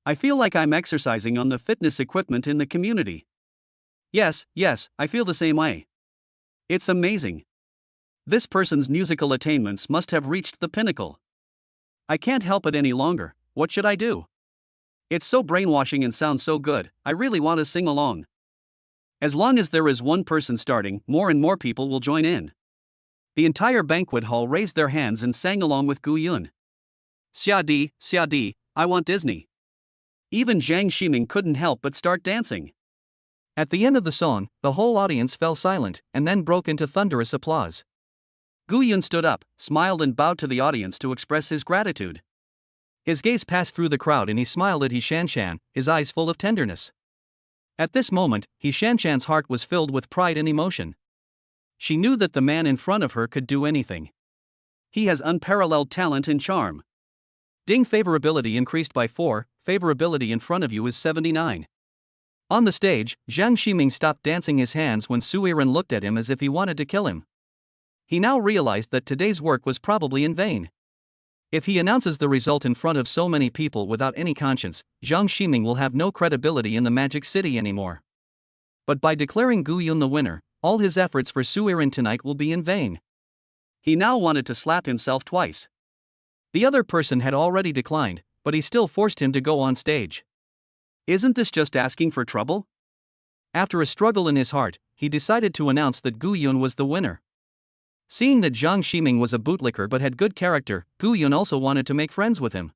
I feel like I'm exercising on the fitness equipment in the community. Yes, I feel the same way. It's amazing. This person's musical attainments must have reached the pinnacle. I can't help it any longer, what should I do? It's so brainwashing and sounds so good, I really want to sing along. As long as there is one person starting, more and more people will join in. The entire banquet hall raised their hands and sang along with Guyun. Xiadi, I want Disney. Even Zhang Ximing couldn't help but start dancing. At the end of the song, the whole audience fell silent, and then broke into thunderous applause. Guyun stood up, smiled and bowed to the audience to express his gratitude. His gaze passed through the crowd and he smiled at He Shanshan, his eyes full of tenderness. At this moment, He Shanshan's heart was filled with pride and emotion. She knew that the man in front of her could do anything. He has unparalleled talent and charm. Ding favorability increased by 4, favorability in front of you is 79. On the stage, Zhang Ximing stopped dancing his hands when Suiran looked at him as if he wanted to kill him. He now realized that today's work was probably in vain. If he announces the result in front of so many people without any conscience, Zhang Ximing will have no credibility in the Magic City anymore. But by declaring Guyun the winner, all his efforts for Suiran tonight will be in vain. He now wanted to slap himself twice. The other person had already declined, but he still forced him to go on stage. Isn't this just asking for trouble? After a struggle in his heart, he decided to announce that Guyun was the winner. Seeing that Zhang Ximing was a bootlicker but had good character, Guyun also wanted to make friends with him.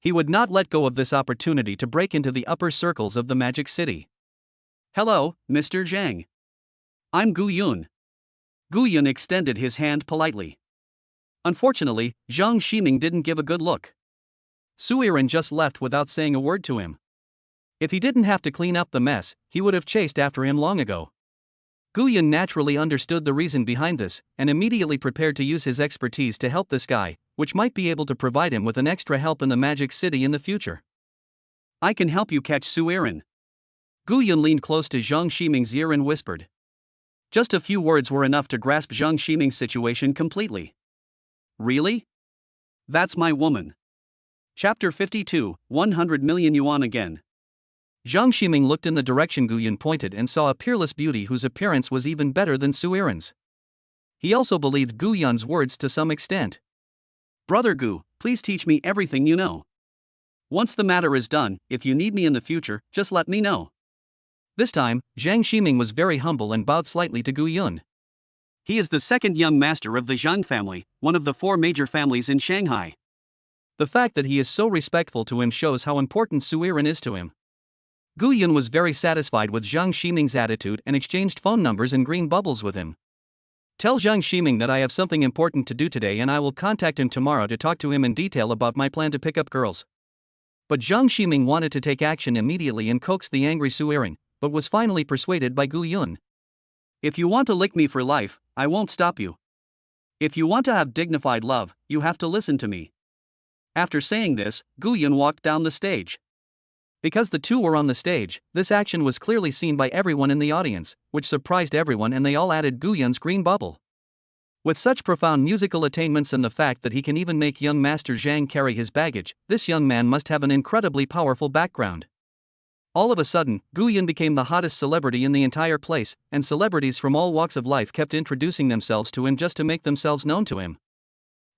He would not let go of this opportunity to break into the upper circles of the Magic City. Hello, Mr. Zhang. I'm Guyun. Guyun extended his hand politely. Unfortunately, Zhang Ximing didn't give a good look. Suiran just left without saying a word to him. If he didn't have to clean up the mess, he would have chased after him long ago. Guyun naturally understood the reason behind this, and immediately prepared to use his expertise to help this guy, which might be able to provide him with an extra help in the Magic City in the future. I can help you catch Suiran. Guyun leaned close to Zhang Ximing's ear and whispered. Just a few words were enough to grasp Zhang Ximing's situation completely. Really? That's my woman. Chapter 52, 100 million yuan again. Zhang Ximing looked in the direction Guyun pointed and saw a peerless beauty whose appearance was even better than Suiran's. He also believed Guyun's words to some extent. Brother Gu, please teach me everything you know. Once the matter is done, if you need me in the future, just let me know. This time, Zhang Ximing was very humble and bowed slightly to Guyun. He is the second young master of the Zhang family, one of the 4 major families in Shanghai. The fact that he is so respectful to him shows how important Suiran is to him. Guyun was very satisfied with Zhang Ximing's attitude and exchanged phone numbers and green bubbles with him. Tell Zhang Ximing that I have something important to do today and I will contact him tomorrow to talk to him in detail about my plan to pick up girls. But Zhang Ximing wanted to take action immediately and coaxed the angry Suiran, but was finally persuaded by Guyun. If you want to lick me for life, I won't stop you. If you want to have dignified love, you have to listen to me. After saying this, Guyun walked down the stage. Because the two were on the stage, this action was clearly seen by everyone in the audience, which surprised everyone and they all added Guyun's green bubble. With such profound musical attainments and the fact that he can even make young Master Zhang carry his baggage, this young man must have an incredibly powerful background. All of a sudden, Gu Yun became the hottest celebrity in the entire place, and celebrities from all walks of life kept introducing themselves to him just to make themselves known to him.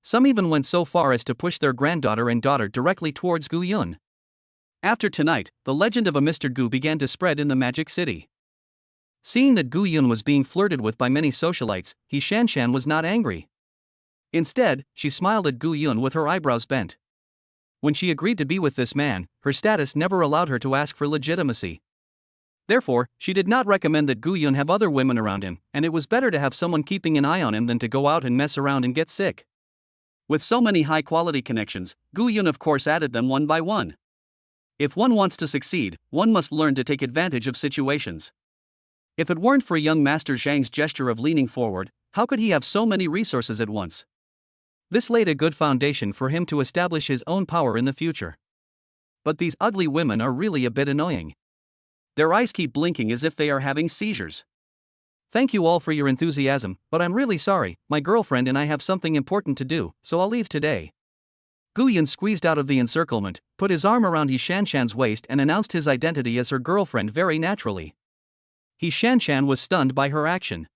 Some even went so far as to push their granddaughter and daughter directly towards Gu Yun. After tonight, the legend of a Mr. Gu began to spread in the Magic City. Seeing that Gu Yun was being flirted with by many socialites, He Shanshan was not angry. Instead, she smiled at Gu Yun with her eyebrows bent. When she agreed to be with this man, her status never allowed her to ask for legitimacy. Therefore, she did not recommend that Gu Yun have other women around him, and it was better to have someone keeping an eye on him than to go out and mess around and get sick. With so many high-quality connections, Gu Yun of course added them one by one. If one wants to succeed, one must learn to take advantage of situations. If it weren't for young Master Zhang's gesture of leaning forward, how could he have so many resources at once? This laid a good foundation for him to establish his own power in the future. But these ugly women are really a bit annoying. Their eyes keep blinking as if they are having seizures. Thank you all for your enthusiasm, but I'm really sorry, my girlfriend and I have something important to do, so I'll leave today. Gu Yun squeezed out of the encirclement, put his arm around He Shanshan's waist and announced his identity as her girlfriend very naturally. He Shanshan was stunned by her action.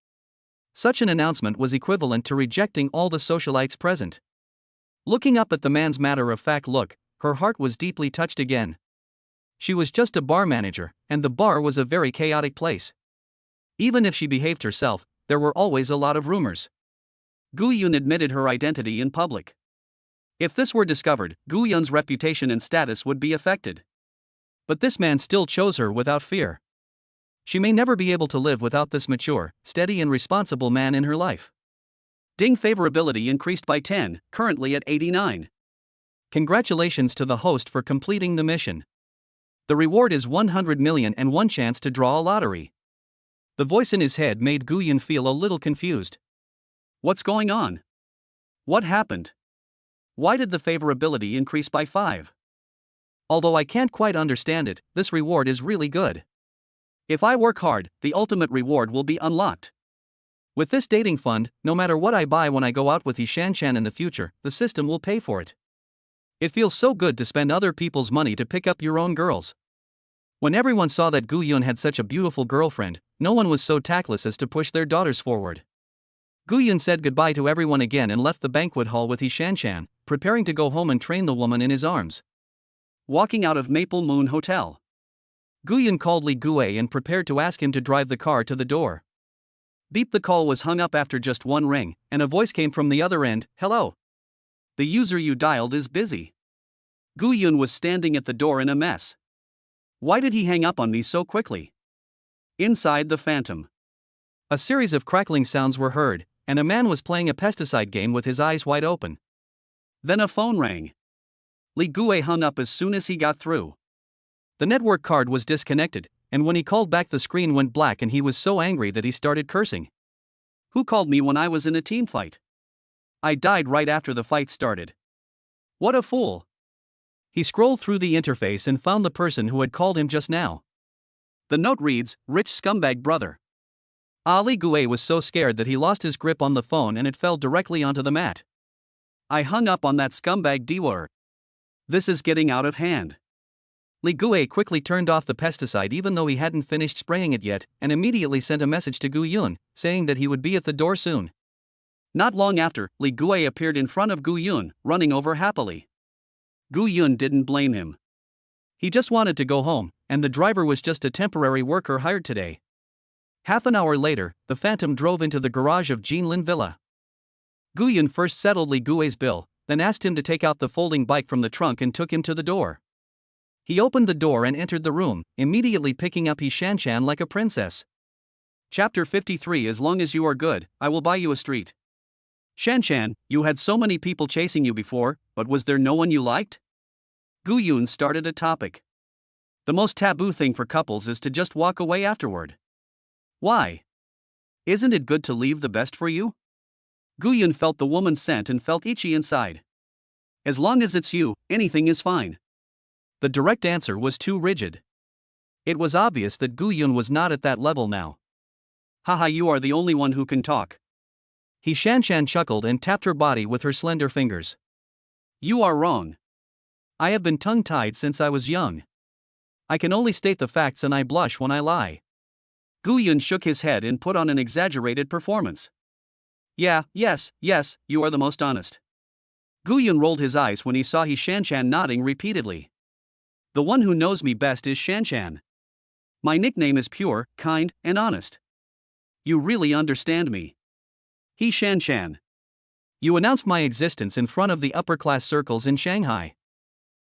Such an announcement was equivalent to rejecting all the socialites present. Looking up at the man's matter-of-fact look, her heart was deeply touched again. She was just a bar manager, and the bar was a very chaotic place. Even if she behaved herself, there were always a lot of rumors. Gu Yun admitted her identity in public. If this were discovered, Gu Yun's reputation and status would be affected. But this man still chose her without fear. She may never be able to live without this mature, steady and responsible man in her life. Ding favorability increased by 10, currently at 89. Congratulations to the host for completing the mission. The reward is 100 million and one chance to draw a lottery. The voice in his head made Gu Yun feel a little confused. What's going on? What happened? Why did the favorability increase by 5? Although I can't quite understand it, this reward is really good. If I work hard, the ultimate reward will be unlocked. With this dating fund, no matter what I buy when I go out with He Shanshan in the future, the system will pay for it. It feels so good to spend other people's money to pick up your own girls. When everyone saw that Gu Yun had such a beautiful girlfriend, no one was so tactless as to push their daughters forward. Gu Yun said goodbye to everyone again and left the banquet hall with He Shanshan, preparing to go home and train the woman in his arms. Walking out of Maple Moon Hotel, Gu Yun called Li Gue and prepared to ask him to drive the car to the door. Beep, the call was hung up after just one ring, and a voice came from the other end. Hello. The user you dialed is busy. Gu Yun was standing at the door in a mess. Why did he hang up on me so quickly? Inside the Phantom, a series of crackling sounds were heard, and a man was playing a pesticide game with his eyes wide open. Then a phone rang. Li Gue hung up as soon as he got through. The network card was disconnected, and when he called back the screen went black and he was so angry that he started cursing. Who called me when I was in a team fight? I died right after the fight started. What a fool. He scrolled through the interface and found the person who had called him just now. The note reads, "Rich scumbag brother." Ali Gue was so scared that he lost his grip on the phone and it fell directly onto the mat. I hung up on that scumbag Dewar. This is getting out of hand. Li Gue quickly turned off the pesticide even though he hadn't finished spraying it yet, and immediately sent a message to Gu Yun, saying that he would be at the door soon. Not long after, Li Gue appeared in front of Gu Yun, running over happily. Gu Yun didn't blame him. He just wanted to go home, and the driver was just a temporary worker hired today. Half an hour later, the Phantom drove into the garage of Jinlin Villa. Gu Yun first settled Li Gue's bill, then asked him to take out the folding bike from the trunk and took him to the door. He opened the door and entered the room, immediately picking up He Shanshan like a princess. Chapter 53. As long as you are good, I will buy you a street. Shanshan, you had so many people chasing you before, but was there no one you liked? Gu Yun started a topic. The most taboo thing for couples is to just walk away afterward. Why? Isn't it good to leave the best for you? Gu Yun felt the woman's scent and felt itchy inside. As long as it's you, anything is fine. The direct answer was too rigid. It was obvious that Gu Yun was not at that level now. Haha, you are the only one who can talk. He Shanshan chuckled and tapped her body with her slender fingers. You are wrong. I have been tongue-tied since I was young. I can only state the facts and I blush when I lie. Gu Yun shook his head and put on an exaggerated performance. Yes, you are the most honest. Gu Yun rolled his eyes when he saw He Shanshan nodding repeatedly. The one who knows me best is Shanshan. My nickname is pure, kind, and honest. You really understand me. He Shanshan. You announced my existence in front of the upper-class circles in Shanghai.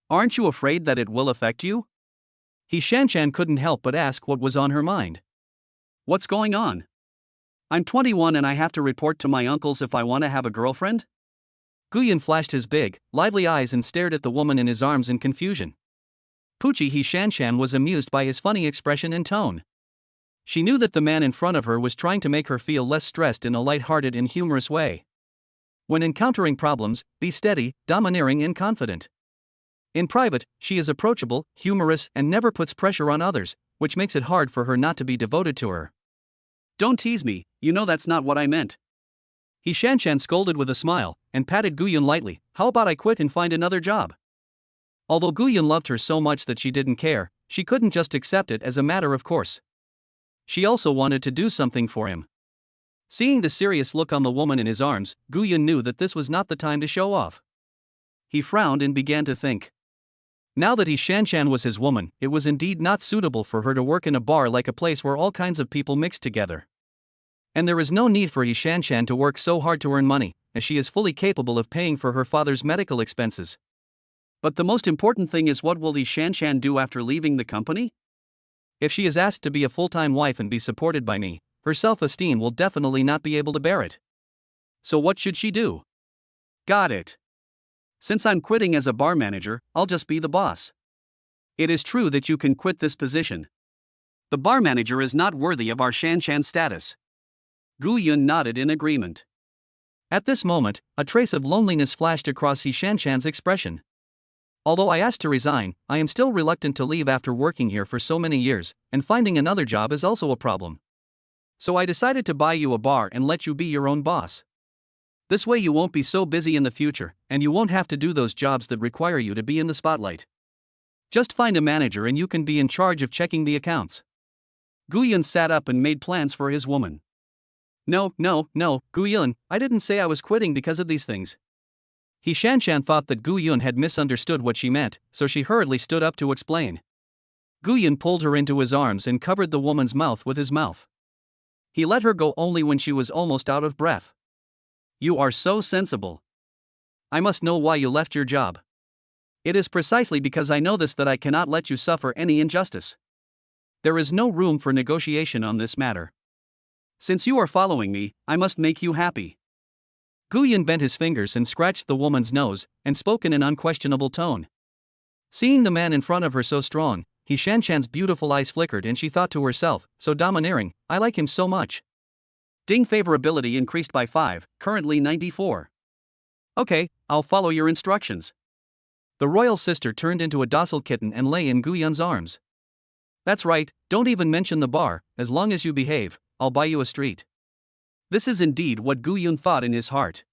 Aren't you afraid that it will affect you? He Shanshan couldn't help but ask what was on her mind. What's going on? I'm 21 and I have to report to my uncles if I want to have a girlfriend? Guyan flashed his big, lively eyes and stared at the woman in his arms in confusion. Poochie He Shanshan was amused by his funny expression and tone. She knew that the man in front of her was trying to make her feel less stressed in a light-hearted and humorous way. When encountering problems, be steady, domineering and confident. In private, she is approachable, humorous and never puts pressure on others, which makes it hard for her not to be devoted to her. Don't tease me, you know that's not what I meant. He Shanshan scolded with a smile, and patted Guyan lightly. How about I quit and find another job? Although Guyan loved her so much that she didn't care, she couldn't just accept it as a matter of course. She also wanted to do something for him. Seeing the serious look on the woman in his arms, Guyan knew that this was not the time to show off. He frowned and began to think. Now that He Shanshan was his woman, it was indeed not suitable for her to work in a bar like a place where all kinds of people mixed together. And there is no need for He Shanshan to work so hard to earn money, as she is fully capable of paying for her father's medical expenses. But the most important thing is, what will He Shanshan do after leaving the company? If she is asked to be a full-time wife and be supported by me, her self-esteem will definitely not be able to bear it. So what should she do? Got it. Since I'm quitting as a bar manager, I'll just be the boss. It is true that you can quit this position. The bar manager is not worthy of our Shanshan status. Gu Yun nodded in agreement. At this moment, a trace of loneliness flashed across He Shanshan's expression. Although I asked to resign, I am still reluctant to leave after working here for so many years, and finding another job is also a problem. So I decided to buy you a bar and let you be your own boss. This way you won't be so busy in the future, and you won't have to do those jobs that require you to be in the spotlight. Just find a manager and you can be in charge of checking the accounts. Guyan sat up and made plans for his woman. No, Guyan, I didn't say I was quitting because of these things. He Shanshan thought that Guyan had misunderstood what she meant, so she hurriedly stood up to explain. Guyan pulled her into his arms and covered the woman's mouth with his mouth. He let her go only when she was almost out of breath. You are so sensible. I must know why you left your job. It is precisely because I know this that I cannot let you suffer any injustice. There is no room for negotiation on this matter. Since you are following me, I must make you happy. Guyan bent his fingers and scratched the woman's nose, and spoke in an unquestionable tone. Seeing the man in front of her so strong, He Shanshan's beautiful eyes flickered and she thought to herself, so domineering, I like him so much. Ding favorability increased by 5, currently 94. Okay, I'll follow your instructions. The royal sister turned into a docile kitten and lay in Guyan's arms. That's right, don't even mention the bar, as long as you behave, I'll buy you a street. This is indeed what Guyan thought in his heart.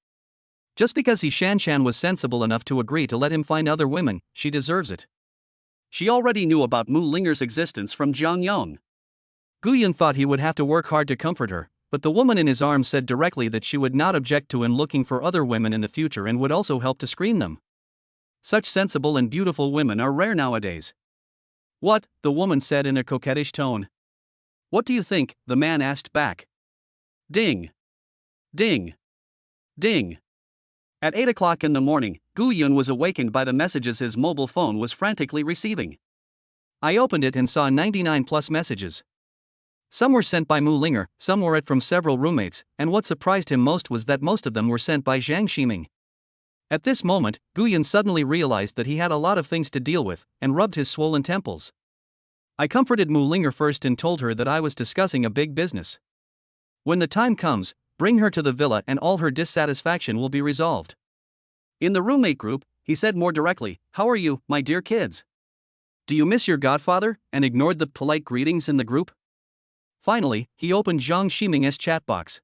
Just because He Shanshan was sensible enough to agree to let him find other women, she deserves it. She already knew about Mu Linger's existence from Jiang Yong. Guyan thought he would have to work hard to comfort her, but the woman in his arms said directly that she would not object to him looking for other women in the future and would also help to screen them. Such sensible and beautiful women are rare nowadays. What? The woman said in a coquettish tone. What do you think? The man asked back. Ding. Ding. Ding. At 8 o'clock in the morning, Guyan was awakened by the messages his mobile phone was frantically receiving. I opened it and saw 99 plus messages. Some were sent by Mu Linger, some were from several roommates, and what surprised him most was that most of them were sent by Zhang Ximing. At this moment, Guyan suddenly realized that he had a lot of things to deal with, and rubbed his swollen temples. I comforted Mu Linger first and told her that I was discussing a big business. When the time comes, bring her to the villa and all her dissatisfaction will be resolved. In the roommate group, he said more directly, how are you, my dear kids? Do you miss your godfather? And ignored the polite greetings in the group. Finally, he opened Zhang Ximing's chat box.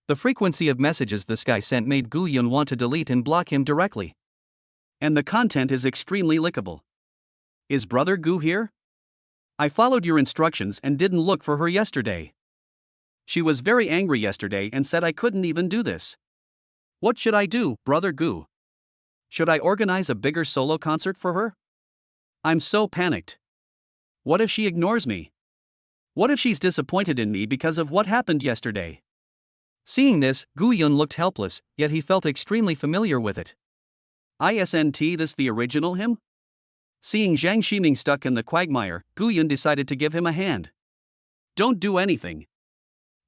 The frequency of messages this guy sent made Gu Yun want to delete and block him directly. And the content is extremely lickable. Is brother Gu here? I followed your instructions and didn't look for her yesterday. She was very angry yesterday and said I couldn't even do this. What should I do, brother Gu? Should I organize a bigger solo concert for her? I'm so panicked. What if she ignores me? What if she's disappointed in me because of what happened yesterday? Seeing this, Gu Yun looked helpless, yet he felt extremely familiar with it. Isn't this the original him? Seeing Zhang Ximing stuck in the quagmire, Gu Yun decided to give him a hand. Don't do anything.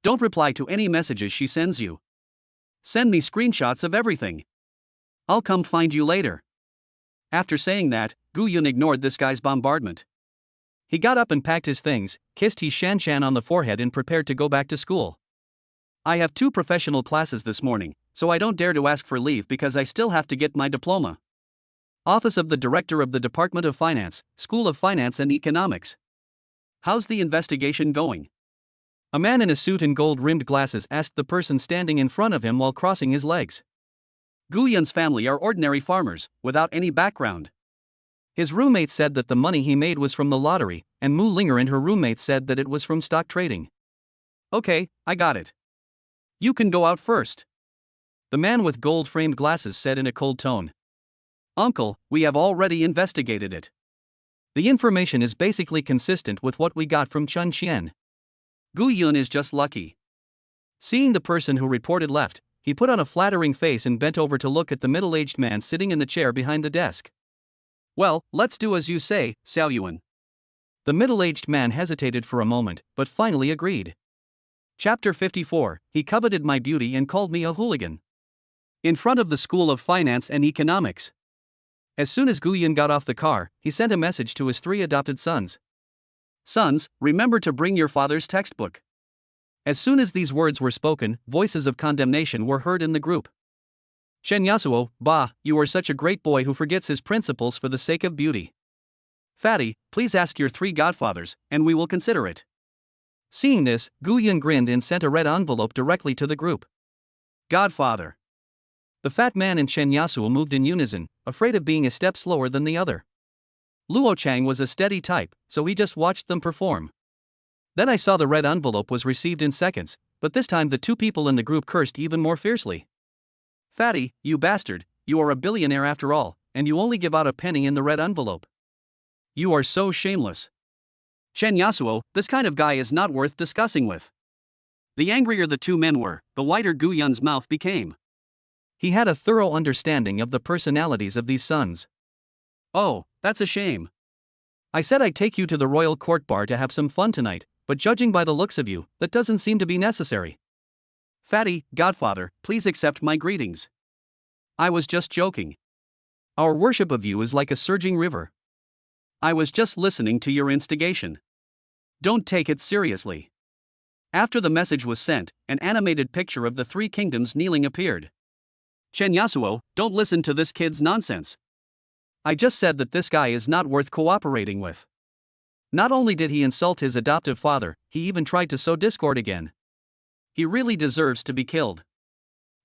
Don't reply to any messages she sends you. Send me screenshots of everything. I'll come find you later. After saying that, Gu Yun ignored this guy's bombardment. He got up and packed his things, kissed He Shanshan on the forehead and prepared to go back to school. I have 2 professional classes this morning, so I don't dare to ask for leave because I still have to get my diploma. Office of the Director of the Department of Finance, School of Finance and Economics. How's the investigation going? A man in a suit and gold-rimmed glasses asked the person standing in front of him while crossing his legs. Gu Yun's family are ordinary farmers, without any background. His roommate said that the money he made was from the lottery, and Mu Linger and her roommate said that it was from stock trading. Okay, I got it. You can go out first. The man with gold-framed glasses said in a cold tone. Uncle, we have already investigated it. The information is basically consistent with what we got from Chun Qian. Gu Yun is just lucky. Seeing the person who reported left, he put on a flattering face and bent over to look at the middle-aged man sitting in the chair behind the desk. Well, let's do as you say, Xiao Yuan. The middle-aged man hesitated for a moment, but finally agreed. Chapter 54, He coveted my beauty and called me a hooligan. In front of the School of Finance and Economics. As soon as Gu Yun got off the car, he sent a message to his 3 adopted sons. Sons, remember to bring your father's textbook. As soon as these words were spoken, voices of condemnation were heard in the group. Chen Yasuo, bah, you are such a great boy who forgets his principles for the sake of beauty. Fatty, please ask your 3 godfathers, and we will consider it. Seeing this, Gu Yun grinned and sent a red envelope directly to the group. Godfather. The fat man and Chen Yasuo moved in unison, afraid of being a step slower than the other. Luo Chang was a steady type, so he just watched them perform. Then I saw the red envelope was received in seconds, but this time the 2 people in the group cursed even more fiercely. Fatty, you bastard, you are a billionaire after all, and you only give out a penny in the red envelope. You are so shameless. Chen Yasuo, this kind of guy is not worth discussing with. The angrier the 2 men were, the whiter Gu Yun's mouth became. He had a thorough understanding of the personalities of these sons. Oh, that's a shame. I said I'd take you to the royal court bar to have some fun tonight, but judging by the looks of you, that doesn't seem to be necessary. Fatty, godfather, please accept my greetings. I was just joking. Our worship of you is like a surging river. I was just listening to your instigation. Don't take it seriously. After the message was sent, an animated picture of the 3 kingdoms kneeling appeared. Chen Yasuo, don't listen to this kid's nonsense. I just said that this guy is not worth cooperating with. Not only did he insult his adoptive father, he even tried to sow discord again. He really deserves to be killed.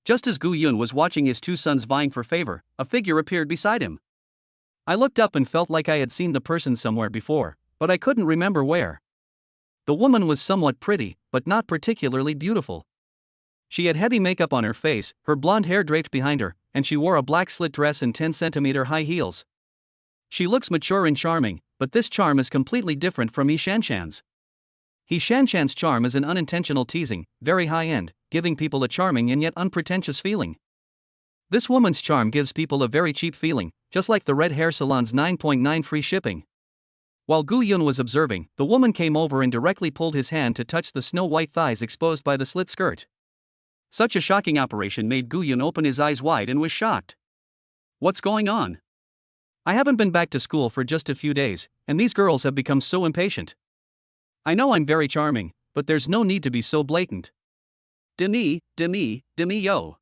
Just as Gu Yun was watching his 2 sons vying for favor, a figure appeared beside him. I looked up and felt like I had seen the person somewhere before, but I couldn't remember where. The woman was somewhat pretty, but not particularly beautiful. She had heavy makeup on her face, her blonde hair draped behind her, and she wore a black slit dress and 10-centimeter high heels. She looks mature and charming, but this charm is completely different from He Shanshan's. He Shanshan's charm is an unintentional teasing, very high-end, giving people a charming and yet unpretentious feeling. This woman's charm gives people a very cheap feeling, just like the red hair salon's 9.9 free shipping. While Gu Yun was observing, the woman came over and directly pulled his hand to touch the snow-white thighs exposed by the slit skirt. Such a shocking operation made Gu Yun open his eyes wide and was shocked. What's going on? I haven't been back to school for just a few days, and these girls have become so impatient. I know I'm very charming, but there's no need to be so blatant. Demi, yo.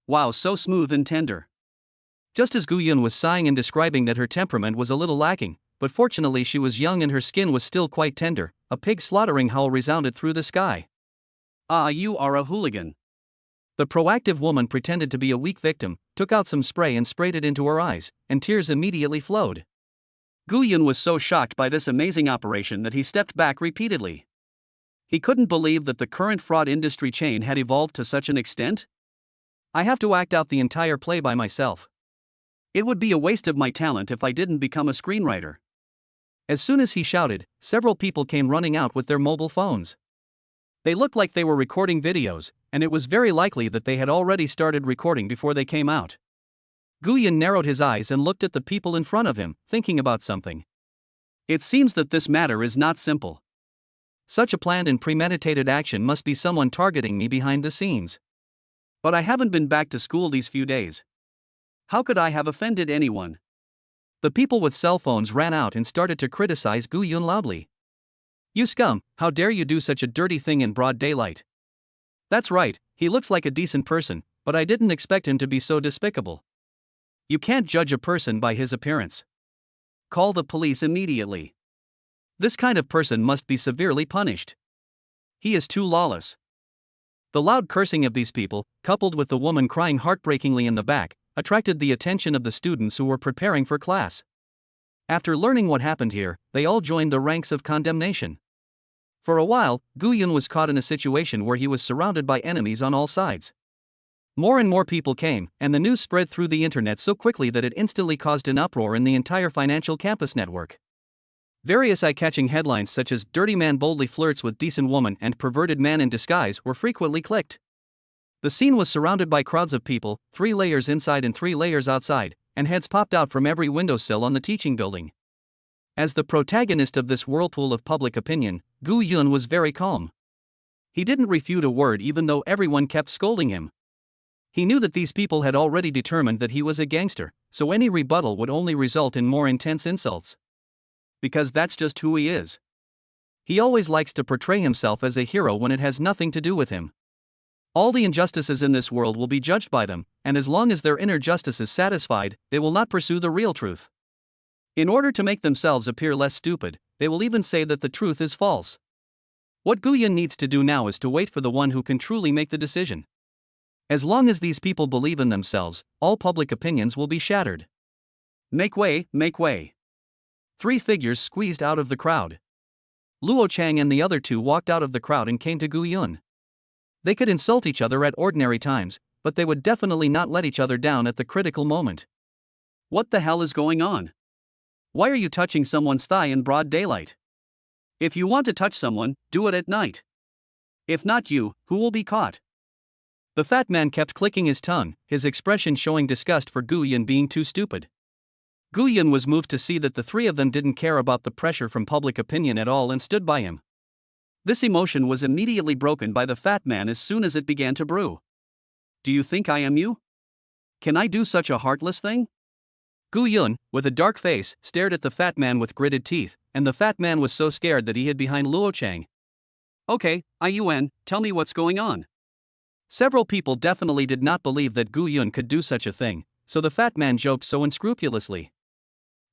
Wow, so smooth and tender. Just as Gu Yun was sighing and describing that her temperament was a little lacking, but fortunately she was young and her skin was still quite tender, a pig slaughtering howl resounded through the sky. Ah, you are a hooligan. The proactive woman pretended to be a weak victim, took out some spray and sprayed it into her eyes, and tears immediately flowed. Gu Yun was so shocked by this amazing operation that he stepped back repeatedly. He couldn't believe that the current fraud industry chain had evolved to such an extent. I have to act out the entire play by myself. It would be a waste of my talent if I didn't become a screenwriter. As soon as he shouted, several people came running out with their mobile phones. They looked like they were recording videos, and it was very likely that they had already started recording before they came out. Gu Yun narrowed his eyes and looked at the people in front of him, thinking about something. It seems that this matter is not simple. Such a planned and premeditated action must be someone targeting me behind the scenes. But I haven't been back to school these few days. How could I have offended anyone? The people with cell phones ran out and started to criticize Gu Yun loudly. You scum, how dare you do such a dirty thing in broad daylight? That's right, he looks like a decent person, but I didn't expect him to be so despicable. You can't judge a person by his appearance. Call the police immediately. This kind of person must be severely punished. He is too lawless. The loud cursing of these people, coupled with the woman crying heartbreakingly in the back, attracted the attention of the students who were preparing for class. After learning what happened here, they all joined the ranks of condemnation. For a while, Gu Yun was caught in a situation where he was surrounded by enemies on all sides. More and more people came, and the news spread through the internet so quickly that it instantly caused an uproar in the entire financial campus network. Various eye-catching headlines such as "Dirty Man boldly flirts with decent woman" and "Perverted man in disguise" were frequently clicked. The scene was surrounded by crowds of people, 3 layers inside and 3 layers outside, and heads popped out from every windowsill on the teaching building. As the protagonist of this whirlpool of public opinion, Gu Yun was very calm. He didn't refute a word even though everyone kept scolding him. He knew that these people had already determined that he was a gangster, so any rebuttal would only result in more intense insults. Because that's just who he is. He always likes to portray himself as a hero when it has nothing to do with him. All the injustices in this world will be judged by them, and as long as their inner justice is satisfied, they will not pursue the real truth. In order to make themselves appear less stupid, they will even say that the truth is false. What Gu Yun needs to do now is to wait for the one who can truly make the decision. As long as these people believe in themselves, all public opinions will be shattered. Make way, make way. 3 figures squeezed out of the crowd. Luo Chang and the other 2 walked out of the crowd and came to Gu Yun. They could insult each other at ordinary times, but they would definitely not let each other down at the critical moment. What the hell is going on? Why are you touching someone's thigh in broad daylight? If you want to touch someone, do it at night. If not you, who will be caught? The fat man kept clicking his tongue, his expression showing disgust for Gu Yun being too stupid. Gu Yun was moved to see that the 3 of them didn't care about the pressure from public opinion at all and stood by him. This emotion was immediately broken by the fat man as soon as it began to brew. Do you think I am you? Can I do such a heartless thing? Gu Yun, with a dark face, stared at the fat man with gritted teeth, and the fat man was so scared that he hid behind Luo Chang. Okay, Yun, tell me what's going on. Several people definitely did not believe that Gu Yun could do such a thing, so the fat man joked so unscrupulously.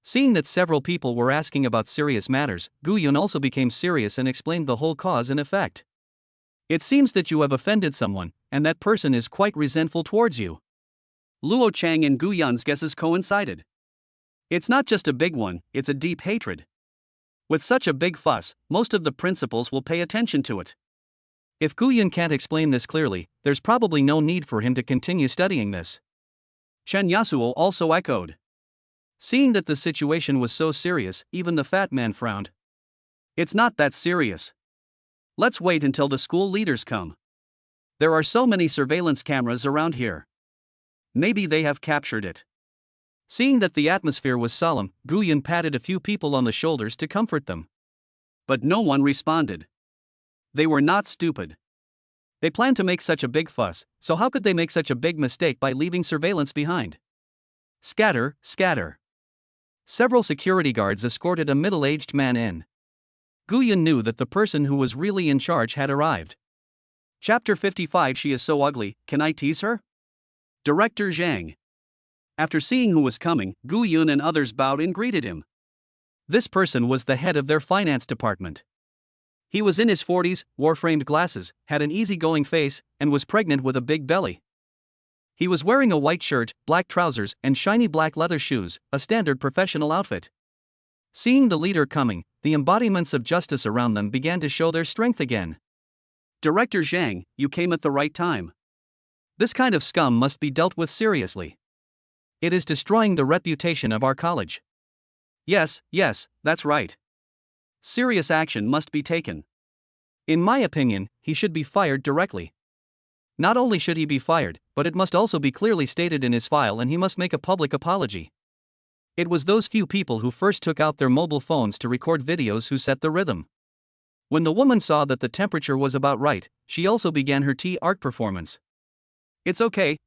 Seeing that several people were asking about serious matters, Gu Yun also became serious and explained the whole cause and effect. It seems that you have offended someone, and that person is quite resentful towards you. Luo Chang and Gu Yun's guesses coincided. It's not just a big one, it's a deep hatred. With such a big fuss, most of the principals will pay attention to it. If Gu Yun can't explain this clearly, there's probably no need for him to continue studying this. Chen Yasuo also echoed. Seeing that the situation was so serious, even the fat man frowned. It's not that serious. Let's wait until the school leaders come. There are so many surveillance cameras around here. Maybe they have captured it. Seeing that the atmosphere was solemn, Gu Yun patted a few people on the shoulders to comfort them. But no one responded. They were not stupid. They planned to make such a big fuss, so how could they make such a big mistake by leaving surveillance behind? Scatter, scatter. Several security guards escorted a middle-aged man in. Gu Yun knew that the person who was really in charge had arrived. Chapter 55. She is so ugly, can I tease her? Director Zhang. After seeing who was coming, Gu Yun and others bowed and greeted him. This person was the head of their finance department. He was in his 40s, wore framed glasses, had an easygoing face, and was pregnant with a big belly. He was wearing a white shirt, black trousers, and shiny black leather shoes, a standard professional outfit. Seeing the leader coming, the embodiments of justice around them began to show their strength again. Director Zhang, you came at the right time. This kind of scum must be dealt with seriously. It is destroying the reputation of our college. Yes, that's right. Serious action must be taken. In my opinion, he should be fired directly. Not only should he be fired, but it must also be clearly stated in his file and he must make a public apology. It was those few people who first took out their mobile phones to record videos who set the rhythm. When the woman saw that the temperature was about right, she also began her art performance. It's okay.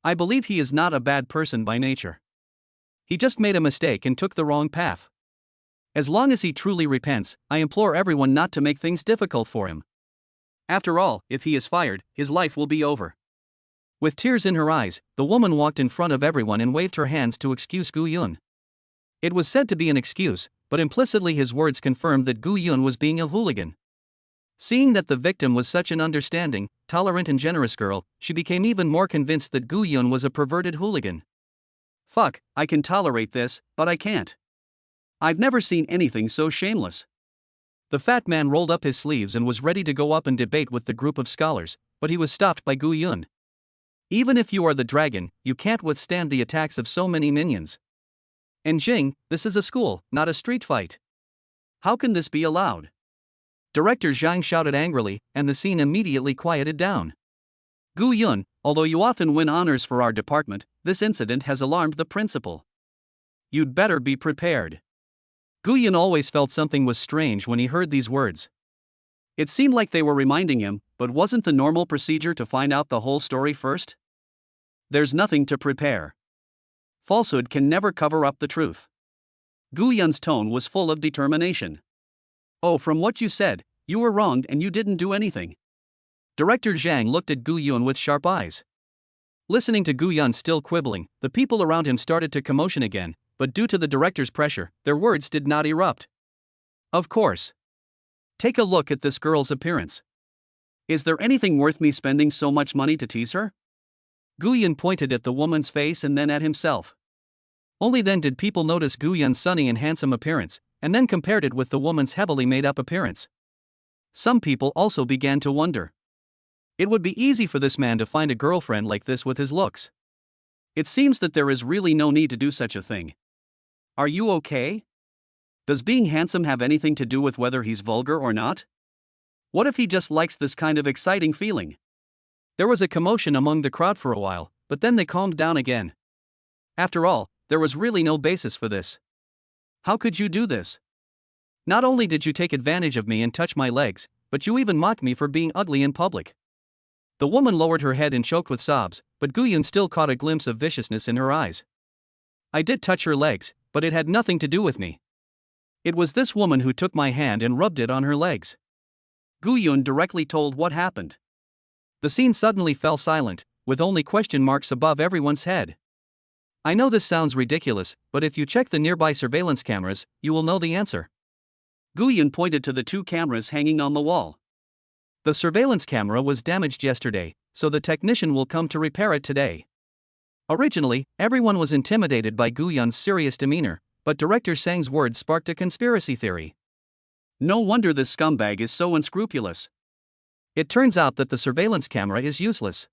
I believe he is not a bad person by nature. He just made a mistake and took the wrong path. As long as he truly repents, I implore everyone not to make things difficult for him. After all, if he is fired, his life will be over. With tears in her eyes, the woman walked in front of everyone and waved her hands to excuse Gu Yun. It was said to be an excuse, but implicitly his words confirmed that Gu Yun was being a hooligan. Seeing that the victim was such an understanding, tolerant and generous girl, she became even more convinced that Gu Yun was a perverted hooligan. Fuck, I can tolerate this, but I can't. I've never seen anything so shameless. The fat man rolled up his sleeves and was ready to go up and debate with the group of scholars, but he was stopped by Gu Yun. Even if you are the dragon, you can't withstand the attacks of so many minions. And Jing, this is a school, not a street fight. How can this be allowed? Director Zhang shouted angrily, and the scene immediately quieted down. Gu Yun, although you often win honors for our department, this incident has alarmed the principal. You'd better be prepared. Gu Yun always felt something was strange when he heard these words. It seemed like they were reminding him, but wasn't the normal procedure to find out the whole story first? There's nothing to prepare. Falsehood can never cover up the truth. Gu Yun's tone was full of determination. Oh, from what you said, you were wronged and you didn't do anything. Director Zhang looked at Gu Yun with sharp eyes. Listening to Gu Yun still quibbling, the people around him started to commotion again, but due to the director's pressure, their words did not erupt. Of course. Take a look at this girl's appearance. Is there anything worth me spending so much money to tease her? Gu Yun pointed at the woman's face and then at himself. Only then did people notice Gu Yun's sunny and handsome appearance, and then compared it with the woman's heavily made-up appearance. Some people also began to wonder. It would be easy for this man to find a girlfriend like this with his looks. It seems that there is really no need to do such a thing. Are you okay? Does being handsome have anything to do with whether he's vulgar or not? What if he just likes this kind of exciting feeling? There was a commotion among the crowd for a while, but then they calmed down again. After all, there was really no basis for this. How could you do this? Not only did you take advantage of me and touch my legs, but you even mocked me for being ugly in public. The woman lowered her head and choked with sobs, but Gu Yun still caught a glimpse of viciousness in her eyes. I did touch her legs, but it had nothing to do with me. It was this woman who took my hand and rubbed it on her legs. Gu Yun directly told what happened. The scene suddenly fell silent, with only question marks above everyone's head. I know this sounds ridiculous, but if you check the nearby surveillance cameras, you will know the answer. Gu Yun pointed to the 2 cameras hanging on the wall. The surveillance camera was damaged yesterday, so the technician will come to repair it today. Originally, everyone was intimidated by Gu Yun's serious demeanor, but Director Zhang's words sparked a conspiracy theory. No wonder this scumbag is so unscrupulous. It turns out that the surveillance camera is useless.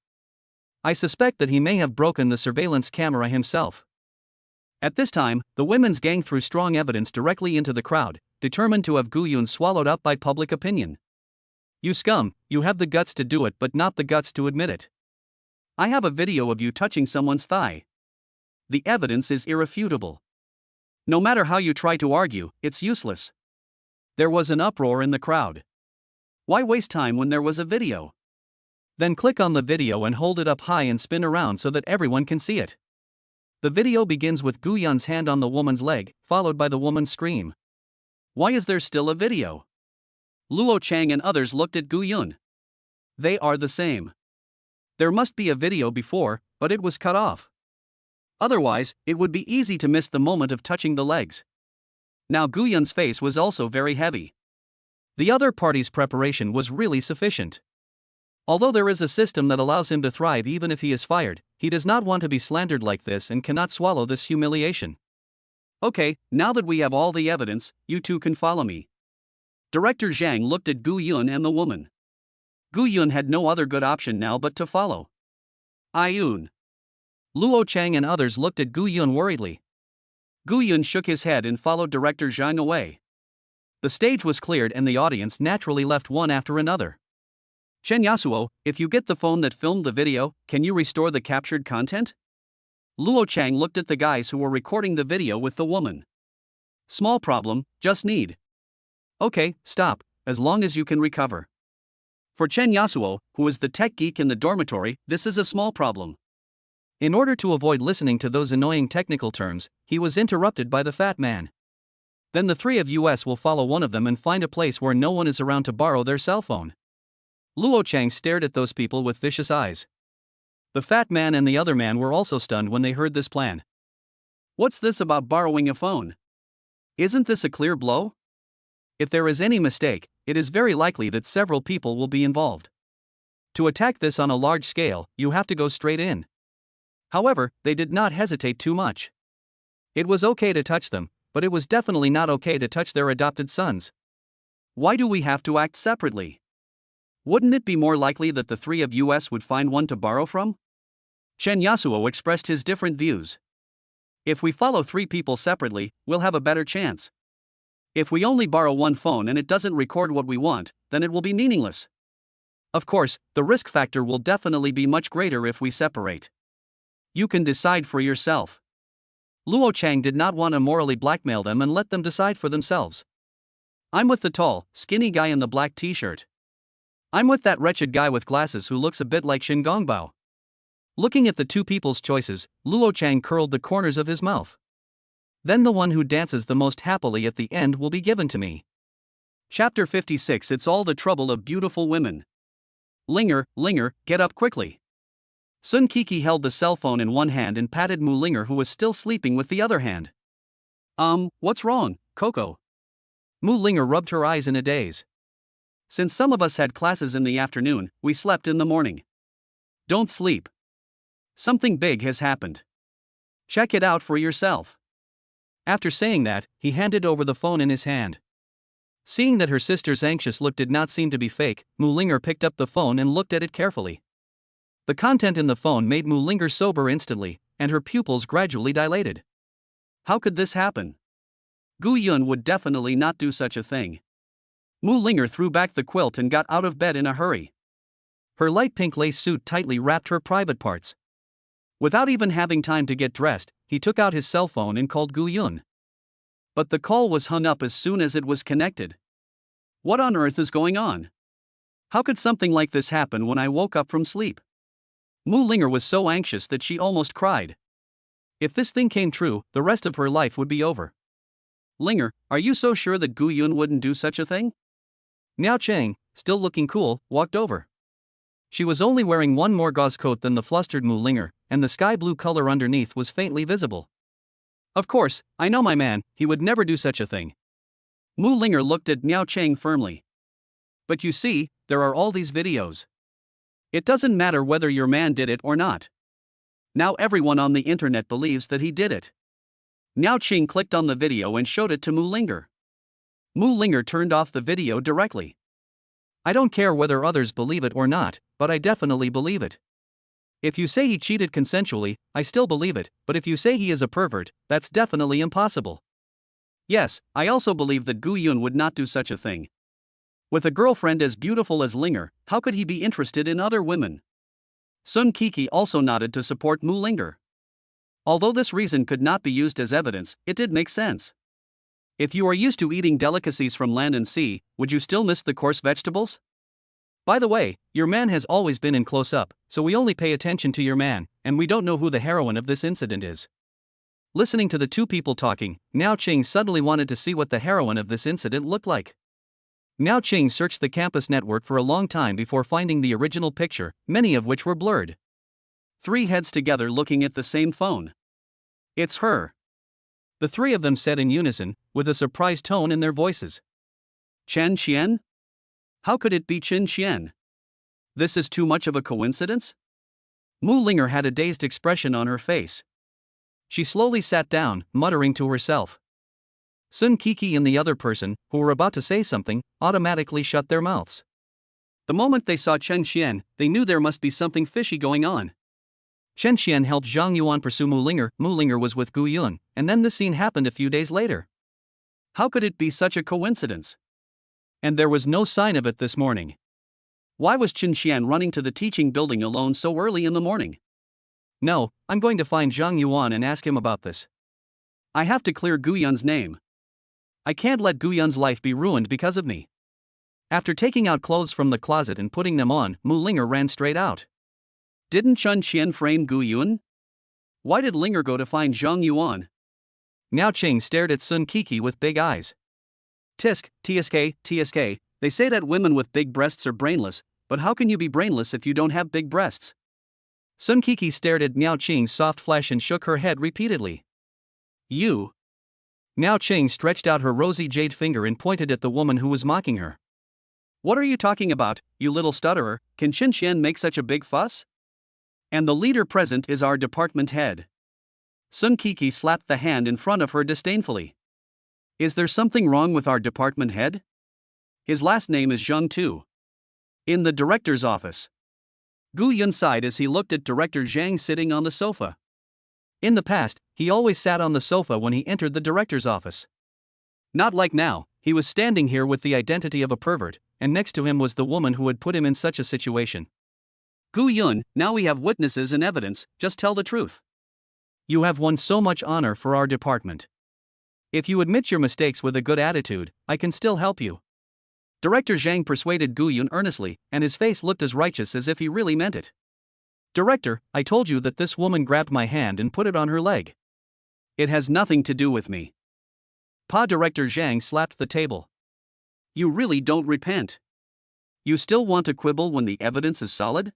I suspect that he may have broken the surveillance camera himself. At this time, the women's gang threw strong evidence directly into the crowd, determined to have Gu Yun swallowed up by public opinion. You scum, you have the guts to do it but not the guts to admit it. I have a video of you touching someone's thigh. The evidence is irrefutable. No matter how you try to argue, it's useless. There was an uproar in the crowd. Why waste time when there was a video? Then click on the video and hold it up high and spin around so that everyone can see it. The video begins with Gu Yun's hand on the woman's leg, followed by the woman's scream. Why is there still a video? Luo Chang and others looked at Gu Yun. They are the same. There must be a video before, but it was cut off. Otherwise, it would be easy to miss the moment of touching the legs. Now Gu Yun's face was also very heavy. The other party's preparation was really sufficient. Although there is a system that allows him to thrive even if he is fired, he does not want to be slandered like this and cannot swallow this humiliation. Okay, now that we have all the evidence, you two can follow me. Director Zhang looked at Gu Yun and the woman. Gu Yun had no other good option now but to follow. Ayun. Luo Chang and others looked at Gu Yun worriedly. Gu Yun shook his head and followed Director Zhang away. The stage was cleared and the audience naturally left one after another. Chen Yasuo, if you get the phone that filmed the video, can you restore the captured content? Luo Chang looked at the guys who were recording the video with the woman. Small problem, just need. Okay, stop, as long as you can recover. For Chen Yasuo, who is the tech geek in the dormitory, this is a small problem. In order to avoid listening to those annoying technical terms, he was interrupted by the fat man. Then the three of us will follow one of them and find a place where no one is around to borrow their cell phone. Luo Chang stared at those people with vicious eyes. The fat man and the other man were also stunned when they heard this plan. What's this about borrowing a phone? Isn't this a clear blow? If there is any mistake, it is very likely that several people will be involved. To attack this on a large scale, you have to go straight in. However, they did not hesitate too much. It was okay to touch them, but it was definitely not okay to touch their adopted sons. Why do we have to act separately? Wouldn't it be more likely that the three of us would find one to borrow from? Chen Yasuo expressed his different views. If we follow three people separately, we'll have a better chance. If we only borrow one phone and it doesn't record what we want, then it will be meaningless. Of course, the risk factor will definitely be much greater if we separate. You can decide for yourself. Luo Chang did not want to morally blackmail them and let them decide for themselves. I'm with the tall, skinny guy in the black t-shirt. I'm with that wretched guy with glasses who looks a bit like Shin Gongbao. Looking at the two people's choices, Luo Chang curled the corners of his mouth. Then the one who dances the most happily at the end will be given to me. Chapter 56. It's all the trouble of beautiful women. Linger, get up quickly. Sun Kiki held the cell phone in one hand and patted Mu Linger, who was still sleeping, with the other hand. What's wrong, Coco? Mu Linger rubbed her eyes in a daze. Since some of us had classes in the afternoon, we slept in the morning. Don't sleep. Something big has happened. Check it out for yourself. After saying that, he handed over the phone in his hand. Seeing that her sister's anxious look did not seem to be fake, Mu Linger picked up the phone and looked at it carefully. The content in the phone made Mu Linger sober instantly, and her pupils gradually dilated. How could this happen? Gu Yun would definitely not do such a thing. Mu Linger threw back the quilt and got out of bed in a hurry. Her light pink lace suit tightly wrapped her private parts. Without even having time to get dressed, he took out his cell phone and called Gu Yun. But the call was hung up as soon as it was connected. What on earth is going on? How could something like this happen when I woke up from sleep? Mu Linger was so anxious that she almost cried. If this thing came true, the rest of her life would be over. Linger, are you so sure that Gu Yun wouldn't do such a thing? Miao Chang, still looking cool, walked over. She was only wearing one more gauze coat than the flustered Mu Linger, and the sky blue color underneath was faintly visible. Of course, I know my man, he would never do such a thing. Mu Linger looked at Miao Chang firmly. But you see, there are all these videos. It doesn't matter whether your man did it or not. Now everyone on the internet believes that he did it. Miao Ching clicked on the video and showed it to Mu Linger. Mu Linger turned off the video directly. I don't care whether others believe it or not, but I definitely believe it. If you say he cheated consensually, I still believe it, but if you say he is a pervert, that's definitely impossible. Yes, I also believe that Gu Yun would not do such a thing. With a girlfriend as beautiful as Linger, how could he be interested in other women? Sun Kiki also nodded to support Mu Linger. Although this reason could not be used as evidence, it did make sense. If you are used to eating delicacies from land and sea, would you still miss the coarse vegetables? By the way, your man has always been in close-up, so we only pay attention to your man, and we don't know who the heroine of this incident is. Listening to the two people talking, Miao Ching suddenly wanted to see what the heroine of this incident looked like. Miao Ching searched the campus network for a long time before finding the original picture, many of which were blurred. Three heads together looking at the same phone. It's her. The three of them said in unison, with a surprised tone in their voices. Chen Qian? How could it be Chen Qian? This is too much of a coincidence? Mu Linger had a dazed expression on her face. She slowly sat down, muttering to herself. Sun Kiki and the other person, who were about to say something, automatically shut their mouths. The moment they saw Chen Qian, they knew there must be something fishy going on. Chen Qian helped Zhang Yuan pursue Mu Linger. Mu Linger was with Gu Yun, and then this scene happened a few days later. How could it be such a coincidence? And there was no sign of it this morning. Why was Chen Qian running to the teaching building alone so early in the morning? No, I'm going to find Zhang Yuan and ask him about this. I have to clear Gu Yun's name. I can't let Gu Yun's life be ruined because of me. After taking out clothes from the closet and putting them on, Mu Linger ran straight out. Didn't Chen Qian frame Gu Yun? Why did Linger go to find Zhang Yuan? Miao Qing stared at Sun Kiki with big eyes. TSK, they say that women with big breasts are brainless, but how can you be brainless if you don't have big breasts? Sun Kiki stared at Miao Qing's soft flesh and shook her head repeatedly. You. Miao Qing stretched out her rosy jade finger and pointed at the woman who was mocking her. What are you talking about, you little stutterer? Can Chen Qian make such a big fuss? And the leader present is our department head. Sun Kiki slapped the hand in front of her disdainfully. Is there something wrong with our department head? His last name is Zhang too. In the director's office. Gu Yun sighed as he looked at Director Zhang sitting on the sofa. In the past, he always sat on the sofa when he entered the director's office. Not like now, he was standing here with the identity of a pervert, and next to him was the woman who had put him in such a situation. Gu Yun, now we have witnesses and evidence, just tell the truth. You have won so much honor for our department. If you admit your mistakes with a good attitude, I can still help you. Director Zhang persuaded Gu Yun earnestly, and his face looked as righteous as if he really meant it. Director, I told you that this woman grabbed my hand and put it on her leg. It has nothing to do with me. Director Zhang slapped the table. You really don't repent. You still want to quibble when the evidence is solid?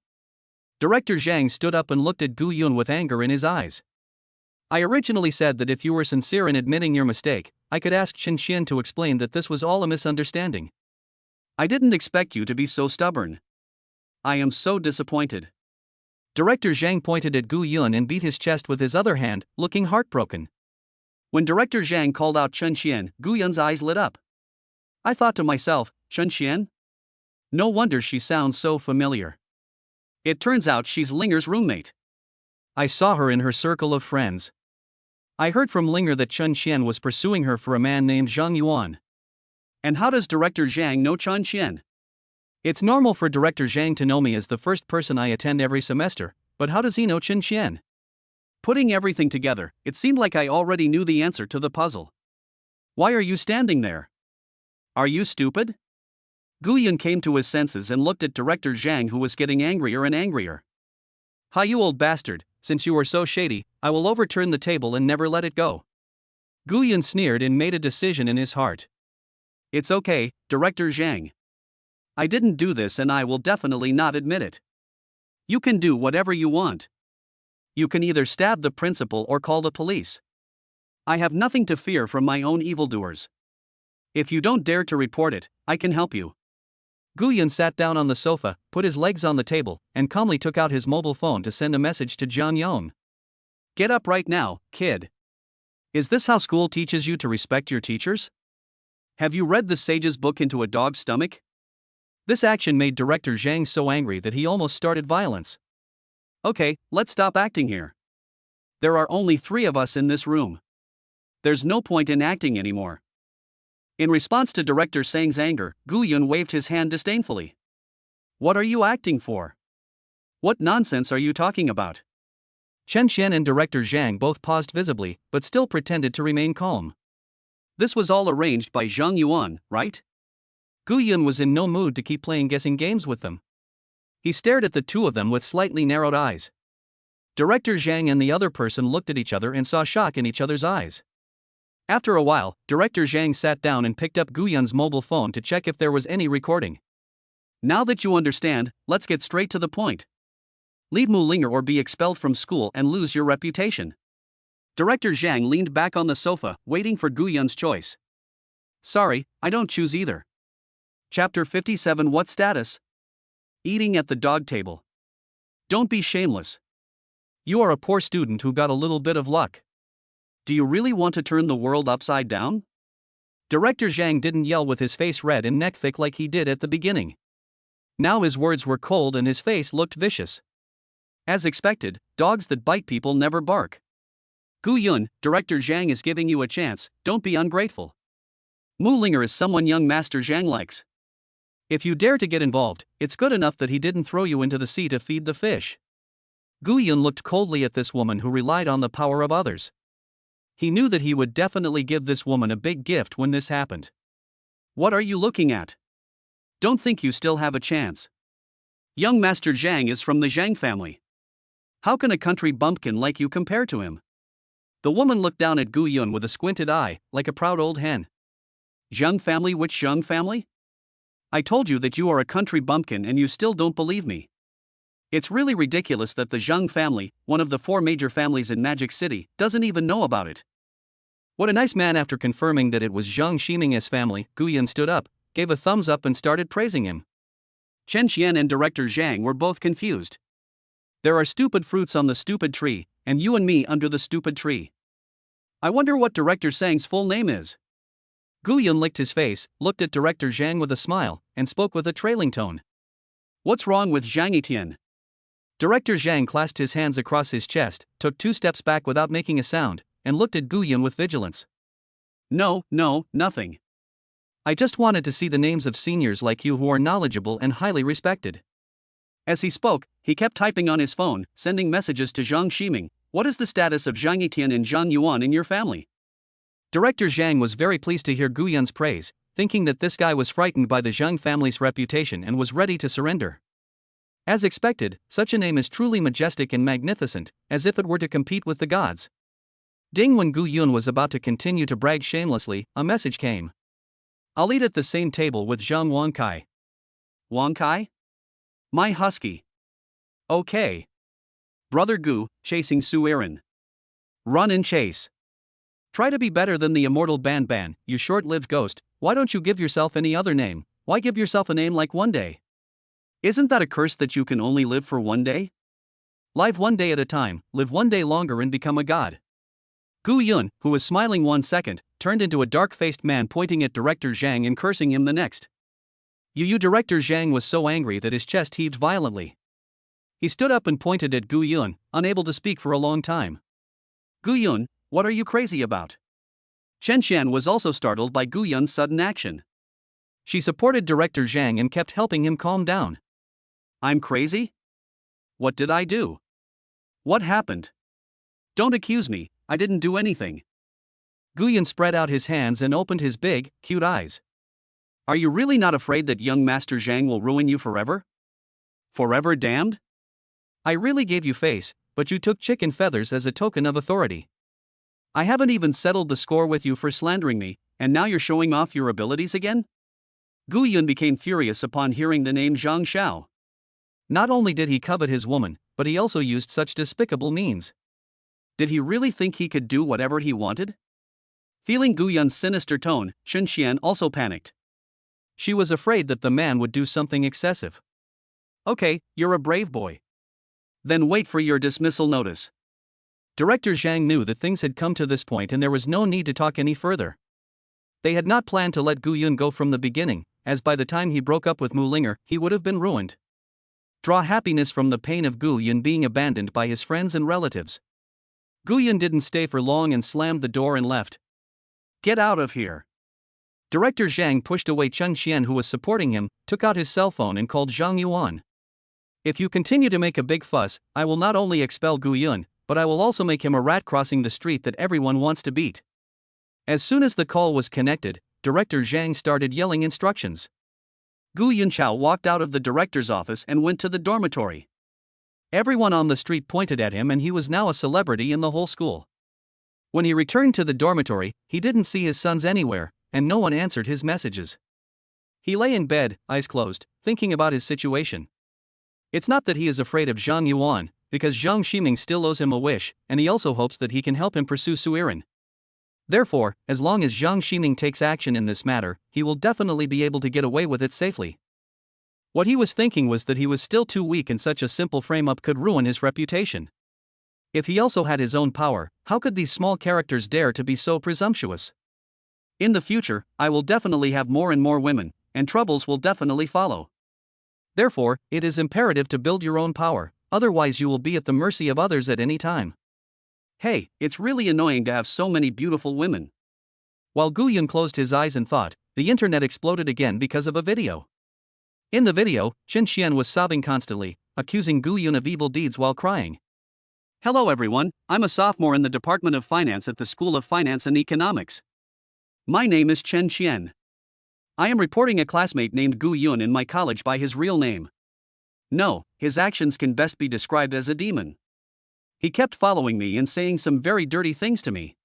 Director Zhang stood up and looked at Gu Yun with anger in his eyes. I originally said that if you were sincere in admitting your mistake, I could ask Chen Qian to explain that this was all a misunderstanding. I didn't expect you to be so stubborn. I am so disappointed. Director Zhang pointed at Gu Yun and beat his chest with his other hand, looking heartbroken. When Director Zhang called out Chen Qian, Gu Yun's eyes lit up. I thought to myself, Chen Qian? No wonder she sounds so familiar. It turns out she's Linger's roommate. I saw her in her circle of friends. I heard from Linger that Chen Qian was pursuing her for a man named Zhang Yuan. And how does Director Zhang know Chen Qian? It's normal for Director Zhang to know me as the first person I attend every semester, but how does he know Chen Qian? Putting everything together, it seemed like I already knew the answer to the puzzle. Why are you standing there? Are you stupid? Gu Yun came to his senses and looked at Director Zhang, who was getting angrier and angrier. Ha, you old bastard, since you are so shady, I will overturn the table and never let it go. Gu Yun sneered and made a decision in his heart. It's okay, Director Zhang. I didn't do this and I will definitely not admit it. You can do whatever you want. You can either stab the principal or call the police. I have nothing to fear from my own evildoers. If you don't dare to report it, I can help you. Gu Yun sat down on the sofa, put his legs on the table, and calmly took out his mobile phone to send a message to Jian Yong. Get up right now, kid. Is this how school teaches you to respect your teachers? Have you read the sage's book Into a Dog's Stomach? This action made Director Zhang so angry that he almost started violence. Okay, let's stop acting here. There are only 3 of us in this room. There's no point in acting anymore. In response to Director Zhang's anger, Gu Yun waved his hand disdainfully. What are you acting for? What nonsense are you talking about? Chen Qian and Director Zhang both paused visibly, but still pretended to remain calm. This was all arranged by Zhang Yuan, right? Gu Yun was in no mood to keep playing guessing games with them. He stared at the 2 of them with slightly narrowed eyes. Director Zhang and the other person looked at each other and saw shock in each other's eyes. After a while, Director Zhang sat down and picked up Gu Yun's mobile phone to check if there was any recording. Now that you understand, let's get straight to the point. Leave Mu Linger or be expelled from school and lose your reputation. Director Zhang leaned back on the sofa, waiting for Gu Yun's choice. Sorry, I don't choose either. Chapter 57. What status? Eating at the dog table. Don't be shameless. You are a poor student who got a little bit of luck. Do you really want to turn the world upside down? Director Zhang didn't yell with his face red and neck thick like he did at the beginning. Now his words were cold and his face looked vicious. As expected, dogs that bite people never bark. Gu Yun, Director Zhang is giving you a chance, don't be ungrateful. Mu Linger is someone young Master Zhang likes. If you dare to get involved, it's good enough that he didn't throw you into the sea to feed the fish. Gu Yun looked coldly at this woman who relied on the power of others. He knew that he would definitely give this woman a big gift when this happened. What are you looking at? Don't think you still have a chance. Young Master Zhang is from the Zhang family. How can a country bumpkin like you compare to him? The woman looked down at Gu Yun with a squinted eye, like a proud old hen. Zhang family? Which Zhang family? I told you that you are a country bumpkin and you still don't believe me. It's really ridiculous that the Zhang family, one of the 4 major families in Magic City, doesn't even know about it. What a nice man. After confirming that it was Zhang Ximing's family, Gu Yun stood up, gave a thumbs up and started praising him. Chen Qian and Director Zhang were both confused. There are stupid fruits on the stupid tree, and you and me under the stupid tree. I wonder what Director Zhang's full name is. Gu Yun licked his face, looked at Director Zhang with a smile, and spoke with a trailing tone. What's wrong with Zhang Etian? Director Zhang clasped his hands across his chest, took 2 steps back without making a sound, and looked at Gu Yun with vigilance. No, nothing. I just wanted to see the names of seniors like you who are knowledgeable and highly respected. As he spoke, he kept typing on his phone, sending messages to Zhang Ximing. What is the status of Zhang Etian and Zhang Yuan in your family? Director Zhang was very pleased to hear Gu Yun's praise, thinking that this guy was frightened by the Zhang family's reputation and was ready to surrender. As expected, such a name is truly majestic and magnificent, as if it were to compete with the gods. Ding! When Gu Yun was about to continue to brag shamelessly, a message came. I'll eat at the same table with Zhang Wangkai. Wangkai? My husky. Okay. Brother Gu, chasing Su Erin. Run and chase. Try to be better than the immortal Ban Ban, you short-lived ghost. Why don't you give yourself any other name? Why give yourself a name like One Day? Isn't that a curse that you can only live for one day? Live one day at a time, live one day longer and become a god. Gu Yun, who was smiling 1 second, turned into a dark-faced man pointing at Director Zhang and cursing him the next. Director Zhang was so angry that his chest heaved violently. He stood up and pointed at Gu Yun, unable to speak for a long time. Gu Yun, what are you crazy about? Chen Qian was also startled by Gu Yun's sudden action. She supported Director Zhang and kept helping him calm down. I'm crazy? What did I do? What happened? Don't accuse me, I didn't do anything. Gu Yun spread out his hands and opened his big, cute eyes. Are you really not afraid that young Master Zhang will ruin you forever? Forever damned? I really gave you face, but you took chicken feathers as a token of authority. I haven't even settled the score with you for slandering me, and now you're showing off your abilities again? Gu Yun became furious upon hearing the name Zhang Xiao. Not only did he covet his woman, but he also used such despicable means. Did he really think he could do whatever he wanted? Feeling Gu Yun's sinister tone, Chen Qian also panicked. She was afraid that the man would do something excessive. Okay, you're a brave boy. Then wait for your dismissal notice. Director Zhang knew that things had come to this point and there was no need to talk any further. They had not planned to let Gu Yun go from the beginning, as by the time he broke up with Mu Linger, he would have been ruined. Draw happiness from the pain of Gu Yun being abandoned by his friends and relatives. Gu Yun didn't stay for long and slammed the door and left. Get out of here. Director Zhang pushed away Chen Qian, who was supporting him, took out his cell phone and called Zhang Yuan. If you continue to make a big fuss, I will not only expel Gu Yun, but I will also make him a rat crossing the street that everyone wants to beat. As soon as the call was connected, Director Zhang started yelling instructions. Gu Yunchao walked out of the director's office and went to the dormitory. Everyone on the street pointed at him and he was now a celebrity in the whole school. When he returned to the dormitory, he didn't see his sons anywhere, and no one answered his messages. He lay in bed, eyes closed, thinking about his situation. It's not that he is afraid of Zhang Yuan, because Zhang Ximing still owes him a wish, and he also hopes that he can help him pursue Su Erin. Therefore, as long as Zhang Ximing takes action in this matter, he will definitely be able to get away with it safely. What he was thinking was that he was still too weak and such a simple frame-up could ruin his reputation. If he also had his own power, how could these small characters dare to be so presumptuous? In the future, I will definitely have more and more women, and troubles will definitely follow. Therefore, it is imperative to build your own power, otherwise you will be at the mercy of others at any time. Hey, it's really annoying to have so many beautiful women. While Gu Yun closed his eyes and thought, the internet exploded again because of a video. In the video, Chen Xian was sobbing constantly, accusing Gu Yun of evil deeds while crying. Hello everyone, I'm a sophomore in the Department of Finance at the School of Finance and Economics. My name is Chen Xian. I am reporting a classmate named Gu Yun in my college by his real name. No, his actions can best be described as a demon. He kept following me and saying some very dirty things to me.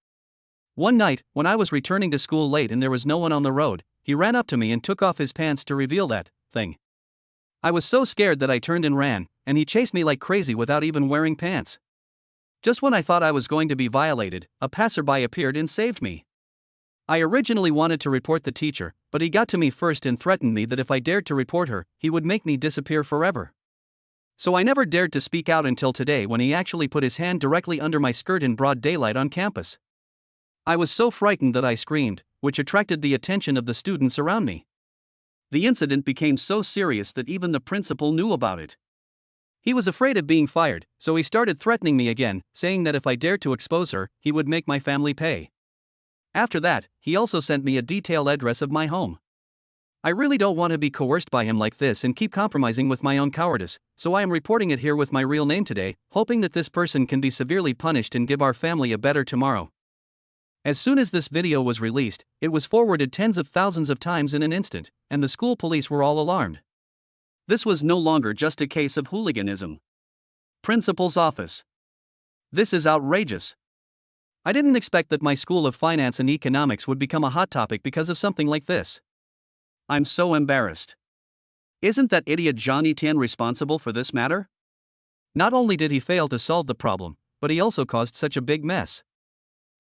One night, when I was returning to school late and there was no one on the road, he ran up to me and took off his pants to reveal that thing. I was so scared that I turned and ran, and he chased me like crazy without even wearing pants. Just when I thought I was going to be violated, a passerby appeared and saved me. I originally wanted to report the teacher, but he got to me first and threatened me that if I dared to report her, he would make me disappear forever. So I never dared to speak out until today when he actually put his hand directly under my skirt in broad daylight on campus. I was so frightened that I screamed, which attracted the attention of the students around me. The incident became so serious that even the principal knew about it. He was afraid of being fired, so he started threatening me again, saying that if I dared to expose her, he would make my family pay. After that, he also sent me a detailed address of my home. I really don't want to be coerced by him like this and keep compromising with my own cowardice, so I am reporting it here with my real name today, hoping that this person can be severely punished and give our family a better tomorrow. As soon as this video was released, it was forwarded tens of thousands of times in an instant, and the school police were all alarmed. This was no longer just a case of hooliganism. Principal's office. This is outrageous. I didn't expect that my School of Finance and Economics would become a hot topic because of something like this. I'm so embarrassed. Isn't that idiot Johnny Tian responsible for this matter? Not only did he fail to solve the problem, but he also caused such a big mess.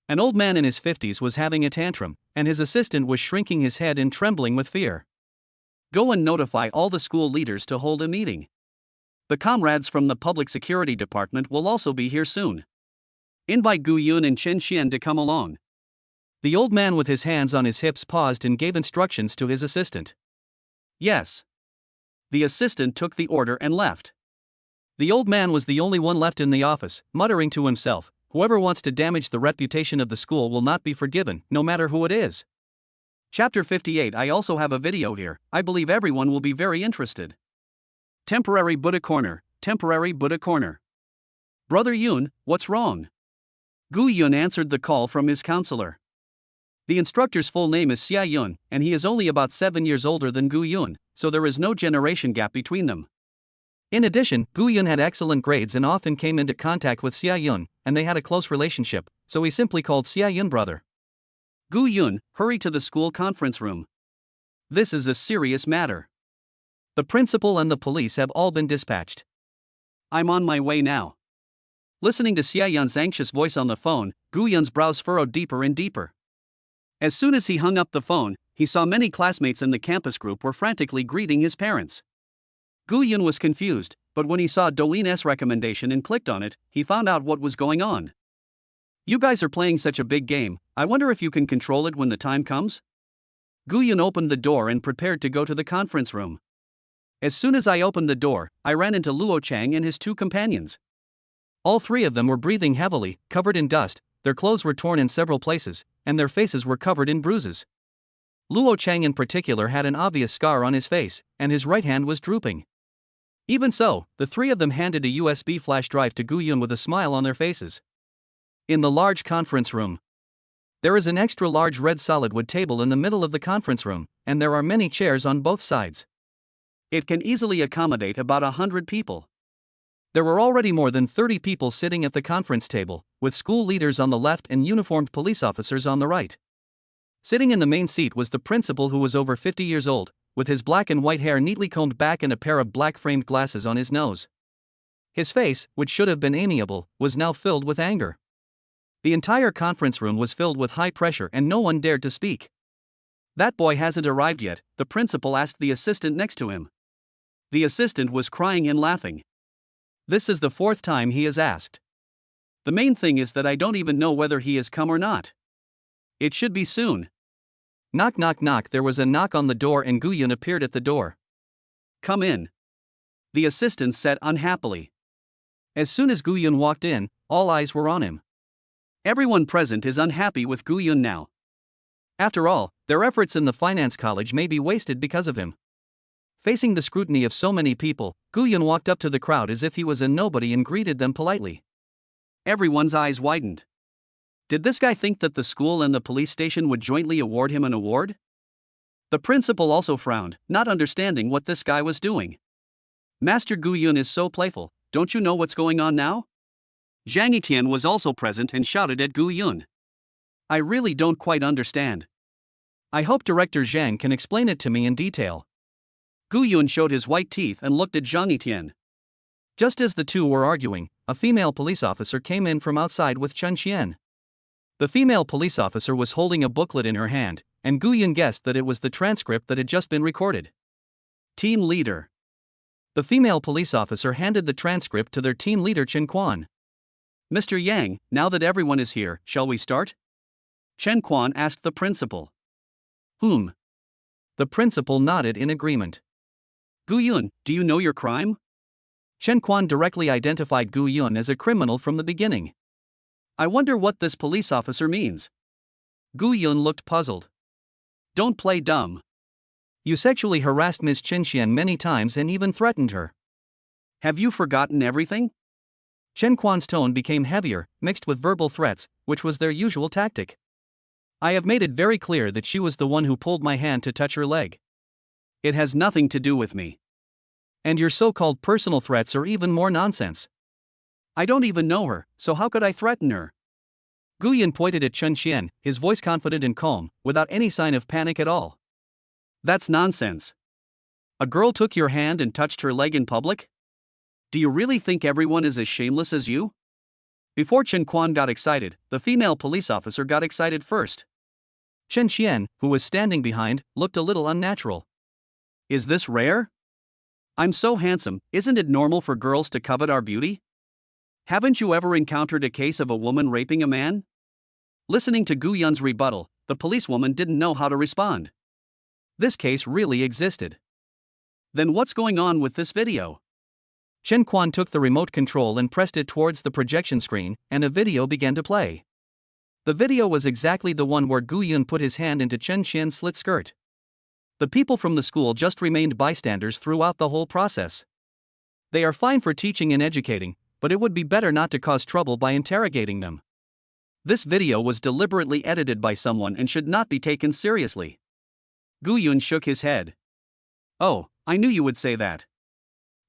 An old man in his 50s was having a tantrum, and his assistant was shrinking his head and trembling with fear. Go and notify all the school leaders to hold a meeting. The comrades from the Public Security Department will also be here soon. Invite Gu Yun and Chen Xian to come along. The old man with his hands on his hips paused and gave instructions to his assistant. Yes. The assistant took the order and left. The old man was the only one left in the office, muttering to himself, whoever wants to damage the reputation of the school will not be forgiven, no matter who it is. Chapter 58. I also have a video here, I believe everyone will be very interested. Temporary Buddha Corner, Temporary Buddha Corner. Brother Yun, what's wrong? Gu Yun answered the call from his counselor. The instructor's full name is Xia Yun, and he is only about 7 years older than Gu Yun, so there is no generation gap between them. In addition, Gu Yun had excellent grades and often came into contact with Xia Yun, and they had a close relationship, so he simply called Xia Yun brother. Gu Yun, hurry to the school conference room. This is a serious matter. The principal and the police have all been dispatched. I'm on my way now. Listening to Xia Yun's anxious voice on the phone, Gu Yun's brows furrowed deeper and deeper. As soon as he hung up the phone, he saw many classmates in the campus group were frantically greeting his parents. Gu Yun was confused, but when he saw Dolene's recommendation and clicked on it, he found out what was going on. You guys are playing such a big game, I wonder if you can control it when the time comes? Gu Yun opened the door and prepared to go to the conference room. As soon as I opened the door, I ran into Luo Chang and his two companions. All three of them were breathing heavily, covered in dust, their clothes were torn in several places, and their faces were covered in bruises. Luo Chang in particular had an obvious scar on his face, and his right hand was drooping. Even so, the three of them handed a USB flash drive to Gu Yun with a smile on their faces. In the large conference room. There is an extra large red solid wood table in the middle of the conference room, and there are many chairs on both sides. It can easily accommodate about 100 people. There were already more than 30 people sitting at the conference table, with school leaders on the left and uniformed police officers on the right. Sitting in the main seat was the principal, who was over 50 years old, with his black and white hair neatly combed back and a pair of black framed glasses on his nose. His face, which should have been amiable, was now filled with anger. The entire conference room was filled with high pressure and no one dared to speak. "That boy hasn't arrived yet," the principal asked the assistant next to him. The assistant was crying and laughing. "This is the 4th time he has asked. The main thing is that I don't even know whether he has come or not. It should be soon." Knock knock knock. There was a knock on the door and Guyun appeared at the door. "Come in," the assistant said unhappily. As soon as Guyun walked in, all eyes were on him. Everyone present is unhappy with Guyun now. After all, their efforts in the finance college may be wasted because of him. Facing the scrutiny of so many people, Guyun walked up to the crowd as if he was a nobody and greeted them politely. Everyone's eyes widened. Did this guy think that the school and the police station would jointly award him an award? The principal also frowned, not understanding what this guy was doing. "Master Guyun is so playful, don't you know what's going on now?" Zhang Yitian was also present and shouted at Guyun. "I really don't quite understand. I hope Director Zhang can explain it to me in detail." Guyun showed his white teeth and looked at Zhang Yitian. Just as the two were arguing, a female police officer came in from outside with Chen Xian. The female police officer was holding a booklet in her hand, and Guyun guessed that it was the transcript that had just been recorded. Team leader. The female police officer handed the transcript to their team leader Chen Quan. "Mr. Yang, now that everyone is here, shall we start?" Chen Quan asked the principal. "Whom?" The principal nodded in agreement. "Guyun, do you know your crime?" Chen Quan directly identified Guyun as a criminal from the beginning. "I wonder what this police officer means." Guyun looked puzzled. "Don't play dumb. You sexually harassed Ms. Qianxian many times and even threatened her. Have you forgotten everything?" Chen Quan's tone became heavier, mixed with verbal threats, which was their usual tactic. "I have made it very clear that she was the one who pulled my hand to touch her leg. It has nothing to do with me. And your so-called personal threats are even more nonsense. I don't even know her, so how could I threaten her?" Guyun pointed at Chen Xian, his voice confident and calm, without any sign of panic at all. "That's nonsense. A girl took your hand and touched her leg in public? Do you really think everyone is as shameless as you?" Before Chen Quan got excited, the female police officer got excited first. Chen Xian, who was standing behind, looked a little unnatural. "Is this rare? I'm so handsome, isn't it normal for girls to covet our beauty? Haven't you ever encountered a case of a woman raping a man?" Listening to Guyun's rebuttal, the policewoman didn't know how to respond. This case really existed. Then what's going on with this video? Chen Quan took the remote control and pressed it towards the projection screen, and a video began to play. The video was exactly the one where Guyun put his hand into Chen Xian's slit skirt. The people from the school just remained bystanders throughout the whole process. They are fine for teaching and educating, but it would be better not to cause trouble by interrogating them. This video was deliberately edited by someone and should not be taken seriously. Guyun shook his head. "Oh, I knew you would say that.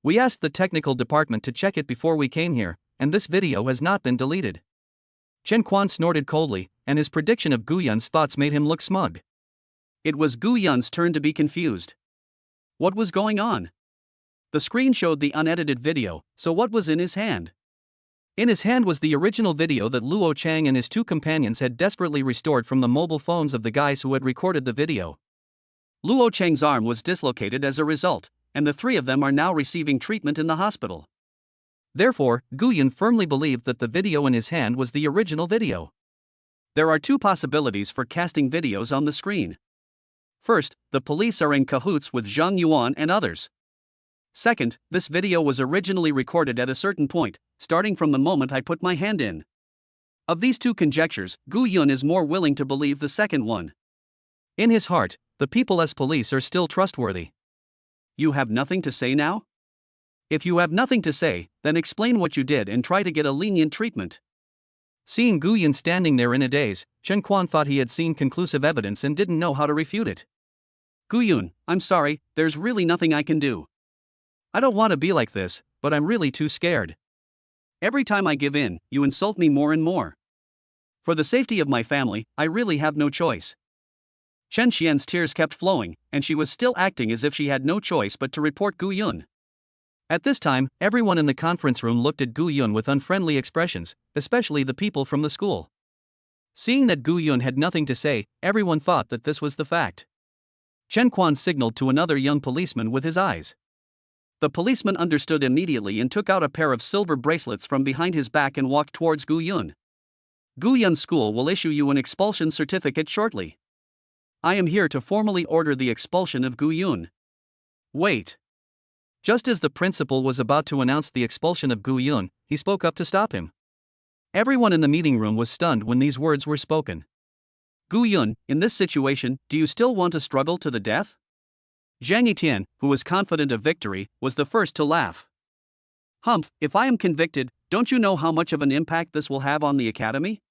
We asked the technical department to check it before we came here, and this video has not been deleted." Chen Quan snorted coldly, and his prediction of Guyun's thoughts made him look smug. It was Guyun's turn to be confused. What was going on? The screen showed the unedited video, so what was in his hand? In his hand was the original video that Luo Chang and his two companions had desperately restored from the mobile phones of the guys who had recorded the video. Luo Chang's arm was dislocated as a result, and the three of them are now receiving treatment in the hospital. Therefore, Guyun firmly believed that the video in his hand was the original video. There are two possibilities for casting videos on the screen. First, the police are in cahoots with Zhang Yuan and others. Second, this video was originally recorded at a certain point, starting from the moment I put my hand in. Of these two conjectures, Guyun is more willing to believe the second one. In his heart, the people as police are still trustworthy. You have nothing to say now? If you have nothing to say, then explain what you did and try to get a lenient treatment. Seeing Guyun standing there in a daze, Chen Quan thought he had seen conclusive evidence and didn't know how to refute it. Guyun, I'm sorry, there's really nothing I can do. I don't want to be like this, but I'm really too scared. Every time I give in, you insult me more and more. For the safety of my family, I really have no choice. Chen Xian's tears kept flowing, and she was still acting as if she had no choice but to report Guyun. At this time, everyone in the conference room looked at Guyun with unfriendly expressions, especially the people from the school. Seeing that Gu Yun had nothing to say, everyone thought that this was the fact. Chen Quan signaled to another young policeman with his eyes. The policeman understood immediately and took out a pair of silver bracelets from behind his back and walked towards Gu Yun. Gu Yun's school will issue you an expulsion certificate shortly. I am here to formally order the expulsion of Gu Yun. Wait. Just as the principal was about to announce the expulsion of Gu Yun, he spoke up to stop him. Everyone in the meeting room was stunned when these words were spoken. Gu Yun, in this situation, do you still want to struggle to the death? Zhang Yitian, who was confident of victory, was the first to laugh. Humph, if I am convicted, don't you know how much of an impact this will have on the academy?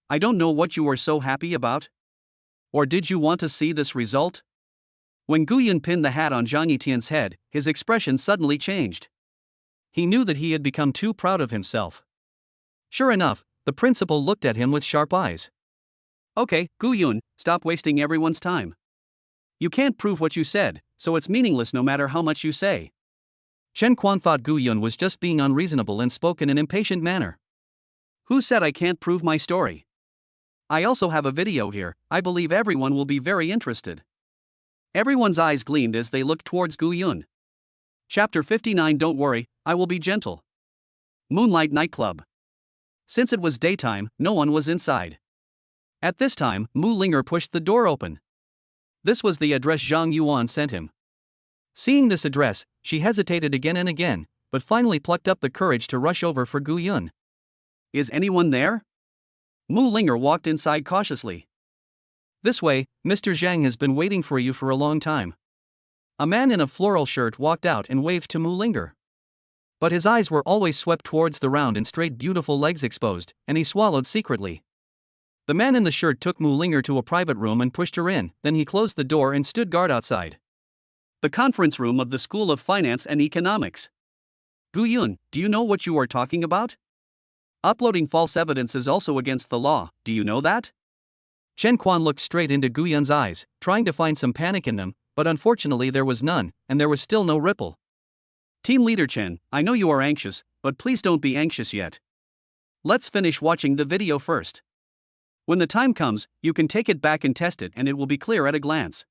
I don't know what you are so happy about. Or did you want to see this result? When Gu Yun pinned the hat on Zhang Yitian's head, his expression suddenly changed. He knew that he had become too proud of himself. Sure enough, the principal looked at him with sharp eyes. Okay, Gu Yun, stop wasting everyone's time. You can't prove what you said, so it's meaningless no matter how much you say. Chen Quan thought Gu Yun was just being unreasonable and spoke in an impatient manner. Who said I can't prove my story? I also have a video here, I believe everyone will be very interested. Everyone's eyes gleamed as they looked towards Gu Yun. Chapter 59. Don't worry, I will be gentle. Moonlight Nightclub. Since it was daytime, no one was inside. At this time, Mu Linger pushed the door open. This was the address Zhang Yuan sent him. Seeing this address, she hesitated again and again, but finally plucked up the courage to rush over for Gu Yun. Is anyone there? Mu Linger walked inside cautiously. This way, Mr. Zhang has been waiting for you for a long time. A man in a floral shirt walked out and waved to Mu Linger. But his eyes were always swept towards the round and straight beautiful legs exposed, and he swallowed secretly. The man in the shirt took Mu Linger to a private room and pushed her in, then he closed the door and stood guard outside. The conference room of the School of Finance and Economics. Gu Yun, do you know what you are talking about? Uploading false evidence is also against the law, do you know that? Chen Quan looked straight into Gu Yun's eyes, trying to find some panic in them, but unfortunately there was none, and there was still no ripple. Team Leader Chen, I know you are anxious, but please don't be anxious yet. Let's finish watching the video first. When the time comes, you can take it back and test it and it will be clear at a glance.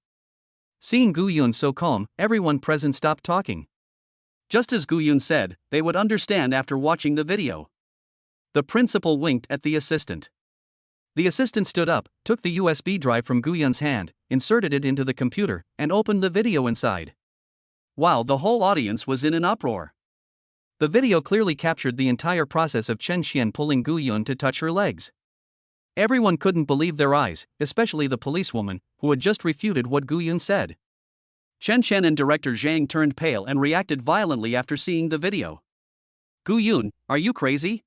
Seeing Gu Yun so calm, everyone present stopped talking. Just as Gu Yun said, they would understand after watching the video. The principal winked at the assistant. The assistant stood up, took the USB drive from Gu Yun's hand, inserted it into the computer, and opened the video inside. Wow, the whole audience was in an uproar. The video clearly captured the entire process of Chen Xian pulling Gu Yun to touch her legs. Everyone couldn't believe their eyes, especially the policewoman, who had just refuted what Gu Yun said. Chen Chen and Director Zhang turned pale and reacted violently after seeing the video. Gu Yun, are you crazy?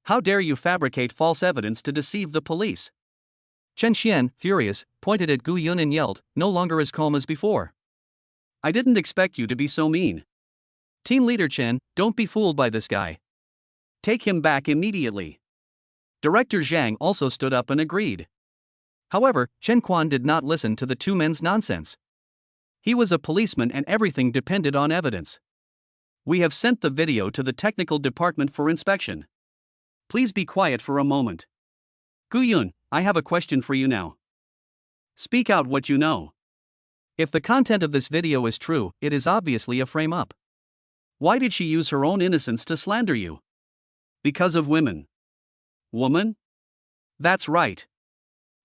How dare you fabricate false evidence to deceive the police? Chen Xian, furious, pointed at Gu Yun and yelled, no longer as calm as before. I didn't expect you to be so mean. Team Leader Chen, don't be fooled by this guy. Take him back immediately. Director Zhang also stood up and agreed. However, Chen Quan did not listen to the two men's nonsense. He was a policeman and everything depended on evidence. We have sent the video to the technical department for inspection. Please be quiet for a moment. Gu Yun, I have a question for you now. Speak out what you know. If the content of this video is true, it is obviously a frame-up. Why did she use her own innocence to slander you? Because of women. Woman? That's right.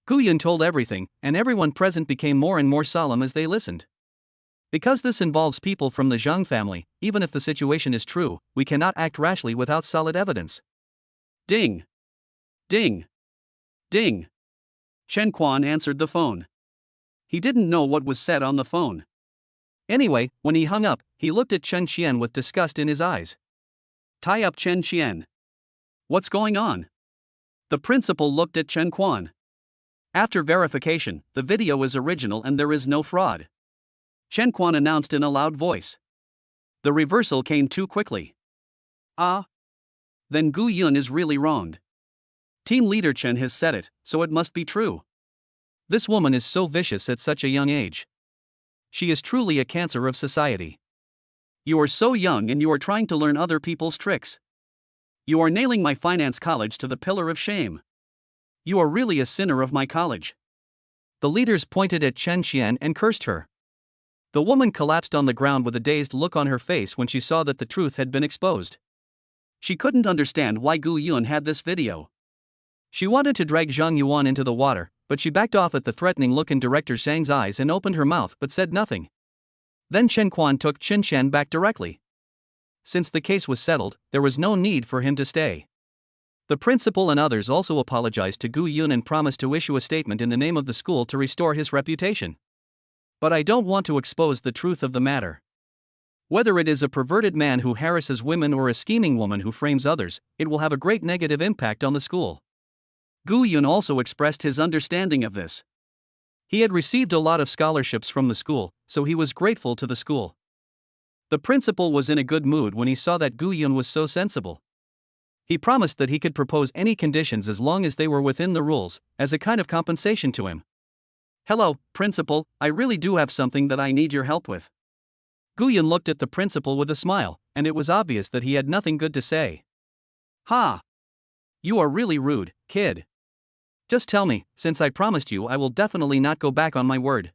Gu Yun told everything, and everyone present became more and more solemn as they listened. Because this involves people from the Zhang family, even if the situation is true, we cannot act rashly without solid evidence. Ding. Ding. Ding. Chen Quan answered the phone. He didn't know what was said on the phone. Anyway, when he hung up, he looked at Chen Qian with disgust in his eyes. Tie up Chen Qian. What's going on? The principal looked at Chen Quan. After verification, the video is original and there is no fraud. Chen Quan announced in a loud voice. The reversal came too quickly. Ah. Then Gu Yun is really wronged. Team Leader Chen has said it, so it must be true. This woman is so vicious at such a young age. She is truly a cancer of society. You are so young and you are trying to learn other people's tricks. You are nailing my finance college to the pillar of shame. You are really a sinner of my college. The leaders pointed at Chen Qian and cursed her. The woman collapsed on the ground with a dazed look on her face when she saw that the truth had been exposed. She couldn't understand why Gu Yun had this video. She wanted to drag Zhang Yuan into the water, but she backed off at the threatening look in Director Zhang's eyes and opened her mouth but said nothing. Then Chen Quan took Chen Qian back directly. Since the case was settled, there was no need for him to stay. The principal and others also apologized to Gu Yun and promised to issue a statement in the name of the school to restore his reputation. But I don't want to expose the truth of the matter. Whether it is a perverted man who harasses women or a scheming woman who frames others, it will have a great negative impact on the school. Gu Yun also expressed his understanding of this. He had received a lot of scholarships from the school, so he was grateful to the school. The principal was in a good mood when he saw that Gu Yun was so sensible. He promised that he could propose any conditions as long as they were within the rules, as a kind of compensation to him. Hello, principal, I really do have something that I need your help with. Gu Yun looked at the principal with a smile, and it was obvious that he had nothing good to say. Ha! You are really rude, kid. Just tell me, since I promised you I will definitely not go back on my word.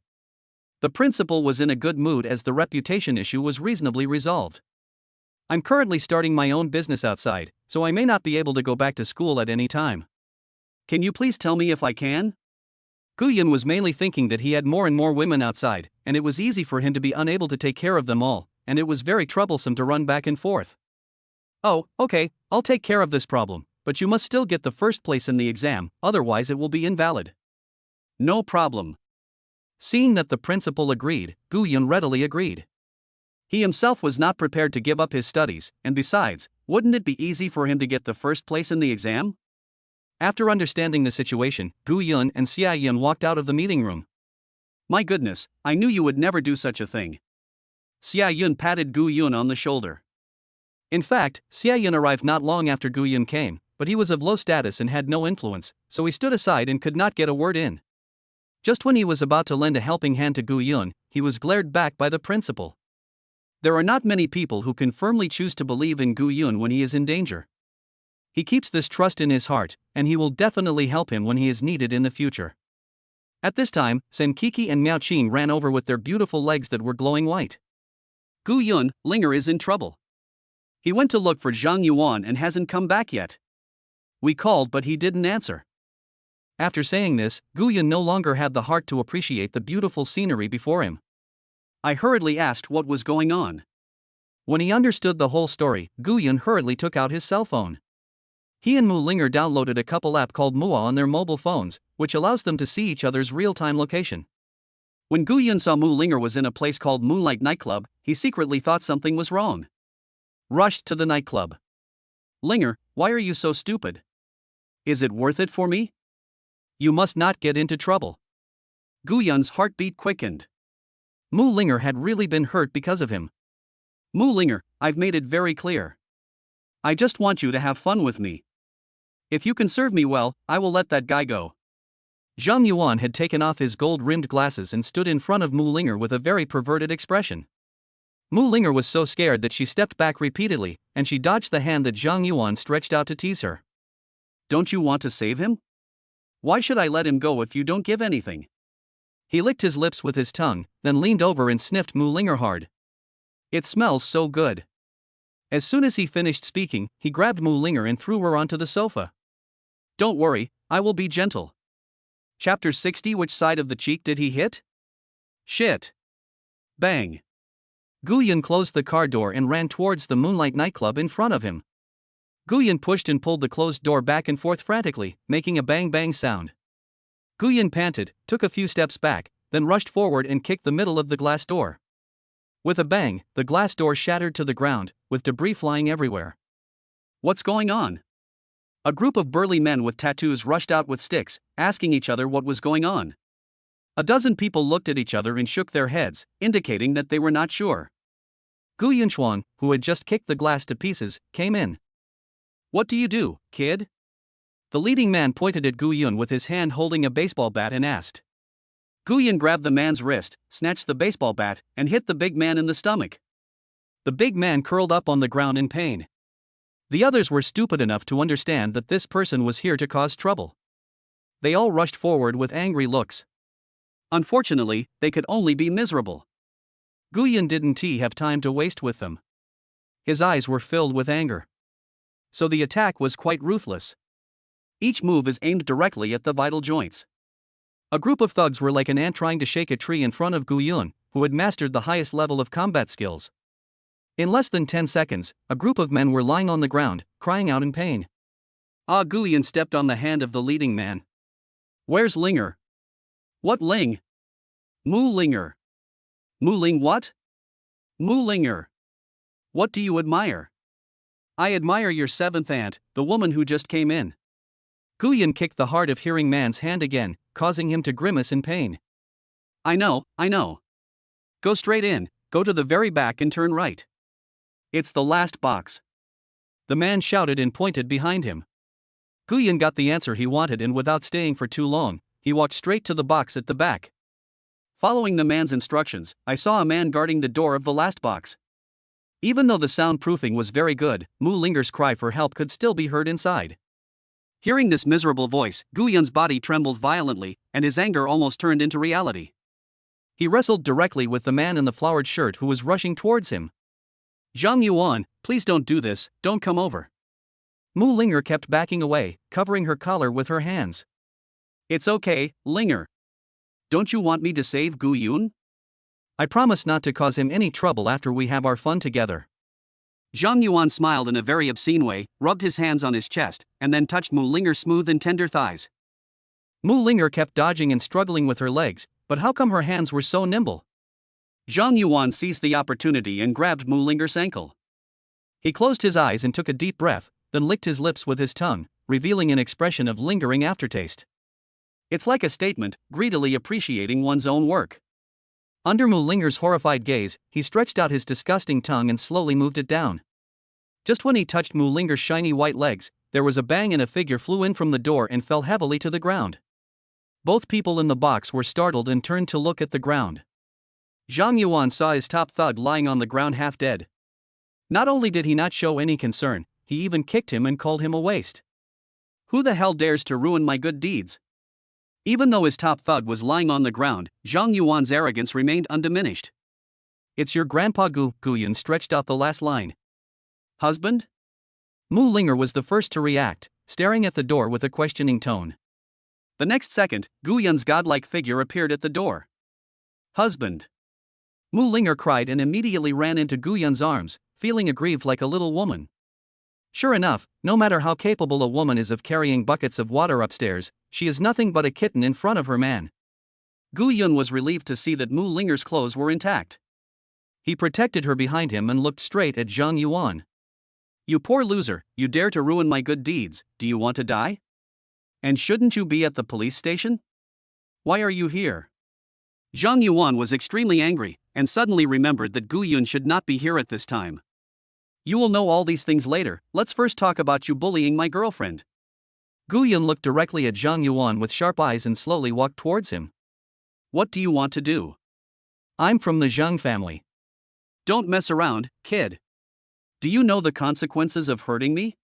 The principal was in a good mood as the reputation issue was reasonably resolved. I'm currently starting my own business outside, so I may not be able to go back to school at any time. Can you please tell me if I can? Gu Yun was mainly thinking that he had more and more women outside, and it was easy for him to be unable to take care of them all, and it was very troublesome to run back and forth. Oh, okay, I'll take care of this problem, but you must still get the first place in the exam, otherwise it will be invalid. No problem. Seeing that the principal agreed, Gu Yun readily agreed. He himself was not prepared to give up his studies, and besides, wouldn't it be easy for him to get the first place in the exam? After understanding the situation, Gu Yun and Xia Yun walked out of the meeting room. My goodness, I knew you would never do such a thing. Xia Yun patted Gu Yun on the shoulder. In fact, Xia Yun arrived not long after Gu Yun came, but he was of low status and had no influence, so he stood aside and could not get a word in. Just when he was about to lend a helping hand to Gu Yun, he was glared back by the principal. There are not many people who can firmly choose to believe in Gu Yun when he is in danger. He keeps this trust in his heart, and he will definitely help him when he is needed in the future. At this time, Sen Kiki and Miao Qing ran over with their beautiful legs that were glowing white. Gu Yun, Linger is in trouble. He went to look for Zhang Yuan and hasn't come back yet. We called but he didn't answer. After saying this, Gu Yun no longer had the heart to appreciate the beautiful scenery before him. I hurriedly asked what was going on. When he understood the whole story, Gu Yun hurriedly took out his cell phone. He and Mu Linger downloaded a couple app called Mua on their mobile phones, which allows them to see each other's real-time location. When Gu Yun saw Mu Linger was in a place called Moonlight Nightclub, he secretly thought something was wrong. Rushed to the nightclub. Linger, why are you so stupid? Is it worth it for me? You must not get into trouble. Gu Yun's heartbeat quickened. Mu Linger had really been hurt because of him. Mu Linger, I've made it very clear. I just want you to have fun with me. If you can serve me well, I will let that guy go. Zhang Yuan had taken off his gold-rimmed glasses and stood in front of Mu Linger with a very perverted expression. Mu Linger was so scared that she stepped back repeatedly, and she dodged the hand that Zhang Yuan stretched out to tease her. Don't you want to save him? Why should I let him go if you don't give anything? He licked his lips with his tongue, then leaned over and sniffed Mu Linger hard. It smells so good. As soon as he finished speaking, he grabbed Mu Linger and threw her onto the sofa. Don't worry, I will be gentle. Chapter 60. Which side of the cheek did he hit? Shit. Bang. Gu Yun closed the car door and ran towards the Moonlight Nightclub in front of him. Gu Yun pushed and pulled the closed door back and forth frantically, making a bang-bang sound. Gu Yun panted, took a few steps back, then rushed forward and kicked the middle of the glass door. With a bang, the glass door shattered to the ground, with debris flying everywhere. What's going on? A group of burly men with tattoos rushed out with sticks, asking each other what was going on. A dozen people looked at each other and shook their heads, indicating that they were not sure. Gu Yunchuan, who had just kicked the glass to pieces, came in. What do you do, kid? The leading man pointed at Gu Yun with his hand holding a baseball bat and asked. Gu Yun grabbed the man's wrist, snatched the baseball bat, and hit the big man in the stomach. The big man curled up on the ground in pain. The others were stupid enough to understand that this person was here to cause trouble. They all rushed forward with angry looks. Unfortunately, they could only be miserable. Guyun didn't have time to waste with them. His eyes were filled with anger. So the attack was quite ruthless. Each move is aimed directly at the vital joints. A group of thugs were like an ant trying to shake a tree in front of Guyun, who had mastered the highest level of combat skills. In less than 10 seconds, a group of men were lying on the ground, crying out in pain. Guyun stepped on the hand of the leading man. Where's Linger? What Ling? Mu Linger. Mu Ling what? Mu Linger. What do you admire? I admire your seventh aunt, the woman who just came in. Guyun kicked the hard-of-hearing man's hand again, causing him to grimace in pain. I know. Go straight in, go to the very back and turn right. It's the last box. The man shouted and pointed behind him. Guyun got the answer he wanted, and without staying for too long, he walked straight to the box at the back. Following the man's instructions, I saw a man guarding the door of the last box. Even though the soundproofing was very good, Mu Linger's cry for help could still be heard inside. Hearing this miserable voice, Guyun's body trembled violently, and his anger almost turned into reality. He wrestled directly with the man in the flowered shirt who was rushing towards him. Zhang Yuan, please don't do this, don't come over. Mu Linger kept backing away, covering her collar with her hands. It's okay, Linger. Don't you want me to save Guyun? I promise not to cause him any trouble after we have our fun together. Zhang Yuan smiled in a very obscene way, rubbed his hands on his chest, and then touched Mu Linger's smooth and tender thighs. Mu Linger kept dodging and struggling with her legs, but how come her hands were so nimble? Zhang Yuan seized the opportunity and grabbed Mu Linger's ankle. He closed his eyes and took a deep breath, then licked his lips with his tongue, revealing an expression of lingering aftertaste. It's like a statement, greedily appreciating one's own work. Under Mu Linger's horrified gaze, he stretched out his disgusting tongue and slowly moved it down. Just when he touched Mu Linger's shiny white legs, there was a bang and a figure flew in from the door and fell heavily to the ground. Both people in the box were startled and turned to look at the ground. Zhang Yuan saw his top thug lying on the ground half dead. Not only did he not show any concern, he even kicked him and called him a waste. Who the hell dares to ruin my good deeds? Even though his top thug was lying on the ground, Zhang Yuan's arrogance remained undiminished. It's your grandpa Guyun stretched out the last line. Husband? Mu Linger was the first to react, staring at the door with a questioning tone. The next second, Guyun's godlike figure appeared at the door. Husband! Mu Linger cried and immediately ran into Guyun's arms, feeling aggrieved like a little woman. Sure enough, no matter how capable a woman is of carrying buckets of water upstairs, she is nothing but a kitten in front of her man. Guyun was relieved to see that Mu Linger's clothes were intact. He protected her behind him and looked straight at Zhang Yuan. You poor loser, you dare to ruin my good deeds, do you want to die? And shouldn't you be at the police station? Why are you here? Zhang Yuan was extremely angry, and suddenly remembered that Guyun should not be here at this time. You will know all these things later, let's first talk about you bullying my girlfriend. Guyun looked directly at Zhang Yuan with sharp eyes and slowly walked towards him. What do you want to do? I'm from the Zhang family. Don't mess around, kid. Do you know the consequences of hurting me?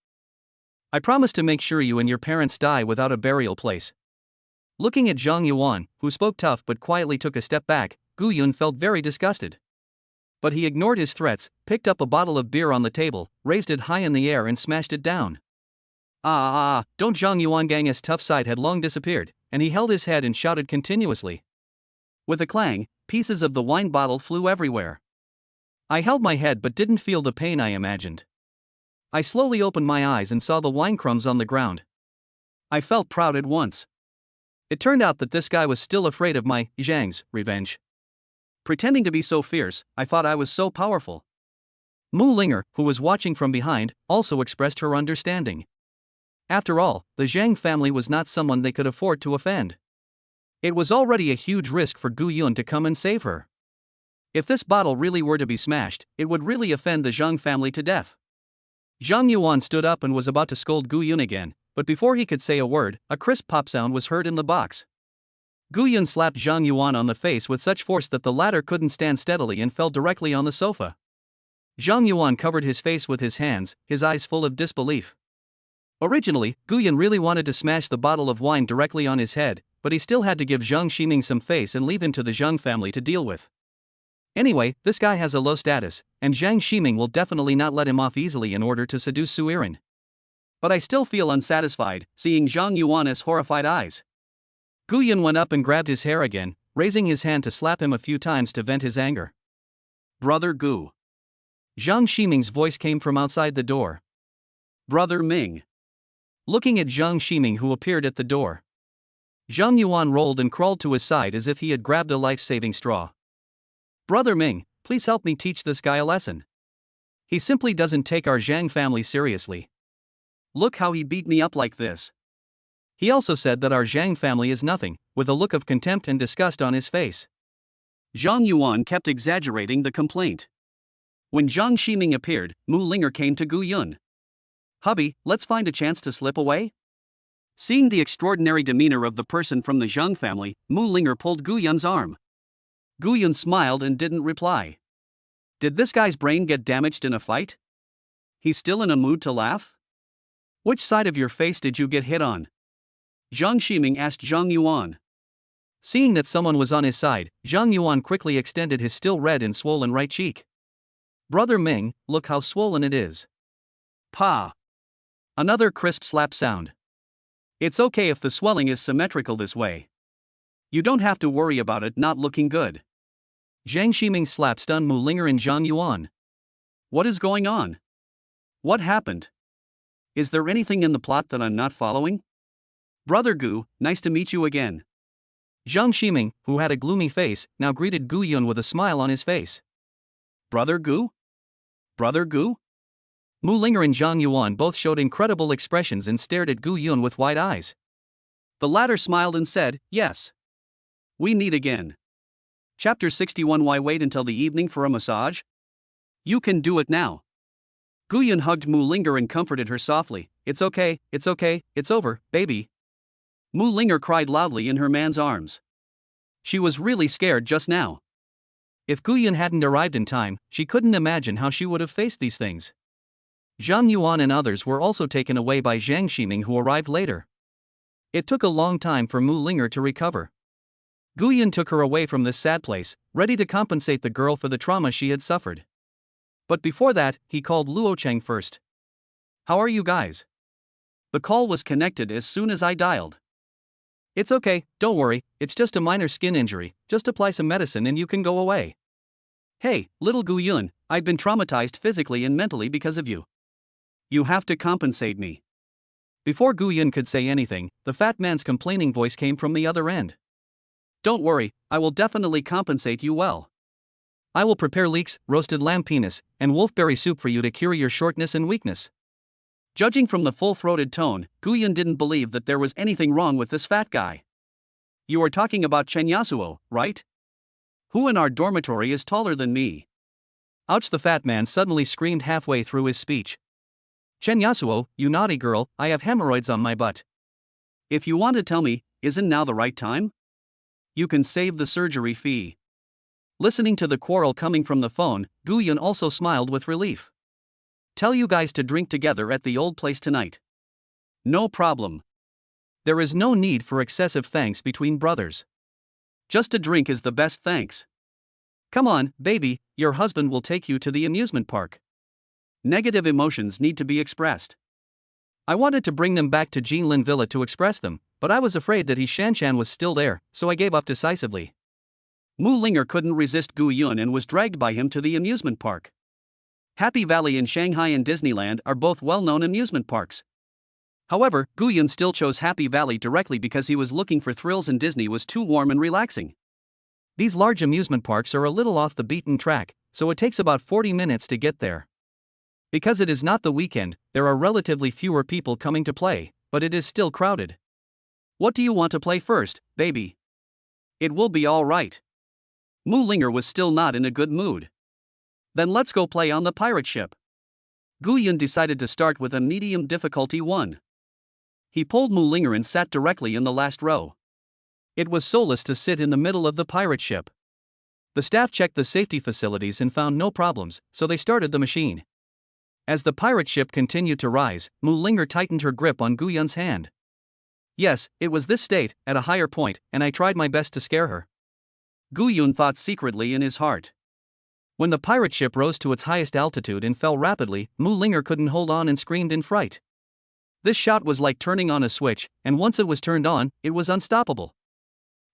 I promise to make sure you and your parents die without a burial place. Looking at Zhang Yuan, who spoke tough but quietly took a step back, Guyun felt very disgusted. But he ignored his threats, picked up a bottle of beer on the table, raised it high in the air and smashed it down. Don't. Zhang Yuan's tough side had long disappeared, and he held his head and shouted continuously. With a clang, pieces of the wine bottle flew everywhere. I held my head but didn't feel the pain I imagined. I slowly opened my eyes and saw the wine crumbs on the ground. I felt proud at once. It turned out that this guy was still afraid of my Zhang's revenge. Pretending to be so fierce, I thought I was so powerful. Mu Linger, who was watching from behind, also expressed her understanding. After all, the Zhang family was not someone they could afford to offend. It was already a huge risk for Guyun to come and save her. If this bottle really were to be smashed, it would really offend the Zhang family to death. Zhang Yuan stood up and was about to scold Guyun again, but before he could say a word, a crisp pop sound was heard in the box. Guyun slapped Zhang Yuan on the face with such force that the latter couldn't stand steadily and fell directly on the sofa. Zhang Yuan covered his face with his hands, his eyes full of disbelief. Originally, Guyan really wanted to smash the bottle of wine directly on his head, but he still had to give Zhang Ximing some face and leave him to the Zhang family to deal with. Anyway, this guy has a low status, and Zhang Ximing will definitely not let him off easily in order to seduce Su Yiren. But I still feel unsatisfied, seeing Zhang Yuan's horrified eyes. Guyan went up and grabbed his hair again, raising his hand to slap him a few times to vent his anger. Brother Gu. Zhang Ximing's voice came from outside the door. Brother Ming. Looking at Zhang Ximing, who appeared at the door, Zhang Yuan rolled and crawled to his side as if he had grabbed a life-saving straw. Brother Ming, please help me teach this guy a lesson. He simply doesn't take our Zhang family seriously. Look how he beat me up like this. He also said that our Zhang family is nothing, with a look of contempt and disgust on his face. Zhang Yuan kept exaggerating the complaint. When Zhang Ximing appeared, Mu Linger came to Gu Yun. Hubby, let's find a chance to slip away? Seeing the extraordinary demeanor of the person from the Zhang family, Mu Linger pulled Gu Yun's arm. Gu Yun smiled and didn't reply. Did this guy's brain get damaged in a fight? He's still in a mood to laugh? Which side of your face did you get hit on? Zhang Ximing asked Zhang Yuan. Seeing that someone was on his side, Zhang Yuan quickly extended his still red and swollen right cheek. Brother Ming, look how swollen it is. Pa! Another crisp slap sound. It's okay if the swelling is symmetrical this way. You don't have to worry about it not looking good. Zhang Ximing slap stunned Mu Linger and Zhang Yuan. What is going on? What happened? Is there anything in the plot that I'm not following? Brother Gu, nice to meet you again. Zhang Ximing, who had a gloomy face, now greeted Gu Yun with a smile on his face. Brother Gu? Brother Gu? Mu Linger and Zhang Yuan both showed incredible expressions and stared at Gu Yun with wide eyes. The latter smiled and said, yes. We meet again. Chapter 61. Why wait until the evening for a massage? You can do it now. Gu Yun hugged Mu Linger and comforted her softly. It's okay, it's over, baby. Mu Linger cried loudly in her man's arms. She was really scared just now. If Gu Yun hadn't arrived in time, she couldn't imagine how she would have faced these things. Zhang Yuan and others were also taken away by Zhang Ximing, who arrived later. It took a long time for Mu Linger to recover. Gu Yun took her away from this sad place, ready to compensate the girl for the trauma she had suffered. But before that, he called Luo Cheng first. How are you guys? The call was connected as soon as I dialed. It's okay, don't worry, it's just a minor skin injury, just apply some medicine and you can go away. Hey, little Gu Yun, I've been traumatized physically and mentally because of you. You have to compensate me. Before Gu Yun could say anything, the fat man's complaining voice came from the other end. Don't worry, I will definitely compensate you well. I will prepare leeks, roasted lamb penis, and wolfberry soup for you to cure your shortness and weakness. Judging from the full-throated tone, Gu Yun didn't believe that there was anything wrong with this fat guy. You are talking about Chen Yasuo, right? Who in our dormitory is taller than me? Ouch! The fat man suddenly screamed halfway through his speech. Chen Yasuo, you naughty girl, I have hemorrhoids on my butt. If you want to tell me, isn't now the right time? You can save the surgery fee. Listening to the quarrel coming from the phone, Gu Yun also smiled with relief. Tell you guys to drink together at the old place tonight. No problem. There is no need for excessive thanks between brothers. Just a drink is the best thanks. Come on, baby, your husband will take you to the amusement park. Negative emotions need to be expressed. I wanted to bring them back to Jinlin Villa to express them, but I was afraid that Shanshan was still there, so I gave up decisively. Mu Linger couldn't resist Gu Yun and was dragged by him to the amusement park. Happy Valley in Shanghai and Disneyland are both well-known amusement parks. However, Gu Yun still chose Happy Valley directly because he was looking for thrills and Disney was too warm and relaxing. These large amusement parks are a little off the beaten track, so it takes about 40 minutes to get there. Because it is not the weekend, there are relatively fewer people coming to play, but it is still crowded. What do you want to play first, baby? It will be all right. Mu Linger was still not in a good mood. Then let's go play on the pirate ship. Gu Yun decided to start with a medium difficulty one. He pulled Mu Linger and sat directly in the last row. It was soulless to sit in the middle of the pirate ship. The staff checked the safety facilities and found no problems, so they started the machine. As the pirate ship continued to rise, Mu Linger tightened her grip on Gu Yun's hand. Yes, it was this state, at a higher point, and I tried my best to scare her. Gu Yun thought secretly in his heart. When the pirate ship rose to its highest altitude and fell rapidly, Mu Linger couldn't hold on and screamed in fright. This shout was like turning on a switch, and once it was turned on, it was unstoppable.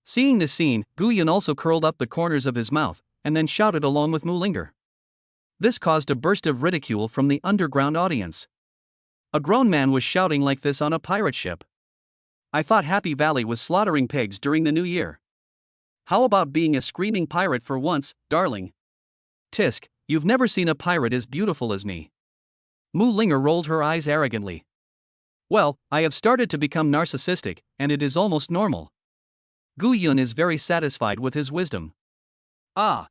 Seeing this scene, Gu Yun also curled up the corners of his mouth, and then shouted along with Mu Linger. This caused a burst of ridicule from the underground audience. A grown man was shouting like this on a pirate ship. I thought Happy Valley was slaughtering pigs during the New Year. How about being a screaming pirate for once, darling? Tisk, you've never seen a pirate as beautiful as me. Mu Linger rolled her eyes arrogantly. Well, I have started to become narcissistic, and it is almost normal. Gu Yun is very satisfied with his wisdom. Ah.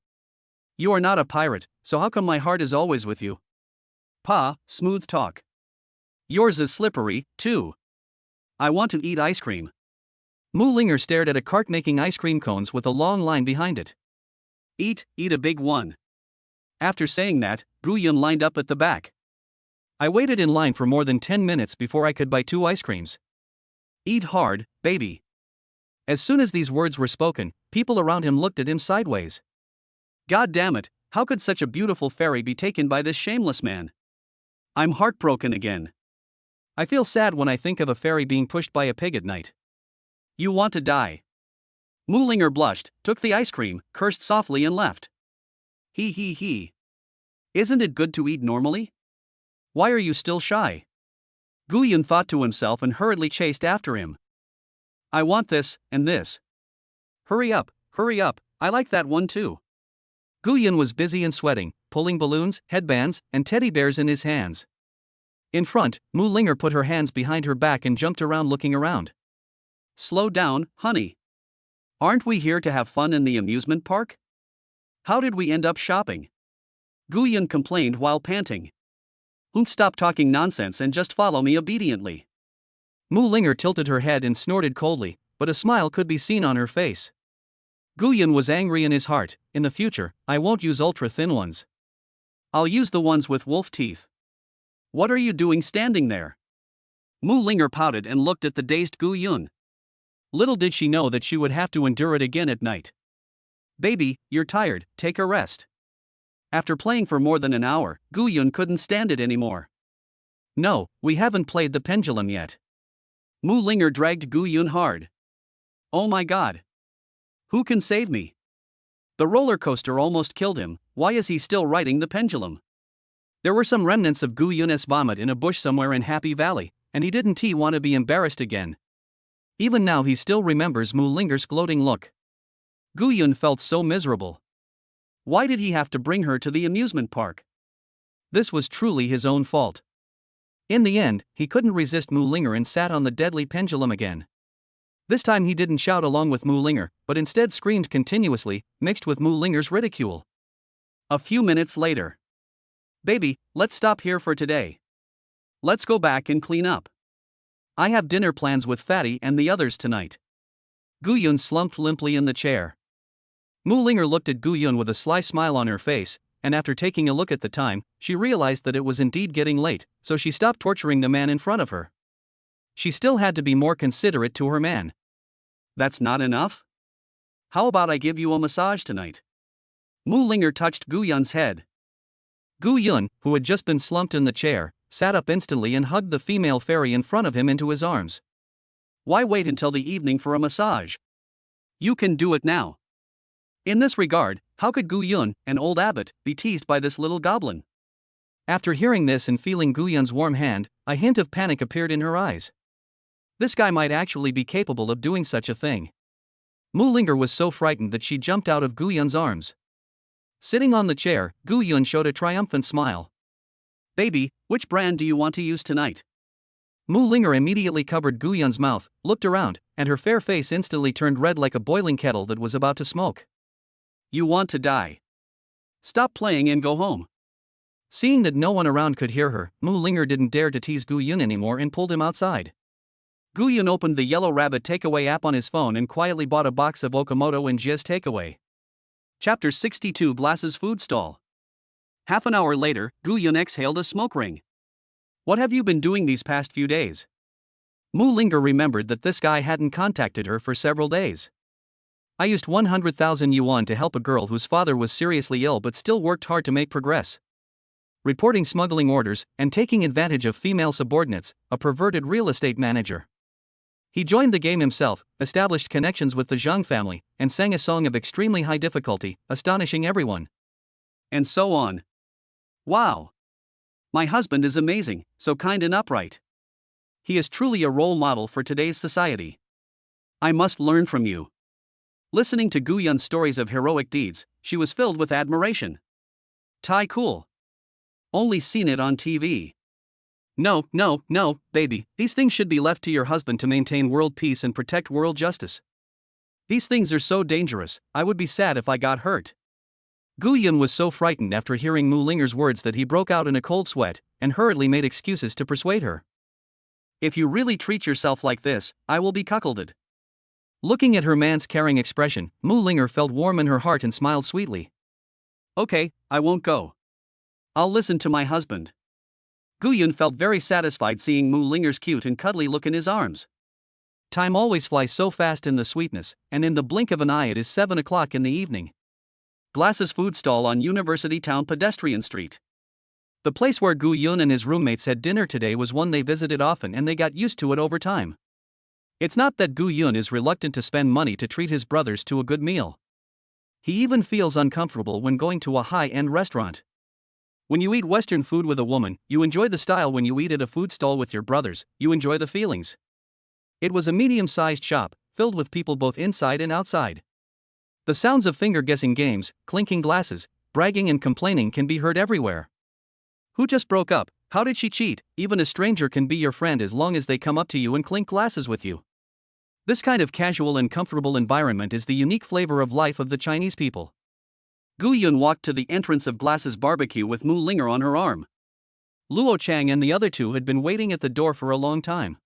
You are not a pirate, so how come my heart is always with you? Pa, smooth talk. Yours is slippery, too. I want to eat ice cream. Mu Linger stared at a cart making ice cream cones with a long line behind it. Eat a big one. After saying that, Gu Yun lined up at the back. I waited in line for more than 10 minutes before I could buy 2 ice creams. Eat hard, baby. As soon as these words were spoken, people around him looked at him sideways. God damn it, how could such a beautiful fairy be taken by this shameless man? I'm heartbroken again. I feel sad when I think of a fairy being pushed by a pig at night. You want to die. Mu Linger blushed, took the ice cream, cursed softly and left. He. Isn't it good to eat normally? Why are you still shy? Gu Yun thought to himself and hurriedly chased after him. I want this, and this. Hurry up, I like that one too. Gu Yun was busy and sweating, pulling balloons, headbands, and teddy bears in his hands. In front, Mu Linger put her hands behind her back and jumped around looking around. Slow down, honey. Aren't we here to have fun in the amusement park? How did we end up shopping? Gu Yun complained while panting. Stop talking nonsense and just follow me obediently. Mu Linger tilted her head and snorted coldly, but a smile could be seen on her face. Gu Yun was angry in his heart. In the future, I won't use ultra-thin ones. I'll use the ones with wolf teeth. What are you doing standing there? Mu Linger pouted and looked at the dazed Gu Yun. Little did she know that she would have to endure it again at night. Baby, you're tired, take a rest. After playing for more than an hour, Gu Yun couldn't stand it anymore. No, we haven't played the pendulum yet. Mu Linger dragged Gu Yun hard. Oh my god. Who can save me? The roller coaster almost killed him. Why is he still riding the pendulum? There were some remnants of Gu Yun's vomit in a bush somewhere in Happy Valley, and he didn't want to be embarrassed again. Even now he still remembers Mu Linger's gloating look. Gu Yun felt so miserable. Why did he have to bring her to the amusement park? This was truly his own fault. In the end, he couldn't resist Mu Linger and sat on the deadly pendulum again. This time he didn't shout along with Mu Linger, but instead screamed continuously, mixed with Mu Linger's ridicule. A few minutes later. Baby, let's stop here for today. Let's go back and clean up. I have dinner plans with Fatty and the others tonight. Gu Yun slumped limply in the chair. Mu Linger looked at Gu Yun with a sly smile on her face, and after taking a look at the time, she realized that it was indeed getting late, so she stopped torturing the man in front of her. She still had to be more considerate to her man. That's not enough? How about I give you a massage tonight? Mu Linger touched Gu Yun's head. Gu Yun, who had just been slumped in the chair, sat up instantly and hugged the female fairy in front of him into his arms. Why wait until the evening for a massage? You can do it now. In this regard, how could Gu Yun, an old abbot, be teased by this little goblin? After hearing this and feeling Gu Yun's warm hand, a hint of panic appeared in her eyes. This guy might actually be capable of doing such a thing. Mu Linger was so frightened that she jumped out of Gu Yun's arms. Sitting on the chair, Gu Yun showed a triumphant smile. Baby, which brand do you want to use tonight? Mu Linger immediately covered Gu Yun's mouth, looked around, and her fair face instantly turned red like a boiling kettle that was about to smoke. You want to die. Stop playing and go home. Seeing that no one around could hear her, Mu Linger didn't dare to tease Gu Yun anymore and pulled him outside. Gu Yun opened the Yellow Rabbit takeaway app on his phone and quietly bought a box of Okamoto and Jizz takeaway. Chapter 62 Glass's Food Stall. Half an hour later, Gu Yun exhaled a smoke ring. What have you been doing these past few days? Mu Linger remembered that this guy hadn't contacted her for several days. I used 100,000 yuan to help a girl whose father was seriously ill but still worked hard to make progress. Reporting smuggling orders and taking advantage of female subordinates, a perverted real estate manager. He joined the game himself, established connections with the Zhang family, and sang a song of extremely high difficulty, astonishing everyone. And so on. Wow! My husband is amazing, so kind and upright. He is truly a role model for today's society. I must learn from you. Listening to Gu Yun's stories of heroic deeds, she was filled with admiration. Tai cool. Only seen it on TV. No, baby, these things should be left to your husband to maintain world peace and protect world justice. These things are so dangerous, I would be sad if I got hurt. Gu Yun was so frightened after hearing Mu Linger's words that he broke out in a cold sweat, and hurriedly made excuses to persuade her. If you really treat yourself like this, I will be cuckolded. Looking at her man's caring expression, Mu Linger felt warm in her heart and smiled sweetly. Okay, I won't go. I'll listen to my husband. Gu Yun felt very satisfied seeing Mu Linger's cute and cuddly look in his arms. Time always flies so fast in the sweetness, and in the blink of an eye it is 7 o'clock in the evening. Glasses food stall on University Town Pedestrian Street. The place where Gu Yun and his roommates had dinner today was one they visited often and they got used to it over time. It's not that Gu Yun is reluctant to spend money to treat his brothers to a good meal. He even feels uncomfortable when going to a high-end restaurant. When you eat Western food with a woman, you enjoy the style. When you eat at a food stall with your brothers, you enjoy the feelings. It was a medium-sized shop, filled with people both inside and outside. The sounds of finger-guessing games, clinking glasses, bragging and complaining can be heard everywhere. Who just broke up? How did she cheat? Even a stranger can be your friend as long as they come up to you and clink glasses with you. This kind of casual and comfortable environment is the unique flavor of life of the Chinese people. Gu Yun walked to the entrance of Glass's barbecue with Mu Linger on her arm. Luo Chang and the other two had been waiting at the door for a long time.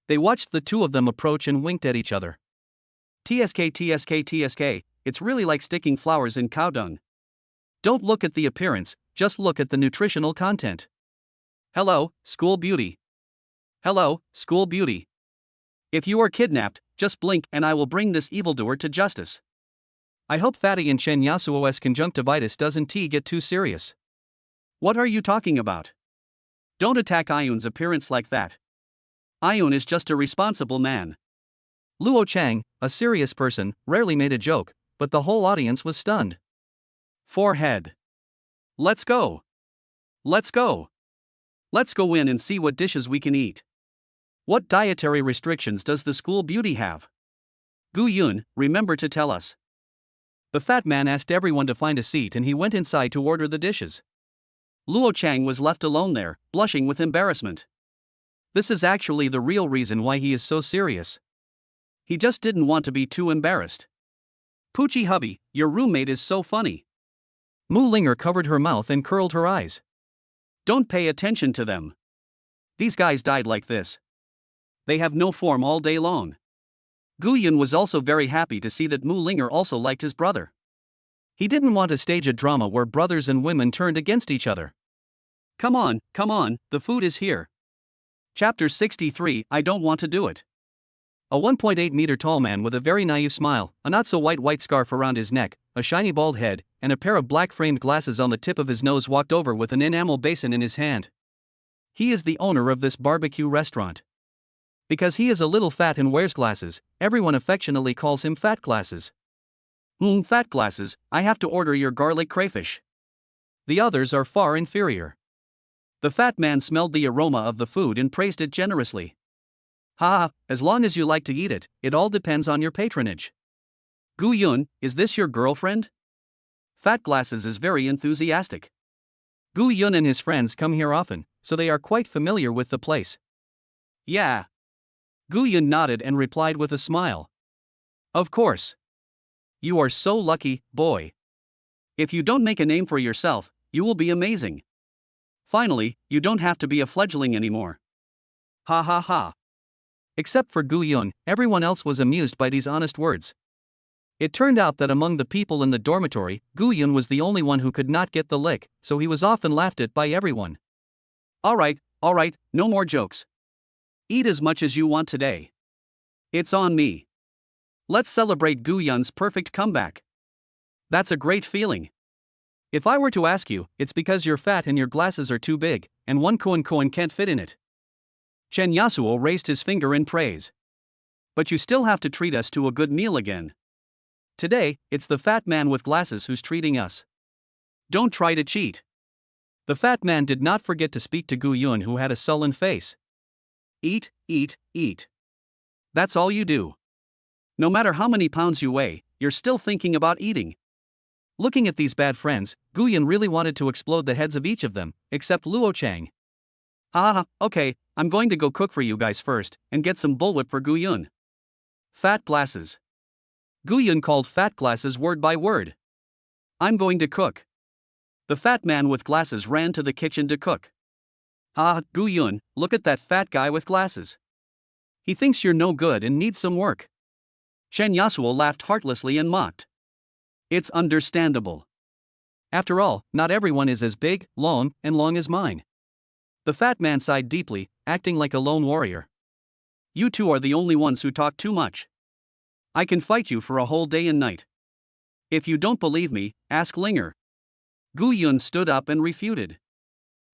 They watched the two of them approach and winked at each other. TSK, it's really like sticking flowers in cow dung. Don't look at the appearance, just look at the nutritional content. Hello, school beauty. Hello, school beauty. If you are kidnapped, just blink and I will bring this evildoer to justice. I hope Fatty and Chen Yasuo's conjunctivitis doesn't get too serious. What are you talking about? Don't attack Ayun's appearance like that. Ayun is just a responsible man. Luo Chang, a serious person, rarely made a joke, but the whole audience was stunned. Forehead. Let's go. Let's go. Let's go in and see what dishes we can eat. What dietary restrictions does the school beauty have? Gu Yun, remember to tell us. The fat man asked everyone to find a seat and he went inside to order the dishes. Luo Chang was left alone there, blushing with embarrassment. This is actually the real reason why he is so serious. He just didn't want to be too embarrassed. Poochie hubby, your roommate is so funny. Mu Linger covered her mouth and curled her eyes. Don't pay attention to them. These guys died like this. They have no form all day long. Gu Yun was also very happy to see that Mu Linger also liked his brother. He didn't want to stage a drama where brothers and women turned against each other. Come on, the food is here. Chapter 63, I don't want to do it. A 1.8-meter tall man with a very naive smile, a not-so-white scarf around his neck, a shiny bald head, and a pair of black-framed glasses on the tip of his nose walked over with an enamel basin in his hand. He is the owner of this barbecue restaurant. Because he is a little fat and wears glasses, everyone affectionately calls him Fat Glasses. Fat Glasses, I have to order your garlic crayfish. The others are far inferior. The fat man smelled the aroma of the food and praised it generously. Ha, as long as you like to eat it, it all depends on your patronage. Gu Yun, is this your girlfriend? Fat Glasses is very enthusiastic. Gu Yun and his friends come here often, so they are quite familiar with the place. Yeah. Gu Yun nodded and replied with a smile. Of course. You are so lucky, boy. If you don't make a name for yourself, you will be amazing. Finally, you don't have to be a fledgling anymore. Ha ha ha. Except for Gu Yun, everyone else was amused by these honest words. It turned out that among the people in the dormitory, Gu-yun was the only one who could not get the lick, so he was often laughed at by everyone. Alright, no more jokes. Eat as much as you want today. It's on me. Let's celebrate Gu-yun's perfect comeback. That's a great feeling. If I were to ask you, it's because you're fat and your glasses are too big, and one koan can't fit in it. Chen Yasuo raised his finger in praise. But you still have to treat us to a good meal again. Today, it's the fat man with glasses who's treating us. Don't try to cheat. The fat man did not forget to speak to Gu-yun, who had a sullen face. Eat. That's all you do. No matter how many pounds you weigh, you're still thinking about eating. Looking at these bad friends, Gu-yun really wanted to explode the heads of each of them, except Luo Chang. Okay, I'm going to go cook for you guys first, and get some bullwhip for Gu-yun. Fat glasses. Gu-yun called fat glasses word by word. I'm going to cook. The fat man with glasses ran to the kitchen to cook. Gu-yun, look at that fat guy with glasses. He thinks you're no good and needs some work. Chen Yasuo laughed heartlessly and mocked. It's understandable. After all, not everyone is as big, long as mine. The fat man sighed deeply, acting like a lone warrior. You two are the only ones who talk too much. I can fight you for a whole day and night. If you don't believe me, ask Linger. Gu-yun stood up and refuted.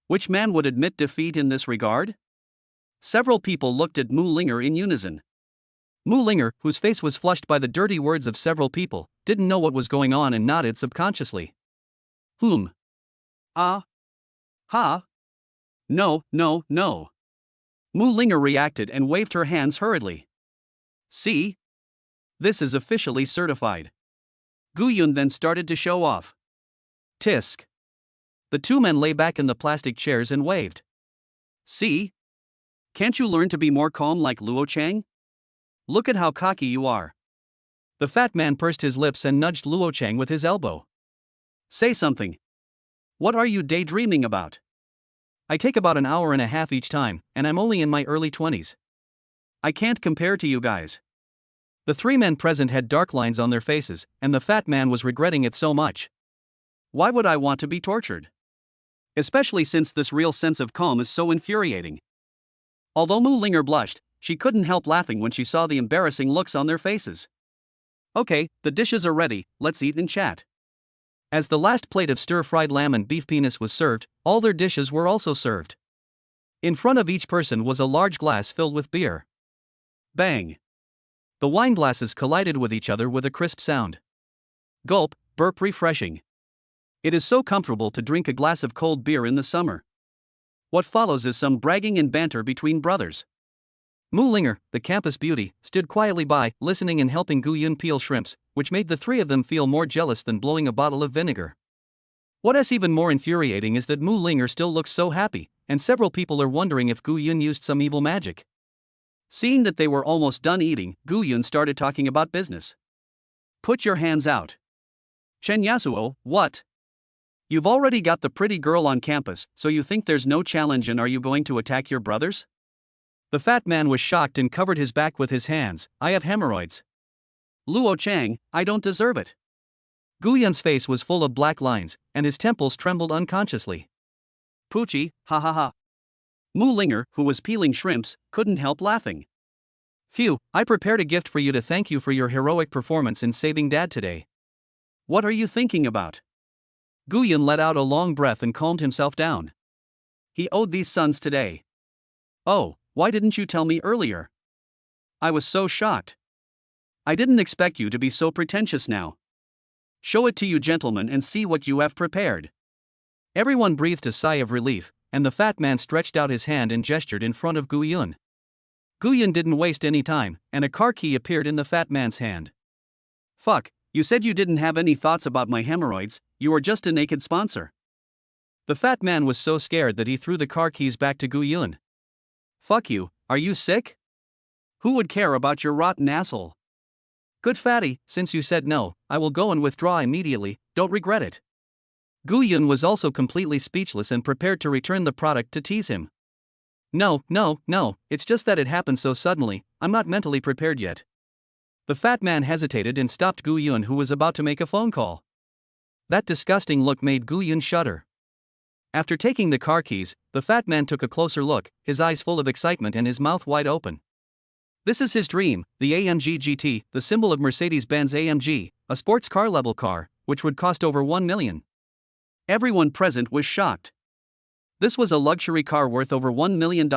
Which man would admit defeat in this regard? Several people looked at Mu Linger in unison. Mu Linger, whose face was flushed by the dirty words of several people, didn't know what was going on and nodded subconsciously. Ha. No. Mu Linger reacted and waved her hands hurriedly. See? This is officially certified. Gu-yun then started to show off. Tisk. The two men lay back in the plastic chairs and waved. See? Can't you learn to be more calm like Luo Chang? Look at how cocky you are. The fat man pursed his lips and nudged Luo Chang with his elbow. Say something. What are you daydreaming about? I take about an hour and a half each time, and I'm only in my early 20s. I can't compare to you guys. The three men present had dark lines on their faces, and the fat man was regretting it so much. Why would I want to be tortured? Especially since this real sense of calm is so infuriating. Although Mu Linger blushed, she couldn't help laughing when she saw the embarrassing looks on their faces. Okay, the dishes are ready, let's eat and chat. As the last plate of stir-fried lamb and beef penis was served, all their dishes were also served. In front of each person was a large glass filled with beer. Bang! The wine glasses collided with each other with a crisp sound. Gulp, burp, refreshing. It is so comfortable to drink a glass of cold beer in the summer. What follows is some bragging and banter between brothers. Mu Linger, the campus beauty, stood quietly by, listening and helping Gu-yun peel shrimps, which made the three of them feel more jealous than blowing a bottle of vinegar. What's even more infuriating is that Mu Linger still looks so happy, and several people are wondering if Gu-yun used some evil magic. Seeing that they were almost done eating, Gu-yun started talking about business. Put your hands out. Chen Yasuo, what? You've already got the pretty girl on campus, so you think there's no challenge, and are you going to attack your brothers? The fat man was shocked and covered his back with his hands. I have hemorrhoids. Luo Chang, I don't deserve it. Gu-yun's face was full of black lines, and his temples trembled unconsciously. Poochie, ha. Mu Linger, who was peeling shrimps, couldn't help laughing. Phew, I prepared a gift for you to thank you for your heroic performance in saving Dad today. What are you thinking about? Gu-yun let out a long breath and calmed himself down. He owed these sons today. Oh, why didn't you tell me earlier? I was so shocked. I didn't expect you to be so pretentious now. Show it to you gentlemen and see what you have prepared. Everyone breathed a sigh of relief, and the fat man stretched out his hand and gestured in front of Gu-yun. Gu-yun didn't waste any time, and a car key appeared in the fat man's hand. Fuck, you said you didn't have any thoughts about my hemorrhoids, you were just a naked sponsor. The fat man was so scared that he threw the car keys back to Gu-yun. Fuck you, are you sick? Who would care about your rotten asshole? Good fatty, since you said no, I will go and withdraw immediately, don't regret it. Gu-yun was also completely speechless and prepared to return the product to tease him. No, it's just that it happened so suddenly, I'm not mentally prepared yet. The fat man hesitated and stopped Gu Yun, who was about to make a phone call. That disgusting look made Gu Yun shudder. After taking the car keys, the fat man took a closer look, his eyes full of excitement and his mouth wide open. This is his dream, the AMG GT, the symbol of Mercedes-Benz AMG, a sports car-level car, which would cost over $1 million. Everyone present was shocked. This was a luxury car worth over $1 million,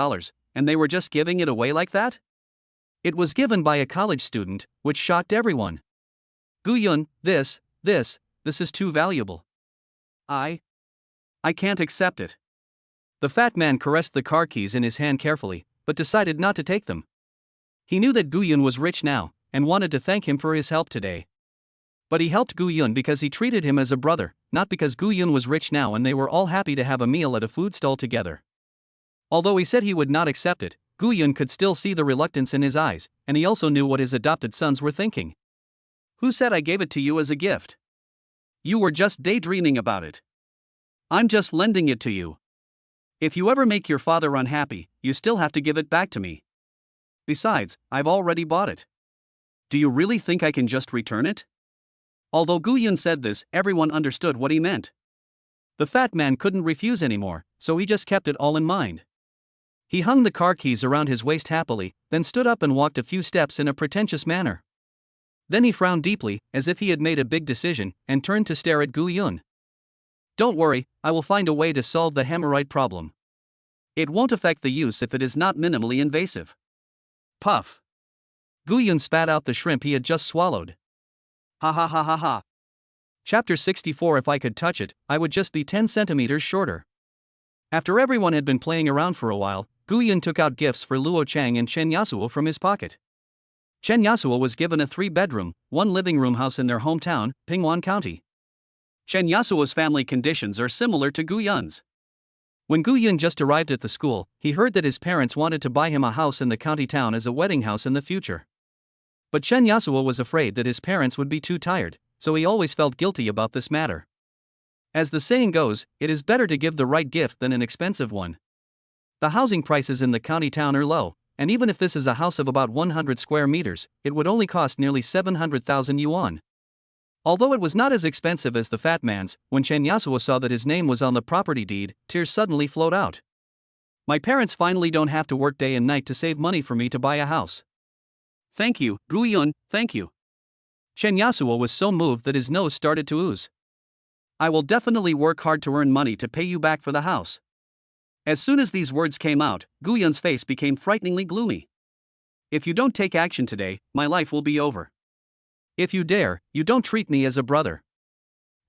and they were just giving it away like that? It was given by a college student, which shocked everyone. Gu Yun, this is too valuable. I can't accept it. The fat man caressed the car keys in his hand carefully, but decided not to take them. He knew that Gu Yun was rich now, and wanted to thank him for his help today. But he helped Gu Yun because he treated him as a brother, not because Gu Yun was rich now and they were all happy to have a meal at a food stall together. Although he said he would not accept it, Gu Yun could still see the reluctance in his eyes, and he also knew what his adopted sons were thinking. Who said I gave it to you as a gift? You were just daydreaming about it. I'm just lending it to you. If you ever make your father unhappy, you still have to give it back to me. Besides, I've already bought it. Do you really think I can just return it? Although Gu Yun said this, everyone understood what he meant. The fat man couldn't refuse anymore, so he just kept it all in mind. He hung the car keys around his waist happily, then stood up and walked a few steps in a pretentious manner. Then he frowned deeply, as if he had made a big decision, and turned to stare at Gu Yun. Don't worry, I will find a way to solve the hemorrhoid problem. It won't affect the use if it is not minimally invasive. Puff. Gu Yun spat out the shrimp he had just swallowed. Ha ha ha ha ha. Chapter 64. If I could touch it, I would just be 10 centimeters shorter. After everyone had been playing around for a while, Gu Yun took out gifts for Luo Chang and Chen Yasuo from his pocket. Chen Yasuo was given a 3-bedroom, 1-living-room house in their hometown, Pingwan County. Chen Yasuo's family conditions are similar to Gu Yun's. When Gu Yun just arrived at the school, he heard that his parents wanted to buy him a house in the county town as a wedding house in the future. But Chen Yasuo was afraid that his parents would be too tired, so he always felt guilty about this matter. As the saying goes, it is better to give the right gift than an expensive one. The housing prices in the county town are low, and even if this is a house of about 100 square meters, it would only cost nearly 700,000 yuan. Although it was not as expensive as the fat man's, when Chen Yasuo saw that his name was on the property deed, tears suddenly flowed out. My parents finally don't have to work day and night to save money for me to buy a house. Thank you, Gu Yun, thank you. Chen Yasuo was so moved that his nose started to ooze. I will definitely work hard to earn money to pay you back for the house. As soon as these words came out, Gu Yun's face became frighteningly gloomy. If you don't take action today, my life will be over. If you dare, you don't treat me as a brother.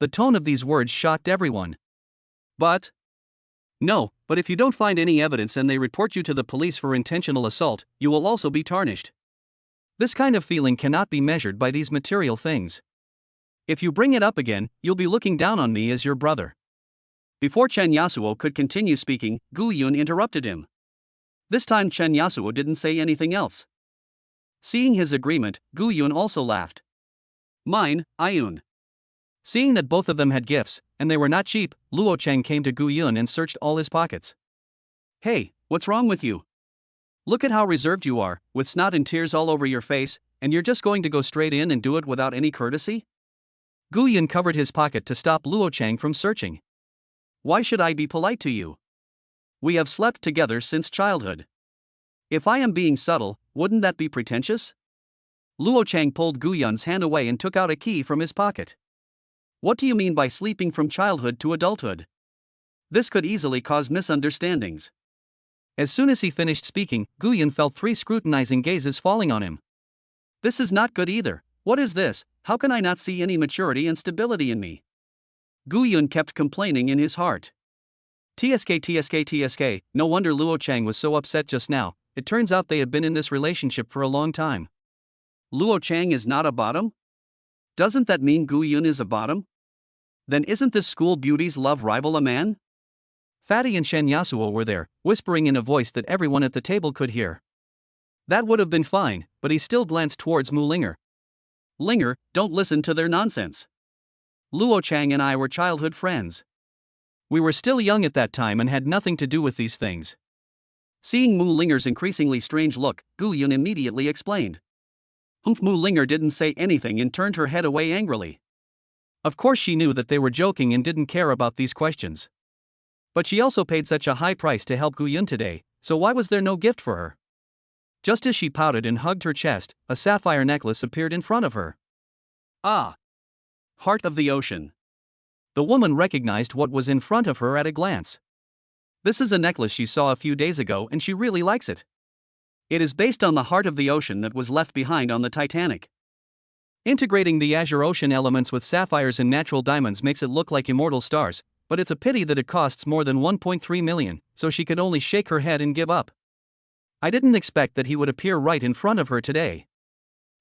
The tone of these words shocked everyone. But if you don't find any evidence and they report you to the police for intentional assault, you will also be tarnished. This kind of feeling cannot be measured by these material things. If you bring it up again, you'll be looking down on me as your brother. Before Chen Yasuo could continue speaking, Gu Yun interrupted him. This time Chen Yasuo didn't say anything else. Seeing his agreement, Gu Yun also laughed. Mine, Ayun. Seeing that both of them had gifts, and they were not cheap, Luo Cheng came to Gu Yun and searched all his pockets. Hey, what's wrong with you? Look at how reserved you are, with snot and tears all over your face, and you're just going to go straight in and do it without any courtesy? Gu Yun covered his pocket to stop Luo Cheng from searching. Why should I be polite to you? We have slept together since childhood. If I am being subtle, wouldn't that be pretentious? Luo Cheng pulled Gu Yun's hand away and took out a key from his pocket. What do you mean by sleeping from childhood to adulthood? This could easily cause misunderstandings. As soon as he finished speaking, Gu Yun felt 3 scrutinizing gazes falling on him. This is not good either. What is this? How can I not see any maturity and stability in me? Gu Yun kept complaining in his heart. TSK, no wonder Luo Cheng was so upset just now. It turns out they had been in this relationship for a long time. Luo Cheng is not a bottom? Doesn't that mean Gu Yun is a bottom? Then isn't this school beauty's love rival a man? Fatty and Chen Yasuo were there, whispering in a voice that everyone at the table could hear. That would have been fine, but he still glanced towards Mu Linger. Linger, don't listen to their nonsense. Luo Cheng and I were childhood friends. We were still young at that time and had nothing to do with these things. Seeing Mu Linger's increasingly strange look, Gu Yun immediately explained. Mu Linger didn't say anything and turned her head away angrily. Of course she knew that they were joking and didn't care about these questions. But she also paid such a high price to help Gu Yun today, so why was there no gift for her? Just as she pouted and hugged her chest, a sapphire necklace appeared in front of her. Ah! Heart of the ocean. The woman recognized what was in front of her at a glance. This is a necklace she saw a few days ago and she really likes it. It is based on the heart of the ocean that was left behind on the Titanic. Integrating the azure ocean elements with sapphires and natural diamonds makes it look like immortal stars, but it's a pity that it costs more than 1.3 million, so she could only shake her head and give up. I didn't expect that he would appear right in front of her today.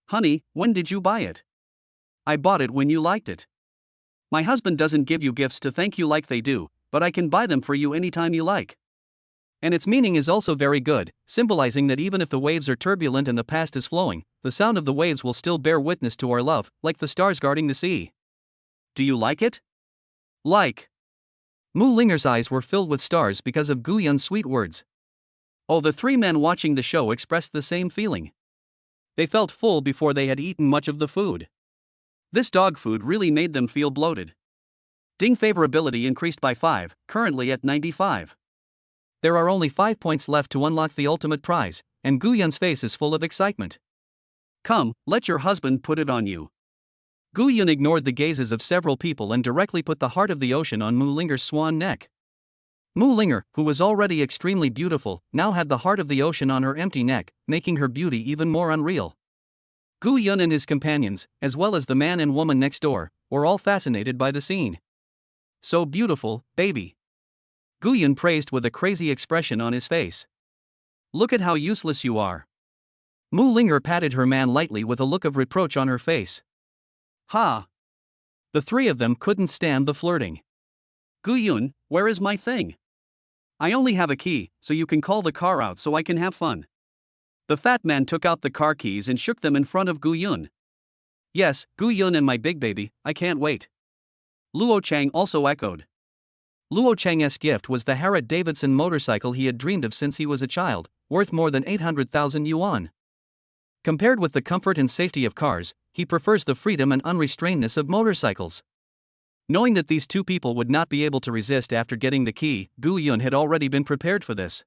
Honey, when did you buy it? I bought it when you liked it. My husband doesn't give you gifts to thank you like they do, but I can buy them for you anytime you like. And its meaning is also very good, symbolizing that even if the waves are turbulent and the past is flowing, the sound of the waves will still bear witness to our love, like the stars guarding the sea. Do you like it? Like. Mu Linger's eyes were filled with stars because of Gu Yun's sweet words. Oh, the three men watching the show expressed the same feeling. They felt full before they had eaten much of the food. This dog food really made them feel bloated. Ding favorability increased by 5, currently at 95. There are only 5 points left to unlock the ultimate prize, and Gu Yun's face is full of excitement. Come, let your husband put it on you. Gu Yun ignored the gazes of several people and directly put the heart of the ocean on Mu Linger's swan neck. Mu Linger, who was already extremely beautiful, now had the heart of the ocean on her empty neck, making her beauty even more unreal. Gu Yun and his companions, as well as the man and woman next door, were all fascinated by the scene. So beautiful, baby. Gu Yun praised with a crazy expression on his face. Look at how useless you are. Mu Linger patted her man lightly with a look of reproach on her face. Ha! The three of them couldn't stand the flirting. Gu Yun, where is my thing? I only have a key, so you can call the car out so I can have fun. The fat man took out the car keys and shook them in front of Gu Yun. Yes, Gu Yun and my big baby, I can't wait. Luo Chang also echoed. Luo Chang's gift was the Harriet-Davidson motorcycle he had dreamed of since he was a child, worth more than 800,000 yuan. Compared with the comfort and safety of cars, he prefers the freedom and unrestrainedness of motorcycles. Knowing that these two people would not be able to resist after getting the key, Gu Yun had already been prepared for this.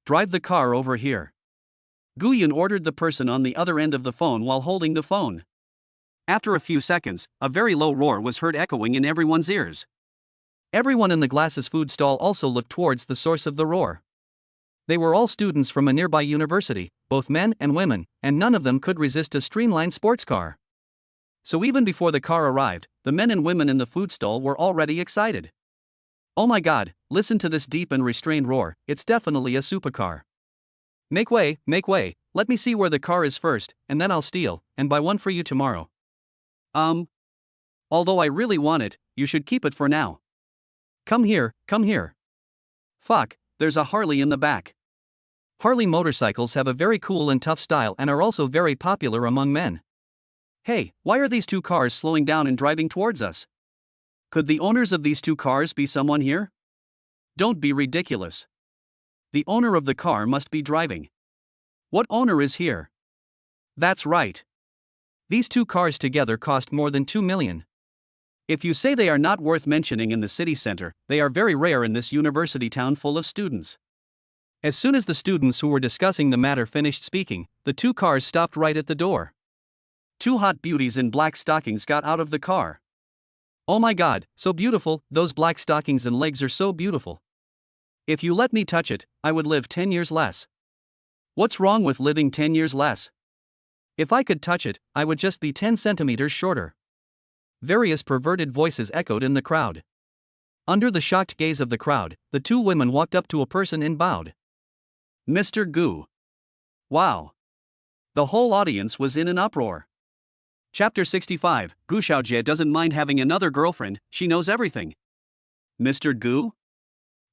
Drive the car over here. Gu Yun ordered the person on the other end of the phone while holding the phone. After a few seconds, a very low roar was heard echoing in everyone's ears. Everyone in the glasses food stall also looked towards the source of the roar. They were all students from a nearby university, both men and women, and none of them could resist a streamlined sports car. So even before the car arrived, the men and women in the food stall were already excited. Oh my god, listen to this deep and restrained roar, it's definitely a supercar. Make way, let me see where the car is first, and then I'll steal, and buy one for you tomorrow. Although I really want it, you should keep it for now. Come here. Fuck, there's a Harley in the back. Harley motorcycles have a very cool and tough style and are also very popular among men. Hey, why are these two cars slowing down and driving towards us? Could the owners of these two cars be someone here? Don't be ridiculous. The owner of the car must be driving. What owner is here? That's right. These two cars together cost more than 2 million. If you say they are not worth mentioning in the city center, they are very rare in this university town full of students. As soon as the students who were discussing the matter finished speaking, the two cars stopped right at the door. Two hot beauties in black stockings got out of the car. Oh my god, so beautiful, those black stockings and legs are so beautiful. If you let me touch it, I would live 10 years less. What's wrong with living 10 years less? If I could touch it, I would just be 10 centimeters shorter. Various perverted voices echoed in the crowd. Under the shocked gaze of the crowd, the two women walked up to a person and bowed. Mr. Gu. Wow. The whole audience was in an uproar. Chapter 65, Gu Xiaojie doesn't mind having another girlfriend, she knows everything. Mr. Gu?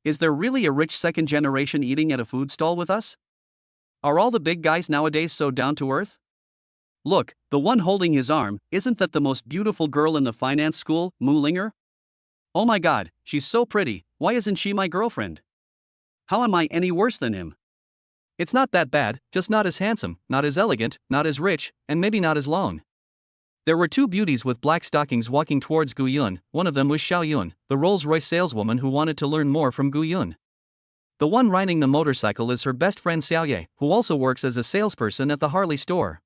Is there really a rich second generation eating at a food stall with us? Are all the big guys nowadays so down to earth? Look, the one holding his arm, isn't that the most beautiful girl in the finance school, Mu Linger? Oh my god, she's so pretty, why isn't she my girlfriend? How am I any worse than him? It's not that bad, just not as handsome, not as elegant, not as rich, and maybe not as long. There were two beauties with black stockings walking towards Gu Yun. One of them was Xiao Yun, the Rolls-Royce saleswoman who wanted to learn more from Gu Yun. The one riding the motorcycle is her best friend Xiaoye, who also works as a salesperson at the Harley store.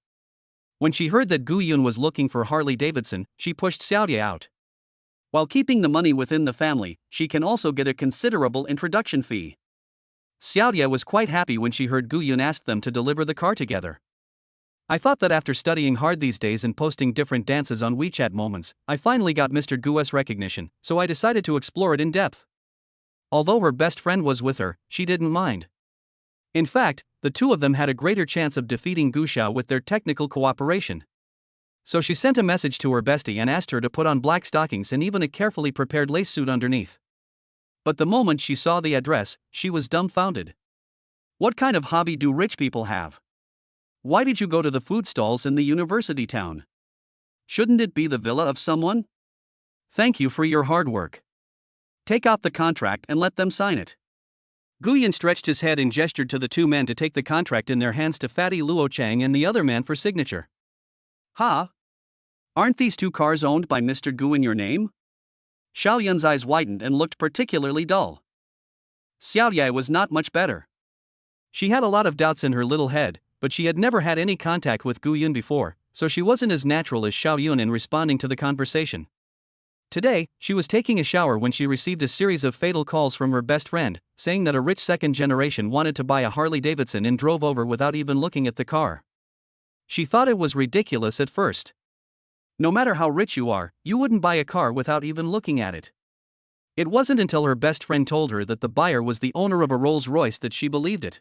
When she heard that Gu Yun was looking for Harley Davidson, she pushed Xiaoye out. While keeping the money within the family, she can also get a considerable introduction fee. Xiaoye was quite happy when she heard Gu Yun ask them to deliver the car together. I thought that after studying hard these days and posting different dances on WeChat moments, I finally got Mr. Gu's recognition, so I decided to explore it in depth. Although her best friend was with her, she didn't mind. In fact, the two of them had a greater chance of defeating Gu Xiao with their technical cooperation. So she sent a message to her bestie and asked her to put on black stockings and even a carefully prepared lace suit underneath. But the moment she saw the address, she was dumbfounded. What kind of hobby do rich people have? Why did you go to the food stalls in the university town? Shouldn't it be the villa of someone? Thank you for your hard work. Take out the contract and let them sign it. Gu Yun stretched his head and gestured to the two men to take the contract in their hands to Fatty Luo Chang and the other man for signature. Huh? Aren't these two cars owned by Mr. Gu in your name? Xiao Yun's eyes widened and looked particularly dull. Xiaoye was not much better. She had a lot of doubts in her little head, but she had never had any contact with Gu Yun before, so she wasn't as natural as Xiao Yun in responding to the conversation. Today, she was taking a shower when she received a series of fatal calls from her best friend, saying that a rich second generation wanted to buy a Harley Davidson and drove over without even looking at the car. She thought it was ridiculous at first. No matter how rich you are, you wouldn't buy a car without even looking at it. It wasn't until her best friend told her that the buyer was the owner of a Rolls-Royce that she believed it.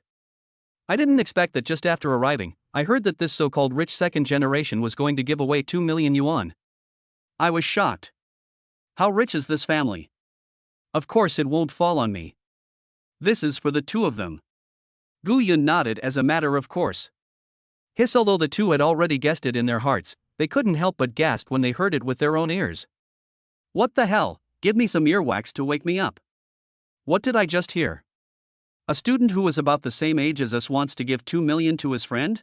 I didn't expect that just after arriving, I heard that this so-called rich second generation was going to give away 2 million yuan. I was shocked. How rich is this family? Of course it won't fall on me. This is for the two of them. Gu Yun nodded as a matter of course. Although the two had already guessed it in their hearts, they couldn't help but gasp when they heard it with their own ears. What the hell? Give me some earwax to wake me up. What did I just hear? A student who was about the same age as us wants to give 2 million to his friend?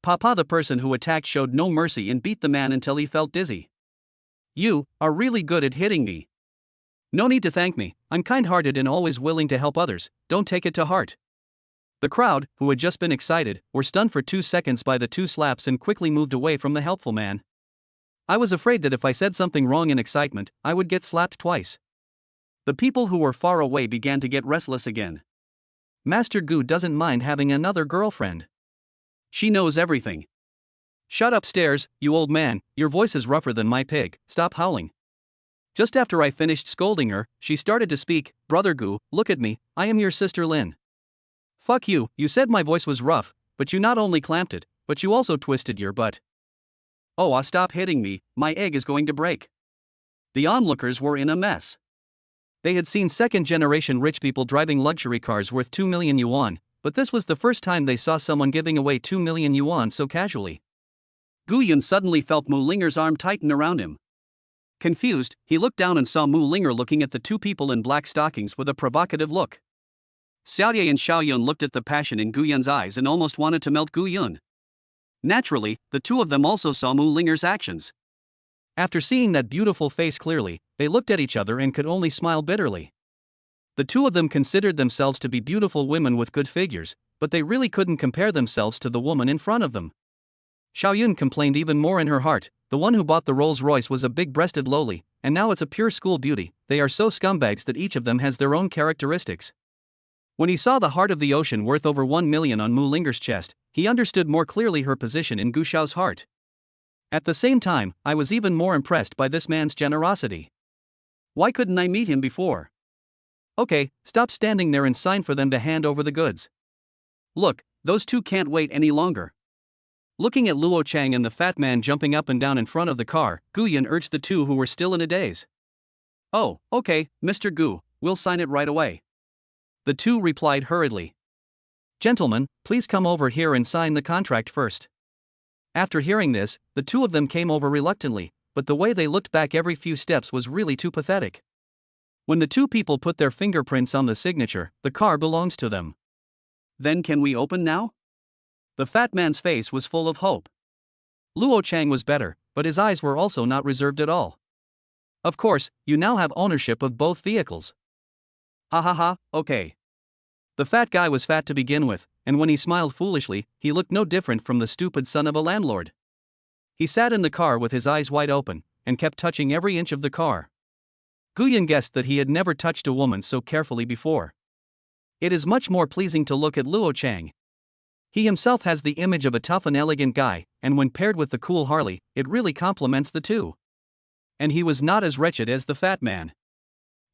Papa, the person who attacked, showed no mercy and beat the man until he felt dizzy. You are really good at hitting me. No need to thank me, I'm kind-hearted and always willing to help others, don't take it to heart. The crowd, who had just been excited, were stunned for 2 seconds by the 2 slaps and quickly moved away from the helpful man. I was afraid that if I said something wrong in excitement, I would get slapped twice. The people who were far away began to get restless again. Master Gu doesn't mind having another girlfriend. She knows everything. Shut upstairs, you old man, your voice is rougher than my pig, stop howling. Just after I finished scolding her, she started to speak. Brother Gu, look at me, I am your sister Lin. Fuck you, you said my voice was rough, but you not only clamped it, but you also twisted your butt. Oh, stop hitting me, my egg is going to break. The onlookers were in a mess. They had seen second-generation rich people driving luxury cars worth 2 million yuan, but this was the first time they saw someone giving away 2 million yuan so casually. Gu Yun suddenly felt Mu Linger's arm tighten around him. Confused, he looked down and saw Mu Linger looking at the two people in black stockings with a provocative look. Xiaoye and Xiao Yun looked at the passion in Gu Yun's eyes and almost wanted to melt Gu Yun. Naturally, the two of them also saw Mu Linger's actions. After seeing that beautiful face clearly, they looked at each other and could only smile bitterly. The two of them considered themselves to be beautiful women with good figures, but they really couldn't compare themselves to the woman in front of them. Xiao Yun complained even more in her heart. The one who bought the Rolls-Royce was a big-breasted lowly, and now it's a pure school beauty. They are so scumbags that each of them has their own characteristics. When he saw the heart of the ocean worth over 1 million on Mu Linger's chest, he understood more clearly her position in Gu Xiao's heart. At the same time, I was even more impressed by this man's generosity. Why couldn't I meet him before? Okay, stop standing there and sign for them to hand over the goods. Look, those two can't wait any longer. Looking at Luo Chang and the fat man jumping up and down in front of the car, Gu Yun urged the two who were still in a daze. Oh, okay, Mr. Gu, we'll sign it right away. The two replied hurriedly. Gentlemen, please come over here and sign the contract first. After hearing this, the two of them came over reluctantly, but the way they looked back every few steps was really too pathetic. When the two people put their fingerprints on the signature, the car belongs to them. Then can we open now? The fat man's face was full of hope. Luo Chang was better, but his eyes were also not reserved at all. Of course, you now have ownership of both vehicles. Ha ha ha, okay. The fat guy was fat to begin with, and when he smiled foolishly, he looked no different from the stupid son of a landlord. He sat in the car with his eyes wide open, and kept touching every inch of the car. Guyan guessed that he had never touched a woman so carefully before. It is much more pleasing to look at Luo Chang. He himself has the image of a tough and elegant guy, and when paired with the cool Harley, it really complements the two. And he was not as wretched as the fat man.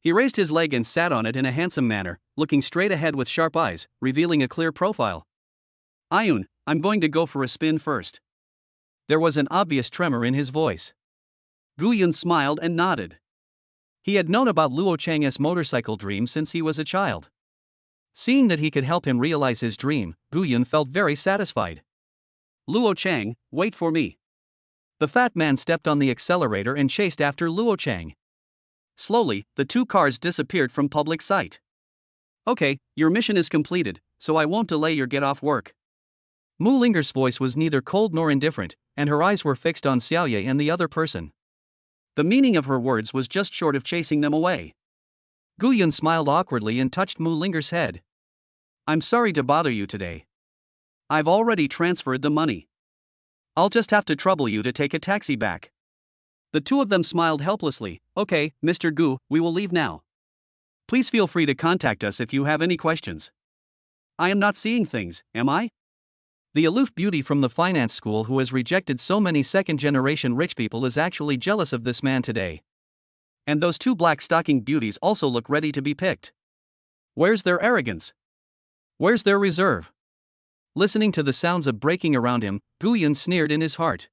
He raised his leg and sat on it in a handsome manner, looking straight ahead with sharp eyes, revealing a clear profile. Ayun, I'm going to go for a spin first. There was an obvious tremor in his voice. Guyan smiled and nodded. He had known about Luo Chang's motorcycle dream since he was a child. Seeing that he could help him realize his dream, Guyan felt very satisfied. Luo Chang, wait for me. The fat man stepped on the accelerator and chased after Luo Chang. Slowly, the two cars disappeared from public sight. Okay, your mission is completed, so I won't delay your get off work. Mu Linger's voice was neither cold nor indifferent, and her eyes were fixed on Xiaoye and the other person. The meaning of her words was just short of chasing them away. Guyan smiled awkwardly and touched Mu Linger's head. I'm sorry to bother you today. I've already transferred the money. I'll just have to trouble you to take a taxi back. The two of them smiled helplessly. Okay, Mr. Gu, we will leave now. Please feel free to contact us if you have any questions. I am not seeing things, am I? The aloof beauty from the finance school who has rejected so many second-generation rich people is actually jealous of this man today. And those two black-stocking beauties also look ready to be picked. Where's their arrogance? Where's their reserve? Listening to the sounds of breaking around him, Guyan sneered in his heart.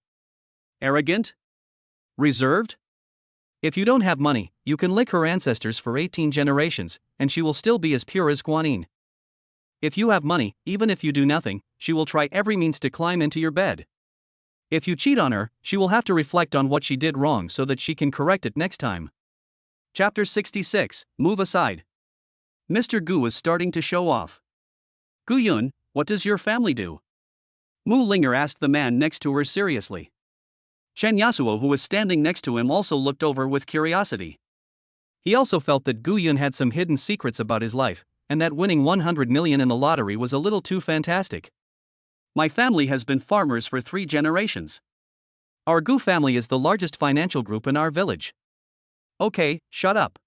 Arrogant? Reserved? If you don't have money, you can lick her ancestors for 18 generations, and she will still be as pure as Guanyin. If you have money, even if you do nothing, she will try every means to climb into your bed. If you cheat on her, she will have to reflect on what she did wrong so that she can correct it next time. Chapter 66, Move Aside. Mr. Gu was starting to show off. Guyun, what does your family do? Mu Linger asked the man next to her seriously. Chen Yasuo, who was standing next to him, also looked over with curiosity. He also felt that Guyun had some hidden secrets about his life, and that winning 100 million in the lottery was a little too fantastic. My family has been farmers for 3 generations. Our Gu family is the largest financial group in our village. Okay, shut up.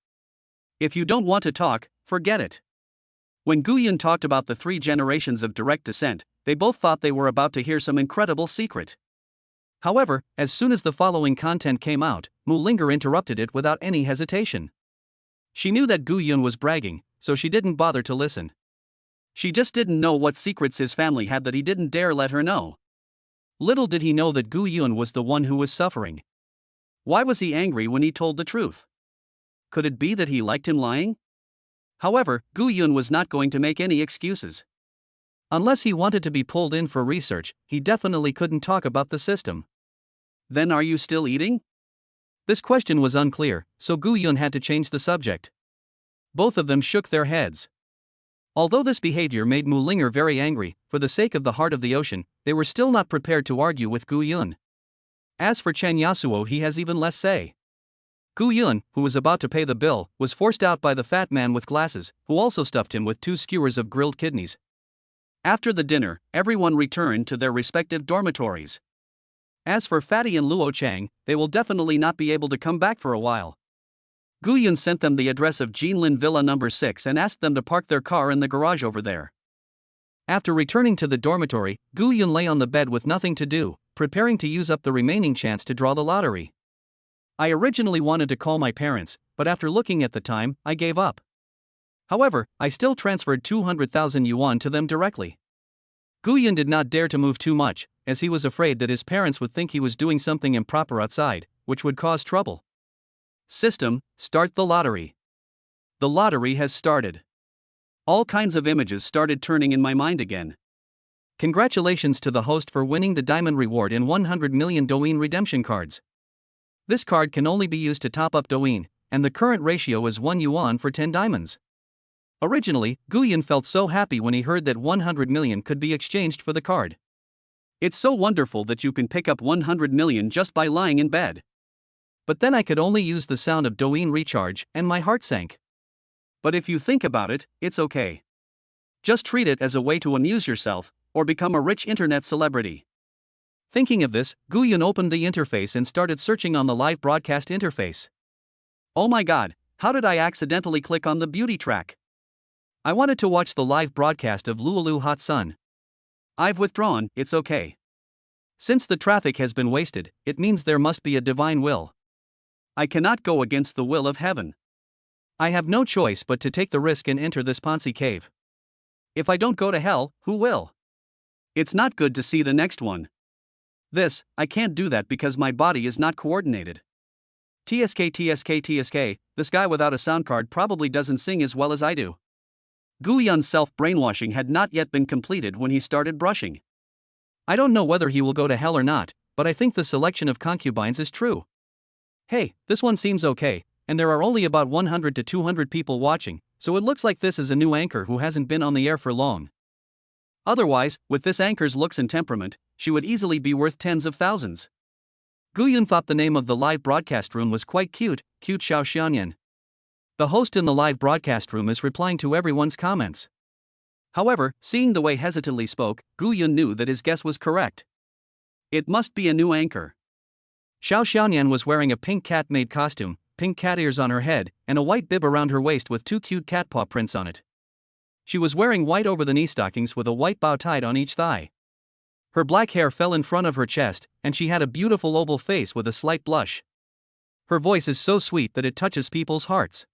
If you don't want to talk, forget it. When Guyun talked about the 3 generations of direct descent, they both thought they were about to hear some incredible secret. However, as soon as the following content came out, Mu Linger interrupted it without any hesitation. She knew that Guyun was bragging, so she didn't bother to listen. She just didn't know what secrets his family had that he didn't dare let her know. Little did he know that Guyun was the one who was suffering. Why was he angry when he told the truth? Could it be that he liked him lying? However, Guyun was not going to make any excuses. Unless he wanted to be pulled in for research, he definitely couldn't talk about the system. Then are you still eating? This question was unclear, so Guyun had to change the subject. Both of them shook their heads. Although this behavior made Mu Linger very angry, for the sake of the heart of the ocean, they were still not prepared to argue with Guyun. As for Chen Yasuo, he has even less say. Guyun, who was about to pay the bill, was forced out by the fat man with glasses, who also stuffed him with 2 skewers of grilled kidneys. After the dinner, everyone returned to their respective dormitories. As for Fatty and Luo Chang, they will definitely not be able to come back for a while. Guyun sent them the address of Jinlin Villa No. 6 and asked them to park their car in the garage over there. After returning to the dormitory, Guyun lay on the bed with nothing to do, preparing to use up the remaining chance to draw the lottery. I originally wanted to call my parents, but after looking at the time, I gave up. However, I still transferred 200,000 yuan to them directly. Guyun did not dare to move too much, as he was afraid that his parents would think he was doing something improper outside, which would cause trouble. System, start the lottery. The lottery has started. All kinds of images started turning in my mind again. Congratulations to the host for winning the diamond reward in 100 million Douyin redemption cards. This card can only be used to top up Douyin, and the current ratio is 1 yuan for 10 diamonds. Originally, Guyon felt so happy when he heard that 100 million could be exchanged for the card. It's so wonderful that you can pick up 100 million just by lying in bed. But then I could only use the sound of Douyin recharge, and my heart sank. But if you think about it, it's okay. Just treat it as a way to amuse yourself, or become a rich internet celebrity. Thinking of this, Guyon opened the interface and started searching on the live broadcast interface. Oh my god, how did I accidentally click on the beauty track? I wanted to watch the live broadcast of Luolu Hot Sun. I've withdrawn, it's okay. Since the traffic has been wasted, it means there must be a divine will. I cannot go against the will of heaven. I have no choice but to take the risk and enter this Ponzi cave. If I don't go to hell, who will? It's not good to see the next one. I can't do that because my body is not coordinated. TSK, this guy without a sound card probably doesn't sing as well as I do. Guyon's self-brainwashing had not yet been completed when he started brushing. I don't know whether he will go to hell or not, but I think the selection of concubines is true. Hey, this one seems okay, and there are only about 100 to 200 people watching, so it looks like this is a new anchor who hasn't been on the air for long. Otherwise, with this anchor's looks and temperament, she would easily be worth tens of thousands. Guyon thought the name of the live broadcast room was quite cute Xiao Xianyan. The host in the live broadcast room is replying to everyone's comments. However, seeing the way hesitantly spoke, Guyon knew that his guess was correct. It must be a new anchor. Xiao Xianyan was wearing a pink cat-made costume, pink cat ears on her head, and a white bib around her waist with 2 cute cat paw prints on it. She was wearing white over-the-knee stockings with a white bow tied on each thigh. Her black hair fell in front of her chest, and she had a beautiful oval face with a slight blush. Her voice is so sweet that it touches people's hearts.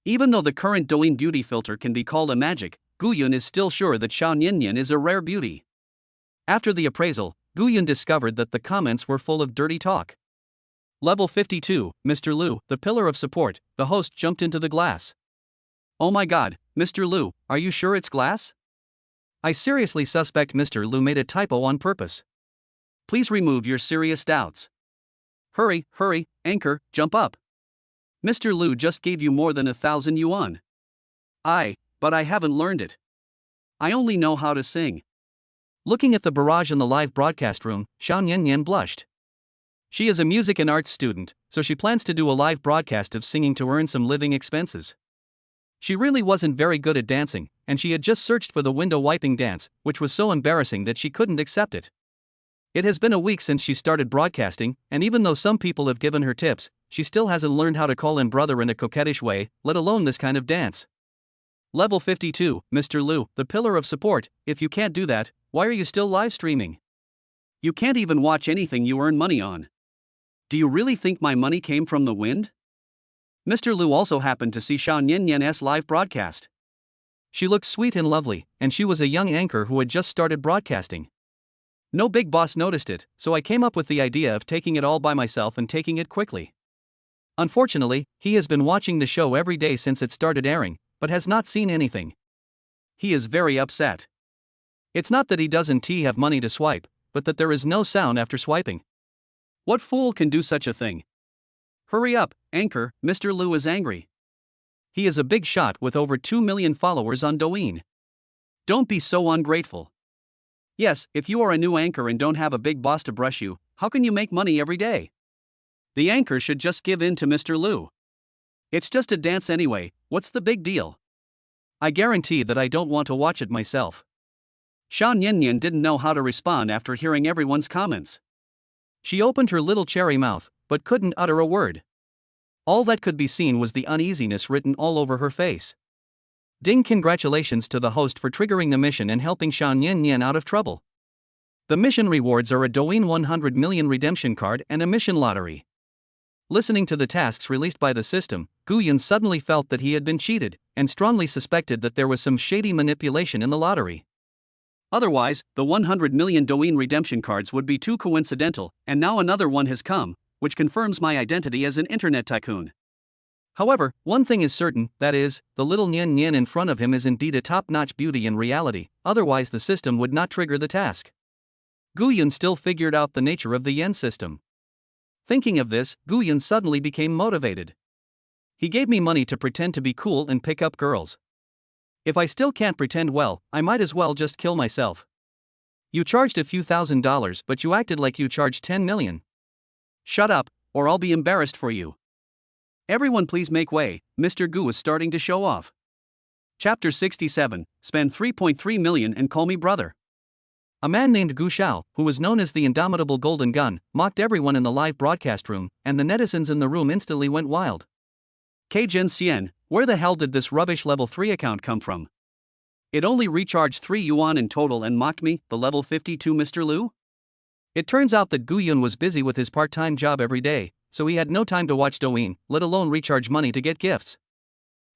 Even though the current Douyin beauty filter can be called a magic, Guyon is still sure that Xiao Niannian is a rare beauty. After the appraisal, Guyon discovered that the comments were full of dirty talk. Level 52, Mr. Liu, the pillar of support, the host jumped into the glass. Oh my god, Mr. Liu, are you sure it's glass? I seriously suspect Mr. Liu made a typo on purpose. Please remove your serious doubts. Hurry, anchor, jump up. Mr. Liu just gave you more than 1,000 yuan. But I haven't learned it. I only know how to sing. Looking at the barrage in the live broadcast room, Xiao Niannian blushed. She is a music and arts student, so she plans to do a live broadcast of singing to earn some living expenses. She really wasn't very good at dancing, and she had just searched for the window wiping dance, which was so embarrassing that she couldn't accept it. It has been a week since she started broadcasting, and even though some people have given her tips, she still hasn't learned how to call in brother in a coquettish way, let alone this kind of dance. Level 52, Mr. Liu, the pillar of support, if you can't do that, why are you still live streaming? You can't even watch anything you earn money on. Do you really think my money came from the wind? Mr. Liu also happened to see Xiao Niannian's live broadcast. She looked sweet and lovely, and she was a young anchor who had just started broadcasting. No big boss noticed it, so I came up with the idea of taking it all by myself and taking it quickly. Unfortunately, he has been watching the show every day since it started airing, but has not seen anything. He is very upset. It's not that he doesn't have money to swipe, but that there is no sound after swiping. What fool can do such a thing? Hurry up, anchor, Mr. Liu is angry. He is a big shot with over 2 million followers on Douyin. Don't be so ungrateful. Yes, if you are a new anchor and don't have a big boss to brush you, how can you make money every day? The anchor should just give in to Mr. Liu. It's just a dance anyway, what's the big deal? I guarantee that I don't want to watch it myself. Xiao Niannian didn't know how to respond after hearing everyone's comments. She opened her little cherry mouth, but couldn't utter a word. All that could be seen was the uneasiness written all over her face. Ding! Congratulations to the host for triggering the mission and helping Xiao Niannian out of trouble. The mission rewards are a Douyin 100 million redemption card and a mission lottery. Listening to the tasks released by the system, Guyon suddenly felt that he had been cheated, and strongly suspected that there was some shady manipulation in the lottery. Otherwise, the 100 million Douyin redemption cards would be too coincidental, and now another one has come, which confirms my identity as an internet tycoon. However, one thing is certain, that is, the little Nian in front of him is indeed a top-notch beauty in reality, otherwise the system would not trigger the task. Guyon still figured out the nature of the yen system. Thinking of this, Guyon suddenly became motivated. He gave me money to pretend to be cool and pick up girls. If I still can't pretend well, I might as well just kill myself. You charged a few $1,000s, but you acted like you charged 10 million. Shut up, or I'll be embarrassed for you. Everyone please make way, Mr. Gu is starting to show off. Chapter 67, Spend 3.3 million and call me brother. A man named Gu Xiao, who was known as the Indomitable Golden Gun, mocked everyone in the live broadcast room, and the netizens in the room instantly went wild. Kajin Xian, where the hell did this rubbish level 3 account come from? It only recharged 3 yuan in total and mocked me, the level 52 Mr. Liu? It turns out that Gu Yun was busy with his part-time job every day, so he had no time to watch Douyin, let alone recharge money to get gifts.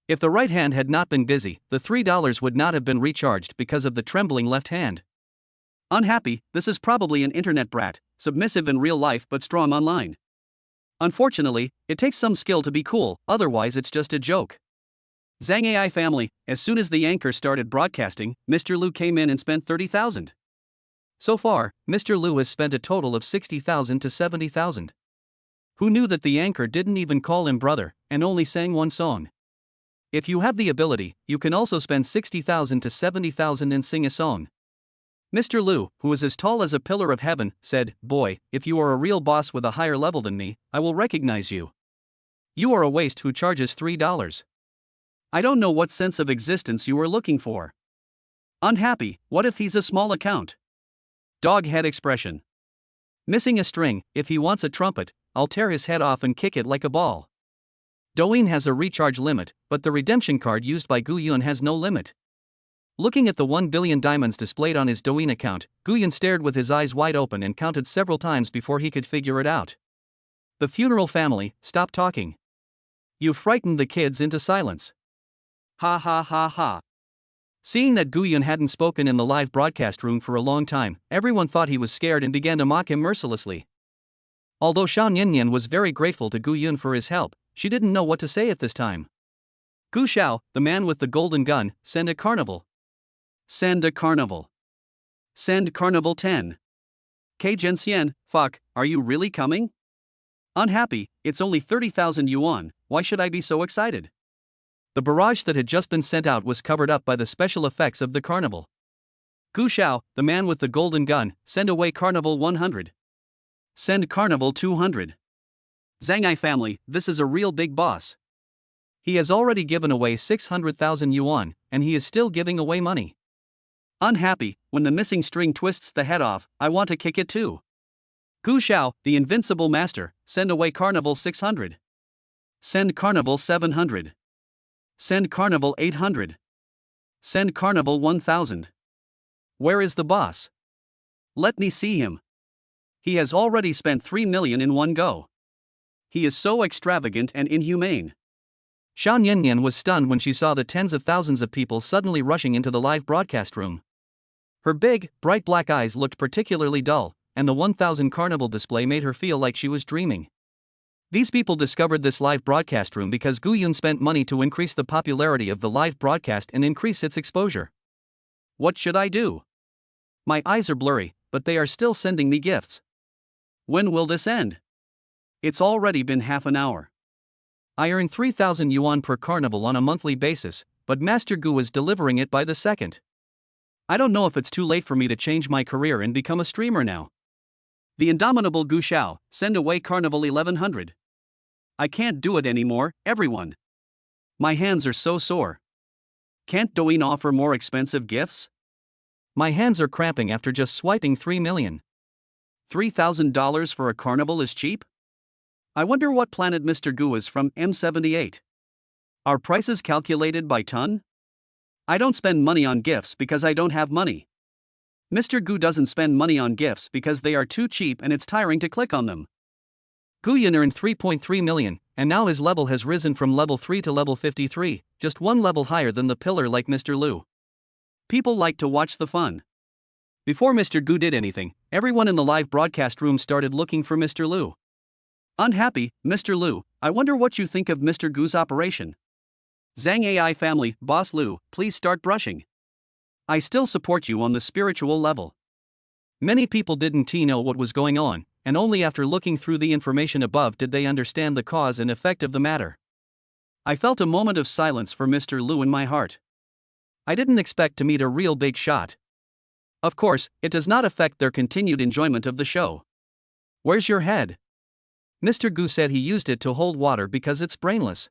If the right hand had not been busy, the $3 would not have been recharged because of the trembling left hand. Unhappy, this is probably an internet brat, submissive in real life but strong online. Unfortunately, it takes some skill to be cool, otherwise it's just a joke. Zhang AI family, as soon as the anchor started broadcasting, Mr. Liu came in and spent 30,000. So far, Mr. Liu has spent a total of 60,000 to 70,000. Who knew that the anchor didn't even call him brother, and only sang one song? If you have the ability, you can also spend 60,000 to 70,000 and sing a song. Mr. Liu, who is as tall as a pillar of heaven, said, "Boy, if you are a real boss with a higher level than me, I will recognize you. You are a waste who charges $3. I don't know what sense of existence you are looking for. Unhappy, what if he's a small account? Dog head expression. Missing a string, if he wants a trumpet, I'll tear his head off and kick it like a ball. Douyin has a recharge limit, but the redemption card used by Gu Yun has no limit. Looking at the 1 billion diamonds displayed on his Douyin account, Gu Yun stared with his eyes wide open and counted several times before he could figure it out. The funeral family, stop talking. You frightened the kids into silence. Ha ha ha ha. Seeing that Gu Yun hadn't spoken in the live broadcast room for a long time, everyone thought he was scared and began to mock him mercilessly. Although Xiao Niannian was very grateful to Gu Yun for his help, she didn't know what to say at this time. Gu Xiao, the man with the golden gun, send a carnival. Send a carnival. Send carnival 10. Kajin Xian, fuck, are you really coming? Unhappy, it's only 30,000 yuan, why should I be so excited? The barrage that had just been sent out was covered up by the special effects of the carnival. Gu Xiao, the man with the golden gun, send away carnival 100. Send carnival 200. Zhang Ai family, this is a real big boss. He has already given away 600,000 yuan, and he is still giving away money. Unhappy, when the missing string twists the head off, I want to kick it too. Gu Xiao, the invincible master, send away carnival 600. Send carnival 700. Send carnival 800. Send carnival 1000. Where is the boss? Let me see him. He has already spent 3 million in one go. He is so extravagant and inhumane. Xiao Niannian was stunned when she saw the tens of thousands of people suddenly rushing into the live broadcast room. Her big, bright black eyes looked particularly dull, and the 1000 carnival display made her feel like she was dreaming. These people discovered this live broadcast room because Gu Yun spent money to increase the popularity of the live broadcast and increase its exposure. What should I do? My eyes are blurry, but they are still sending me gifts. When will this end? It's already been half an hour. I earn 3,000 yuan per carnival on a monthly basis, but Master Gu is delivering it by the second. I don't know if it's too late for me to change my career and become a streamer now. The indomitable Gu Xiao, send away carnival 1100. I can't do it anymore, everyone. My hands are so sore. Can't Douyin offer more expensive gifts? My hands are cramping after just swiping 3 million. $3,000 for a carnival is cheap? I wonder what planet Mr. Gu is from. M78. Are prices calculated by ton? I don't spend money on gifts because I don't have money. Mr. Gu doesn't spend money on gifts because they are too cheap and it's tiring to click on them. Gu Yun earned 3.3 million, and now his level has risen from level 3 to level 53, just one level higher than the pillar like Mr. Liu. People like to watch the fun. Before Mr. Gu did anything, everyone in the live broadcast room started looking for Mr. Liu. Unhappy, Mr. Liu, I wonder what you think of Mr. Gu's operation. Zhang AI family, Boss Liu, please start brushing. I still support you on the spiritual level. Many people didn't know what was going on, and only after looking through the information above did they understand the cause and effect of the matter. I felt a moment of silence for Mr. Liu in my heart. I didn't expect to meet a real big shot. Of course, it does not affect their continued enjoyment of the show. Where's your head? Mr. Gu said he used it to hold water because it's brainless.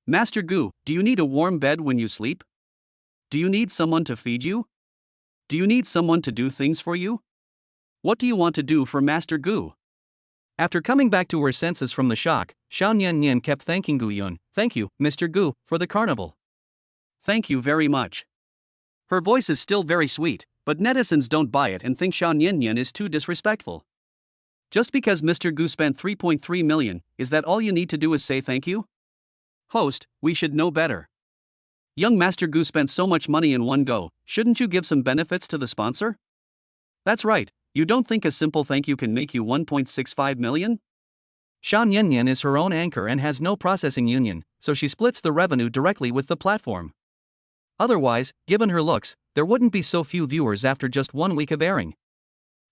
Master Gu, do you need a warm bed when you sleep? Do you need someone to feed you? Do you need someone to do things for you? What do you want to do for Master Gu? After coming back to her senses from the shock, Xiao Nian Nian kept thanking Gu Yun. Thank you, Mr. Gu, for the carnival. Thank you very much. Her voice is still very sweet, but netizens don't buy it and think Xiao Nian Nian is too disrespectful. Just because Mr. Gu spent 3.3 million, is that all you need to do is say thank you? Host, we should know better. Young Master Gu spent so much money in one go, shouldn't you give some benefits to the sponsor? That's right. You don't think a simple thank you can make you 1.65 million? Xiao Nian Nian is her own anchor and has no processing union, so she splits the revenue directly with the platform. Otherwise, given her looks, there wouldn't be so few viewers after just 1 week of airing.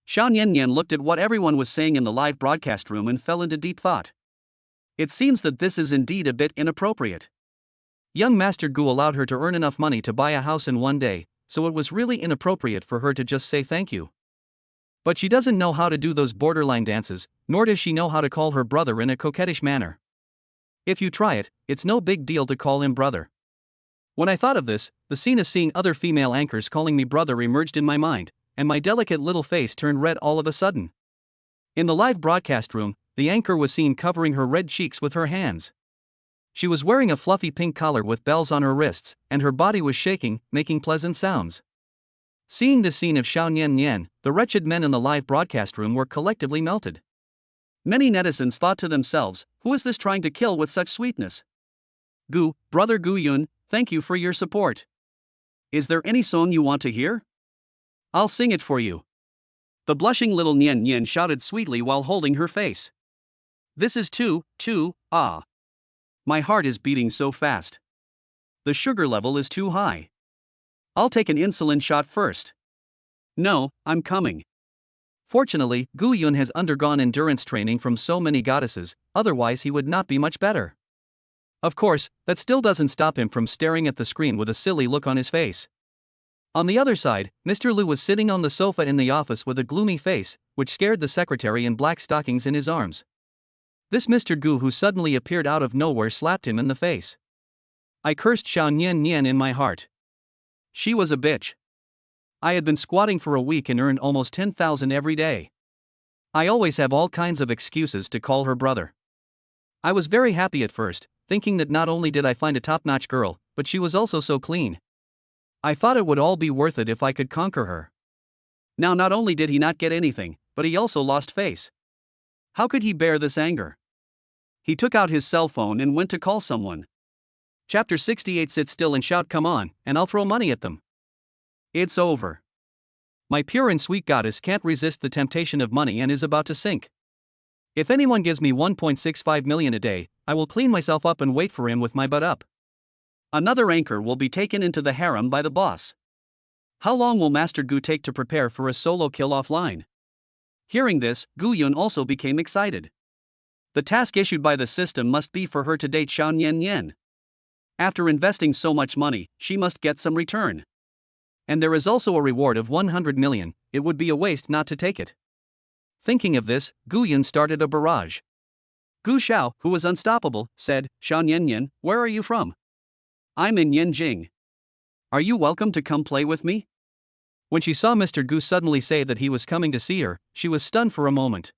Xiao Nian Nian looked at what everyone was saying in the live broadcast room and fell into deep thought. It seems that this is indeed a bit inappropriate. Young Master Gu allowed her to earn enough money to buy a house in one day, so it was really inappropriate for her to just say thank you. But she doesn't know how to do those borderline dances, nor does she know how to call her brother in a coquettish manner. If you try it, it's no big deal to call him brother. When I thought of this, the scene of seeing other female anchors calling me brother emerged in my mind, and my delicate little face turned red all of a sudden. In the live broadcast room, the anchor was seen covering her red cheeks with her hands. She was wearing a fluffy pink collar with bells on her wrists, and her body was shaking, making pleasant sounds. Seeing this scene of Xiao Nian Nian, the wretched men in the live broadcast room were collectively melted. Many netizens thought to themselves, who is this trying to kill with such sweetness? Gu, brother Gu Yun, thank you for your support. Is there any song you want to hear? I'll sing it for you. The blushing little Nian Nian shouted sweetly while holding her face. This is too, ah. My heart is beating so fast. The sugar level is too high. I'll take an insulin shot first. No, I'm coming. Fortunately, Gu Yun has undergone endurance training from so many goddesses, otherwise he would not be much better. Of course, that still doesn't stop him from staring at the screen with a silly look on his face. On the other side, Mr. Liu was sitting on the sofa in the office with a gloomy face, which scared the secretary in black stockings in his arms. This Mr. Gu who suddenly appeared out of nowhere slapped him in the face. I cursed Xiao Nian Nian in my heart. She was a bitch. I had been squatting for a week and earned almost 10,000 every day. I always have all kinds of excuses to call her brother. I was very happy at first, thinking that not only did I find a top-notch girl, but she was also so clean. I thought it would all be worth it if I could conquer her. Now not only did he not get anything, but he also lost face. How could he bear this anger? He took out his cell phone and went to call someone. Chapter 68. Sit still and shout come on, and I'll throw money at them. It's over. My pure and sweet goddess can't resist the temptation of money and is about to sink. If anyone gives me 1.65 million a day, I will clean myself up and wait for him with my butt up. Another anchor will be taken into the harem by the boss. How long will Master Gu take to prepare for a solo kill offline? Hearing this, Gu Yun also became excited. The task issued by the system must be for her to date Xiao Nian Nian. After investing so much money, she must get some return. And there is also a reward of 100 million, it would be a waste not to take it. Thinking of this, Gu Yun started a barrage. Gu Xiao, who was unstoppable, said, Xiao Nian Nian, where are you from? I'm in Yanjing. Are you welcome to come play with me? When she saw Mr. Gu suddenly say that he was coming to see her, she was stunned for a moment.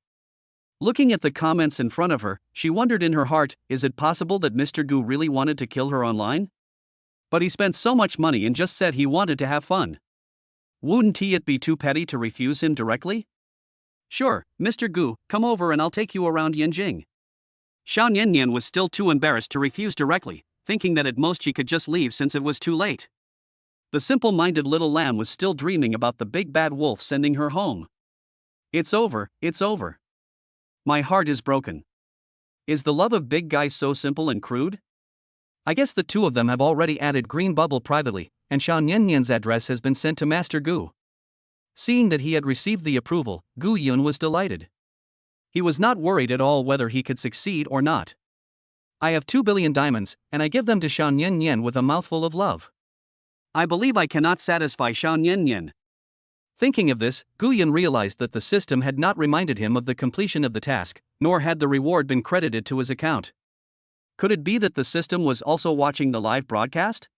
Looking at the comments in front of her, she wondered in her heart, is it possible that Mr. Gu really wanted to kill her online? But he spent so much money and just said he wanted to have fun. Wouldn't it be too petty to refuse him directly? Sure, Mr. Gu, come over and I'll take you around Yanjing. Xiao Nian Nian was still too embarrassed to refuse directly, thinking that at most she could just leave since it was too late. The simple-minded little lamb was still dreaming about the big bad wolf sending her home. It's over, it's over. My heart is broken. Is the love of big guys so simple and crude? I guess the two of them have already added green bubble privately, and Xiao Nian Nian's address has been sent to Master Gu. Seeing that he had received the approval, Gu Yun was delighted. He was not worried at all whether he could succeed or not. I have 2 billion diamonds, and I give them to Xiao Nian Nian with a mouthful of love. I believe I cannot satisfy Xiao Nian. Thinking of this, Gu Yun realized that the system had not reminded him of the completion of the task, nor had the reward been credited to his account. Could it be that the system was also watching the live broadcast?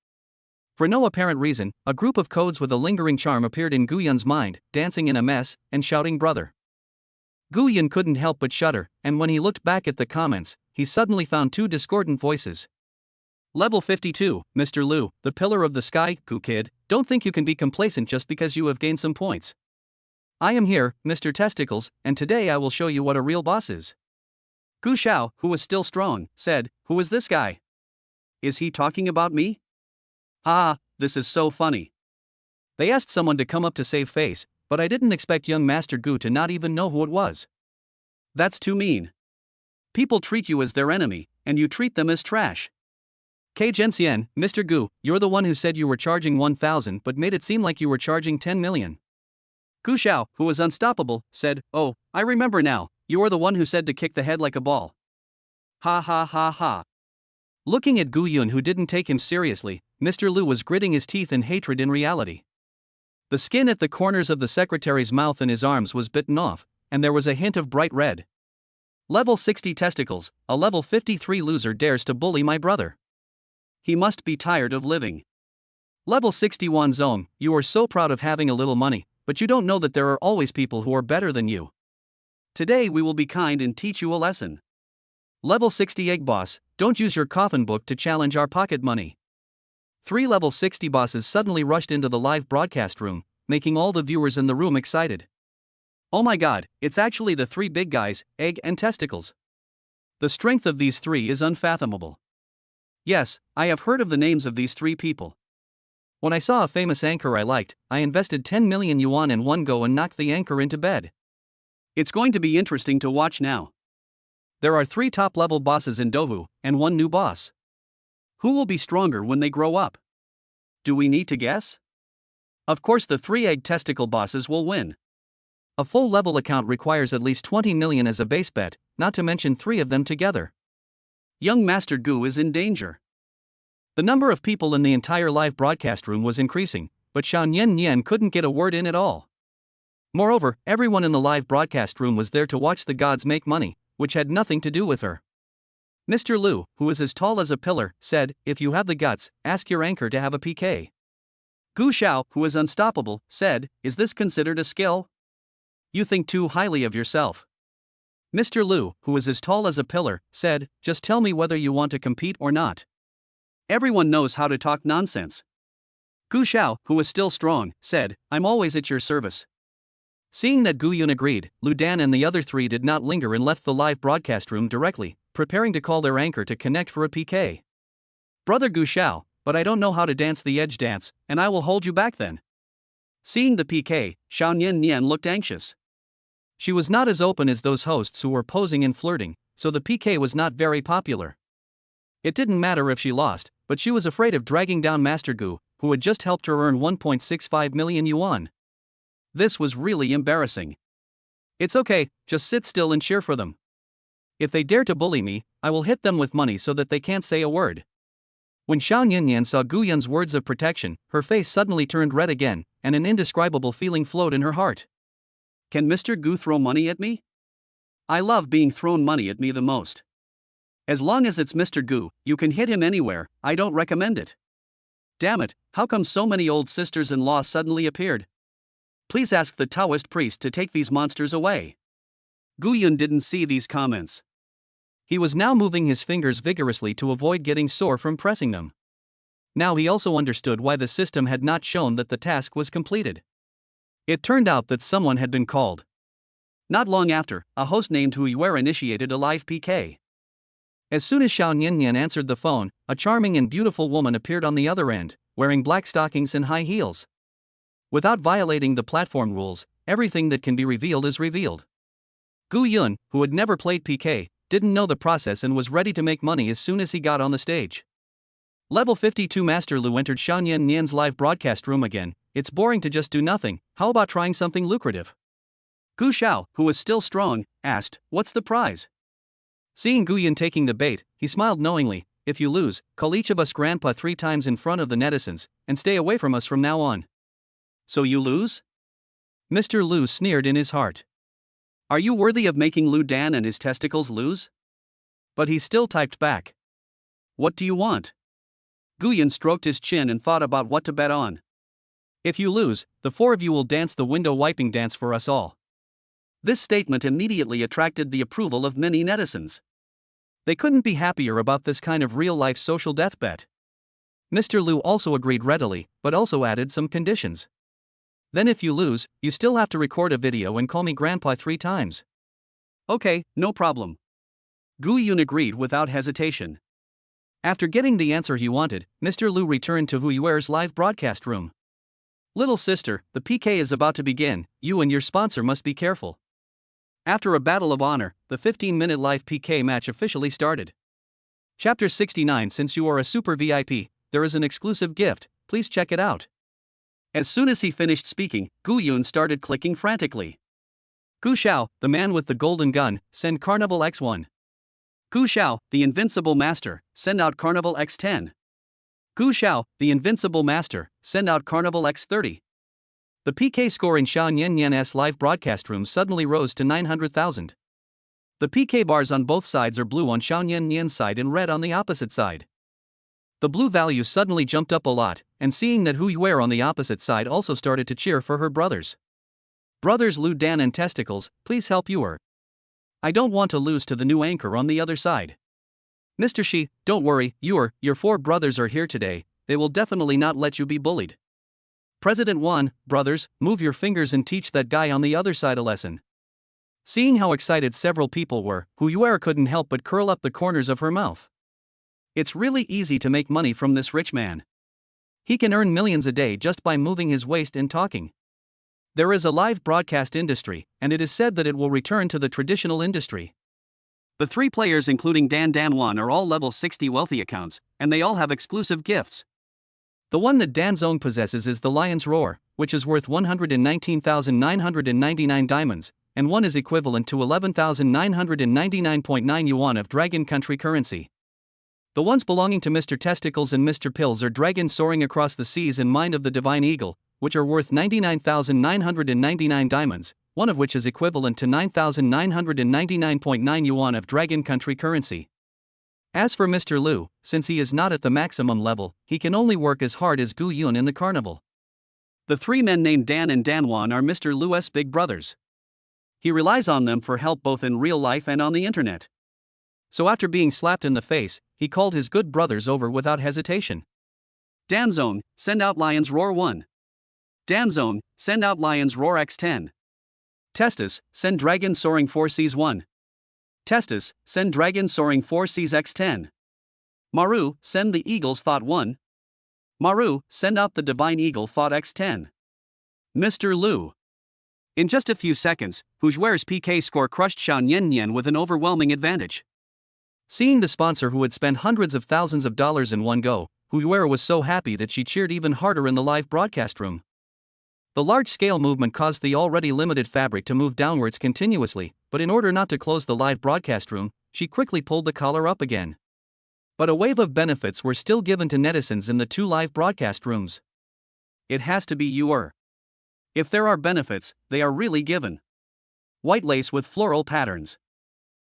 For no apparent reason, a group of codes with a lingering charm appeared in Gu Yun's mind, dancing in a mess, and shouting brother. Gu Yun couldn't help but shudder, and when he looked back at the comments, he suddenly found two discordant voices. Level 52, Mr. Liu, the pillar of the sky, Gu kid, don't think you can be complacent just because you have gained some points. I am here, Mr. Testicles, and today I will show you what a real boss is. Gu Xiao, who was still strong, said, "Who is this guy? Is he talking about me? Ah, this is so funny. They asked someone to come up to save face, but I didn't expect young Master Gu to not even know who it was. That's too mean. People treat you as their enemy, and you treat them as trash. K. Genxian, Mr. Gu, you're the one who said you were charging 1,000 but made it seem like you were charging 10 million. Gu Xiao, who was unstoppable, said, "Oh, I remember now, you are the one who said to kick the head like a ball." Ha ha ha ha. Looking at Gu Yun, who didn't take him seriously, Mr. Liu was gritting his teeth in hatred in reality. The skin at the corners of the secretary's mouth and his arms was bitten off, and there was a hint of bright red. Level 60 testicles, a level 53 loser dares to bully my brother. He must be tired of living. Level 61 Zone, you are so proud of having a little money, but you don't know that there are always people who are better than you. Today we will be kind and teach you a lesson. Level 60 Egg Boss, don't use your coffin book to challenge our pocket money. 3 level 60 bosses suddenly rushed into the live broadcast room, making all the viewers in the room excited. Oh my god, it's actually the 3 big guys, Egg and Testicles. The strength of these 3 is unfathomable. Yes, I have heard of the names of these 3 people. When I saw a famous anchor I liked, I invested 10 million yuan in one go and knocked the anchor into bed. It's going to be interesting to watch now. There are 3 top-level bosses in Dohu, and 1 new boss. Who will be stronger when they grow up? Do we need to guess? Of course the 3 egg testicle bosses will win. A full level account requires at least 20 million as a base bet, not to mention 3 of them together. Young Master Gu is in danger. The number of people in the entire live broadcast room was increasing, but Xiao Nian couldn't get a word in at all. Moreover, everyone in the live broadcast room was there to watch the gods make money, which had nothing to do with her. Mr. Liu, who was as tall as a pillar, said, "If you have the guts, ask your anchor to have a PK." Gu Xiao, who is unstoppable, said, "Is this considered a skill? You think too highly of yourself." Mr. Liu, who is as tall as a pillar, said, "Just tell me whether you want to compete or not. Everyone knows how to talk nonsense." Gu Xiao, who was still strong, said, "I'm always at your service." Seeing that Gu Yun agreed, Lu Dan and the other 3 did not linger and left the live broadcast room directly, preparing to call their anchor to connect for a PK. "Brother Gu Xiao, but I don't know how to dance the edge dance, and I will hold you back then." Seeing the PK, Xiao Nian looked anxious. She was not as open as those hosts who were posing and flirting, so the PK was not very popular. It didn't matter if she lost, but she was afraid of dragging down Master Gu, who had just helped her earn 1.65 million yuan. This was really embarrassing. "It's okay, just sit still and cheer for them. If they dare to bully me, I will hit them with money so that they can't say a word." When Xiao Nian saw Gu Yun's words of protection, her face suddenly turned red again, and an indescribable feeling flowed in her heart. Can Mr. Gu throw money at me? I love being thrown money at me the most. As long as it's Mr. Gu, you can hit him anywhere, I don't recommend it. Damn it, how come so many old sisters-in-law suddenly appeared? Please ask the Taoist priest to take these monsters away. Gu Yun didn't see these comments. He was now moving his fingers vigorously to avoid getting sore from pressing them. Now he also understood why the system had not shown that the task was completed. It turned out that someone had been called. Not long after, a host named Hu Yuer initiated a live PK. As soon as Xiao Nian answered the phone, a charming and beautiful woman appeared on the other end, wearing black stockings and high heels. Without violating the platform rules, everything that can be revealed is revealed. Gu Yun, who had never played PK, didn't know the process and was ready to make money as soon as he got on the stage. Level 52 Master Lu entered Xiao Nian's live broadcast room again. "It's boring to just do nothing, how about trying something lucrative?" Gu Xiao, who was still strong, asked, "What's the prize?" Seeing Gu Yun taking the bait, he smiled knowingly, if you lose, call each of us grandpa 3 times in front of the netizens, and stay away from us from now on. So you lose? Mr. Lu sneered in his heart. Are you worthy of making Lu Dan and his testicles lose? But he still typed back. What do you want? Guyan stroked his chin and thought about what to bet on. If you lose, the 4 of you will dance the window wiping dance for us all. This statement immediately attracted the approval of many netizens. They couldn't be happier about this kind of real-life social death bet. Mr. Lu also agreed readily, but also added some conditions. Then if you lose, you still have to record a video and call me grandpa 3 times. Okay, no problem. Gu Yun agreed without hesitation. After getting the answer he wanted, Mr. Lu returned to Hu Yuer's live broadcast room. Little sister, the PK is about to begin, you and your sponsor must be careful. After a battle of honor, the 15-minute live PK match officially started. Chapter 69. Since you are a super VIP, there is an exclusive gift, please check it out. As soon as he finished speaking, Gu Yun started clicking frantically. Gu Xiao, the man with the golden gun, send Carnival X1. Gu Xiao, the invincible master, send out Carnival X10. Gu Xiao, the invincible master, send out Carnival X30. The PK score in Xiao Nian's live broadcast room suddenly rose to 900,000. The PK bars on both sides are blue on Xiao Nian's side and red on the opposite side. The blue value suddenly jumped up a lot, and seeing that Hu Yuer on the opposite side also started to cheer for her brothers. Brothers Lu Dan and Testicles, please help Yuer. I don't want to lose to the new anchor on the other side. Mr. Shi, don't worry, Yuer, your 4 brothers are here today, they will definitely not let you be bullied. President Wan, brothers, move your fingers and teach that guy on the other side a lesson. Seeing how excited several people were, Hu Yuer couldn't help but curl up the corners of her mouth. It's really easy to make money from this rich man. He can earn millions a day just by moving his waist and talking. There is a live broadcast industry, and it is said that it will return to the traditional industry. The 3 players including Dan Wan are all level 60 wealthy accounts, and they all have exclusive gifts. The one that Dan Zong possesses is the Lion's Roar, which is worth 119,999 diamonds, and one is equivalent to 11,999.9 yuan of Dragon Country currency. The ones belonging to Mr. Testicles and Mr. Pills are dragons soaring across the seas and Mind of the Divine Eagle, which are worth 99,999 diamonds, one of which is equivalent to 9,999.9 yuan of Dragon Country currency. As for Mr. Lu, since he is not at the maximum level, he can only work as hard as Gu Yun in the carnival. The 3 men named Dan and Danwan are Mr. Lu's big brothers. He relies on them for help both in real life and on the internet. So after being slapped in the face, he called his good brothers over without hesitation. Danzone, send out Lion's Roar 1. Danzone, send out Lion's Roar X10. Testis, send Dragon Soaring 4Cs 1. Testis, send Dragon Soaring 4Cs X10. Maru, send the Eagles Thought 1. Maru, send out the Divine Eagle Thought X10. Mr. Lu. In just a few seconds, Hu Yuer's PK score crushed Xiao Nian with an overwhelming advantage. Seeing the sponsor who had spent hundreds of thousands of dollars in one go, Hu Yuer was so happy that she cheered even harder in the live broadcast room. The large-scale movement caused the already limited fabric to move downwards continuously, but in order not to close the live broadcast room, she quickly pulled the collar up again. But a wave of benefits were still given to netizens in the 2 live broadcast rooms. It has to be Yuer. If there are benefits, they are really given. White lace with floral patterns.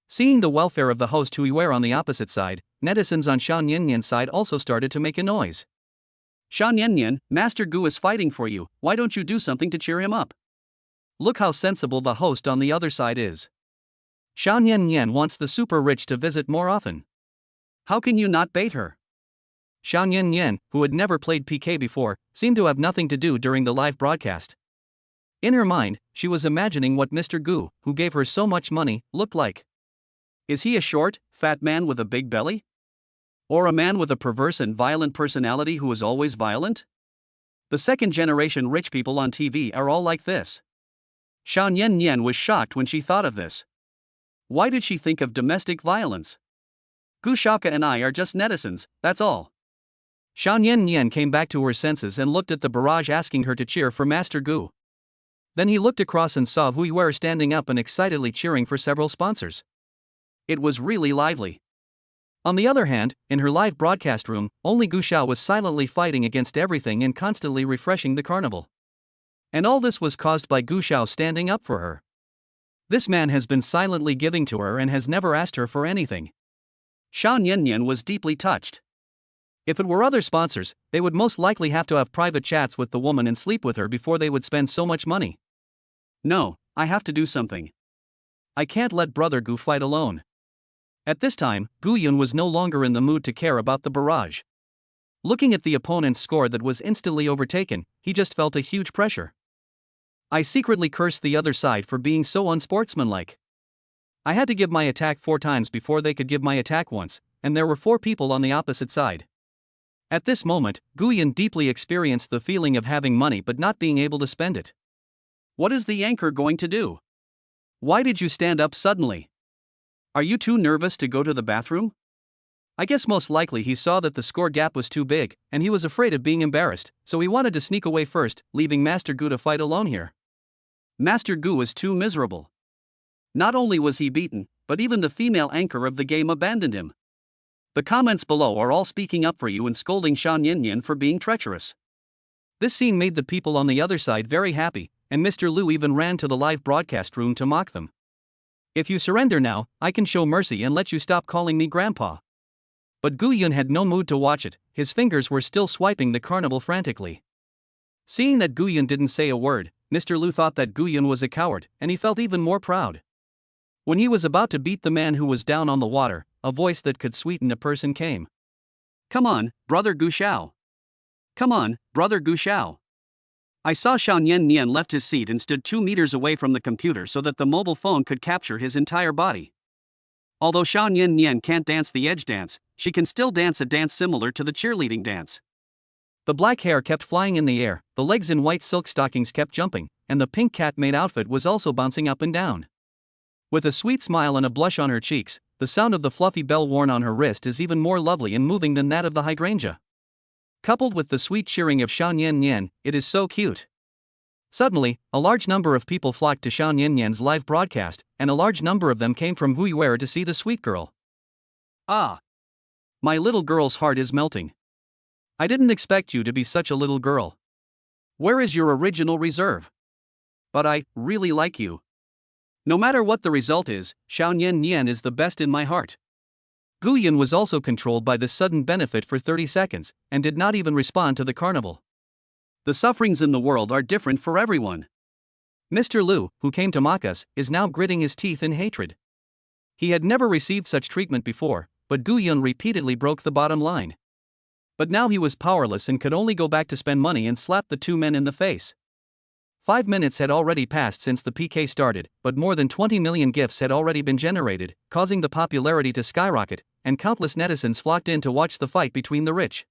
Seeing the welfare of the host Hu Yuer on the opposite side, netizens on Xiao Nian's side also started to make a noise. Xiao Nian, Master Gu is fighting for you, why don't you do something to cheer him up? Look how sensible the host on the other side is. Xiao Nian wants the super rich to visit more often. How can you not bait her? Xiao Nian, who had never played PK before, seemed to have nothing to do during the live broadcast. In her mind, she was imagining what Mr. Gu, who gave her so much money, looked like. Is he a short, fat man with a big belly? Or a man with a perverse and violent personality who is always violent? The second-generation rich people on TV are all like this. Xiao Nian was shocked when she thought of this. Why did she think of domestic violence? Gu Shaoka and I are just netizens, that's all. Xiao Nian came back to her senses and looked at the barrage asking her to cheer for Master Gu. Then he looked across and saw Hu Yuer standing up and excitedly cheering for several sponsors. It was really lively. On the other hand, in her live broadcast room, only Gu Xiao was silently fighting against everything and constantly refreshing the carnival. And all this was caused by Gu Xiao standing up for her. This man has been silently giving to her and has never asked her for anything. Xiao Niannian was deeply touched. If it were other sponsors, they would most likely have to have private chats with the woman and sleep with her before they would spend so much money. No, I have to do something. I can't let brother Gu fight alone. At this time, Gu Yun was no longer in the mood to care about the barrage. Looking at the opponent's score that was instantly overtaken, he just felt a huge pressure. I secretly cursed the other side for being so unsportsmanlike. I had to give my attack 4 times before they could give my attack once, and there were 4 people on the opposite side. At this moment, Gu Yun deeply experienced the feeling of having money but not being able to spend it. What is the anchor going to do? Why did you stand up suddenly? Are you too nervous to go to the bathroom? I guess most likely he saw that the score gap was too big, and he was afraid of being embarrassed, so he wanted to sneak away first, leaving Master Gu to fight alone here. Master Gu was too miserable. Not only was he beaten, but even the female anchor of the game abandoned him. The comments below are all speaking up for you and scolding Xiao Niannian for being treacherous. This scene made the people on the other side very happy, and Mr. Lu even ran to the live broadcast room to mock them. If you surrender now, I can show mercy and let you stop calling me grandpa. But Gu Yun had no mood to watch it, his fingers were still swiping the carnival frantically. Seeing that Gu Yun didn't say a word, Mr. Lu thought that Gu Yun was a coward, and he felt even more proud. When he was about to beat the man who was down on the water, a voice that could sweeten a person came. Come on, brother Gu Xiao. Come on, brother Gu Xiao. I saw Xiao Niannian left his seat and stood 2 meters away from the computer so that the mobile phone could capture his entire body. Although Xiao Niannian can't dance the edge dance, she can still dance a dance similar to the cheerleading dance. The black hair kept flying in the air, the legs in white silk stockings kept jumping, and the pink cat-made outfit was also bouncing up and down. With a sweet smile and a blush on her cheeks, the sound of the fluffy bell worn on her wrist is even more lovely and moving than that of the hydrangea. Coupled with the sweet cheering of Xiao Niannian, it is so cute. Suddenly, a large number of people flocked to Xiao Niannian's live broadcast, and a large number of them came from Huiyuer to see the sweet girl. Ah! My little girl's heart is melting. I didn't expect you to be such a little girl. Where is your original reserve? But I really like you. No matter what the result is, Xiao Niannian is the best in my heart. Gu Yun was also controlled by this sudden benefit for 30 seconds, and did not even respond to the carnival. The sufferings in the world are different for everyone. Mr. Lu, who came to mock us, is now gritting his teeth in hatred. He had never received such treatment before, but Gu Yun repeatedly broke the bottom line. But now he was powerless and could only go back to spend money and slap the 2 men in the face. 5 minutes had already passed since the PK started, but more than 20 million gifts had already been generated, causing the popularity to skyrocket, and countless netizens flocked in to watch the fight between the rich.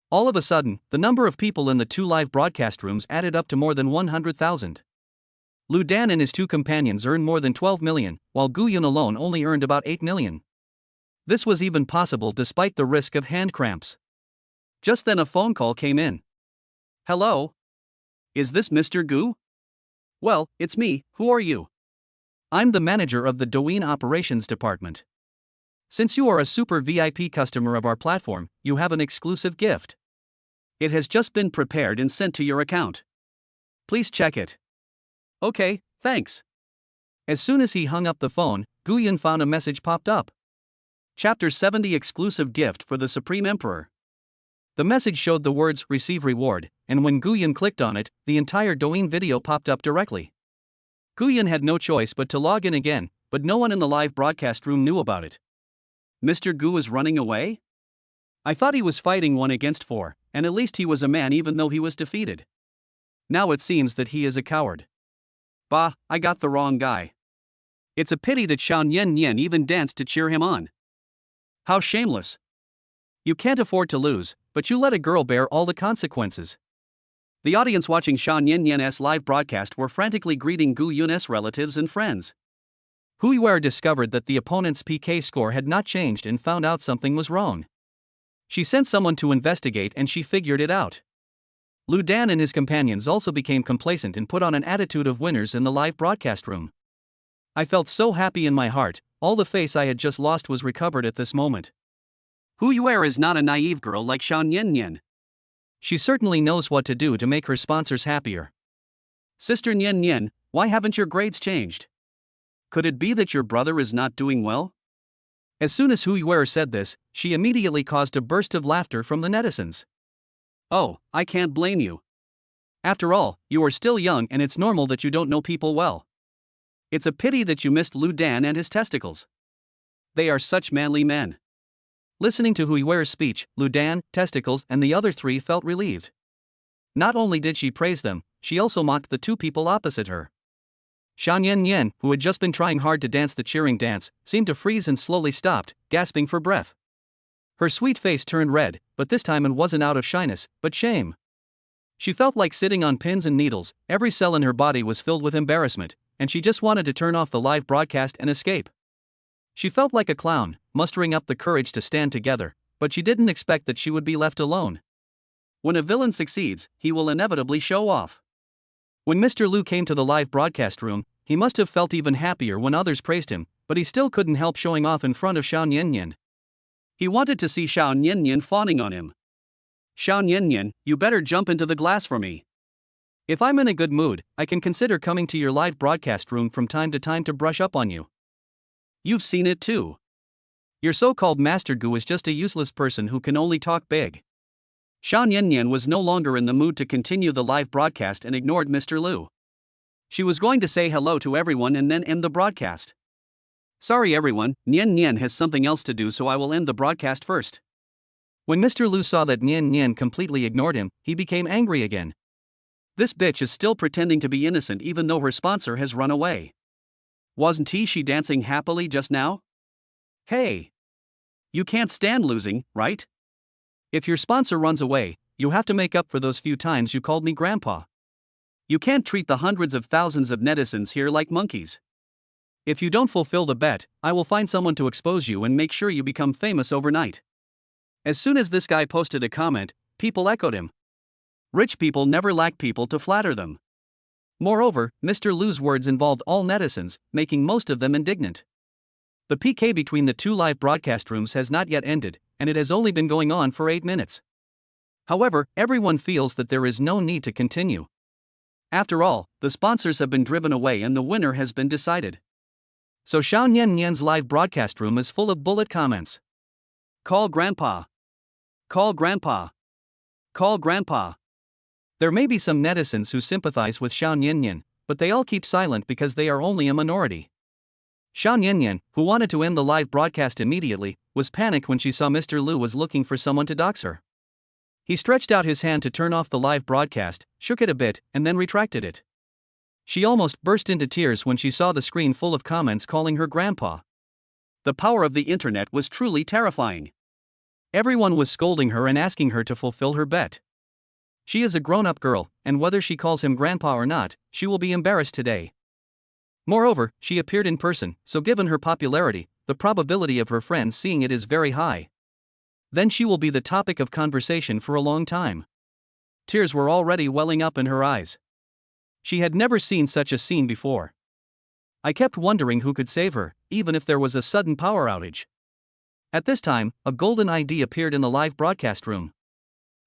All of a sudden, the number of people in the 2 live broadcast rooms added up to more than 100,000. Lu Dan and his 2 companions earned more than 12 million, while Gu Yun alone only earned about 8 million. This was even possible despite the risk of hand cramps. Just then a phone call came in. Hello? Is this Mr. Gu? Well, it's me, who are you? I'm the manager of the Douyin Operations Department. Since you are a super VIP customer of our platform, you have an exclusive gift. It has just been prepared and sent to your account. Please check it. Okay, thanks. As soon as he hung up the phone, Gu Yun found a message popped up. Chapter 70 Exclusive Gift for the Supreme Emperor. The message showed the words Receive Reward, and when Gu Yun clicked on it, the entire Douyin video popped up directly. Gu Yun had no choice but to log in again, but no one in the live broadcast room knew about it. Mr. Gu is running away? I thought he was fighting 1 against 4, and at least he was a man even though he was defeated. Now it seems that he is a coward. Bah, I got the wrong guy. It's a pity that Xiao Niannian even danced to cheer him on. How shameless. You can't afford to lose, but you let a girl bear all the consequences. The audience watching Xiao Niannian's live broadcast were frantically greeting Gu Yun's relatives and friends. Huiyuer discovered that the opponent's PK score had not changed and found out something was wrong. She sent someone to investigate and she figured it out. Lu Dan and his companions also became complacent and put on an attitude of winners in the live broadcast room. I felt so happy in my heart, all the face I had just lost was recovered at this moment. Hu Yuer is not a naive girl like Shan Nian. She certainly knows what to do to make her sponsors happier. Sister Nian, why haven't your grades changed? Could it be that your brother is not doing well? As soon as Hu Yuer said this, she immediately caused a burst of laughter from the netizens. Oh, I can't blame you. After all, you are still young and it's normal that you don't know people well. It's a pity that you missed Lu Dan and his testicles. They are such manly men. Listening to Hu Yuer's speech, Lu Dan, testicles, and the other three felt relieved. Not only did she praise them, she also mocked the two people opposite her. Shan Yan, who had just been trying hard to dance the cheering dance, seemed to freeze and slowly stopped, gasping for breath. Her sweet face turned red, but this time it wasn't out of shyness, but shame. She felt like sitting on pins and needles, every cell in her body was filled with embarrassment, and she just wanted to turn off the live broadcast and escape. She felt like a clown, mustering up the courage to stand together, but she didn't expect that she would be left alone. When a villain succeeds, he will inevitably show off. When Mr. Lu came to the live broadcast room, he must have felt even happier when others praised him, but he still couldn't help showing off in front of Xiao Nian. He wanted to see Xiao Nian fawning on him. Xiao Nian, you better jump into the glass for me. If I'm in a good mood, I can consider coming to your live broadcast room from time to time to brush up on you. You've seen it too. Your so-called Master Gu is just a useless person who can only talk big. Xiao Nian was no longer in the mood to continue the live broadcast and ignored Mr. Lu. She was going to say hello to everyone and then end the broadcast. Sorry everyone, Nian has something else to do, so I will end the broadcast first. When Mr. Lu saw that Nian completely ignored him, he became angry again. This bitch is still pretending to be innocent even though her sponsor has run away. Wasn't she dancing happily just now? Hey! You can't stand losing, right? If your sponsor runs away, you have to make up for those few times you called me grandpa. You can't treat the hundreds of thousands of netizens here like monkeys. If you don't fulfill the bet, I will find someone to expose you and make sure you become famous overnight. As soon as this guy posted a comment, people echoed him. Rich people never lack people to flatter them. Moreover, Mr. Lu's words involved all netizens, making most of them indignant. The PK between the two live broadcast rooms has not yet ended, and it has only been going on for 8 minutes. However, everyone feels that there is no need to continue. After all, the sponsors have been driven away and the winner has been decided. So Xiao Nian's live broadcast room is full of bullet comments. Call grandpa. Call grandpa. Call grandpa. There may be some netizens who sympathize with Xiao Nian, but they all keep silent because they are only a minority. Xiao Nian, who wanted to end the live broadcast immediately, was panicked when she saw Mr. Lu was looking for someone to dox her. He stretched out his hand to turn off the live broadcast, shook it a bit, and then retracted it. She almost burst into tears when she saw the screen full of comments calling her grandpa. The power of the internet was truly terrifying. Everyone was scolding her and asking her to fulfill her bet. She is a grown-up girl, and whether she calls him grandpa or not, she will be embarrassed today. Moreover, she appeared in person, so given her popularity, the probability of her friends seeing it is very high. Then she will be the topic of conversation for a long time. Tears were already welling up in her eyes. She had never seen such a scene before. I kept wondering who could save her, even if there was a sudden power outage. At this time, a golden ID appeared in the live broadcast room.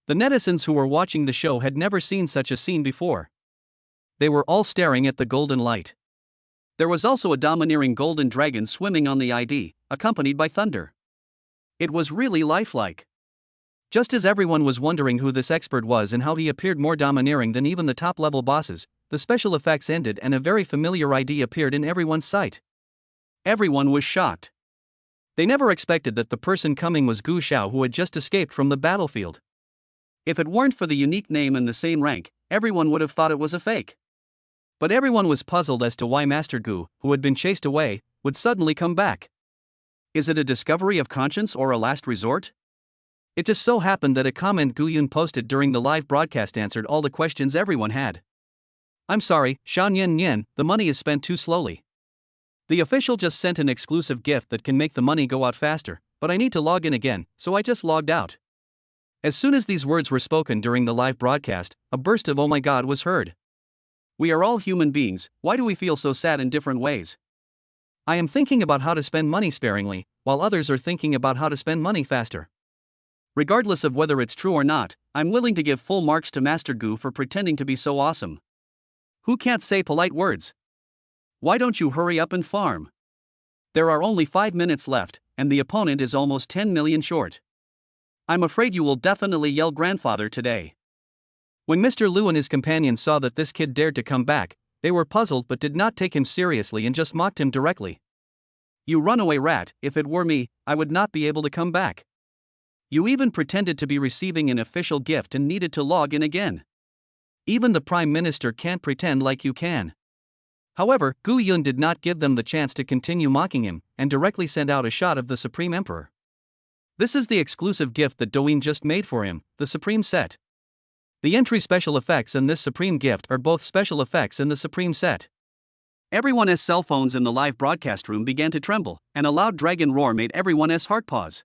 The netizens who were watching the show had never seen such a scene before. They were all staring at the golden light. There was also a domineering golden dragon swimming on the ID, accompanied by thunder. It was really lifelike. Just as everyone was wondering who this expert was and how he appeared more domineering than even the top-level bosses, the special effects ended and a very familiar ID appeared in everyone's sight. Everyone was shocked. They never expected that the person coming was Gu Xiao, who had just escaped from the battlefield. If it weren't for the unique name and the same rank, everyone would have thought it was a fake. But everyone was puzzled as to why Master Gu, who had been chased away, would suddenly come back. Is it a discovery of conscience or a last resort? It just so happened that a comment Gu Yun posted during the live broadcast answered all the questions everyone had. I'm sorry, Xiao Nian, the money is spent too slowly. The official just sent an exclusive gift that can make the money go out faster, but I need to log in again, so I just logged out. As soon as these words were spoken during the live broadcast, a burst of "oh my god" was heard. We are all human beings, why do we feel so sad in different ways? I am thinking about how to spend money sparingly, while others are thinking about how to spend money faster. Regardless of whether it's true or not, I'm willing to give full marks to Master Gu for pretending to be so awesome. Who can't say polite words? Why don't you hurry up and farm? There are only 5 minutes left, and the opponent is almost 10 million short. I'm afraid you will definitely yell grandfather today. When Mr. Liu and his companions saw that this kid dared to come back, they were puzzled but did not take him seriously and just mocked him directly. You runaway rat, if it were me, I would not be able to come back. You even pretended to be receiving an official gift and needed to log in again. Even the Prime Minister can't pretend like you can. However, Gu Yun did not give them the chance to continue mocking him, and directly sent out a shot of the Supreme Emperor. This is the exclusive gift that Douyin just made for him, the Supreme Set. The entry special effects in this Supreme gift are both special effects in the Supreme Set. Everyone's cell phones in the live broadcast room began to tremble, and a loud dragon roar made everyone's heart pause.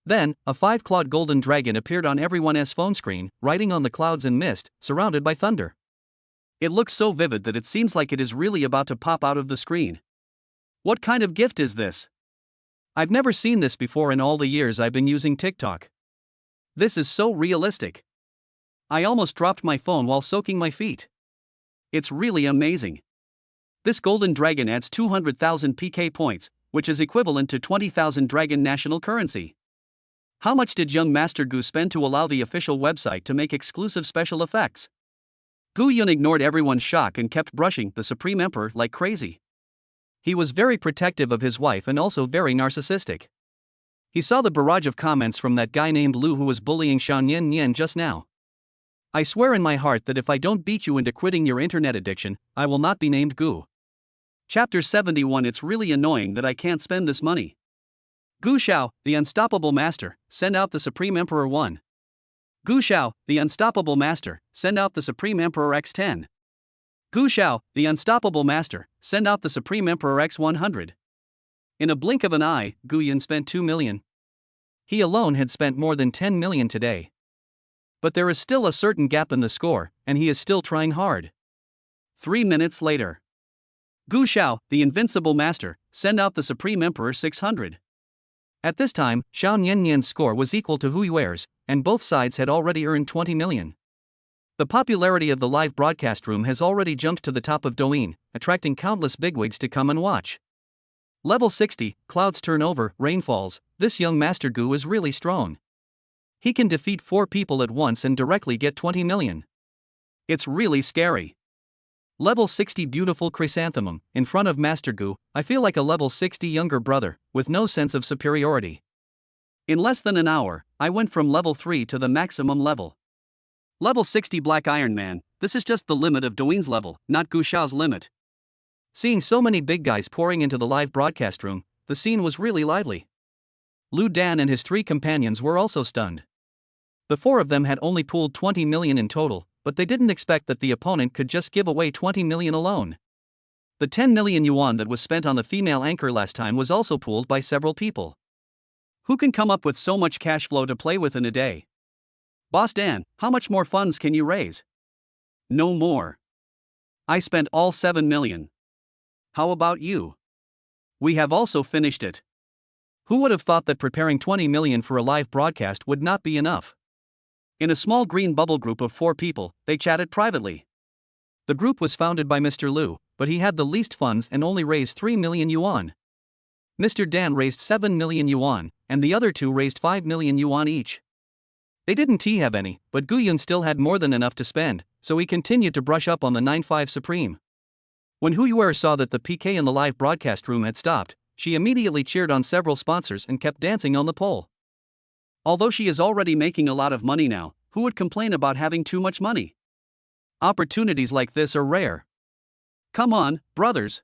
Then, a 5-clawed golden dragon appeared on everyone's phone screen, riding on the clouds and mist, surrounded by thunder. It looks so vivid that it seems like it is really about to pop out of the screen. What kind of gift is this? I've never seen this before in all the years I've been using TikTok. This is so realistic. I almost dropped my phone while soaking my feet. It's really amazing. This golden dragon adds 200,000 PK points, which is equivalent to 20,000 dragon national currency. How much did young Master Gu spend to allow the official website to make exclusive special effects? Gu Yun ignored everyone's shock and kept brushing the Supreme Emperor like crazy. He was very protective of his wife and also very narcissistic. He saw the barrage of comments from that guy named Lu who was bullying Xiao Nian Nian just now. I swear in my heart that if I don't beat you into quitting your internet addiction, I will not be named Gu. Chapter 71. It's really annoying that I can't spend this money. Gu Xiao, the unstoppable master, send out the Supreme Emperor 1. Gu Xiao, the unstoppable master, send out the Supreme Emperor X10. Gu Xiao, the unstoppable master, send out the Supreme Emperor X100. In a blink of an eye, Gu Yun spent 2 million. He alone had spent more than 10 million today. But there is still a certain gap in the score, and he is still trying hard. 3 minutes later. Gu Xiao, the invincible master, send out the Supreme Emperor 600. At this time, Xiao Niannian's score was equal to Hu Yuer's, and both sides had already earned 20 million. The popularity of the live broadcast room has already jumped to the top of Douyin, attracting countless bigwigs to come and watch. Level 60, clouds turn over, rain falls. This young Master Gu is really strong. He can defeat 4 people at once and directly get 20 million. It's really scary. Level 60 beautiful chrysanthemum, in front of Master Gu, I feel like a level 60 younger brother, with no sense of superiority. In less than an hour, I went from level 3 to the maximum level. Level 60 Black Iron Man, this is just the limit of Douyin's level, not Gu Xiao's limit. Seeing so many big guys pouring into the live broadcast room, the scene was really lively. Lu Dan and his 3 companions were also stunned. The 4 of them had only pooled 20 million in total, but they didn't expect that the opponent could just give away 20 million alone. The 10 million yuan that was spent on the female anchor last time was also pooled by several people. Who can come up with so much cash flow to play with in a day? Boss Dan, how much more funds can you raise? No more. I spent all 7 million. How about you? We have also finished it. Who would have thought that preparing 20 million for a live broadcast would not be enough? In a small green bubble group of 4 people, they chatted privately. The group was founded by Mr. Liu, but he had the least funds and only raised 3 million yuan. Mr. Dan raised 7 million yuan, and the other 2 raised 5 million yuan each. They didn't have any, but Gu Yun still had more than enough to spend, so he continued to brush up on the 9-5 Supreme. When Hu Yuer saw that the PK in the live broadcast room had stopped, she immediately cheered on several sponsors and kept dancing on the pole. Although she is already making a lot of money now, who would complain about having too much money? Opportunities like this are rare. Come on, brothers.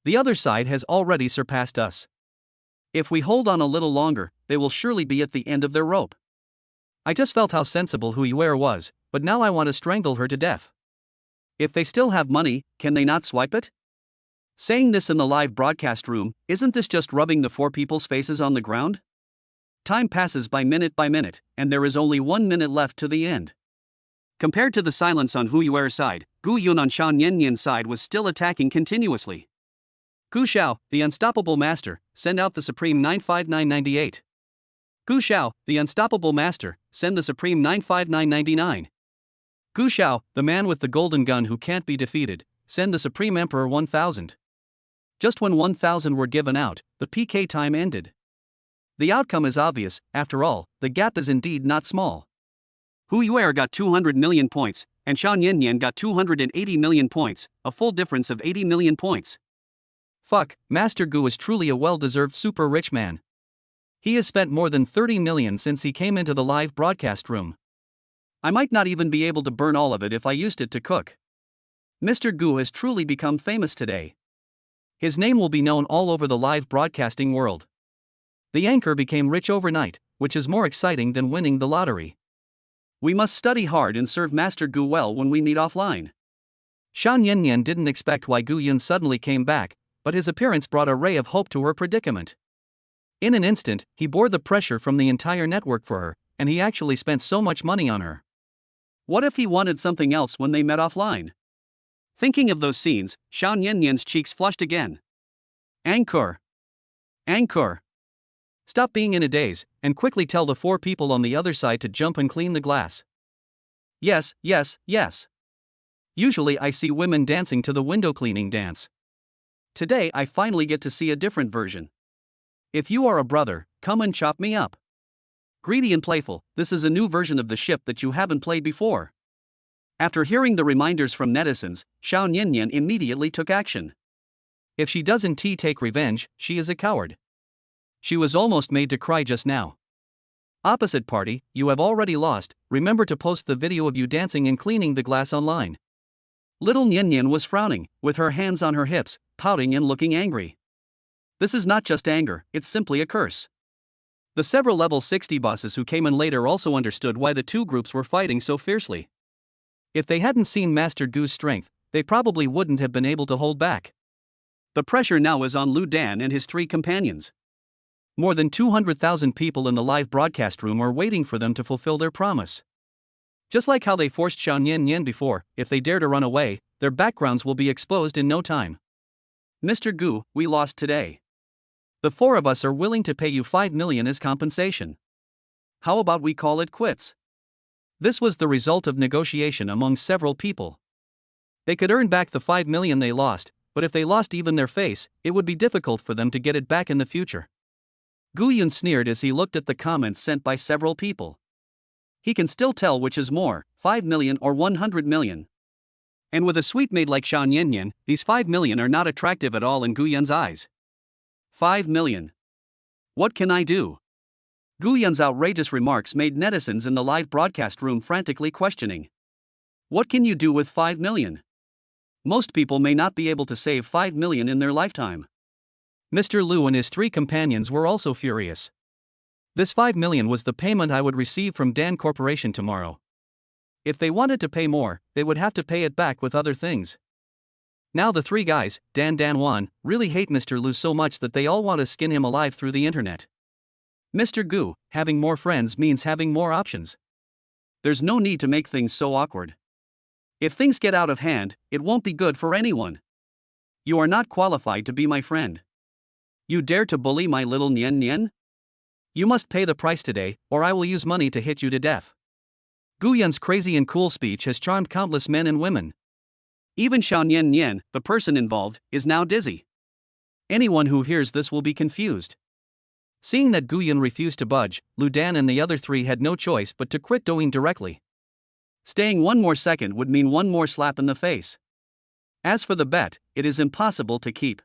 The other side has already surpassed us. If we hold on a little longer, they will surely be at the end of their rope. I just felt how sensible Hu Yuer was, but now I want to strangle her to death. If they still have money, can they not swipe it? Saying this in the live broadcast room, isn't this just rubbing the 4 people's faces on the ground? Time passes by minute, and there is only 1 minute left to the end. Compared to the silence on Hu Yuer's side, Gu Yun on Xiao Niannian's side was still attacking continuously. Gu Xiao, the unstoppable master, send out the Supreme 95998. Gu Xiao, the unstoppable master, send the supreme 95999. Gu Xiao, the man with the golden gun who can't be defeated, send the supreme emperor 1000. Just when 1000 were given out, the PK time ended. The outcome is obvious. After all, the gap is indeed not small. Hu Yuer got 200 million points, and Xiao Niannian got 280 million points, a full difference of 80 million points. Fuck, Master Gu is truly a well-deserved super rich man. He has spent more than 30 million since he came into the live broadcast room. I might not even be able to burn all of it if I used it to cook. Mr. Gu has truly become famous today. His name will be known all over the live broadcasting world. The anchor became rich overnight, which is more exciting than winning the lottery. We must study hard and serve Master Gu well when we meet offline. Xiao Niannian didn't expect why Gu Yun suddenly came back, but his appearance brought a ray of hope to her predicament. In an instant, he bore the pressure from the entire network for her, and he actually spent so much money on her. What if he wanted something else when they met offline? Thinking of those scenes, Xiao Niannian's cheeks flushed again. Anchor! Anchor! Stop being in a daze, and quickly tell the 4 people on the other side to jump and clean the glass. Yes, yes, yes. Usually I see women dancing to the window cleaning dance. Today I finally get to see a different version. If you are a brother, come and chop me up. Greedy and playful, this is a new version of the ship that you haven't played before. After hearing the reminders from netizens, Xiao Niannian immediately took action. If she doesn't take revenge, she is a coward. She was almost made to cry just now. Opposite party, you have already lost. Remember to post the video of you dancing and cleaning the glass online. Little Niannian was frowning, with her hands on her hips, pouting and looking angry. This is not just anger, it's simply a curse. The several level 60 bosses who came in later also understood why the two groups were fighting so fiercely. If they hadn't seen Master Gu's strength, they probably wouldn't have been able to hold back. The pressure now is on Lu Dan and his 3 companions. More than 200,000 people in the live broadcast room are waiting for them to fulfill their promise. Just like how they forced Xiao Niannian before, if they dare to run away, their backgrounds will be exposed in no time. Mr. Gu, we lost today. The 4 of us are willing to pay you 5 million as compensation. How about we call it quits? This was the result of negotiation among several people. They could earn back the 5 million they lost, but if they lost even their face, it would be difficult for them to get it back in the future. Gu Yun sneered as he looked at the comments sent by several people. He can still tell which is more, 5 million or 100 million. And with a sweet maid like Xiao Niannian, these 5 million are not attractive at all in Gu Yun's eyes. 5 million. What can I do? Gu Yun's outrageous remarks made netizens in the live broadcast room frantically questioning. What can you do with 5 million? Most people may not be able to save 5 million in their lifetime. Mr. Lu and his 3 companions were also furious. This 5 million was the payment I would receive from Dan Corporation tomorrow. If they wanted to pay more, they would have to pay it back with other things. Now the 3 guys, Dan Wan, really hate Mr. Lu so much that they all want to skin him alive through the internet. Mr. Gu, having more friends means having more options. There's no need to make things so awkward. If things get out of hand, it won't be good for anyone. You are not qualified to be my friend. You dare to bully my little Nian? You must pay the price today, or I will use money to hit you to death. Gu Yun's crazy and cool speech has charmed countless men and women. Even Xiao Niannian, the person involved, is now dizzy. Anyone who hears this will be confused. Seeing that Gu Yun refused to budge, Lu Dan and the other 3 had no choice but to quit Douyin directly. Staying one more second would mean one more slap in the face. As for the bet, it is impossible to keep.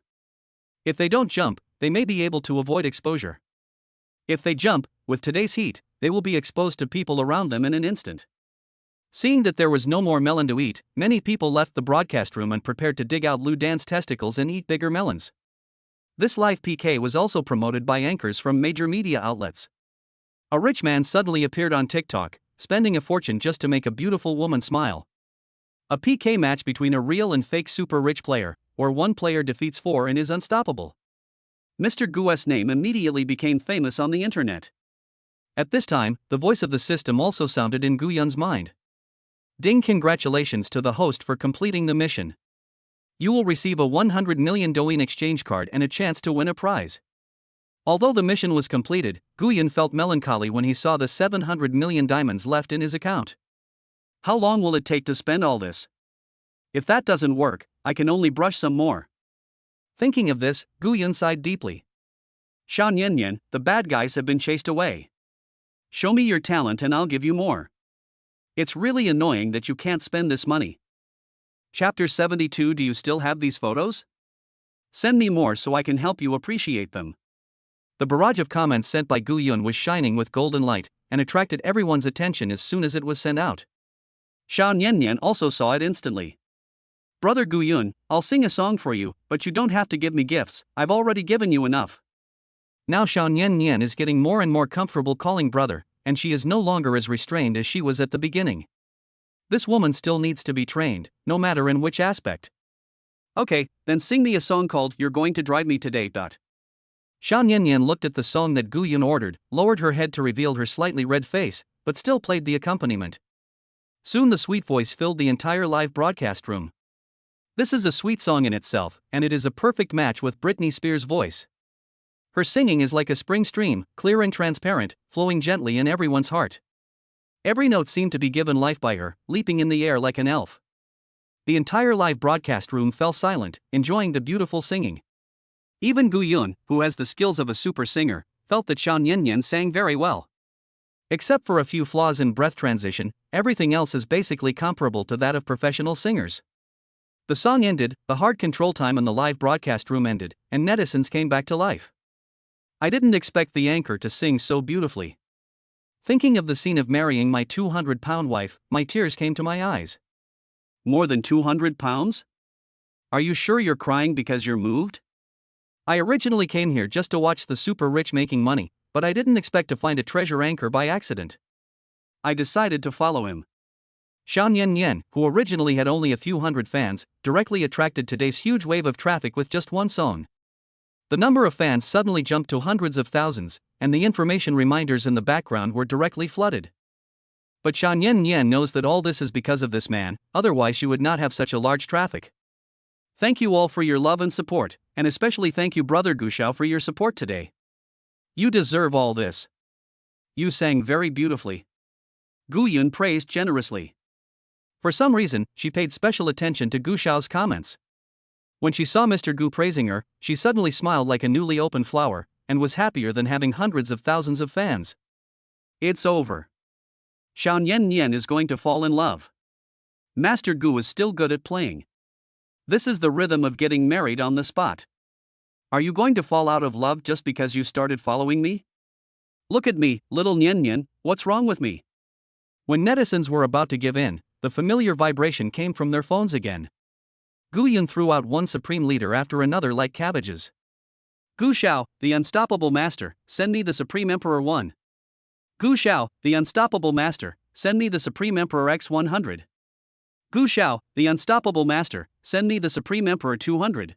If they don't jump, they may be able to avoid exposure. If they jump, with today's heat, they will be exposed to people around them in an instant. Seeing that there was no more melon to eat, many people left the broadcast room and prepared to dig out Lu Dan's testicles and eat bigger melons. This live PK was also promoted by anchors from major media outlets. A rich man suddenly appeared on TikTok, spending a fortune just to make a beautiful woman smile. A PK match between a real and fake super rich player, where one player defeats 4 and is unstoppable. Mr. Gu's name immediately became famous on the internet. At this time, the voice of the system also sounded in Gu Yun's mind. Ding! Congratulations to the host for completing the mission. You will receive a 100 million Douyin exchange card and a chance to win a prize. Although the mission was completed, Guyun felt melancholy when he saw the 700 million diamonds left in his account. How long will it take to spend all this? If that doesn't work, I can only brush some more. Thinking of this, Guyun sighed deeply. Xiao Niannian, the bad guys have been chased away. Show me your talent and I'll give you more. It's really annoying that you can't spend this money. Chapter 72. Do you still have these photos? Send me more so I can help you appreciate them. The barrage of comments sent by Guyun was shining with golden light, and attracted everyone's attention as soon as it was sent out. Xiao Niannian also saw it instantly. Brother Guyun, I'll sing a song for you, but you don't have to give me gifts, I've already given you enough. Now Xiao Niannian is getting more and more comfortable calling brother, and she is no longer as restrained as she was at the beginning. This woman still needs to be trained, no matter in which aspect. Okay, then sing me a song called You're Going to Drive Me Today. Xiao Niannian looked at the song that Guyun ordered, lowered her head to reveal her slightly red face, but still played the accompaniment. Soon the sweet voice filled the entire live broadcast room. This is a sweet song in itself, and it is a perfect match with Britney Spears' voice. Her singing is like a spring stream, clear and transparent, flowing gently in everyone's heart. Every note seemed to be given life by her, leaping in the air like an elf. The entire live broadcast room fell silent, enjoying the beautiful singing. Even Guyun, who has the skills of a super singer, felt that Xiao Niannian sang very well. Except for a few flaws in breath transition, everything else is basically comparable to that of professional singers. The song ended, the hard control time in the live broadcast room ended, and netizens came back to life. I didn't expect the anchor to sing so beautifully. Thinking of the scene of marrying my 200-pound wife, my tears came to my eyes. More than 200 pounds? Are you sure you're crying because you're moved? I originally came here just to watch the super rich making money, but I didn't expect to find a treasure anchor by accident. I decided to follow him. Xiao Niannian, who originally had only a few hundred fans, directly attracted today's huge wave of traffic with just one song. The number of fans suddenly jumped to hundreds of thousands, and the information reminders in the background were directly flooded. But Xiao Niannian knows that all this is because of this man, otherwise she would not have such a large traffic. Thank you all for your love and support, and especially thank you Brother Gushao for your support today. You deserve all this. You sang very beautifully. Guyun praised generously. For some reason, she paid special attention to Gushao's comments. When she saw Mr. Gu praising her, she suddenly smiled like a newly opened flower, and was happier than having hundreds of thousands of fans. It's over. Xiao Niannian is going to fall in love. Master Gu is still good at playing. This is the rhythm of getting married on the spot. Are you going to fall out of love just because you started following me? Look at me, little Niannian, what's wrong with me? When netizens were about to give in, the familiar vibration came from their phones again. Guyun threw out one supreme leader after another like cabbages. Gu Shao, the unstoppable master, send me the Supreme Emperor 1. Gu Shao, the unstoppable master, send me the Supreme Emperor X100. Gu Shao, the unstoppable master, send me the Supreme Emperor 200.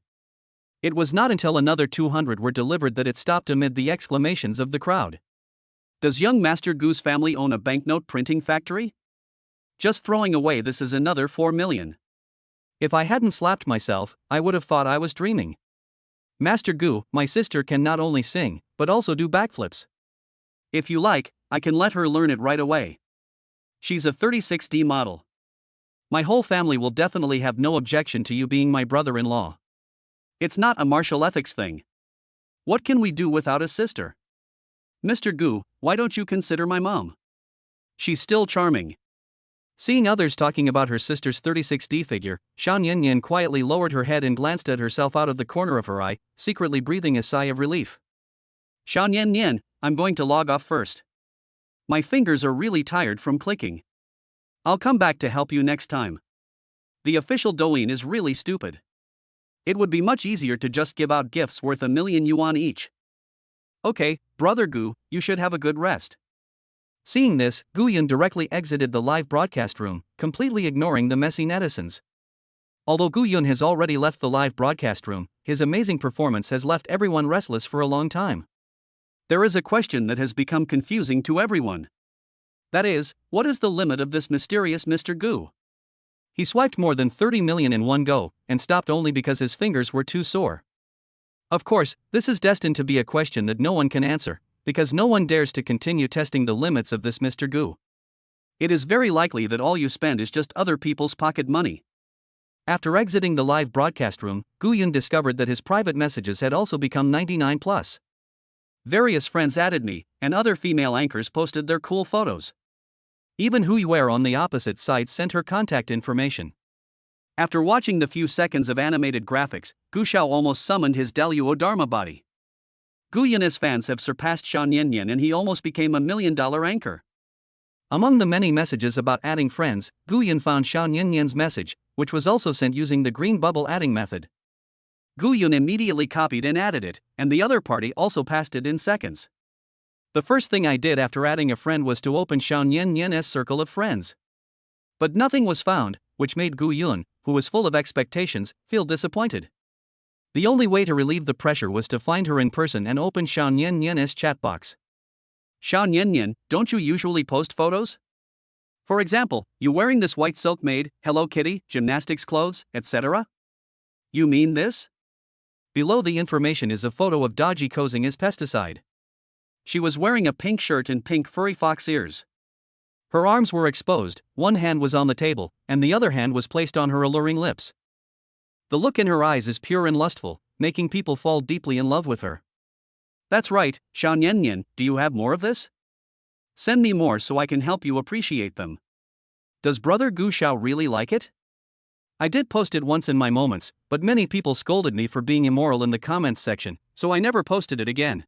It was not until another 200 were delivered that it stopped amid the exclamations of the crowd. Does young Master Gu's family own a banknote printing factory? Just throwing away this is another 4 million. If I hadn't slapped myself, I would have thought I was dreaming. Master Gu, my sister can not only sing, but also do backflips. If you like, I can let her learn it right away. She's a 36D model. My whole family will definitely have no objection to you being my brother-in-law. It's not a martial ethics thing. What can we do without a sister? Mr. Gu, why don't you consider my mom? She's still charming. Seeing others talking about her sister's 36D figure, Xiao Niannian quietly lowered her head and glanced at herself out of the corner of her eye, secretly breathing a sigh of relief. Xiao Niannian, I'm going to log off first. My fingers are really tired from clicking. I'll come back to help you next time. The official Douyin is really stupid. It would be much easier to just give out gifts worth 1,000,000 yuan each. Okay, Brother Gu, you should have a good rest. Seeing this, Guyun directly exited the live broadcast room, completely ignoring the messy netizens. Although Guyun has already left the live broadcast room, his amazing performance has left everyone restless for a long time. There is a question that has become confusing to everyone. That is, what is the limit of this mysterious Mr. Gu? He swiped more than 30 million in one go, and stopped only because his fingers were too sore. Of course, this is destined to be a question that no one can answer, because no one dares to continue testing the limits of this Mr. Gu. It is very likely that all you spend is just other people's pocket money. After exiting the live broadcast room, Gu Yun discovered that his private messages had also become 99 plus. Various friends added me, and other female anchors posted their cool photos. Even Hu Yuer on the opposite side sent her contact information. After watching the few seconds of animated graphics, Gu Xiao almost summoned his Daluo Dharma body. Gu Yun's fans have surpassed Shan Yanyan and he almost became $1 million anchor. Among the many messages about adding friends, Gu Yun found Shan Yanyan's message, which was also sent using the green bubble adding method. Gu Yun immediately copied and added it, and the other party also passed it in seconds. The first thing I did after adding a friend was to open Shan Yanyan's circle of friends. But nothing was found, which made Gu Yun, who was full of expectations, feel disappointed. The only way to relieve the pressure was to find her in person and open Shan Yanyan's chat box. Shan Yanyan, don't you usually post photos? For example, you wearing this white silk maid, Hello Kitty, gymnastics clothes, etc.? You mean this? Below the information is a photo of Dodgy posing as pesticide. She was wearing a pink shirt and pink furry fox ears. Her arms were exposed, one hand was on the table, and the other hand was placed on her alluring lips. The look in her eyes is pure and lustful, making people fall deeply in love with her. That's right, Shan Yanyan, do you have more of this? Send me more so I can help you appreciate them. Does brother Gu Xiao really like it? I did post it once in my moments, but many people scolded me for being immoral in the comments section, so I never posted it again.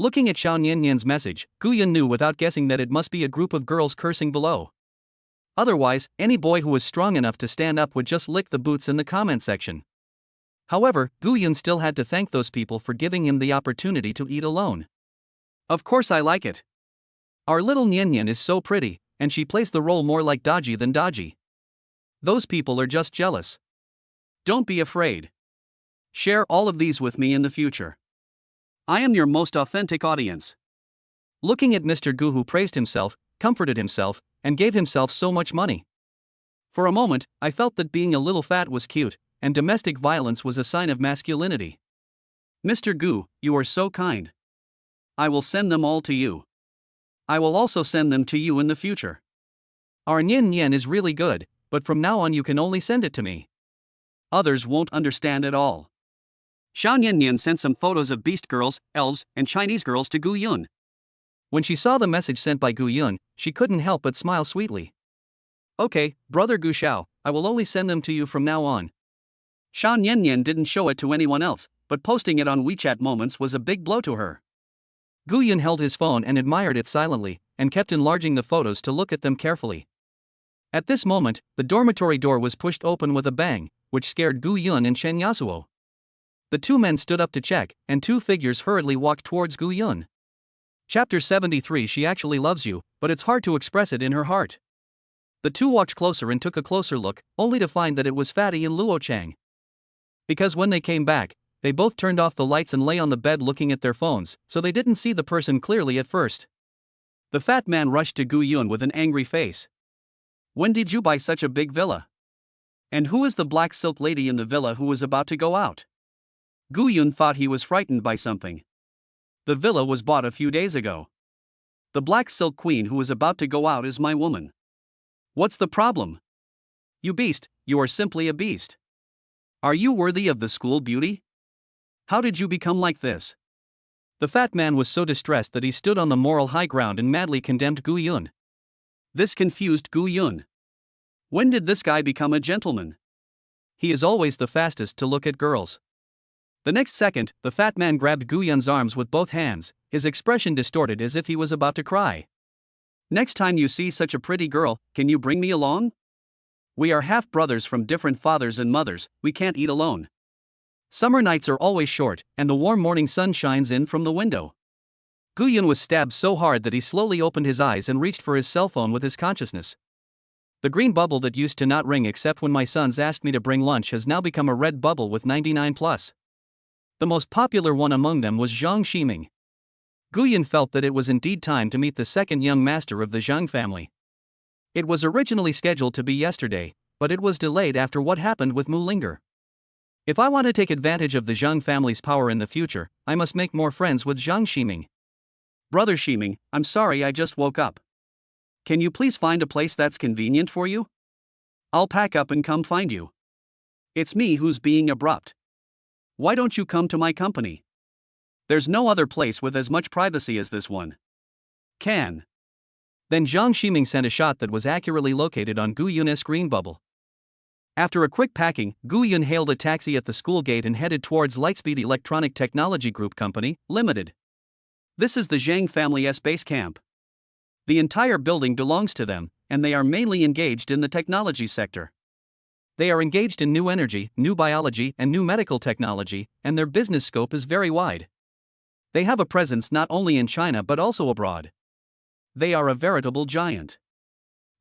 Looking at Shan Yanyan's message, Gu Yun knew without guessing that it must be a group of girls cursing below. Otherwise, any boy who was strong enough to stand up would just lick the boots in the comment section. However, Gu Yun still had to thank those people for giving him the opportunity to eat alone. Of course I like it. Our little Nian Nian is so pretty, and she plays the role more like Dodgy than Dodgy. Those people are just jealous. Don't be afraid. Share all of these with me in the future. I am your most authentic audience. Looking at Mr. Gu, who praised himself, comforted himself, and gave himself so much money. For a moment, I felt that being a little fat was cute, and domestic violence was a sign of masculinity. Mr. Gu, you are so kind. I will send them all to you. I will also send them to you in the future. Our Nian Nian is really good, but from now on you can only send it to me. Others won't understand at all. Shan Yanyan sent some photos of beast girls, elves, and Chinese girls to Gu Yun. When she saw the message sent by Gu Yun, she couldn't help but smile sweetly. Okay, brother Gu Xiao, I will only send them to you from now on. Shan Yanyan didn't show it to anyone else, but posting it on WeChat Moments was a big blow to her. Gu Yun held his phone and admired it silently, and kept enlarging the photos to look at them carefully. At this moment, the dormitory door was pushed open with a bang, which scared Gu Yun and Chen Yasuo. The two men stood up to check, and two figures hurriedly walked towards Gu Yun. Chapter 73. She actually loves you, but it's hard to express it in her heart. The two walked closer and took a closer look, only to find that it was Fatty and Luo Chang. Because when they came back, they both turned off the lights and lay on the bed looking at their phones, so they didn't see the person clearly at first. The fat man rushed to Gu Yun with an angry face. When did you buy such a big villa? And who is the black silk lady in the villa who was about to go out? Gu Yun thought he was frightened by something. The villa was bought a few days ago. The black silk queen who is about to go out is my woman. What's the problem? You beast, you are simply a beast. Are you worthy of the school beauty? How did you become like this? The fat man was so distressed that he stood on the moral high ground and madly condemned Gu Yun. This confused Gu Yun. When did this guy become a gentleman? He is always the fastest to look at girls. The next second, the fat man grabbed Gu Yun's arms with both hands, his expression distorted as if he was about to cry. Next time you see such a pretty girl, can you bring me along? We are half-brothers from different fathers and mothers, we can't eat alone. Summer nights are always short, and the warm morning sun shines in from the window. Gu Yun was stabbed so hard that he slowly opened his eyes and reached for his cell phone with his consciousness. The green bubble that used to not ring except when my sons asked me to bring lunch has now become a red bubble with 99 plus. The most popular one among them was Zhang Ximing. Gu Yun felt that it was indeed time to meet the second young master of the Zhang family. It was originally scheduled to be yesterday, but it was delayed after what happened with Mu Linger. If I want to take advantage of the Zhang family's power in the future, I must make more friends with Zhang Ximing. Brother Ximing, I'm sorry I just woke up. Can you please find a place that's convenient for you? I'll pack up and come find you. It's me who's being abrupt. Why don't you come to my company? There's no other place with as much privacy as this one. Can. Then Zhang Ximing sent a shot that was accurately located on Gu Yun's screen bubble. After a quick packing, Gu Yun hailed a taxi at the school gate and headed towards Lightspeed Electronic Technology Group Company, Limited. This is the Zhang family's base camp. The entire building belongs to them, and they are mainly engaged in the technology sector. They are engaged in new energy, new biology, and new medical technology, and their business scope is very wide. They have a presence not only in China but also abroad. They are a veritable giant.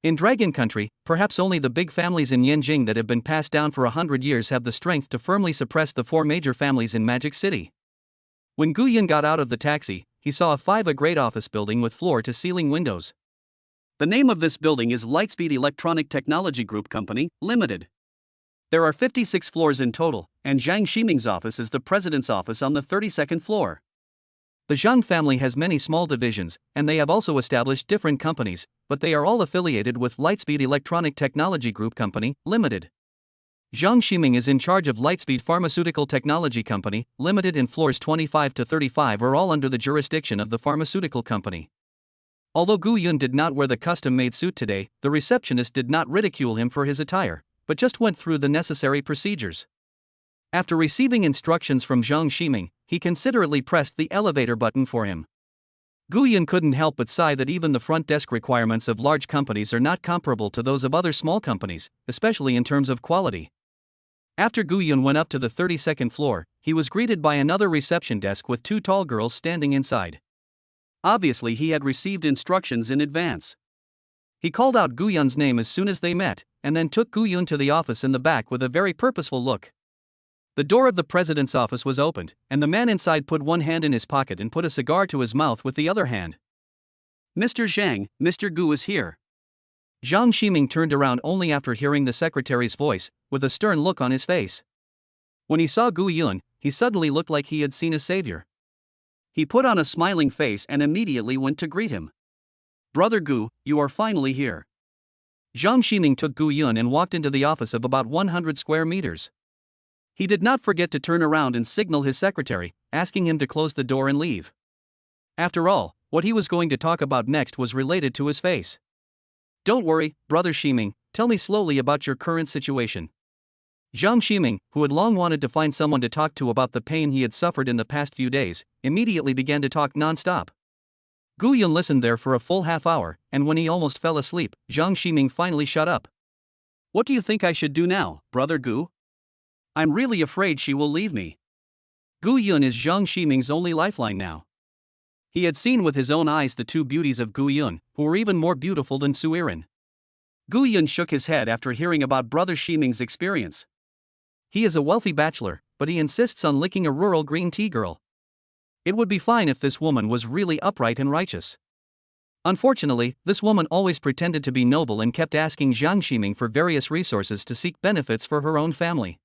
In Dragon Country, perhaps only the big families in Yanjing that have been passed down for 100 years have the strength to firmly suppress the four major families in Magic City. When Gu Yun got out of the taxi, he saw a great office building with floor-to-ceiling windows. The name of this building is Lightspeed Electronic Technology Group Company, Limited. There are 56 floors in total, and Zhang Ximing's office is the president's office on the 32nd floor. The Zhang family has many small divisions, and they have also established different companies, but they are all affiliated with Lightspeed Electronic Technology Group Company, Limited. Zhang Ximing is in charge of Lightspeed Pharmaceutical Technology Company, Limited, and floors 25 to 35 are all under the jurisdiction of the pharmaceutical company. Although Gu Yun did not wear the custom-made suit today, the receptionist did not ridicule him for his attire, but just went through the necessary procedures. After receiving instructions from Zhang Ximing, he considerately pressed the elevator button for him. Gu Yun couldn't help but sigh that even the front desk requirements of large companies are not comparable to those of other small companies, especially in terms of quality. After Gu Yun went up to the 32nd floor, he was greeted by another reception desk with two tall girls standing inside. Obviously, he had received instructions in advance. He called out Gu Yun's name as soon as they met, and then took Gu Yun to the office in the back with a very purposeful look. The door of the president's office was opened, and the man inside put one hand in his pocket and put a cigar to his mouth with the other hand. Mr. Zhang, Mr. Gu is here. Zhang Ximing turned around only after hearing the secretary's voice, with a stern look on his face. When he saw Gu Yun, he suddenly looked like he had seen a savior. He put on a smiling face and immediately went to greet him. Brother Gu, you are finally here. Zhang Ximing took Gu Yun and walked into the office of about 100 square meters. He did not forget to turn around and signal his secretary, asking him to close the door and leave. After all, what he was going to talk about next was related to his face. Don't worry, Brother Ximing, tell me slowly about your current situation. Zhang Ximing, who had long wanted to find someone to talk to about the pain he had suffered in the past few days, immediately began to talk non-stop. Gu Yun listened there for a full half hour, and when he almost fell asleep, Zhang Ximing finally shut up. What do you think I should do now, Brother Gu? I'm really afraid she will leave me. Gu Yun is Zhang Ximing's only lifeline now. He had seen with his own eyes the two beauties of Gu Yun, who were even more beautiful than Suiren. Gu Yun shook his head after hearing about Brother Ximing's experience. He is a wealthy bachelor, but he insists on licking a rural green tea girl. It would be fine if this woman was really upright and righteous. Unfortunately, this woman always pretended to be noble and kept asking Zhang Ximing for various resources to seek benefits for her own family.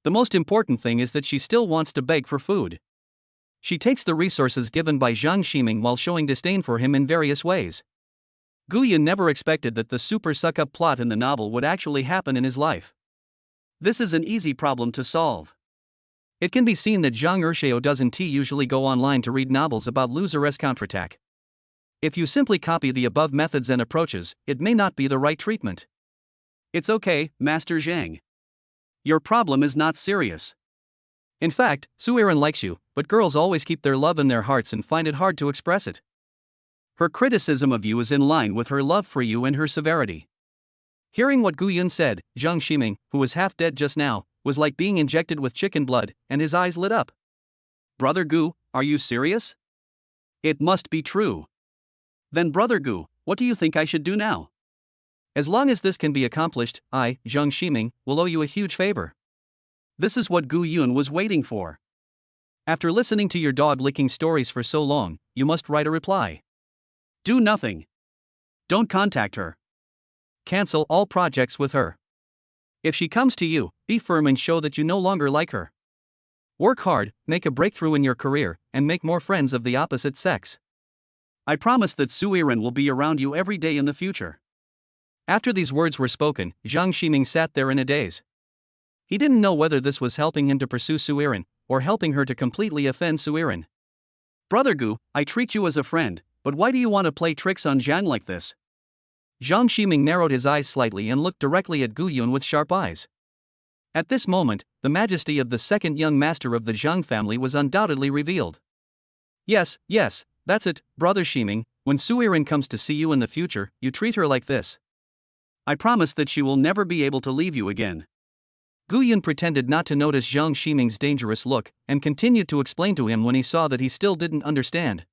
The most important thing is that she still wants to beg for food. She takes the resources given by Zhang Ximing while showing disdain for him in various ways. Gu Yun never expected that the super suck-up plot in the novel would actually happen in his life. This is an easy problem to solve. It can be seen that Zhang Ershao doesn't usually go online to read novels about losers counterattack. If you simply copy the above methods and approaches, it may not be the right treatment. It's okay, Master Zhang. Your problem is not serious. In fact, Suiren likes you, but girls always keep their love in their hearts and find it hard to express it. Her criticism of you is in line with her love for you and her severity. Hearing what Gu Yun said, Zhang Ximing, who was half dead just now, was like being injected with chicken blood, and his eyes lit up. Brother Gu, are you serious? It must be true. Then Brother Gu, what do you think I should do now? As long as this can be accomplished, I, Zhang Ximing, will owe you a huge favor. This is what Gu Yun was waiting for. After listening to your dog-licking stories for so long, you must write a reply. Do nothing. Don't contact her. Cancel all projects with her. If she comes to you, be firm and show that you no longer like her. Work hard, make a breakthrough in your career, and make more friends of the opposite sex. I promise that Suiren will be around you every day in the future. After these words were spoken, Zhang Ximing sat there in a daze. He didn't know whether this was helping him to pursue Suiren, or helping her to completely offend Suiren. Brother Gu, I treat you as a friend, but why do you want to play tricks on Zhang like this? Zhang Ximing narrowed his eyes slightly and looked directly at Gu Yun with sharp eyes. At this moment, the majesty of the second young master of the Zhang family was undoubtedly revealed. Yes, that's it, Brother Ximing, when Suiren comes to see you in the future, you treat her like this. I promise that she will never be able to leave you again. Gu Yun pretended not to notice Zhang Ximing's dangerous look, and continued to explain to him when he saw that he still didn't understand.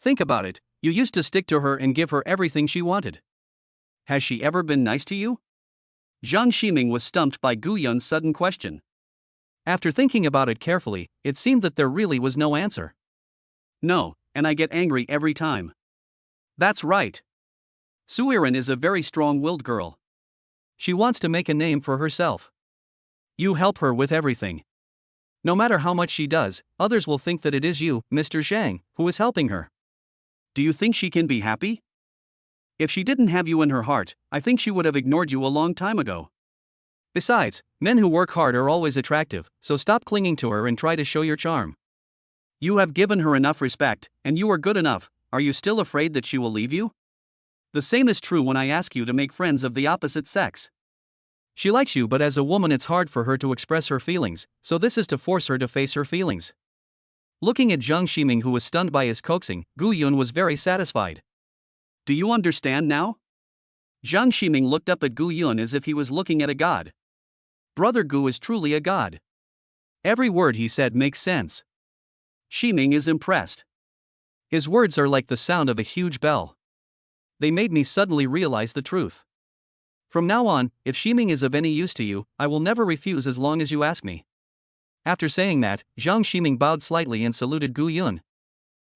Think about it, you used to stick to her and give her everything she wanted. Has she ever been nice to you? Zhang Ximing was stumped by Gu Yun's sudden question. After thinking about it carefully, it seemed that there really was no answer. No, and I get angry every time. That's right. Suiren is a very strong-willed girl. She wants to make a name for herself. You help her with everything. No matter how much she does, others will think that it is you, Mr. Zhang, who is helping her. Do you think she can be happy? If she didn't have you in her heart, I think she would have ignored you a long time ago. Besides, men who work hard are always attractive, so stop clinging to her and try to show your charm. You have given her enough respect, and you are good enough. Are you still afraid that she will leave you? The same is true when I ask you to make friends of the opposite sex. She likes you, but as a woman it's hard for her to express her feelings, so this is to force her to face her feelings. Looking at Zhang Ximing, who was stunned by his coaxing, Gu Yun was very satisfied. Do you understand now? Zhang Ximing looked up at Gu Yun as if he was looking at a god. Brother Gu is truly a god. Every word he said makes sense. Ximing is impressed. His words are like the sound of a huge bell. They made me suddenly realize the truth. From now on, if Ximing is of any use to you, I will never refuse as long as you ask me. After saying that, Zhang Ximing bowed slightly and saluted Gu Yun.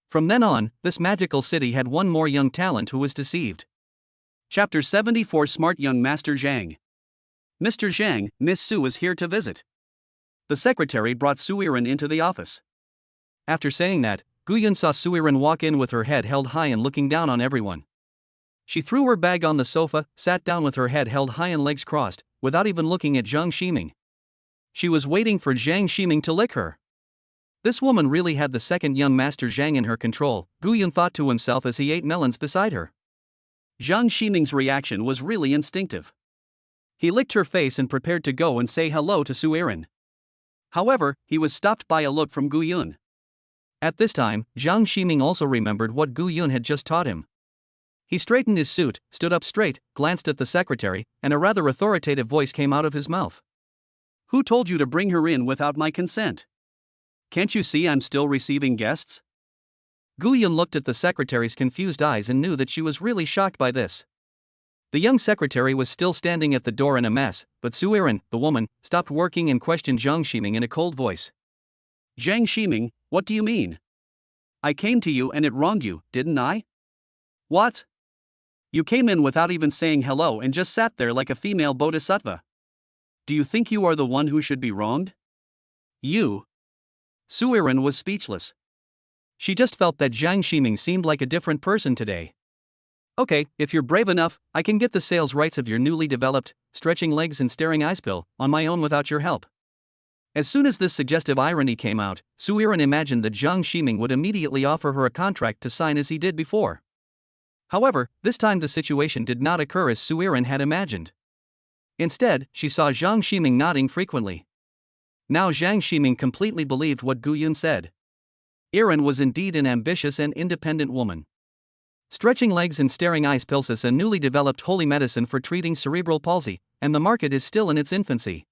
From then on, this magical city had one more young talent who was deceived. Chapter 74 Smart Young Master Zhang. Mr. Zhang, Miss Su is here to visit. The secretary brought Suiren into the office. After saying that, Gu Yun saw Suiren walk in with her head held high and looking down on everyone. She threw her bag on the sofa, sat down with her head held high and legs crossed, without even looking at Zhang Ximing. She was waiting for Zhang Ximing to lick her. This woman really had the second young master Zhang in her control, Gu Yun thought to himself as he ate melons beside her. Zhang Ximing's reaction was really instinctive. He licked her face and prepared to go and say hello to Suiren. However, he was stopped by a look from Gu Yun. At this time, Zhang Ximing also remembered what Gu Yun had just taught him. He straightened his suit, stood up straight, glanced at the secretary, and a rather authoritative voice came out of his mouth. Who told you to bring her in without my consent? Can't you see I'm still receiving guests? Gu Yun looked at the secretary's confused eyes and knew that she was really shocked by this. The young secretary was still standing at the door in a mess, but Suiren, the woman, stopped working and questioned Zhang Ximing in a cold voice. Zhang Ximing, what do you mean? I came to you and it wronged you, didn't I? What? You came in without even saying hello and just sat there like a female bodhisattva. Do you think you are the one who should be wronged? You? Suiren was speechless. She just felt that Zhang Ximing seemed like a different person today. Okay, if you're brave enough, I can get the sales rights of your newly developed, stretching legs and staring eyes pill on my own without your help. As soon as this suggestive irony came out, Suiren imagined that Zhang Ximing would immediately offer her a contract to sign as he did before. However, this time the situation did not occur as Suiren had imagined. Instead, she saw Zhang Ximing nodding frequently. Now Zhang Ximing completely believed what Gu Yun said. Erin was indeed an ambitious and independent woman. Stretching legs and staring eyes pills is a newly developed holy medicine for treating cerebral palsy, and the market is still in its infancy.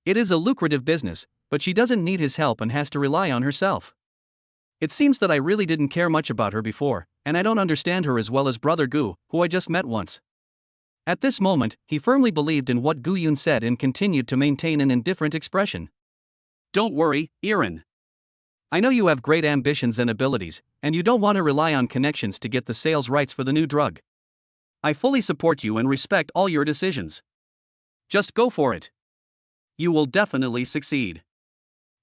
It is a lucrative business, but she doesn't need his help and has to rely on herself. It seems that I really didn't care much about her before, and I don't understand her as well as Brother Gu, who I just met once. At this moment, he firmly believed in what Gu Yun said and continued to maintain an indifferent expression. Don't worry, Erin. I know you have great ambitions and abilities, and you don't want to rely on connections to get the sales rights for the new drug. I fully support you and respect all your decisions. Just go for it. You will definitely succeed.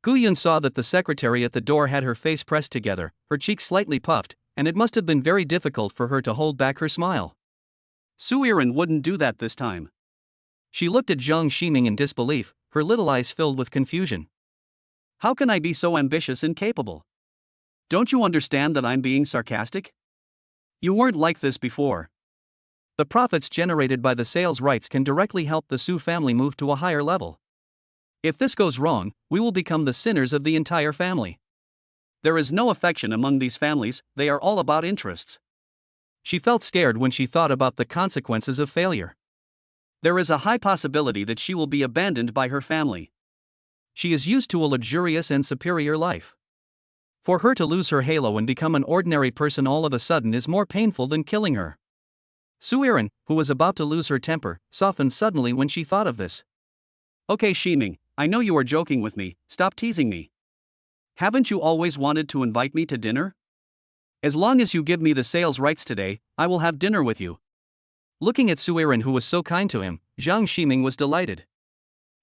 Guyun saw that the secretary at the door had her face pressed together, her cheeks slightly puffed, and it must have been very difficult for her to hold back her smile. Su Iran wouldn't do that this time. She looked at Zhang Ximing in disbelief, her little eyes filled with confusion. How can I be so ambitious and capable? Don't you understand that I'm being sarcastic? You weren't like this before. The profits generated by the sales rights can directly help the Su family move to a higher level. If this goes wrong, we will become the sinners of the entire family. There is no affection among these families, they are all about interests. She felt scared when she thought about the consequences of failure. There is a high possibility that she will be abandoned by her family. She is used to a luxurious and superior life. For her to lose her halo and become an ordinary person all of a sudden is more painful than killing her. Su Iran, who was about to lose her temper, softened suddenly when she thought of this. Okay, Ximing, I know you are joking with me, stop teasing me. Haven't you always wanted to invite me to dinner? As long as you give me the sales rights today, I will have dinner with you. Looking at Su Iran, who was so kind to him, Zhang Ximing was delighted.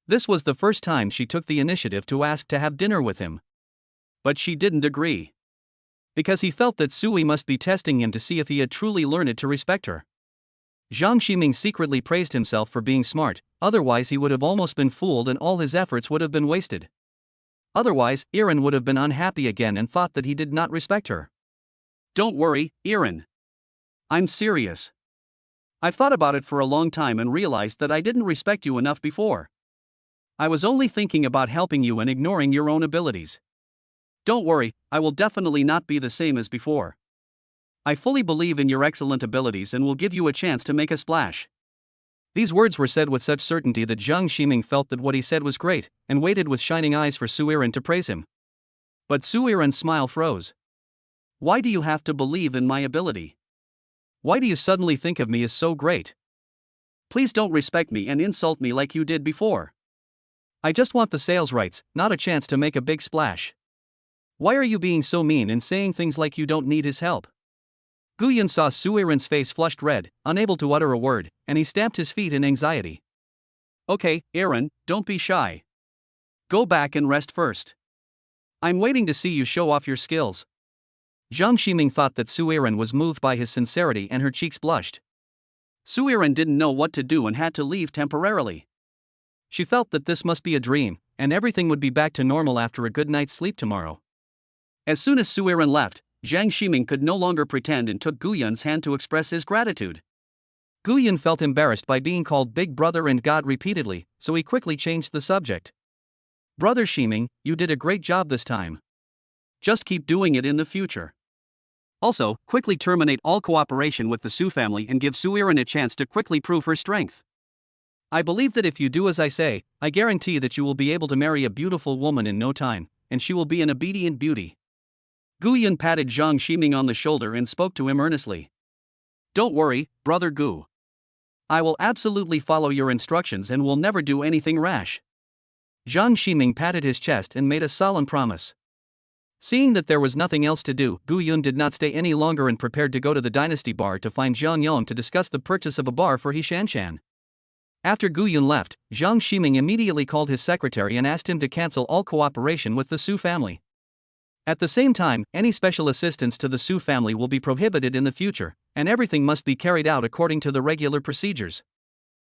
This was the first time she took the initiative to ask to have dinner with him. But she didn't agree. Because he felt that Sui must be testing him to see if he had truly learned to respect her. Zhang Ximing secretly praised himself for being smart, otherwise he would have almost been fooled and all his efforts would have been wasted. Otherwise, Iran would have been unhappy again and thought that he did not respect her. Don't worry, Iran. I'm serious. I've thought about it for a long time and realized that I didn't respect you enough before. I was only thinking about helping you and ignoring your own abilities. Don't worry, I will definitely not be the same as before. I fully believe in your excellent abilities and will give you a chance to make a splash. These words were said with such certainty that Zhang Ximing felt that what he said was great, and waited with shining eyes for Su Iran to praise him. But Su Iran's smile froze. Why do you have to believe in my ability? Why do you suddenly think of me as so great? Please don't respect me and insult me like you did before. I just want the sales rights, not a chance to make a big splash. Why are you being so mean and saying things like you don't need his help? Guyun saw Su Iran's face flushed red, unable to utter a word, and he stamped his feet in anxiety. Okay, Iran, don't be shy. Go back and rest first. I'm waiting to see you show off your skills. Zhang Ximing thought that Su Iran was moved by his sincerity and her cheeks blushed. Su Iran didn't know what to do and had to leave temporarily. She felt that this must be a dream, and everything would be back to normal after a good night's sleep tomorrow. As soon as Su Iran left, Zhang Ximing could no longer pretend and took Guyun's hand to express his gratitude. Guyun felt embarrassed by being called Big Brother and God repeatedly, so he quickly changed the subject. Brother Ximing, you did a great job this time. Just keep doing it in the future. Also, quickly terminate all cooperation with the Su family and give Su Iran a chance to quickly prove her strength. I believe that if you do as I say, I guarantee that you will be able to marry a beautiful woman in no time, and she will be an obedient beauty. Guyun patted Zhang Ximing on the shoulder and spoke to him earnestly. Don't worry, Brother Gu. I will absolutely follow your instructions and will never do anything rash. Zhang Ximing patted his chest and made a solemn promise. Seeing that there was nothing else to do, Guyun did not stay any longer and prepared to go to the Dynasty Bar to find Zhang Yong to discuss the purchase of a bar for Hishanshan. After Guyun left, Zhang Ximing immediately called his secretary and asked him to cancel all cooperation with the Su family. At the same time, any special assistance to the Su family will be prohibited in the future, and everything must be carried out according to the regular procedures.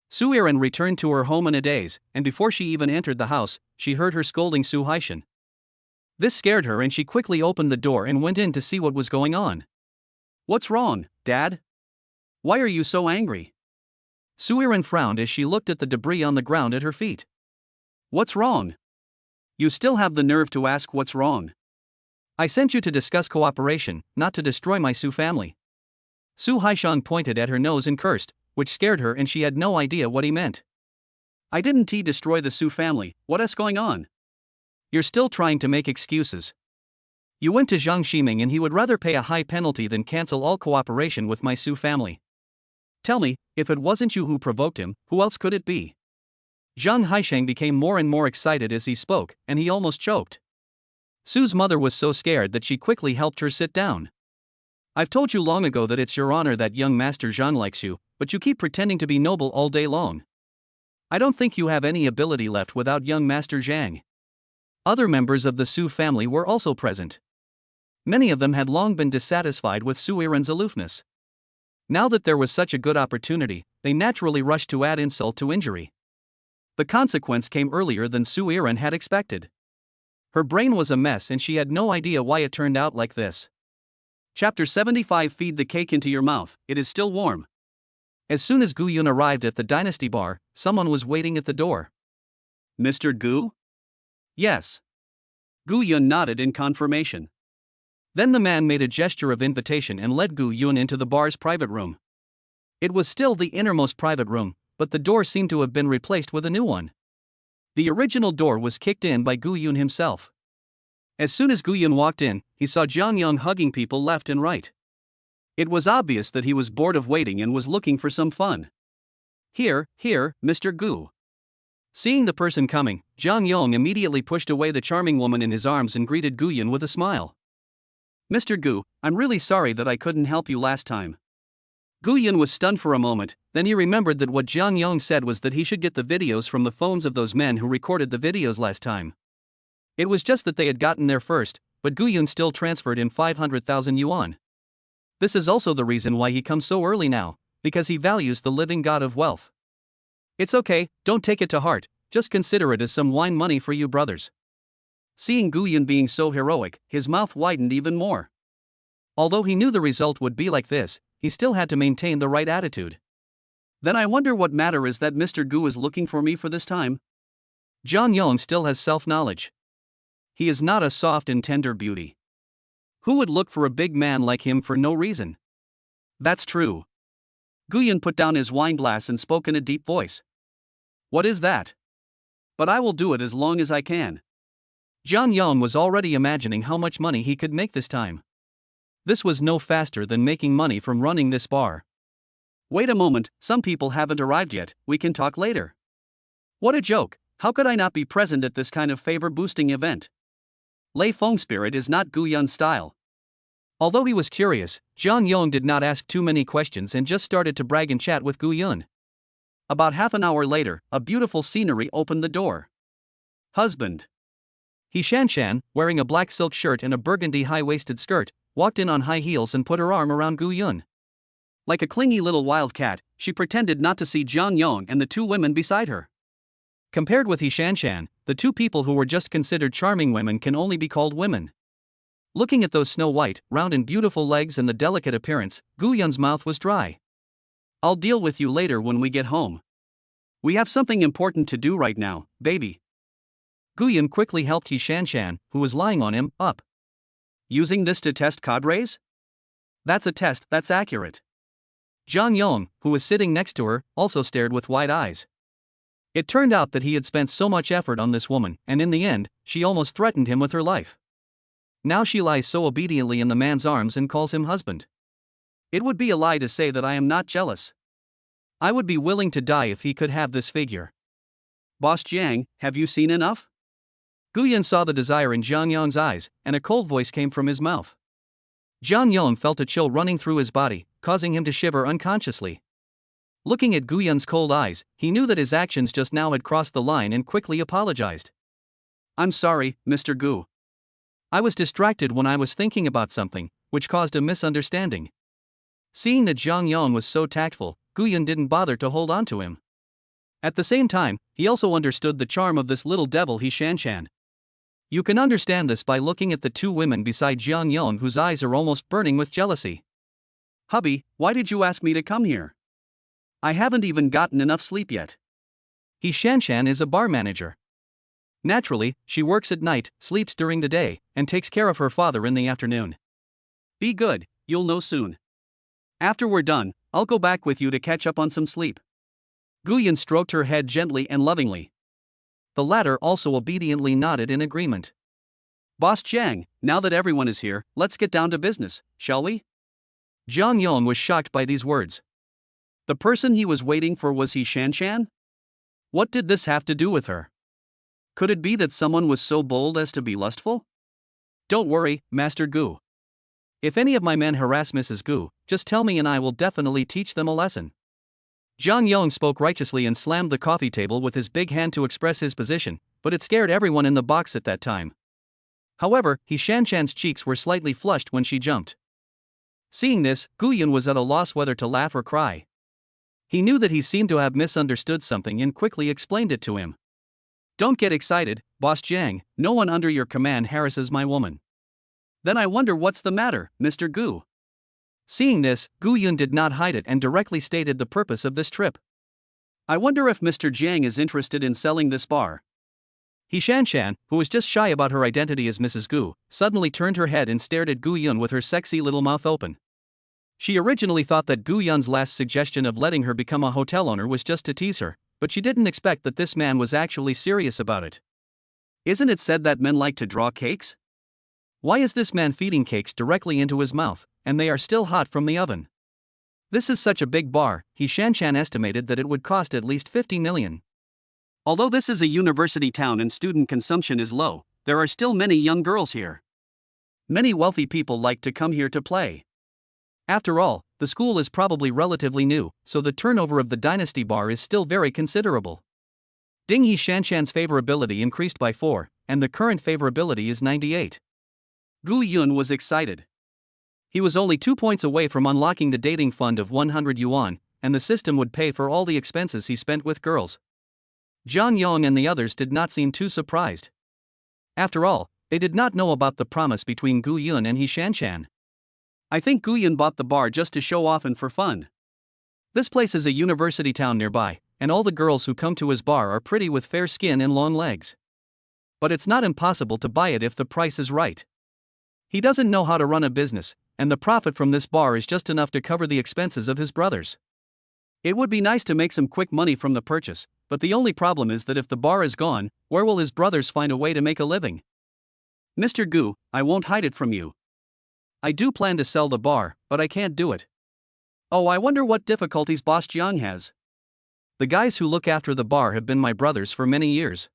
Su Iran returned to her home in a daze, and before she even entered the house, she heard her scolding Su Haishan. This scared her and she quickly opened the door and went in to see what was going on. What's wrong, Dad? Why are you so angry? Su Iran frowned as she looked at the debris on the ground at her feet. What's wrong? You still have the nerve to ask what's wrong. I sent you to discuss cooperation, not to destroy my Su family. Su Haishan pointed at her nose and cursed, which scared her and she had no idea what he meant. I didn't destroy the Su family, what is going on? You're still trying to make excuses. You went to Zhang Ximing and he would rather pay a high penalty than cancel all cooperation with my Su family. Tell me, if it wasn't you who provoked him, who else could it be? Zhang Haisheng became more and more excited as he spoke, and he almost choked. Su's mother was so scared that she quickly helped her sit down. I've told you long ago that it's your honor that young Master Zhang likes you, but you keep pretending to be noble all day long. I don't think you have any ability left without young Master Zhang. Other members of the Su family were also present. Many of them had long been dissatisfied with Su Yiren's aloofness. Now that there was such a good opportunity, they naturally rushed to add insult to injury. The consequence came earlier than Su Yiren had expected. Her brain was a mess and she had no idea why it turned out like this. Chapter 75. Feed the cake into your mouth, it is still warm. As soon as Gu Yun arrived at the dynasty bar, someone was waiting at the door. Mr. Gu? Yes. Gu Yun nodded in confirmation. Then the man made a gesture of invitation and led Gu Yun into the bar's private room. It was still the innermost private room, but the door seemed to have been replaced with a new one. The original door was kicked in by Gu Yun himself. As soon as Gu Yun walked in, he saw Jiang Yang hugging people left and right. It was obvious that he was bored of waiting and was looking for some fun. Here, Mr. Gu. Seeing the person coming, Jiang Yang immediately pushed away the charming woman in his arms and greeted Gu Yun with a smile. Mr. Gu, I'm really sorry that I couldn't help you last time. Gu Yun was stunned for a moment, then he remembered that what Jiang Yang said was that he should get the videos from the phones of those men who recorded the videos last time. It was just that they had gotten there first, but Gu Yun still transferred in 500,000 yuan. This is also the reason why he comes so early now, because he values the living god of wealth. It's okay, don't take it to heart, just consider it as some wine money for you brothers. Seeing Gu Yun being so heroic, his mouth widened even more. Although he knew the result would be like this, he still had to maintain the right attitude. Then I wonder what matter is that Mr. Gu is looking for me for this time? Jiang Yang still has self-knowledge. He is not a soft and tender beauty. Who would look for a big man like him for no reason? That's true. Gu Yun put down his wine glass and spoke in a deep voice. What is that? But I will do it as long as I can. Jiang Yang was already imagining how much money he could make this time. This was no faster than making money from running this bar. Wait a moment, some people haven't arrived yet, we can talk later. What a joke, how could I not be present at this kind of favor-boosting event? Lei Feng spirit is not Gu Yun's style. Although he was curious, Jiang Yang did not ask too many questions and just started to brag and chat with Gu Yun. About half an hour later, a beautiful scenery opened the door. Husband. He Shanshan, wearing a black silk shirt and a burgundy high-waisted skirt, walked in on high heels and put her arm around Gu Yun. Like a clingy little wildcat, she pretended not to see Jiang Yang and the two women beside her. Compared with He Shanshan, the two people who were just considered charming women can only be called women. Looking at those snow-white, round and beautiful legs and the delicate appearance, Gu Yun's mouth was dry. I'll deal with you later when we get home. We have something important to do right now, baby. Gu Yun quickly helped He Shanshan, who was lying on him, up. Using this to test cadres? That's a test that's accurate. Jiang Yang, who was sitting next to her, also stared with wide eyes. It turned out that he had spent so much effort on this woman, and in the end, she almost threatened him with her life. Now she lies so obediently in the man's arms and calls him husband. It would be a lie to say that I am not jealous. I would be willing to die if he could have this figure. Boss Jiang, have you seen enough? Gu Yun saw the desire in Jiang Yang's eyes, and a cold voice came from his mouth. Jiang Yang felt a chill running through his body, causing him to shiver unconsciously. Looking at Gu Yun's cold eyes, he knew that his actions just now had crossed the line and quickly apologized. I'm sorry, Mr. Gu. I was distracted when I was thinking about something, which caused a misunderstanding. Seeing that Jiang Yang was so tactful, Gu Yun didn't bother to hold on to him. At the same time, he also understood the charm of this little devil He Shanshan. You can understand this by looking at the two women beside Jiang Yang whose eyes are almost burning with jealousy. Hubby, why did you ask me to come here? I haven't even gotten enough sleep yet. He Shanshan is a bar manager. Naturally, she works at night, sleeps during the day, and takes care of her father in the afternoon. Be good, you'll know soon. After we're done, I'll go back with you to catch up on some sleep. Gu Yun stroked her head gently and lovingly. The latter also obediently nodded in agreement. Boss Jiang, now that everyone is here, let's get down to business, shall we? Jiang Yang was shocked by these words. The person he was waiting for was He Shanshan? What did this have to do with her? Could it be that someone was so bold as to be lustful? Don't worry, Master Gu. If any of my men harass Mrs. Gu, just tell me and I will definitely teach them a lesson. Zhang Yong spoke righteously and slammed the coffee table with his big hand to express his position, but it scared everyone in the box at that time. However, He Shanshan's cheeks were slightly flushed when she jumped. Seeing this, Gu Yun was at a loss whether to laugh or cry. He knew that he seemed to have misunderstood something and quickly explained it to him. "Don't get excited, Boss Jiang, no one under your command harasses my woman." "Then I wonder what's the matter, Mr. Gu." Seeing this, Gu Yun did not hide it and directly stated the purpose of this trip. "I wonder if Mr. Jiang is interested in selling this bar." He Shanshan, who was just shy about her identity as Mrs. Gu, suddenly turned her head and stared at Gu Yun with her sexy little mouth open. She originally thought that Gu Yun's last suggestion of letting her become a hotel owner was just to tease her, but she didn't expect that this man was actually serious about it. "Isn't it said that men like to draw cakes? Why is this man feeding cakes directly into his mouth, and they are still hot from the oven? This is such a big bar." He Shanshan estimated that it would cost at least 50 million. Although this is a university town and student consumption is low, there are still many young girls here. Many wealthy people like to come here to play. After all, the school is probably relatively new, so the turnover of the Dynasty Bar is still very considerable. Ding He Shanshan's favorability increased by 4, and the current favorability is 98. Gu Yun was excited. He was only 2 points away from unlocking the dating fund of 100 yuan, and the system would pay for all the expenses he spent with girls. Zhang Yong and the others did not seem too surprised. After all, they did not know about the promise between Gu Yun and He Shanshan. "I think Gu Yun bought the bar just to show off and for fun. This place is a university town nearby, and all the girls who come to his bar are pretty with fair skin and long legs. But it's not impossible to buy it if the price is right. He doesn't know how to run a business, and the profit from this bar is just enough to cover the expenses of his brothers. It would be nice to make some quick money from the purchase, but the only problem is that if the bar is gone, where will his brothers find a way to make a living? Mr. Gu, I won't hide it from you. I do plan to sell the bar, but I can't do it. Oh, I wonder what difficulties Boss Jiang has. The guys who look after the bar have been my brothers for many years.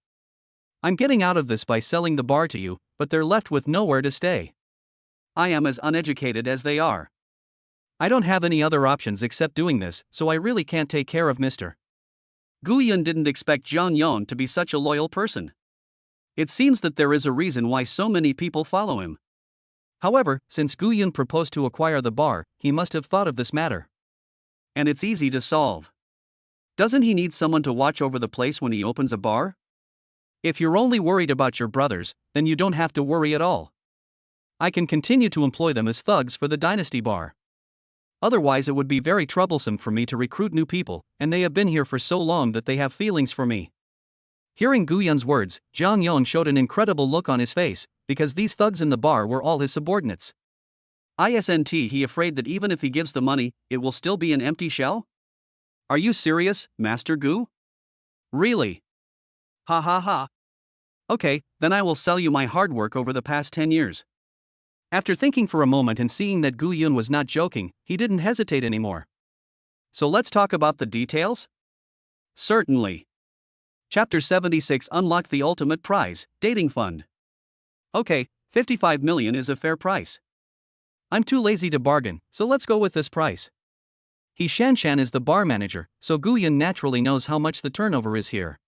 I'm getting out of this by selling the bar to you, but they're left with nowhere to stay. I am as uneducated as they are. I don't have any other options except doing this, so I really can't take care of Mr. Gu Yun didn't expect Zhang Yong to be such a loyal person. It seems that there is a reason why so many people follow him. However, since Gu Yun proposed to acquire the bar, he must have thought of this matter. And it's easy to solve. Doesn't he need someone to watch over the place when he opens a bar? If you're only worried about your brothers, then you don't have to worry at all. I can continue to employ them as thugs for the Dynasty Bar. Otherwise it would be very troublesome for me to recruit new people, and they have been here for so long that they have feelings for me. Hearing Gu Yun's words, Zhang Yong showed an incredible look on his face, because these thugs in the bar were all his subordinates. Isn't he afraid that even if he gives the money, it will still be an empty shell? Are you serious, Master Gu? Really? Ha ha ha. Okay, then I will sell you my hard work over the past 10 years. After thinking for a moment and seeing that Gu Yun was not joking, he didn't hesitate anymore. So let's talk about the details? Certainly. Chapter 76 Unlock the Ultimate Prize, Dating Fund. Okay, 55 million is a fair price. I'm too lazy to bargain, so let's go with this price. He Shanshan is the bar manager, so Gu Yun naturally knows how much the turnover is here.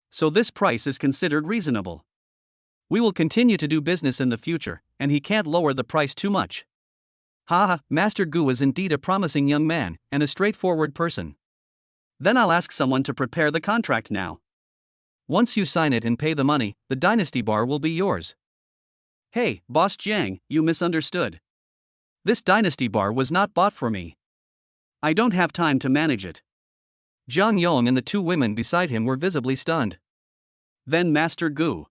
So this price is considered reasonable. We will continue to do business in the future, and he can't lower the price too much. Haha, Master Gu is indeed a promising young man, and a straightforward person. Then I'll ask someone to prepare the contract now. Once you sign it and pay the money, the Dynasty Bar will be yours. Hey, Boss Jiang, you misunderstood. This Dynasty Bar was not bought for me. I don't have time to manage it. Zhang Yong and the two women beside him were visibly stunned. Then Master Gu.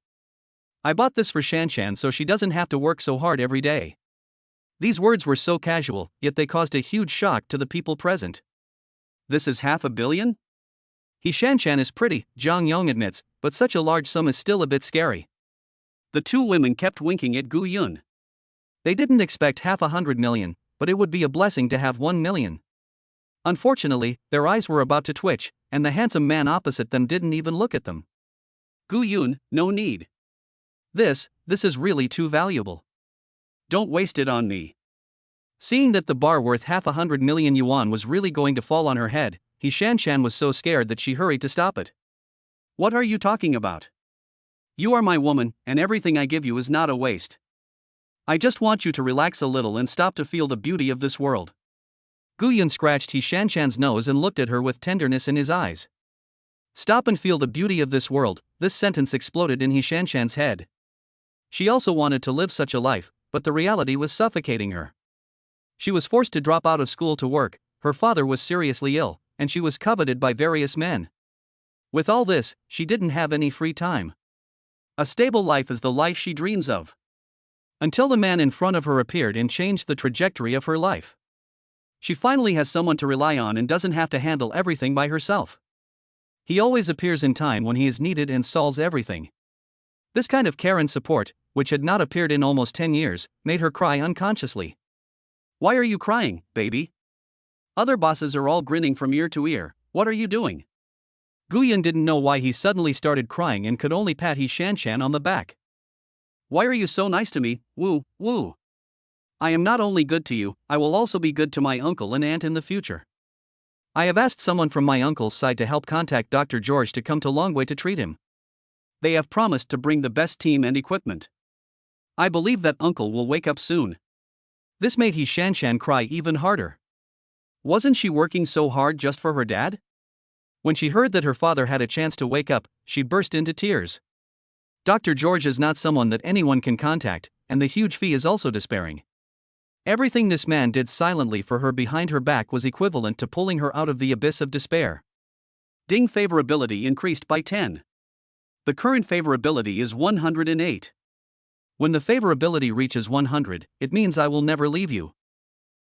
I bought this for Shanshan so she doesn't have to work so hard every day. These words were so casual, yet they caused a huge shock to the people present. This is 500 million? He Shanshan is pretty, Zhang Yong admits, but such a large sum is still a bit scary. The two women kept winking at Gu Yun. They didn't expect 500 million, but it would be a blessing to have 1 million. Unfortunately, their eyes were about to twitch, and the handsome man opposite them didn't even look at them. Gu Yun, no need. This is really too valuable. Don't waste it on me. Seeing that the bar worth 500 million yuan was really going to fall on her head, He Shanshan was so scared that she hurried to stop it. What are you talking about? You are my woman, and everything I give you is not a waste. I just want you to relax a little and stop to feel the beauty of this world. Guyun scratched He Shanshan's nose and looked at her with tenderness in his eyes. Stop and feel the beauty of this world, this sentence exploded in He Shanshan's head. She also wanted to live such a life, but the reality was suffocating her. She was forced to drop out of school to work, her father was seriously ill, and she was coveted by various men. With all this, she didn't have any free time. A stable life is the life she dreams of. Until the man in front of her appeared and changed the trajectory of her life. She finally has someone to rely on and doesn't have to handle everything by herself. He always appears in time when he is needed and solves everything. This kind of care and support, which had not appeared in almost 10 years, made her cry unconsciously. Why are you crying, baby? Other bosses are all grinning from ear to ear. What are you doing? Guyun didn't know why he suddenly started crying and could only pat He Shanshan on the back. Why are you so nice to me, woo, woo? I am not only good to you, I will also be good to my uncle and aunt in the future. I have asked someone from my uncle's side to help contact Dr. George to come to Longwei to treat him. They have promised to bring the best team and equipment. I believe that uncle will wake up soon. This made He Shanshan cry even harder. Wasn't she working so hard just for her dad? When she heard that her father had a chance to wake up, she burst into tears. Dr. George is not someone that anyone can contact, and the huge fee is also despairing. Everything this man did silently for her behind her back was equivalent to pulling her out of the abyss of despair. Ding favorability increased by 10. The current favorability is 108. When the favorability reaches 100, it means I will never leave you.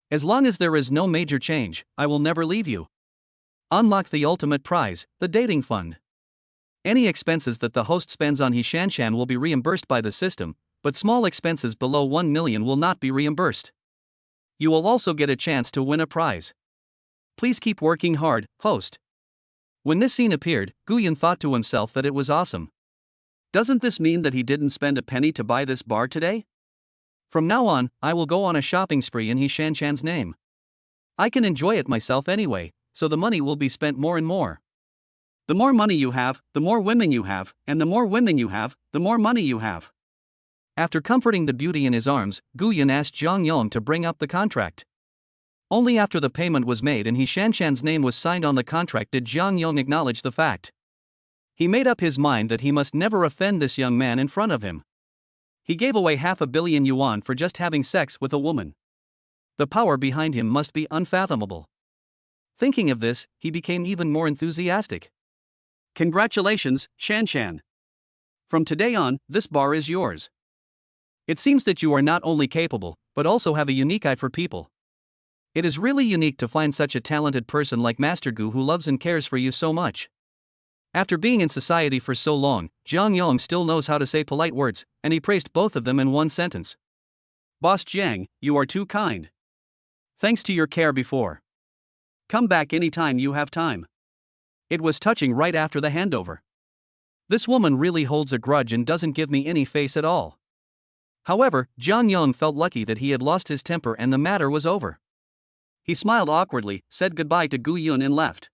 As long as there is no major change, I will never leave you. Unlock the ultimate prize, the dating fund. Any expenses that the host spends on He Shanshan will be reimbursed by the system, but small expenses below 1 million will not be reimbursed. You will also get a chance to win a prize. Please keep working hard, host. When this scene appeared, Guyun thought to himself that it was awesome. Doesn't this mean that he didn't spend a penny to buy this bar today? From now on, I will go on a shopping spree in He Shanshan's name. I can enjoy it myself anyway, so the money will be spent more and more. The more money you have, the more women you have, and the more women you have, the more money you have. After comforting the beauty in his arms, Guyun asked Zhang Yong to bring up the contract. Only after the payment was made and He Shanshan's name was signed on the contract did Zhang Yong acknowledge the fact. He made up his mind that he must never offend this young man in front of him. He gave away 500 million yuan for just having sex with a woman. The power behind him must be unfathomable. Thinking of this, he became even more enthusiastic. Congratulations, Shanshan. From today on, this bar is yours. It seems that you are not only capable, but also have a unique eye for people. It is really unique to find such a talented person like Master Gu who loves and cares for you so much. After being in society for so long, Zhang Yong still knows how to say polite words, and he praised both of them in one sentence. Boss Jiang, you are too kind. Thanks to your care before. Come back anytime you have time. It was touching right after the handover. This woman really holds a grudge and doesn't give me any face at all. However, Zhang Yong felt lucky that he had lost his temper and the matter was over. He smiled awkwardly, said goodbye to Guyun and left.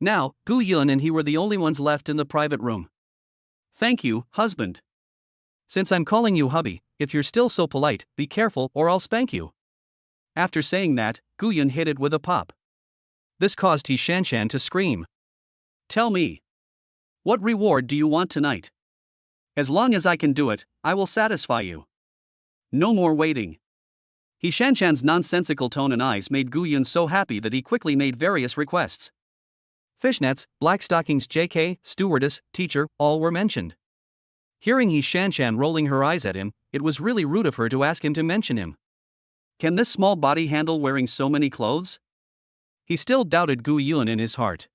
Now, Guyun and he were the only ones left in the private room. Thank you, husband. Since I'm calling you hubby, if you're still so polite, be careful or I'll spank you. After saying that, Guyun hit it with a pop. This caused He Shanshan to scream. Tell me. What reward do you want tonight? As long as I can do it, I will satisfy you. No more waiting. He Shanshan's nonsensical tone and eyes made Guyun so happy that he quickly made various requests. Fishnets, black stockings, JK, stewardess, teacher, all were mentioned. Hearing He Shanshan rolling her eyes at him, it was really rude of her to ask him to mention him. Can this small body handle wearing so many clothes? He still doubted Guyun in his heart.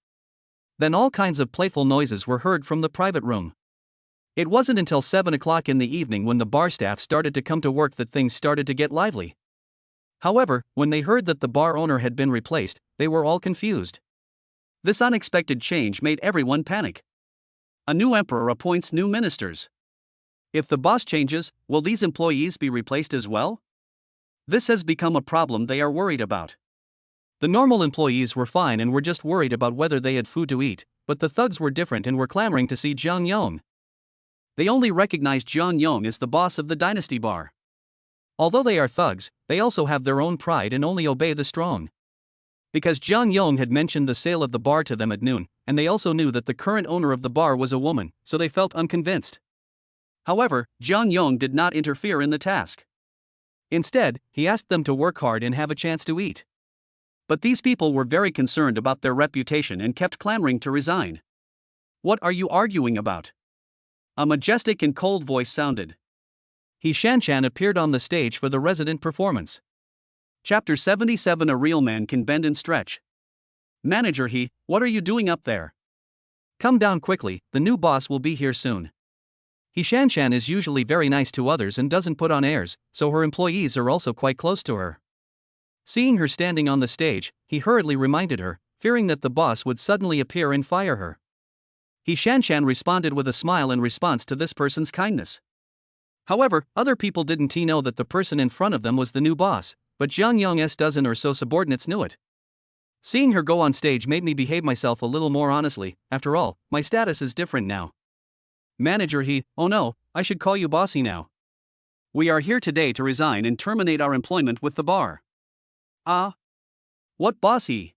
Then all kinds of playful noises were heard from the private room. It wasn't until 7 o'clock in the evening when the bar staff started to come to work that things started to get lively. However, when they heard that the bar owner had been replaced, they were all confused. This unexpected change made everyone panic. A new emperor appoints new ministers. If the boss changes, will these employees be replaced as well? This has become a problem they are worried about. The normal employees were fine and were just worried about whether they had food to eat, but the thugs were different and were clamoring to see Jiang Yong. They only recognized Jiang Yong as the boss of the Dynasty Bar. Although they are thugs, they also have their own pride and only obey the strong. Because Jiang Yong had mentioned the sale of the bar to them at noon, and they also knew that the current owner of the bar was a woman, so they felt unconvinced. However, Jiang Yong did not interfere in the task. Instead, he asked them to work hard and have a chance to eat. But these people were very concerned about their reputation and kept clamoring to resign. "What are you arguing about?" A majestic and cold voice sounded. He Shanshan appeared on the stage for the resident performance. Chapter 77. A real man can bend and stretch. Manager He, what are you doing up there? Come down quickly, the new boss will be here soon. He Shanshan is usually very nice to others and doesn't put on airs, so her employees are also quite close to her. Seeing her standing on the stage, he hurriedly reminded her, fearing that the boss would suddenly appear and fire her. He Shanshan responded with a smile in response to this person's kindness. However, other people didn't know that the person in front of them was the new boss, but Jiang Yong's dozen or so subordinates knew it. Seeing her go on stage made me behave myself a little more honestly. After all, my status is different now. Manager He, oh no, I should call you bossy now. We are here today to resign and terminate our employment with the bar. Ah? What bossy?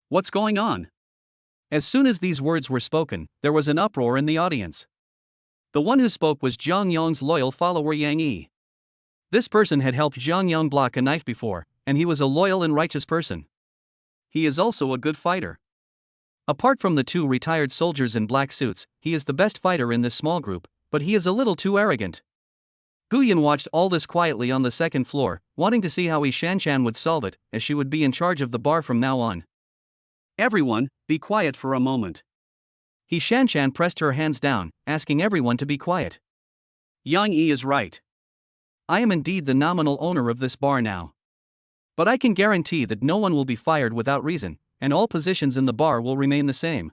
What's going on? As soon as these words were spoken, there was an uproar in the audience. The one who spoke was Jiang Yong's loyal follower Yang Yi. This person had helped Jiang Yong block a knife before, and he was a loyal and righteous person. He is also a good fighter. Apart from the two retired soldiers in black suits, he is the best fighter in this small group, but he is a little too arrogant. Guyan watched all this quietly on the second floor, wanting to see how He Shanshan would solve it, as she would be in charge of the bar from now on. Everyone, be quiet for a moment. He Shanshan pressed her hands down, asking everyone to be quiet. Yang Yi is right. I am indeed the nominal owner of this bar now. But I can guarantee that no one will be fired without reason, and all positions in the bar will remain the same.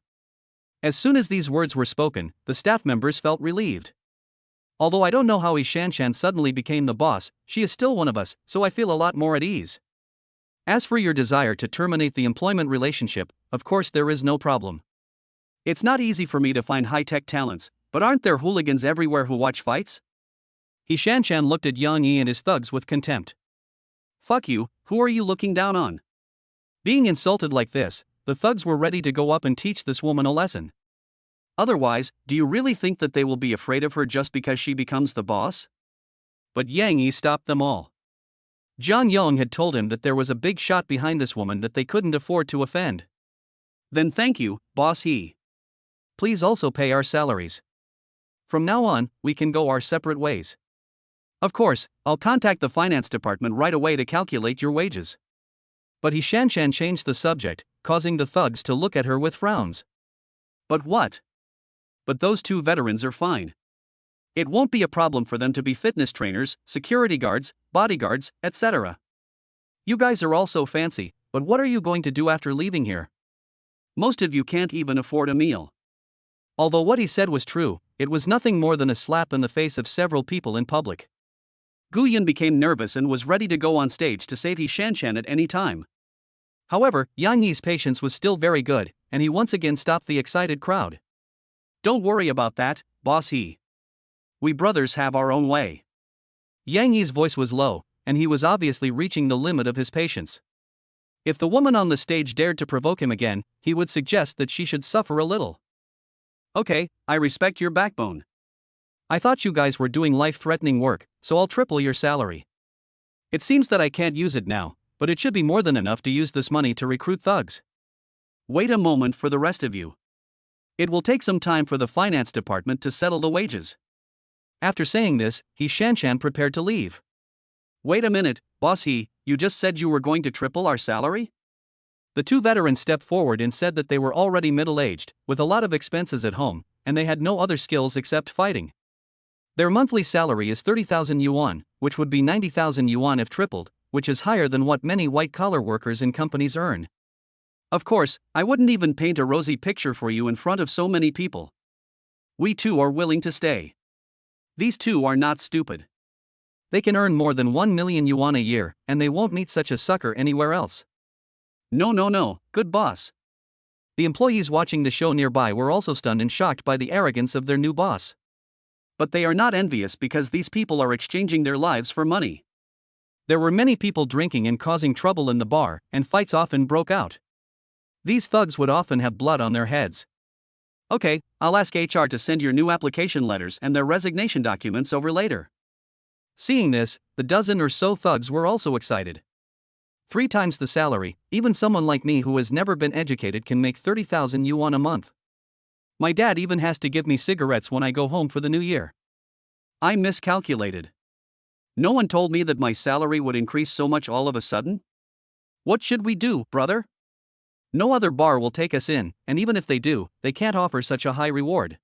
As soon as these words were spoken, the staff members felt relieved. Although I don't know how He Shanshan suddenly became the boss, she is still one of us, so I feel a lot more at ease. As for your desire to terminate the employment relationship, of course there is no problem. It's not easy for me to find high-tech talents, but aren't there hooligans everywhere who watch fights? He Shanshan looked at Yang Yi and his thugs with contempt. Fuck you, who are you looking down on? Being insulted like this, the thugs were ready to go up and teach this woman a lesson. Otherwise, do you really think that they will be afraid of her just because she becomes the boss? But Yang Yi stopped them all. Jiang Yong had told him that there was a big shot behind this woman that they couldn't afford to offend. Then thank you, Boss He. Please also pay our salaries. From now on, we can go our separate ways. Of course, I'll contact the finance department right away to calculate your wages. But He Shanshan changed the subject, causing the thugs to look at her with frowns. But what? But those two veterans are fine. It won't be a problem for them to be fitness trainers, security guards, bodyguards, etc. You guys are all so fancy, but what are you going to do after leaving here? Most of you can't even afford a meal. Although what he said was true, it was nothing more than a slap in the face of several people in public. Guyan became nervous and was ready to go on stage to save He Shanshan at any time. However, Yang Yi's patience was still very good, and he once again stopped the excited crowd. Don't worry about that, Boss He. We brothers have our own way. Yang Yi's voice was low, and he was obviously reaching the limit of his patience. If the woman on the stage dared to provoke him again, he would suggest that she should suffer a little. Okay, I respect your backbone. I thought you guys were doing life-threatening work, so I'll triple your salary. It seems that I can't use it now, but it should be more than enough to use this money to recruit thugs. Wait a moment for the rest of you. It will take some time for the finance department to settle the wages. After saying this, He Shanshan prepared to leave. Wait a minute, Boss He, you just said you were going to triple our salary? The two veterans stepped forward and said that they were already middle-aged, with a lot of expenses at home, and they had no other skills except fighting. Their monthly salary is 30,000 yuan, which would be 90,000 yuan if tripled, which is higher than what many white-collar workers in companies earn. Of course, I wouldn't even paint a rosy picture for you in front of so many people. We too are willing to stay. These two are not stupid. They can earn more than 1 million yuan a year, and they won't meet such a sucker anywhere else. No, no, no, good boss. The employees watching the show nearby were also stunned and shocked by the arrogance of their new boss. But they are not envious because these people are exchanging their lives for money. There were many people drinking and causing trouble in the bar, and fights often broke out. These thugs would often have blood on their heads. Okay, I'll ask HR to send your new application letters and their resignation documents over later. Seeing this, the dozen or so thugs were also excited. 3 times the salary, even someone like me who has never been educated can make 30,000 yuan a month. My dad even has to give me cigarettes when I go home for the new year. I miscalculated. No one told me that my salary would increase so much all of a sudden. What should we do, brother? No other bar will take us in, and even if they do, they can't offer such a high reward.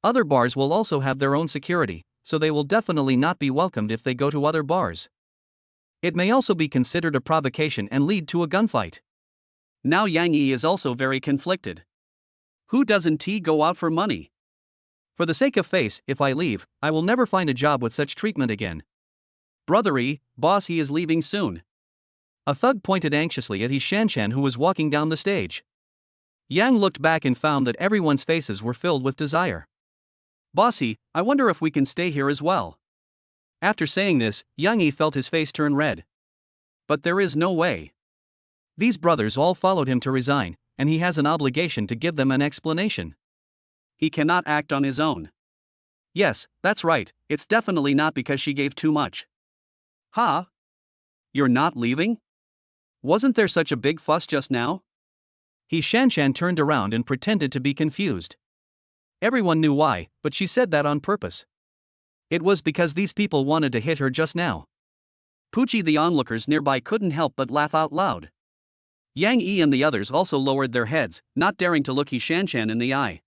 Other bars will also have their own security, so they will definitely not be welcomed if they go to other bars. It may also be considered a provocation and lead to a gunfight. Now Yang Yi is also very conflicted. Who doesn't go out for money? For the sake of face, if I leave, I will never find a job with such treatment again. Brother Yi, boss, he is leaving soon. A thug pointed anxiously at He Shanshan who was walking down the stage. Yang looked back and found that everyone's faces were filled with desire. Bossy, I wonder if we can stay here as well. After saying this, Yang Yi felt his face turn red. But there is no way. These brothers all followed him to resign, and he has an obligation to give them an explanation. He cannot act on his own. Yes, that's right, it's definitely not because she gave too much. Huh? You're not leaving? Wasn't there such a big fuss just now? He Shanshan turned around and pretended to be confused. Everyone knew why, but she said that on purpose. It was because these people wanted to hit her just now. Poochie, the onlookers nearby, couldn't help but laugh out loud. Yang Yi and the others also lowered their heads, not daring to look He Shanshan in the eye.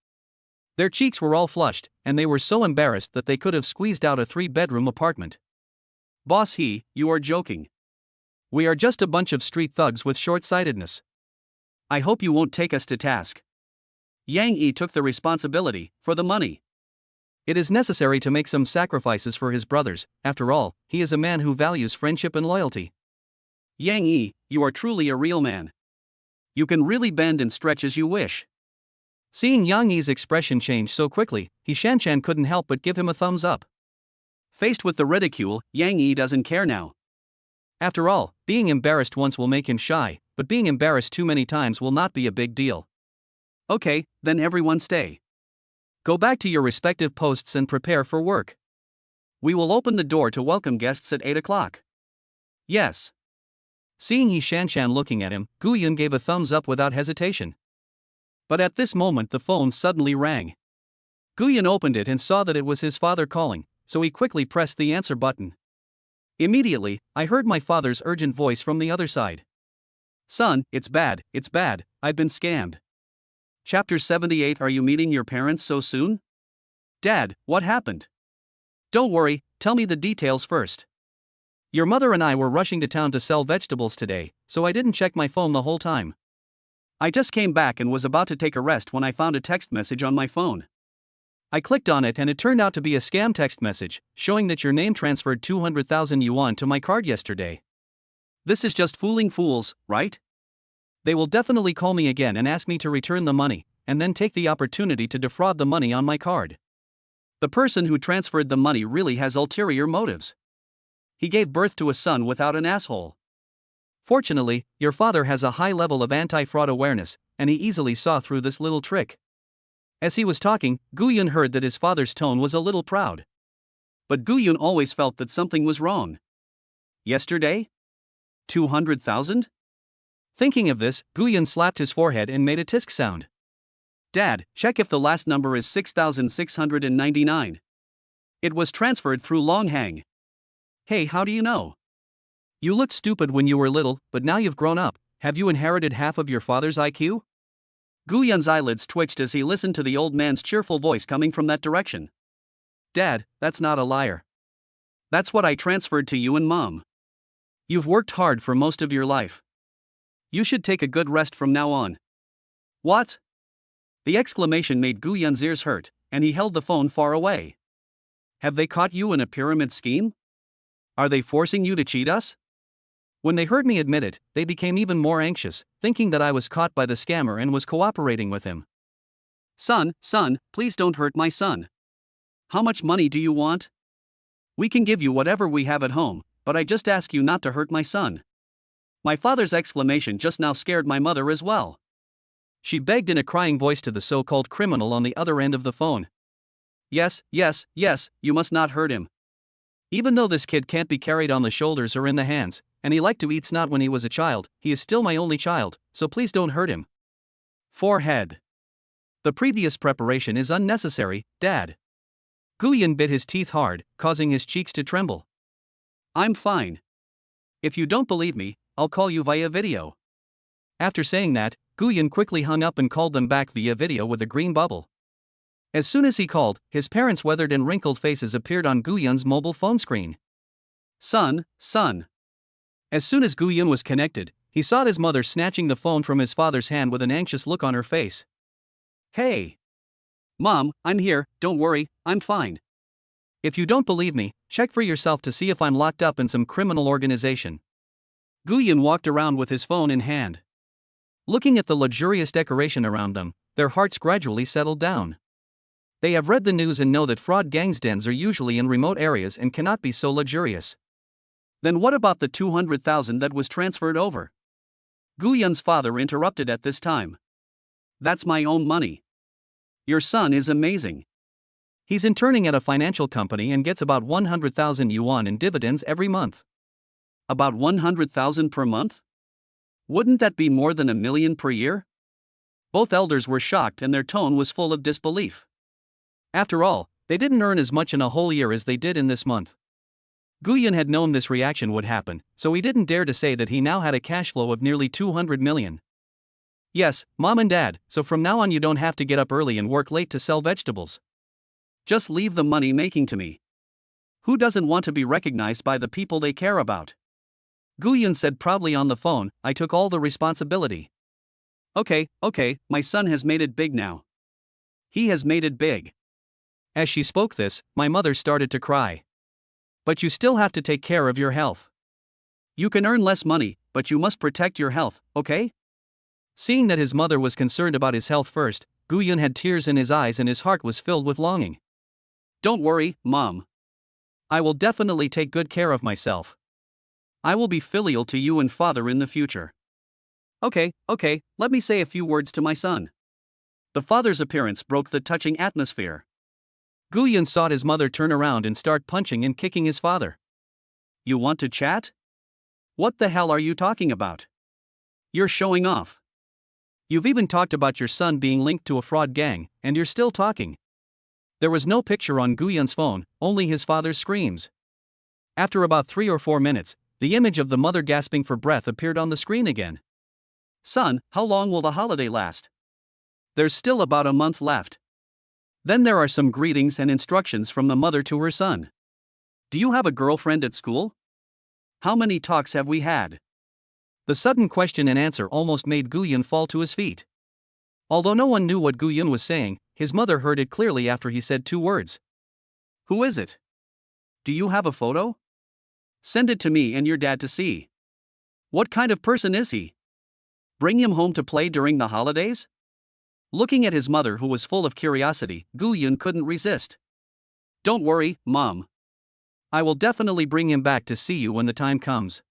Their cheeks were all flushed, and they were so embarrassed that they could have squeezed out a 3-bedroom apartment. Boss He, you are joking. We are just a bunch of street thugs with short-sightedness. I hope you won't take us to task. Yang Yi took the responsibility for the money. It is necessary to make some sacrifices for his brothers. After all, he is a man who values friendship and loyalty. Yang Yi, you are truly a real man. You can really bend and stretch as you wish. Seeing Yang Yi's expression change so quickly, He Shanshan couldn't help but give him a thumbs up. Faced with the ridicule, Yang Yi doesn't care now. After all, being embarrassed once will make him shy, but being embarrassed too many times will not be a big deal. Okay, then everyone stay. Go back to your respective posts and prepare for work. We will open the door to welcome guests at 8 o'clock. Yes. Seeing He Shanshan looking at him, Gu Yun gave a thumbs up without hesitation. But at this moment the phone suddenly rang. Gu Yun opened it and saw that it was his father calling, so he quickly pressed the answer button. Immediately, I heard my father's urgent voice from the other side. Son, it's bad, I've been scammed. Chapter 78. Are you meeting your parents so soon? Dad, what happened? Don't worry, tell me the details first. Your mother and I were rushing to town to sell vegetables today, so I didn't check my phone the whole time. I just came back and was about to take a rest when I found a text message on my phone. I clicked on it and it turned out to be a scam text message, showing that your name transferred 200,000 yuan to my card yesterday. This is just fooling fools, right? They will definitely call me again and ask me to return the money, and then take the opportunity to defraud the money on my card. The person who transferred the money really has ulterior motives. He gave birth to a son without an asshole. Fortunately, your father has a high level of anti-fraud awareness, and he easily saw through this little trick. As he was talking, Gu Yun heard that his father's tone was a little proud. But Gu Yun always felt that something was wrong. Yesterday? 200,000? Thinking of this, Gu Yun slapped his forehead and made a tisk sound. Dad, check if the last number is 6,699. It was transferred through Longhang. Hey, how do you know? You looked stupid when you were little, but now you've grown up. Have you inherited half of your father's IQ? Gu Yun's eyelids twitched as he listened to the old man's cheerful voice coming from that direction. Dad, that's not a liar. That's what I transferred to you and Mom. You've worked hard for most of your life. You should take a good rest from now on. What? The exclamation made Gu Yun's ears hurt, and he held the phone far away. Have they caught you in a pyramid scheme? Are they forcing you to cheat us? When they heard me admit it, they became even more anxious, thinking that I was caught by the scammer and was cooperating with him. Son, please don't hurt my son. How much money do you want? We can give you whatever we have at home, but I just ask you not to hurt my son. My father's exclamation just now scared my mother as well. She begged in a crying voice to the so-called criminal on the other end of the phone. Yes, you must not hurt him. Even though this kid can't be carried on the shoulders or in the hands, and he liked to eat snot when he was a child, he is still my only child, so please don't hurt him. Forehead. The previous preparation is unnecessary, Dad. Guyan bit his teeth hard, causing his cheeks to tremble. I'm fine. If you don't believe me, I'll call you via video. After saying that, Guyan quickly hung up and called them back via video with a green bubble. As soon as he called, his parents' weathered and wrinkled faces appeared on Guyan's mobile phone screen. Son. As soon as Guyan was connected, he saw his mother snatching the phone from his father's hand with an anxious look on her face. Hey! Mom, I'm here, don't worry, I'm fine. If you don't believe me, check for yourself to see if I'm locked up in some criminal organization. Guyan walked around with his phone in hand. Looking at the luxurious decoration around them, their hearts gradually settled down. They have read the news and know that fraud gangs' dens are usually in remote areas and cannot be so luxurious. Then what about the 200,000 that was transferred over? Guyan's father interrupted at this time. That's my own money. Your son is amazing. He's interning at a financial company and gets about 100,000 yuan in dividends every month. About 100,000 per month? Wouldn't that be more than $1 million per year? Both elders were shocked and their tone was full of disbelief. After all, they didn't earn as much in a whole year as they did in this month. Guyan had known this reaction would happen, so he didn't dare to say that he now had a cash flow of nearly 200 million. Yes, Mom and Dad, so from now on you don't have to get up early and work late to sell vegetables. Just leave the money making to me. Who doesn't want to be recognized by the people they care about? Guyan said proudly on the phone, I took all the responsibility. Okay, my son has made it big now. He has made it big. As she spoke this, my mother started to cry. But you still have to take care of your health. You can earn less money, but you must protect your health, okay? Seeing that his mother was concerned about his health first, Guyan had tears in his eyes and his heart was filled with longing. Don't worry, Mom. I will definitely take good care of myself. I will be filial to you and father in the future. Okay, let me say a few words to my son. The father's appearance broke the touching atmosphere. Guyan saw his mother turn around and start punching and kicking his father. You want to chat? What the hell are you talking about? You're showing off. You've even talked about your son being linked to a fraud gang, and you're still talking. There was no picture on Guyan's phone, only his father's screams. After about 3 or 4 minutes, the image of the mother gasping for breath appeared on the screen again. Son, how long will the holiday last? There's still about a month left. Then there are some greetings and instructions from the mother to her son. Do you have a girlfriend at school? How many talks have we had? The sudden question and answer almost made Guyan fall to his feet. Although no one knew what Guyan was saying, his mother heard it clearly after he said 2 words. Who is it? Do you have a photo? Send it to me and your dad to see. What kind of person is he? Bring him home to play during the holidays? Looking at his mother who was full of curiosity, Guyan couldn't resist. Don't worry, Mom. I will definitely bring him back to see you when the time comes.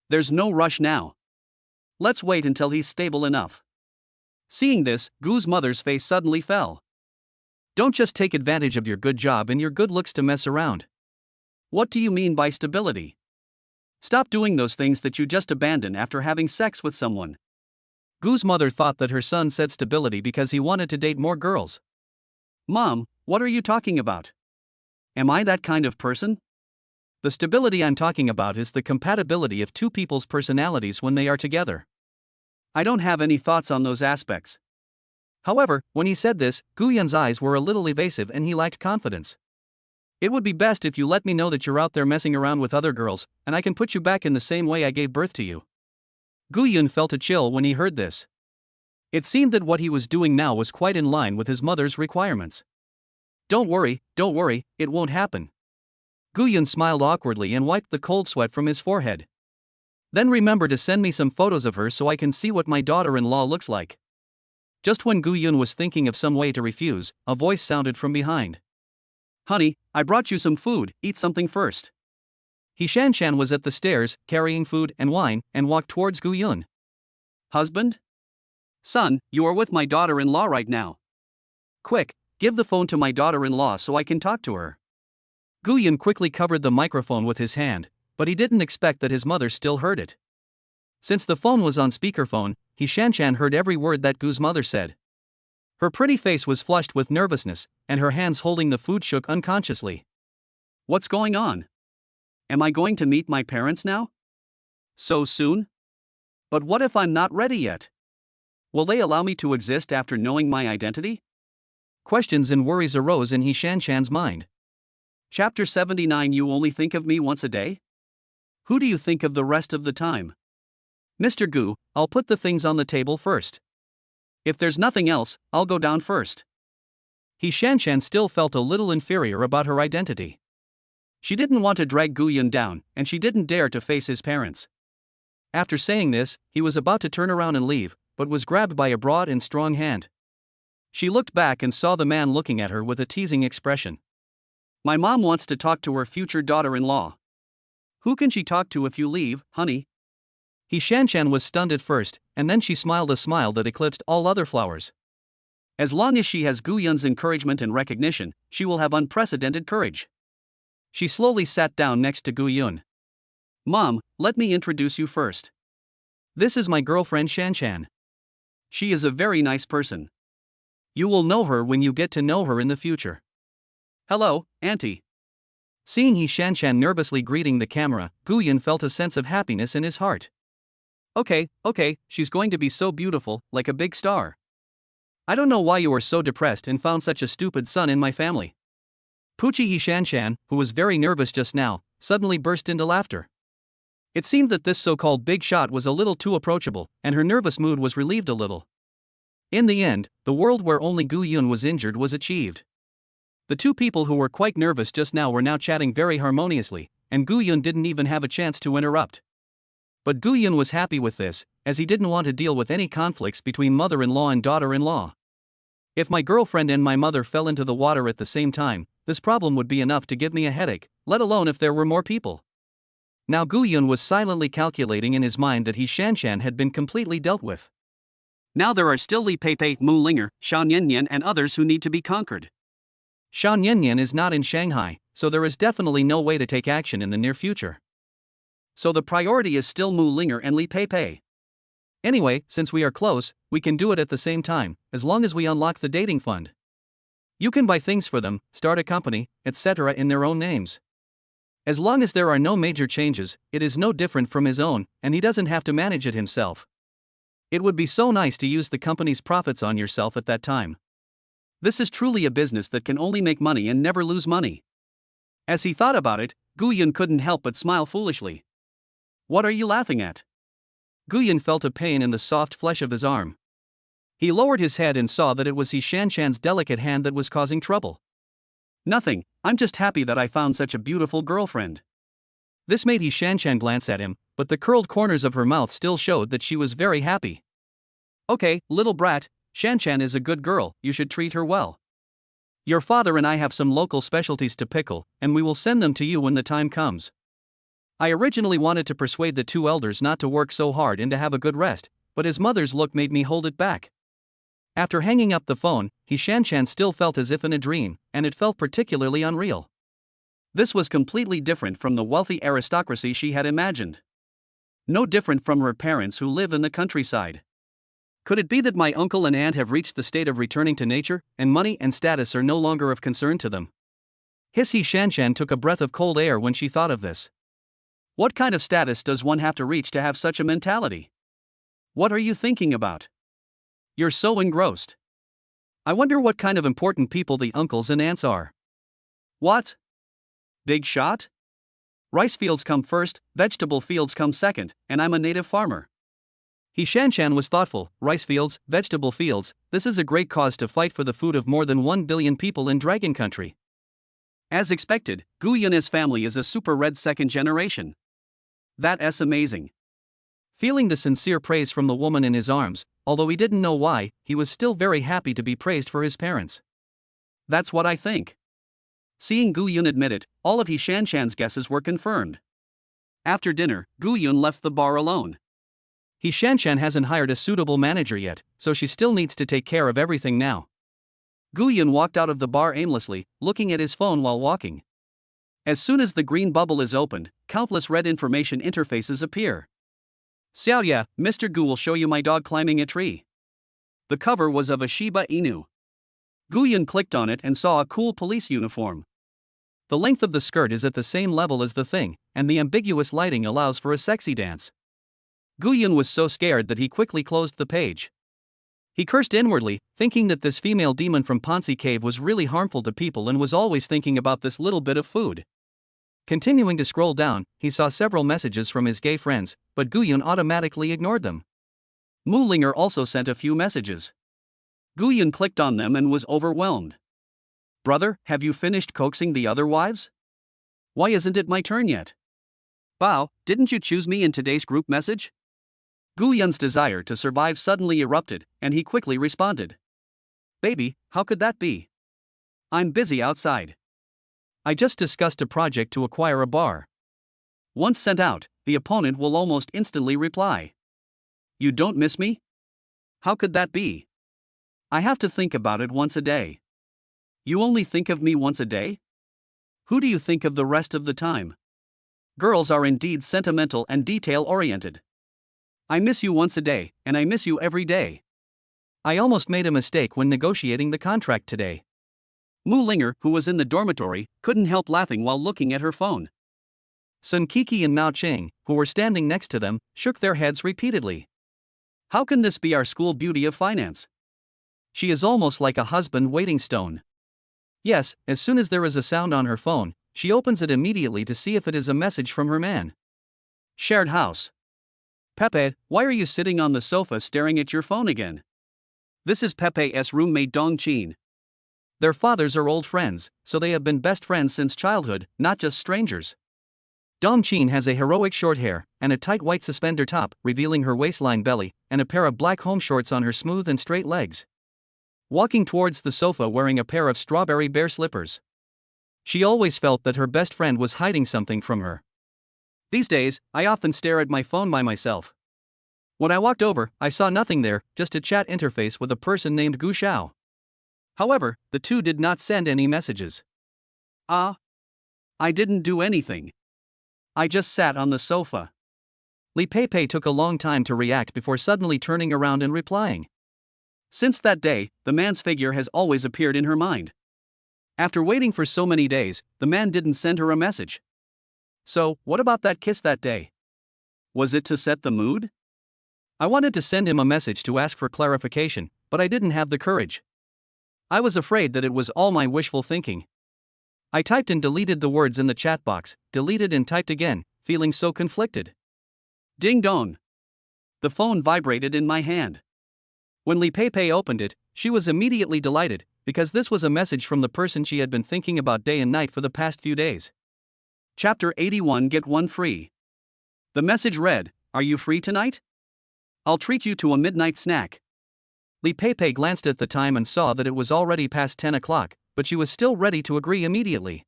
There's no rush now. Let's wait until he's stable enough. Seeing this, Gu's mother's face suddenly fell. Don't just take advantage of your good job and your good looks to mess around. What do you mean by stability? Stop doing those things that you just abandoned after having sex with someone. Gu's mother thought that her son said stability because he wanted to date more girls. Mom, what are you talking about? Am I that kind of person? The stability I'm talking about is the compatibility of two people's personalities when they are together. I don't have any thoughts on those aspects. However, when he said this, Guyan's eyes were a little evasive and he lacked confidence. It would be best if you let me know that you're out there messing around with other girls, and I can put you back in the same way I gave birth to you. Guyan felt a chill when he heard this. It seemed that what he was doing now was quite in line with his mother's requirements. Don't worry, it won't happen. Guyan smiled awkwardly and wiped the cold sweat from his forehead. Then remember to send me some photos of her so I can see what my daughter-in-law looks like. Just when Gu Yun was thinking of some way to refuse, a voice sounded from behind. Honey, I brought you some food, eat something first. He Shanshan was at the stairs, carrying food and wine, and walked towards Gu Yun. Husband? Son, you are with my daughter-in-law right now. Quick, give the phone to my daughter-in-law so I can talk to her. Gu Yun quickly covered the microphone with his hand, but he didn't expect that his mother still heard it. Since the phone was on speakerphone, he Shanshan heard every word that Gu's mother said. Her pretty face was flushed with nervousness, and her hands holding the food shook unconsciously. What's going on? Am I going to meet my parents now? So soon? But what if I'm not ready yet? Will they allow me to exist after knowing my identity? Questions and worries arose in He Shanshan's mind. Chapter 79. You only think of me once a day? Who do you think of the rest of the time? Mr. Gu, I'll put the things on the table first. If there's nothing else, I'll go down first. He Shanshan still felt a little inferior about her identity. She didn't want to drag Gu Yun down, and she didn't dare to face his parents. After saying this, he was about to turn around and leave, but was grabbed by a broad and strong hand. She looked back and saw the man looking at her with a teasing expression. My mom wants to talk to her future daughter-in-law. Who can she talk to if you leave, honey? He Shanshan was stunned at first, and then she smiled a smile that eclipsed all other flowers. As long as she has Gu Yun's encouragement and recognition, she will have unprecedented courage. She slowly sat down next to Gu Yun. Mom, let me introduce you first. This is my girlfriend Shanshan. She is a very nice person. You will know her when you get to know her in the future. Hello, Auntie. Seeing He Shanshan nervously greeting the camera, Gu Yun felt a sense of happiness in his heart. Okay, she's going to be so beautiful, like a big star. I don't know why you are so depressed and found such a stupid son in my family. Puchi He Shanshan, who was very nervous just now, suddenly burst into laughter. It seemed that this so-called big shot was a little too approachable, and her nervous mood was relieved a little. In the end, the world where only Gu Yun was injured was achieved. The two people who were quite nervous just now were now chatting very harmoniously, and Gu Yun didn't even have a chance to interrupt. But Gu Yun was happy with this, as he didn't want to deal with any conflicts between mother-in-law and daughter-in-law. If my girlfriend and my mother fell into the water at the same time, this problem would be enough to give me a headache, let alone if there were more people. Now Gu Yun was silently calculating in his mind that He Shanshan had been completely dealt with. Now there are still Li Pei, Mu Linger, Shan Yanyan and others who need to be conquered. Shan Yanyan is not in Shanghai, so there is definitely no way to take action in the near future. So the priority is still Mu Linger and Li Pei. Anyway, since we are close, we can do it at the same time, as long as we unlock the dating fund. You can buy things for them, start a company, etc. in their own names. As long as there are no major changes, it is no different from his own, and he doesn't have to manage it himself. It would be so nice to use the company's profits on yourself at that time. This is truly a business that can only make money and never lose money. As he thought about it, Gu Yun couldn't help but smile foolishly. What are you laughing at? Gu Yun felt a pain in the soft flesh of his arm. He lowered his head and saw that it was He Shanshan's delicate hand that was causing trouble. Nothing, I'm just happy that I found such a beautiful girlfriend. This made He Shanshan glance at him, but the curled corners of her mouth still showed that she was very happy. Okay, little brat, Shanshan is a good girl, you should treat her well. Your father and I have some local specialties to pickle, and we will send them to you when the time comes. I originally wanted to persuade the two elders not to work so hard and to have a good rest, but his mother's look made me hold it back. After hanging up the phone, He Shanshan still felt as if in a dream, and it felt particularly unreal. This was completely different from the wealthy aristocracy she had imagined. No different from her parents who live in the countryside. Could it be that my uncle and aunt have reached the state of returning to nature, and money and status are no longer of concern to them? He Shanshan took a breath of cold air when she thought of this. What kind of status does one have to reach to have such a mentality? What are you thinking about? You're so engrossed. I wonder what kind of important people the uncles and aunts are. What? Big shot? Rice fields come first, vegetable fields come second, and I'm a native farmer. He Shanshan was thoughtful. Rice fields, vegetable fields, this is a great cause to fight for the food of more than 1 billion people in Dragon Country. As expected, Gu Yun's family is a super red second generation. That's amazing. Feeling the sincere praise from the woman in his arms, although he didn't know why, he was still very happy to be praised for his parents. That's what I think. Seeing Gu Yun admit it, all of He Shanshan's guesses were confirmed. After dinner, Gu Yun left the bar alone. He Shanshan hasn't hired a suitable manager yet, so she still needs to take care of everything now. Gu Yun walked out of the bar aimlessly, looking at his phone while walking. As soon as the green bubble is opened, countless red information interfaces appear. Xiaoya, Mr. Gu will show you my dog climbing a tree. The cover was of a Shiba Inu. Gu Yun clicked on it and saw a cool police uniform. The length of the skirt is at the same level as the thing, and the ambiguous lighting allows for a sexy dance. Gu Yun was so scared that he quickly closed the page. He cursed inwardly, thinking that this female demon from Ponzi Cave was really harmful to people and was always thinking about this little bit of food. Continuing to scroll down, he saw several messages from his gay friends, but Gu Yun automatically ignored them. Mu Linger also sent a few messages. Gu Yun clicked on them and was overwhelmed. Brother, have you finished coaxing the other wives? Why isn't it my turn yet? Bao, didn't you choose me in today's group message? Gu Yun's desire to survive suddenly erupted, and he quickly responded. Baby, how could that be? I'm busy outside. I just discussed a project to acquire a bar. Once sent out, the opponent will almost instantly reply. You don't miss me? How could that be? I have to think about it once a day. You only think of me once a day? Who do you think of the rest of the time? Girls are indeed sentimental and detail-oriented. I miss you once a day, and I miss you every day. I almost made a mistake when negotiating the contract today. Mu Linger, who was in the dormitory, couldn't help laughing while looking at her phone. Sun Kiki and Mao Cheng, who were standing next to them, shook their heads repeatedly. How can this be our school beauty of finance? She is almost like a husband-waiting stone. Yes, as soon as there is a sound on her phone, she opens it immediately to see if it is a message from her man. Shared house. Pepe, why are you sitting on the sofa staring at your phone again? This is Pepe's roommate Dong Qin. Their fathers are old friends, so they have been best friends since childhood, not just strangers. Dong Qin has a heroic short hair, and a tight white suspender top, revealing her waistline belly, and a pair of black home shorts on her smooth and straight legs. Walking towards the sofa wearing a pair of strawberry bear slippers. She always felt that her best friend was hiding something from her. These days, I often stare at my phone by myself. When I walked over, I saw nothing there, just a chat interface with a person named Gu Xiao. However, the two did not send any messages. I didn't do anything. I just sat on the sofa. Li Pei took a long time to react before suddenly turning around and replying. Since that day, the man's figure has always appeared in her mind. After waiting for so many days, the man didn't send her a message. So, what about that kiss that day? Was it to set the mood? I wanted to send him a message to ask for clarification, but I didn't have the courage. I was afraid that it was all my wishful thinking. I typed and deleted the words in the chat box, deleted and typed again, feeling so conflicted. Ding dong. The phone vibrated in my hand. When Li Pei opened it, she was immediately delighted, because this was a message from the person she had been thinking about day and night for the past few days. Chapter 81 Get One Free. The message read, Are you free tonight? I'll treat you to a midnight snack. Li Pei glanced at the time and saw that it was already past 10 o'clock, but she was still ready to agree immediately.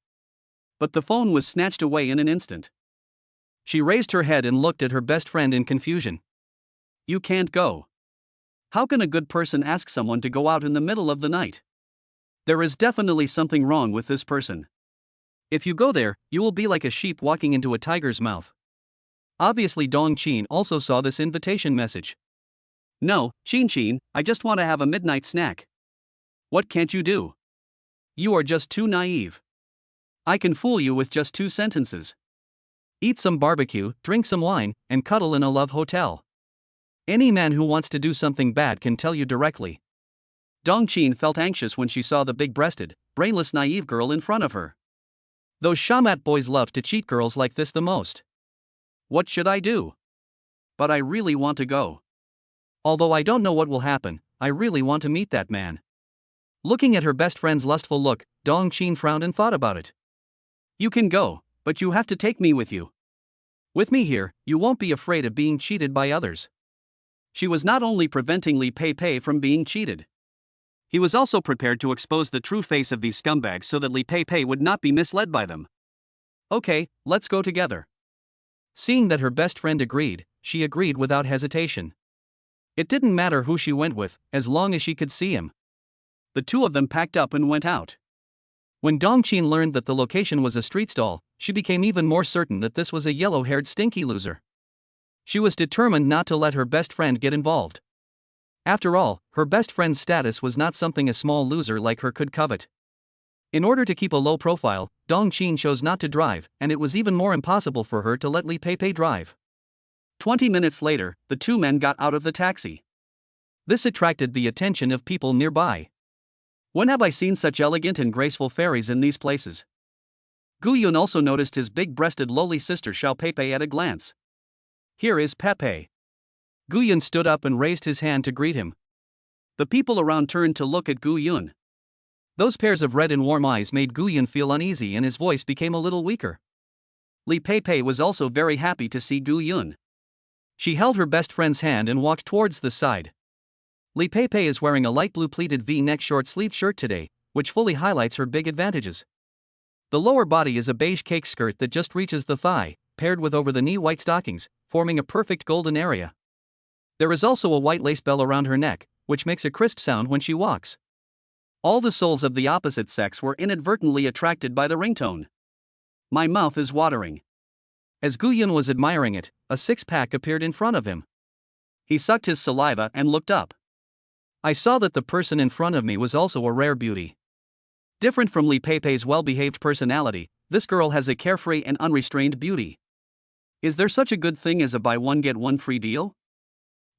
But the phone was snatched away in an instant. She raised her head and looked at her best friend in confusion. You can't go. How can a good person ask someone to go out in the middle of the night? There is definitely something wrong with this person. If you go there, you will be like a sheep walking into a tiger's mouth. Obviously Dong Qin also saw this invitation message. No, Qin, I just want to have a midnight snack. What can't you do? You are just too naive. I can fool you with just 2 sentences. Eat some barbecue, drink some wine, and cuddle in a love hotel. Any man who wants to do something bad can tell you directly. Dong Qin felt anxious when she saw the big-breasted, brainless naive girl in front of her. Those shamat boys love to cheat girls like this the most. What should I do? But I really want to go. Although I don't know what will happen, I really want to meet that man. Looking at her best friend's lustful look, Dong Qin frowned and thought about it. You can go, but you have to take me with you. With me here, you won't be afraid of being cheated by others. She was not only preventing Li Pei from being cheated. He was also prepared to expose the true face of these scumbags so that Li Pei would not be misled by them. Okay, let's go together. Seeing that her best friend agreed, she agreed without hesitation. It didn't matter who she went with, as long as she could see him. The two of them packed up and went out. When Dongqin learned that the location was a street stall, she became even more certain that this was a yellow-haired stinky loser. She was determined not to let her best friend get involved. After all, her best friend's status was not something a small loser like her could covet. In order to keep a low profile, Dongqin chose not to drive, and it was even more impossible for her to let Li Pei drive. 20 minutes later, the two men got out of the taxi. This attracted the attention of people nearby. When have I seen such elegant and graceful fairies in these places? Gu Yun also noticed his big-breasted lowly sister Xiao Pei at a glance. Here is Pepe. Gu Yun stood up and raised his hand to greet him. The people around turned to look at Gu Yun. Those pairs of red and warm eyes made Gu Yun feel uneasy and his voice became a little weaker. Li Pei was also very happy to see Gu Yun. She held her best friend's hand and walked towards the side. Li Pei is wearing a light blue pleated V-neck short-sleeved shirt today, which fully highlights her big advantages. The lower body is a beige cake skirt that just reaches the thigh, paired with over-the-knee white stockings, forming a perfect golden area. There is also a white lace bell around her neck, which makes a crisp sound when she walks. All the souls of the opposite sex were inadvertently attracted by the ringtone. My mouth is watering. As Gu Yun was admiring it, a six-pack appeared in front of him. He sucked his saliva and looked up. I saw that the person in front of me was also a rare beauty. Different from Li Pei's well-behaved personality, this girl has a carefree and unrestrained beauty. Is there such a good thing as a buy-one-get-one free deal?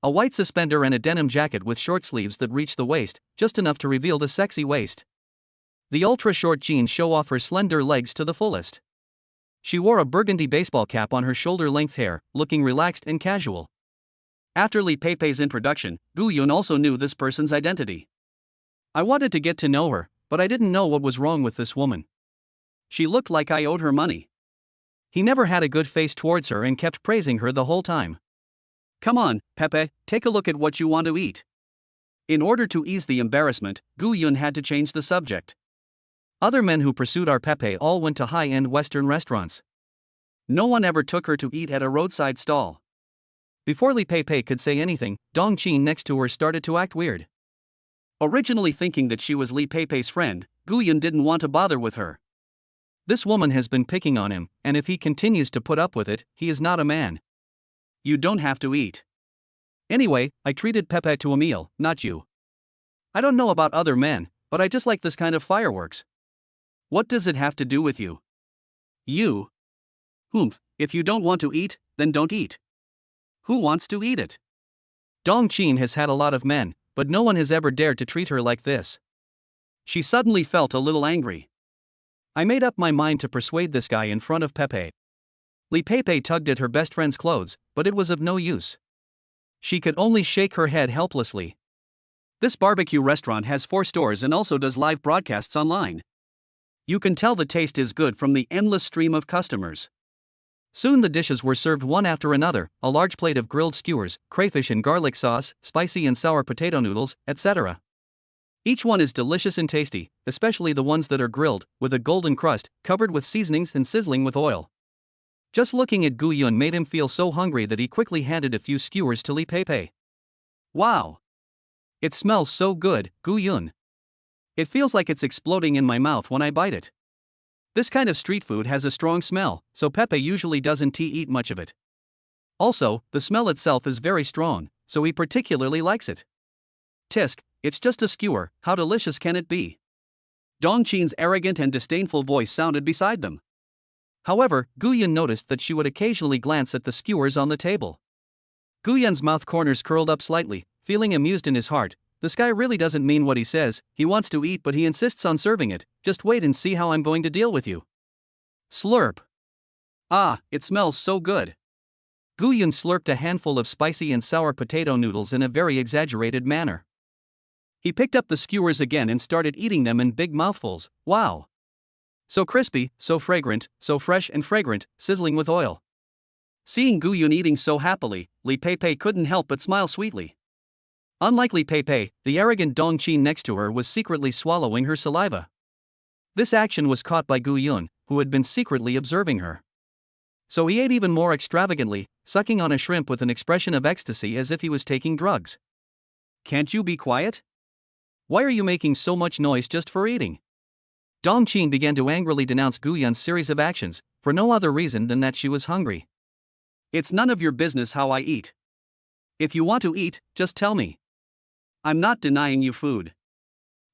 A white suspender and a denim jacket with short sleeves that reach the waist, just enough to reveal the sexy waist. The ultra-short jeans show off her slender legs to the fullest. She wore a burgundy baseball cap on her shoulder-length hair, looking relaxed and casual. After Li Pei's introduction, Gu Yun also knew this person's identity. I wanted to get to know her, but I didn't know what was wrong with this woman. She looked like I owed her money. He never had a good face towards her and kept praising her the whole time. Come on, Pepe, take a look at what you want to eat. In order to ease the embarrassment, Gu Yun had to change the subject. Other men who pursued our Pepe all went to high-end Western restaurants. No one ever took her to eat at a roadside stall. Before Li Pei could say anything, Dongqin next to her started to act weird. Originally thinking that she was Li Pei's friend, Gu Yun didn't want to bother with her. This woman has been picking on him, and if he continues to put up with it, he is not a man. You don't have to eat. Anyway, I treated Pepe to a meal, not you. I don't know about other men, but I just like this kind of fireworks. What does it have to do with you? You? Humph, if you don't want to eat, then don't eat. Who wants to eat it? Dongqin has had a lot of men, but no one has ever dared to treat her like this. She suddenly felt a little angry. I made up my mind to persuade this guy in front of Pepe. Li Pei tugged at her best friend's clothes, but it was of no use. She could only shake her head helplessly. This barbecue restaurant has 4 stores and also does live broadcasts online. You can tell the taste is good from the endless stream of customers. Soon the dishes were served one after another, a large plate of grilled skewers, crayfish and garlic sauce, spicy and sour potato noodles, etc. Each one is delicious and tasty, especially the ones that are grilled, with a golden crust, covered with seasonings and sizzling with oil. Just looking at Gu Yun made him feel so hungry that he quickly handed a few skewers to Li Pei. Wow! It smells so good, Gu Yun. It feels like it's exploding in my mouth when I bite it. This kind of street food has a strong smell, so Pepe usually doesn't eat much of it. Also, the smell itself is very strong, so he particularly likes it. Tisk, it's just a skewer, how delicious can it be? Dongqin's arrogant and disdainful voice sounded beside them. However, Gu Yun noticed that she would occasionally glance at the skewers on the table. Gu Yun's mouth corners curled up slightly, feeling amused in his heart. This guy really doesn't mean what he says, he wants to eat but he insists on serving it, just wait and see how I'm going to deal with you. Slurp. Ah, it smells so good. Gu Yun slurped a handful of spicy and sour potato noodles in a very exaggerated manner. He picked up the skewers again and started eating them in big mouthfuls. Wow! So crispy, so fragrant, so fresh and fragrant, sizzling with oil. Seeing Gu Yun eating so happily, Li Pei couldn't help but smile sweetly. Unlike Li Pei, the arrogant Dong Qin next to her was secretly swallowing her saliva. This action was caught by Gu Yun, who had been secretly observing her. So he ate even more extravagantly, sucking on a shrimp with an expression of ecstasy as if he was taking drugs. Can't you be quiet? Why are you making so much noise just for eating? Dong Qin began to angrily denounce Gu Yun's series of actions, for no other reason than that she was hungry. It's none of your business how I eat. If you want to eat, just tell me. I'm not denying you food.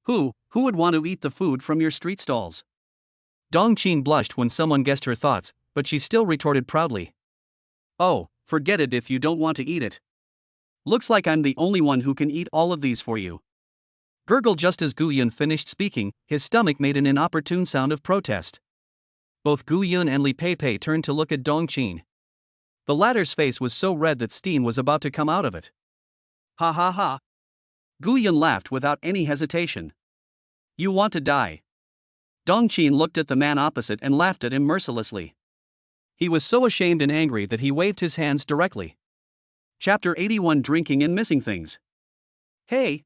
Who would want to eat the food from your street stalls? Dong Qin blushed when someone guessed her thoughts, but she still retorted proudly. Oh, forget it if you don't want to eat it. Looks like I'm the only one who can eat all of these for you. Gurgled just as Gu Yun finished speaking, his stomach made an inopportune sound of protest. Both Gu Yun and Li Pei turned to look at Dong Qin. The latter's face was so red that steam was about to come out of it. Ha ha ha. Gu Yun laughed without any hesitation. You want to die. Dong Qin looked at the man opposite and laughed at him mercilessly. He was so ashamed and angry that he waved his hands directly. Chapter 81 Drinking and Missing Things. Hey.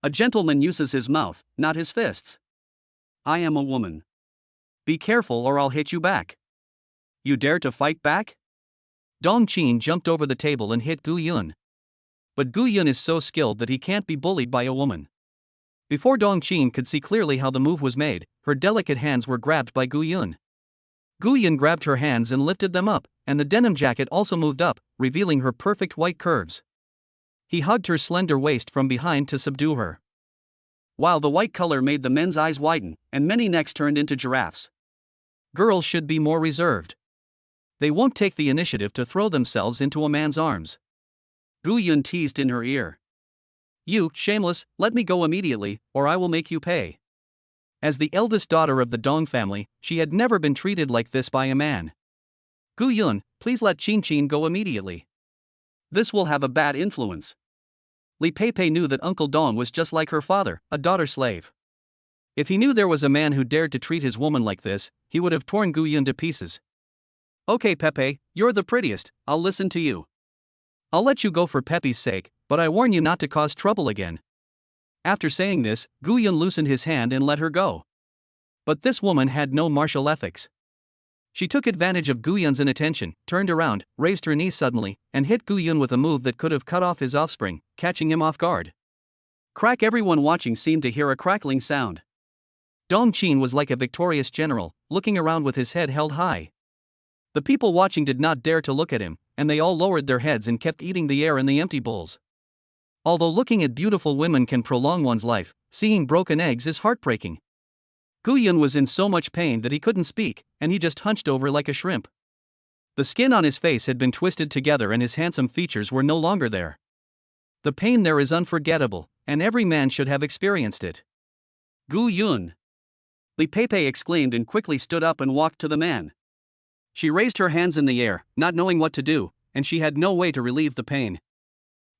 A gentleman uses his mouth, not his fists. I am a woman. Be careful or I'll hit you back. You dare to fight back? Dong Qin jumped over the table and hit Gu Yun. But Gu Yun is so skilled that he can't be bullied by a woman. Before Dong Qin could see clearly how the move was made, her delicate hands were grabbed by Gu Yun. Gu Yun grabbed her hands and lifted them up, and the denim jacket also moved up, revealing her perfect white curves. He hugged her slender waist from behind to subdue her. While the white color made the men's eyes widen, and many necks turned into giraffes. Girls should be more reserved. They won't take the initiative to throw themselves into a man's arms. Gu Yun teased in her ear. You, shameless, let me go immediately, or I will make you pay. As the eldest daughter of the Dong family, she had never been treated like this by a man. Gu Yun, please let Qin go immediately. This will have a bad influence. Li Pei knew that Uncle Dong was just like her father, a daughter slave. If he knew there was a man who dared to treat his woman like this, he would have torn Gu Yun to pieces. Okay Pepe, you're the prettiest, I'll listen to you. I'll let you go for Pepe's sake, but I warn you not to cause trouble again. After saying this, Gu Yun loosened his hand and let her go. But this woman had no martial ethics. She took advantage of Gu Yun's inattention, turned around, raised her knees suddenly, and hit Gu Yun with a move that could have cut off his offspring, catching him off guard. Crack! Everyone watching seemed to hear a crackling sound. Dong Qin was like a victorious general, looking around with his head held high. The people watching did not dare to look at him, and they all lowered their heads and kept eating the air in the empty bowls. Although looking at beautiful women can prolong one's life, seeing broken eggs is heartbreaking. Gu Yun was in so much pain that he couldn't speak, and he just hunched over like a shrimp. The skin on his face had been twisted together and his handsome features were no longer there. The pain there is unforgettable, and every man should have experienced it. Gu Yun! Li Pei exclaimed and quickly stood up and walked to the man. She raised her hands in the air, not knowing what to do, and she had no way to relieve the pain.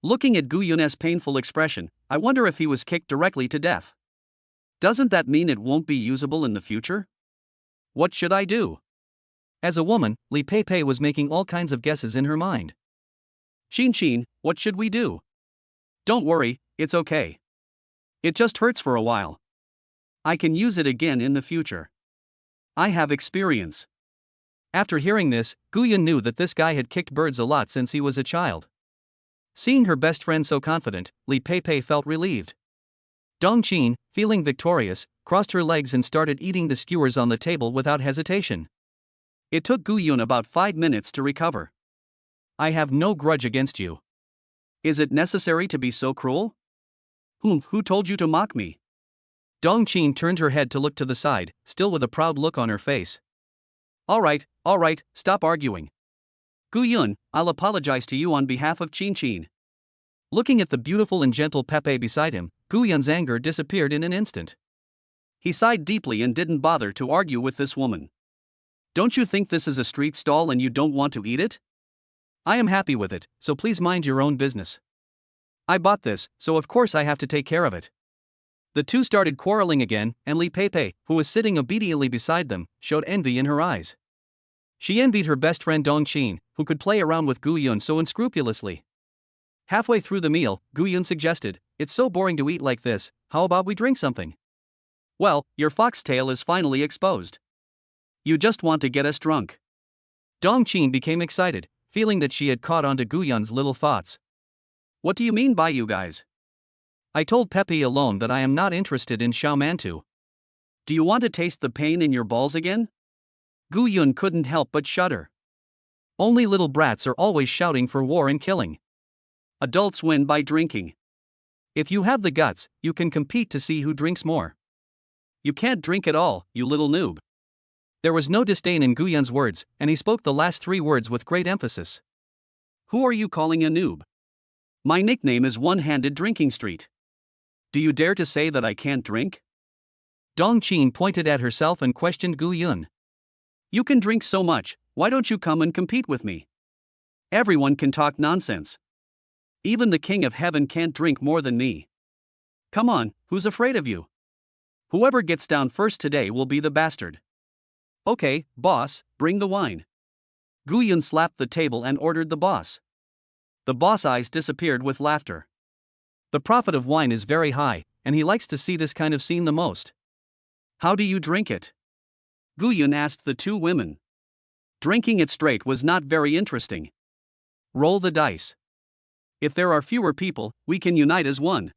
Looking at Gu Yun's painful expression, I wonder if he was kicked directly to death. Doesn't that mean it won't be usable in the future? What should I do? As a woman, Li Pei was making all kinds of guesses in her mind. Qin, what should we do? Don't worry, it's okay. It just hurts for a while. I can use it again in the future. I have experience. After hearing this, Gu Yun knew that this guy had kicked birds a lot since he was a child. Seeing her best friend so confident, Li Pei felt relieved. Dong Qin, feeling victorious, crossed her legs and started eating the skewers on the table without hesitation. It took Gu Yun about 5 minutes to recover. I have no grudge against you. Is it necessary to be so cruel? Who told you to mock me? Dong Qin turned her head to look to the side, still with a proud look on her face. All right, stop arguing. Gu Yun, I'll apologize to you on behalf of Qin. Looking at the beautiful and gentle Pepe beside him, Gu Yun's anger disappeared in an instant. He sighed deeply and didn't bother to argue with this woman. Don't you think this is a street stall and you don't want to eat it? I am happy with it, so please mind your own business. I bought this, so of course I have to take care of it. The two started quarreling again, and Li Pei, who was sitting obediently beside them, showed envy in her eyes. She envied her best friend Dongqin, who could play around with Gu Yun so unscrupulously. Halfway through the meal, Gu Yun suggested, "It's so boring to eat like this, how about we drink something?" "Well, your foxtail is finally exposed. You just want to get us drunk." Dongqin became excited, feeling that she had caught on to Gu Yun's little thoughts. "What do you mean by you guys? I told Pepe alone that I am not interested in Xiaomantu. Do you want to taste the pain in your balls again?" Gu Yun couldn't help but shudder. Only little brats are always shouting for war and killing. Adults win by drinking. If you have the guts, you can compete to see who drinks more. You can't drink at all, you little noob. There was no disdain in Gu Yun's words, and he spoke the last 3 words with great emphasis. "Who are you calling a noob? My nickname is One-Handed Drinking Street. Do you dare to say that I can't drink?" Dongqin pointed at herself and questioned Gu Yun. "You can drink so much, why don't you come and compete with me? Everyone can talk nonsense. Even the King of Heaven can't drink more than me. Come on, who's afraid of you? Whoever gets down first today will be the bastard." "Okay, boss, bring the wine." Gu Yun slapped the table and ordered the boss. The boss' eyes disappeared with laughter. The profit of wine is very high, and he likes to see this kind of scene the most. "How do you drink it?" Gu Yun asked the 2 women. Drinking it straight was not very interesting. "Roll the dice. If there are fewer people, we can unite as one."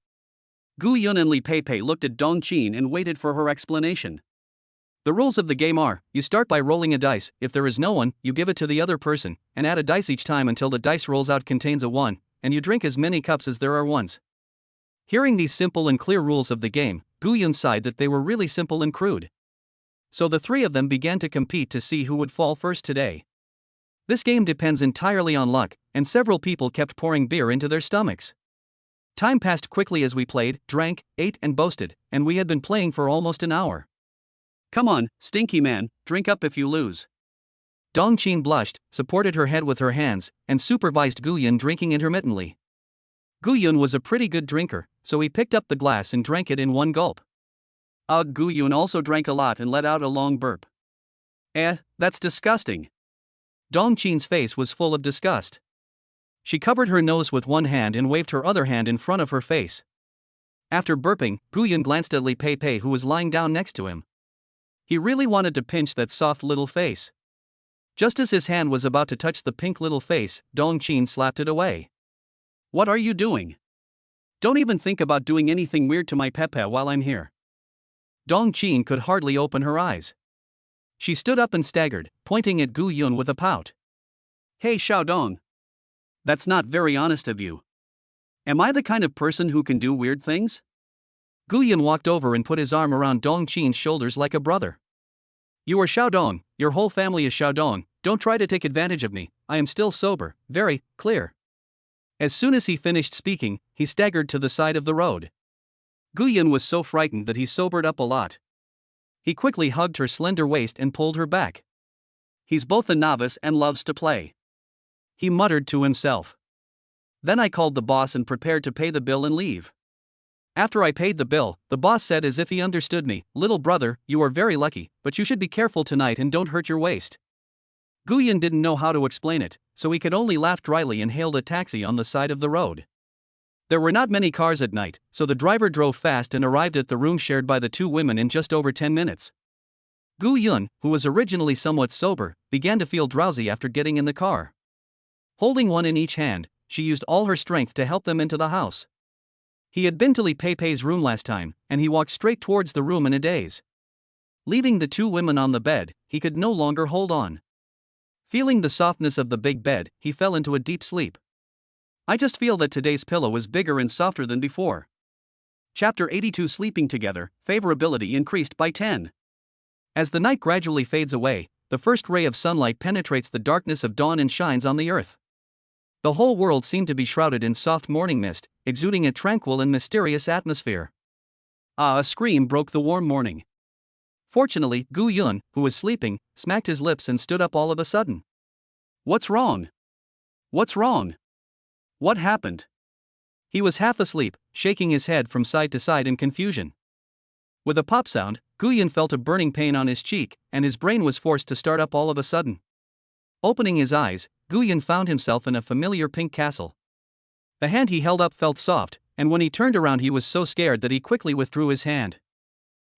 Gu Yun and Li Pei looked at Dongqin and waited for her explanation. "The rules of the game are, you start by rolling a dice, if there is no one, you give it to the other person, and add a dice each time until the dice rolls out contains a 1, and you drink as many cups as there are ones." Hearing these simple and clear rules of the game, Gu Yun sighed that they were really simple and crude. So the 3 of them began to compete to see who would fall first today. This game depends entirely on luck, and several people kept pouring beer into their stomachs. Time passed quickly as we played, drank, ate and boasted, and we had been playing for almost an hour. "Come on, stinky man, drink up if you lose." Dongqin blushed, supported her head with her hands, and supervised Gu Yun drinking intermittently. Gu Yun was a pretty good drinker, so he picked up the glass and drank it in one gulp. Ugh, Gu Yun also drank a lot and let out a long burp. That's disgusting." Dongqin's face was full of disgust. She covered her nose with one hand and waved her other hand in front of her face. After burping, Gu Yun glanced at Li Pei, who was lying down next to him. He really wanted to pinch that soft little face. Just as his hand was about to touch the pink little face, Dongqin slapped it away. "What are you doing? Don't even think about doing anything weird to my Pepe while I'm here." Dongqin could hardly open her eyes. She stood up and staggered, pointing at Gu Yun with a pout. "Hey Xiaodong. That's not very honest of you. Am I the kind of person who can do weird things?" Gu Yun walked over and put his arm around Dongqin's shoulders like a brother. "You are Xiaodong, your whole family is Xiaodong, don't try to take advantage of me, I am still sober, very clear." As soon as he finished speaking, he staggered to the side of the road. Gu Yun was so frightened that he sobered up a lot. He quickly hugged her slender waist and pulled her back. "He's both a novice and loves to play," he muttered to himself. Then I called the boss and prepared to pay the bill and leave. After I paid the bill, the boss said as if he understood me, "Little brother, you are very lucky, but you should be careful tonight and don't hurt your waist." Gu Yun didn't know how to explain it, so he could only laugh dryly and hailed a taxi on the side of the road. There were not many cars at night, so the driver drove fast and arrived at the room shared by the 2 women in just over 10 minutes. Gu Yun, who was originally somewhat sober, began to feel drowsy after getting in the car. Holding one in each hand, she used all her strength to help them into the house. He had been to Li Pei's room last time, and he walked straight towards the room in a daze. Leaving the 2 women on the bed, he could no longer hold on. Feeling the softness of the big bed, he fell into a deep sleep. I just feel that today's pillow is bigger and softer than before. Chapter 82 Sleeping Together, Favorability increased by 10. As the night gradually fades away, the first ray of sunlight penetrates the darkness of dawn and shines on the earth. The whole world seemed to be shrouded in soft morning mist, exuding a tranquil and mysterious atmosphere. A scream broke the warm morning. Fortunately, Gu Yun, who was sleeping, smacked his lips and stood up all of a sudden. "What's wrong? What's wrong? What happened?" He was half asleep, shaking his head from side to side in confusion. With a pop sound, Gu Yun felt a burning pain on his cheek, and his brain was forced to start up all of a sudden. Opening his eyes, Guyan found himself in a familiar pink castle. The hand he held up felt soft, and when he turned around he was so scared that he quickly withdrew his hand.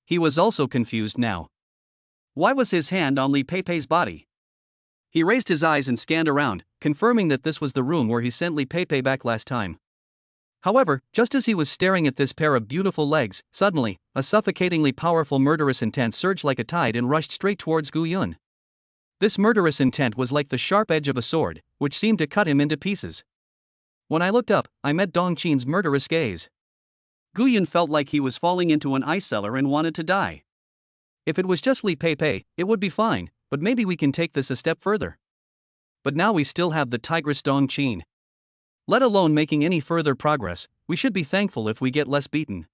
He was also confused now. Why was his hand on Li Pei's body? He raised his eyes and scanned around, confirming that this was the room where he sent Li Pei back last time. However, just as he was staring at this pair of beautiful legs, suddenly, a suffocatingly powerful murderous intent surged like a tide and rushed straight towards Guyan. This murderous intent was like the sharp edge of a sword, which seemed to cut him into pieces. When I looked up, I met Dongqin's murderous gaze. Guyan felt like he was falling into an ice cellar and wanted to die. If it was just Li Pei, it would be fine, but maybe we can take this a step further. But now we still have the tigress Dongqin. Let alone making any further progress, we should be thankful if we get less beaten.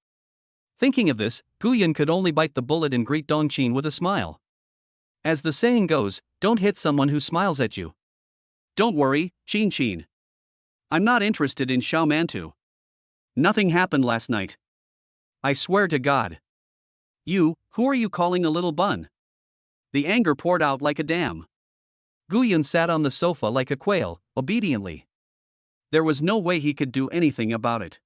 Thinking of this, Guyan could only bite the bullet and greet Dongqin with a smile. As the saying goes, don't hit someone who smiles at you. Don't worry, Qin. I'm not interested in Xiaomantu. Nothing happened last night. I swear to God. You, who are you calling a little bun? The anger poured out like a dam. Guyan sat on the sofa like a quail, obediently. There was no way he could do anything about it.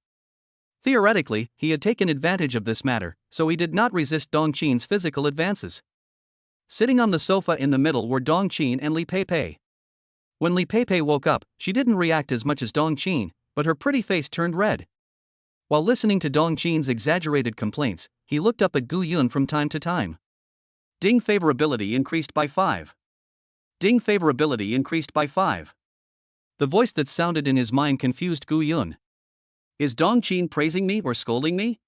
Theoretically, he had taken advantage of this matter, so he did not resist Dongqin's physical advances. Sitting on the sofa in the middle were Dongqin and Li Pei. When Li Pei woke up, she didn't react as much as Dongqin, but her pretty face turned red. While listening to Dongqin's exaggerated complaints, he looked up at Guyan from time to time. Ding favorability increased by 5. Ding favorability increased by 5. The voice that sounded in his mind confused Guyan. Is Dongqin praising me or scolding me?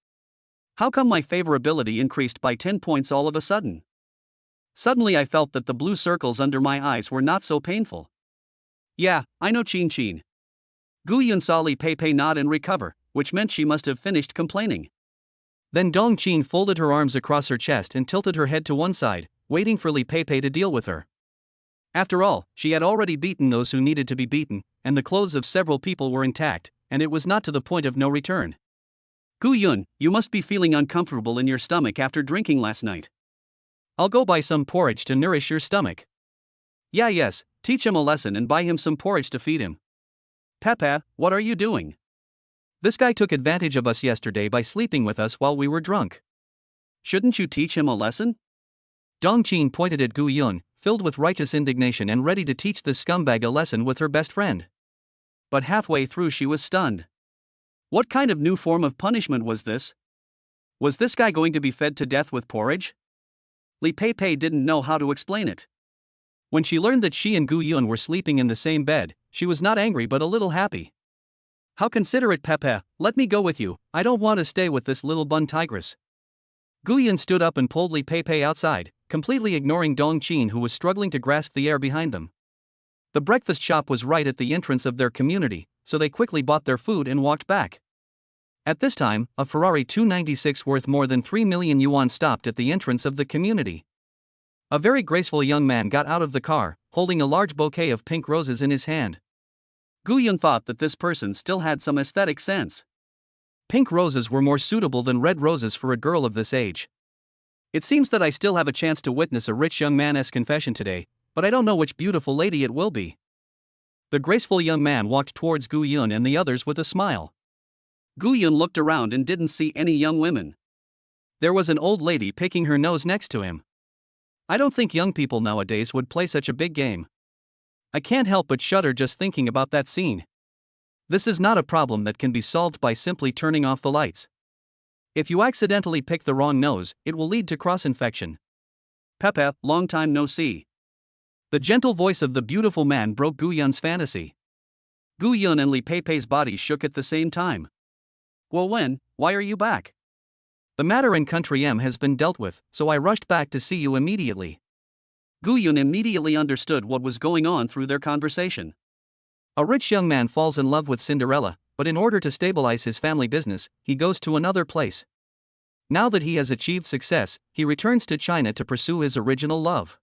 How come my favorability increased by 10 points all of a sudden? Suddenly I felt that the blue circles under my eyes were not so painful. Yeah, I know Qin. Guyan saw Li Pei nod and recover, which meant she must have finished complaining. Then Dongqin folded her arms across her chest and tilted her head to one side, waiting for Li Pei to deal with her. After all, she had already beaten those who needed to be beaten, and the clothes of several people were intact, and it was not to the point of no return. Guyan, you must be feeling uncomfortable in your stomach after drinking last night. I'll go buy some porridge to nourish your stomach. Yes, teach him a lesson and buy him some porridge to feed him. Papa, what are you doing? This guy took advantage of us yesterday by sleeping with us while we were drunk. Shouldn't you teach him a lesson? Dongqin pointed at Guyan, filled with righteous indignation and ready to teach this scumbag a lesson with her best friend. But halfway through she was stunned. What kind of new form of punishment was this? Was this guy going to be fed to death with porridge? Li Pei didn't know how to explain it. When she learned that she and Guyan were sleeping in the same bed, she was not angry but a little happy. How considerate, Pepe, let me go with you, I don't want to stay with this little bun tigress. Guyan stood up and pulled Li Pei outside, completely ignoring Dongqin who was struggling to grasp the air behind them. The breakfast shop was right at the entrance of their community, so they quickly bought their food and walked back. At this time, a Ferrari 296 worth more than 3 million yuan stopped at the entrance of the community. A very graceful young man got out of the car, holding a large bouquet of pink roses in his hand. Guyan thought that this person still had some aesthetic sense. Pink roses were more suitable than red roses for a girl of this age. It seems that I still have a chance to witness a rich young man's confession today, but I don't know which beautiful lady it will be. The graceful young man walked towards Guyan and the others with a smile. Guyan looked around and didn't see any young women. There was an old lady picking her nose next to him. I don't think young people nowadays would play such a big game. I can't help but shudder just thinking about that scene. This is not a problem that can be solved by simply turning off the lights. If you accidentally pick the wrong nose, it will lead to cross-infection. Pepe, long time no see. The gentle voice of the beautiful man broke Guyan's fantasy. Guyan and Li Pei's bodies shook at the same time. Well, why are you back? The matter in Country M has been dealt with, so I rushed back to see you immediately. Guyan immediately understood what was going on through their conversation. A rich young man falls in love with Cinderella, but in order to stabilize his family business, he goes to another place. Now that he has achieved success, he returns to China to pursue his original love.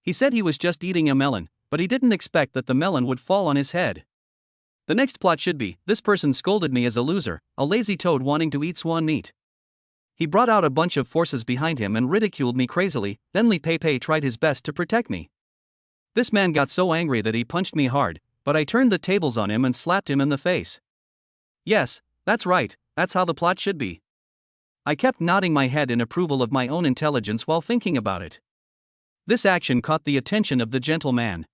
He said he was just eating a melon, but he didn't expect that the melon would fall on his head. The next plot should be, this person scolded me as a loser, a lazy toad wanting to eat swan meat. He brought out a bunch of forces behind him and ridiculed me crazily, then Li Pei tried his best to protect me. This man got so angry that he punched me hard, but I turned the tables on him and slapped him in the face. Yes, that's right, that's how the plot should be. I kept nodding my head in approval of my own intelligence while thinking about it. This action caught the attention of the gentleman.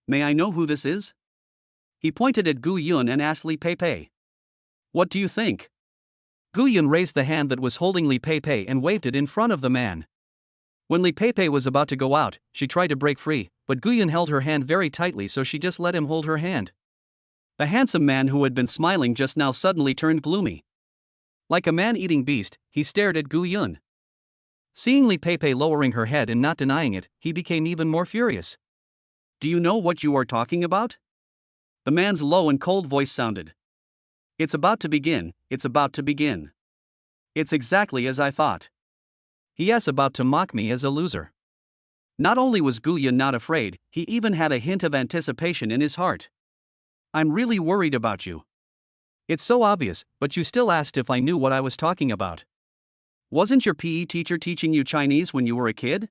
May I know who this is? He pointed at Gu Yun and asked Li Pei. What do you think? Gu Yun raised the hand that was holding Li Pei and waved it in front of the man. When Li Pei was about to go out, she tried to break free, but Gu Yun held her hand very tightly, so she just let him hold her hand. The handsome man who had been smiling just now suddenly turned gloomy. Like a man-eating beast, he stared at Gu Yun. Seeing Li Pei lowering her head and not denying it, he became even more furious. Do you know what you are talking about? The man's low and cold voice sounded. It's about to begin, it's about to begin. It's exactly as I thought. Yes, about to mock me as a loser. Not only was Gu Yun not afraid, he even had a hint of anticipation in his heart. I'm really worried about you. It's so obvious, but you still asked if I knew what I was talking about. Wasn't your PE teacher teaching you Chinese when you were a kid?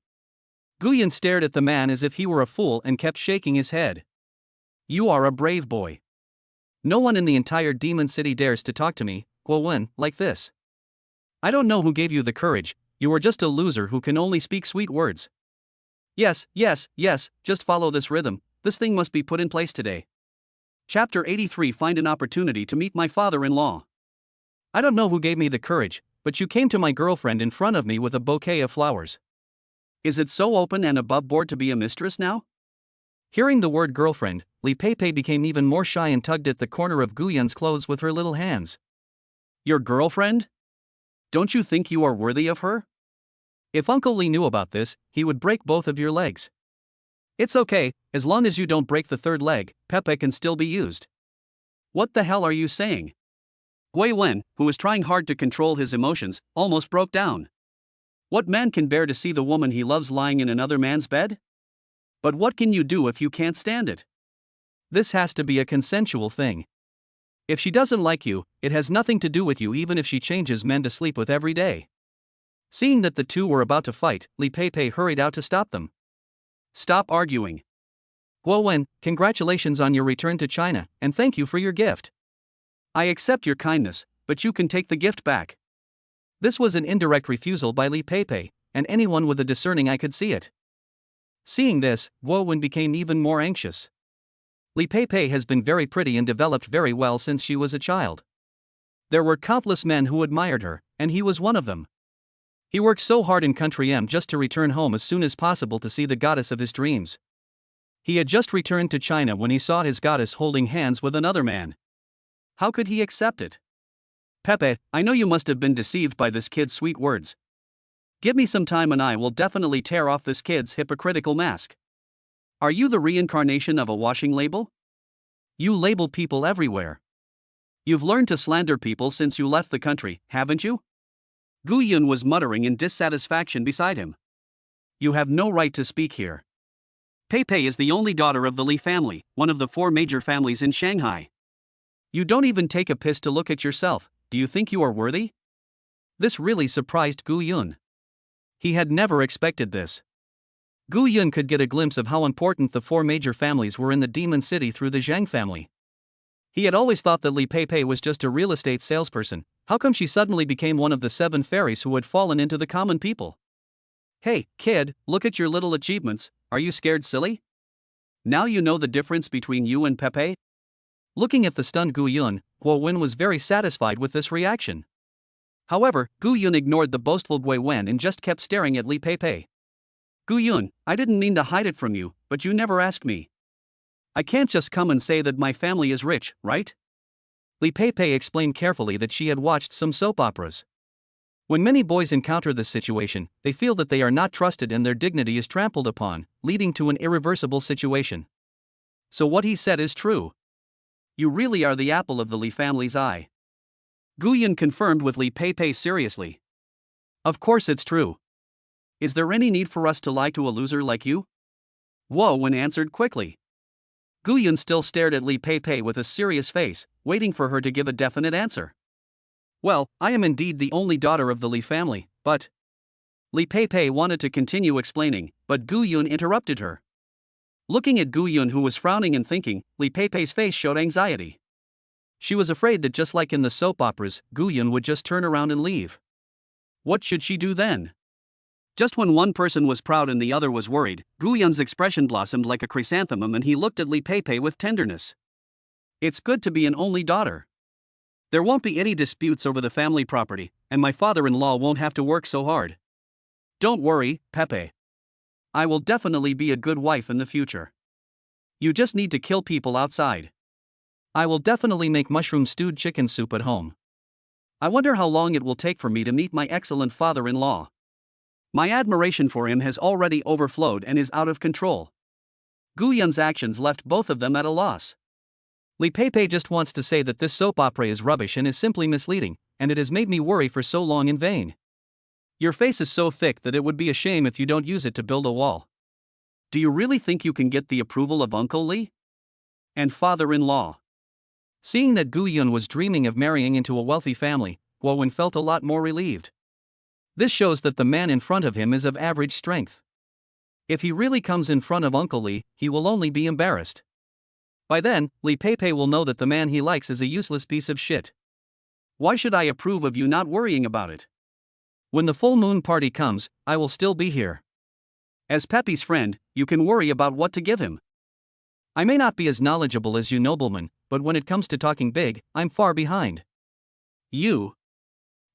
Gu Yun stared at the man as if he were a fool and kept shaking his head. You are a brave boy. No one in the entire Demon City dares to talk to me, Guo Wen, like this. I don't know who gave you the courage, you are just a loser who can only speak sweet words. Yes, just follow this rhythm, this thing must be put in place today. Chapter 83. Find an opportunity to meet my father-in-law. I don't know who gave me the courage, but you came to my girlfriend in front of me with a bouquet of flowers. Is it so open and above board to be a mistress now? Hearing the word girlfriend, Li Pei became even more shy and tugged at the corner of Gu Yun's clothes with her little hands. Your girlfriend? Don't you think you are worthy of her? If Uncle Li knew about this, he would break both of your legs. It's okay, as long as you don't break the third leg, Pepe can still be used. What the hell are you saying? Gui Wen, who was trying hard to control his emotions, almost broke down. What man can bear to see the woman he loves lying in another man's bed? But what can you do if you can't stand it? This has to be a consensual thing. If she doesn't like you, it has nothing to do with you even if she changes men to sleep with every day. Seeing that the two were about to fight, Li Pei hurried out to stop them. Stop arguing. Guo Wen, congratulations on your return to China, and thank you for your gift. I accept your kindness, but you can take the gift back. This was an indirect refusal by Li Pei, and anyone with a discerning eye could see it. Seeing this, Guo Wen became even more anxious. Li Pei has been very pretty and developed very well since she was a child. There were countless men who admired her, and he was one of them. He worked so hard in Country M just to return home as soon as possible to see the goddess of his dreams. He had just returned to China when he saw his goddess holding hands with another man. How could he accept it? Pepe, I know you must have been deceived by this kid's sweet words. Give me some time and I will definitely tear off this kid's hypocritical mask. Are you the reincarnation of a washing label? You label people everywhere. You've learned to slander people since you left the country, haven't you? Gu Yun was muttering in dissatisfaction beside him. You have no right to speak here. Pei is the only daughter of the Li family, one of the 4 major families in Shanghai. You don't even take a piss to look at yourself, do you think you are worthy? This really surprised Gu Yun. He had never expected this. Gu Yun could get a glimpse of how important the 4 major families were in the Demon City through the Zhang family. He had always thought that Li Pei was just a real estate salesperson. How come she suddenly became one of the 7 fairies who had fallen into the common people? Hey, kid, look at your little achievements, are you scared silly? Now you know the difference between you and Pepe? Looking at the stunned Gu Yun, Guo Wen was very satisfied with this reaction. However, Gu Yun ignored the boastful Gui Wen and just kept staring at Li Pei. Gu Yun, I didn't mean to hide it from you, but you never asked me. I can't just come and say that my family is rich, right? Li Pei explained carefully that she had watched some soap operas. When many boys encounter this situation, they feel that they are not trusted and their dignity is trampled upon, leading to an irreversible situation. So what he said is true. You really are the apple of the Li family's eye. Gu Yun confirmed with Li Pei seriously. Of course it's true. Is there any need for us to lie to a loser like you? Guo Wen answered quickly. Gu Yun still stared at Li Pei with a serious face, waiting for her to give a definite answer. Well, I am indeed the only daughter of the Li family, but... Li Pei wanted to continue explaining, but Gu Yun interrupted her. Looking at Gu Yun, who was frowning and thinking, Li Peipei's face showed anxiety. She was afraid that just like in the soap operas, Gu Yun would just turn around and leave. What should she do then? Just when one person was proud and the other was worried, Gu Yun's expression blossomed like a chrysanthemum and he looked at Li Peipei with tenderness. It's good to be an only daughter. There won't be any disputes over the family property, and my father-in-law won't have to work so hard. Don't worry, Pepe. I will definitely be a good wife in the future. You just need to kill people outside. I will definitely make mushroom stewed chicken soup at home. I wonder how long it will take for me to meet my excellent father-in-law. My admiration for him has already overflowed and is out of control. Gu Yun's actions left both of them at a loss. Li Peipei just wants to say that this soap opera is rubbish and is simply misleading, and it has made me worry for so long in vain. Your face is so thick that it would be a shame if you don't use it to build a wall. Do you really think you can get the approval of Uncle Li? And father-in-law? Seeing that Gu Yun was dreaming of marrying into a wealthy family, Guo Wen felt a lot more relieved. This shows that the man in front of him is of average strength. If he really comes in front of Uncle Li, he will only be embarrassed. By then, Li Peipei will know that the man he likes is a useless piece of shit. Why should I approve of you not worrying about it? When the full moon party comes, I will still be here. As Pepe's friend, you can worry about what to give him. I may not be as knowledgeable as you noblemen, but when it comes to talking big, I'm far behind. You.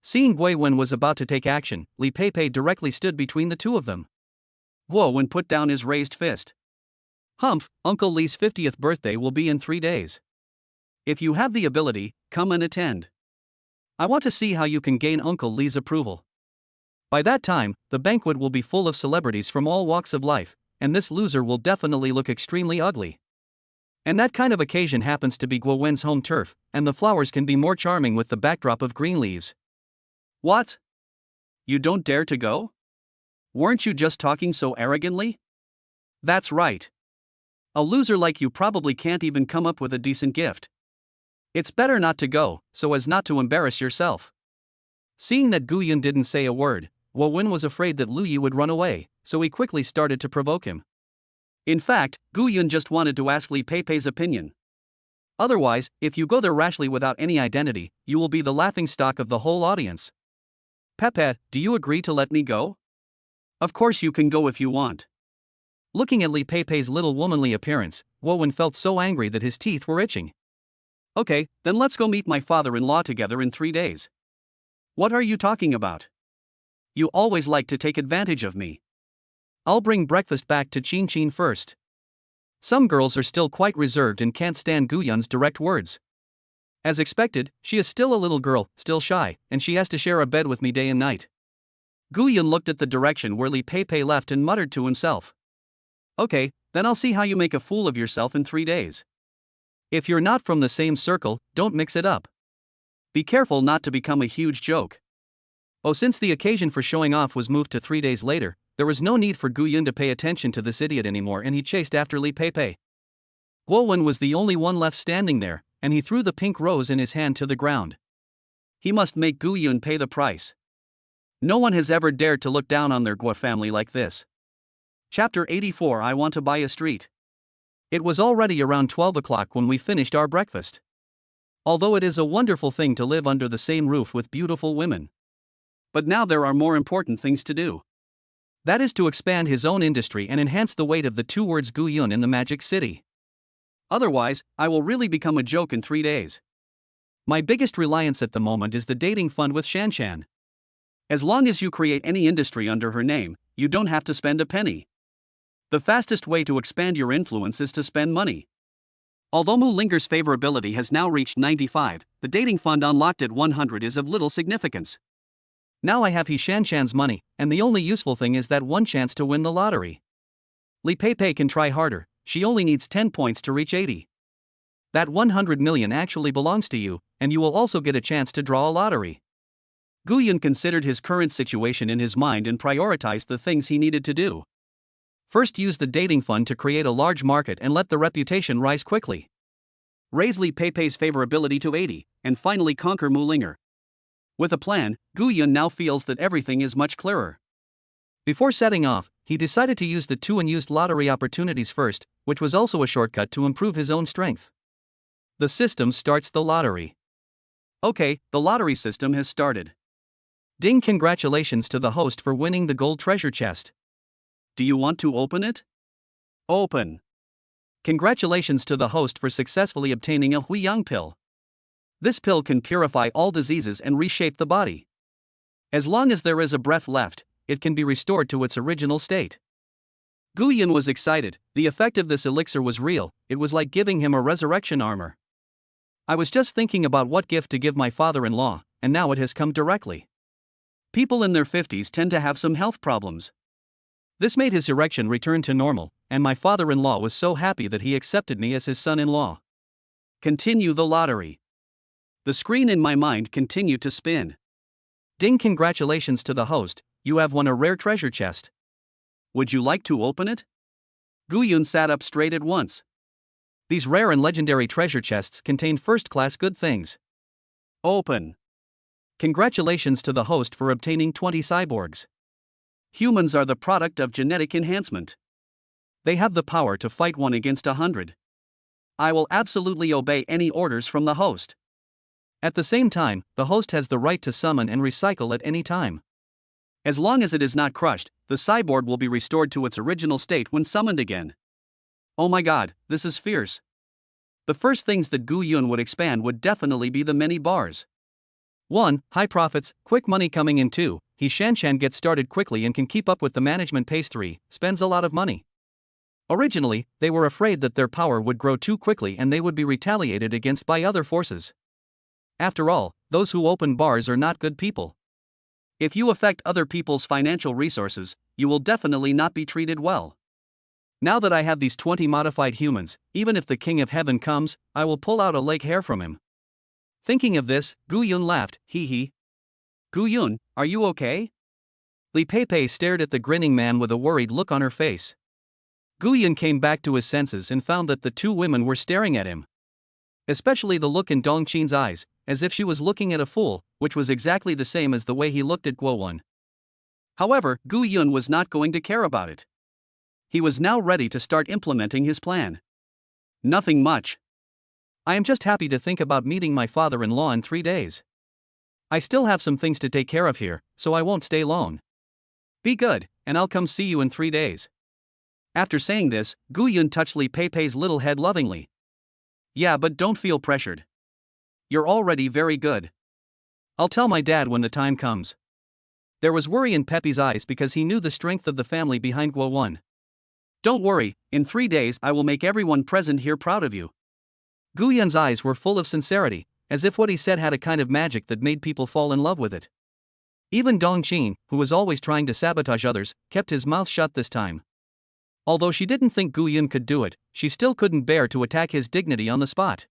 Seeing Guo Wen was about to take action, Li Peipei directly stood between the two of them. Guo Wen put down his raised fist. Humph, Uncle Li's 50th birthday will be in 3 days. If you have the ability, come and attend. I want to see how you can gain Uncle Li's approval. By that time, the banquet will be full of celebrities from all walks of life, and this loser will definitely look extremely ugly. And that kind of occasion happens to be Guo Wen's home turf, and the flowers can be more charming with the backdrop of green leaves. What? You don't dare to go? Weren't you just talking so arrogantly? That's right. A loser like you probably can't even come up with a decent gift. It's better not to go, so as not to embarrass yourself. Seeing that Gu Yun didn't say a word, Guo Wen was afraid that Lu Yi would run away, so he quickly started to provoke him. In fact, Gu Yun just wanted to ask Li Peipei's opinion. Otherwise, if you go there rashly without any identity, you will be the laughingstock of the whole audience. Pepe, do you agree to let me go? Of course you can go if you want. Looking at Li Peipei's little womanly appearance, Guo Wen felt so angry that his teeth were itching. Okay, then let's go meet my father-in-law together in 3 days. What are you talking about? You always like to take advantage of me. I'll bring breakfast back to Qin Qin first. Some girls are still quite reserved and can't stand Gu Yun's direct words. As expected, she is still a little girl, still shy, and she has to share a bed with me day and night. Gu Yun looked at the direction where Li Peipei left and muttered to himself. Okay, then I'll see how you make a fool of yourself in 3 days. If you're not from the same circle, don't mix it up. Be careful not to become a huge joke. Oh, since the occasion for showing off was moved to 3 days later, there was no need for Gu Yun to pay attention to this idiot anymore and he chased after Li Peipei. Guo Wen was the only one left standing there, and he threw the pink rose in his hand to the ground. He must make Gu Yun pay the price. No one has ever dared to look down on their Guo family like this. Chapter 84. I want to buy a street. It was already around 12 o'clock when we finished our breakfast. Although it is a wonderful thing to live under the same roof with beautiful women. But now there are more important things to do. That is to expand his own industry and enhance the weight of the 2 words Gu Yun in the Magic City. Otherwise, I will really become a joke in 3 days. My biggest reliance at the moment is the dating fund with Shanshan. As long as you create any industry under her name, you don't have to spend a penny. The fastest way to expand your influence is to spend money. Although Mu Linger's favorability has now reached 95, the dating fund unlocked at 100 is of little significance. Now I have He Shanshan's money, and the only useful thing is that one chance to win the lottery. Li Peipei can try harder, she only needs 10 points to reach 80. That 100 million actually belongs to you, and you will also get a chance to draw a lottery. Gu Yun considered his current situation in his mind and prioritized the things he needed to do. First, use the dating fund to create a large market and let the reputation rise quickly. Raise Li Peipei's favorability to 80, and finally conquer Mu Linger. With a plan, Gu Yun now feels that everything is much clearer. Before setting off, he decided to use the 2 unused lottery opportunities first, which was also a shortcut to improve his own strength. The system starts the lottery. Okay, the lottery system has started. Ding! Congratulations to the host for winning the gold treasure chest. Do you want to open it? Open. Congratulations to the host for successfully obtaining a Huiyang pill. This pill can purify all diseases and reshape the body. As long as there is a breath left, it can be restored to its original state. Gu Yun was excited. The effect of this elixir was real. It was like giving him a resurrection armor. I was just thinking about what gift to give my father-in-law, and now it has come directly. People in their 50s tend to have some health problems. This made his erection return to normal, and my father-in-law was so happy that he accepted me as his son-in-law. Continue the lottery. The screen in my mind continued to spin. Ding! Congratulations to the host, you have won a rare treasure chest. Would you like to open it? Gu Yun sat up straight at once. These rare and legendary treasure chests contain first-class good things. Open. Congratulations to the host for obtaining 20 cyborgs. Humans are the product of genetic enhancement. They have the power to fight 1 against 100. I will absolutely obey any orders from the host. At the same time, the host has the right to summon and recycle at any time. As long as it is not crushed, the cyborg will be restored to its original state when summoned again. Oh my god, this is fierce. The first things that Gu Yun would expand would definitely be the many bars. 1. High profits, quick money coming in. 2. He Shanshan gets started quickly and can keep up with the management pace. 3. Spends a lot of money. Originally, they were afraid that their power would grow too quickly and they would be retaliated against by other forces. After all, those who open bars are not good people. If you affect other people's financial resources, you will definitely not be treated well. Now that I have these 20 modified humans, even if the King of Heaven comes, I will pull out a leg hair from him. Thinking of this, Gu Yun laughed, hee hee. Gu Yun, are you okay? Li Pei stared at the grinning man with a worried look on her face. Gu Yun came back to his senses and found that the 2 women were staring at him. Especially the look in Dongqin's eyes, as if she was looking at a fool, which was exactly the same as the way he looked at Guo Wen. However, Gu Yun was not going to care about it. He was now ready to start implementing his plan. Nothing much. I am just happy to think about meeting my father-in-law in 3 days. I still have some things to take care of here, so I won't stay long. Be good, and I'll come see you in 3 days. After saying this, Gu Yun touched Li Pei's little head lovingly. Yeah, but don't feel pressured. You're already very good. I'll tell my dad when the time comes. There was worry in Pepe's eyes because he knew the strength of the family behind Guo Wen. Don't worry, in 3 days I will make everyone present here proud of you. Gu Yun's eyes were full of sincerity, as if what he said had a kind of magic that made people fall in love with it. Even Dongqin, who was always trying to sabotage others, kept his mouth shut this time. Although she didn't think Gu Yun could do it, she still couldn't bear to attack his dignity on the spot.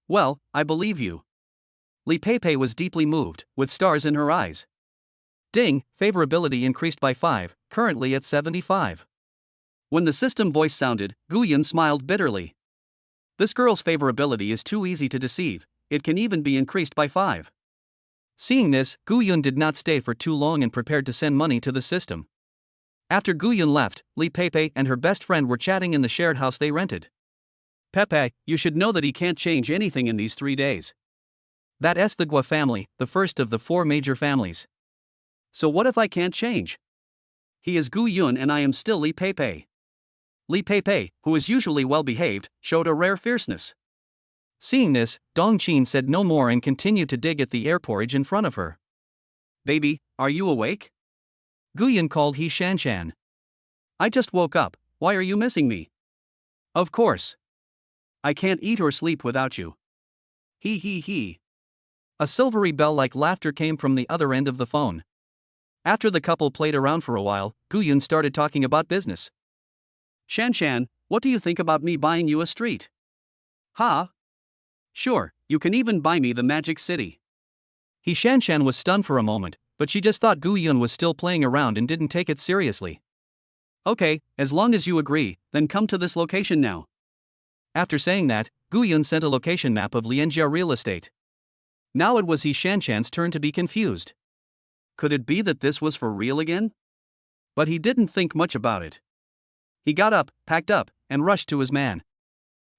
Well, I believe you. Li Pei was deeply moved, with stars in her eyes. Ding! Favorability increased by 5, currently at 75. When the system voice sounded, Gu Yun smiled bitterly. This girl's favorability is too easy to deceive, it can even be increased by 5. Seeing this, Gu Yun did not stay for too long and prepared to send money to the system. After Gu Yun left, Li Pei and her best friend were chatting in the shared house they rented. Pepe, you should know that he can't change anything in these 3 days. That's the Gua family, the first of the 4 major families. So what if I can't change? He is Gu Yun and I am still Li Pei. Li Pei, who is usually well-behaved, showed a rare fierceness. Seeing this, Dongqin said no more and continued to dig at the air porridge in front of her. Baby, are you awake? Gu Yun called He Shanshan. I just woke up, why are you missing me? Of course. I can't eat or sleep without you. He. A silvery bell-like laughter came from the other end of the phone. After the couple played around for a while, Gu Yun started talking about business. Shanshan, what do you think about me buying you a street? Ha? Sure, you can even buy me the Magic City. He Shanshan was stunned for a moment, but she just thought Gu Yun was still playing around and didn't take it seriously. Okay, as long as you agree, then come to this location now. After saying that, Gu Yun sent a location map of Lianjia real estate. Now it was He Shanshan's turn to be confused. Could it be that this was for real again? But he didn't think much about it. He got up, packed up, and rushed to his man.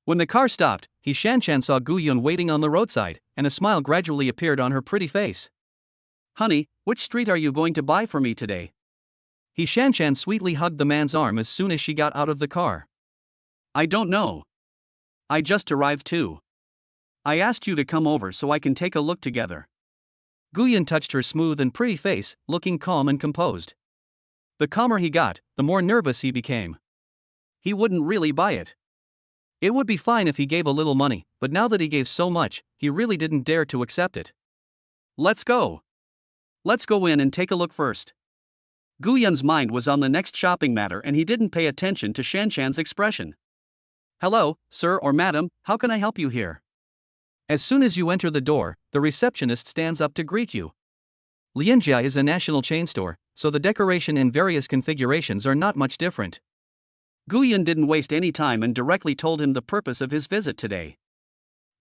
When the car stopped, Shanshan saw Gu Yun waiting on the roadside, and a smile gradually appeared on her pretty face. "Honey, which street are you going to buy for me today?" Shanshan sweetly hugged the man's arm as soon as she got out of the car. "I don't know. I just arrived too. I asked you to come over so I can take a look together." Gu Yun touched her smooth and pretty face, looking calm and composed. The calmer he got, the more nervous he became. He wouldn't really buy it. It would be fine if he gave a little money, but now that he gave so much, he really didn't dare to accept it. "Let's go. Let's go in and take a look first." Gu Yun's mind was on the next shopping matter and he didn't pay attention to Shanshan's expression. "Hello, sir or madam, how can I help you here?" As soon as you enter the door, the receptionist stands up to greet you. Lianjia is a national chain store, so the decoration in various configurations are not much different. Gu Yun didn't waste any time and directly told him the purpose of his visit today.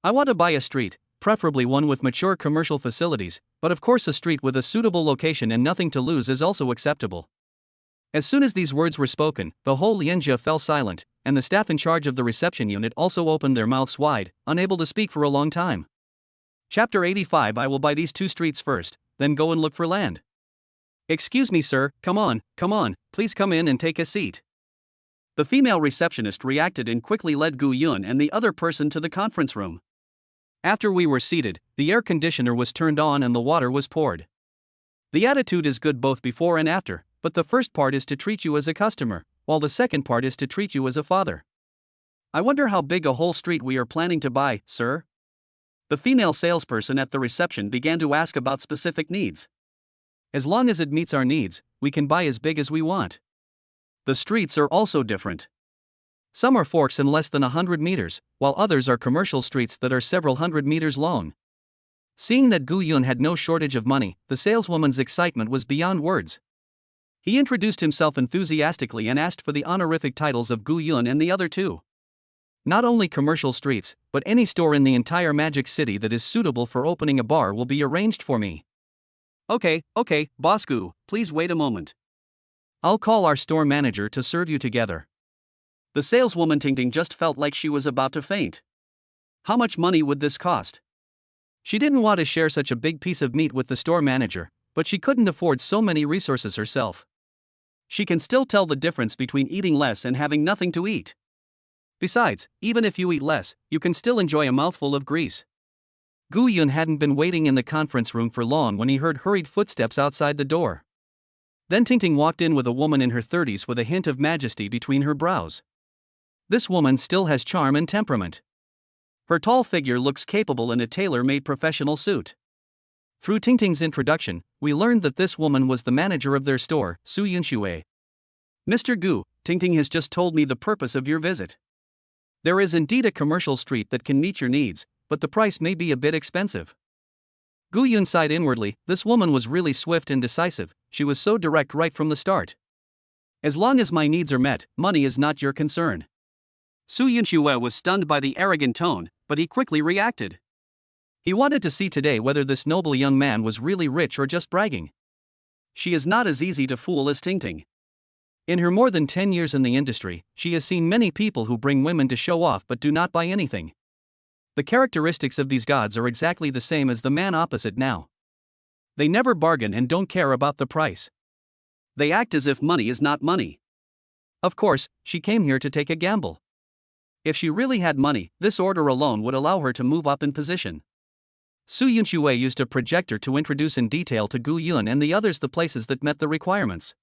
"I want to buy a street, preferably one with mature commercial facilities, but of course a street with a suitable location and nothing to lose is also acceptable." As soon as these words were spoken, the whole Lianjia fell silent, and the staff in charge of the reception unit also opened their mouths wide, unable to speak for a long time. Chapter 85. I will buy these 2 streets first, then go and look for land. "Excuse me, sir, come on, please come in and take a seat." The female receptionist reacted and quickly led Gu Yun and the other person to the conference room. After we were seated, the air conditioner was turned on and the water was poured. The attitude is good both before and after, but the first part is to treat you as a customer, while the second part is to treat you as a father. "I wonder how big a whole street we are planning to buy, sir?" The female salesperson at the reception began to ask about specific needs. "As long as it meets our needs, we can buy as big as we want. The streets are also different. Some are forks and less than 100 meters, while others are commercial streets that are several hundred meters long." Seeing that Gu Yun had no shortage of money, the saleswoman's excitement was beyond words. He introduced himself enthusiastically and asked for the honorific titles of Gu Yun and the other 2. "Not only commercial streets, but any store in the entire Magic City that is suitable for opening a bar will be arranged for me." Okay, Boss Gu, please wait a moment. I'll call our store manager to serve you together." The saleswoman Tingting just felt like she was about to faint. How much money would this cost? She didn't want to share such a big piece of meat with the store manager, but she couldn't afford so many resources herself. She can still tell the difference between eating less and having nothing to eat. Besides, even if you eat less, you can still enjoy a mouthful of grease. Gu Yun hadn't been waiting in the conference room for long when he heard hurried footsteps outside the door. Then Tingting walked in with a woman in her 30s with a hint of majesty between her brows. This woman still has charm and temperament. Her tall figure looks capable in a tailor-made professional suit. Through Tingting's introduction, we learned that this woman was the manager of their store, Su Yunxue. "Mr. Gu, Tingting has just told me the purpose of your visit. There is indeed a commercial street that can meet your needs, but the price may be a bit expensive." Gu Yun sighed inwardly. This woman was really swift and decisive. She was so direct right from the start. "As long as my needs are met, money is not your concern." Su Yunxue was stunned by the arrogant tone, but he quickly reacted. He wanted to see today whether this noble young man was really rich or just bragging. She is not as easy to fool as Tingting. In her more than 10 years in the industry, she has seen many people who bring women to show off but do not buy anything. The characteristics of these gods are exactly the same as the man opposite now. They never bargain and don't care about the price. They act as if money is not money. Of course, she came here to take a gamble. If she really had money, this order alone would allow her to move up in position. Su Yunxue used a projector to introduce in detail to Gu Yun and the others the places that met the requirements.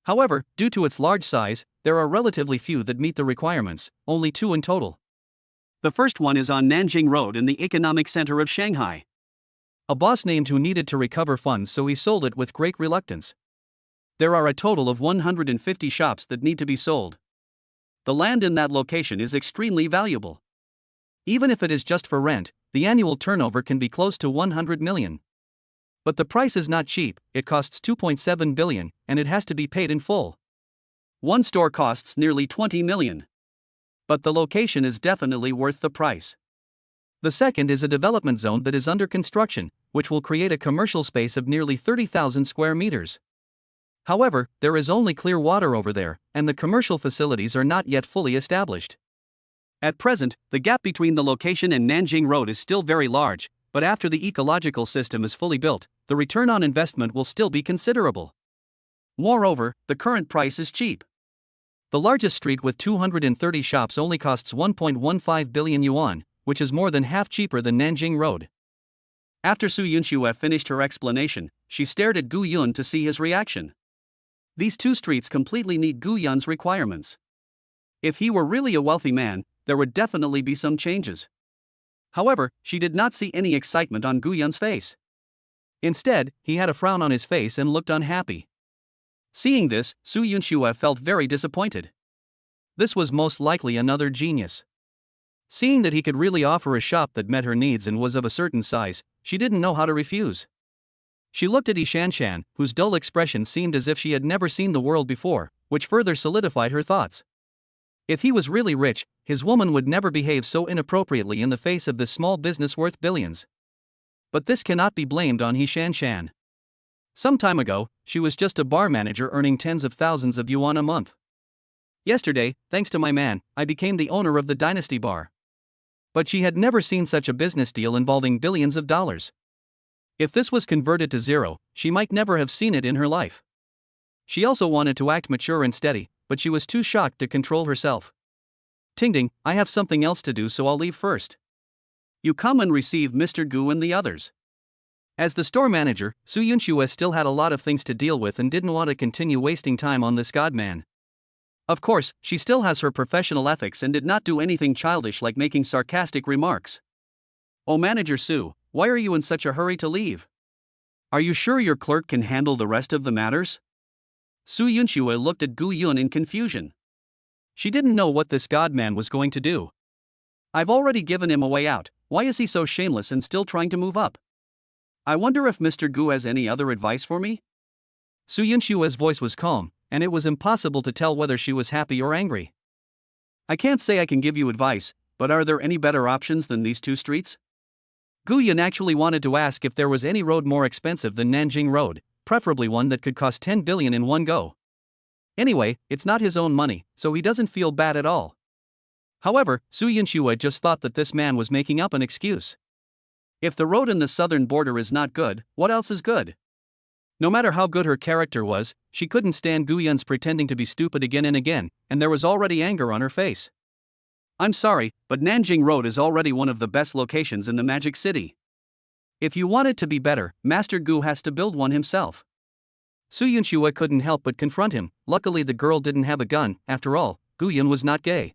However, due to its large size, there are relatively few that meet the requirements, only 2 in total. The first one is on Nanjing Road in the economic center of Shanghai. A boss named who needed to recover funds, so he sold it with great reluctance. There are a total of 150 shops that need to be sold. The land in that location is extremely valuable. Even if it is just for rent, the annual turnover can be close to 100 million. But the price is not cheap. It costs 2.7 billion, and it has to be paid in full. One store costs nearly 20 million. But the location is definitely worth the price. The second is a development zone that is under construction, which will create a commercial space of nearly 30,000 square meters. However, there is only clear water over there, and the commercial facilities are not yet fully established. At present, the gap between the location and Nanjing Road is still very large, but after the ecological system is fully built, the return on investment will still be considerable. Moreover, the current price is cheap. The largest street with 230 shops only costs 1.15 billion yuan, which is more than half cheaper than Nanjing Road. After Su Yunxue finished her explanation, she stared at Gu Yun to see his reaction. These two streets completely meet Gu Yun's requirements. If he were really a wealthy man, there would definitely be some changes. However, she did not see any excitement on Gu Yun's face. Instead, he had a frown on his face and looked unhappy. Seeing this, Su Yunxue felt very disappointed. This was most likely another genius. Seeing that he could really offer a shop that met her needs and was of a certain size, she didn't know how to refuse. She looked at Yi Shanshan, whose dull expression seemed as if she had never seen the world before, which further solidified her thoughts. If he was really rich, his woman would never behave so inappropriately in the face of this small business worth billions. But this cannot be blamed on Yi Shanshan. Some time ago, she was just a bar manager earning tens of thousands of yuan a month. Yesterday, thanks to my man, I became the owner of the Dynasty Bar. But she had never seen such a business deal involving billions of dollars. If this was converted to zero, she might never have seen it in her life. She also wanted to act mature and steady, but she was too shocked to control herself. Tingding, I have something else to do, so I'll leave first. You come and receive Mr. Gu and the others. As the store manager, Su Yunxue still had a lot of things to deal with and didn't want to continue wasting time on this godman. Of course, she still has her professional ethics and did not do anything childish like making sarcastic remarks. Oh, Manager Su, why are you in such a hurry to leave? Are you sure your clerk can handle the rest of the matters? Su Yunxue looked at Gu Yun in confusion. She didn't know what this godman was going to do. I've already given him a way out, why is he so shameless and still trying to move up? I wonder if Mr. Gu has any other advice for me? Su Yunxue's voice was calm, and it was impossible to tell whether she was happy or angry. I can't say I can give you advice, but are there any better options than these two streets? Gu Yun actually wanted to ask if there was any road more expensive than Nanjing Road, preferably one that could cost 10 billion in one go. Anyway, it's not his own money, so he doesn't feel bad at all. However, Su Yunxue just thought that this man was making up an excuse. If the road in the southern border is not good, what else is good? No matter how good her character was, she couldn't stand Gu Yun's pretending to be stupid again and again, and there was already anger on her face. I'm sorry, but Nanjing Road is already one of the best locations in the Magic City. If you want it to be better, Master Gu has to build one himself. Su Yunxue couldn't help but confront him. Luckily the girl didn't have a gun, after all, Gu Yun was not gay.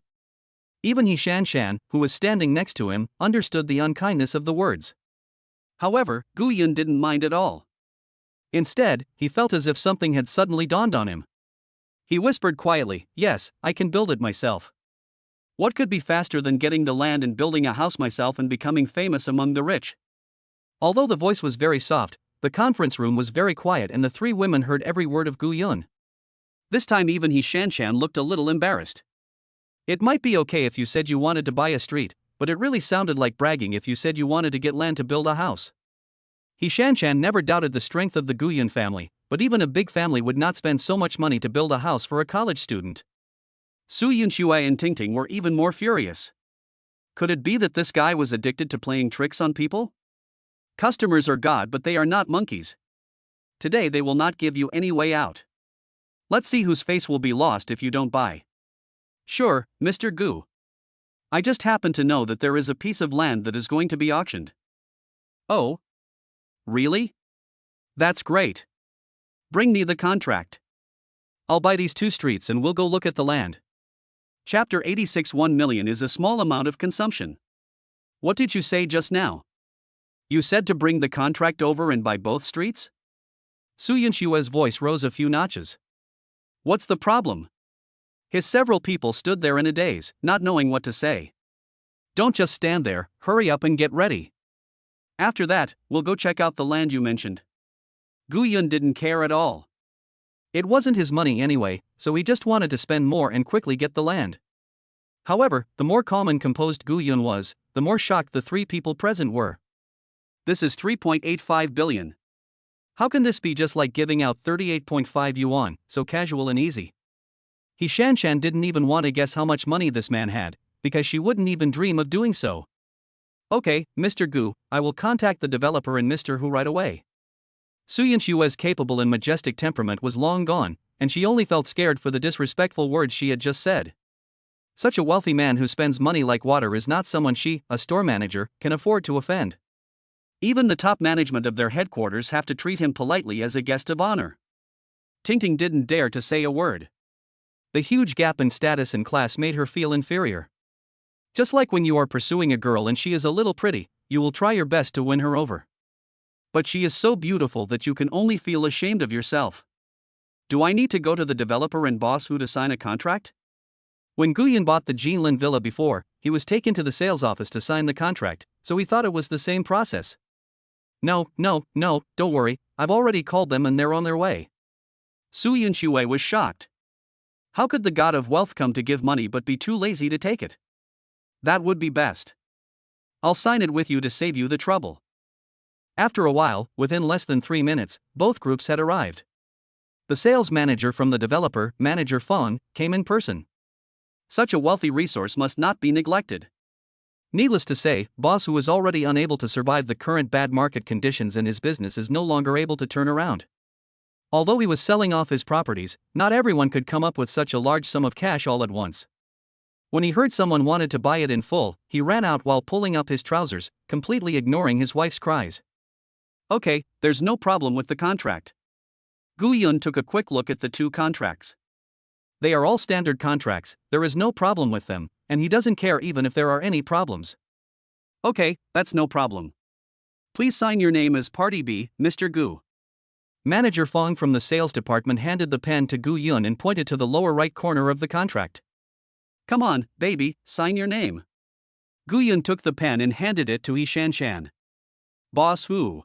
Even Yi Shanshan, who was standing next to him, understood the unkindness of the words. However, Gu Yun didn't mind at all. Instead, he felt as if something had suddenly dawned on him. He whispered quietly, yes, I can build it myself. What could be faster than getting the land and building a house myself and becoming famous among the rich? Although the voice was very soft, the conference room was very quiet and the three women heard every word of Gu Yun. This time even Yi Shanshan looked a little embarrassed. It might be okay if you said you wanted to buy a street, but it really sounded like bragging if you said you wanted to get land to build a house. Yi Shanshan never doubted the strength of the Gu Yun family, but even a big family would not spend so much money to build a house for a college student. Su Yunxue and Tingting were even more furious. Could it be that this guy was addicted to playing tricks on people? Customers are God, but they are not monkeys. Today they will not give you any way out. Let's see whose face will be lost if you don't buy. Sure, Mr. Gu. I just happen to know that there is a piece of land that is going to be auctioned. Oh? Really? That's great. Bring me the contract. I'll buy these two streets and we'll go look at the land. Chapter 86. 1 million is a small amount of consumption. What did you say just now? You said to bring the contract over and buy both streets? Su Yunxue's voice rose a few notches. What's the problem? His several people stood there in a daze, not knowing what to say. Don't just stand there, hurry up and get ready. After that, we'll go check out the land you mentioned. Gu Yun didn't care at all. It wasn't his money anyway, so he just wanted to spend more and quickly get the land. However, the more calm and composed Gu Yun was, the more shocked the three people present were. This is 3.85 billion. How can this be just like giving out 38.5 yuan, so casual and easy? He Shanshan didn't even want to guess how much money this man had, because she wouldn't even dream of doing so. Okay, Mr. Gu, I will contact the developer and Mr. Hu right away. Su Yunshue's capable and majestic temperament was long gone, and she only felt scared for the disrespectful words she had just said. Such a wealthy man who spends money like water is not someone she, a store manager, can afford to offend. Even the top management of their headquarters have to treat him politely as a guest of honor. Tingting didn't dare to say a word. The huge gap in status and class made her feel inferior. Just like when you are pursuing a girl and she is a little pretty, you will try your best to win her over. But she is so beautiful that you can only feel ashamed of yourself. Do I need to go to the developer and boss Hu to sign a contract? When Guyan bought the Jinlin villa before, he was taken to the sales office to sign the contract, so he thought it was the same process. No, don't worry, I've already called them and they're on their way. Su Yunxue was shocked. How could the god of wealth come to give money but be too lazy to take it? That would be best. I'll sign it with you to save you the trouble. After a while, within less than 3 minutes, both groups had arrived. The sales manager from the developer, Manager Fong, came in person. Such a wealthy resource must not be neglected. Needless to say, Boss Hu is already unable to survive the current bad market conditions and his business is no longer able to turn around. Although he was selling off his properties, not everyone could come up with such a large sum of cash all at once. When he heard someone wanted to buy it in full, he ran out while pulling up his trousers, completely ignoring his wife's cries. Okay, there's no problem with the contract. Gu Yun took a quick look at the 2 contracts. They are all standard contracts, there is no problem with them, and he doesn't care even if there are any problems. Okay, that's no problem. Please sign your name as Party B, Mr. Gu. Manager Fong from the sales department handed the pen to Gu Yun and pointed to the lower right corner of the contract. Come on, baby, sign your name. Gu Yun took the pen and handed it to He Shanshan. Boss Hu.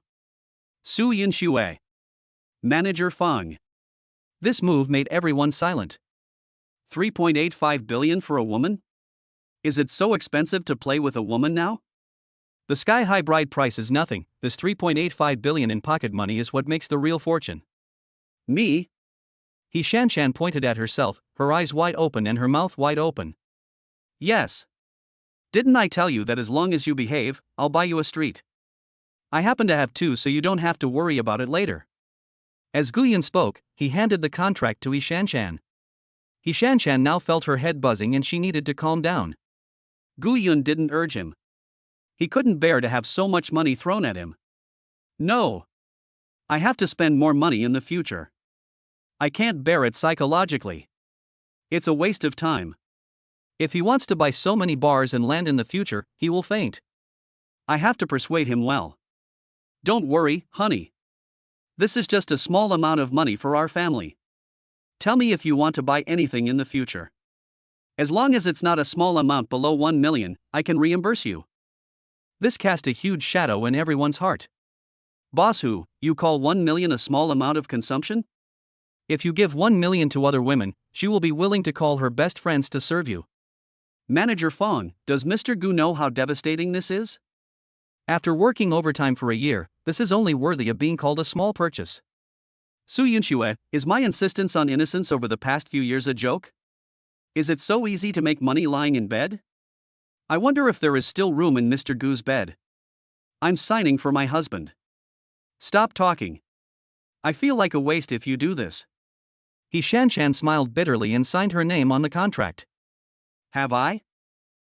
Su Yunxue. Manager Fong. This move made everyone silent. 3.85 billion for a woman? Is it so expensive to play with a woman now? The sky-high bride price is nothing, this 3.85 billion in pocket money is what makes the real fortune. Me? He Shanshan pointed at herself, her eyes wide open and her mouth wide open. Yes. Didn't I tell you that as long as you behave, I'll buy you a street? I happen to have 2 so you don't have to worry about it later. As Guyan spoke, he handed the contract to He Shanshan. He Shanshan now felt her head buzzing and she needed to calm down. Gu Yun didn't urge him. He couldn't bear to have so much money thrown at him. No. I have to spend more money in the future. I can't bear it psychologically. It's a waste of time. If he wants to buy so many bars and land in the future, he will faint. I have to persuade him well. Don't worry, honey. This is just a small amount of money for our family. Tell me if you want to buy anything in the future. As long as it's not a small amount below 1 million, I can reimburse you. This cast a huge shadow in everyone's heart. Boss Hu, you call 1 million a small amount of consumption? If you give 1 million to other women, she will be willing to call her best friends to serve you. Manager Fong, does Mr. Gu know how devastating this is? After working overtime for a year, this is only worthy of being called a small purchase. Su Yunxue, is my insistence on innocence over the past few years a joke? Is it so easy to make money lying in bed? I wonder if there is still room in Mr. Gu's bed. I'm signing for my husband. Stop talking. I feel like a waste if you do this. He Shanshan smiled bitterly and signed her name on the contract. Have I?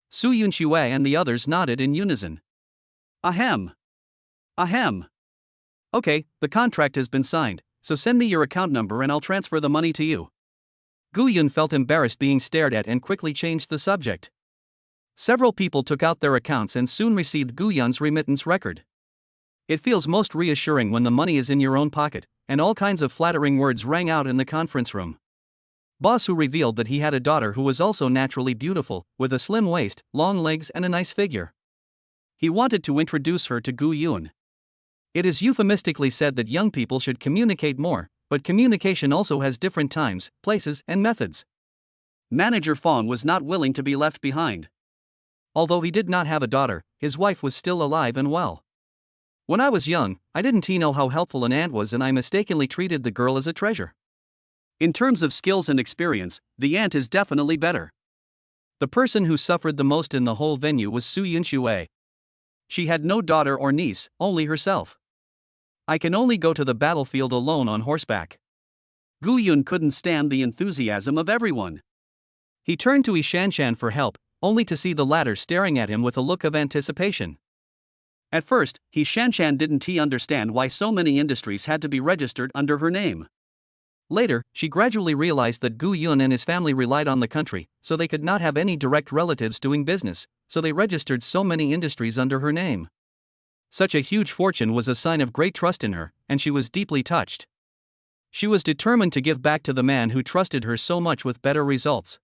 Su Yunxue and the others nodded in unison. Ahem. Ahem. Okay, the contract has been signed, so send me your account number and I'll transfer the money to you. Gu Yun felt embarrassed being stared at and quickly changed the subject. Several people took out their accounts and soon received Gu Yun's remittance record. It feels most reassuring when the money is in your own pocket, and all kinds of flattering words rang out in the conference room. Boss Hu revealed that he had a daughter who was also naturally beautiful, with a slim waist, long legs and a nice figure. He wanted to introduce her to Gu Yun. It is euphemistically said that young people should communicate more, but communication also has different times, places, and methods. Manager Fong was not willing to be left behind. Although he did not have a daughter, his wife was still alive and well. When I was young, I didn't know how helpful an ant was and I mistakenly treated the girl as a treasure. In terms of skills and experience, the ant is definitely better. The person who suffered the most in the whole venue was Su Yunxue. She had no daughter or niece, only herself. I can only go to the battlefield alone on horseback. Gu Yun couldn't stand the enthusiasm of everyone. He turned to Yi Shanshan for help, only to see the latter staring at him with a look of anticipation. At first, Yi Shanshan didn't understand why so many industries had to be registered under her name. Later, she gradually realized that Gu Yun and his family relied on the country, so they could not have any direct relatives doing business, so they registered so many industries under her name. Such a huge fortune was a sign of great trust in her, and she was deeply touched. She was determined to give back to the man who trusted her so much with better results.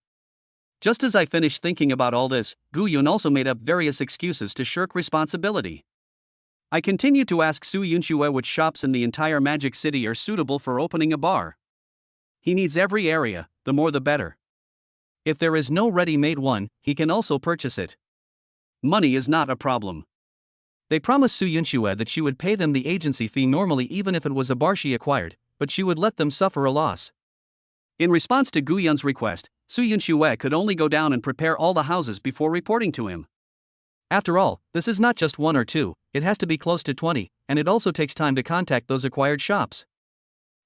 Just as I finished thinking about all this, Gu Yun also made up various excuses to shirk responsibility. I continued to ask Su Yunxue which shops in the entire Magic City are suitable for opening a bar. He needs every area, the more the better. If there is no ready-made one, he can also purchase it. Money is not a problem. They promised Su Yunxue that she would pay them the agency fee normally even if it was a bar she acquired, but she would let them suffer a loss. In response to Gu Yun's request, Su Yunxue could only go down and prepare all the houses before reporting to him. After all, this is not just 1 or 2, it has to be close to 20, and it also takes time to contact those acquired shops.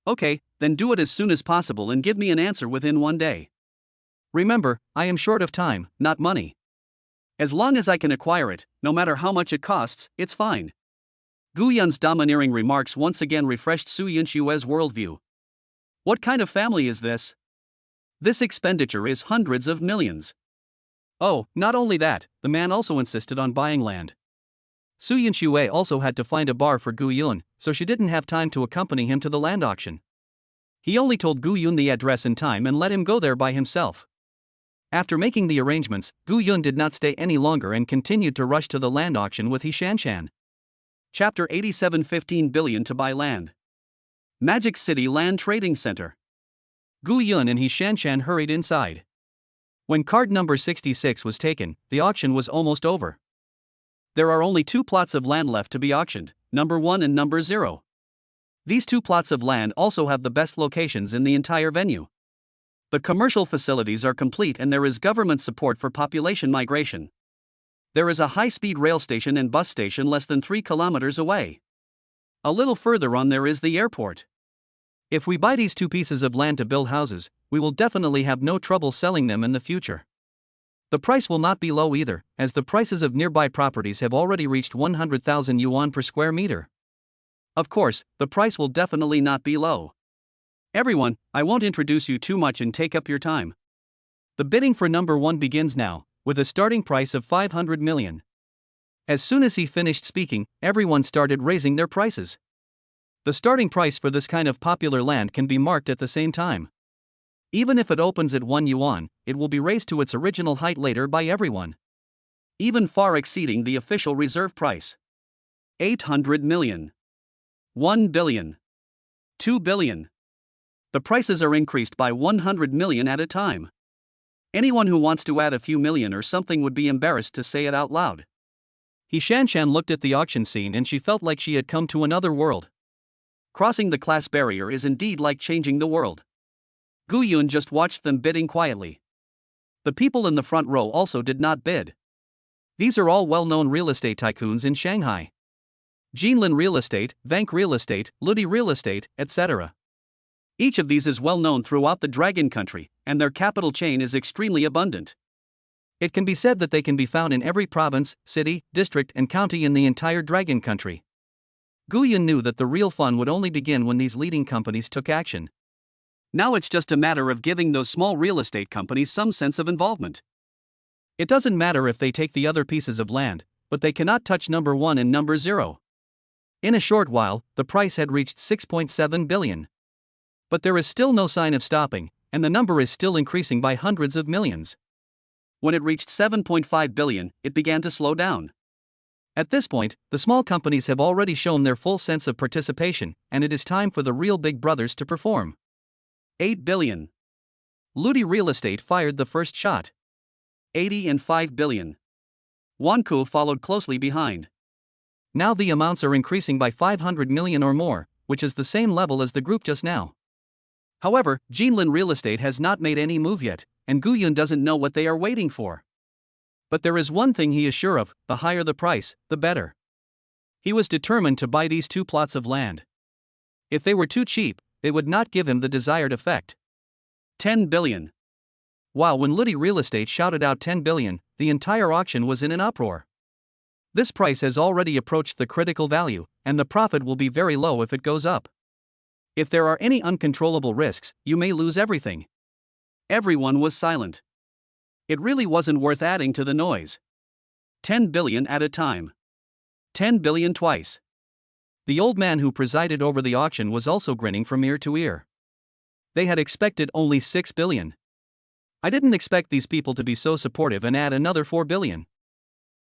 Okay, then do it as soon as possible and give me an answer within 1 day. Remember, I am short of time, not money. As long as I can acquire it, no matter how much it costs, it's fine. Gu Yun's domineering remarks once again refreshed Su Yunxue's worldview. What kind of family is this? This expenditure is hundreds of millions. Oh, not only that, the man also insisted on buying land. Su Yunxue also had to find a bar for Gu Yun, so she didn't have time to accompany him to the land auction. He only told Gu Yun the address in time and let him go there by himself. After making the arrangements, Gu Yun did not stay any longer and continued to rush to the land auction with Yi Shanshan. Chapter 87 15 billion to buy land. Magic City Land Trading Center. Gu Yun and Yi Shanshan hurried inside. When card number 66 was taken, the auction was almost over. There are only 2 plots of land left to be auctioned, number 1 and number 0. These 2 plots of land also have the best locations in the entire venue. The commercial facilities are complete and there is government support for population migration. There is a high-speed rail station and bus station less than 3 kilometers away. A little further on there is the airport. If we buy these 2 pieces of land to build houses, we will definitely have no trouble selling them in the future. The price will not be low either, as the prices of nearby properties have already reached 100,000 yuan per square meter. Of course, the price will definitely not be low. Everyone, I won't introduce you too much and take up your time. The bidding for number 1 begins now, with a starting price of 500 million. As soon as he finished speaking, everyone started raising their prices. The starting price for this kind of popular land can be marked at the same time. Even if it opens at 1 yuan, it will be raised to its original height later by everyone. Even far exceeding the official reserve price. 800 million. 1 billion. 2 billion. The prices are increased by 100 million at a time. Anyone who wants to add a few million or something would be embarrassed to say it out loud. Yi Shanshan looked at the auction scene and she felt like she had come to another world. Crossing the class barrier is indeed like changing the world. Gu Yun just watched them bidding quietly. The people in the front row also did not bid. These are all well-known real estate tycoons in Shanghai. Jinlin Real Estate, Vank Real Estate, Ludi Real Estate, etc. Each of these is well known throughout the Dragon Country, and their capital chain is extremely abundant. It can be said that they can be found in every province, city, district and county in the entire Dragon Country. Gu Yun knew that the real fun would only begin when these leading companies took action. Now it's just a matter of giving those small real estate companies some sense of involvement. It doesn't matter if they take the other pieces of land, but they cannot touch number 1 and number 0. In a short while, the price had reached 6.7 billion. But there is still no sign of stopping, and the number is still increasing by hundreds of millions. When it reached 7.5 billion, it began to slow down. At this point, the small companies have already shown their full sense of participation, and it is time for the real big brothers to perform. 8 billion. Ludi Real Estate fired the first shot. 80 and 5 billion. Wanku followed closely behind. Now the amounts are increasing by 500 million or more, which is the same level as the group just now. However, Jinlin Real Estate has not made any move yet, and Gu Yun doesn't know what they are waiting for. But there is one thing he is sure of: the higher the price, the better. He was determined to buy these 2 plots of land. If they were too cheap, it would not give him the desired effect. 10 billion. Wow! When Ludi Real Estate shouted out 10 billion, the entire auction was in an uproar. This price has already approached the critical value, and the profit will be very low if it goes up. If there are any uncontrollable risks, you may lose everything. Everyone was silent. It really wasn't worth adding to the noise. 10 billion at a time. 10 billion twice. The old man who presided over the auction was also grinning from ear to ear. They had expected only 6 billion. I didn't expect these people to be so supportive and add another 4 billion.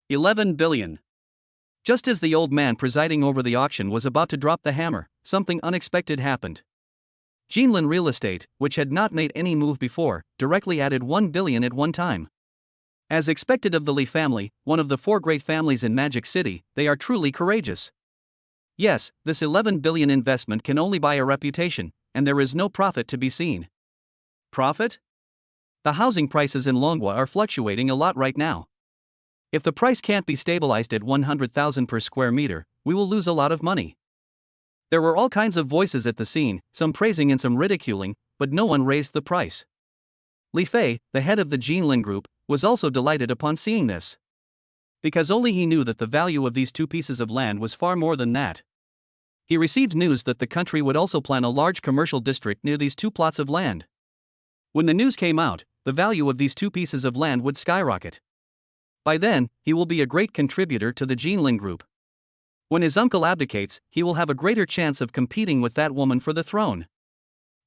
11 billion. Just as the old man presiding over the auction was about to drop the hammer, something unexpected happened. Jinlin Real Estate, which had not made any move before, directly added 1 billion at one time. As expected of the Li family, one of the 4 great families in Magic City, they are truly courageous. Yes, this 11 billion investment can only buy a reputation, and there is no profit to be seen. Profit? The housing prices in Longhua are fluctuating a lot right now. If the price can't be stabilized at 100,000 per square meter, we will lose a lot of money. There were all kinds of voices at the scene, some praising and some ridiculing, but no one raised the price. Li Fei, the head of the Jinlin Group, was also delighted upon seeing this. Because only he knew that the value of these 2 pieces of land was far more than that. He received news that the country would also plan a large commercial district near these 2 plots of land. When the news came out, the value of these 2 pieces of land would skyrocket. By then, he will be a great contributor to the Jinlin Group. When his uncle abdicates, he will have a greater chance of competing with that woman for the throne.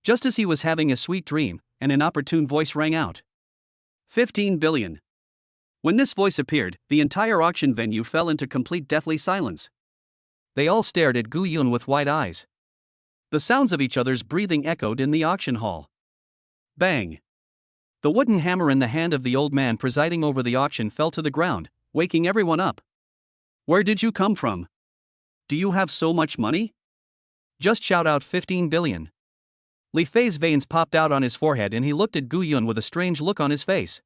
Just as he was having a sweet dream, an inopportune voice rang out. 15 billion. When this voice appeared, the entire auction venue fell into complete deathly silence. They all stared at Gu Yun with wide eyes. The sounds of each other's breathing echoed in the auction hall. Bang! The wooden hammer in the hand of the old man presiding over the auction fell to the ground, waking everyone up. Where did you come from? Do you have so much money? Just shout out 15 billion. Li Fei's veins popped out on his forehead and he looked at Gu Yun with a strange look on his face.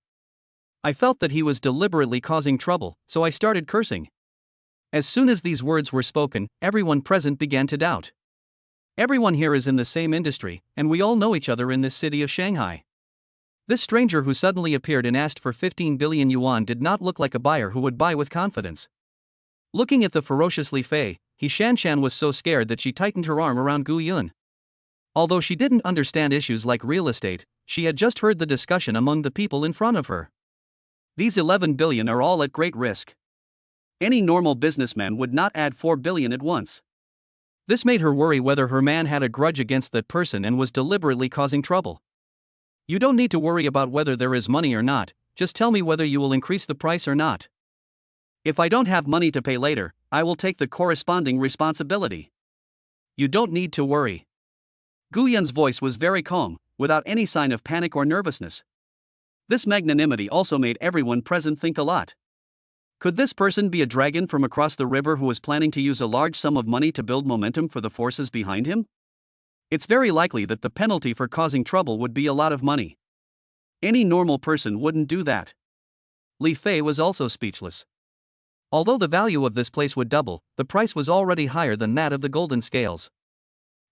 I felt that he was deliberately causing trouble, so I started cursing. As soon as these words were spoken, everyone present began to doubt. Everyone here is in the same industry, and we all know each other in this city of Shanghai. This stranger who suddenly appeared and asked for 15 billion yuan did not look like a buyer who would buy with confidence. Looking at the ferocious Li Fei, Shanshan was so scared that she tightened her arm around Gu Yun. Although she didn't understand issues like real estate, she had just heard the discussion among the people in front of her. These 11 billion are all at great risk. Any normal businessman would not add 4 billion at once. This made her worry whether her man had a grudge against that person and was deliberately causing trouble. You don't need to worry about whether there is money or not, just tell me whether you will increase the price or not. If I don't have money to pay later, I will take the corresponding responsibility. You don't need to worry. Gu Yun's voice was very calm, without any sign of panic or nervousness. This magnanimity also made everyone present think a lot. Could this person be a dragon from across the river who was planning to use a large sum of money to build momentum for the forces behind him? It's very likely that the penalty for causing trouble would be a lot of money. Any normal person wouldn't do that. Li Fei was also speechless. Although the value of this place would double, the price was already higher than that of the golden scales.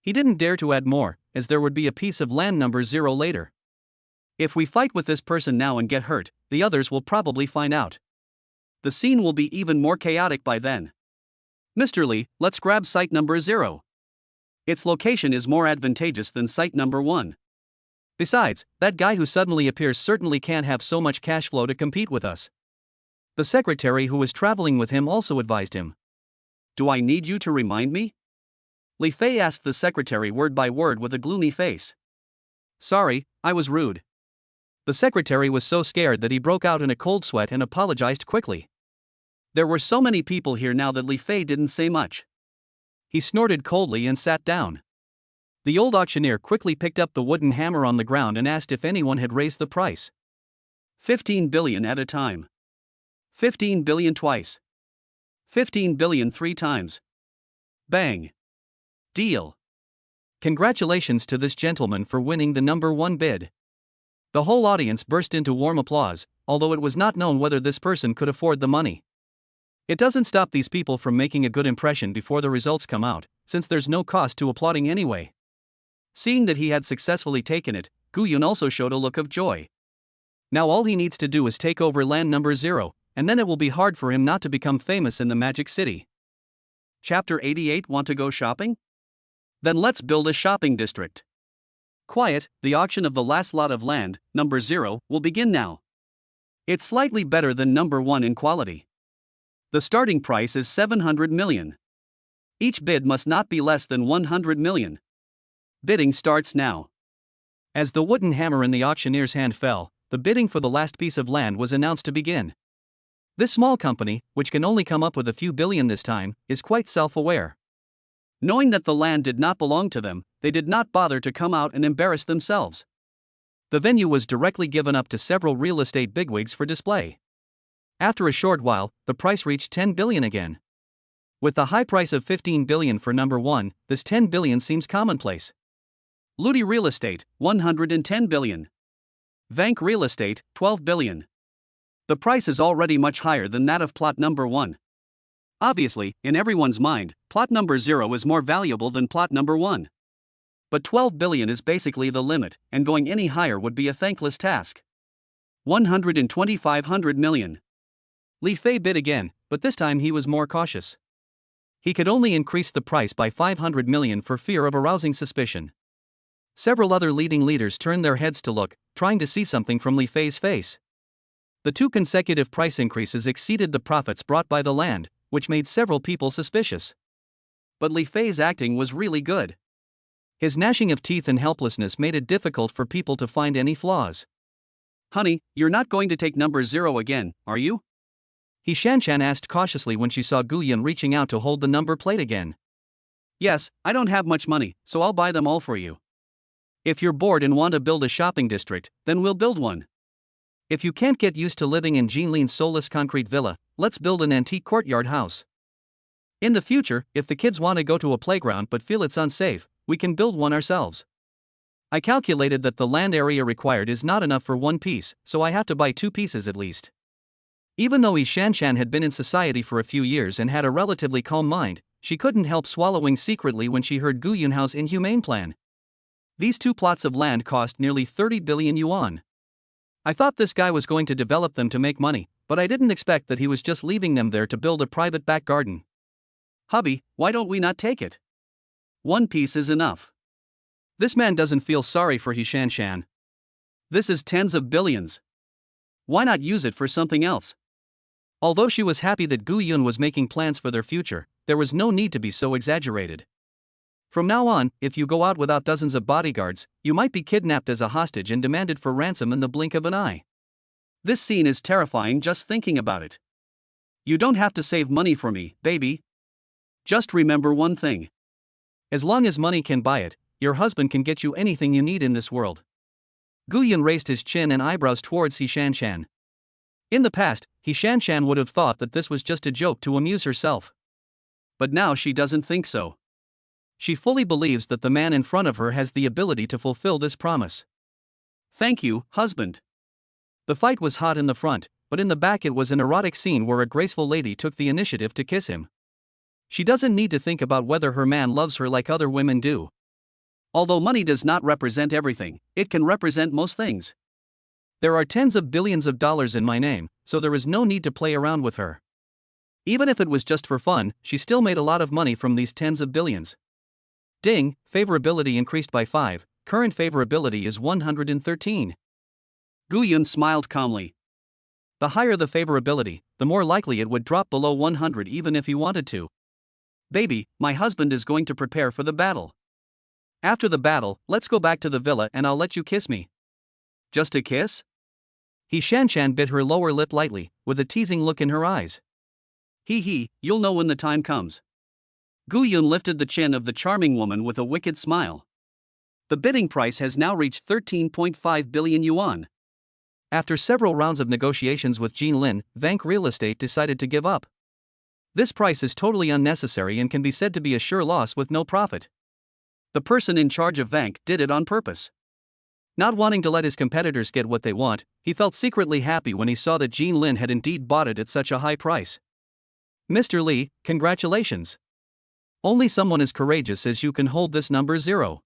He didn't dare to add more, as there would be a piece of land number 0 later. If we fight with this person now and get hurt, the others will probably find out. The scene will be even more chaotic by then. Mr. Li, let's grab site number 0. Its location is more advantageous than site number 1. Besides, that guy who suddenly appears certainly can't have so much cash flow to compete with us. The secretary who was traveling with him also advised him. Do I need you to remind me? Li Fei asked the secretary word by word with a gloomy face. Sorry, I was rude. The secretary was so scared that he broke out in a cold sweat and apologized quickly. There were so many people here now that Li Fei didn't say much. He snorted coldly and sat down. The old auctioneer quickly picked up the wooden hammer on the ground and asked if anyone had raised the price. 15 billion at a time. 15 billion twice. 15 billion 3 times. Bang. Deal. Congratulations to this gentleman for winning the number one bid. The whole audience burst into warm applause, although it was not known whether this person could afford the money. It doesn't stop these people from making a good impression before the results come out, since there's no cost to applauding anyway. Seeing that he had successfully taken it, Guyun also showed a look of joy. Now all he needs to do is take over land number 0, and then it will be hard for him not to become famous in the Magic City. Chapter 88. Want to go shopping? Then let's build a shopping district. Quiet, the auction of the last lot of land, number 0, will begin now. It's slightly better than number 1 in quality. The starting price is 700 million. Each bid must not be less than 100 million. Bidding starts now. As the wooden hammer in the auctioneer's hand fell, the bidding for the last piece of land was announced to begin. This small company, which can only come up with a few billion this time, is quite self-aware. Knowing that the land did not belong to them, they did not bother to come out and embarrass themselves. The venue was directly given up to several real estate bigwigs for display. After a short while, the price reached 10 billion again. With the high price of 15 billion for number 1, this 10 billion seems commonplace. Ludi Real Estate, 110 billion. Vank Real Estate, 12 billion. The price is already much higher than that of plot number 1. Obviously, in everyone's mind, plot number 0 is more valuable than plot number 1. But 12 billion is basically the limit, and going any higher would be a thankless task. 125 million. Li Fei bid again, but this time he was more cautious. He could only increase the price by 500 million for fear of arousing suspicion. Several other leading leaders turned their heads to look, trying to see something from Li Fei's face. The 2 consecutive price increases exceeded the profits brought by the land, which made several people suspicious. But Li Fei's acting was really good. His gnashing of teeth and helplessness made it difficult for people to find any flaws. "Honey, you're not going to take number 0 again, are you?" He Shanshan asked cautiously when she saw Guyun reaching out to hold the number plate again. "Yes, I don't have much money, so I'll buy them all for you. If you're bored and want to build a shopping district, then we'll build one. If you can't get used to living in Jinlin's soulless concrete villa, let's build an antique courtyard house. In the future, if the kids want to go to a playground but feel it's unsafe, we can build one ourselves. I calculated that the land area required is not enough for 1 piece, so I have to buy 2 pieces at least." Even though Yi Shanshan had been in society for a few years and had a relatively calm mind, she couldn't help swallowing secretly when she heard Gu Yunhao's inhumane plan. These 2 plots of land cost nearly 30 billion yuan. I thought this guy was going to develop them to make money, but I didn't expect that he was just leaving them there to build a private back garden. "Hubby, why don't we not take it? 1 piece is enough." This man doesn't feel sorry for Yi Shanshan. This is tens of billions. Why not use it for something else? Although she was happy that Gu Yun was making plans for their future, there was no need to be so exaggerated. From now on, if you go out without dozens of bodyguards, you might be kidnapped as a hostage and demanded for ransom in the blink of an eye. This scene is terrifying just thinking about it. You don't have to save money for me, baby. Just remember one thing. As long as money can buy it, your husband can get you anything you need in this world. Guyun raised his chin and eyebrows towards Yi Shanshan. In the past, Yi Shanshan would have thought that this was just a joke to amuse herself. But now she doesn't think so. She fully believes that the man in front of her has the ability to fulfill this promise. "Thank you, husband." The fight was hot in the front, but in the back it was an erotic scene where a graceful lady took the initiative to kiss him. She doesn't need to think about whether her man loves her like other women do. Although money does not represent everything, it can represent most things. There are tens of billions of dollars in my name, so there is no need to play around with her. Even if it was just for fun, she still made a lot of money from these tens of billions. Ding, favorability increased by 5, current favorability is 113. Guyun smiled calmly. The higher the favorability, the more likely it would drop below 100 even if he wanted to. "Baby, my husband is going to prepare for the battle. After the battle, let's go back to the villa and I'll let you kiss me." "Just a kiss?" Yi Shanshan bit her lower lip lightly, with a teasing look in her eyes. Hee, you'll know when the time comes." Guyun lifted the chin of the charming woman with a wicked smile. The bidding price has now reached 13.5 billion yuan. After several rounds of negotiations with Jinlin, Vank Real Estate decided to give up. This price is totally unnecessary and can be said to be a sure loss with no profit. The person in charge of Vank did it on purpose. Not wanting to let his competitors get what they want, he felt secretly happy when he saw that Jean Lin had indeed bought it at such a high price. Mr. Li, congratulations. Only someone as courageous as you can hold this number 0.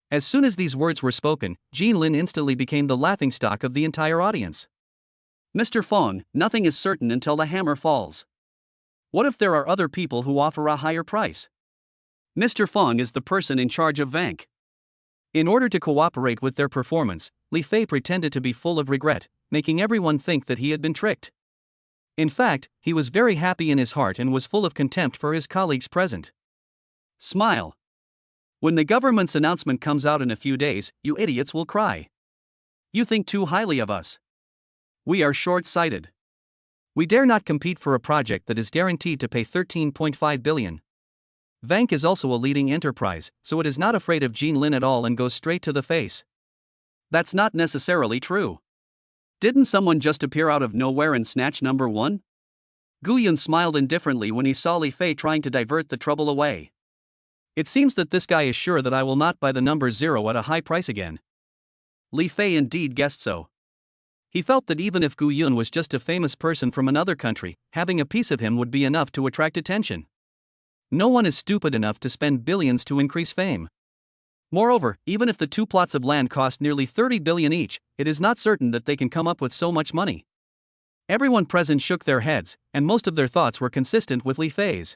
As soon as these words were spoken, Jean Lin instantly became the laughingstock of the entire audience. Mr. Fong, nothing is certain until the hammer falls. What if there are other people who offer a higher price? Mr. Fong is the person in charge of Vank. In order to cooperate with their performance, Li Fei pretended to be full of regret, making everyone think that he had been tricked. In fact, he was very happy in his heart and was full of contempt for his colleagues present. Smile. When the government's announcement comes out in a few days, you idiots will cry. You think too highly of us. We are short-sighted. We dare not compete for a project that is guaranteed to pay 13.5 billion. Vank is also a leading enterprise, so it is not afraid of Jean Lin at all and goes straight to the face. That's not necessarily true. Didn't someone just appear out of nowhere and snatch number 1? Gu Yun smiled indifferently when he saw Li Fei trying to divert the trouble away. It seems that this guy is sure that I will not buy the number 0 at a high price again. Li Fei indeed guessed so. He felt that even if Gu Yun was just a famous person from another country, having a piece of him would be enough to attract attention. No one is stupid enough to spend billions to increase fame. Moreover, even if the 2 plots of land cost nearly 30 billion each, it is not certain that they can come up with so much money. Everyone present shook their heads, and most of their thoughts were consistent with Li Fei's.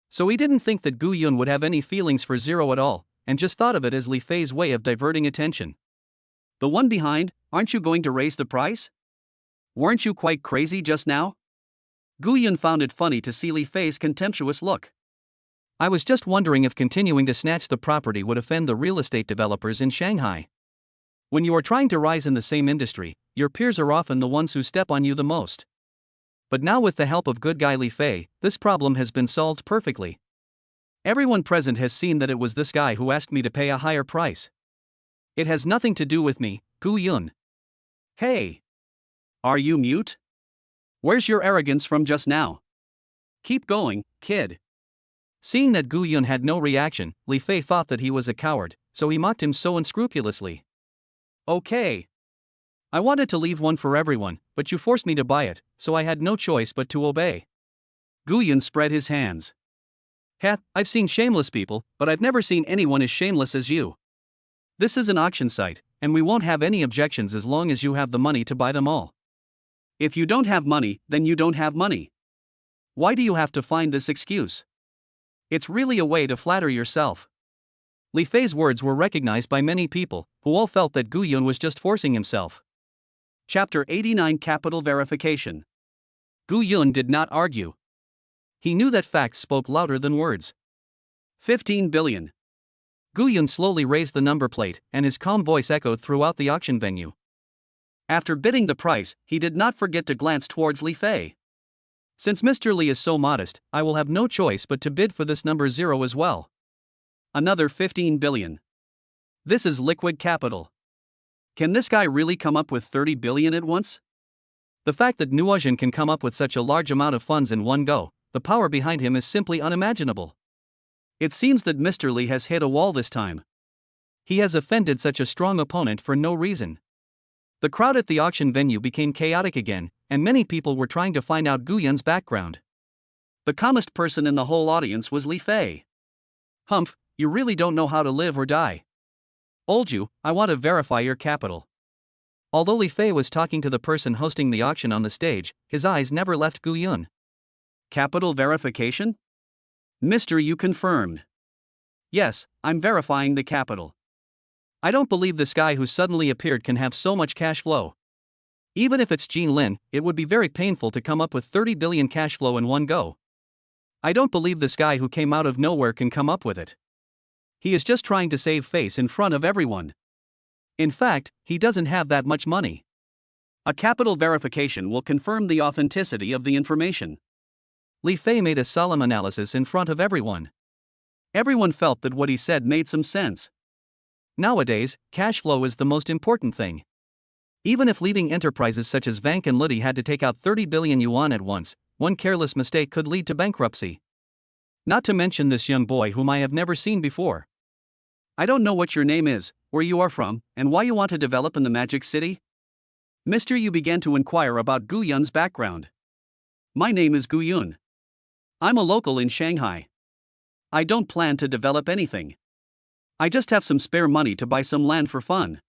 So he didn't think that Gu Yun would have any feelings for 0 at all, and just thought of it as Li Fei's way of diverting attention. The one behind, aren't you going to raise the price? Weren't you quite crazy just now? Gu Yun found it funny to see Li Fei's contemptuous look. I was just wondering if continuing to snatch the property would offend the real estate developers in Shanghai. When you are trying to rise in the same industry, your peers are often the ones who step on you the most. But now with the help of good guy Li Fei, this problem has been solved perfectly. Everyone present has seen that it was this guy who asked me to pay a higher price. It has nothing to do with me, Gu Yun. Hey! Are you mute? Where's your arrogance from just now? Keep going, kid. Seeing that Gu Yun had no reaction, Li Fei thought that he was a coward, so he mocked him so unscrupulously. Okay. I wanted to leave one for everyone, but you forced me to buy it, so I had no choice but to obey. Gu Yun spread his hands. I've seen shameless people, but I've never seen anyone as shameless as you. This is an auction site, and we won't have any objections as long as you have the money to buy them all. If you don't have money, then you don't have money. Why do you have to find this excuse? It's really a way to flatter yourself. Li Fei's words were recognized by many people, who all felt that Gu Yun was just forcing himself. Chapter 89 Capital Verification. Gu Yun did not argue. He knew that facts spoke louder than words. 15 billion. Gu Yun slowly raised the number plate, and his calm voice echoed throughout the auction venue. After bidding the price, he did not forget to glance towards Li Fei. Since Mr. Li is so modest, I will have no choice but to bid for this number 0 as well. Another 15 billion. This is liquid capital. Can this guy really come up with 30 billion at once? The fact that Nuozhen can come up with such a large amount of funds in one go, the power behind him is simply unimaginable. It seems that Mr. Li has hit a wall this time. He has offended such a strong opponent for no reason. The crowd at the auction venue became chaotic again, and many people were trying to find out Gu Yun's background. The calmest person in the whole audience was Li Fei. Humph, you really don't know how to live or die. Old you, I want to verify your capital. Although Li Fei was talking to the person hosting the auction on the stage, his eyes never left Gu Yun. Capital verification? Mr. You confirmed. Yes, I'm verifying the capital. I don't believe this guy who suddenly appeared can have so much cash flow. Even if it's Jean Lin, it would be very painful to come up with 30 billion cash flow in one go. I don't believe this guy who came out of nowhere can come up with it. He is just trying to save face in front of everyone. In fact, he doesn't have that much money. A capital verification will confirm the authenticity of the information. Li Fei made a solemn analysis in front of everyone. Everyone felt that what he said made some sense. Nowadays, cash flow is the most important thing. Even if leading enterprises such as Vank and Liddy had to take out 30 billion yuan at once, one careless mistake could lead to bankruptcy. Not to mention this young boy whom I have never seen before. I don't know what your name is, where you are from, and why you want to develop in the Magic City? Mr. Yu began to inquire about Gu Yun's background. My name is Gu Yun. I'm a local in Shanghai. I don't plan to develop anything. I just have some spare money to buy some land for fun.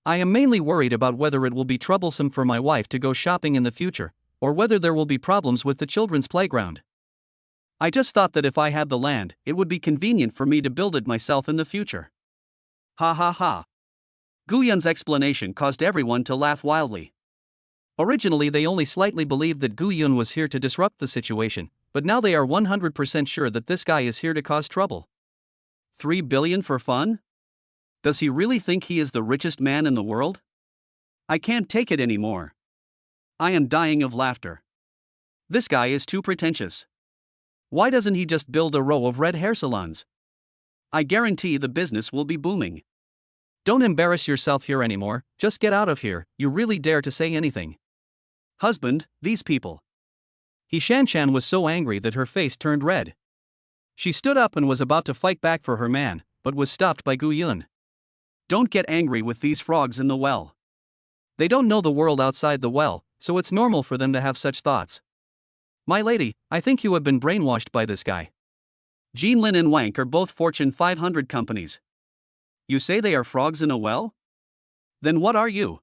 I am mainly worried about whether it will be troublesome for my wife to go shopping in the future, or whether there will be problems with the children's playground. I just thought that if I had the land, it would be convenient for me to build it myself in the future. Ha ha ha. Gu Yun's explanation caused everyone to laugh wildly. Originally they only slightly believed that Gu Yun was here to disrupt the situation, but now they are 100% sure that this guy is here to cause trouble. 3 billion for fun? Does he really think he is the richest man in the world? I can't take it anymore. I am dying of laughter. This guy is too pretentious. Why doesn't he just build a row of red hair salons? I guarantee the business will be booming. Don't embarrass yourself here anymore, just get out of here, you really dare to say anything. Husband, these people. He Shanshan was so angry that her face turned red. She stood up and was about to fight back for her man, but was stopped by Gu Yun. Don't get angry with these frogs in the well. They don't know the world outside the well, so it's normal for them to have such thoughts. My lady, I think you have been brainwashed by this guy. Jinlin and Wank are both Fortune 500 companies. You say they are frogs in a well? Then what are you?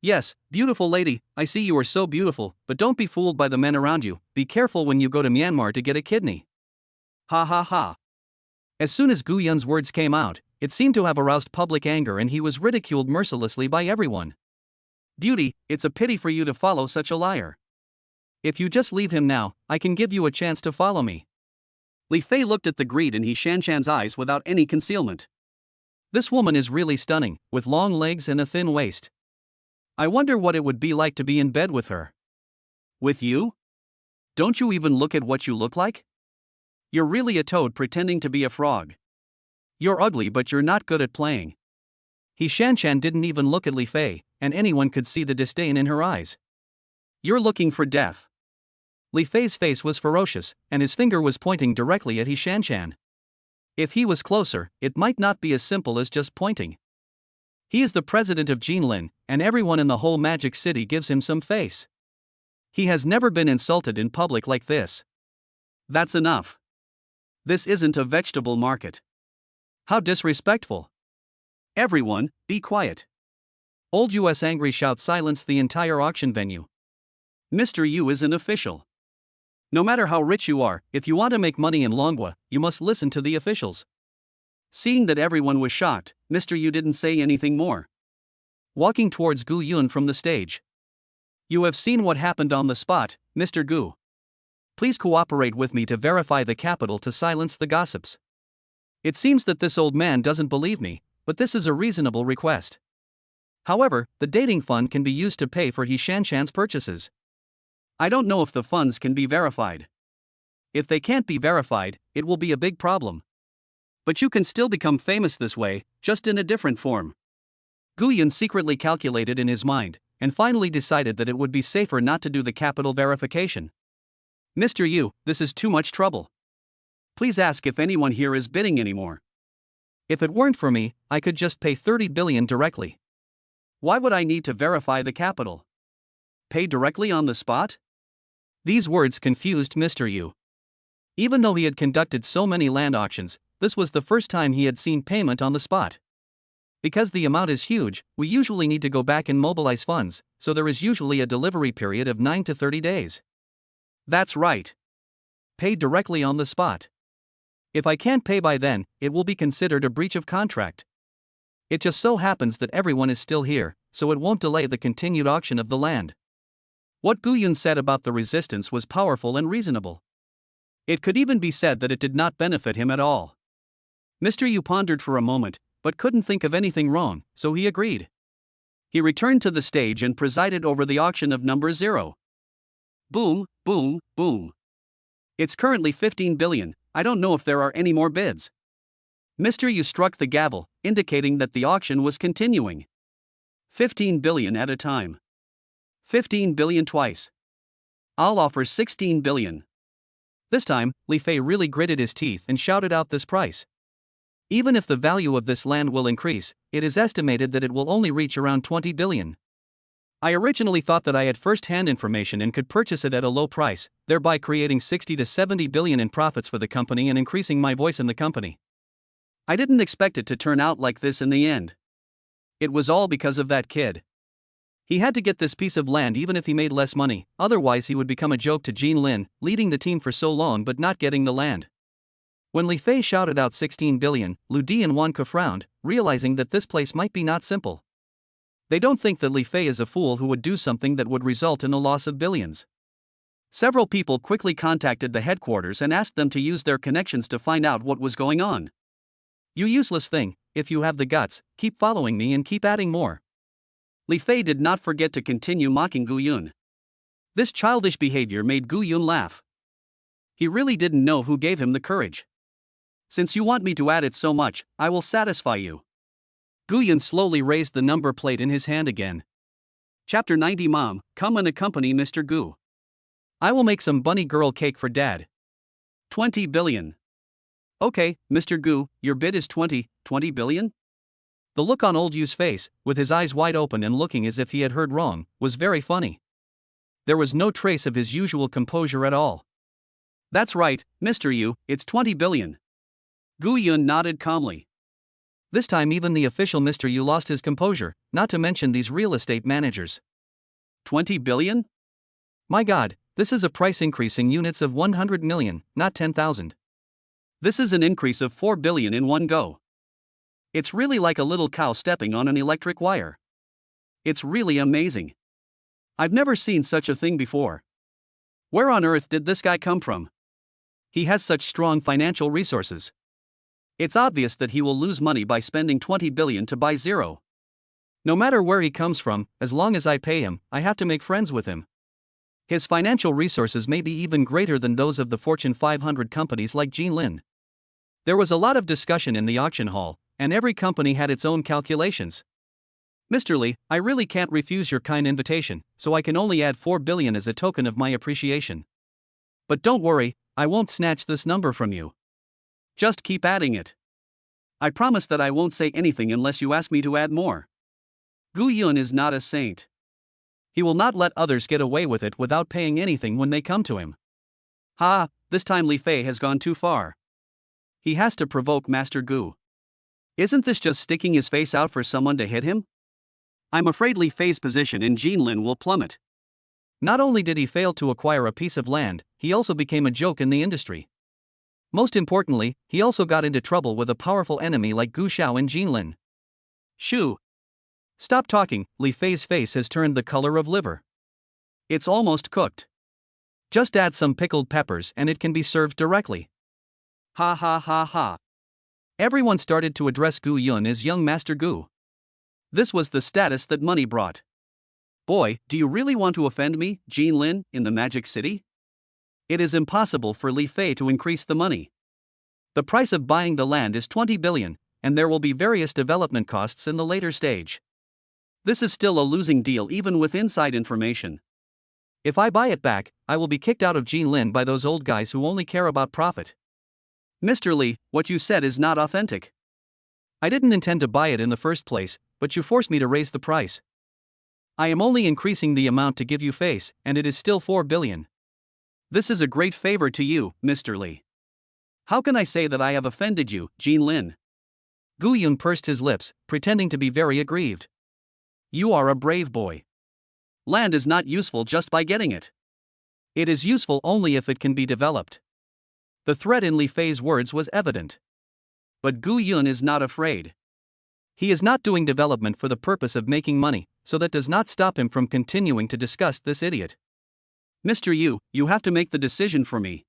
Yes, beautiful lady, I see you are so beautiful, but don't be fooled by the men around you, be careful when you go to Myanmar to get a kidney. Ha ha ha. As soon as Gu Yun's words came out, it seemed to have aroused public anger and he was ridiculed mercilessly by everyone. Beauty, it's a pity for you to follow such a liar. If you just leave him now, I can give you a chance to follow me. Li Fei looked at the greed in He Shanshan's eyes without any concealment. This woman is really stunning, with long legs and a thin waist. I wonder what it would be like to be in bed with her. With you? Don't you even look at what you look like? You're really a toad pretending to be a frog. You're ugly but you're not good at playing. He Shanshan didn't even look at Li Fei, and anyone could see the disdain in her eyes. You're looking for death. Li Fei's face was ferocious, and his finger was pointing directly at He Shanshan. If he was closer, it might not be as simple as just pointing. He is the president of Jinlin, and everyone in the whole Magic City gives him some face. He has never been insulted in public like this. That's enough. This isn't a vegetable market. How disrespectful. Everyone, be quiet. Old US angry shout silenced the entire auction venue. Mr. Yu is an official. No matter how rich you are, if you want to make money in Longwa, you must listen to the officials. Seeing that everyone was shocked, Mr. Yu didn't say anything more. Walking towards Gu Yun from the stage. You have seen what happened on the spot, Mr. Gu. Please cooperate with me to verify the capital to silence the gossips. It seems that this old man doesn't believe me, but this is a reasonable request. However, the dating fund can be used to pay for He Shanshan's purchases. I don't know if the funds can be verified. If they can't be verified, it will be a big problem. But you can still become famous this way, just in a different form. Gu Yun secretly calculated in his mind, and finally decided that it would be safer not to do the capital verification. Mr. Yu, this is too much trouble. Please ask if anyone here is bidding anymore. If it weren't for me, I could just pay 30 billion directly. Why would I need to verify the capital? Pay directly on the spot? These words confused Mr. Yu. Even though he had conducted so many land auctions, this was the first time he had seen payment on the spot. Because the amount is huge, we usually need to go back and mobilize funds, so there is usually a delivery period of 9 to 30 days. That's right. Pay directly on the spot. If I can't pay by then, it will be considered a breach of contract. It just so happens that everyone is still here, so it won't delay the continued auction of the land. What Gu Yun said about the resistance was powerful and reasonable. It could even be said that it did not benefit him at all. Mr. Yu pondered for a moment, but couldn't think of anything wrong, so he agreed. He returned to the stage and presided over the auction of number 0. Boom, boom, boom. It's currently 15 billion, I don't know if there are any more bids. Mr. Yu struck the gavel, indicating that the auction was continuing. 15 billion at a time. 15 billion twice. I'll offer 16 billion. This time, Li Fei really gritted his teeth and shouted out this price. Even if the value of this land will increase, it is estimated that it will only reach around 20 billion. I originally thought that I had first-hand information and could purchase it at a low price, thereby creating 60 to 70 billion in profits for the company and increasing my voice in the company. I didn't expect it to turn out like this in the end. It was all because of that kid. He had to get this piece of land even if he made less money, otherwise he would become a joke to Jean Lin, leading the team for so long but not getting the land. When Li Fei shouted out 16 billion, Lu Di and Wan Ke frowned, realizing that this place might be not simple. They don't think that Li Fei is a fool who would do something that would result in a loss of billions. Several people quickly contacted the headquarters and asked them to use their connections to find out what was going on. You useless thing, if you have the guts, keep following me and keep adding more. Li Fei did not forget to continue mocking Gu Yun. This childish behavior made Gu Yun laugh. He really didn't know who gave him the courage. Since you want me to add it so much, I will satisfy you. Gu Yun slowly raised the number plate in his hand again. Chapter 90. Mom, come and accompany Mr. Gu. I will make some bunny girl cake for Dad. 20 billion. Okay, Mr. Gu, your bid is 20 billion? The look on old Yu's face, with his eyes wide open and looking as if he had heard wrong, was very funny. There was no trace of his usual composure at all. That's right, Mr. Yu, it's 20 billion. Gu Yun nodded calmly. This time even the official Mr. Yu lost his composure, not to mention these real estate managers. 20 billion? My God, this is a price increase in units of 100 million, not 10,000. This is an increase of 4 billion in one go. It's really like a little cow stepping on an electric wire. It's really amazing. I've never seen such a thing before. Where on earth did this guy come from? He has such strong financial resources. It's obvious that he will lose money by spending 20 billion to buy zero. No matter where he comes from, as long as I pay him, I have to make friends with him. His financial resources may be even greater than those of the Fortune 500 companies like Jean Lin. There was a lot of discussion in the auction hall, and every company had its own calculations. Mr. Li, I really can't refuse your kind invitation, so I can only add 4 billion as a token of my appreciation. But don't worry, I won't snatch this number from you. Just keep adding it. I promise that I won't say anything unless you ask me to add more. Gu Yun is not a saint. He will not let others get away with it without paying anything when they come to him. Ha, this time Li Fei has gone too far. He has to provoke Master Gu. Isn't this just sticking his face out for someone to hit him? I'm afraid Li Fei's position in Jean Lin will plummet. Not only did he fail to acquire a piece of land, he also became a joke in the industry. Most importantly, he also got into trouble with a powerful enemy like Gu Xiao and Jean Lin. Shoo! Stop talking, Li Fei's face has turned the color of liver. It's almost cooked. Just add some pickled peppers and it can be served directly. Ha ha ha ha. Everyone started to address Gu Yun as young Master Gu. This was the status that money brought. Boy, do you really want to offend me, Jean Lin, in the Magic City? It is impossible for Li Fei to increase the money. The price of buying the land is 20 billion, and there will be various development costs in the later stage. This is still a losing deal even with inside information. If I buy it back, I will be kicked out of Jean Lin by those old guys who only care about profit. Mr. Li, what you said is not authentic. I didn't intend to buy it in the first place, but you forced me to raise the price. I am only increasing the amount to give you face, and it is still 4 billion. This is a great favor to you, Mr. Li. How can I say that I have offended you, Jean Lin? Gu Yun pursed his lips, pretending to be very aggrieved. You are a brave boy. Land is not useful just by getting it. It is useful only if it can be developed. The threat in Li Fei's words was evident. But Gu Yun is not afraid. He is not doing development for the purpose of making money, so that does not stop him from continuing to discuss this idiot. Mr. Yu, you have to make the decision for me.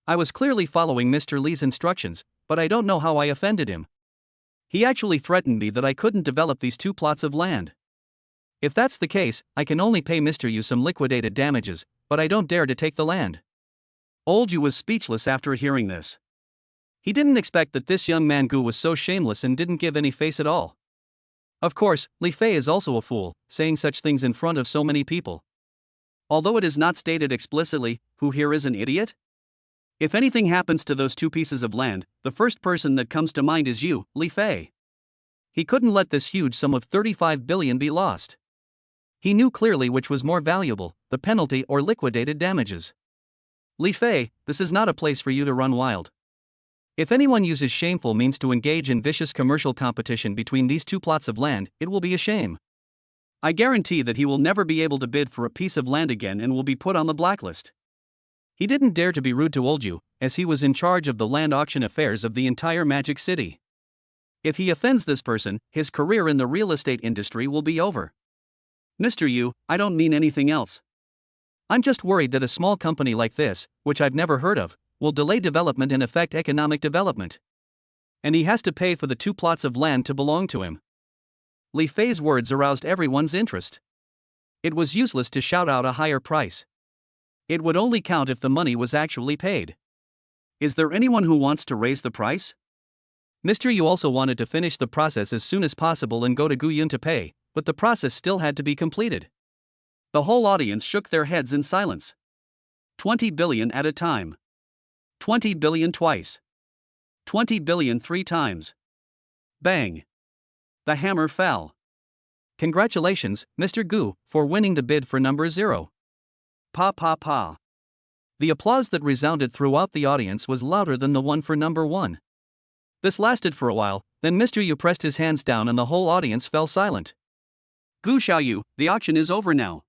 I was clearly following Mr. Li's instructions, but I don't know how I offended him. He actually threatened me that I couldn't develop these 2 plots of land. If that's the case, I can only pay Mr. Yu some liquidated damages, but I don't dare to take the land. Old Yu was speechless after hearing this. He didn't expect that this young man Gu was so shameless and didn't give any face at all. Of course, Li Fei is also a fool, saying such things in front of so many people. Although it is not stated explicitly, who here is an idiot? If anything happens to those two pieces of land, the first person that comes to mind is you, Li Fei. He couldn't let this huge sum of 35 billion be lost. He knew clearly which was more valuable, the penalty or liquidated damages. Li Fei, this is not a place for you to run wild. If anyone uses shameful means to engage in vicious commercial competition between these two plots of land, it will be a shame. I guarantee that he will never be able to bid for a piece of land again and will be put on the blacklist. He didn't dare to be rude to Olju, as he was in charge of the land auction affairs of the entire Magic City. If he offends this person, his career in the real estate industry will be over. Mr. Yu, I don't mean anything else. I'm just worried that a small company like this, which I've never heard of, will delay development and affect economic development. And he has to pay for the two plots of land to belong to him. Li Fei's words aroused everyone's interest. It was useless to shout out a higher price. It would only count if the money was actually paid. Is there anyone who wants to raise the price? Mr. Yu also wanted to finish the process as soon as possible and go to Gu Yun to pay, but the process still had to be completed. The whole audience shook their heads in silence. 20 billion at a time. 20 billion twice. 20 billion 3 times. Bang! The hammer fell. Congratulations, Mr. Gu, for winning the bid for number 0. Pa pa pa. The applause that resounded throughout the audience was louder than the one for number 1. This lasted for a while, then Mr. Yu pressed his hands down and the whole audience fell silent. Gu Xiaoyu, the auction is over now.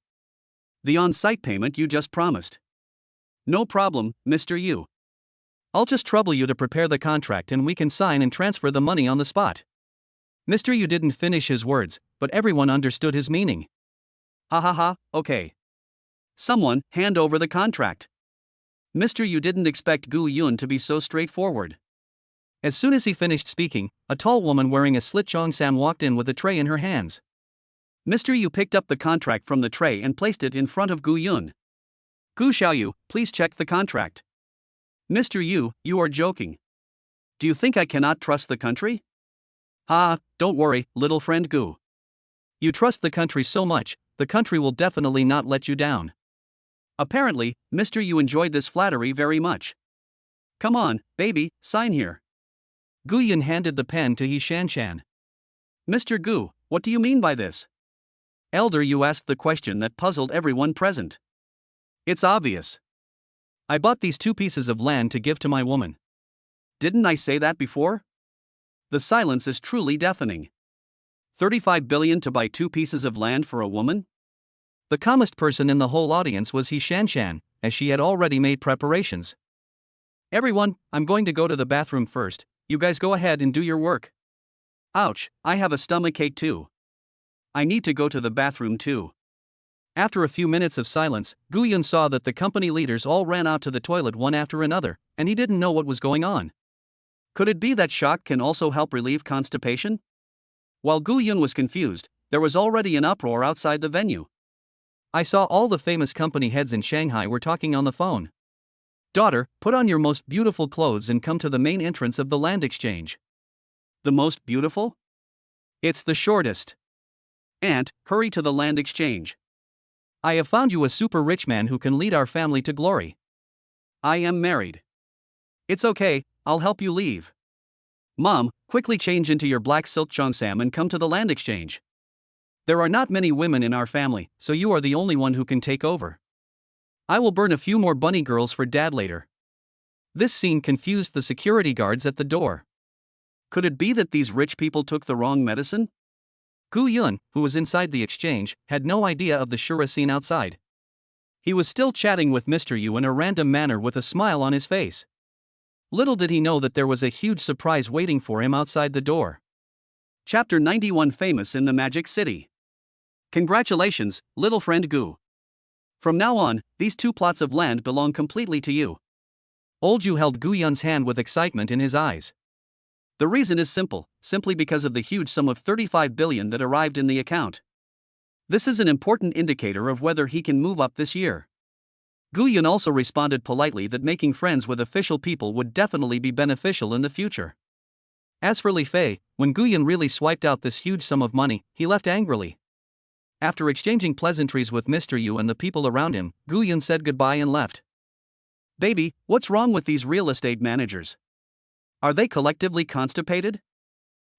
The on-site payment you just promised. No problem, Mr. Yu. I'll just trouble you to prepare the contract and we can sign and transfer the money on the spot. Mr. Yu didn't finish his words, but everyone understood his meaning. Ha ha ha, okay. Someone, hand over the contract. Mr. Yu didn't expect Gu Yun to be so straightforward. As soon as he finished speaking, a tall woman wearing a slit cheongsam walked in with a tray in her hands. Mr. Yu picked up the contract from the tray and placed it in front of Gu Yun. Gu Xiaoyu, please check the contract. Mr. Yu, you are joking. Do you think I cannot trust the country? Ah, don't worry, little friend Gu. You trust the country so much, the country will definitely not let you down. Apparently, Mr. Yu enjoyed this flattery very much. Come on, baby, sign here. Gu Yun handed the pen to He Shanshan. Mr. Gu, what do you mean by this? Elder Yu asked the question that puzzled everyone present. It's obvious. I bought these two pieces of land to give to my woman. Didn't I say that before? The silence is truly deafening. 35 billion to buy 2 pieces of land for a woman? The calmest person in the whole audience was He Shanshan, as she had already made preparations. Everyone, I'm going to go to the bathroom first, you guys go ahead and do your work. Ouch, I have a stomachache too. I need to go to the bathroom too. After a few minutes of silence, Gu Yun saw that the company leaders all ran out to the toilet one after another, and he didn't know what was going on. Could it be that shock can also help relieve constipation? While Gu Yun was confused, there was already an uproar outside the venue. I saw all the famous company heads in Shanghai were talking on the phone. Daughter, put on your most beautiful clothes and come to the main entrance of the land exchange. The most beautiful? It's the shortest. Aunt, hurry to the land exchange. I have found you a super rich man who can lead our family to glory. I am married. It's okay, I'll help you leave. Mom, quickly change into your black silk cheongsam and come to the land exchange. There are not many women in our family, so you are the only one who can take over. I will burn a few more bunny girls for dad later. This scene confused the security guards at the door. Could it be that these rich people took the wrong medicine? Gu Yun, who was inside the exchange, had no idea of the Shura scene outside. He was still chatting with Mr. Yu in a random manner with a smile on his face. Little did he know that there was a huge surprise waiting for him outside the door. Chapter 91 Famous in the Magic City. Congratulations, little friend Gu. From now on, these 2 plots of land belong completely to you. Olju held Gu Yun's hand with excitement in his eyes. The reason is simple, simply because of the huge sum of 35 billion that arrived in the account. This is an important indicator of whether he can move up this year. Gu Yun also responded politely that making friends with official people would definitely be beneficial in the future. As for Li Fei, when Gu Yun really swiped out this huge sum of money, he left angrily. After exchanging pleasantries with Mr. Yu and the people around him, Gu Yun said goodbye and left. Baby, what's wrong with these real estate managers? Are they collectively constipated?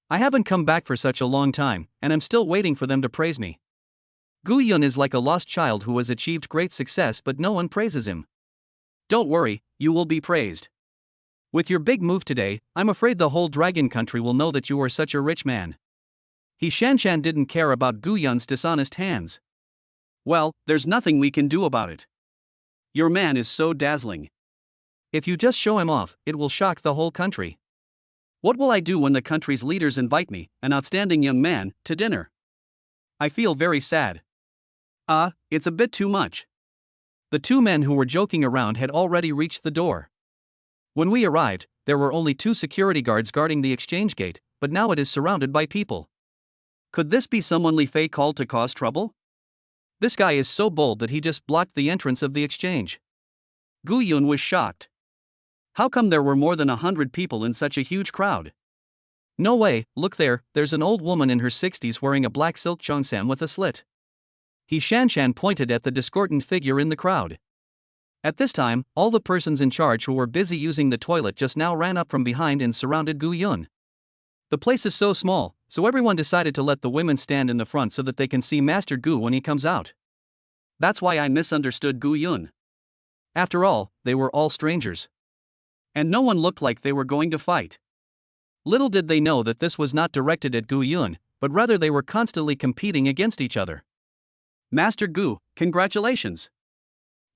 I haven't come back for such a long time, and I'm still waiting for them to praise me. Gu Yun is like a lost child who has achieved great success but no one praises him. Don't worry, you will be praised. With your big move today, I'm afraid the whole dragon country will know that you are such a rich man. He Shanshan didn't care about Gu Yun's dishonest hands. Well, there's nothing we can do about it. Your man is so dazzling. If you just show him off, it will shock the whole country. What will I do when the country's leaders invite me, an outstanding young man, to dinner? I feel very sad. It's a bit too much. The two men who were joking around had already reached the door. When we arrived, there were only 2 security guards guarding the exchange gate, but now it is surrounded by people. Could this be someone Li Fei called to cause trouble? This guy is so bold that he just blocked the entrance of the exchange. Gu Yun was shocked. How come there were more than 100 people in such a huge crowd? No way, look there's an old woman in her 60s wearing a black silk cheongsam with a slit. He Shanshan pointed at the discordant figure in the crowd. At this time, all the persons in charge who were busy using the toilet just now ran up from behind and surrounded Gu Yun. The place is so small, so everyone decided to let the women stand in the front so that they can see Master Gu when he comes out. That's why I misunderstood Gu Yun. After all, they were all strangers. And no one looked like they were going to fight. Little did they know that this was not directed at Gu Yun, but rather they were constantly competing against each other. Master Gu, congratulations!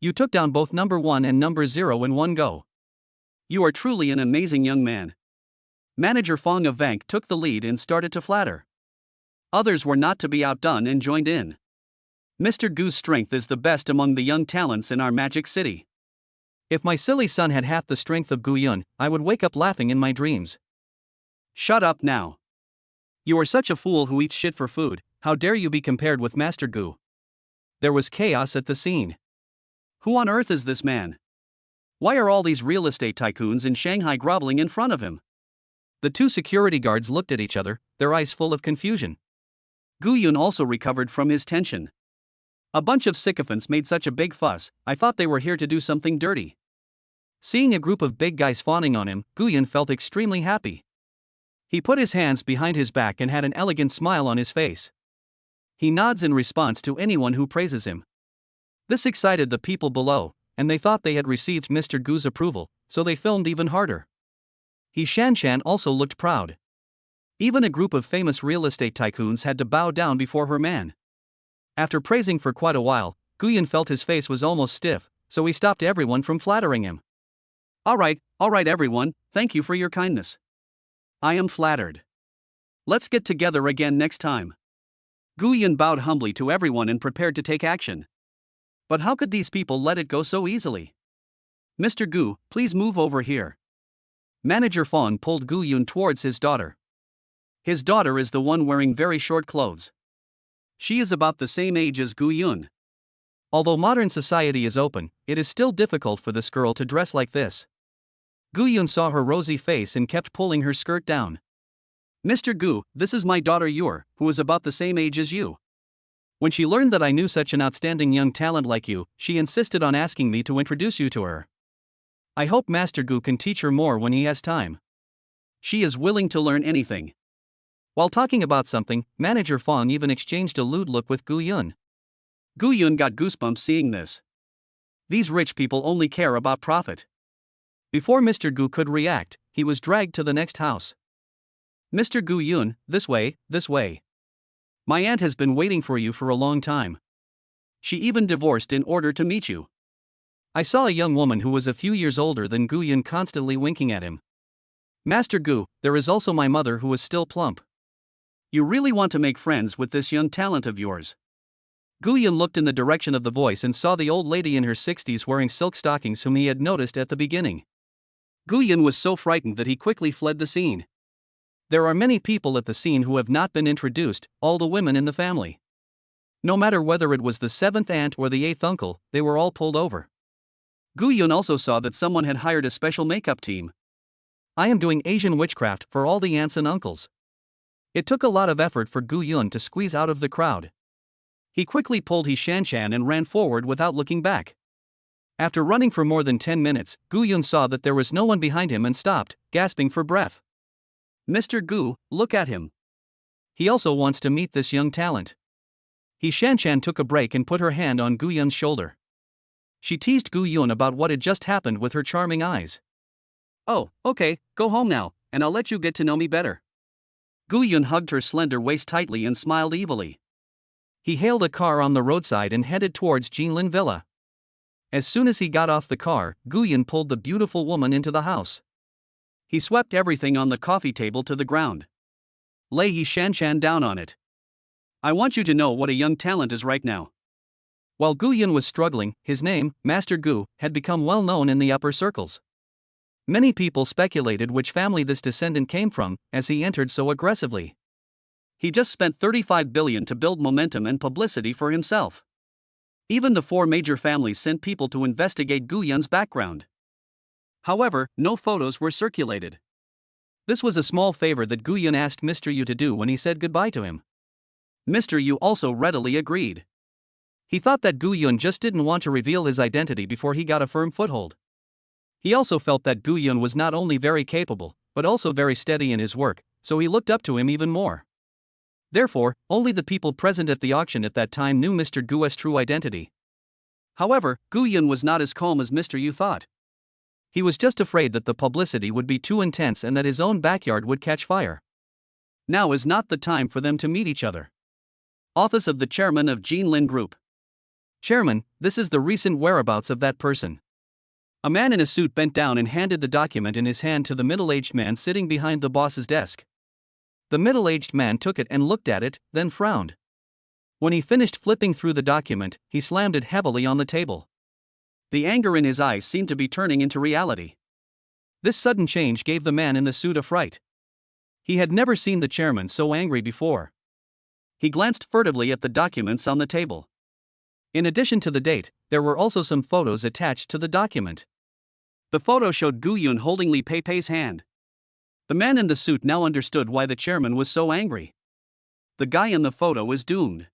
You took down both number 1 and number 0 in one go. You are truly an amazing young man. Manager Fong of Vank took the lead and started to flatter. Others were not to be outdone and joined in. Mr. Gu's strength is the best among the young talents in our magic city. If my silly son had half the strength of Gu Yun, I would wake up laughing in my dreams. Shut up now. You are such a fool who eats shit for food, how dare you be compared with Master Gu? There was chaos at the scene. Who on earth is this man? Why are all these real estate tycoons in Shanghai groveling in front of him? The 2 security guards looked at each other, their eyes full of confusion. Gu Yun also recovered from his tension. A bunch of sycophants made such a big fuss, I thought they were here to do something dirty. Seeing a group of big guys fawning on him, Gu Yun felt extremely happy. He put his hands behind his back and had an elegant smile on his face. He nods in response to anyone who praises him. This excited the people below, and they thought they had received Mr. Gu's approval, so they filmed even harder. He Shanshan also looked proud. Even a group of famous real estate tycoons had to bow down before her man. After praising for quite a while, Gu Yun felt his face was almost stiff, so he stopped everyone from flattering him. Alright everyone, thank you for your kindness. I am flattered. Let's get together again next time. Gu Yun bowed humbly to everyone and prepared to take action. But how could these people let it go so easily? Mr. Gu, please move over here. Manager Fong pulled Gu Yun towards his daughter. His daughter is the one wearing very short clothes. She is about the same age as Gu Yun. Although modern society is open, it is still difficult for this girl to dress like this. Gu Yun saw her rosy face and kept pulling her skirt down. Mr. Gu, this is my daughter Yor, who is about the same age as you. When she learned that I knew such an outstanding young talent like you, she insisted on asking me to introduce you to her. I hope Master Gu can teach her more when he has time. She is willing to learn anything. While talking about something, Manager Fong even exchanged a lewd look with Gu Yun. Gu Yun got goosebumps seeing this. These rich people only care about profit. Before Mr. Gu could react, he was dragged to the next house. Mr. Gu Yun, this way, this way. My aunt has been waiting for you for a long time. She even divorced in order to meet you. I saw a young woman who was a few years older than Gu Yun constantly winking at him. Master Gu, there is also my mother who is still plump. You really want to make friends with this young talent of yours. Gu Yun looked in the direction of the voice and saw the old lady in her 60s wearing silk stockings whom he had noticed at the beginning. Gu Yun was so frightened that he quickly fled the scene. There are many people at the scene who have not been introduced, all the women in the family. No matter whether it was the 7th aunt or the 8th uncle, they were all pulled over. Gu Yun also saw that someone had hired a special makeup team. I am doing Asian witchcraft for all the aunts and uncles. It took a lot of effort for Gu Yun to squeeze out of the crowd. He quickly pulled his shanshan and ran forward without looking back. After running for more than 10 minutes, Gu Yun saw that there was no one behind him and stopped, gasping for breath. Mr. Gu, look at him. He also wants to meet this young talent. He Shanshan took a break and put her hand on Gu Yun's shoulder. She teased Gu Yun about what had just happened with her charming eyes. Oh, okay, go home now, and I'll let you get to know me better. Gu Yun hugged her slender waist tightly and smiled evilly. He hailed a car on the roadside and headed towards Jinlin Villa. As soon as he got off the car, Gu Yun pulled the beautiful woman into the house. He swept everything on the coffee table to the ground. Lay his shanshan down on it. I want you to know what a young talent is right now. While Gu Yun was struggling, his name, Master Gu, had become well known in the upper circles. Many people speculated which family this descendant came from, as he entered so aggressively. He just spent 35 billion to build momentum and publicity for himself. Even the 4 major families sent people to investigate Gu Yun's background. However, no photos were circulated. This was a small favor that Gu Yun asked Mr. Yu to do when he said goodbye to him. Mr. Yu also readily agreed. He thought that Gu Yun just didn't want to reveal his identity before he got a firm foothold. He also felt that Gu Yun was not only very capable, but also very steady in his work, so he looked up to him even more. Therefore, only the people present at the auction at that time knew Mr. Gu's true identity. However, Gu Yun was not as calm as Mr. Yu thought. He was just afraid that the publicity would be too intense and that his own backyard would catch fire. Now is not the time for them to meet each other. Office of the Chairman of Jinlin Group. Chairman, this is the recent whereabouts of that person. A man in a suit bent down and handed the document in his hand to the middle-aged man sitting behind the boss's desk. The middle-aged man took it and looked at it, then frowned. When he finished flipping through the document, he slammed it heavily on the table. The anger in his eyes seemed to be turning into reality. This sudden change gave the man in the suit a fright. He had never seen the chairman so angry before. He glanced furtively at the documents on the table. In addition to the date, there were also some photos attached to the document. The photo showed Gu Yun holding Li Peipei's hand. The man in the suit now understood why the chairman was so angry. The guy in the photo is doomed.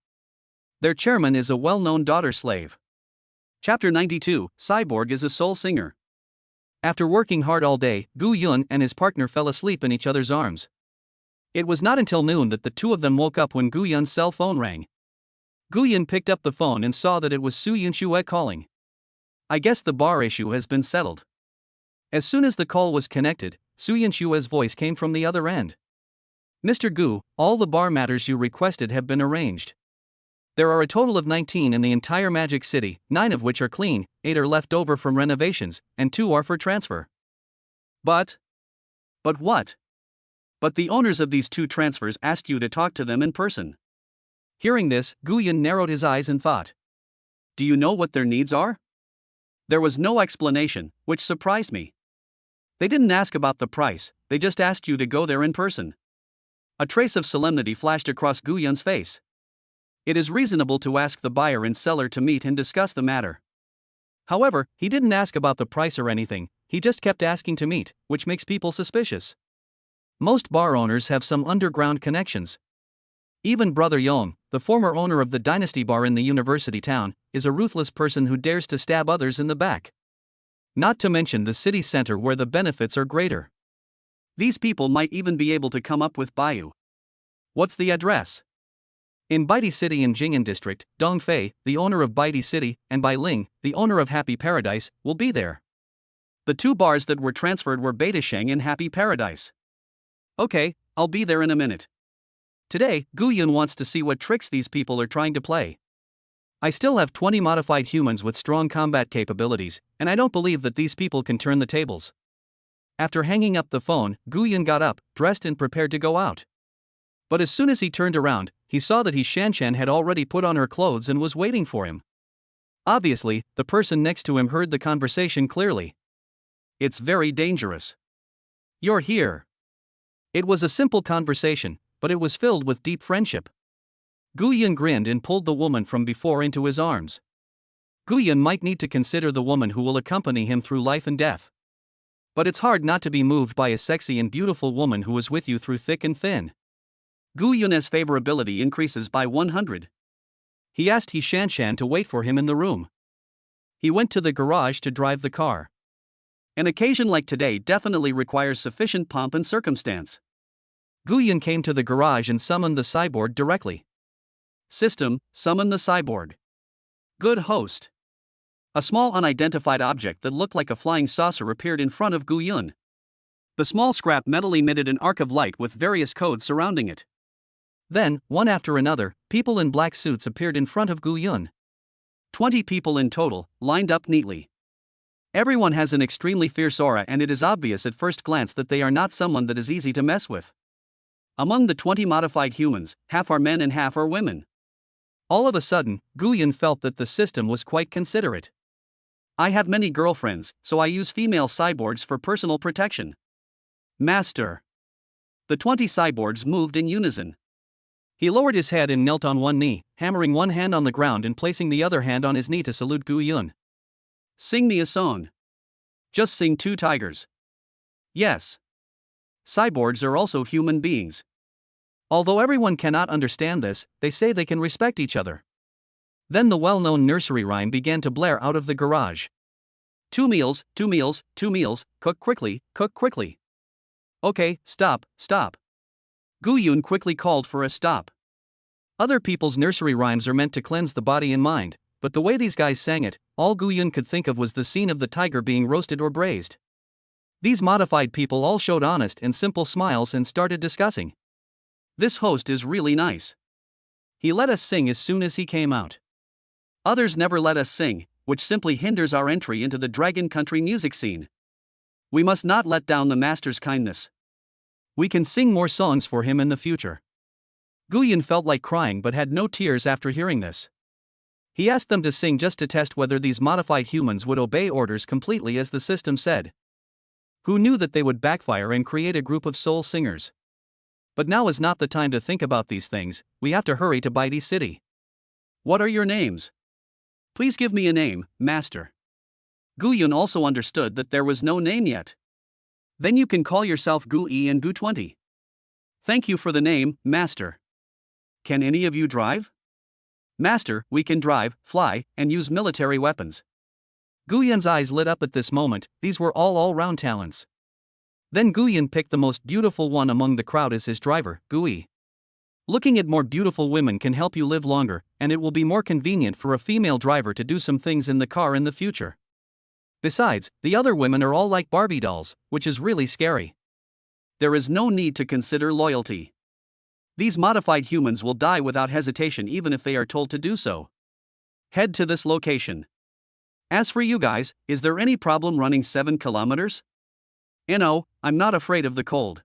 Their chairman is a well-known daughter slave. Chapter 92, Cyborg is a soul singer. After working hard all day, Gu Yun and his partner fell asleep in each other's arms. It was not until noon that the two of them woke up when Gu Yun's cell phone rang. Gu Yun picked up the phone and saw that it was Su Yunxue calling. I guess the bar issue has been settled. As soon as the call was connected, Su Yunxue's voice came from the other end. Mr. Gu, all the bar matters you requested have been arranged. There are a total of 19 in the entire Magic City, 9 of which are clean, 8 are left over from renovations, and 2 are for transfer. But what? But the owners of these 2 transfers asked you to talk to them in person. Hearing this, Gu Yun narrowed his eyes and thought. Do you know what their needs are? There was no explanation, which surprised me. They didn't ask about the price, they just asked you to go there in person. A trace of solemnity flashed across Gu Yun's face. It is reasonable to ask the buyer and seller to meet and discuss the matter. However, he didn't ask about the price or anything, he just kept asking to meet, which makes people suspicious. Most bar owners have some underground connections. Even Brother Yong, the former owner of the Dynasty Bar in the university town, is a ruthless person who dares to stab others in the back. Not to mention the city center where the benefits are greater. These people might even be able to come up with Baiyu. What's the address? In Baidi City in Jing'an District, Dong Fei, the owner of Baidi City, and Bai Ling, the owner of Happy Paradise, will be there. The 2 bars that were transferred were Beta Sheng and Happy Paradise. Okay, I'll be there in a minute. Today, Gu Yun wants to see what tricks these people are trying to play. I still have 20 modified humans with strong combat capabilities, and I don't believe that these people can turn the tables. After hanging up the phone, Gu Yun got up, dressed and prepared to go out. But as soon as he turned around, he saw that his Shanshan had already put on her clothes and was waiting for him. Obviously, the person next to him heard the conversation clearly. It's very dangerous. You're here. It was a simple conversation, but it was filled with deep friendship. Gu Yun grinned and pulled the woman from before into his arms. Gu Yun might need to consider the woman who will accompany him through life and death. But it's hard not to be moved by a sexy and beautiful woman who is with you through thick and thin. Gu Yun's favorability increases by 100. He asked He Shanshan to wait for him in the room. He went to the garage to drive the car. An occasion like today definitely requires sufficient pomp and circumstance. Gu Yun came to the garage and summoned the cyborg directly. System, summon the cyborg. Good host. A small unidentified object that looked like a flying saucer appeared in front of Gu Yun. The small scrap metal emitted an arc of light with various codes surrounding it. Then, one after another, people in black suits appeared in front of Gu Yun. 20 people in total, lined up neatly. Everyone has an extremely fierce aura, and it is obvious at first glance that they are not someone that is easy to mess with. Among the 20 modified humans, half are men and half are women. All of a sudden, Gu Yun felt that the system was quite considerate. I have many girlfriends, so I use female cyborgs for personal protection. Master. The 20 cyborgs moved in unison. He lowered his head and knelt on one knee, hammering one hand on the ground and placing the other hand on his knee to salute Gu Yun. Sing me a song. Just sing Two Tigers. Yes. Cyborgs are also human beings. Although everyone cannot understand this, they say they can respect each other. Then the well-known nursery rhyme began to blare out of the garage. 2 meals, 2 meals, 2 meals, cook quickly, cook quickly. Okay, stop, stop. Gu Yun quickly called for a stop. Other people's nursery rhymes are meant to cleanse the body and mind, but the way these guys sang it, all Gu Yun could think of was the scene of the tiger being roasted or braised. These modified people all showed honest and simple smiles and started discussing. This host is really nice. He let us sing as soon as he came out. Others never let us sing, which simply hinders our entry into the Dragon Country music scene. We must not let down the master's kindness. We can sing more songs for him in the future. Gu Yun felt like crying but had no tears after hearing this. He asked them to sing just to test whether these modified humans would obey orders completely as the system said. Who knew that they would backfire and create a group of soul singers? But now is not the time to think about these things, we have to hurry to Baidi City. What are your names? Please give me a name, master. Gu Yun also understood that there was no name yet. Then you can call yourself Gu E and Gu 20. Thank you for the name, master. Can any of you drive? Master, we can drive, fly, and use military weapons. Gu Yun's eyes lit up at this moment, these were all-round talents. Then Gu Yun picked the most beautiful one among the crowd as his driver, Gu E. Looking at more beautiful women can help you live longer, and it will be more convenient for a female driver to do some things in the car in the future. Besides, the other women are all like Barbie dolls, which is really scary. There is no need to consider loyalty. These modified humans will die without hesitation even if they are told to do so. Head to this location. As for you guys, is there any problem running 7 kilometers? No, I'm not afraid of the cold.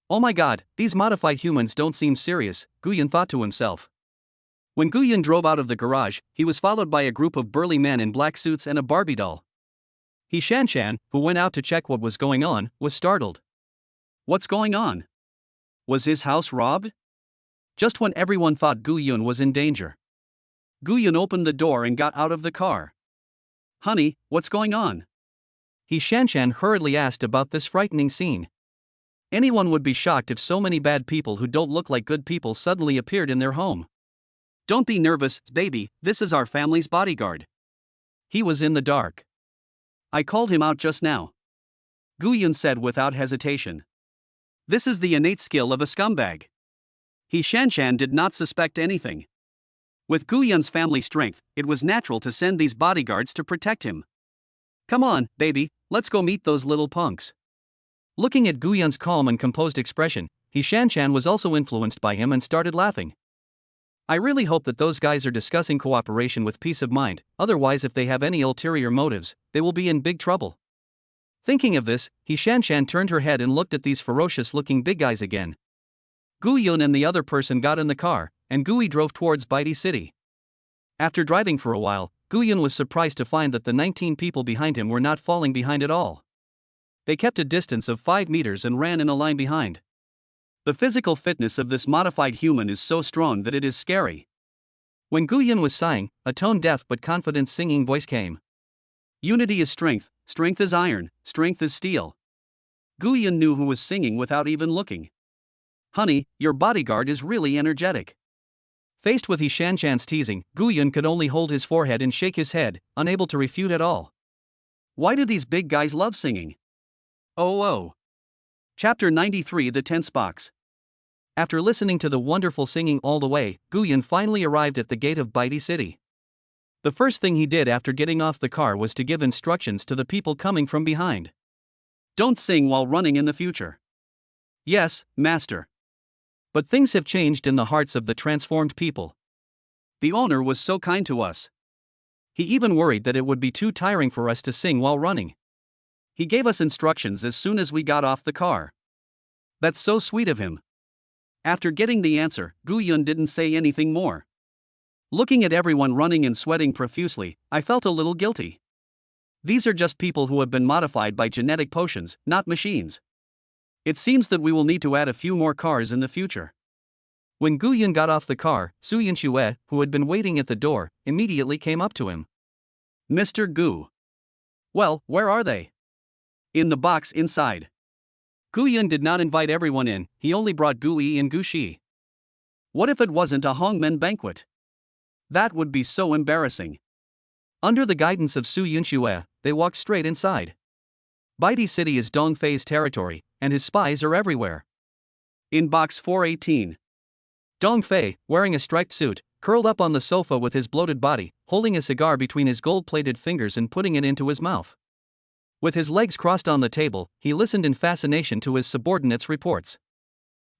Oh my god, these modified humans don't seem serious, Gu Yun thought to himself. When Gu Yun drove out of the garage, he was followed by a group of burly men in black suits and a Barbie doll. He Shanshan, who went out to check what was going on, was startled. What's going on? Was his house robbed? Just when everyone thought Gu Yun was in danger. Gu Yun opened the door and got out of the car. Honey, what's going on? He Shanshan hurriedly asked about this frightening scene. Anyone would be shocked if so many bad people who don't look like good people suddenly appeared in their home. Don't be nervous, baby, this is our family's bodyguard. He was in the dark. I called him out just now. Gu Yun said without hesitation. This is the innate skill of a scumbag. He Shanshan did not suspect anything. With Gu Yun's family strength, it was natural to send these bodyguards to protect him. Come on, baby, let's go meet those little punks. Looking at Gu Yun's calm and composed expression, He Shanshan was also influenced by him and started laughing. I really hope that those guys are discussing cooperation with peace of mind, otherwise if they have any ulterior motives, they will be in big trouble. Thinking of this, He Shanshan turned her head and looked at these ferocious-looking big guys again. Gu Yun and the other person got in the car, and Gui drove towards Baidi City. After driving for a while, Gu Yun was surprised to find that the 19 people behind him were not falling behind at all. They kept a distance of 5 meters and ran in a line behind. The physical fitness of this modified human is so strong that it is scary. When Gu Yun was sighing, a tone-deaf but confident singing voice came. Unity is strength, strength is iron, strength is steel. Gu Yun knew who was singing without even looking. Honey, your bodyguard is really energetic. Faced with He Shanshan's teasing, Gu Yun could only hold his forehead and shake his head, unable to refute at all. Why do these big guys love singing? Oh. Chapter 93 The Tense Box. After listening to the wonderful singing all the way, Gu Yun finally arrived at the gate of Baidi City. The first thing he did after getting off the car was to give instructions to the people coming from behind. Don't sing while running in the future. Yes, master. But things have changed in the hearts of the transformed people. The owner was so kind to us. He even worried that it would be too tiring for us to sing while running. He gave us instructions as soon as we got off the car. That's so sweet of him. After getting the answer, Gu Yun didn't say anything more. Looking at everyone running and sweating profusely, I felt a little guilty. These are just people who have been modified by genetic potions, not machines. It seems that we will need to add a few more cars in the future. When Gu Yun got off the car, Su Yunxue, who had been waiting at the door, immediately came up to him. Mr. Gu. Well, where are they? In the box inside. Gu Yun did not invite everyone in, he only brought Gu Yi and Gu Shi. What if it wasn't a Hongmen banquet? That would be so embarrassing. Under the guidance of Su Yunxue, they walked straight inside. Baidi City is Dong Fei's territory, and his spies are everywhere. In box 418. Dong Fei, wearing a striped suit, curled up on the sofa with his bloated body, holding a cigar between his gold-plated fingers and putting it into his mouth. With his legs crossed on the table, he listened in fascination to his subordinates' reports.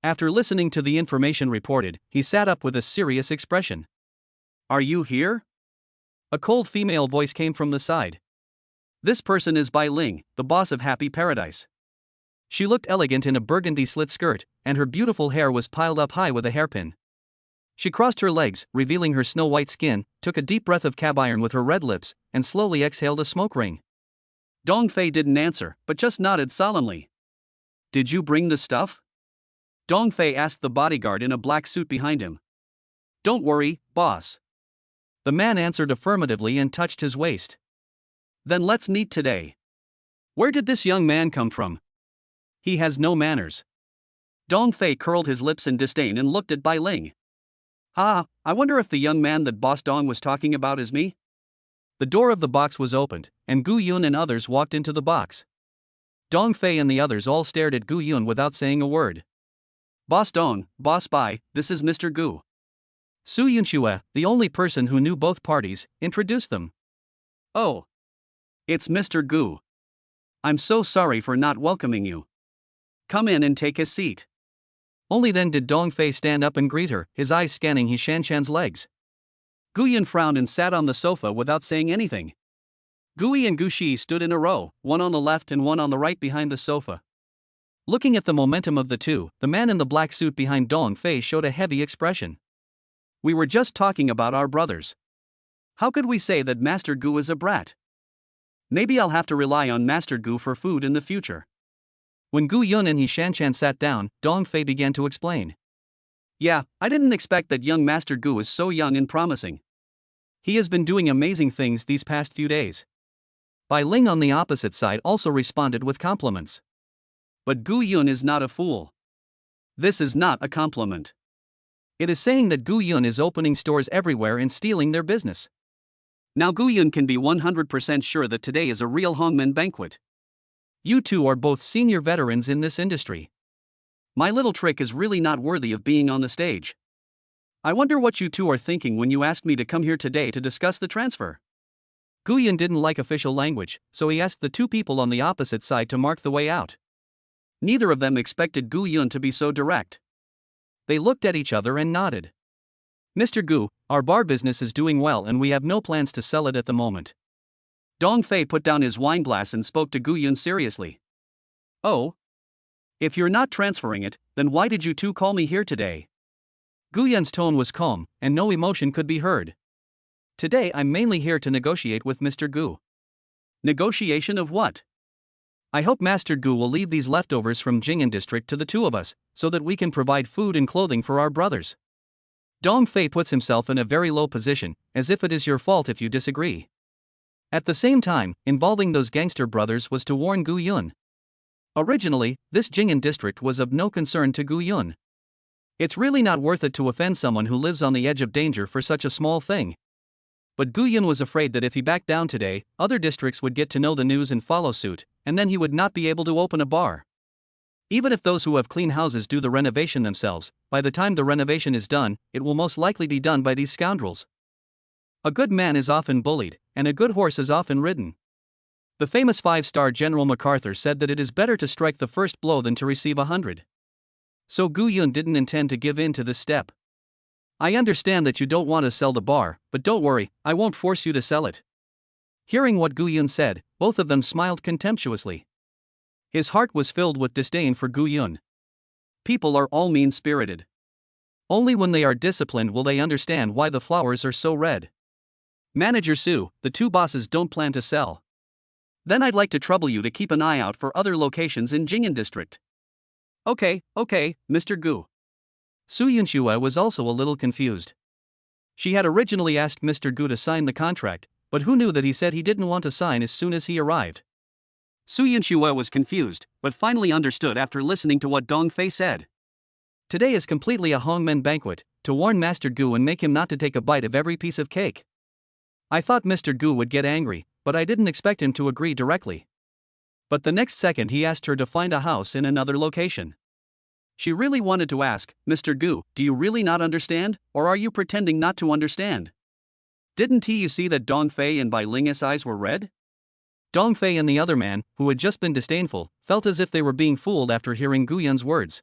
After listening to the information reported, he sat up with a serious expression. Are you here? A cold female voice came from the side. This person is Bai Ling, the boss of Happy Paradise. She looked elegant in a burgundy slit skirt, and her beautiful hair was piled up high with a hairpin. She crossed her legs, revealing her snow-white skin, took a deep breath of cab iron with her red lips, and slowly exhaled a smoke ring. Dong Fei didn't answer, but just nodded solemnly. Did you bring the stuff? Dong Fei asked the bodyguard in a black suit behind him. Don't worry, boss. The man answered affirmatively and touched his waist. Then let's meet today. Where did this young man come from? He has no manners. Dong Fei curled his lips in disdain and looked at Bai Ling. I wonder if the young man that Boss Dong was talking about is me? The door of the box was opened, and Gu Yun and others walked into the box. Dong Fei and the others all stared at Gu Yun without saying a word. Boss Dong, Boss Bai, this is Mr. Gu. Su Yunxue, the only person who knew both parties, introduced them. Oh. It's Mr. Gu. I'm so sorry for not welcoming you. Come in and take a seat. Only then did Dong Fei stand up and greet her, his eyes scanning He Shanshan's legs. Gu Yun frowned and sat on the sofa without saying anything. Gu Yi and Gu Shi stood in a row, one on the left and one on the right behind the sofa. Looking at the momentum of the two, the man in the black suit behind Dong Fei showed a heavy expression. We were just talking about our brothers. How could we say that Master Gu is a brat? Maybe I'll have to rely on Master Gu for food in the future. When Gu Yun and He Shanshan sat down, Dong Fei began to explain. Yeah, I didn't expect that young Master Gu is so young and promising. He has been doing amazing things these past few days. Bai Ling on the opposite side also responded with compliments. But Gu Yun is not a fool. This is not a compliment. It is saying that Gu Yun is opening stores everywhere and stealing their business. Now Gu Yun can be 100% sure that today is a real Hongmen banquet. You two are both senior veterans in this industry. My little trick is really not worthy of being on the stage. I wonder what you two are thinking when you asked me to come here today to discuss the transfer. Gu Yun didn't like official language, so he asked the two people on the opposite side to mark the way out. Neither of them expected Gu Yun to be so direct. They looked at each other and nodded. Mr. Gu, our bar business is doing well and we have no plans to sell it at the moment. Dong Fei put down his wine glass and spoke to Gu Yun seriously. Oh? If you're not transferring it, then why did you two call me here today? Gu Yun's tone was calm, and no emotion could be heard. Today I'm mainly here to negotiate with Mr. Gu. Negotiation of what? I hope Master Gu will leave these leftovers from Jing'an district to the two of us, so that we can provide food and clothing for our brothers. Dong Fei puts himself in a very low position, as if it is your fault if you disagree. At the same time, involving those gangster brothers was to warn Gu Yun. Originally, this Jing'an district was of no concern to Gu Yun. It's really not worth it to offend someone who lives on the edge of danger for such a small thing. But Gu Yun was afraid that if he backed down today, other districts would get to know the news and follow suit, and then he would not be able to open a bar. Even if those who have clean houses do the renovation themselves, by the time the renovation is done, it will most likely be done by these scoundrels. A good man is often bullied, and a good horse is often ridden. The famous 5-star General MacArthur said that it is better to strike the first blow than to receive 100. So Gu Yun didn't intend to give in to this step. I understand that you don't want to sell the bar, but don't worry, I won't force you to sell it. Hearing what Gu Yun said, both of them smiled contemptuously. His heart was filled with disdain for Gu Yun. People are all mean-spirited. Only when they are disciplined will they understand why the flowers are so red. Manager Su, the two bosses don't plan to sell. Then I'd like to trouble you to keep an eye out for other locations in Jing'an District. Okay, Mr. Gu. Su Yunxue was also a little confused. She had originally asked Mr. Gu to sign the contract, but who knew that he said he didn't want to sign as soon as he arrived? Su Yunxue was confused, but finally understood after listening to what Dong Fei said. Today is completely a Hongmen banquet, to warn Master Gu and make him not to take a bite of every piece of cake. I thought Mr. Gu would get angry, but I didn't expect him to agree directly. But the next second he asked her to find a house in another location. She really wanted to ask, Mr. Gu, do you really not understand, or are you pretending not to understand? Didn't you see that Dong Fei and Bai Ling's eyes were red? Dong Fei and the other man, who had just been disdainful, felt as if they were being fooled after hearing Gu Yun's words.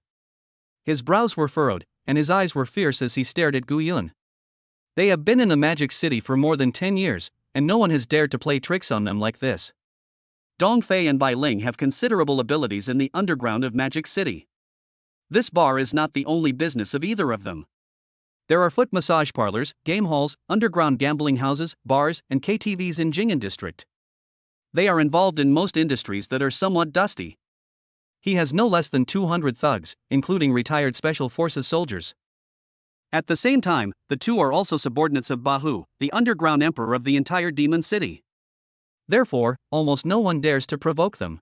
His brows were furrowed, and his eyes were fierce as he stared at Gu Yun. They have been in the Magic City for more than 10 years, and no one has dared to play tricks on them like this. Dong Fei and Bai Ling have considerable abilities in the underground of Magic City. This bar is not the only business of either of them. There are foot massage parlors, game halls, underground gambling houses, bars, and KTVs in Jing'an District. They are involved in most industries that are somewhat dusty. He has no less than 200 thugs, including retired Special Forces soldiers. At the same time, the two are also subordinates of Bahu, the underground emperor of the entire Demon City. Therefore, almost no one dares to provoke them.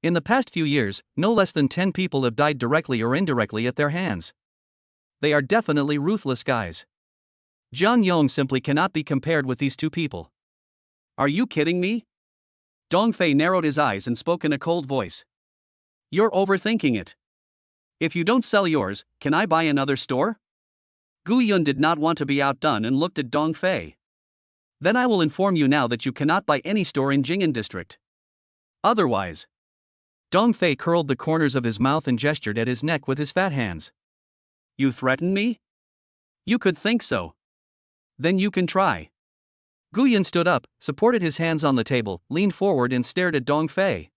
In the past few years, no less than 10 people have died directly or indirectly at their hands. They are definitely ruthless guys. Jiang Yong simply cannot be compared with these two people. Are you kidding me? Dong Fei narrowed his eyes and spoke in a cold voice. You're overthinking it. If you don't sell yours, can I buy another store? Gu Yun did not want to be outdone and looked at Dong Fei. Then I will inform you now that you cannot buy any store in Jing'an District. Otherwise. Dong Fei curled the corners of his mouth and gestured at his neck with his fat hands. You threaten me? You could think so. Then you can try. Gu Yun stood up, supported his hands on the table, leaned forward and stared at Dong Fei.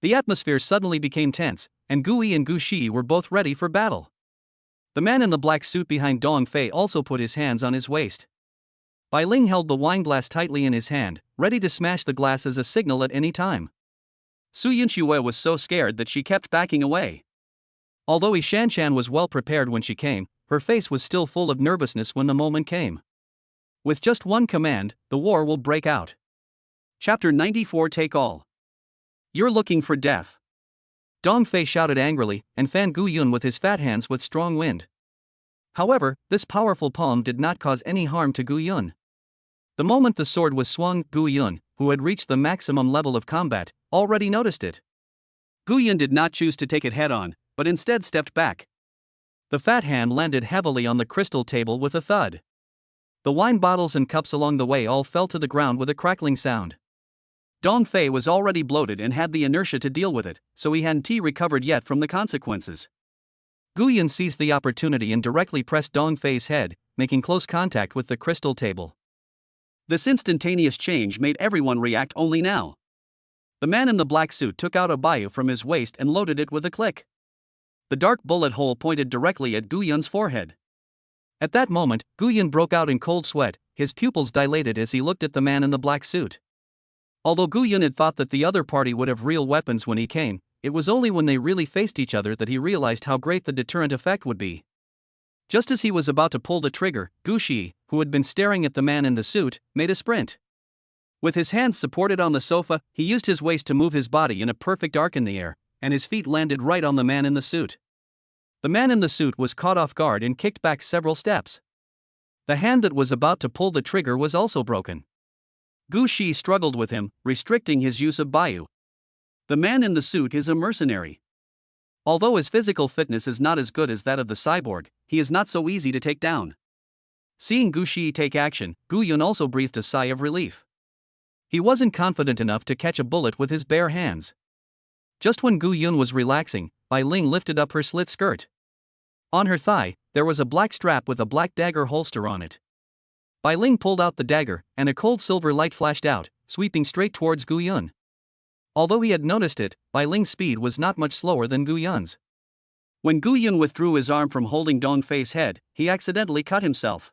The atmosphere suddenly became tense, and Gu Yi and Gu Shi were both ready for battle. The man in the black suit behind Dong Fei also put his hands on his waist. Bai Ling held the wine glass tightly in his hand, ready to smash the glass as a signal at any time. Su Yunxue was so scared that she kept backing away. Although Yi Shanshan was well prepared when she came, her face was still full of nervousness when the moment came. With just one command, the war will break out. Chapter 94 Take All. You're looking for death. Dong Fei shouted angrily, and fanned Gu Yun with his fat hands with strong wind. However, this powerful palm did not cause any harm to Gu Yun. The moment the sword was swung, Gu Yun, who had reached the maximum level of combat, already noticed it. Gu Yun did not choose to take it head-on, but instead stepped back. The fat hand landed heavily on the crystal table with a thud. The wine bottles and cups along the way all fell to the ground with a crackling sound. Dong Fei was already bloated and had the inertia to deal with it, so he hadn't recovered yet from the consequences. Gu Yun seized the opportunity and directly pressed Dong Fei's head, making close contact with the crystal table. This instantaneous change made everyone react only now. The man in the black suit took out a bayou from his waist and loaded it with a click. The dark bullet hole pointed directly at Gu Yun's forehead. At that moment, Gu Yun broke out in cold sweat, his pupils dilated as he looked at the man in the black suit. Although Gu Yun had thought that the other party would have real weapons when he came, it was only when they really faced each other that he realized how great the deterrent effect would be. Just as he was about to pull the trigger, Gu Shi, who had been staring at the man in the suit, made a sprint. With his hands supported on the sofa, he used his waist to move his body in a perfect arc in the air, and his feet landed right on the man in the suit. The man in the suit was caught off guard and kicked back several steps. The hand that was about to pull the trigger was also broken. Gu Shi struggled with him, restricting his use of Baiyu. The man in the suit is a mercenary. Although his physical fitness is not as good as that of the cyborg, he is not so easy to take down. Seeing Gu Shi take action, Gu Yun also breathed a sigh of relief. He wasn't confident enough to catch a bullet with his bare hands. Just when Gu Yun was relaxing, Bai Ling lifted up her slit skirt. On her thigh, there was a black strap with a black dagger holster on it. Bai Ling pulled out the dagger, and a cold silver light flashed out, sweeping straight towards Gu Yun. Although he had noticed it, Bai Ling's speed was not much slower than Gu Yun's. When Gu Yun withdrew his arm from holding Dong Fei's head, he accidentally cut himself.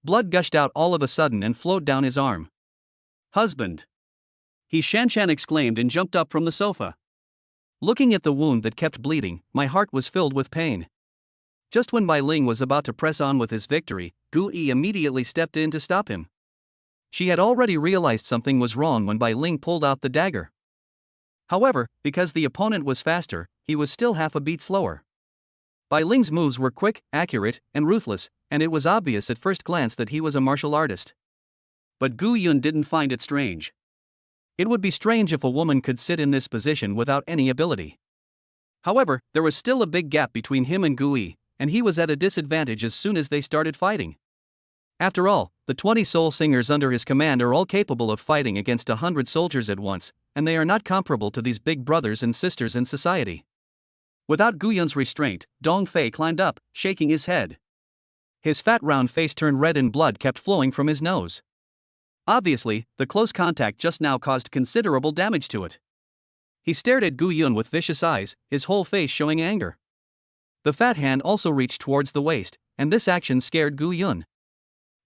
Blood gushed out all of a sudden and flowed down his arm. "Husband!" He Shanshan exclaimed and jumped up from the sofa. Looking at the wound that kept bleeding, my heart was filled with pain. Just when Bai Ling was about to press on with his victory, Gu Yi immediately stepped in to stop him. She had already realized something was wrong when Bai Ling pulled out the dagger. However, because the opponent was faster, he was still half a beat slower. Bai Ling's moves were quick, accurate, and ruthless, and it was obvious at first glance that he was a martial artist. But Gu Yun didn't find it strange. It would be strange if a woman could sit in this position without any ability. However, there was still a big gap between him and Gu Yi, and he was at a disadvantage as soon as they started fighting. After all, the 20 soul singers under his command are all capable of fighting against 100 soldiers at once, and they are not comparable to these big brothers and sisters in society. Without Gu Yun's restraint, Dong Fei climbed up, shaking his head. His fat round face turned red and blood kept flowing from his nose. Obviously, the close contact just now caused considerable damage to it. He stared at Gu Yun with vicious eyes, his whole face showing anger. The fat hand also reached towards the waist, and this action scared Gu Yun.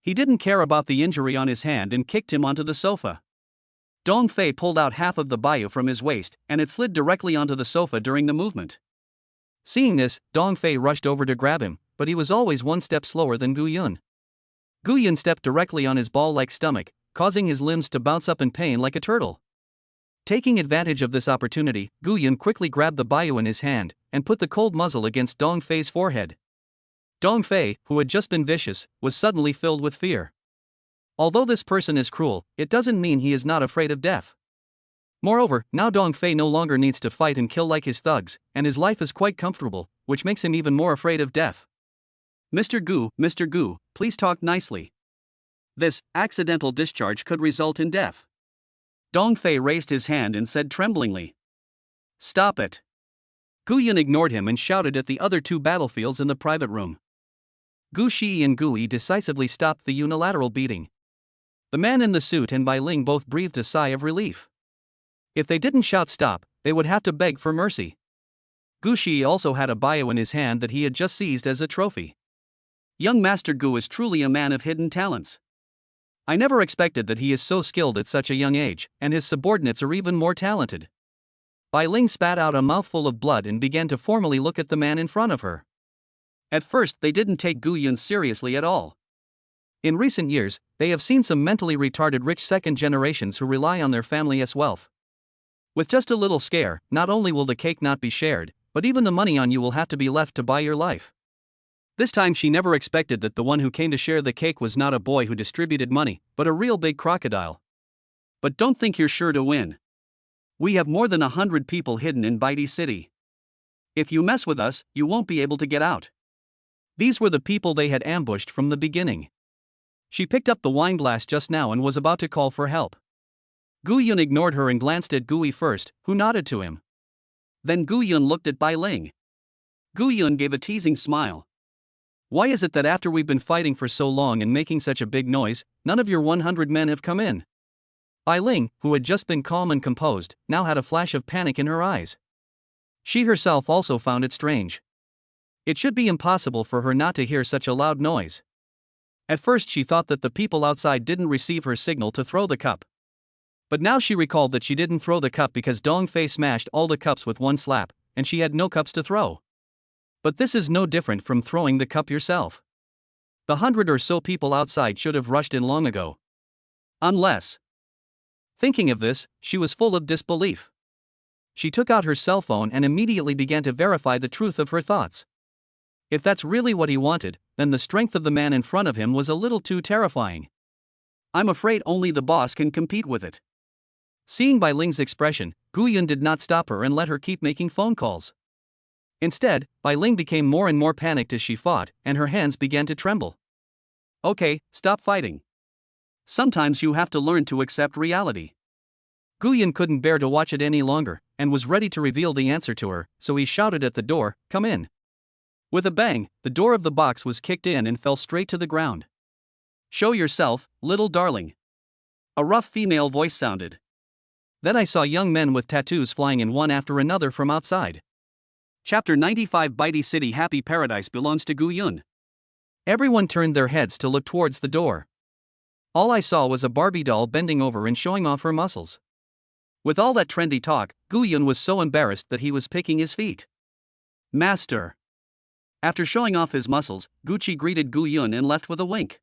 He didn't care about the injury on his hand and kicked him onto the sofa. Dong Fei pulled out half of the Baiyu from his waist, and it slid directly onto the sofa during the movement. Seeing this, Dong Fei rushed over to grab him, but he was always one step slower than Gu Yun. Gu Yun stepped directly on his ball-like stomach, causing his limbs to bounce up in pain like a turtle. Taking advantage of this opportunity, Gu Yun quickly grabbed the Baiyu in his hand, and put the cold muzzle against Dong Fei's forehead. Dong Fei, who had just been vicious, was suddenly filled with fear. Although this person is cruel, it doesn't mean he is not afraid of death. Moreover, now Dong Fei no longer needs to fight and kill like his thugs, and his life is quite comfortable, which makes him even more afraid of death. Mr. Gu, please talk nicely. This accidental discharge could result in death." Dong Fei raised his hand and said tremblingly. "Stop it." Gu Yun ignored him and shouted at the other two battlefields in the private room. Gu Shi and Gu Yi decisively stopped the unilateral beating. The man in the suit and Bai Ling both breathed a sigh of relief. If they didn't shout stop, they would have to beg for mercy. Gu Shi also had a Baiyu in his hand that he had just seized as a trophy. Young Master Gu is truly a man of hidden talents. I never expected that he is so skilled at such a young age, and his subordinates are even more talented. Bai Ling spat out a mouthful of blood and began to formally look at the man in front of her. At first they didn't take Gu Yun seriously at all. In recent years, they have seen some mentally retarded rich second generations who rely on their family's wealth. With just a little scare, not only will the cake not be shared, but even the money on you will have to be left to buy your life. This time she never expected that the one who came to share the cake was not a boy who distributed money, but a real big crocodile. But don't think you're sure to win. We have more than 100 people hidden in Baidi City. If you mess with us, you won't be able to get out. These were the people they had ambushed from the beginning. She picked up the wine glass just now and was about to call for help. Gu Yun ignored her and glanced at Gu Yi first, who nodded to him. Then Gu Yun looked at Bai Ling. Gu Yun gave a teasing smile. Why is it that after we've been fighting for so long and making such a big noise, none of your 100 men have come in? Bai Ling, who had just been calm and composed, now had a flash of panic in her eyes. She herself also found it strange. It should be impossible for her not to hear such a loud noise. At first she thought that the people outside didn't receive her signal to throw the cup. But now she recalled that she didn't throw the cup because Dong Fei smashed all the cups with one slap, and she had no cups to throw. But this is no different from throwing the cup yourself. The 100 or so people outside should have rushed in long ago. Unless. Thinking of this, she was full of disbelief. She took out her cell phone and immediately began to verify the truth of her thoughts. If that's really what he wanted, then the strength of the man in front of him was a little too terrifying. I'm afraid only the boss can compete with it. Seeing Bai Ling's expression, Gu Yun did not stop her and let her keep making phone calls. Instead, Bai Ling became more and more panicked as she fought, and her hands began to tremble. Okay, stop fighting. Sometimes you have to learn to accept reality. Gu Yun couldn't bear to watch it any longer, and was ready to reveal the answer to her, so he shouted at the door, "Come in." With a bang, the door of the box was kicked in and fell straight to the ground. "Show yourself, little darling." A rough female voice sounded. Then I saw young men with tattoos flying in one after another from outside. Chapter 95 Bitey City Happy Paradise belongs to Gu Yun. Everyone turned their heads to look towards the door. All I saw was a Barbie doll bending over and showing off her muscles. With all that trendy talk, Gu Yun was so embarrassed that he was picking his feet. "Master." After showing off his muscles, Gucci greeted Gu Yun and left with a wink.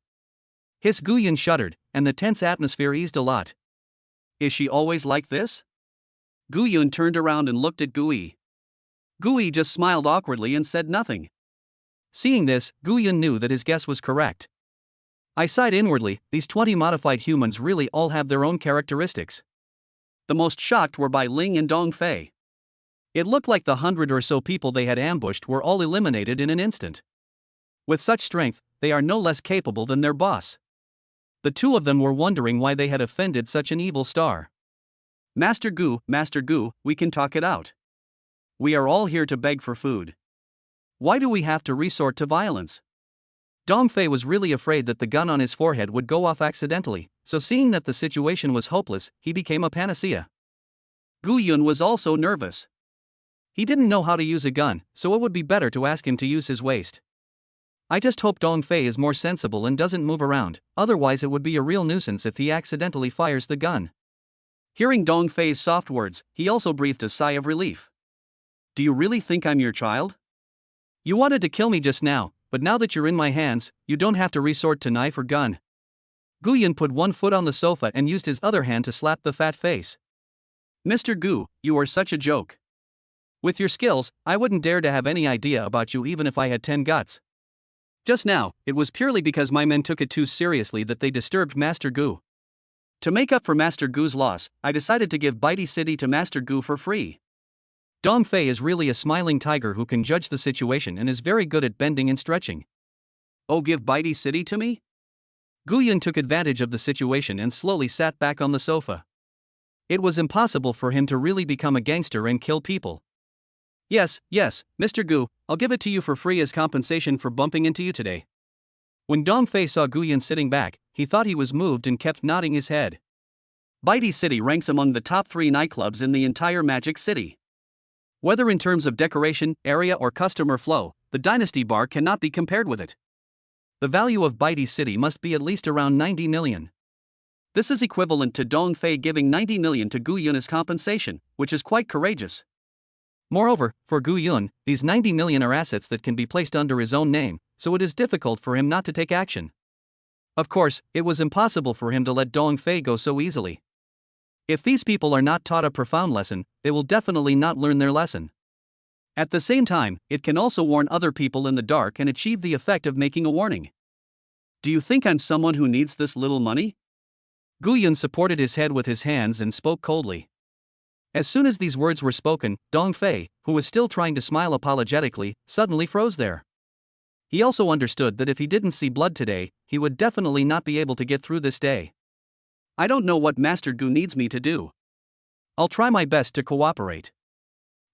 Gu Yun shuddered, and the tense atmosphere eased a lot. Is she always like this? Gu Yun turned around and looked at Gui. Gui just smiled awkwardly and said nothing. Seeing this, Gu Yun knew that his guess was correct. I sighed inwardly, these 20 modified humans really all have their own characteristics. The most shocked were Bai Ling and Dong Fei. It looked like the 100 or so people they had ambushed were all eliminated in an instant. With such strength, they are no less capable than their boss. The two of them were wondering why they had offended such an evil star. Master Gu, we can talk it out. We are all here to beg for food. Why do we have to resort to violence? Dong Fei was really afraid that the gun on his forehead would go off accidentally, so seeing that the situation was hopeless, he became a panacea. Gu Yun was also nervous. He didn't know how to use a gun, so it would be better to ask him to use his waist. I just hope Dong Fei is more sensible and doesn't move around, otherwise it would be a real nuisance if he accidentally fires the gun. Hearing Dong Fei's soft words, he also breathed a sigh of relief. Do you really think I'm your child? You wanted to kill me just now, but now that you're in my hands, you don't have to resort to knife or gun. Gu Yun put one foot on the sofa and used his other hand to slap the fat face. Mr. Gu, you are such a joke. With your skills, I wouldn't dare to have any idea about you even if I had 10 guts. Just now, it was purely because my men took it too seriously that they disturbed Master Gu. To make up for Master Gu's loss, I decided to give Bitey City to Master Gu for free. Dong Fei is really a smiling tiger who can judge the situation and is very good at bending and stretching. Oh, give Bitey City to me? Gu Yun took advantage of the situation and slowly sat back on the sofa. It was impossible for him to really become a gangster and kill people. Yes, Mr. Gu, I'll give it to you for free as compensation for bumping into you today. When Dong Fei saw Gu Yun sitting back, he thought he was moved and kept nodding his head. Bitey City ranks among the top 3 nightclubs in the entire Magic City. Whether in terms of decoration, area or customer flow, the Dynasty Bar cannot be compared with it. The value of Bitey City must be at least around 90 million. This is equivalent to Dong Fei giving 90 million to Gu Yun as compensation, which is quite courageous. Moreover, for Gu Yun, these 90 million are assets that can be placed under his own name, so it is difficult for him not to take action. Of course, it was impossible for him to let Dong Fei go so easily. If these people are not taught a profound lesson, they will definitely not learn their lesson. At the same time, it can also warn other people in the dark and achieve the effect of making a warning. Do you think I'm someone who needs this little money? Gu Yun supported his head with his hands and spoke coldly. As soon as these words were spoken, Dong Fei, who was still trying to smile apologetically, suddenly froze there. He also understood that if he didn't see blood today, he would definitely not be able to get through this day. I don't know what Master Gu needs me to do. I'll try my best to cooperate.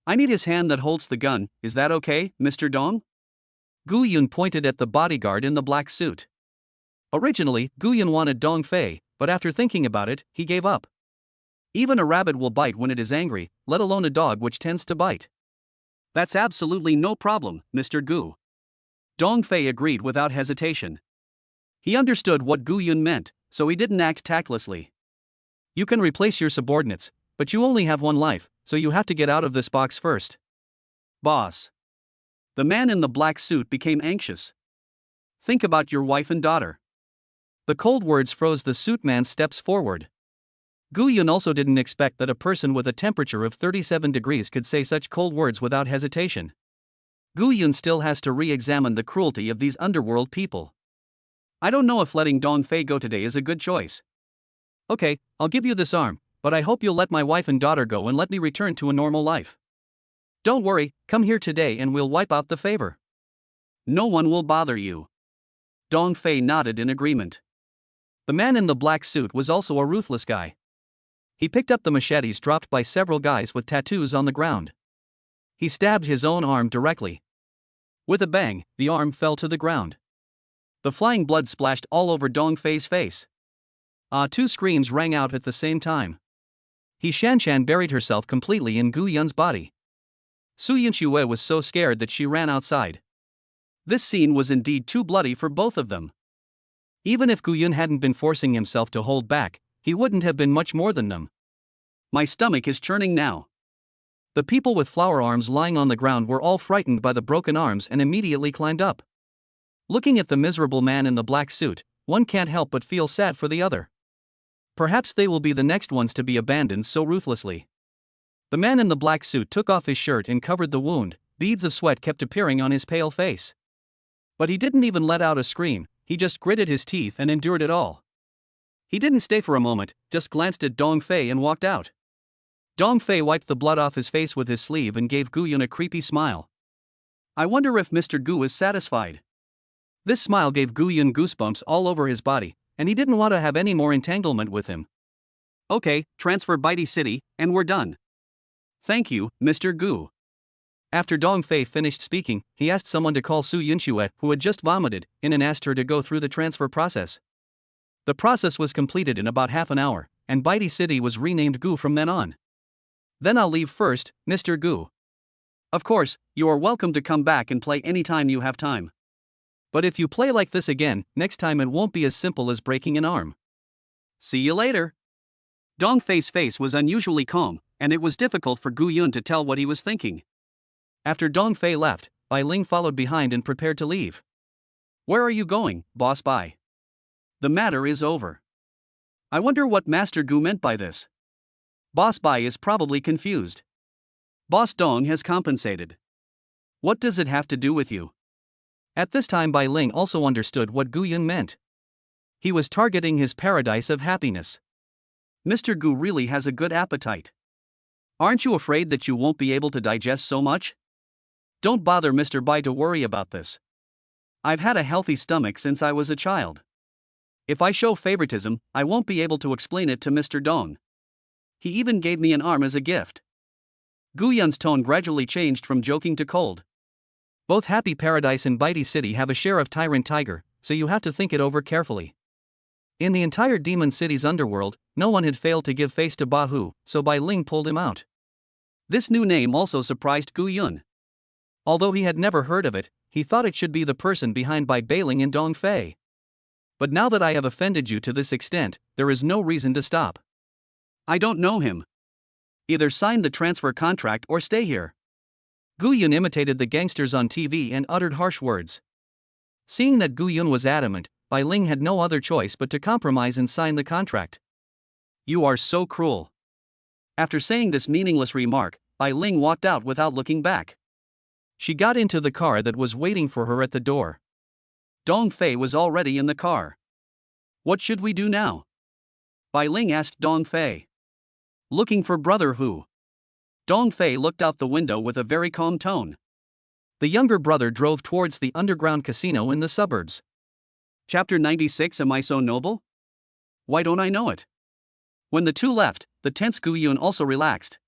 I need his hand that holds the gun, is that okay, Mr. Dong? Gu Yun pointed at the bodyguard in the black suit. Originally, Gu Yun wanted Dong Fei, but after thinking about it, he gave up. Even a rabbit will bite when it is angry, let alone a dog which tends to bite. That's absolutely no problem, Mr. Gu. Dong Fei agreed without hesitation. He understood what Gu Yun meant, so he didn't act tactlessly. You can replace your subordinates, but you only have one life, so you have to get out of this box first. Boss. The man in the black suit became anxious. Think about your wife and daughter. The cold words froze the suit man's steps forward. Gu Yun also didn't expect that a person with a temperature of 37 degrees could say such cold words without hesitation. Gu Yun still has to re-examine the cruelty of these underworld people. I don't know if letting Dong Fei go today is a good choice. Okay, I'll give you this arm, but I hope you'll let my wife and daughter go and let me return to a normal life. Don't worry, come here today and we'll wipe out the favor. No one will bother you. Dong Fei nodded in agreement. The man in the black suit was also a ruthless guy. He picked up the machetes dropped by several guys with tattoos on the ground. He stabbed his own arm directly. With a bang, the arm fell to the ground. The flying blood splashed all over Dong Fei's face. Two screams rang out at the same time. He Shanshan buried herself completely in Gu Yun's body. Su Yunxue was so scared that she ran outside. This scene was indeed too bloody for both of them. Even if Gu Yun hadn't been forcing himself to hold back, he wouldn't have been much more than them. My stomach is churning now. The people with flower arms lying on the ground were all frightened by the broken arms and immediately climbed up. Looking at the miserable man in the black suit, one can't help but feel sad for the other. Perhaps they will be the next ones to be abandoned so ruthlessly. The man in the black suit took off his shirt and covered the wound. Beads of sweat kept appearing on his pale face. But he didn't even let out a scream, he just gritted his teeth and endured it all. He didn't stay for a moment, just glanced at Dong Fei and walked out. Dong Fei wiped the blood off his face with his sleeve and gave Gu Yun a creepy smile. I wonder if Mr. Gu is satisfied. This smile gave Gu Yun goosebumps all over his body, and he didn't want to have any more entanglement with him. Okay, transfer Baidi City, and we're done. Thank you, Mr. Gu. After Dong Fei finished speaking, he asked someone to call Su Yunxue, who had just vomited, in and asked her to go through the transfer process. The process was completed in about half an hour, and Baidi City was renamed Gu from then on. Then I'll leave first, Mr. Gu. Of course, you are welcome to come back and play anytime you have time. But if you play like this again, next time it won't be as simple as breaking an arm. See you later. Dong Fei's face was unusually calm, and it was difficult for Gu Yun to tell what he was thinking. After Dong Fei left, Bai Ling followed behind and prepared to leave. Where are you going, Boss Bai? The matter is over. I wonder what Master Gu meant by this. Boss Bai is probably confused. Boss Dong has compensated. What does it have to do with you? At this time Bai Ling also understood what Gu Yun meant. He was targeting his paradise of happiness. Mr. Gu really has a good appetite. Aren't you afraid that you won't be able to digest so much? Don't bother Mr. Bai to worry about this. I've had a healthy stomach since I was a child. If I show favoritism, I won't be able to explain it to Mr. Dong. He even gave me an arm as a gift. Gu Yun's tone gradually changed from joking to cold. Both Happy Paradise and Baidi City have a share of Tyrant Tiger, so you have to think it over carefully. In the entire Demon City's underworld, no one had failed to give face to Ba Hu, so Bai Ling pulled him out. This new name also surprised Gu Yun. Although he had never heard of it, he thought it should be the person behind Bai Bailing and Dong Fei. But now that I have offended you to this extent, there is no reason to stop. I don't know him. Either sign the transfer contract or stay here. Gu Yun imitated the gangsters on TV and uttered harsh words. Seeing that Gu Yun was adamant, Bai Ling had no other choice but to compromise and sign the contract. You are so cruel. After saying this meaningless remark, Bai Ling walked out without looking back. She got into the car that was waiting for her at the door. Dong Fei was already in the car. What should we do now? Bai Ling asked Dong Fei. Looking for Brother Hu. Dong Fei looked out the window with a very calm tone. The younger brother drove towards the underground casino in the suburbs. Chapter 96. Am I so noble? Why don't I know it? When the two left, the tense Gu Yun also relaxed.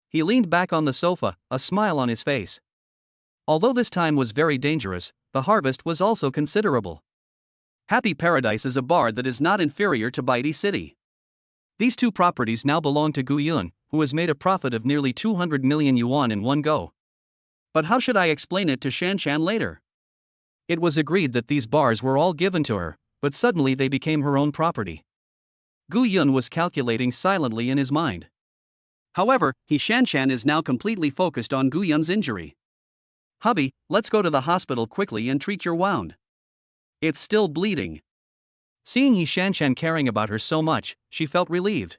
He leaned back on the sofa, a smile on his face. Although this time was very dangerous, the harvest was also considerable. Happy Paradise is a bar that is not inferior to Baidi City. These two properties now belong to Gu Yun, who has made a profit of nearly 200 million yuan in one go. But how should I explain it to Shanshan later? It was agreed that these bars were all given to her, but suddenly they became her own property. Gu Yun was calculating silently in his mind. However, Shanshan is now completely focused on Gu Yun's injury. Hubby, let's go to the hospital quickly and treat your wound. It's still bleeding. Seeing Shanshan caring about her so much, she felt relieved.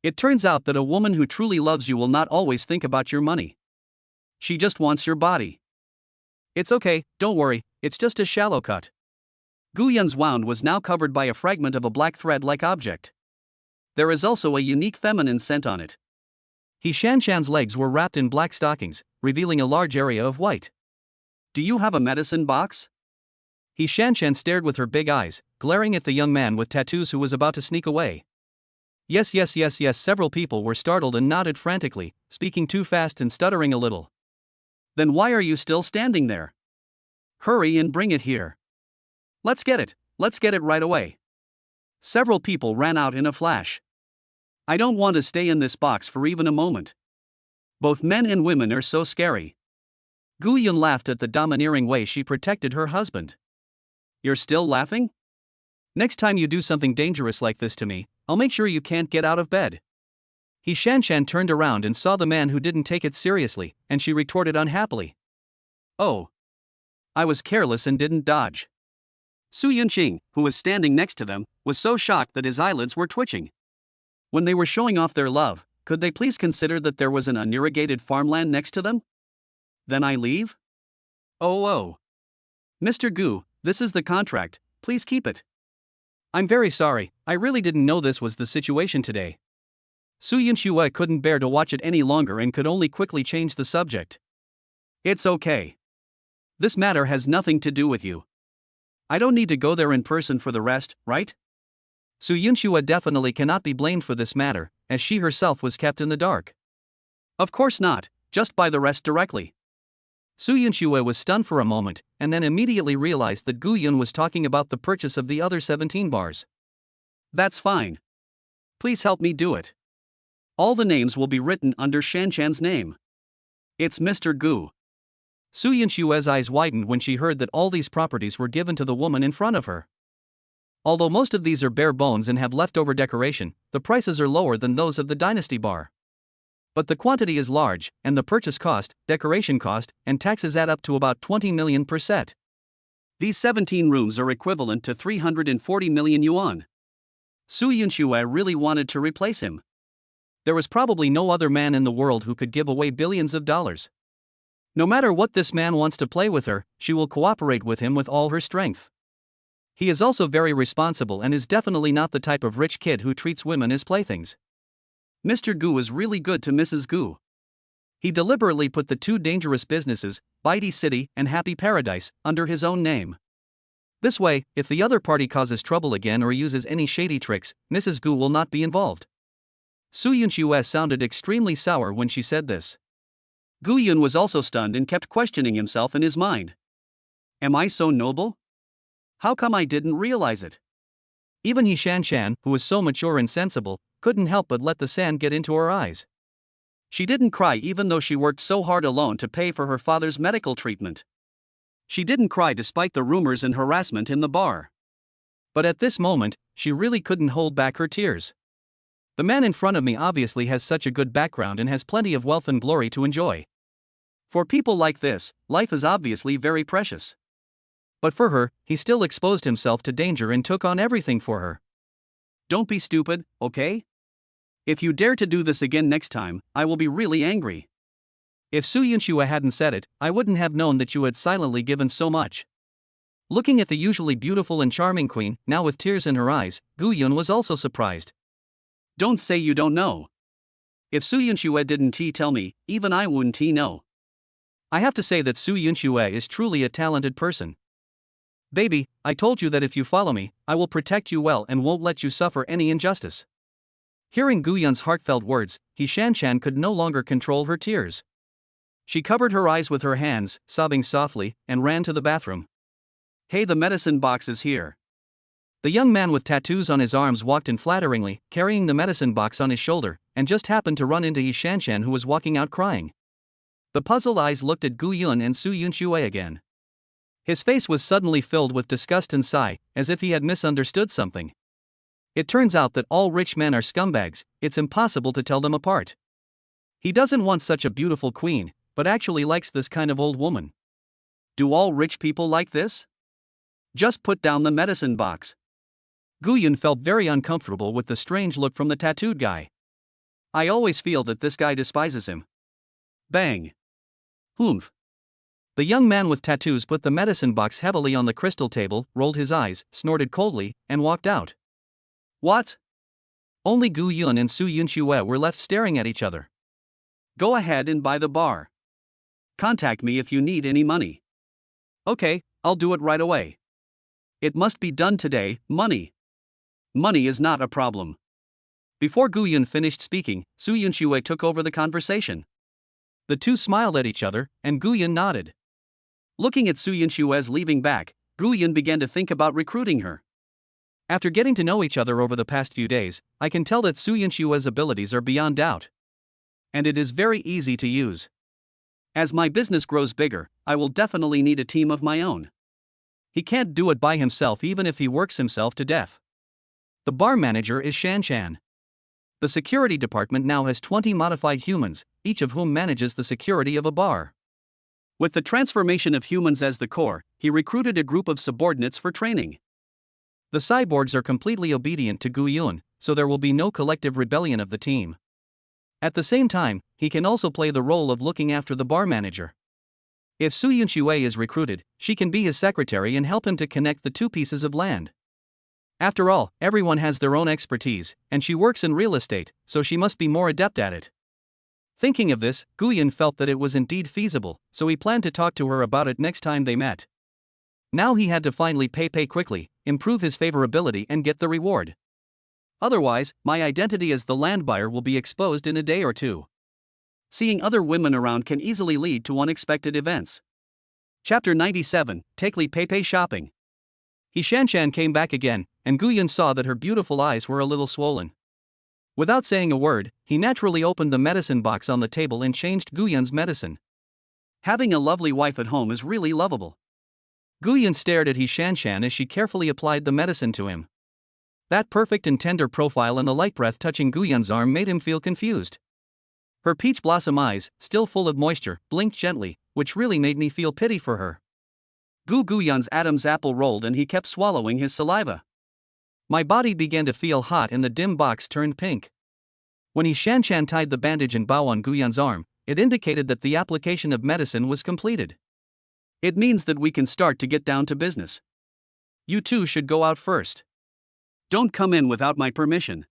It turns out that a woman who truly loves you will not always think about your money. She just wants your body. It's okay, don't worry, it's just a shallow cut. Gu Yun's wound was now covered by a fragment of a black thread-like object. There is also a unique feminine scent on it. He Shanshan's legs were wrapped in black stockings, revealing a large area of white. Do you have a medicine box? He Shanshan stared with her big eyes, glaring at the young man with tattoos who was about to sneak away. Yes. Several people were startled and nodded frantically, speaking too fast and stuttering a little. Then why are you still standing there? Hurry and bring it here. Let's get it right away. Several people ran out in a flash. I don't want to stay in this box for even a moment. Both men and women are so scary. Gu Yun laughed at the domineering way she protected her husband. You're still laughing? Next time you do something dangerous like this to me, I'll make sure you can't get out of bed. He Shanshan turned around and saw the man who didn't take it seriously, and she retorted unhappily. Oh. I was careless and didn't dodge. Su Yunqing, who was standing next to them, was so shocked that his eyelids were twitching. When they were showing off their love, could they please consider that there was an unirrigated farmland next to them? Then I leave? Oh. Mr. Gu, this is the contract, please keep it. I'm very sorry, I really didn't know this was the situation today. Su Yunxue couldn't bear to watch it any longer and could only quickly change the subject. It's okay. This matter has nothing to do with you. I don't need to go there in person for the rest, right? Su Yunxue definitely cannot be blamed for this matter, as she herself was kept in the dark. Of course not, just buy the rest directly. Su Yunxue was stunned for a moment, and then immediately realized that Gu Yun was talking about the purchase of the other 17 bars. That's fine. Please help me do it. All the names will be written under Shanshan's name. It's Mr. Gu. Su Yunxue's eyes widened when she heard that all these properties were given to the woman in front of her. Although most of these are bare bones and have leftover decoration, the prices are lower than those of the Dynasty bar. But the quantity is large, and the purchase cost, decoration cost, and taxes add up to about 20 million per set. These 17 rooms are equivalent to 340 million yuan. Su Yunxue really wanted to replace him. There was probably no other man in the world who could give away billions of dollars. No matter what this man wants to play with her, she will cooperate with him with all her strength. He is also very responsible and is definitely not the type of rich kid who treats women as playthings. Mr. Gu is really good to Mrs. Gu. He deliberately put the two dangerous businesses, Bitey City and Happy Paradise, under his own name. This way, if the other party causes trouble again or uses any shady tricks, Mrs. Gu will not be involved. Su Yunxue sounded extremely sour when she said this. Gu Yun was also stunned and kept questioning himself in his mind. Am I so noble? How come I didn't realize it? Even He Shanshan, who was so mature and sensible, couldn't help but let the sand get into her eyes. She didn't cry even though she worked so hard alone to pay for her father's medical treatment. She didn't cry despite the rumors and harassment in the bar. But at this moment, she really couldn't hold back her tears. The man in front of me obviously has such a good background and has plenty of wealth and glory to enjoy. For people like this, life is obviously very precious. But for her, he still exposed himself to danger and took on everything for her. Don't be stupid, okay? If you dare to do this again next time, I will be really angry. If Su Yunxue hadn't said it, I wouldn't have known that you had silently given so much. Looking at the usually beautiful and charming queen, now with tears in her eyes, Gu Yun was also surprised. Don't say you don't know. If Su Yunxue didn't tell me, even I wouldn't know. I have to say that Su Yunxue is truly a talented person. Baby, I told you that if you follow me, I will protect you well and won't let you suffer any injustice. Hearing Gu Yun's heartfelt words, He Shanshan could no longer control her tears. She covered her eyes with her hands, sobbing softly, and ran to the bathroom. Hey, the medicine box is here. The young man with tattoos on his arms walked in flatteringly, carrying the medicine box on his shoulder, and just happened to run into He Shanshan, who was walking out crying. The puzzled eyes looked at Gu Yun and Su Yunxue again. His face was suddenly filled with disgust and sigh, as if he had misunderstood something. It turns out that all rich men are scumbags, it's impossible to tell them apart. He doesn't want such a beautiful queen, but actually likes this kind of old woman. Do all rich people like this? Just put down the medicine box. Gu Yun felt very uncomfortable with the strange look from the tattooed guy. I always feel that this guy despises him. Bang. Humph. The young man with tattoos put the medicine box heavily on the crystal table, rolled his eyes, snorted coldly, and walked out. What? Only Gu Yun and Su Yunxue were left staring at each other. Go ahead and buy the bar. Contact me if you need any money. Okay, I'll do it right away. It must be done today. Money. Money is not a problem. Before Gu Yun finished speaking, Su Yunxue took over the conversation. The two smiled at each other, and Gu Yun nodded. Looking at Su Yunxue's leaving back, Gu Yun began to think about recruiting her. After getting to know each other over the past few days, I can tell that Su Yunxue's abilities are beyond doubt. And it is very easy to use. As my business grows bigger, I will definitely need a team of my own. He can't do it by himself even if he works himself to death. The bar manager is Shan Shan. The security department now has 20 modified humans, each of whom manages the security of a bar. With the transformation of humans as the core, he recruited a group of subordinates for training. The cyborgs are completely obedient to Gu Yun, so there will be no collective rebellion of the team. At the same time, he can also play the role of looking after the bar manager. If Su Yunxue is recruited, she can be his secretary and help him to connect the two pieces of land. After all, everyone has their own expertise, and she works in real estate, so she must be more adept at it. Thinking of this, Gu Yun felt that it was indeed feasible, so he planned to talk to her about it next time they met. Now he had to finally pay quickly, improve his favorability and get the reward. Otherwise, my identity as the land buyer will be exposed in a day or two. Seeing other women around can easily lead to unexpected events. Chapter 97, Take Li Pei Shopping. He Shan Shan came back again, and Gu Yun saw that her beautiful eyes were a little swollen. Without saying a word, he naturally opened the medicine box on the table and changed Gu Yun's medicine. Having a lovely wife at home is really lovable. Gu Yun stared at He Shan Shan as she carefully applied the medicine to him. That perfect and tender profile and the light breath touching Gu Yun's arm made him feel confused. Her peach blossom eyes, still full of moisture, blinked gently, which really made me feel pity for her. Gu Yun's Adam's apple rolled and he kept swallowing his saliva. My body began to feel hot and the dim box turned pink. When He Shan Shan tied the bandage and bow on Gu Yun's arm, it indicated that the application of medicine was completed. It means that we can start to get down to business. You two should go out first. Don't come in without my permission.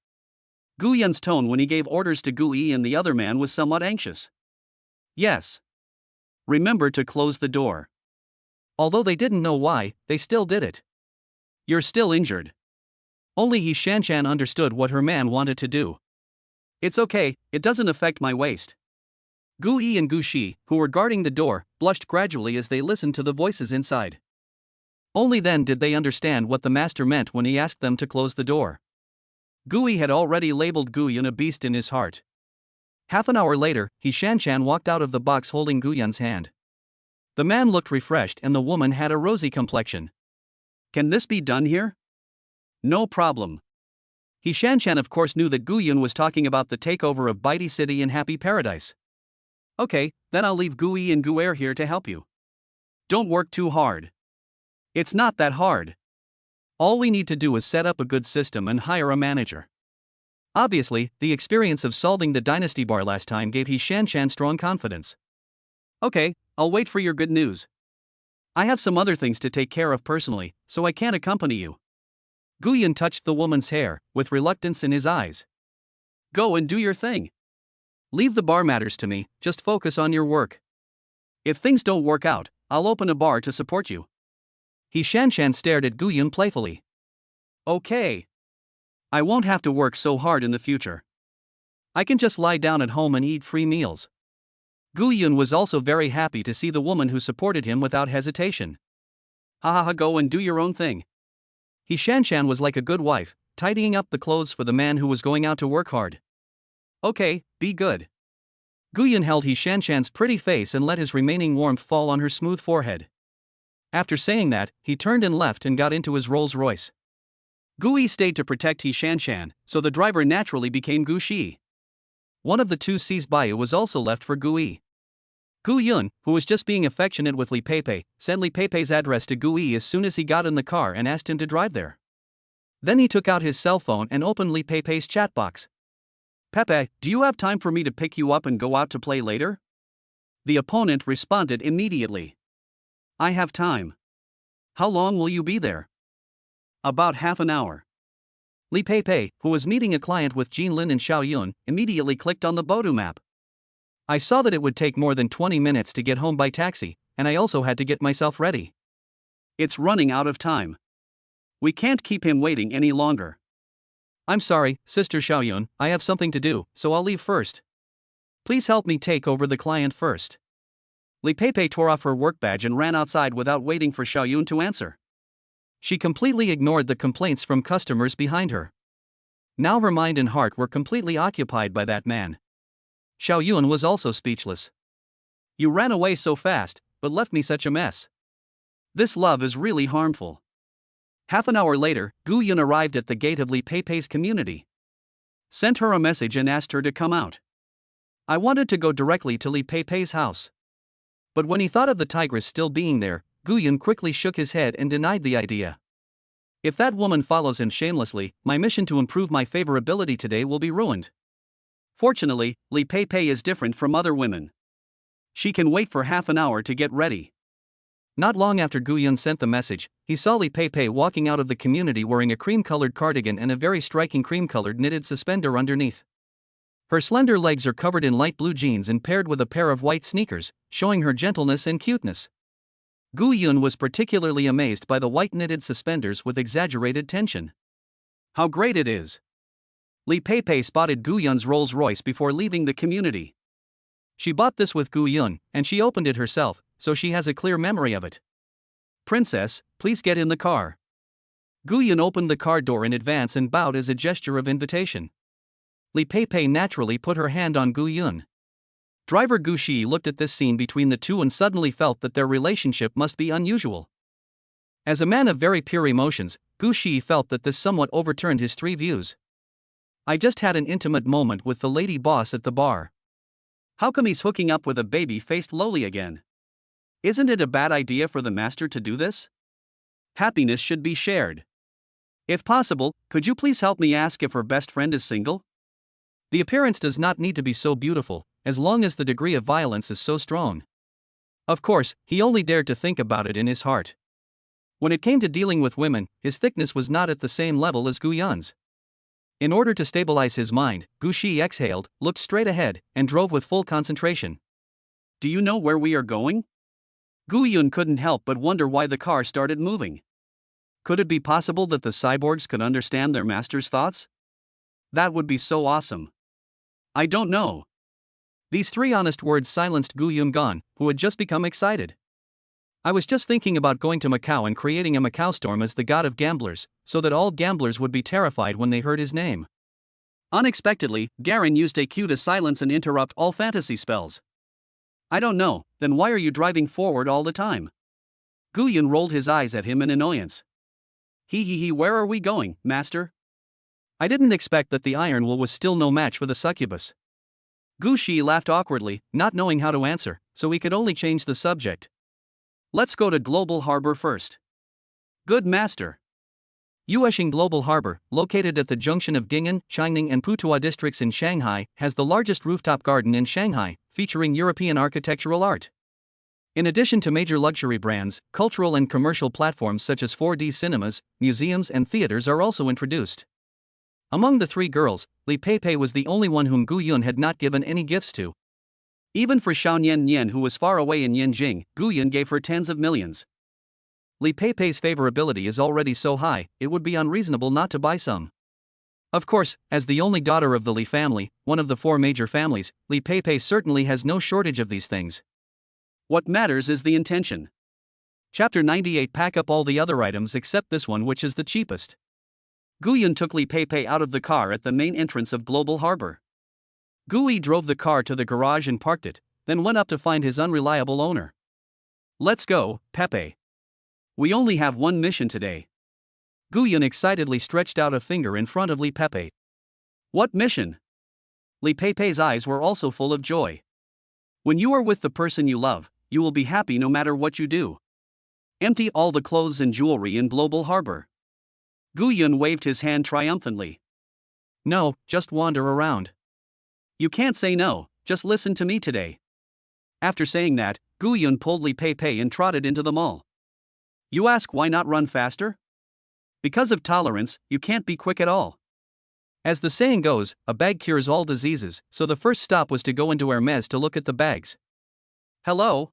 Gu Yun's tone when he gave orders to Gu Yi and the other man was somewhat anxious. Yes. Remember to close the door. Although they didn't know why, they still did it. You're still injured. Only He Shan Shan understood what her man wanted to do. It's okay, it doesn't affect my waist. Gu Yi and Gu Shi, who were guarding the door, blushed gradually as they listened to the voices inside. Only then did they understand what the master meant when he asked them to close the door. Gu Yi had already labeled Gu Yun a beast in his heart. Half an hour later, He Shan Shan walked out of the box holding Gu Yun's hand. The man looked refreshed and the woman had a rosy complexion. Can this be done here? No problem. He Shan Shan of course knew that Gu Yun was talking about the takeover of Bitey City and Happy Paradise. Okay, then I'll leave Gu Yi and Gu Er here to help you. Don't work too hard. It's not that hard. All we need to do is set up a good system and hire a manager. Obviously, the experience of solving the dynasty bar last time gave He Shan Shan strong confidence. Okay, I'll wait for your good news. I have some other things to take care of personally, so I can't accompany you. Gu Yun touched the woman's hair, with reluctance in his eyes. Go and do your thing. Leave the bar matters to me, just focus on your work. If things don't work out, I'll open a bar to support you. He Shan Shan stared at Gu Yun playfully. Okay. I won't have to work so hard in the future. I can just lie down at home and eat free meals. Gu Yun was also very happy to see the woman who supported him without hesitation. Go and do your own thing. He Shan Shan was like a good wife, tidying up the clothes for the man who was going out to work hard. Okay, be good. Gu Yun held He Shan Shan's pretty face and let his remaining warmth fall on her smooth forehead. After saying that, he turned and left and got into his Rolls Royce. Gu Yi stayed to protect He Shan Shan, so the driver naturally became Gu Shi. One of the two seized Bayu was also left for Gu Yi. Gu Yun, who was just being affectionate with Li Pei, sent Li Pei's address to Gu Yi as soon as he got in the car and asked him to drive there. Then he took out his cell phone and opened Li Pei's chat box. Pepe, do you have time for me to pick you up and go out to play later? The opponent responded immediately. I have time. How long will you be there? About half an hour. Li Pei, who was meeting a client with Jinlin and Xiaoyun, immediately clicked on the Bodu map. I saw that it would take more than 20 minutes to get home by taxi, and I also had to get myself ready. It's running out of time. We can't keep him waiting any longer. I'm sorry, Sister Xiaoyun, I have something to do, so I'll leave first. Please help me take over the client first. Li Pei tore off her work badge and ran outside without waiting for Xiaoyun to answer. She completely ignored the complaints from customers behind her. Now her mind and heart were completely occupied by that man. Xiaoyun was also speechless. You ran away so fast, but left me such a mess. This love is really harmful. Half an hour later, Gu Yun arrived at the gate of Li Pei's community. Sent her a message and asked her to come out. I wanted to go directly to Li Pei's house. But when he thought of the tigress still being there, Gu Yun quickly shook his head and denied the idea. If that woman follows him shamelessly, my mission to improve my favorability today will be ruined. Fortunately, Li Pei is different from other women. She can wait for half an hour to get ready. Not long after Gu Yun sent the message, he saw Li Pei walking out of the community wearing a cream-colored cardigan and a very striking cream-colored knitted suspender underneath. Her slender legs are covered in light blue jeans and paired with a pair of white sneakers, showing her gentleness and cuteness. Gu Yun was particularly amazed by the white knitted suspenders with exaggerated tension. How great it is! Li Pei spotted Gu Yun's Rolls Royce before leaving the community. She bought this with Gu Yun, and she opened it herself, so she has a clear memory of it. Princess, please get in the car. Gu Yun opened the car door in advance and bowed as a gesture of invitation. Li Pei naturally put her hand on Gu Yun. Driver Gu Shi looked at this scene between the two and suddenly felt that their relationship must be unusual. As a man of very pure emotions, Gu Shi felt that this somewhat overturned his three views. I just had an intimate moment with the lady boss at the bar. How come he's hooking up with a baby-faced loli again? Isn't it a bad idea for the master to do this? Happiness should be shared. If possible, could you please help me ask if her best friend is single? The appearance does not need to be so beautiful, as long as the degree of violence is so strong. Of course, he only dared to think about it in his heart. When it came to dealing with women, his thickness was not at the same level as Gu Yun's. In order to stabilize his mind, Gu Shi exhaled, looked straight ahead, and drove with full concentration. Do you know where we are going? Gu Yun couldn't help but wonder why the car started moving. Could it be possible that the cyborgs could understand their master's thoughts? That would be so awesome. I don't know. These three honest words silenced Gu Yun, who had just become excited. I was just thinking about going to Macau and creating a Macau storm as the god of gamblers, so that all gamblers would be terrified when they heard his name. Unexpectedly, Garen used a cue to silence and interrupt all fantasy spells. I don't know, then why are you driving forward all the time? Gu Yun rolled his eyes at him in annoyance. Where are we going, master? I didn't expect that the Iron Will was still no match for the succubus. Gu Shi laughed awkwardly, not knowing how to answer, so he could only change the subject. Let's go to Global Harbor first. Good master. Yueshing Global Harbor, located at the junction of Ding'an, Changning and Putuo districts in Shanghai, has the largest rooftop garden in Shanghai, featuring European architectural art. In addition to major luxury brands, cultural and commercial platforms such as 4D cinemas, museums and theaters are also introduced. Among the three girls, Li Pei was the only one whom Gu Yun had not given any gifts to. Even for Xiao Nian, who was far away in Yanjing, Gu Yun gave her tens of millions. Li Pei's favorability is already so high, it would be unreasonable not to buy some. Of course, as the only daughter of the Li family, one of the four major families, Li Pei certainly has no shortage of these things. What matters is the intention. Chapter 98. Pack up all the other items except this one, which is the cheapest. Gu Yun took Li Pei out of the car at the main entrance of Global Harbor. Gu Yi drove the car to the garage and parked it, then went up to find his unreliable owner. Let's go, Pepe. We only have one mission today. Gu Yun excitedly stretched out a finger in front of Li Pei. What mission? Li Pei's eyes were also full of joy. When you are with the person you love, you will be happy no matter what you do. Empty all the clothes and jewelry in Global Harbor. Gu Yun waved his hand triumphantly. No, just wander around. You can't say no, just listen to me today. After saying that, Gu Yun pulled Li Pei and trotted into the mall. You ask why not run faster? Because of tolerance, you can't be quick at all. As the saying goes, a bag cures all diseases, so the first stop was to go into Hermes to look at the bags. Hello?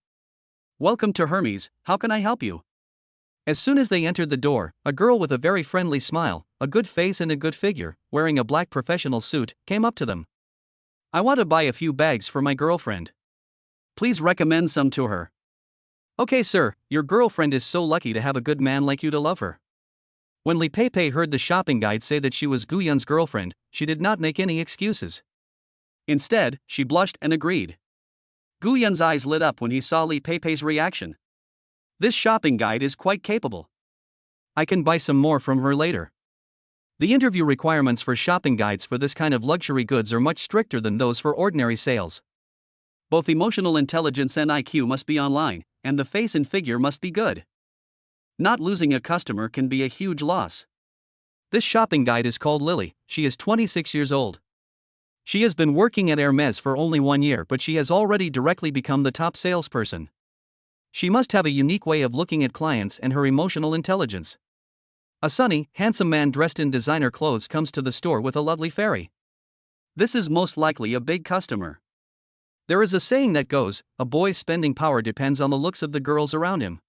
Welcome to Hermes, how can I help you? As soon as they entered the door, a girl with a very friendly smile, a good face and a good figure, wearing a black professional suit, came up to them. I want to buy a few bags for my girlfriend. Please recommend some to her. Okay sir, your girlfriend is so lucky to have a good man like you to love her. When Li Pei heard the shopping guide say that she was Gu Yun's girlfriend, she did not make any excuses. Instead, she blushed and agreed. Gu Yun's eyes lit up when he saw Li Pei's reaction. This shopping guide is quite capable. I can buy some more from her later. The interview requirements for shopping guides for this kind of luxury goods are much stricter than those for ordinary sales. Both emotional intelligence and IQ must be online, and the face and figure must be good. Not losing a customer can be a huge loss. This shopping guide is called Lily. She is 26 years old. She has been working at Hermes for only 1 year, but she has already directly become the top salesperson. She must have a unique way of looking at clients and her emotional intelligence. A sunny, handsome man dressed in designer clothes comes to the store with a lovely fairy. This is most likely a big customer. There is a saying that goes, a boy's spending power depends on the looks of the girls around him.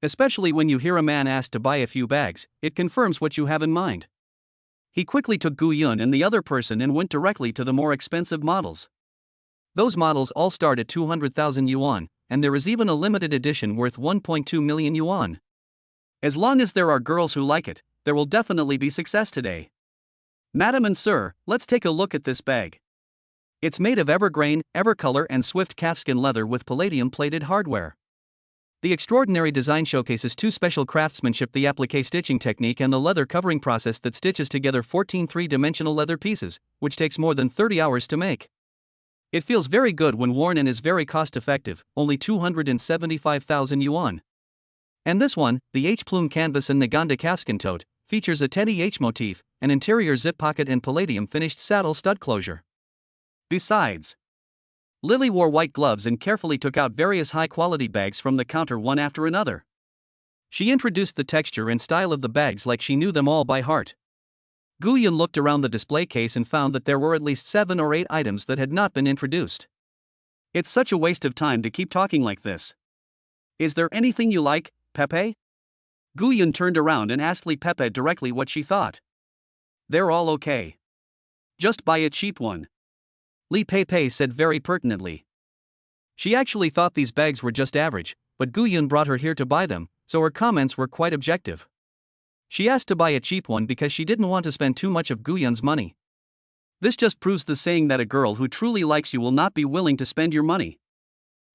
Especially when you hear a man ask to buy a few bags, it confirms what you have in mind. He quickly took Gu Yun and the other person and went directly to the more expensive models. Those models all start at 200,000 yuan, and there is even a limited edition worth 1.2 million yuan. As long as there are girls who like it, there will definitely be success today. Madam and sir, let's take a look at this bag. It's made of evergrain, evercolor and swift calfskin leather with palladium-plated hardware. The extraordinary design showcases 2 special craftsmanship: the applique stitching technique and the leather covering process that stitches together 14 three-dimensional leather pieces, which takes more than 30 hours to make. It feels very good when worn and is very cost-effective, only 275,000 yuan. And this one, the H-plume canvas and Naganda calfskin tote, features a Teddy H motif, an interior zip pocket and palladium-finished saddle stud closure. Besides, Lily wore white gloves and carefully took out various high-quality bags from the counter one after another. She introduced the texture and style of the bags like she knew them all by heart. Gu Yun looked around the display case and found that there were at least 7 or 8 items that had not been introduced. It's such a waste of time to keep talking like this. Is there anything you like, Pepe? Gu Yun turned around and asked Li Pei directly what she thought. They're all okay. Just buy a cheap one. Li Pei said very pertinently. She actually thought these bags were just average, but Gu Yun brought her here to buy them, so her comments were quite objective. She asked to buy a cheap one because she didn't want to spend too much of Gu Yun's money. This just proves the saying that a girl who truly likes you will not be willing to spend your money.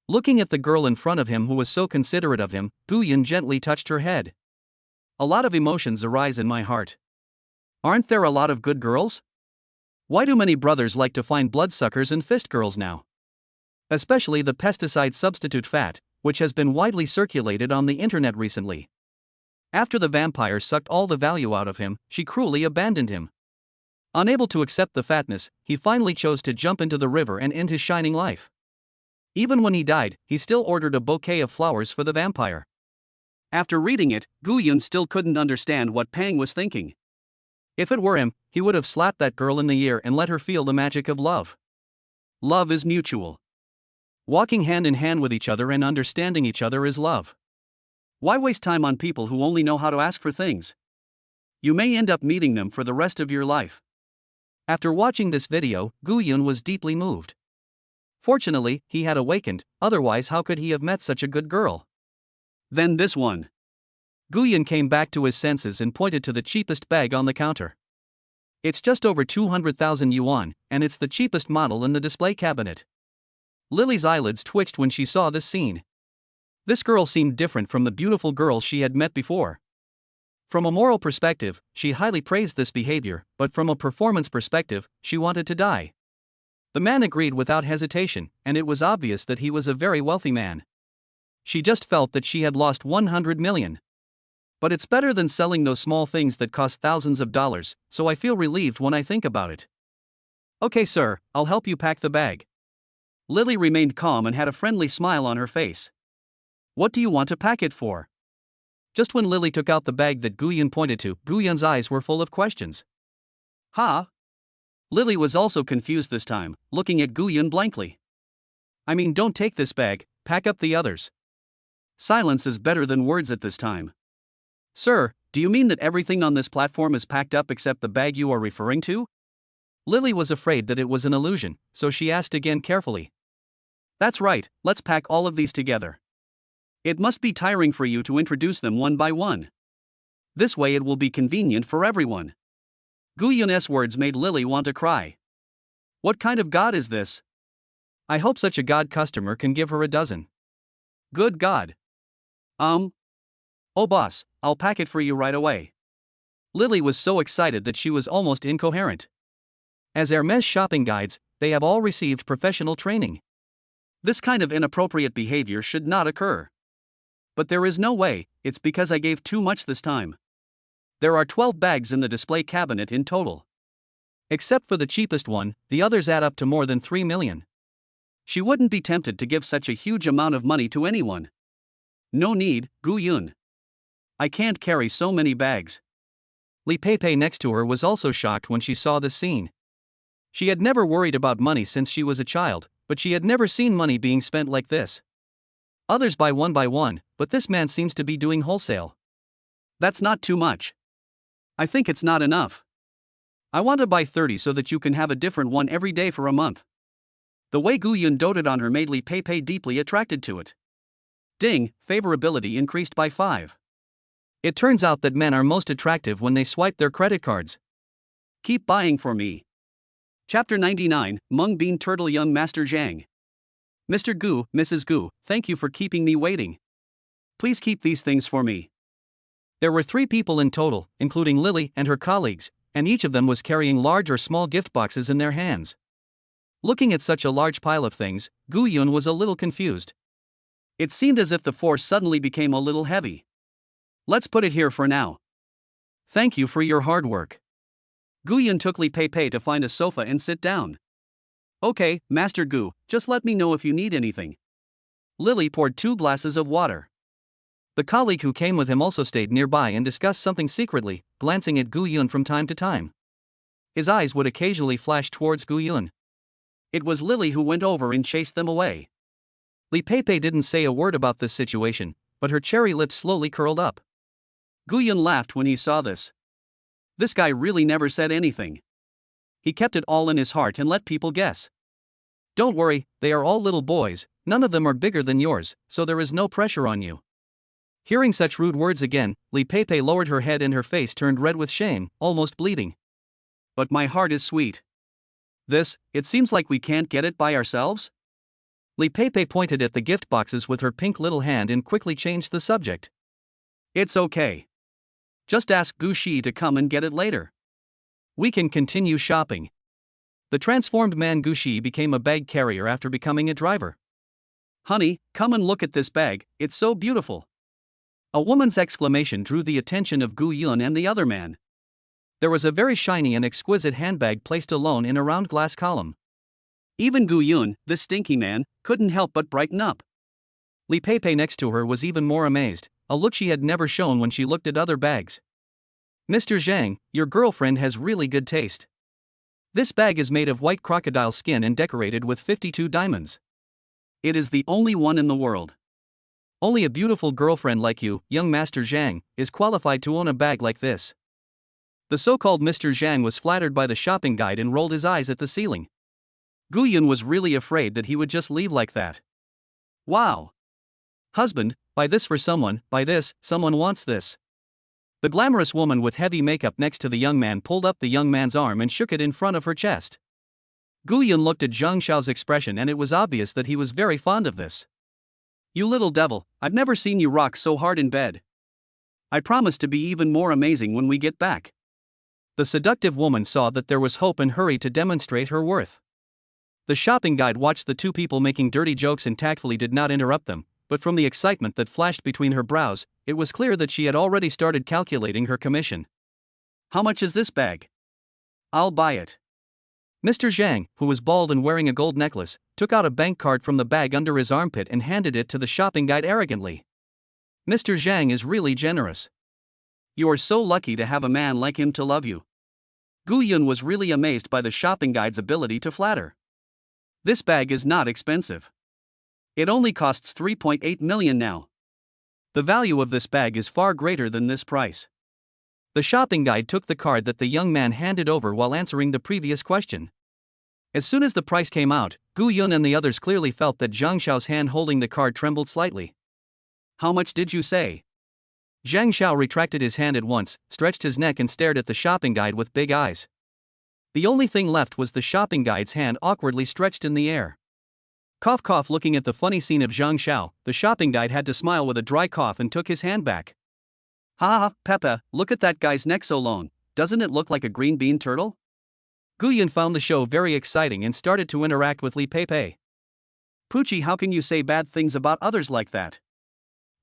Looking at the girl in front of him who was so considerate of him, Gu Yun gently touched her head. A lot of emotions arise in my heart. Aren't there a lot of good girls? Why do many brothers like to find bloodsuckers and fist girls now? Especially the pesticide substitute fat, which has been widely circulated on the internet recently. After the vampire sucked all the value out of him, she cruelly abandoned him. Unable to accept the fatness, he finally chose to jump into the river and end his shining life. Even when he died, he still ordered a bouquet of flowers for the vampire. After reading it, Gu Yun still couldn't understand what Pang was thinking. If it were him, he would have slapped that girl in the ear and let her feel the magic of love. Love is mutual. Walking hand in hand with each other and understanding each other is love. Why waste time on people who only know how to ask for things? You may end up meeting them for the rest of your life. After watching this video, Gu Yun was deeply moved. Fortunately, he had awakened, otherwise how could he have met such a good girl? Then this one. Gu Yun came back to his senses and pointed to the cheapest bag on the counter. It's just over 200,000 yuan, and it's the cheapest model in the display cabinet. Lily's eyelids twitched when she saw this scene. This girl seemed different from the beautiful girls she had met before. From a moral perspective, she highly praised this behavior, but from a performance perspective, she wanted to die. The man agreed without hesitation, and it was obvious that he was a very wealthy man. She just felt that she had lost 100 million. But it's better than selling those small things that cost thousands of dollars, so I feel relieved when I think about it. Okay sir, I'll help you pack the bag. Lily remained calm and had a friendly smile on her face. What do you want to pack it for? Just when Lily took out the bag that Guyun pointed to, Guyun's eyes were full of questions. Huh? Lily was also confused this time, looking at Guyun blankly. I mean, don't take this bag, pack up the others. Silence is better than words at this time. Sir, do you mean that everything on this platform is packed up except the bag you are referring to? Lily was afraid that it was an illusion, so she asked again carefully. That's right, let's pack all of these together. It must be tiring for you to introduce them one by one. This way it will be convenient for everyone. Guyun's words made Lily want to cry. What kind of god is this? I hope such a god customer can give her a dozen. Good God. Oh boss, I'll pack it for you right away. Lily was so excited that she was almost incoherent. As Hermes shopping guides, they have all received professional training. This kind of inappropriate behavior should not occur. But there is no way, it's because I gave too much this time. There are 12 bags in the display cabinet in total. Except for the cheapest one, the others add up to more than 3 million. She wouldn't be tempted to give such a huge amount of money to anyone. No need, Guyun. I can't carry so many bags. Li Pei next to her was also shocked when she saw this scene. She had never worried about money since she was a child, but she had never seen money being spent like this. Others buy one by one, but this man seems to be doing wholesale. That's not too much. I think it's not enough. I want to buy 30 so that you can have a different one every day for a month. The way Guyun doted on her made Li Pei deeply attracted to it. Ding, favorability increased by 5. It turns out that men are most attractive when they swipe their credit cards. Keep buying for me. Chapter 99, Mung Bean Turtle. Young Master Zhang. Mr. Gu, Mrs. Gu, thank you for keeping me waiting. Please keep these things for me. There were 3 people in total, including Lily and her colleagues, and each of them was carrying large or small gift boxes in their hands. Looking at such a large pile of things, Guyun was a little confused. It seemed as if the force suddenly became a little heavy. Let's put it here for now. Thank you for your hard work. Guyun took Li Pei to find a sofa and sit down. Okay, Master Gu, just let me know if you need anything. Lily poured 2 glasses of water. The colleague who came with him also stayed nearby and discussed something secretly, glancing at Guyun from time to time. His eyes would occasionally flash towards Guyun. It was Lily who went over and chased them away. Li Pei didn't say a word about this situation, but her cherry lips slowly curled up. Guyun laughed when he saw this. This guy really never said anything. He kept it all in his heart and let people guess. Don't worry, they are all little boys, none of them are bigger than yours, so there is no pressure on you. Hearing such rude words again, Li Pei lowered her head and her face turned red with shame, almost bleeding. But my heart is sweet. It seems like we can't get it by ourselves? Li Pei pointed at the gift boxes with her pink little hand and quickly changed the subject. It's okay. Just ask Gu Shi to come and get it later. We can continue shopping. The transformed man Gu Shi became a bag carrier after becoming a driver. Honey, come and look at this bag, it's so beautiful. A woman's exclamation drew the attention of Guyun and the other man. There was a very shiny and exquisite handbag placed alone in a round glass column. Even Guyun, this stinky man, couldn't help but brighten up. Li Pei next to her was even more amazed, a look she had never shown when she looked at other bags. Mr. Zhang, your girlfriend has really good taste. This bag is made of white crocodile skin and decorated with 52 diamonds. It is the only one in the world. Only a beautiful girlfriend like you, young Master Zhang, is qualified to own a bag like this. The so-called Mr. Zhang was flattered by the shopping guide and rolled his eyes at the ceiling. Guyun was really afraid that he would just leave like that. Wow! Husband, buy this for someone, buy this, someone wants this. The glamorous woman with heavy makeup next to the young man pulled up the young man's arm and shook it in front of her chest. Guyun looked at Zhang Xiao's expression and it was obvious that he was very fond of this. You little devil, I've never seen you rock so hard in bed. I promise to be even more amazing when we get back. The seductive woman saw that there was hope and hurried to demonstrate her worth. The shopping guide watched the 2 people making dirty jokes and tactfully did not interrupt them, but from the excitement that flashed between her brows, it was clear that she had already started calculating her commission. How much is this bag? I'll buy it. Mr. Zhang, who was bald and wearing a gold necklace, took out a bank card from the bag under his armpit and handed it to the shopping guide arrogantly. "Mr. Zhang is really generous. You are so lucky to have a man like him to love you." Gu Yun was really amazed by the shopping guide's ability to flatter. "This bag is not expensive. It only costs 3.8 million now. The value of this bag is far greater than this price." The shopping guide took the card that the young man handed over while answering the previous question. As soon as the price came out, Gu Yun and the others clearly felt that Zhang Xiao's hand holding the card trembled slightly. "How much did you say?" Zhang Xiao retracted his hand at once, stretched his neck and stared at the shopping guide with big eyes. The only thing left was the shopping guide's hand awkwardly stretched in the air. Cough cough. Looking at the funny scene of Zhang Xiao, the shopping guide had to smile with a dry cough and took his hand back. "Ha ha, Peppa, look at that guy's neck so long, doesn't it look like a green bean turtle?" Gu Yun found the show very exciting and started to interact with Li Peipei. "Poochie, how can you say bad things about others like that?"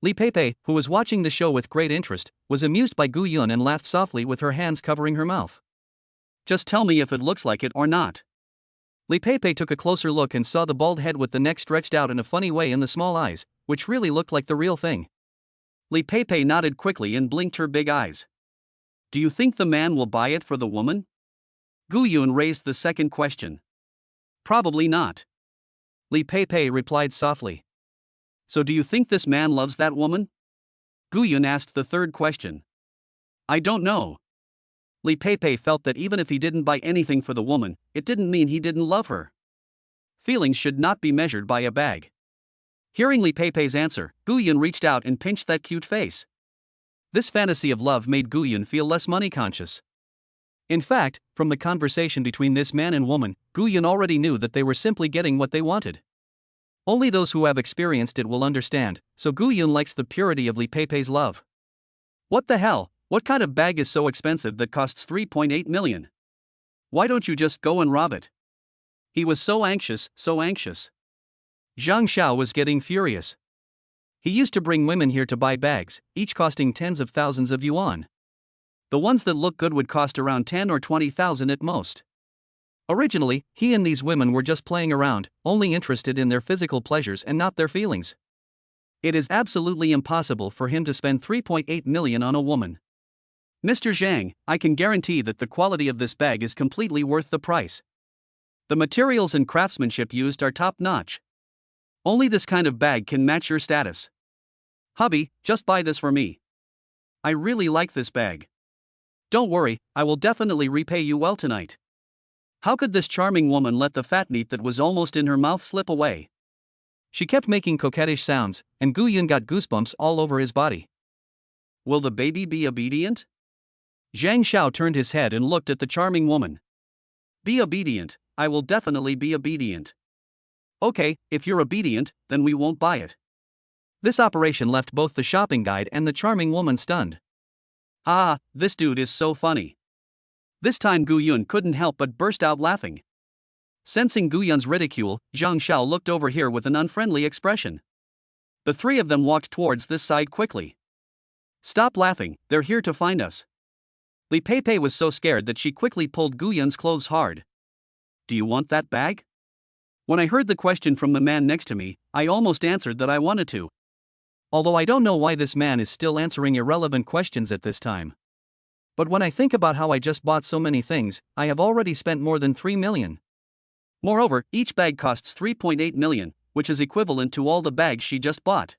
Li Peipei, who was watching the show with great interest, was amused by Gu Yun and laughed softly with her hands covering her mouth. "Just tell me if it looks like it or not." Li Peipei took a closer look and saw the bald head with the neck stretched out in a funny way and the small eyes, which really looked like the real thing. Li Peipei nodded quickly and blinked her big eyes. "Do you think the man will buy it for the woman?" Gu Yun raised the second question. "Probably not." Li Peipei replied softly. "So do you think this man loves that woman?" Gu Yun asked the third question. "I don't know." Li Peipei felt that even if he didn't buy anything for the woman, it didn't mean he didn't love her. Feelings should not be measured by a bag. Hearing Li Peipei's answer, Gu Yun reached out and pinched that cute face. This fantasy of love made Gu Yun feel less money conscious. In fact, from the conversation between this man and woman, Gu Yun already knew that they were simply getting what they wanted. Only those who have experienced it will understand, so Gu Yun likes the purity of Li Peipei's love. "What the hell? What kind of bag is so expensive that costs 3.8 million? Why don't you just go and rob it?" He was so anxious, so anxious. Zhang Xiao was getting furious. He used to bring women here to buy bags, each costing tens of thousands of yuan. The ones that look good would cost around 10 or 20,000 at most. Originally, he and these women were just playing around, only interested in their physical pleasures and not their feelings. It is absolutely impossible for him to spend 3.8 million on a woman. "Mr. Zhang, I can guarantee that the quality of this bag is completely worth the price. The materials and craftsmanship used are top-notch. Only this kind of bag can match your status. Hubby, just buy this for me. I really like this bag. Don't worry, I will definitely repay you well tonight." How could this charming woman let the fat meat that was almost in her mouth slip away? She kept making coquettish sounds, and Gu Yun got goosebumps all over his body. "Will the baby be obedient?" Zhang Xiao turned his head and looked at the charming woman. "Be obedient, I will definitely be obedient." "Okay, if you're obedient, then we won't buy it." This operation left both the shopping guide and the charming woman stunned. "Ah, this dude is so funny." This time Gu Yun couldn't help but burst out laughing. Sensing Gu Yun's ridicule, Zhang Xiao looked over here with an unfriendly expression. The three of them walked towards this side quickly. "Stop laughing, they're here to find us." Li Peipei was so scared that she quickly pulled Gu Yun's clothes hard. "Do you want that bag?" When I heard the question from the man next to me, I almost answered that I wanted to. Although I don't know why this man is still answering irrelevant questions at this time. But when I think about how I just bought so many things, I have already spent more than 3 million. Moreover, each bag costs 3.8 million, which is equivalent to all the bags she just bought.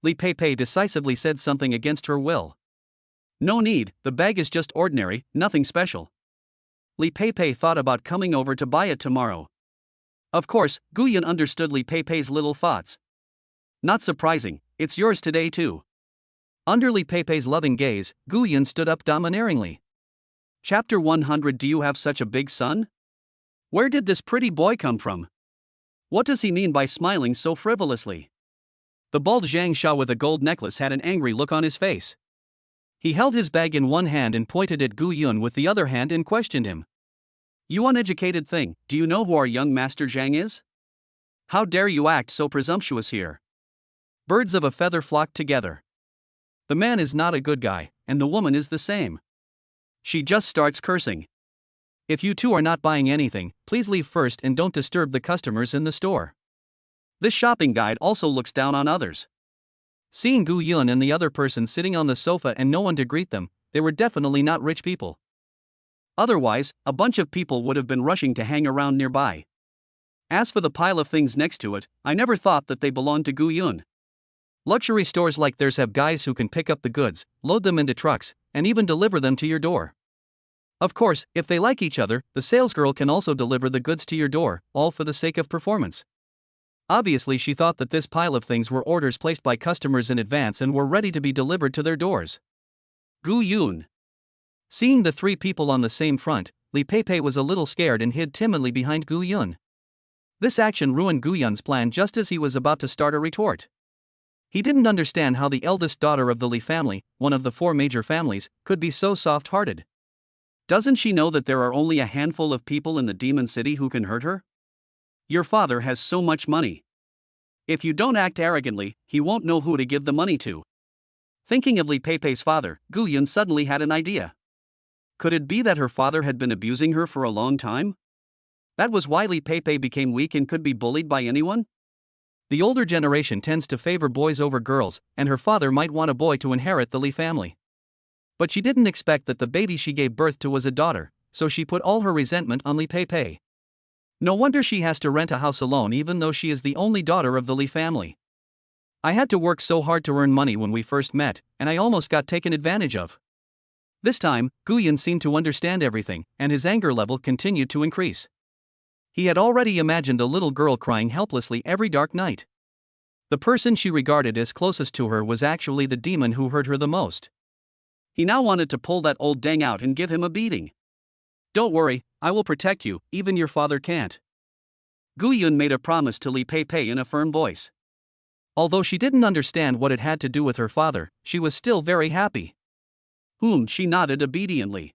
Li Peipei decisively said something against her will. "No need, the bag is just ordinary, nothing special." Li Peipei thought about coming over to buy it tomorrow. Of course, Gu Yun understood Li Peipei's little thoughts. "Not surprising, it's yours today too." Under Li Peipei's loving gaze, Gu Yun stood up domineeringly. Chapter 100. Do you have such a big son? Where did this pretty boy come from? What does he mean by smiling so frivolously? The bald Zhang Xiao with a gold necklace had an angry look on his face. He held his bag in one hand and pointed at Gu Yun with the other hand and questioned him. "You uneducated thing, do you know who our young master Zhang is? How dare you act so presumptuous here?" Birds of a feather flock together. The man is not a good guy, and the woman is the same. She just starts cursing. If you two are not buying anything, please leave first and don't disturb the customers in the store. This shopping guide also looks down on others. Seeing Gu Yun and the other person sitting on the sofa and no one to greet them, they were definitely not rich people. Otherwise, a bunch of people would have been rushing to hang around nearby. As for the pile of things next to it, I never thought that they belonged to Gu Yun. Luxury stores like theirs have guys who can pick up the goods, load them into trucks, and even deliver them to your door. Of course, if they like each other, the salesgirl can also deliver the goods to your door, all for the sake of performance. Obviously, she thought that this pile of things were orders placed by customers in advance and were ready to be delivered to their doors. Gu Yun. Seeing the three people on the same front, Li Pei was a little scared and hid timidly behind Gu Yun. This action ruined Gu Yun's plan just as he was about to start a retort. He didn't understand how the eldest daughter of the Li family, one of the four major families, could be so soft-hearted. Doesn't she know that there are only a handful of people in the Demon City who can hurt her? Your father has so much money. If you don't act arrogantly, he won't know who to give the money to. Thinking of Li Pei's father, Gu Yun suddenly had an idea. Could it be that her father had been abusing her for a long time? That was why Li Pei became weak and could be bullied by anyone? The older generation tends to favor boys over girls, and her father might want a boy to inherit the Li family. But she didn't expect that the baby she gave birth to was a daughter, so she put all her resentment on Li Pei. No wonder she has to rent a house alone even though she is the only daughter of the Li family. I had to work so hard to earn money when we first met, and I almost got taken advantage of. This time, Gu Yun seemed to understand everything, and his anger level continued to increase. He had already imagined a little girl crying helplessly every dark night. The person she regarded as closest to her was actually the demon who hurt her the most. He now wanted to pull that old dang out and give him a beating. Don't worry, I will protect you, even your father can't. Gu Yun made a promise to Li Pei in a firm voice. Although she didn't understand what it had to do with her father, she was still very happy. She nodded obediently.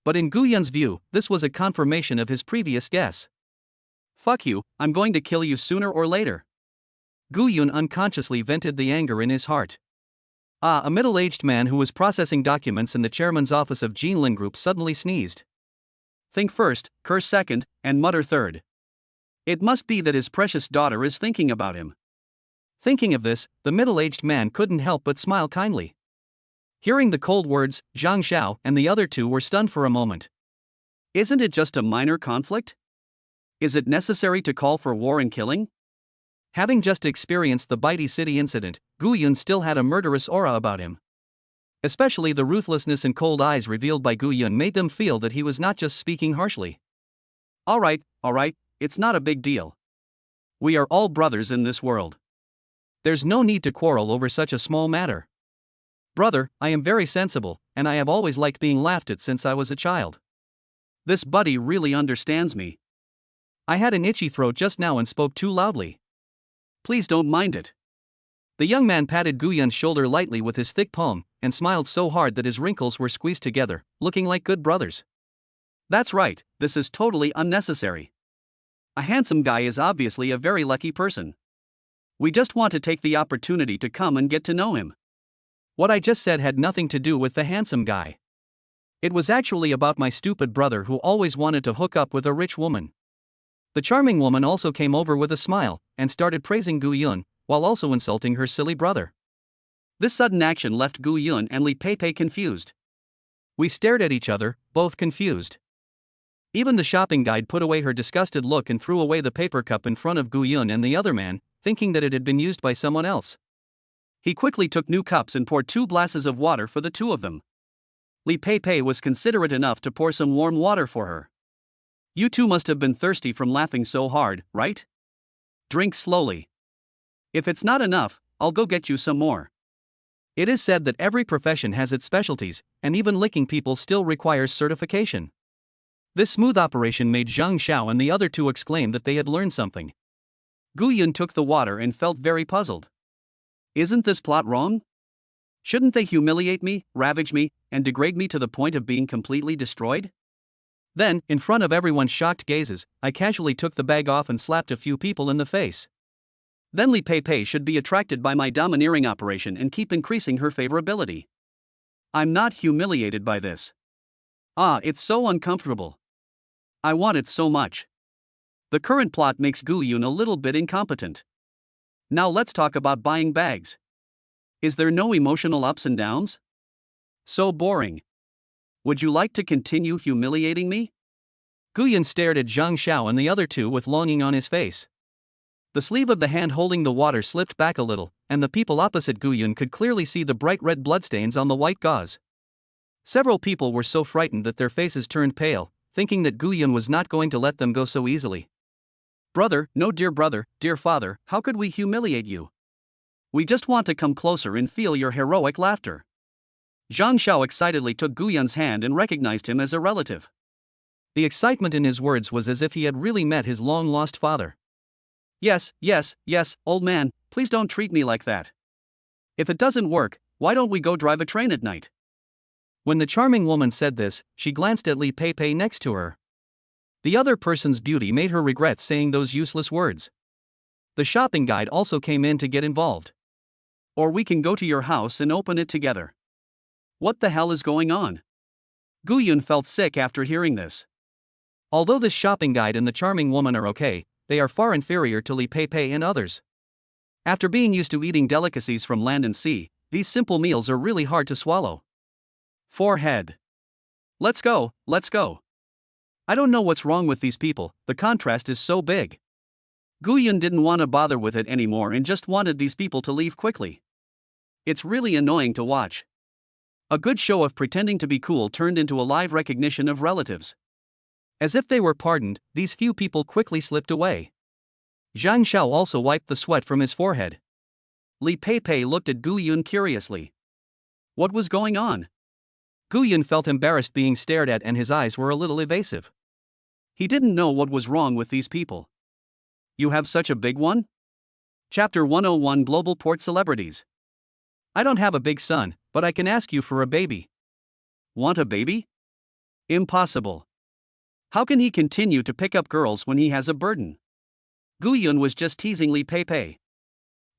But in Gu Yun's view, this was a confirmation of his previous guess. Fuck you, I'm going to kill you sooner or later. Gu Yun unconsciously vented the anger in his heart. A middle-aged man who was processing documents in the chairman's office of Jinlin Group suddenly sneezed. Think first, curse second, and mutter third. It must be that his precious daughter is thinking about him. Thinking of this, the middle-aged man couldn't help but smile kindly. Hearing the cold words, Zhang Xiao and the other two were stunned for a moment. Isn't it just a minor conflict? Is it necessary to call for war and killing? Having just experienced the Baidi City incident, Gu Yun still had a murderous aura about him. Especially the ruthlessness and cold eyes revealed by Gu Yun made them feel that he was not just speaking harshly. Alright, it's not a big deal. We are all brothers in this world. There's no need to quarrel over such a small matter. Brother, I am very sensible, and I have always liked being laughed at since I was a child. This buddy really understands me. I had an itchy throat just now and spoke too loudly. Please don't mind it. The young man patted Gu Yun's shoulder lightly with his thick palm, and smiled so hard that his wrinkles were squeezed together, looking like good brothers. That's right, this is totally unnecessary. A handsome guy is obviously a very lucky person. We just want to take the opportunity to come and get to know him. What I just said had nothing to do with the handsome guy. It was actually about my stupid brother who always wanted to hook up with a rich woman. The charming woman also came over with a smile, and started praising Gu Yun, while also insulting her silly brother. This sudden action left Gu Yun and Li Pei confused. We stared at each other, both confused. Even the shopping guide put away her disgusted look and threw away the paper cup in front of Gu Yun and the other man, thinking that it had been used by someone else. He quickly took new cups and poured 2 glasses of water for the two of them. Li Pei was considerate enough to pour some warm water for her. You two must have been thirsty from laughing so hard, right? Drink slowly. If it's not enough, I'll go get you some more. It is said that every profession has its specialties, and even licking people still requires certification. This smooth operation made Zhang Xiao and the other two exclaim that they had learned something. Gu Yun took the water and felt very puzzled. Isn't this plot wrong? Shouldn't they humiliate me, ravage me, and degrade me to the point of being completely destroyed? Then, in front of everyone's shocked gazes, I casually took the bag off and slapped a few people in the face. Then Li Pei should be attracted by my domineering operation and keep increasing her favorability. I'm not humiliated by this. It's so uncomfortable. I want it so much. The current plot makes Gu Yun a little bit incompetent. Now let's talk about buying bags. Is there no emotional ups and downs? So boring. Would you like to continue humiliating me? Gu Yun stared at Zhang Xiao and the other two with longing on his face. The sleeve of the hand holding the water slipped back a little, and the people opposite Gu Yun could clearly see the bright red bloodstains on the white gauze. Several people were so frightened that their faces turned pale, thinking that Gu Yun was not going to let them go so easily. Brother, dear father, how could we humiliate you? We just want to come closer and feel your heroic laughter. Zhang Xiao excitedly took Gu Yun's hand and recognized him as a relative. The excitement in his words was as if he had really met his long-lost father. Yes, old man, please don't treat me like that. If it doesn't work, why don't we go drive a train at night? When the charming woman said this, she glanced at Li Pei next to her. The other person's beauty made her regret saying those useless words. The shopping guide also came in to get involved. Or we can go to your house and open it together. What the hell is going on? Gu Yun felt sick after hearing this. Although this shopping guide and the charming woman are okay, they are far inferior to Li Pei and others. After being used to eating delicacies from land and sea, these simple meals are really hard to swallow. Forehead. Let's go. I don't know what's wrong with these people, the contrast is so big. Gu Yun didn't want to bother with it anymore and just wanted these people to leave quickly. It's really annoying to watch. A good show of pretending to be cool turned into a live recognition of relatives. As if they were pardoned, these few people quickly slipped away. Zhang Xiao also wiped the sweat from his forehead. Li Pei looked at Gu Yun curiously. What was going on? Gu Yun felt embarrassed being stared at and his eyes were a little evasive. He didn't know what was wrong with these people. You have such a big one? Chapter 101 Global Port Celebrities. I don't have a big son, but I can ask you for a baby. Want a baby? Impossible. How can he continue to pick up girls when he has a burden? Gu Yun was just teasing Li Pei.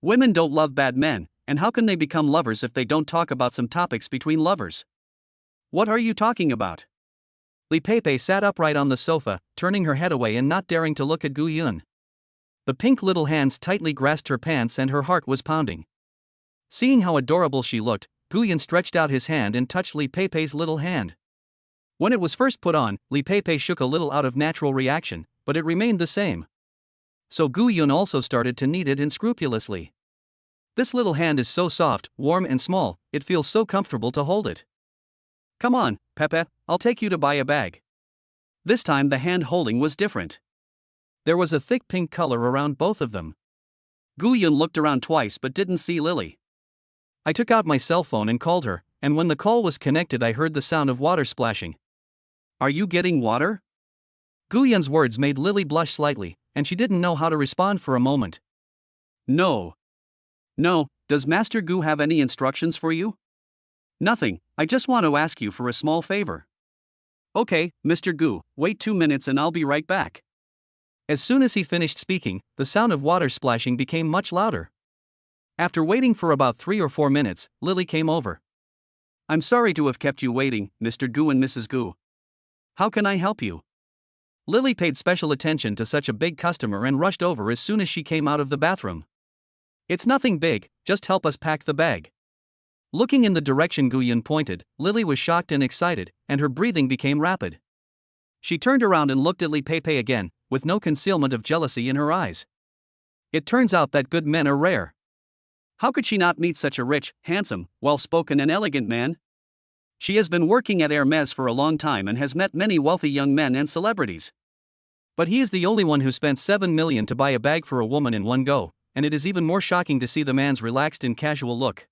Women don't love bad men, and how can they become lovers if they don't talk about some topics between lovers? What are you talking about? Li Pei sat upright on the sofa, turning her head away and not daring to look at Gu Yun. The pink little hands tightly grasped her pants and her heart was pounding. Seeing how adorable she looked, Gu Yun stretched out his hand and touched Li Pei's little hand. When it was first put on, Li Pei shook a little out of natural reaction, but it remained the same. So Gu Yun also started to knead it unscrupulously. This little hand is so soft, warm and small, it feels so comfortable to hold it. Come on, Pepe, I'll take you to buy a bag. This time the hand holding was different. There was a thick pink color around both of them. Gu Yun looked around twice but didn't see Lily. I took out my cell phone and called her, and when the call was connected I heard the sound of water splashing. Are you getting water? Gu Yun's words made Lily blush slightly, and she didn't know how to respond for a moment. No, does Master Gu have any instructions for you? Nothing, I just want to ask you for a small favor. Okay, Mr. Gu, wait 2 minutes and I'll be right back. As soon as he finished speaking, the sound of water splashing became much louder. After waiting for about 3 or 4 minutes, Lily came over. I'm sorry to have kept you waiting, Mr. Gu and Mrs. Gu. How can I help you? Lily paid special attention to such a big customer and rushed over as soon as she came out of the bathroom. It's nothing big, just help us pack the bag. Looking in the direction Gu Yun pointed, Lily was shocked and excited, and her breathing became rapid. She turned around and looked at Li Pei again, with no concealment of jealousy in her eyes. It turns out that good men are rare. How could she not meet such a rich, handsome, well-spoken and elegant man? She has been working at Hermes for a long time and has met many wealthy young men and celebrities. But he is the only one who spent 7 million to buy a bag for a woman in one go, and it is even more shocking to see the man's relaxed and casual look.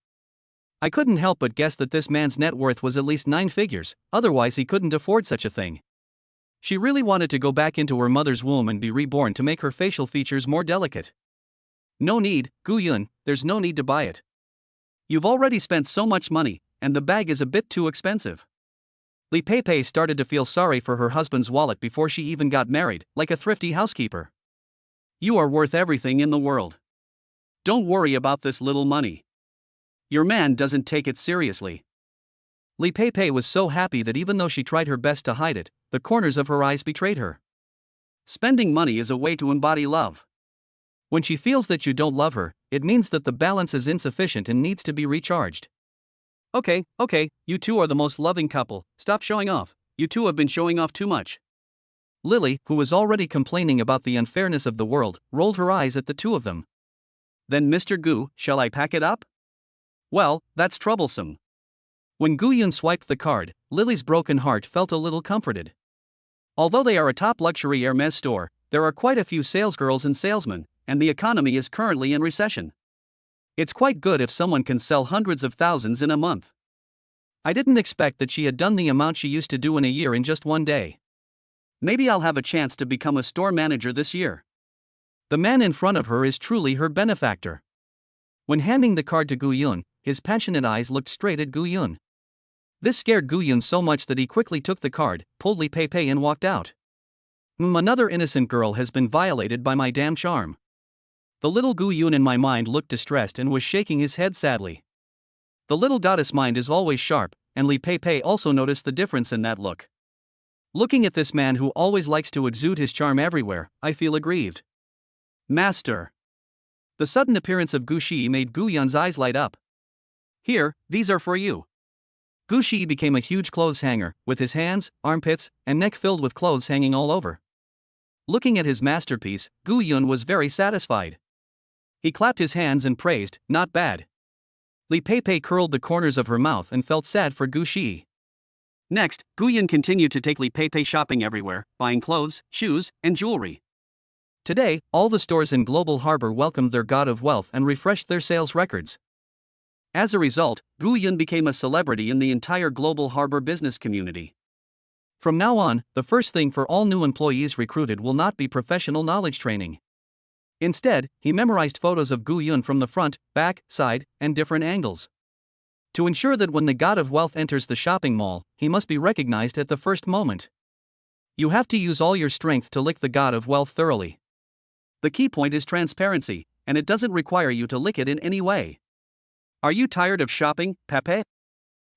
I couldn't help but guess that this man's net worth was at least 9 figures, otherwise he couldn't afford such a thing. She really wanted to go back into her mother's womb and be reborn to make her facial features more delicate. No need, Gu Yun, there's no need to buy it. You've already spent so much money, and the bag is a bit too expensive. Li Pei started to feel sorry for her husband's wallet before she even got married, like a thrifty housekeeper. You are worth everything in the world. Don't worry about this little money. Your man doesn't take it seriously. Li Pei was so happy that even though she tried her best to hide it, the corners of her eyes betrayed her. Spending money is a way to embody love. When she feels that you don't love her, it means that the balance is insufficient and needs to be recharged. Okay, you two are the most loving couple, stop showing off, you two have been showing off too much. Lily, who was already complaining about the unfairness of the world, rolled her eyes at the two of them. Then Mr. Gu, shall I pack it up? Well, that's troublesome. When Gu Yun swiped the card, Lily's broken heart felt a little comforted. Although they are a top luxury Hermes store, there are quite a few salesgirls and salesmen, and the economy is currently in recession. It's quite good if someone can sell hundreds of thousands in a month. I didn't expect that she had done the amount she used to do in a year in just one day. Maybe I'll have a chance to become a store manager this year. The man in front of her is truly her benefactor. When handing the card to Gu Yun, his passionate eyes looked straight at Gu Yun. This scared Gu Yun so much that he quickly took the card, pulled Li Pei and walked out. Another innocent girl has been violated by my damn charm. The little Gu Yun in my mind looked distressed and was shaking his head sadly. The little goddess mind is always sharp, and Li Pei also noticed the difference in that look. Looking at this man who always likes to exude his charm everywhere, I feel aggrieved. Master. The sudden appearance of Gu Shi made Gu Yun's eyes light up. Here, these are for you. Gu Shi became a huge clothes hanger, with his hands, armpits, and neck filled with clothes hanging all over. Looking at his masterpiece, Gu Yun was very satisfied. He clapped his hands and praised, not bad. Li Pei curled the corners of her mouth and felt sad for Gu Shi. Next, Gu Yun continued to take Li Pei shopping everywhere, buying clothes, shoes, and jewelry. Today, all the stores in Global Harbor welcomed their god of wealth and refreshed their sales records. As a result, Gu Yun became a celebrity in the entire Global Harbor business community. From now on, the first thing for all new employees recruited will not be professional knowledge training. Instead, he memorized photos of Gu Yun from the front, back, side, and different angles. To ensure that when the god of wealth enters the shopping mall, he must be recognized at the first moment. You have to use all your strength to lick the god of wealth thoroughly. The key point is transparency, and it doesn't require you to lick it in any way. Are you tired of shopping, Pepe?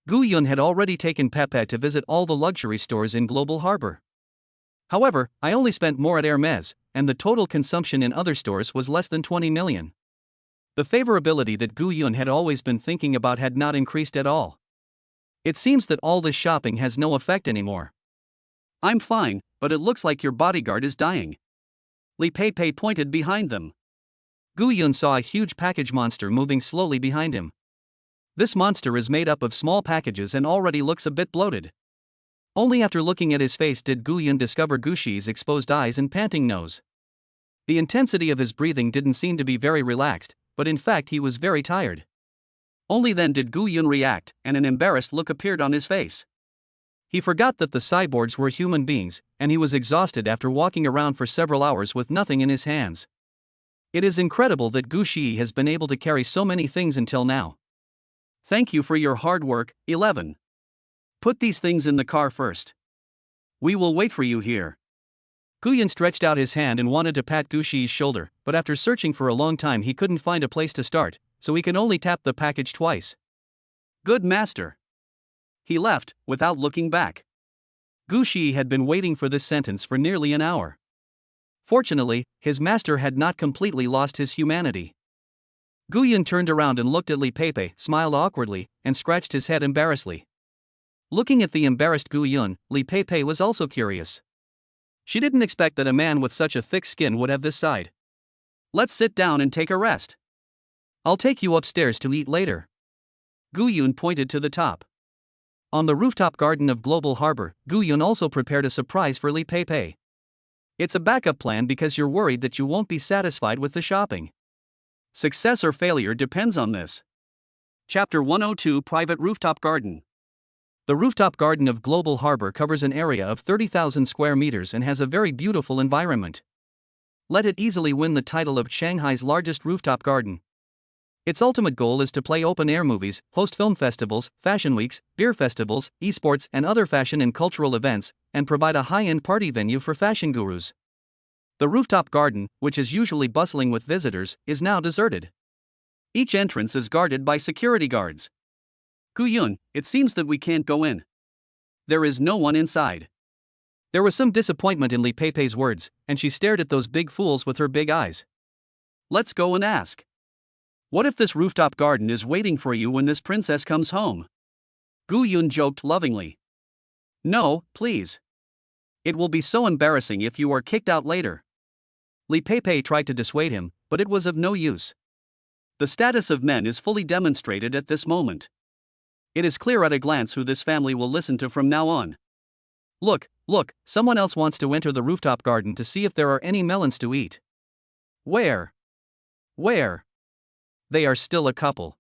Gu Yun had already taken Pepe to visit all the luxury stores in Global Harbor. However, I only spent more at Hermes, and the total consumption in other stores was less than 20 million. The favorability that Gu Yun had always been thinking about had not increased at all. It seems that all this shopping has no effect anymore. I'm fine, but it looks like your bodyguard is dying. Li Pei pointed behind them. Gu Yun saw a huge package monster moving slowly behind him. This monster is made up of small packages and already looks a bit bloated. Only after looking at his face did Gu Yun discover Gu Shi's exposed eyes and panting nose. The intensity of his breathing didn't seem to be very relaxed, but in fact he was very tired. Only then did Gu Yun react, and an embarrassed look appeared on his face. He forgot that the cyborgs were human beings, and he was exhausted after walking around for several hours with nothing in his hands. It is incredible that Gu Shi has been able to carry so many things until now. Thank you for your hard work, 11. Put these things in the car first. We will wait for you here. Gu Yun stretched out his hand and wanted to pat Gu Shi's shoulder, but after searching for a long time he couldn't find a place to start, so he could only tap the package twice. Good master. He left, without looking back. Gu Shi had been waiting for this sentence for nearly an hour. Fortunately, his master had not completely lost his humanity. Gu Yun turned around and looked at Li Pei, smiled awkwardly, and scratched his head embarrassedly. Looking at the embarrassed Gu Yun, Li Pei was also curious. She didn't expect that a man with such a thick skin would have this side. Let's sit down and take a rest. I'll take you upstairs to eat later. Gu Yun pointed to the top. On the rooftop garden of Global Harbor, Gu Yun also prepared a surprise for Li Pei. It's a backup plan because you're worried that you won't be satisfied with the shopping. Success or failure depends on this. Chapter 102 Private Rooftop Garden. The rooftop garden of Global Harbor covers an area of 30,000 square meters and has a very beautiful environment. Let it easily win the title of Shanghai's largest rooftop garden. Its ultimate goal is to play open-air movies, host film festivals, fashion weeks, beer festivals, esports and other fashion and cultural events, and provide a high-end party venue for fashion gurus. The rooftop garden, which is usually bustling with visitors, is now deserted. Each entrance is guarded by security guards. Gu-yun, it seems that we can't go in. There is no one inside. There was some disappointment in Li Peipei's words, and she stared at those big fools with her big eyes. Let's go and ask. What if this rooftop garden is waiting for you when this princess comes home? Gu-yun joked lovingly. No, please. It will be so embarrassing if you are kicked out later. Li Peipei tried to dissuade him, but it was of no use. The status of men is fully demonstrated at this moment. It is clear at a glance who this family will listen to from now on. Look, someone else wants to enter the rooftop garden to see if there are any melons to eat. Where? They are still a couple.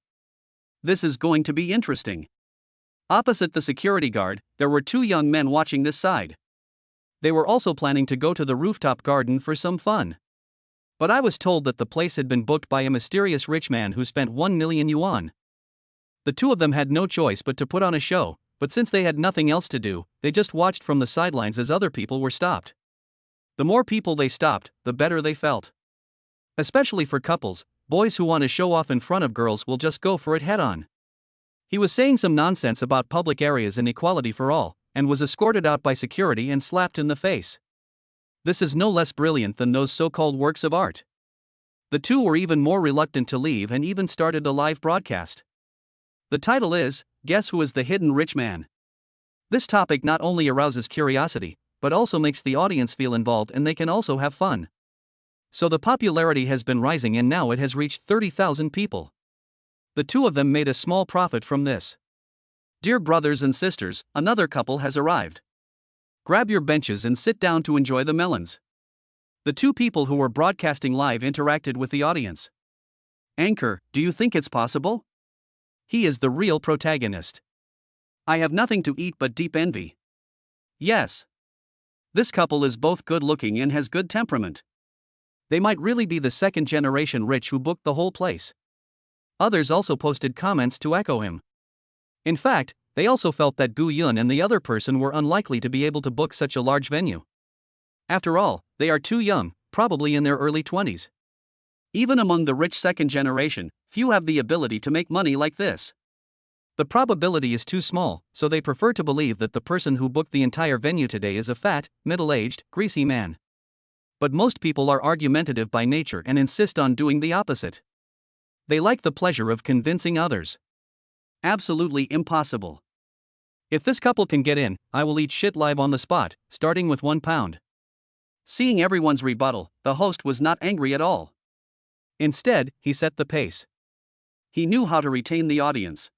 This is going to be interesting. Opposite the security guard, there were two young men watching this side. They were also planning to go to the rooftop garden for some fun. But I was told that the place had been booked by a mysterious rich man who spent 1 million yuan. The two of them had no choice but to put on a show, but since they had nothing else to do, they just watched from the sidelines as other people were stopped. The more people they stopped, the better they felt. Especially for couples, boys who want to show off in front of girls will just go for it head on. He was saying some nonsense about public areas and equality for all, and was escorted out by security and slapped in the face. This is no less brilliant than those so-called works of art. The two were even more reluctant to leave and even started a live broadcast. The title is, Guess Who is the Hidden Rich Man? This topic not only arouses curiosity, but also makes the audience feel involved and they can also have fun. So the popularity has been rising and now it has reached 30,000 people. The two of them made a small profit from this. Dear brothers and sisters, another couple has arrived. Grab your benches and sit down to enjoy the melons. The two people who were broadcasting live interacted with the audience. Anchor, do you think it's possible? He is the real protagonist. I have nothing to eat but deep envy. Yes. This couple is both good looking and has good temperament. They might really be the second generation rich who booked the whole place. Others also posted comments to echo him. In fact, they also felt that Gu-yun and the other person were unlikely to be able to book such a large venue. After all, they are too young, probably in their early 20s. Even among the rich second generation, few have the ability to make money like this. The probability is too small, so they prefer to believe that the person who booked the entire venue today is a fat, middle-aged, greasy man. But most people are argumentative by nature and insist on doing the opposite. They like the pleasure of convincing others. Absolutely impossible. If this couple can get in, I will eat shit live on the spot, starting with 1 pound. Seeing everyone's rebuttal, the host was not angry at all. Instead, he set the pace. He knew how to retain the audience.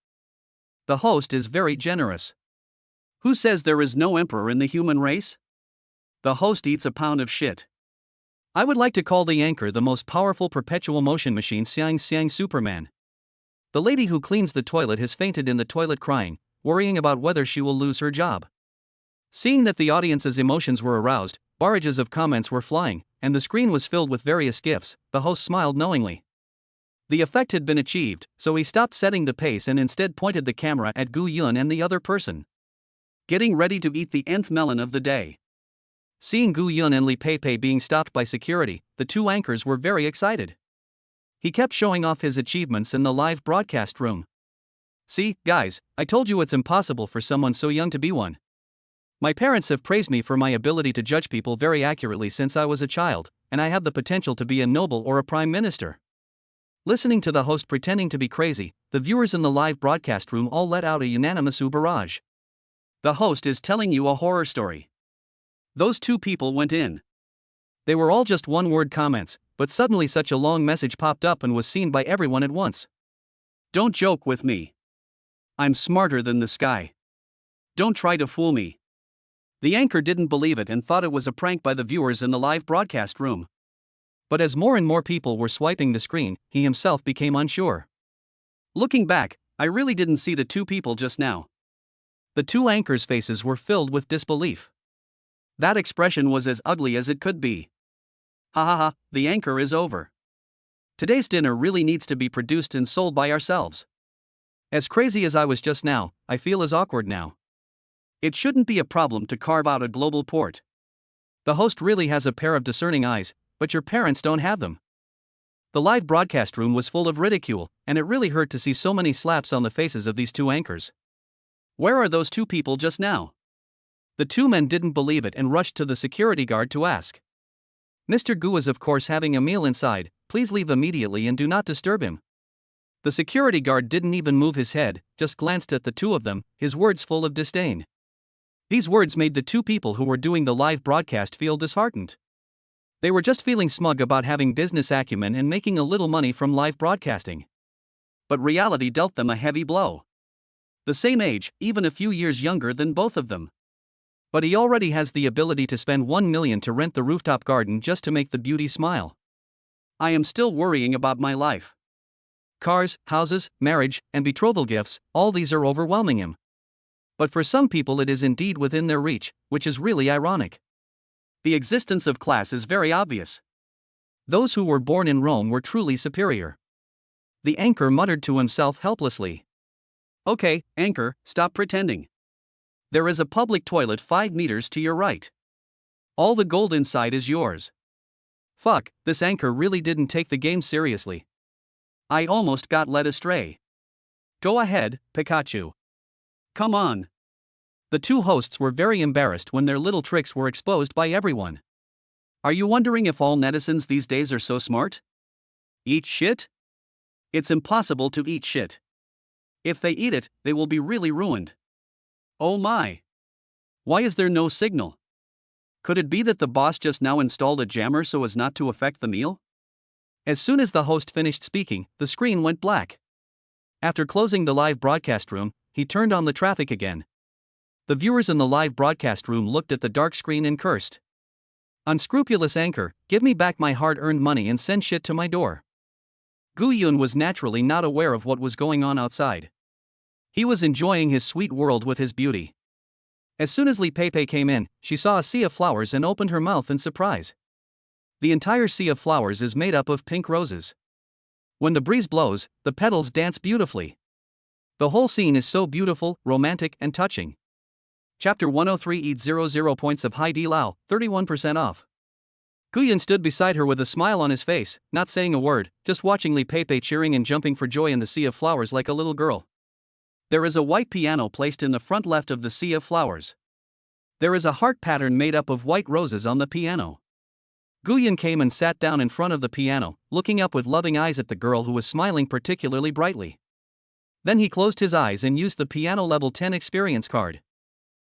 The host is very generous. Who says there is no emperor in the human race? The host eats a pound of shit. I would like to call the anchor the most powerful perpetual motion machine Siang Superman. The lady who cleans the toilet has fainted in the toilet crying, worrying about whether she will lose her job. Seeing that the audience's emotions were aroused, barrages of comments were flying, and the screen was filled with various gifs, the host smiled knowingly. The effect had been achieved, so he stopped setting the pace and instead pointed the camera at Gu-yun and the other person. Getting ready to eat the nth melon of the day. Seeing Gu-yun and Li Peipei being stopped by security, the two anchors were very excited. He kept showing off his achievements in the live broadcast room. See, guys, I told you it's impossible for someone so young to be one. My parents have praised me for my ability to judge people very accurately since I was a child, and I have the potential to be a noble or a prime minister. Listening to the host pretending to be crazy, the viewers in the live broadcast room all let out a unanimous barrage. The host is telling you a horror story. Those two people went in. They were all just one-word comments, but suddenly such a long message popped up and was seen by everyone at once. Don't joke with me. I'm smarter than the sky. Don't try to fool me. The anchor didn't believe it and thought it was a prank by the viewers in the live broadcast room. But as more and more people were swiping the screen, he himself became unsure. Looking back, I really didn't see the two people just now. The two anchors' faces were filled with disbelief. That expression was as ugly as it could be. Ha ha ha, the anchor is over. Today's dinner really needs to be produced and sold by ourselves. As crazy as I was just now, I feel as awkward now. It shouldn't be a problem to carve out a global port. The host really has a pair of discerning eyes, but your parents don't have them. The live broadcast room was full of ridicule, and it really hurt to see so many slaps on the faces of these two anchors. Where are those two people just now? The two men didn't believe it and rushed to the security guard to ask. Mr. Gu is of course having a meal inside, please leave immediately and do not disturb him. The security guard didn't even move his head, just glanced at the two of them, his words full of disdain. These words made the two people who were doing the live broadcast feel disheartened. They were just feeling smug about having business acumen and making a little money from live broadcasting. But reality dealt them a heavy blow. The same age, even a few years younger than both of them. But he already has the ability to spend 1 million to rent the rooftop garden just to make the beauty smile. I am still worrying about my life. Cars, houses, marriage, and betrothal gifts, all these are overwhelming him. But for some people it is indeed within their reach, which is really ironic. The existence of class is very obvious. Those who were born in Rome were truly superior. The anchor muttered to himself helplessly. Okay, anchor, stop pretending. There is a public toilet 5 meters to your right. All the gold inside is yours. Fuck, this anchor really didn't take the game seriously. I almost got led astray. Go ahead, Pikachu. Come on. The two hosts were very embarrassed when their little tricks were exposed by everyone. Are you wondering if all netizens these days are so smart? Eat shit? It's impossible to eat shit. If they eat it, they will be really ruined. Oh my. Why is there no signal? Could it be that the boss just now installed a jammer so as not to affect the meal? As soon as the host finished speaking, the screen went black. After closing the live broadcast room, he turned on the traffic again. The viewers in the live broadcast room looked at the dark screen and cursed. Unscrupulous anchor, give me back my hard-earned money and send shit to my door. Gu Yun was naturally not aware of what was going on outside. He was enjoying his sweet world with his beauty. As soon as Li Pei came in, she saw a sea of flowers and opened her mouth in surprise. The entire sea of flowers is made up of pink roses. When the breeze blows, the petals dance beautifully. The whole scene is so beautiful, romantic, and touching. Chapter 103 Eat 00 points of Hai Di Lao, 31% off. Guyan stood beside her with a smile on his face, not saying a word, just watching Li Pei cheering and jumping for joy in the sea of flowers like a little girl. There is a white piano placed in the front left of the sea of flowers. There is a heart pattern made up of white roses on the piano. Guyan came and sat down in front of the piano, looking up with loving eyes at the girl who was smiling particularly brightly. Then he closed his eyes and used the piano level 10 experience card.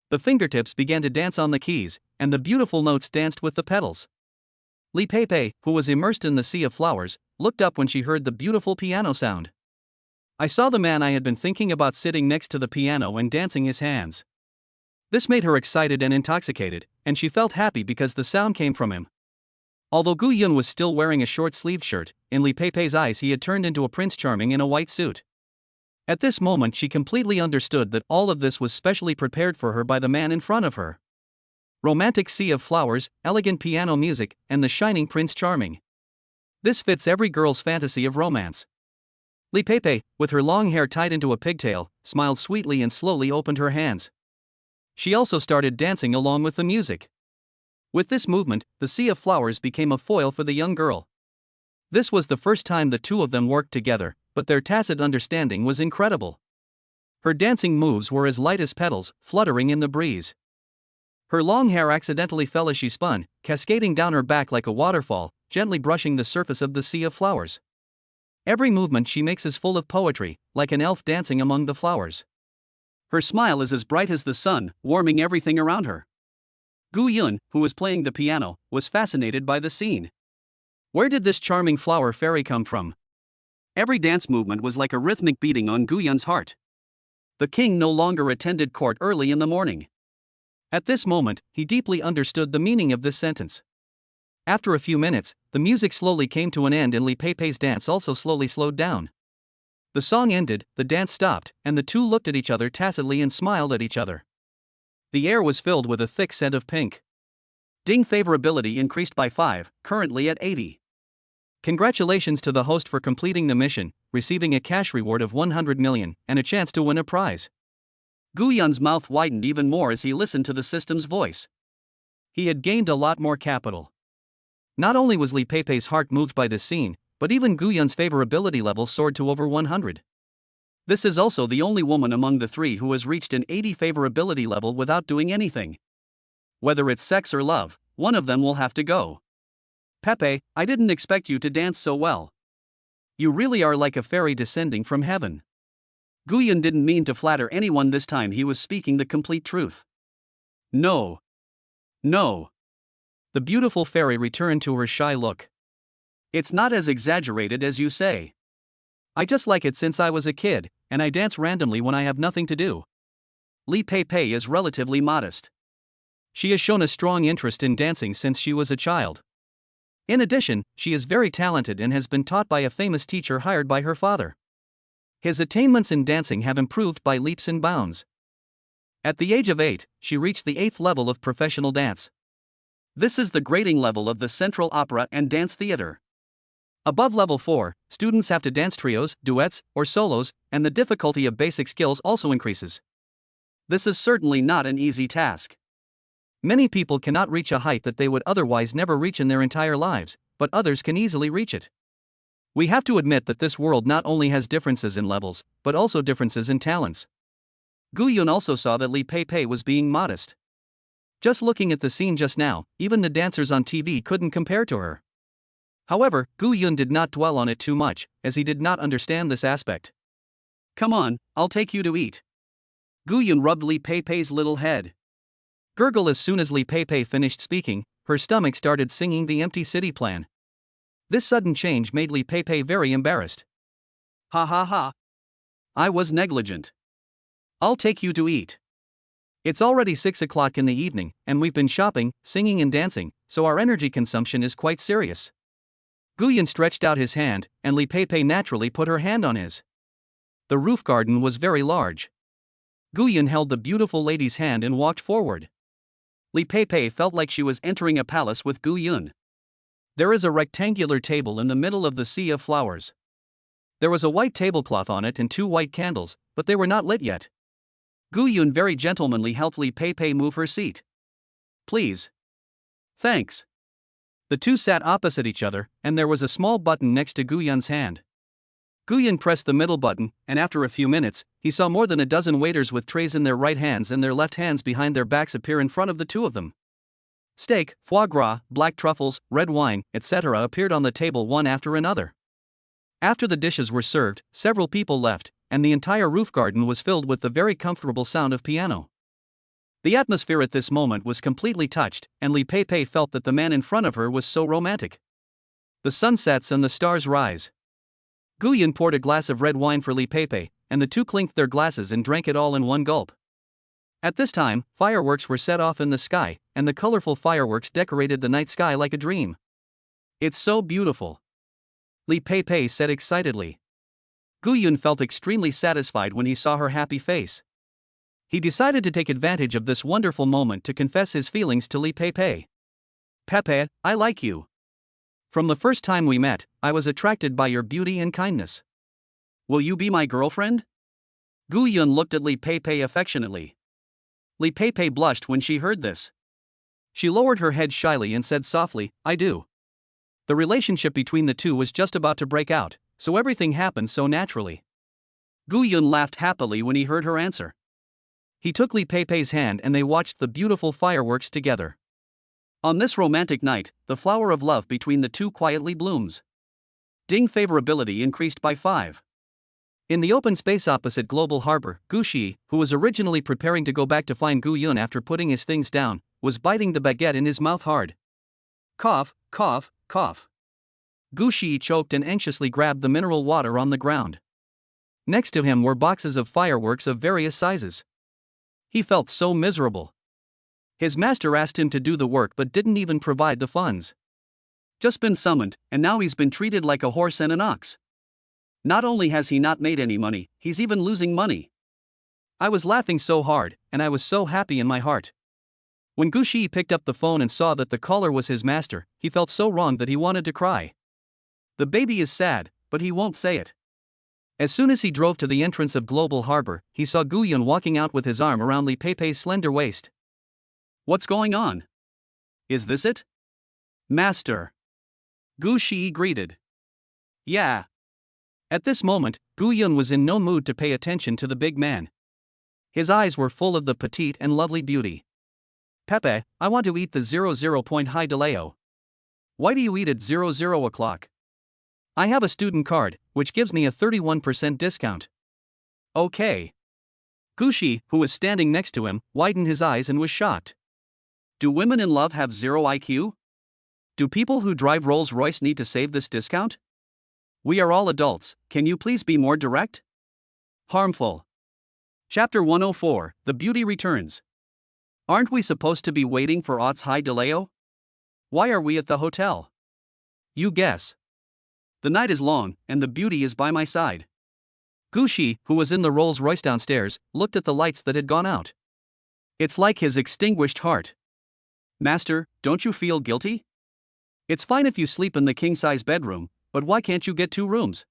The fingertips began to dance on the keys, and the beautiful notes danced with the petals. Li Pei, who was immersed in the sea of flowers, looked up when she heard the beautiful piano sound. I saw the man I had been thinking about sitting next to the piano and dancing his hands. This made her excited and intoxicated, and she felt happy because the sound came from him. Although Gu Yun was still wearing a short-sleeved shirt, in Li Pei's eyes he had turned into a Prince Charming in a white suit. At this moment she completely understood that all of this was specially prepared for her by the man in front of her. Romantic sea of flowers, elegant piano music, and the shining Prince Charming. This fits every girl's fantasy of romance. Li Pei, with her long hair tied into a pigtail, smiled sweetly and slowly opened her hands. She also started dancing along with the music. With this movement, the sea of flowers became a foil for the young girl. This was the first time the two of them worked together, but their tacit understanding was incredible. Her dancing moves were as light as petals, fluttering in the breeze. Her long hair accidentally fell as she spun, cascading down her back like a waterfall, gently brushing the surface of the sea of flowers. Every movement she makes is full of poetry, like an elf dancing among the flowers. Her smile is as bright as the sun, warming everything around her. Gu Yun, who was playing the piano, was fascinated by the scene. Where did this charming flower fairy come from? Every dance movement was like a rhythmic beating on Gu Yun's heart. The king no longer attended court early in the morning. At this moment, he deeply understood the meaning of this sentence. After a few minutes, the music slowly came to an end and Li Pei's dance also slowly slowed down. The song ended, the dance stopped, and the two looked at each other tacitly and smiled at each other. The air was filled with a thick scent of pink. Ding favorability increased by 5, currently at 80. Congratulations to the host for completing the mission, receiving a cash reward of 100 million, and a chance to win a prize. Gu Yun's mouth widened even more as he listened to the system's voice. He had gained a lot more capital. Not only was Li Pei's heart moved by this scene, but even Gu Yun's favorability level soared to over 100. This is also the only woman among the three who has reached an 80 favorability level without doing anything. Whether it's sex or love, one of them will have to go. Pepe, I didn't expect you to dance so well. You really are like a fairy descending from heaven. Gu Yun didn't mean to flatter anyone this time, he was speaking the complete truth. No. No. The beautiful fairy returned to her shy look. It's not as exaggerated as you say. I just like it since I was a kid, and I dance randomly when I have nothing to do. Li Pei is relatively modest. She has shown a strong interest in dancing since she was a child. In addition, she is very talented and has been taught by a famous teacher hired by her father. His attainments in dancing have improved by leaps and bounds. At the age of 8, she reached the 8th level of professional dance. This is the grading level of the Central Opera and Dance Theater. Above level 4, students have to dance trios, duets, or solos, and the difficulty of basic skills also increases. This is certainly not an easy task. Many people cannot reach a height that they would otherwise never reach in their entire lives, but others can easily reach it. We have to admit that this world not only has differences in levels, but also differences in talents. Gu Yun also saw that Li Pei was being modest. Just looking at the scene just now, even the dancers on TV couldn't compare to her. However, Gu Yun did not dwell on it too much, as he did not understand this aspect. Come on, I'll take you to eat. Gu Yun rubbed Li Pei's little head. Gurgle. As soon as Li Pei finished speaking, her stomach started singing the Empty City Plan. This sudden change made Li Pei very embarrassed. Ha ha ha. I was negligent. I'll take you to eat. It's already 6 o'clock in the evening, and we've been shopping, singing and dancing, so our energy consumption is quite serious. Gu Yun stretched out his hand, and Li Pei naturally put her hand on his. The roof garden was very large. Gu Yun held the beautiful lady's hand and walked forward. Li Pei felt like she was entering a palace with Gu Yun. There is a rectangular table in the middle of the sea of flowers. There was a white tablecloth on it and 2 white candles, but they were not lit yet. Gu Yun very gentlemanly helped Li Pei move her seat. Please. Thanks. The two sat opposite each other, and there was a small button next to Gu Yun's hand. Gu Yun pressed the middle button, and after a few minutes, he saw more than a dozen waiters with trays in their right hands and their left hands behind their backs appear in front of the two of them. Steak, foie gras, black truffles, red wine, etc. appeared on the table one after another. After the dishes were served, several people left, and the entire roof garden was filled with the very comfortable sound of piano. The atmosphere at this moment was completely touched, and Li Pei felt that the man in front of her was so romantic. The sun sets and the stars rise. Gu Yun poured a glass of red wine for Li Pei, and the two clinked their glasses and drank it all in one gulp. At this time, fireworks were set off in the sky, and the colorful fireworks decorated the night sky like a dream. It's so beautiful, Li Pei said excitedly. Gu Yun felt extremely satisfied when he saw her happy face. He decided to take advantage of this wonderful moment to confess his feelings to Li Pei. Pepe, I like you. From the first time we met, I was attracted by your beauty and kindness. Will you be my girlfriend? Gu Yun looked at Li Pei affectionately. Li Pei blushed when she heard this. She lowered her head shyly and said softly, I do. The relationship between the two was just about to break out, so everything happened so naturally. Gu Yun laughed happily when he heard her answer. He took Li Pei's hand and they watched the beautiful fireworks together. On this romantic night, the flower of love between the two quietly blooms. Ding favorability increased by 5. In the open space opposite Global Harbor, Gu Shi, who was originally preparing to go back to find Gu Yun after putting his things down, was biting the baguette in his mouth hard. Cough, cough, cough. Gu Shi choked and anxiously grabbed the mineral water on the ground. Next to him were boxes of fireworks of various sizes. He felt so miserable. His master asked him to do the work but didn't even provide the funds. Just been summoned, and now he's been treated like a horse and an ox. Not only has he not made any money, he's even losing money. I was laughing so hard, and I was so happy in my heart. When Gu Shi picked up the phone and saw that the caller was his master, he felt so wrong that he wanted to cry. The baby is sad, but he won't say it. As soon as he drove to the entrance of Global Harbor, he saw Gu Yun walking out with his arm around Li Pei's slender waist. What's going on? Is this it? Master. Gu Shi greeted. Yeah. At this moment, Gu Yun was in no mood to pay attention to the big man. His eyes were full of the petite and lovely beauty. Pepe, I want to eat the 00 point high deleo. Why do you eat at 00 o'clock? I have a student card, which gives me a 31% discount. Okay. Gushi, who was standing next to him, widened his eyes and was shocked. Do women in love have zero IQ? Do people who drive Rolls-Royce need to save this discount? We are all adults, can you please be more direct? Harmful. Chapter 104, The Beauty Returns. Aren't we supposed to be waiting for Ott's high deleo? Why are we at the hotel? You guess. The night is long, and the beauty is by my side. Gushi, who was in the Rolls-Royce downstairs, looked at the lights that had gone out. It's like his extinguished heart. Master, don't you feel guilty? It's fine if you sleep in the king-size bedroom, but why can't you get 2 rooms?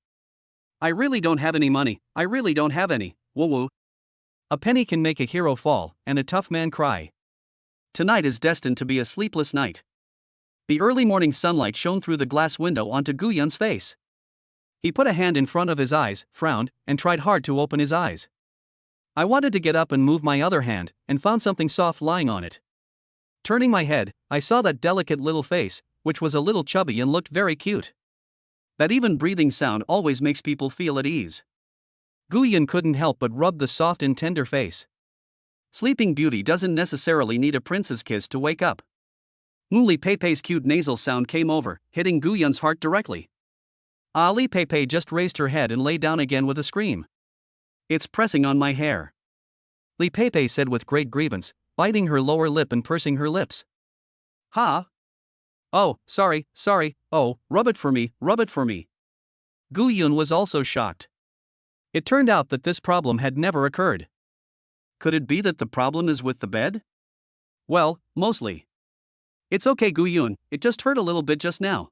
I really don't have any money, I really don't have any, woo-woo. A penny can make a hero fall, and a tough man cry. Tonight is destined to be a sleepless night. The early morning sunlight shone through the glass window onto Gu Yun's face. He put a hand in front of his eyes, frowned, and tried hard to open his eyes. I wanted to get up and move my other hand, and found something soft lying on it. Turning my head, I saw that delicate little face, which was a little chubby and looked very cute. That even breathing sound always makes people feel at ease. Gu Yun couldn't help but rub the soft and tender face. Sleeping Beauty doesn't necessarily need a prince's kiss to wake up. Li Pei's cute nasal sound came over, hitting Gu Yun's heart directly. Li Pei just raised her head and lay down again with a scream. It's pressing on my hair. Li Pei said with great grievance, biting her lower lip and pursing her lips. Ha! Oh, sorry, oh, rub it for me, rub it for me. Gu Yun was also shocked. It turned out that this problem had never occurred. Could it be that the problem is with the bed? Well, mostly. It's okay Gu Yun, it just hurt a little bit just now.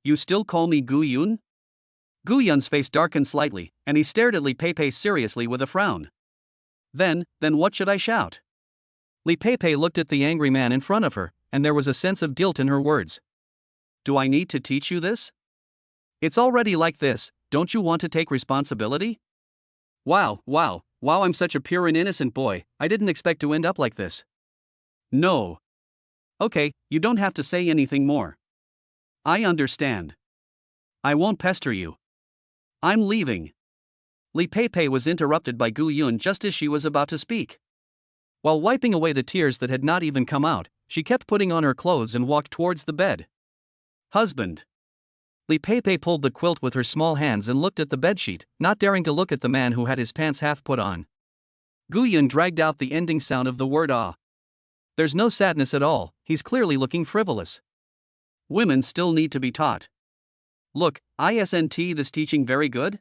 You still call me Gu Yun? Gu Yun's face darkened slightly, and he stared at Li Pei seriously with a frown. Then what should I shout? Li Pei looked at the angry man in front of her, and there was a sense of guilt in her words. Do I need to teach you this? It's already like this, don't you want to take responsibility? Wow, I'm such a pure and innocent boy, I didn't expect to end up like this. No. Okay, you don't have to say anything more. I understand. I won't pester you. I'm leaving. Li Pei was interrupted by Gu Yun just as she was about to speak. While wiping away the tears that had not even come out, she kept putting on her clothes and walked towards the bed. Husband. Li Pei pulled the quilt with her small hands and looked at the bedsheet, not daring to look at the man who had his pants half put on. Gu Yun dragged out the ending sound of the word ah. There's no sadness at all, he's clearly looking frivolous. Women still need to be taught. Look, isn't this teaching very good?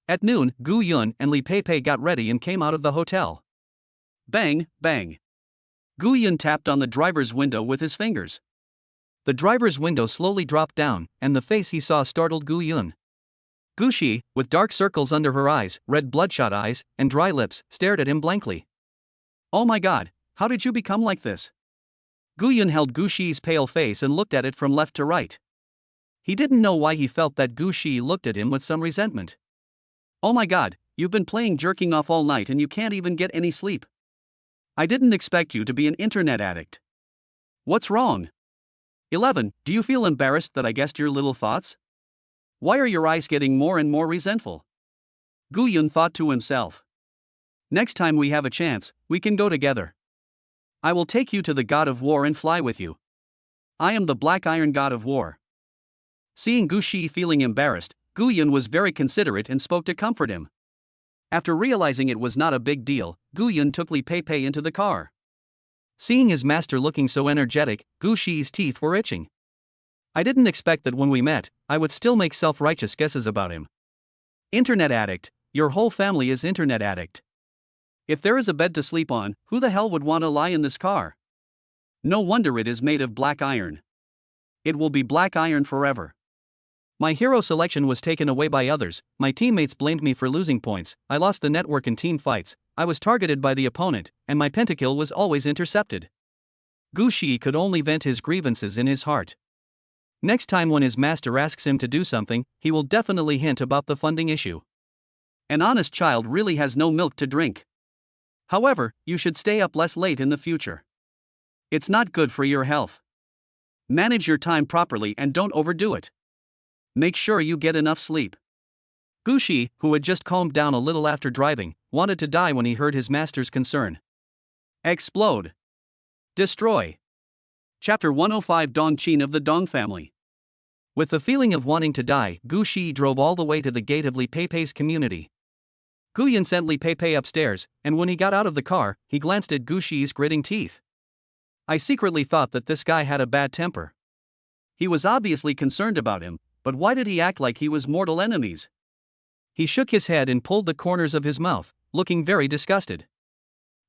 At noon, Gu Yun and Li Pei got ready and came out of the hotel. Bang, bang. Gu Yun tapped on the driver's window with his fingers. The driver's window slowly dropped down, and the face he saw startled Gu Yun. Gushi, with dark circles under her eyes, red bloodshot eyes, and dry lips, stared at him blankly. Oh my god, how did you become like this? Gu Yun held Gushi's pale face and looked at it from left to right. He didn't know why he felt that Gushi looked at him with some resentment. Oh my god, you've been playing jerking off all night and you can't even get any sleep. I didn't expect you to be an internet addict. What's wrong? 11. Do you feel embarrassed that I guessed your little thoughts? Why are your eyes getting more and more resentful? Gu Yun thought to himself. Next time we have a chance, we can go together. I will take you to the god of war and fly with you. I am the Black Iron god of war. Seeing Gushi feeling embarrassed, Gu Yun was very considerate and spoke to comfort him. After realizing it was not a big deal, Gu Yun took Li Pei into the car. Seeing his master looking so energetic, Gushi's teeth were itching. I didn't expect that when we met, I would still make self-righteous guesses about him. Internet addict, your whole family is internet addict. If there is a bed to sleep on, who the hell would want to lie in this car? No wonder it is made of black iron. It will be black iron forever. My hero selection was taken away by others, my teammates blamed me for losing points, I lost the network in team fights, I was targeted by the opponent, and my pentakill was always intercepted. Gushi could only vent his grievances in his heart. Next time when his master asks him to do something, he will definitely hint about the funding issue. An honest child really has no milk to drink. However, you should stay up less late in the future. It's not good for your health. Manage your time properly and don't overdo it. Make sure you get enough sleep. Gu Shi, who had just calmed down a little after driving, wanted to die when he heard his master's concern. Explode. Destroy. Chapter 105 Dong Qin of the Dong family. With the feeling of wanting to die, Gu Shi drove all the way to the gate of Li Peipei's community. Gu Yun sent Li Peipei upstairs, and when he got out of the car, he glanced at Gu Shi's gritting teeth. I secretly thought that this guy had a bad temper. He was obviously concerned about him, but why did he act like he was mortal enemies? He shook his head and pulled the corners of his mouth, looking very disgusted.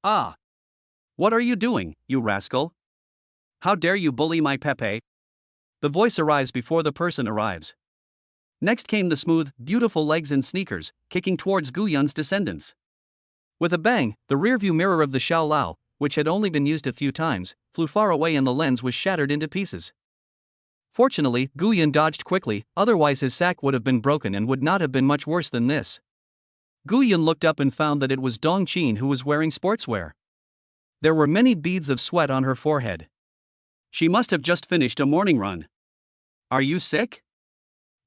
Ah! What are you doing, you rascal? How dare you bully my Pepe? The voice arrives before the person arrives. Next came the smooth, beautiful legs and sneakers, kicking towards Gu Yun's descendants. With a bang, the rearview mirror of the Xiao Lao, which had only been used a few times, flew far away and the lens was shattered into pieces. Fortunately, Gu Yun dodged quickly, otherwise his sack would have been broken and would not have been much worse than this. Gu Yun looked up and found that it was Dong Qin who was wearing sportswear. There were many beads of sweat on her forehead. She must have just finished a morning run. Are you sick?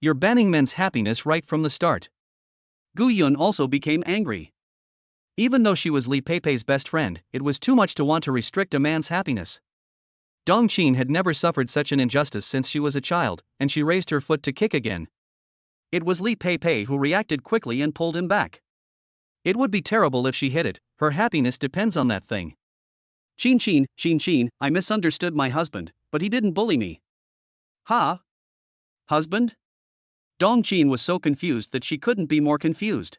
You're banning men's happiness right from the start. Gu Yun also became angry. Even though she was Li Peipei's best friend, it was too much to want to restrict a man's happiness. Dong Qin had never suffered such an injustice since she was a child, and she raised her foot to kick again. It was Li Peipei who reacted quickly and pulled him back. It would be terrible if she hit it, her happiness depends on that thing. Qin, I misunderstood my husband, but he didn't bully me. Ha? Husband? Dong Qin was so confused that she couldn't be more confused.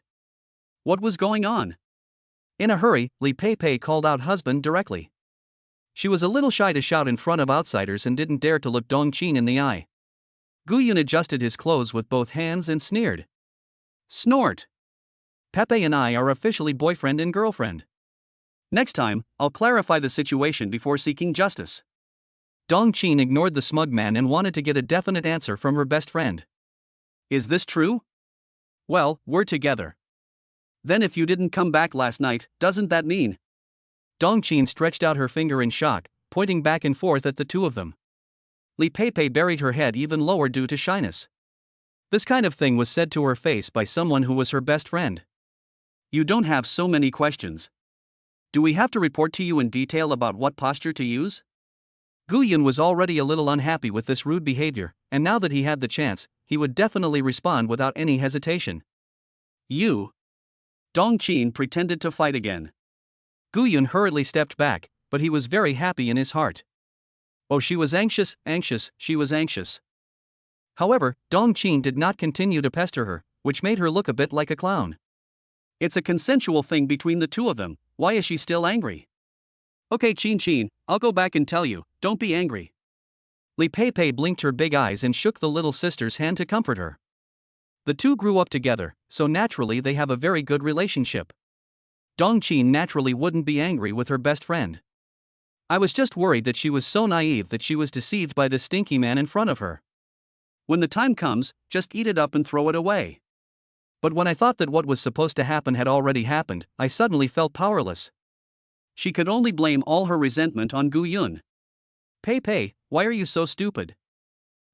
What was going on? In a hurry, Li Peipei called out husband directly. She was a little shy to shout in front of outsiders and didn't dare to look Dong Qin in the eye. Gu Yun adjusted his clothes with both hands and sneered. Snort! Pepe and I are officially boyfriend and girlfriend. Next time, I'll clarify the situation before seeking justice. Dong Qin ignored the smug man and wanted to get a definite answer from her best friend. Is this true? Well, we're together. Then if you didn't come back last night, doesn't that mean? Dong Qin stretched out her finger in shock, pointing back and forth at the two of them. Li Peipei buried her head even lower due to shyness. This kind of thing was said to her face by someone who was her best friend. You don't have so many questions. Do we have to report to you in detail about what posture to use? Gu Yun was already a little unhappy with this rude behavior, and now that he had the chance, he would definitely respond without any hesitation. You. Dong Qin pretended to fight again. Gu Yun hurriedly stepped back, but he was very happy in his heart. Oh, she was anxious, she was anxious. However, Dong Qin did not continue to pester her, which made her look a bit like a clown. It's a consensual thing between the two of them, why is she still angry? Okay Qin, I'll go back and tell you, don't be angry. Li Peipei blinked her big eyes and shook the little sister's hand to comfort her. The two grew up together, so naturally they have a very good relationship. Dong Qin naturally wouldn't be angry with her best friend. I was just worried that she was so naive that she was deceived by this stinky man in front of her. When the time comes, just eat it up and throw it away. But when I thought that what was supposed to happen had already happened, I suddenly felt powerless. She could only blame all her resentment on Gu Yun. Peipei, why are you so stupid?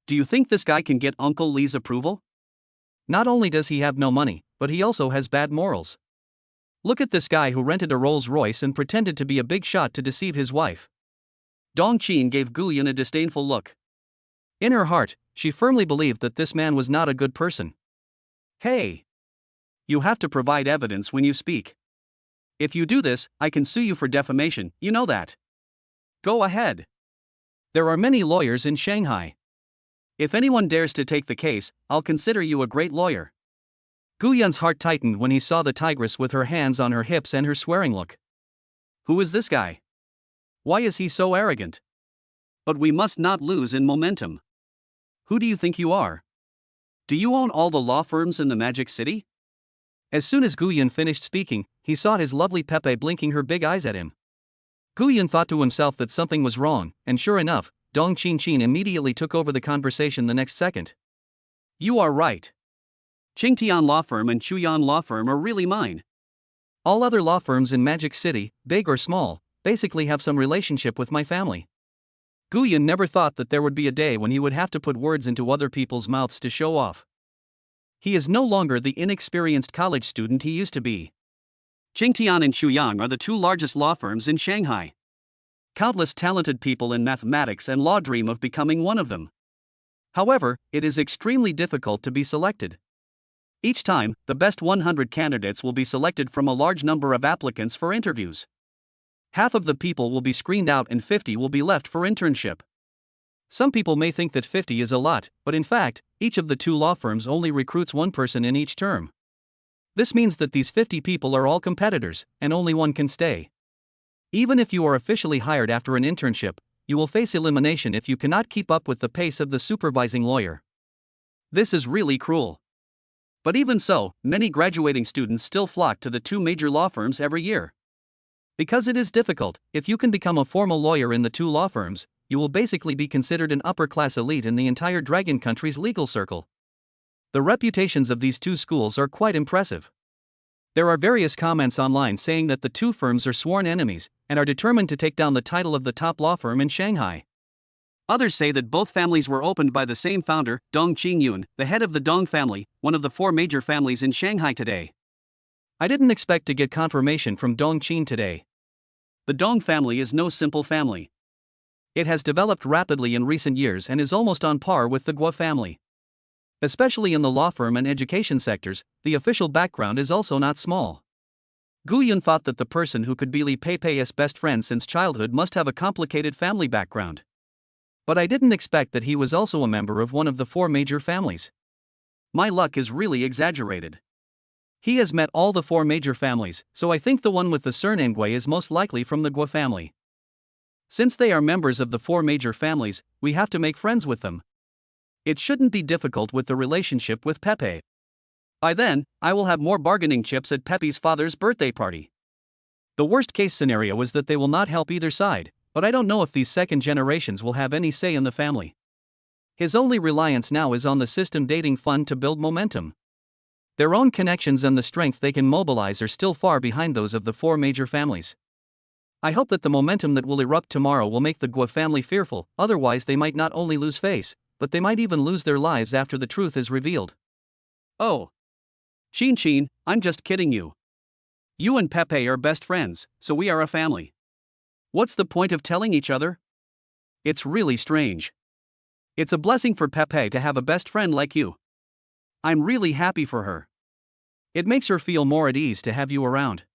Do you think this guy can get Uncle Li's approval? Not only does he have no money, but he also has bad morals. Look at this guy who rented a Rolls-Royce and pretended to be a big shot to deceive his wife. Dong Qin gave Gu Yun a disdainful look. In her heart, she firmly believed that this man was not a good person. Hey! You have to provide evidence when you speak. If you do this, I can sue you for defamation, you know that. Go ahead. There are many lawyers in Shanghai. If anyone dares to take the case, I'll consider you a great lawyer. Gu Yun's heart tightened when he saw the tigress with her hands on her hips and her swearing look. Who is this guy? Why is he so arrogant? But we must not lose in momentum. Who do you think you are? Do you own all the law firms in the Magic City? As soon as Gu Yun finished speaking, he saw his lovely Pepe blinking her big eyes at him. Gu Yun thought to himself that something was wrong, and sure enough, Dong Qin immediately took over the conversation the next second. You are right. Qingtian Law Firm and Chuyan Law Firm are really mine. All other law firms in Magic City, big or small, basically have some relationship with my family. Guyan never thought that there would be a day when he would have to put words into other people's mouths to show off. He is no longer the inexperienced college student he used to be. Qingtian and Chuyang are the two largest law firms in Shanghai. Countless talented people in mathematics and law dream of becoming one of them. However, it is extremely difficult to be selected. Each time, the best 100 candidates will be selected from a large number of applicants for interviews. Half of the people will be screened out and 50 will be left for internship. Some people may think that 50 is a lot, but in fact, each of the two law firms only recruits one person in each term. This means that these 50 people are all competitors, and only one can stay. Even if you are officially hired after an internship, you will face elimination if you cannot keep up with the pace of the supervising lawyer. This is really cruel. But even so, many graduating students still flock to the two major law firms every year. Because it is difficult, if you can become a formal lawyer in the two law firms, you will basically be considered an upper-class elite in the entire Dragon Country's legal circle. The reputations of these two schools are quite impressive. There are various comments online saying that the two firms are sworn enemies and are determined to take down the title of the top law firm in Shanghai. Others say that both families were opened by the same founder, Dong Qingyun, the head of the Dong family, one of the four major families in Shanghai today. I didn't expect to get confirmation from Dong Qin today. The Dong family is no simple family. It has developed rapidly in recent years and is almost on par with the Guo family. Especially in the law firm and education sectors, the official background is also not small. Guyan thought that the person who could be Li Peipei's best friend since childhood must have a complicated family background. But I didn't expect that he was also a member of one of the four major families. My luck is really exaggerated. He has met all the four major families, so I think the one with the surname Gui is most likely from the Guo family. Since they are members of the four major families, we have to make friends with them. It shouldn't be difficult with the relationship with Pepe. By then, I will have more bargaining chips at Pepe's father's birthday party. The worst case scenario is that they will not help either side, but I don't know if these second generations will have any say in the family. His only reliance now is on the system dating fund to build momentum. Their own connections and the strength they can mobilize are still far behind those of the four major families. I hope that the momentum that will erupt tomorrow will make the Guo family fearful, otherwise they might not only lose face, but they might even lose their lives after the truth is revealed. Oh. Qin, I'm just kidding you. You and Pepe are best friends, so we are a family. What's the point of telling each other? It's really strange. It's a blessing for Pepe to have a best friend like you. I'm really happy for her. It makes her feel more at ease to have you around.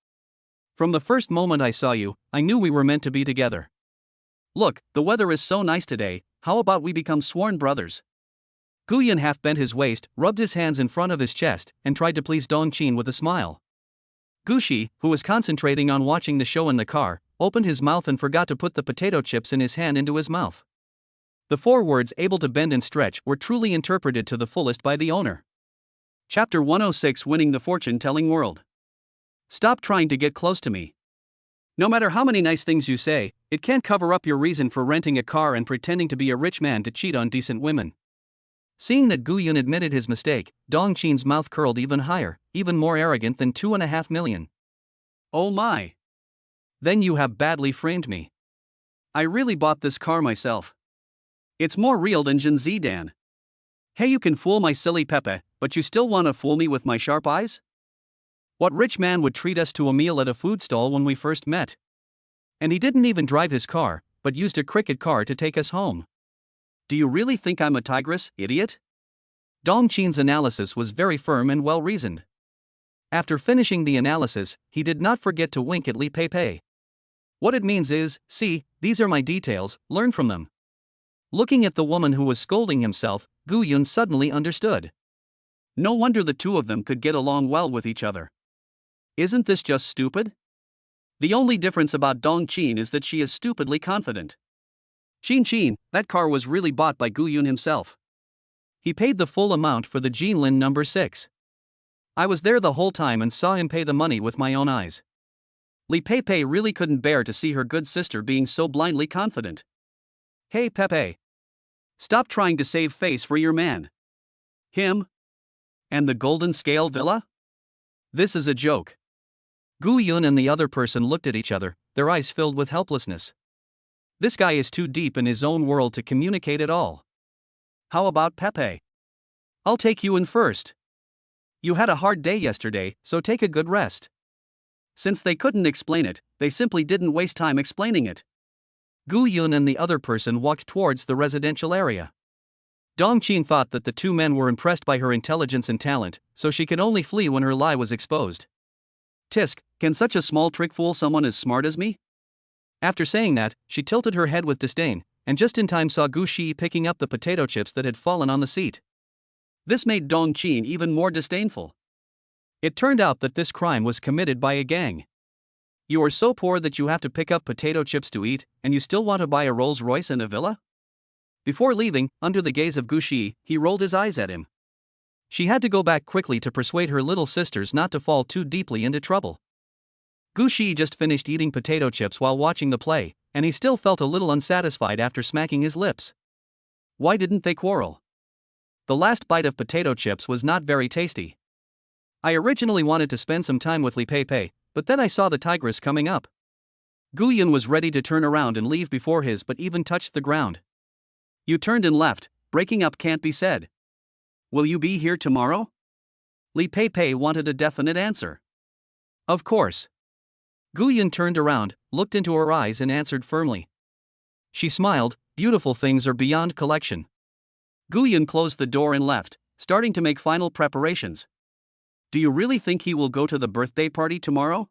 From the first moment I saw you, I knew we were meant to be together. Look, the weather is so nice today, how about we become sworn brothers? Guyan half bent his waist, rubbed his hands in front of his chest, and tried to please Dong Qin with a smile. Gushi, who was concentrating on watching the show in the car, opened his mouth and forgot to put the potato chips in his hand into his mouth. The four words able to bend and stretch were truly interpreted to the fullest by the owner. Chapter 106 Winning the Fortune-Telling World. Stop trying to get close to me. No matter how many nice things you say, it can't cover up your reason for renting a car and pretending to be a rich man to cheat on decent women. Seeing that Guyan admitted his mistake, Dong Qin's mouth curled even higher, even more arrogant than 2.5 million. Oh my. Then you have badly framed me. I really bought this car myself. It's more real than Jin Zidan. Hey, you can fool my silly Pepe, but you still wanna fool me with my sharp eyes? What rich man would treat us to a meal at a food stall when we first met? And he didn't even drive his car, but used a cricket car to take us home. Do you really think I'm a tigress, idiot? Dong Qin's analysis was very firm and well-reasoned. After finishing the analysis, he did not forget to wink at Li Peipei. What it means is, see, these are my details, learn from them. Looking at the woman who was scolding himself, Guyan suddenly understood. No wonder the two of them could get along well with each other. Isn't this just stupid? The only difference about Dong Qin is that she is stupidly confident. Qin, that car was really bought by Guyan himself. He paid the full amount for the Jinlin number 6. I was there the whole time and saw him pay the money with my own eyes. Li Peipei really couldn't bear to see her good sister being so blindly confident. Hey Pepe. Stop trying to save face for your man. Him? And the Golden Scale Villa? This is a joke. Gu Yun and the other person looked at each other, their eyes filled with helplessness. This guy is too deep in his own world to communicate at all. How about Pepe? I'll take you in first. You had a hard day yesterday, so take a good rest. Since they couldn't explain it, they simply didn't waste time explaining it. Gu Yun and the other person walked towards the residential area. Dong Qin thought that the two men were impressed by her intelligence and talent, so she could only flee when her lie was exposed. Tisk, can such a small trick fool someone as smart as me? After saying that, she tilted her head with disdain, and just in time saw Gu Shi picking up the potato chips that had fallen on the seat. This made Dong Qin even more disdainful. It turned out that this crime was committed by a gang. You are so poor that you have to pick up potato chips to eat, and you still want to buy a Rolls Royce and a villa? Before leaving, under the gaze of Gu Shi, he rolled his eyes at him. She had to go back quickly to persuade her little sisters not to fall too deeply into trouble. Gu Shi just finished eating potato chips while watching the play, and he still felt a little unsatisfied after smacking his lips. Why didn't they quarrel? The last bite of potato chips was not very tasty. I originally wanted to spend some time with Li Pei Pei, but then I saw the tigress coming up. Gu Yun was ready to turn around and leave before his but even touched the ground. You turned and left, breaking up can't be said. Will you be here tomorrow? Li Pei Pei wanted a definite answer. Of course. Gu Yun turned around, looked into her eyes and answered firmly. She smiled, beautiful things are beyond collection. Gu Yun closed the door and left, starting to make final preparations. Do you really think he will go to the birthday party tomorrow?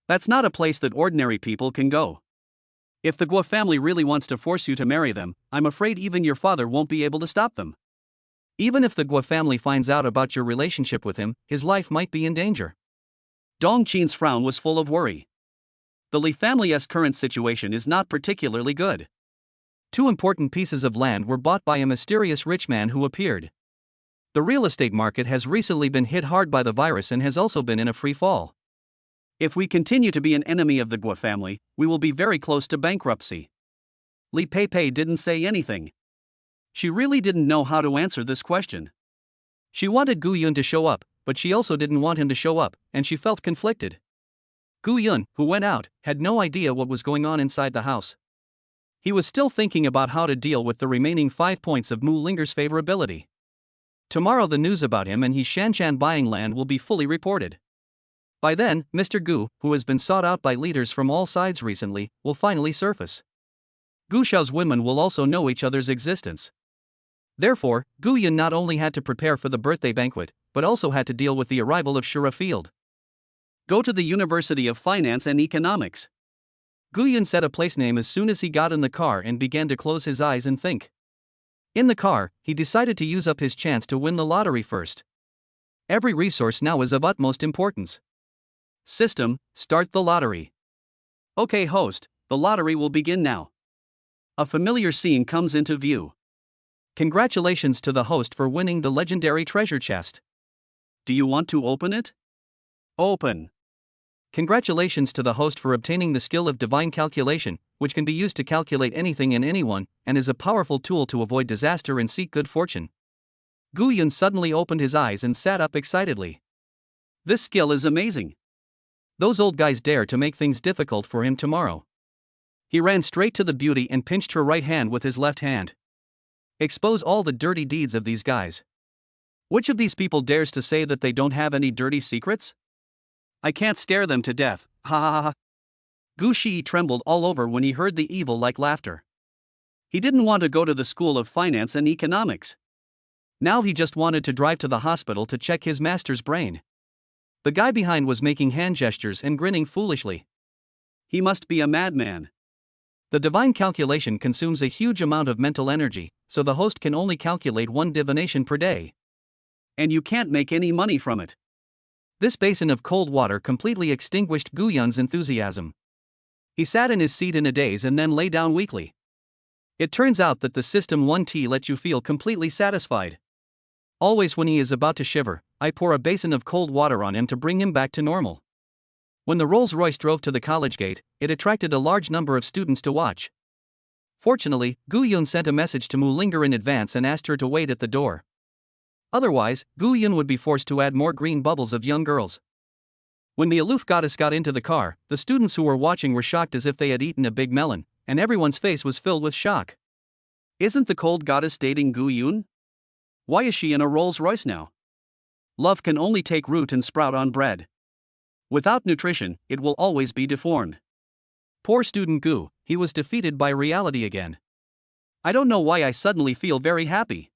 That's not a place that ordinary people can go. If the Guo family really wants to force you to marry them, I'm afraid even your father won't be able to stop them. Even if the Guo family finds out about your relationship with him, his life might be in danger. Dong Qin's frown was full of worry. The Li family's current situation is not particularly good. Two important pieces of land were bought by a mysterious rich man who appeared. The real estate market has recently been hit hard by the virus and has also been in a free fall. If we continue to be an enemy of the Guo family, we will be very close to bankruptcy. Li Pei Pei didn't say anything. She really didn't know how to answer this question. She wanted Gu Yun to show up, but she also didn't want him to show up, and she felt conflicted. Gu Yun, who went out, had no idea what was going on inside the house. He was still thinking about how to deal with the remaining 5 points of Mu Linger's favorability. Tomorrow the news about him and his Shanshan buying land will be fully reported. By then, Mr. Gu, who has been sought out by leaders from all sides recently, will finally surface. Gu Xiao's women will also know each other's existence. Therefore, Gu Yun not only had to prepare for the birthday banquet, but also had to deal with the arrival of Shura Field. Go to the University of Finance and Economics. Gu Yun said a place name as soon as he got in the car and began to close his eyes and think. In the car, he decided to use up his chance to win the lottery first. Every resource now is of utmost importance. System, start the lottery. Okay host, the lottery will begin now. A familiar scene comes into view. Congratulations to the host for winning the legendary treasure chest. Do you want to open it? Open. Congratulations to the host for obtaining the skill of divine calculation, which can be used to calculate anything and anyone, and is a powerful tool to avoid disaster and seek good fortune. Gu Yun suddenly opened his eyes and sat up excitedly. This skill is amazing. Those old guys dare to make things difficult for him tomorrow. He ran straight to the beauty and pinched her right hand with his left hand. Expose all the dirty deeds of these guys. Which of these people dares to say that they don't have any dirty secrets? I can't scare them to death, ha ha ha. Gu Shi trembled all over when he heard the evil-like laughter. He didn't want to go to the School of Finance and Economics. Now he just wanted to drive to the hospital to check his master's brain. The guy behind was making hand gestures and grinning foolishly. He must be a madman. The divine calculation consumes a huge amount of mental energy, so the host can only calculate one divination per day. And you can't make any money from it. This basin of cold water completely extinguished Gu Yun's enthusiasm. He sat in his seat in a daze and then lay down weakly. It turns out that the system 1T lets you feel completely satisfied. Always when he is about to shiver, I pour a basin of cold water on him to bring him back to normal. When the Rolls-Royce drove to the college gate, it attracted a large number of students to watch. Fortunately, Gu Yun sent a message to Mu Linger in advance and asked her to wait at the door. Otherwise, Gu Yun would be forced to add more green bubbles of young girls. When the aloof goddess got into the car, the students who were watching were shocked as if they had eaten a big melon, and everyone's face was filled with shock. Isn't the cold goddess dating Gu Yun? Why is she in a Rolls Royce now? Love can only take root and sprout on bread. Without nutrition, it will always be deformed. Poor student Gu, he was defeated by reality again. I don't know why I suddenly feel very happy.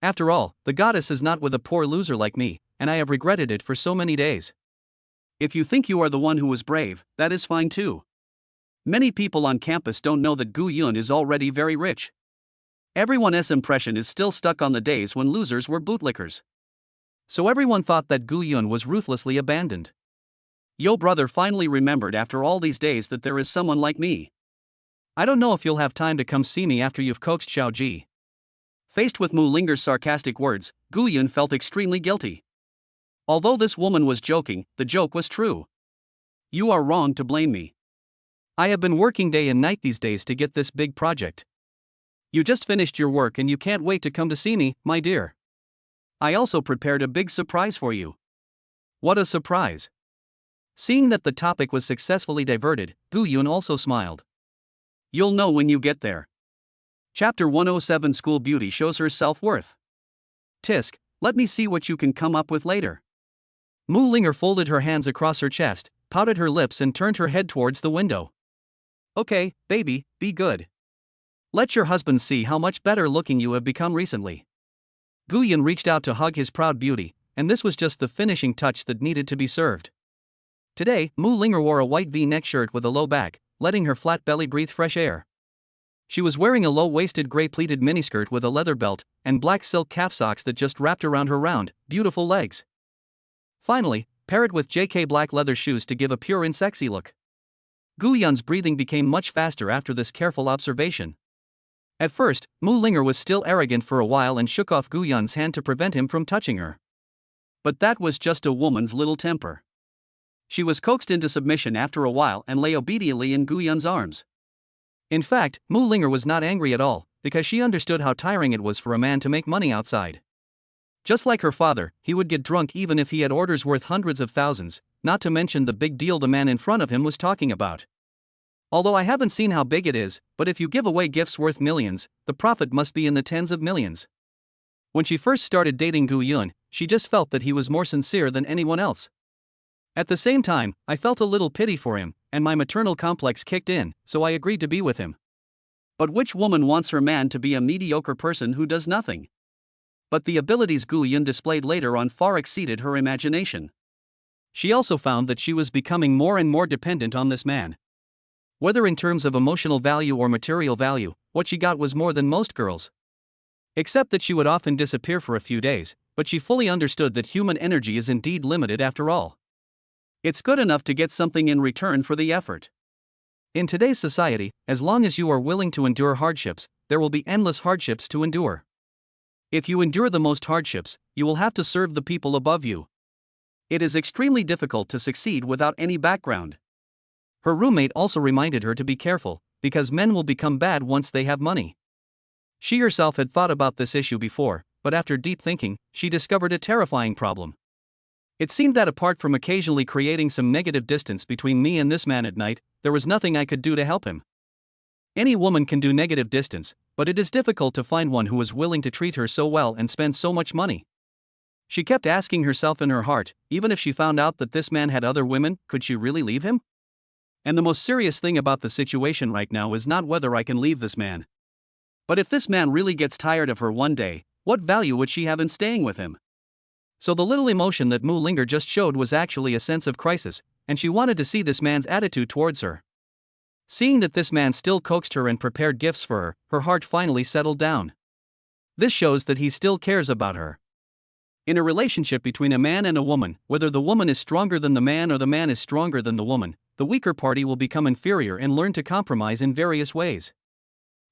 After all, the goddess is not with a poor loser like me, and I have regretted it for so many days. If you think you are the one who was brave, that is fine too. Many people on campus don't know that Gu Yun is already very rich. Everyone's impression is still stuck on the days when losers were bootlickers. So everyone thought that Gu Yun was ruthlessly abandoned. Yo brother finally remembered after all these days that there is someone like me. I don't know if you'll have time to come see me after you've coaxed Xiao Ji. Faced with Mu Linger's sarcastic words, Gu Yun felt extremely guilty. Although this woman was joking, the joke was true. You are wrong to blame me. I have been working day and night these days to get this big project. You just finished your work and you can't wait to come to see me, my dear. I also prepared a big surprise for you. What a surprise! Seeing that the topic was successfully diverted, Gu Yun also smiled. You'll know when you get there. Chapter 107 School Beauty shows her self-worth. Tisk, let me see what you can come up with later. Mu Linger folded her hands across her chest, pouted her lips and turned her head towards the window. Okay, baby, be good. Let your husband see how much better looking you have become recently. Gu Yun reached out to hug his proud beauty, and this was just the finishing touch that needed to be served. Today, Mu Linger wore a white V-neck shirt with a low back, letting her flat belly breathe fresh air. She was wearing a low-waisted gray-pleated miniskirt with a leather belt, and black silk calf socks that just wrapped around her round, beautiful legs. Finally, pair it with JK black leather shoes to give a pure and sexy look. Gu Yun's breathing became much faster after this careful observation. At first, Mu Linger was still arrogant for a while and shook off Gu Yun's hand to prevent him from touching her. But that was just a woman's little temper. She was coaxed into submission after a while and lay obediently in Gu Yun's arms. In fact, Mu Linger was not angry at all, because she understood how tiring it was for a man to make money outside. Just like her father, he would get drunk even if he had orders worth hundreds of thousands, not to mention the big deal the man in front of him was talking about. Although I haven't seen how big it is, but if you give away gifts worth millions, the profit must be in the tens of millions. When she first started dating Gu Yun, she just felt that he was more sincere than anyone else. At the same time, I felt a little pity for him, and my maternal complex kicked in, so I agreed to be with him. But which woman wants her man to be a mediocre person who does nothing? But the abilities Gu Yun displayed later on far exceeded her imagination. She also found that she was becoming more and more dependent on this man. Whether in terms of emotional value or material value, what she got was more than most girls. Except that she would often disappear for a few days, but she fully understood that human energy is indeed limited after all. It's good enough to get something in return for the effort. In today's society, as long as you are willing to endure hardships, there will be endless hardships to endure. If you endure the most hardships, you will have to serve the people above you. It is extremely difficult to succeed without any background. Her roommate also reminded her to be careful, because men will become bad once they have money. She herself had thought about this issue before, but after deep thinking, she discovered a terrifying problem. It seemed that apart from occasionally creating some negative distance between me and this man at night, there was nothing I could do to help him. Any woman can do negative distance, but it is difficult to find one who is willing to treat her so well and spend so much money. She kept asking herself in her heart, even if she found out that this man had other women, could she really leave him? And the most serious thing about the situation right now is not whether I can leave this man. But if this man really gets tired of her one day, what value would she have in staying with him? So the little emotion that Mu Linger just showed was actually a sense of crisis, and she wanted to see this man's attitude towards her. Seeing that this man still coaxed her and prepared gifts for her, her heart finally settled down. This shows that he still cares about her. In a relationship between a man and a woman, whether the woman is stronger than the man or the man is stronger than the woman, the weaker party will become inferior and learn to compromise in various ways.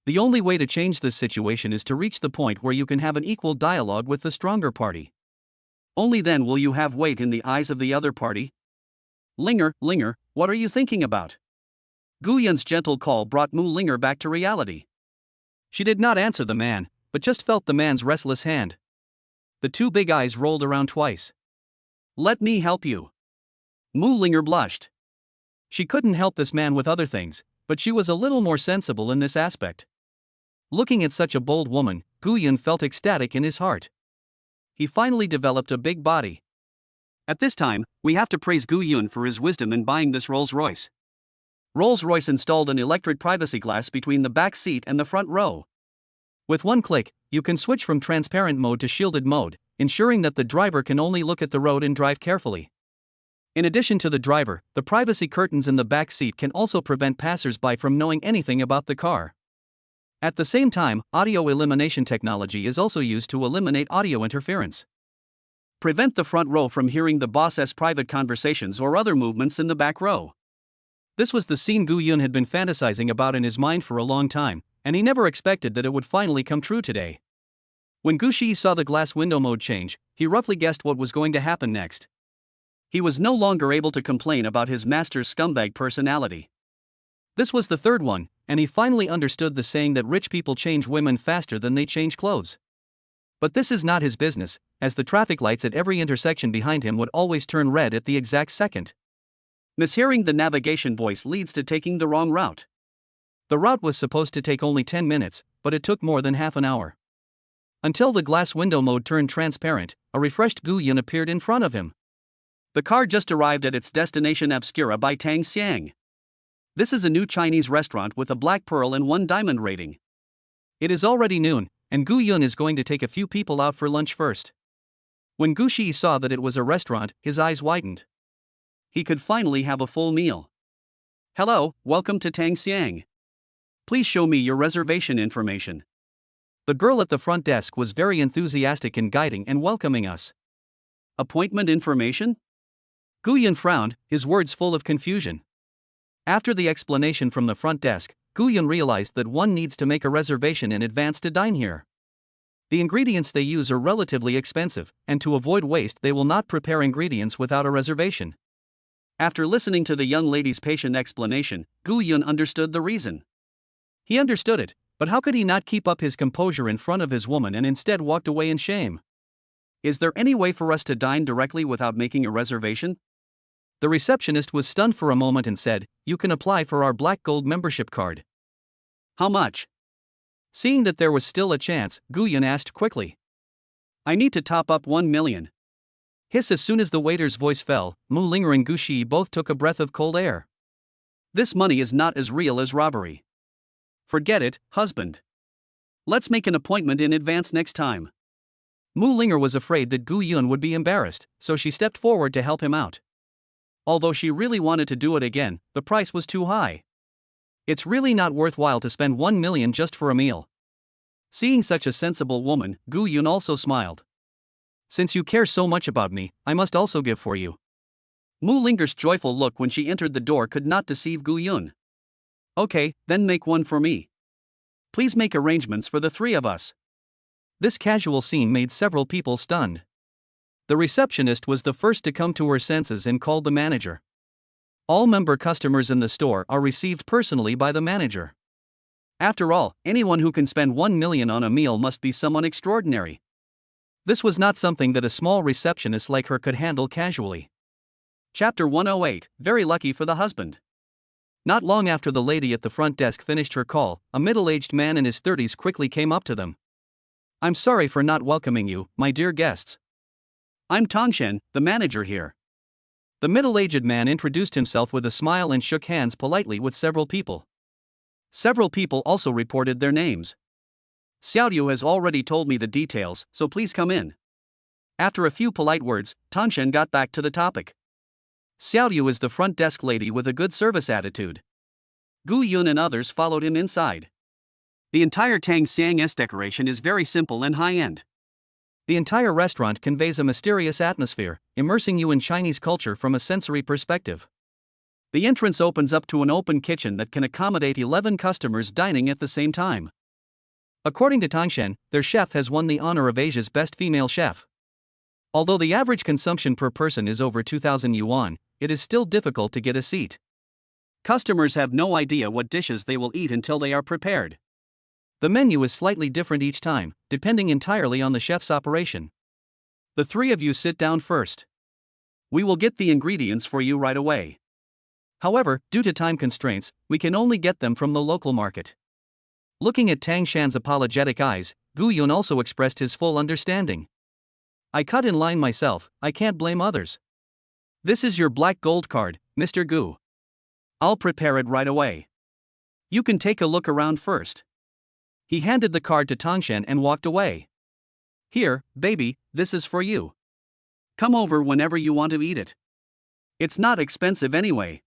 The only way to change this situation is to reach the point where you can have an equal dialogue with the stronger party. Only then will you have weight in the eyes of the other party. Linger, what are you thinking about? Gu Yun's gentle call brought Mu Linger back to reality. She did not answer the man, but just felt the man's restless hand. The two big eyes rolled around twice. "Let me help you." Mu Linger blushed. She couldn't help this man with other things, but she was a little more sensible in this aspect. Looking at such a bold woman, Gu Yun felt ecstatic in his heart. He finally developed a big body. At this time, we have to praise Gu Yun for his wisdom in buying this Rolls-Royce. Rolls-Royce installed an electric privacy glass between the back seat and the front row. With one click, you can switch from transparent mode to shielded mode, ensuring that the driver can only look at the road and drive carefully. In addition to the driver, the privacy curtains in the back seat can also prevent passers-by from knowing anything about the car. At the same time, audio elimination technology is also used to eliminate audio interference. Prevent the front row from hearing the boss's private conversations or other movements in the back row. This was the scene Gu Yun had been fantasizing about in his mind for a long time, and he never expected that it would finally come true today. When Gu Shi saw the glass window mode change, he roughly guessed what was going to happen next. He was no longer able to complain about his master's scumbag personality. This was the third one, and he finally understood the saying that rich people change women faster than they change clothes. But this is not his business, as the traffic lights at every intersection behind him would always turn red at the exact second. Mishearing the navigation voice leads to taking the wrong route. The route was supposed to take only 10 minutes, but it took more than half an hour. Until the glass window mode turned transparent, a refreshed Gu Yun appeared in front of him. The car just arrived at its destination Obscura by Tang Xiang. This is a new Chinese restaurant with a black pearl and 1 diamond rating. It is already noon, and Gu Yun is going to take a few people out for lunch first. When Gu Shi saw that it was a restaurant, his eyes widened. He could finally have a full meal. "Hello, welcome to Tang Xiang. Please show me your reservation information." The girl at the front desk was very enthusiastic in guiding and welcoming us. "Appointment information?" Gu Yun frowned, his words full of confusion. After the explanation from the front desk, Gu Yun realized that one needs to make a reservation in advance to dine here. The ingredients they use are relatively expensive, and to avoid waste they will not prepare ingredients without a reservation. After listening to the young lady's patient explanation, Gu Yun understood the reason. He understood it, but how could he not keep up his composure in front of his woman and instead walked away in shame? "Is there any way for us to dine directly without making a reservation?" The receptionist was stunned for a moment and said, "You can apply for our Black Gold membership card." "How much?" Seeing that there was still a chance, Gu Yun asked quickly. "I need to top up 1 million. Hiss. As soon as the waiter's voice fell, Mu Linger and Gu Shi both took a breath of cold air. This money is not as real as robbery. Forget it, husband. Let's make an appointment in advance next time. Mu Linger was afraid that Gu Yun would be embarrassed, so she stepped forward to help him out. Although she really wanted to do it again, the price was too high. It's really not worthwhile to spend 1 million just for a meal. Seeing such a sensible woman, Gu Yun also smiled. Since you care so much about me, I must also give for you. Mu Linger's joyful look when she entered the door could not deceive Gu Yun. Okay, then make one for me. Please make arrangements for the 3 of us. This casual scene made several people stunned. The receptionist was the first to come to her senses and called the manager. All member customers in the store are received personally by the manager. After all, anyone who can spend 1 million on a meal must be someone extraordinary. This was not something that a small receptionist like her could handle casually. Chapter 108, Very Lucky for the Husband. Not long after the lady at the front desk finished her call, a middle-aged man in his 30s quickly came up to them. "I'm sorry for not welcoming you, my dear guests. I'm Tongshen, the manager here." The middle-aged man introduced himself with a smile and shook hands politely with several people. Several people also reported their names. "Xiaoyu has already told me the details, so please come in." After a few polite words, Tongshen got back to the topic. Xiaoyu is the front desk lady with a good service attitude. Gu Yun and others followed him inside. The entire Tang Xiang's decoration is very simple and high-end. The entire restaurant conveys a mysterious atmosphere, immersing you in Chinese culture from a sensory perspective. The entrance opens up to an open kitchen that can accommodate 11 customers dining at the same time. According to Tongshen, their chef has won the honor of Asia's best female chef. Although the average consumption per person is over 2,000 yuan, it is still difficult to get a seat. Customers have no idea what dishes they will eat until they are prepared. The menu is slightly different each time, depending entirely on the chef's operation. The three of you sit down first. We will get the ingredients for you right away. However, due to time constraints, we can only get them from the local market. Looking at Tang Shan's apologetic eyes, Gu Yun also expressed his full understanding. I cut in line myself, I can't blame others. This is your black gold card, Mr. Gu. I'll prepare it right away. You can take a look around first. He handed the card to Tangshan and walked away. Here, baby, this is for you. Come over whenever you want to eat it. It's not expensive anyway.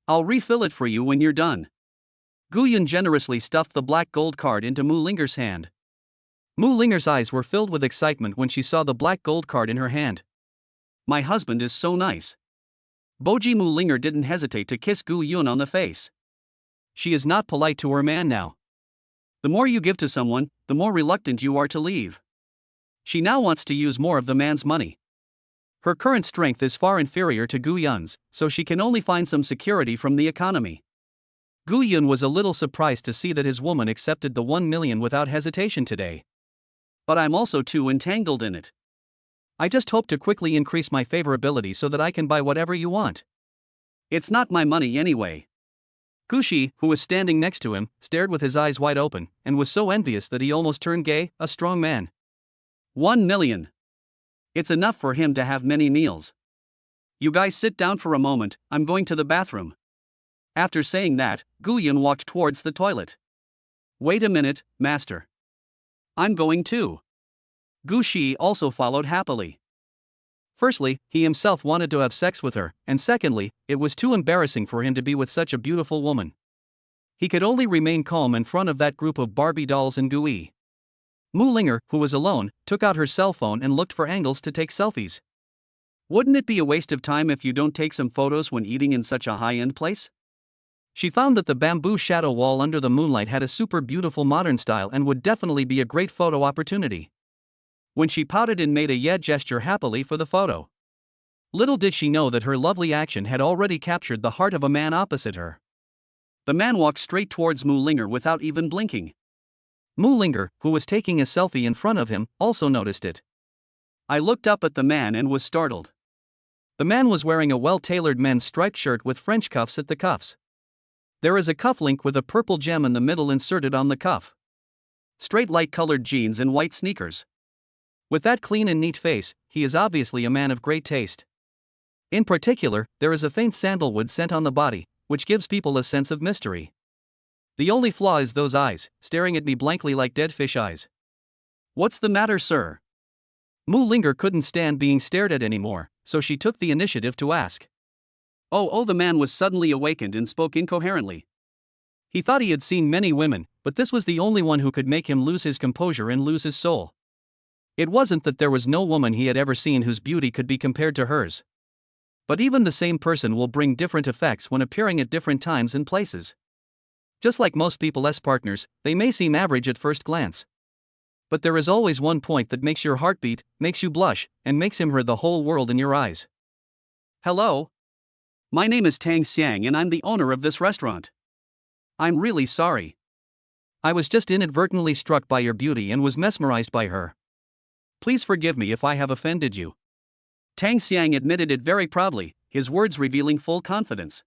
I'll refill it for you when you're done. Gu Yun generously stuffed the black gold card into Mu Linger's hand. Mu Linger's eyes were filled with excitement when she saw the black gold card in her hand. My husband is so nice. Boji Mu Linger didn't hesitate to kiss Gu Yun on the face. She is not polite to her man now. The more you give to someone, the more reluctant you are to leave. She now wants to use more of the man's money. Her current strength is far inferior to Gu Yun's, so she can only find some security from the economy. Gu Yun was a little surprised to see that his woman accepted the 1 million without hesitation today. But I'm also too entangled in it. I just hope to quickly increase my favorability so that I can buy whatever you want. It's not my money anyway. Gu Shi, who was standing next to him, stared with his eyes wide open, and was so envious that he almost turned gay, a strong man. 1 million. It's enough for him to have many meals. You guys sit down for a moment, I'm going to the bathroom. After saying that, Gu Yun walked towards the toilet. Wait a minute, master. I'm going too. Gu Shi also followed happily. Firstly, he himself wanted to have sex with her, and secondly, it was too embarrassing for him to be with such a beautiful woman. He could only remain calm in front of that group of Barbie dolls and Gui. Mu Linger, who was alone, took out her cell phone and looked for angles to take selfies. Wouldn't it be a waste of time if you don't take some photos when eating in such a high-end place? She found that the bamboo shadow wall under the moonlight had a super beautiful modern style and would definitely be a great photo opportunity. When she pouted and made a yeah gesture happily for the photo. Little did she know that her lovely action had already captured the heart of a man opposite her. The man walked straight towards Mu Linger without even blinking. Mu Linger, who was taking a selfie in front of him, also noticed it. I looked up at the man and was startled. The man was wearing a well-tailored men's striped shirt with French cuffs at the cuffs. There is a cufflink with a purple gem in the middle inserted on the cuff. Straight light-colored jeans and white sneakers. With that clean and neat face, he is obviously a man of great taste. In particular, there is a faint sandalwood scent on the body, which gives people a sense of mystery. The only flaw is those eyes, staring at me blankly like dead fish eyes. What's the matter, sir? Mu Linger couldn't stand being stared at anymore, so she took the initiative to ask. Oh, the man was suddenly awakened and spoke incoherently. He thought he had seen many women, but this was the only one who could make him lose his composure and lose his soul. It wasn't that there was no woman he had ever seen whose beauty could be compared to hers. But even the same person will bring different effects when appearing at different times and places. Just like most people's partners, they may seem average at first glance. But there is always one point that makes your heart beat, makes you blush, and makes him her the whole world in your eyes. Hello? My name is Tang Xiang and I'm the owner of this restaurant. I'm really sorry. I was just inadvertently struck by your beauty and was mesmerized by her. Please forgive me if I have offended you. Tang Xiang admitted it very proudly, his words revealing full confidence.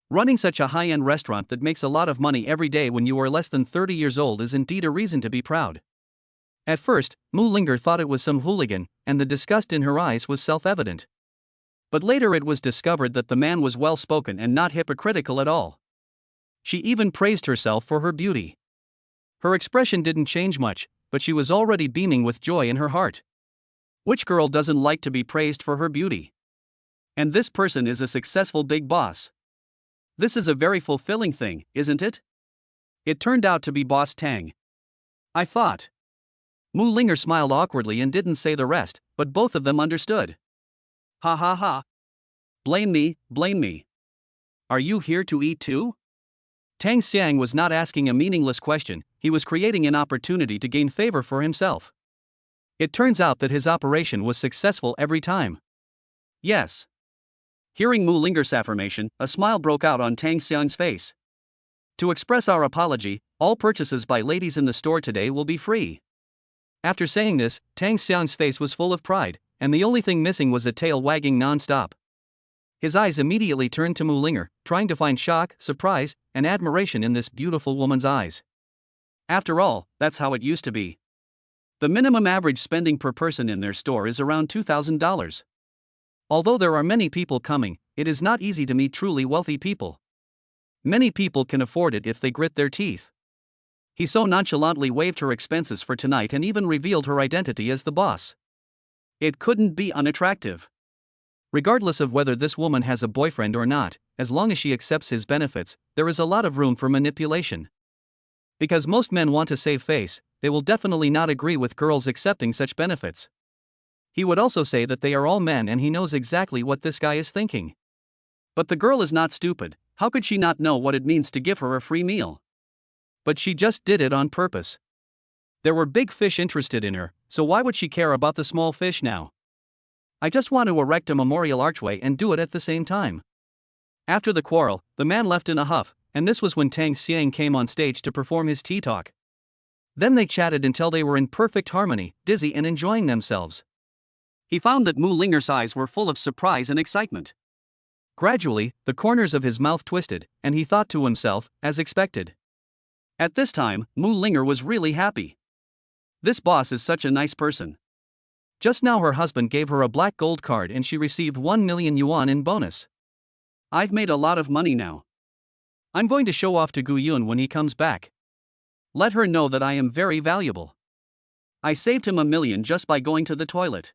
Running such a high-end restaurant that makes a lot of money every day when you are less than 30 years old is indeed a reason to be proud. At first, Mu Linger thought it was some hooligan, and the disgust in her eyes was self-evident. But later it was discovered that the man was well-spoken and not hypocritical at all. She even praised herself for her beauty. Her expression didn't change much, but she was already beaming with joy in her heart. Which girl doesn't like to be praised for her beauty? And this person is a successful big boss. This is a very fulfilling thing, isn't it? It turned out to be Boss Tang. I thought. Mu Linger smiled awkwardly and didn't say the rest, but both of them understood. Ha ha ha. Blame me, blame me. Are you here to eat too? Tang Xiang was not asking a meaningless question, he was creating an opportunity to gain favor for himself. It turns out that his operation was successful every time. Yes. Hearing Mu Linger's affirmation, a smile broke out on Tang Xiang's face. To express our apology, all purchases by ladies in the store today will be free. After saying this, Tang Xiang's face was full of pride, and the only thing missing was a tail wagging non-stop. His eyes immediately turned to Mu Linger, trying to find shock, surprise, and admiration in this beautiful woman's eyes. After all, that's how it used to be. The minimum average spending per person in their store is around $2,000. Although there are many people coming, it is not easy to meet truly wealthy people. Many people can afford it if they grit their teeth. He so nonchalantly waived her expenses for tonight and even revealed her identity as the boss. It couldn't be unattractive. Regardless of whether this woman has a boyfriend or not, as long as she accepts his benefits, there is a lot of room for manipulation. Because most men want to save face, they will definitely not agree with girls accepting such benefits. He would also say that they are all men and he knows exactly what this guy is thinking. But the girl is not stupid. How could she not know what it means to give her a free meal? But she just did it on purpose. There were big fish interested in her, so why would she care about the small fish now? I just want to erect a memorial archway and do it at the same time. After the quarrel, the man left in a huff, and this was when Tang Xiang came on stage to perform his tea talk. Then they chatted until they were in perfect harmony, dizzy and enjoying themselves. He found that Mu Linger's eyes were full of surprise and excitement. Gradually, the corners of his mouth twisted, and he thought to himself, as expected. At this time, Mu Linger was really happy. This boss is such a nice person. Just now her husband gave her a black gold card and she received 1 million yuan in bonus. I've made a lot of money now. I'm going to show off to Gu Yun when he comes back. Let her know that I am very valuable. I saved him 1 million just by going to the toilet.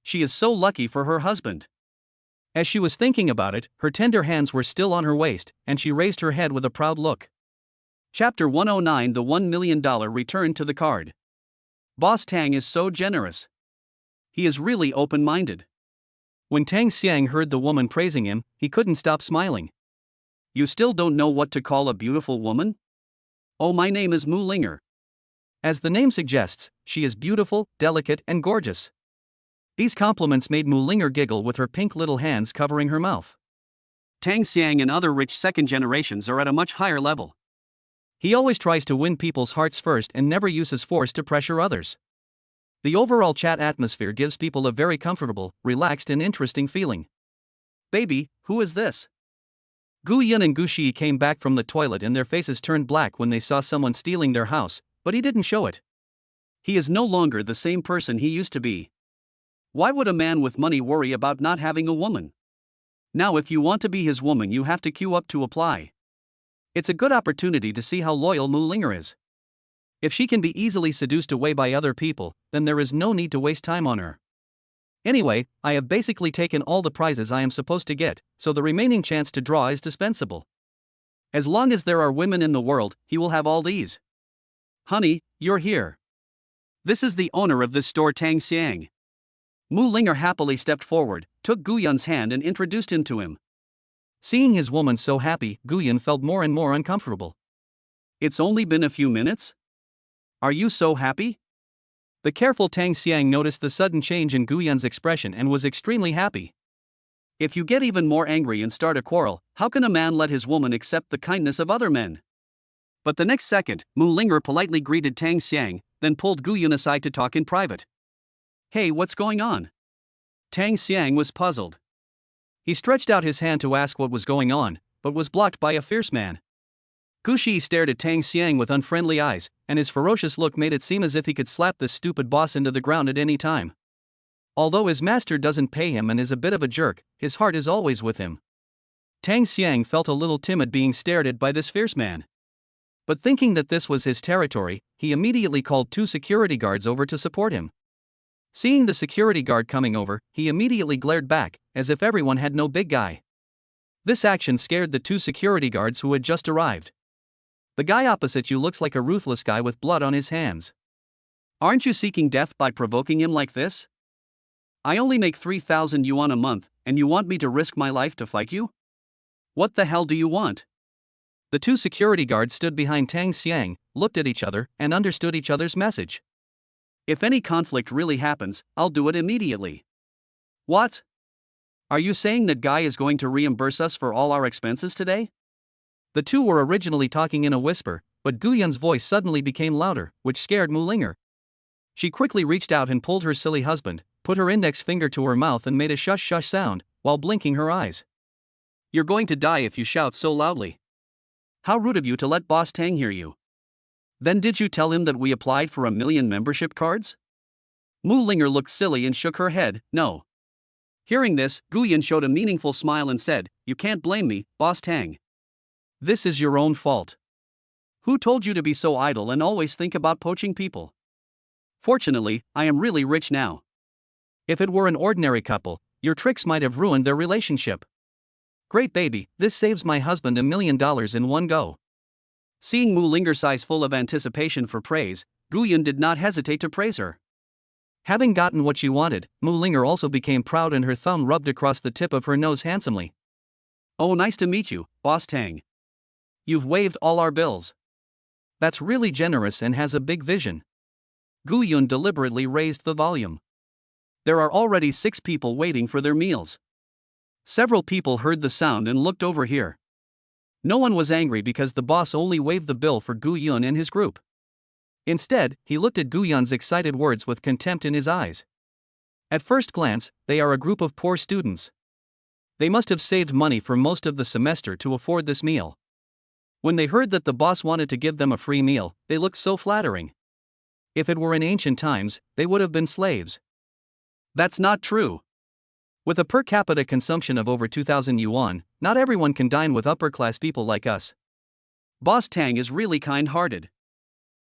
She is so lucky for her husband. As she was thinking about it, her tender hands were still on her waist, and she raised her head with a proud look. Chapter 109 The $1 million Return to the Card. Boss Tang is so generous. He is really open-minded. When Tang Xiang heard the woman praising him, he couldn't stop smiling. You still don't know what to call a beautiful woman? Oh, my name is Mu Linger. As the name suggests, she is beautiful, delicate, and gorgeous. These compliments made Mu Linger giggle with her pink little hands covering her mouth. Tang Xiang and other rich second generations are at a much higher level. He always tries to win people's hearts first and never uses force to pressure others. The overall chat atmosphere gives people a very comfortable, relaxed and interesting feeling. Baby, who is this? Gu Yun and Gu Shi came back from the toilet and their faces turned black when they saw someone stealing their house, but he didn't show it. He is no longer the same person he used to be. Why would a man with money worry about not having a woman? Now if you want to be his woman you have to queue up to apply. It's a good opportunity to see how loyal Mu Linger is. If she can be easily seduced away by other people, then there is no need to waste time on her. Anyway, I have basically taken all the prizes I am supposed to get, so the remaining chance to draw is dispensable. As long as there are women in the world, he will have all these. Honey, you're here. This is the owner of this store, Tang Xiang. Mu Linger happily stepped forward, took Gu Yun's hand and introduced him to him. Seeing his woman so happy, Gu Yun felt more and more uncomfortable. It's only been a few minutes? Are you so happy? The careful Tang Xiang noticed the sudden change in Gu Yun's expression and was extremely happy. If you get even more angry and start a quarrel, how can a man let his woman accept the kindness of other men? But the next second, Mu Linger politely greeted Tang Xiang, then pulled Gu Yun aside to talk in private. Hey, what's going on? Tang Xiang was puzzled. He stretched out his hand to ask what was going on, but was blocked by a fierce man. Gu Shi stared at Tang Xiang with unfriendly eyes, and his ferocious look made it seem as if he could slap this stupid boss into the ground at any time. Although his master doesn't pay him and is a bit of a jerk, his heart is always with him. Tang Xiang felt a little timid being stared at by this fierce man. But thinking that this was his territory, he immediately called 2 security guards over to support him. Seeing the security guard coming over, he immediately glared back, as if everyone had no big guy. This action scared the 2 security guards who had just arrived. The guy opposite you looks like a ruthless guy with blood on his hands. Aren't you seeking death by provoking him like this? I only make 3,000 yuan a month, and you want me to risk my life to fight you? What the hell do you want? The 2 security guards stood behind Tang Xiang, looked at each other, and understood each other's message. If any conflict really happens, I'll do it immediately. What? Are you saying that Guy is going to reimburse us for all our expenses today? The two were originally talking in a whisper, but Guyun's voice suddenly became louder, which scared Mulinger. She quickly reached out and pulled her silly husband, put her index finger to her mouth and made a shush-shush sound, while blinking her eyes. You're going to die if you shout so loudly. How rude of you to let Boss Tang hear you. Then did you tell him that we applied for 1 million membership cards? Mulinger looked silly and shook her head, no. Hearing this, Guyun showed a meaningful smile and said, you can't blame me, Boss Tang. This is your own fault. Who told you to be so idle and always think about poaching people? Fortunately, I am really rich now. If it were an ordinary couple, your tricks might have ruined their relationship. Great baby, this saves my husband $1 million in one go. Seeing Mulinger's eyes full of anticipation for praise, Guyun did not hesitate to praise her. Having gotten what she wanted, Mulinger also became proud and her thumb rubbed across the tip of her nose handsomely. Oh, nice to meet you, Boss Tang. You've waived all our bills. That's really generous and has a big vision. Guyun deliberately raised the volume. There are already 6 people waiting for their meals. Several people heard the sound and looked over here. No one was angry because the boss only waived the bill for Guyun and his group. Instead, he looked at Guyun's excited words with contempt in his eyes. At first glance, they are a group of poor students. They must have saved money for most of the semester to afford this meal. When they heard that the boss wanted to give them a free meal, they looked so flattering. If it were in ancient times, they would have been slaves. That's not true. With a per capita consumption of over 2,000 yuan, not everyone can dine with upper-class people like us. Boss Tang is really kind-hearted.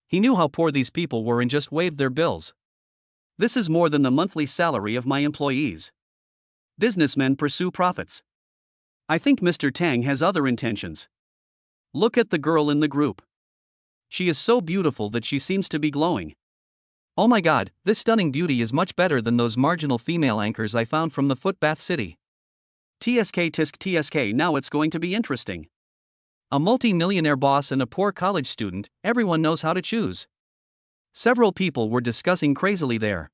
He knew how poor these people were and just waived their bills. This is more than the monthly salary of my employees. Businessmen pursue profits. I think Mr. Tang has other intentions. Look at the girl in the group. She is so beautiful that she seems to be glowing. Oh my god, this stunning beauty is much better than those marginal female anchors I found from the footbath city. TSK tisk TSK, now it's going to be interesting. A multi-millionaire boss and a poor college student, everyone knows how to choose. Several people were discussing crazily there.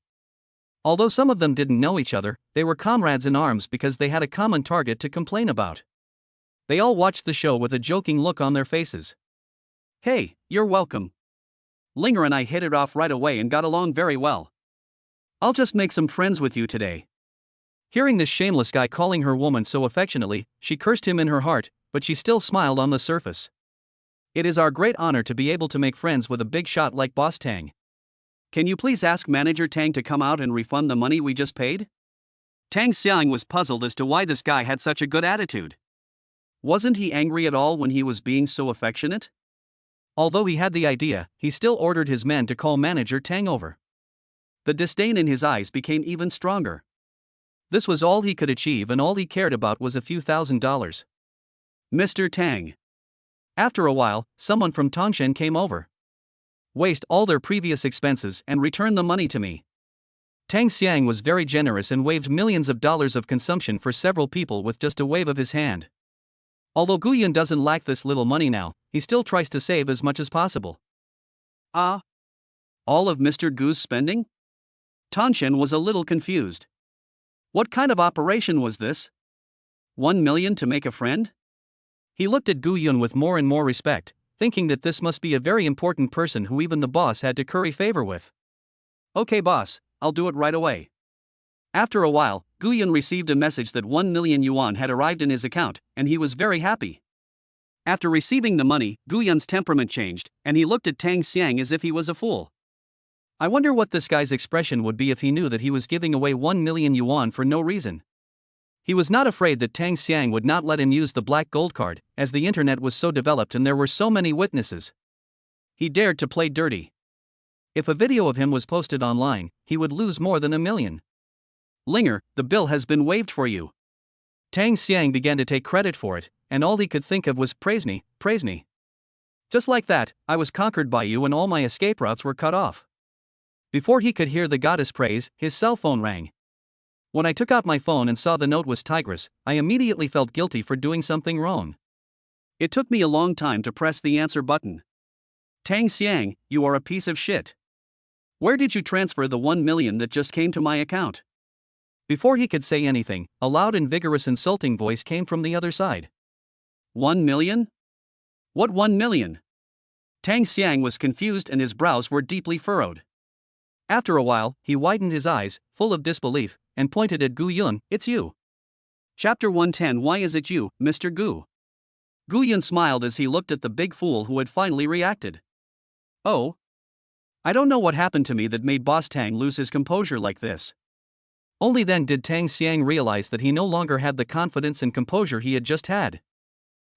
Although some of them didn't know each other, they were comrades in arms because they had a common target to complain about. They all watched the show with a joking look on their faces. Hey, you're welcome. Linger and I hit it off right away and got along very well. I'll just make some friends with you today. Hearing this shameless guy calling her woman so affectionately, she cursed him in her heart, but she still smiled on the surface. It is our great honor to be able to make friends with a big shot like Boss Tang. Can you please ask Manager Tang to come out and refund the money we just paid? Tang Xiang was puzzled as to why this guy had such a good attitude. Wasn't he angry at all when he was being so affectionate? Although he had the idea, he still ordered his men to call Manager Tang over. The disdain in his eyes became even stronger. This was all he could achieve and all he cared about was a few $1,000s. Mr. Tang. After a while, someone from Tongshan came over. Waste all their previous expenses and return the money to me. Tang Xiang was very generous and waived millions of dollars of consumption for several people with just a wave of his hand. Although Guyun doesn't lack this little money now, he still tries to save as much as possible. Ah? All of Mr. Gu's spending? Tongshan was a little confused. What kind of operation was this? 1 million to make a friend? He looked at Guyun with more and more respect, thinking that this must be a very important person who even the boss had to curry favor with. Okay boss, I'll do it right away. After a while, Guyun received a message that 1 million yuan had arrived in his account, and he was very happy. After receiving the money, Guyun's temperament changed, and he looked at Tang Xiang as if he was a fool. I wonder what this guy's expression would be if he knew that he was giving away 1 million yuan for no reason. He was not afraid that Tang Xiang would not let him use the black gold card, as the internet was so developed and there were so many witnesses. He dared to play dirty. If a video of him was posted online, he would lose more than 1 million. Linger, the bill has been waived for you. Tang Xiang began to take credit for it, and all he could think of was praise me, praise me. Just like that, I was conquered by you and all my escape routes were cut off. Before he could hear the goddess praise, his cell phone rang. When I took out my phone and saw the note was Tigress, I immediately felt guilty for doing something wrong. It took me a long time to press the answer button. Tang Xiang, you are a piece of shit. Where did you transfer the 1 million that just came to my account? Before he could say anything, a loud and vigorous insulting voice came from the other side. 1 million? What 1 million? Tang Xiang was confused and his brows were deeply furrowed. After a while, he widened his eyes, full of disbelief, and pointed at Gu Yun. It's you. Chapter 110. Why is it you, Mr. Gu? Gu Yun smiled as he looked at the big fool who had finally reacted. Oh? I don't know what happened to me that made Boss Tang lose his composure like this. Only then did Tang Xiang realize that he no longer had the confidence and composure he had just had.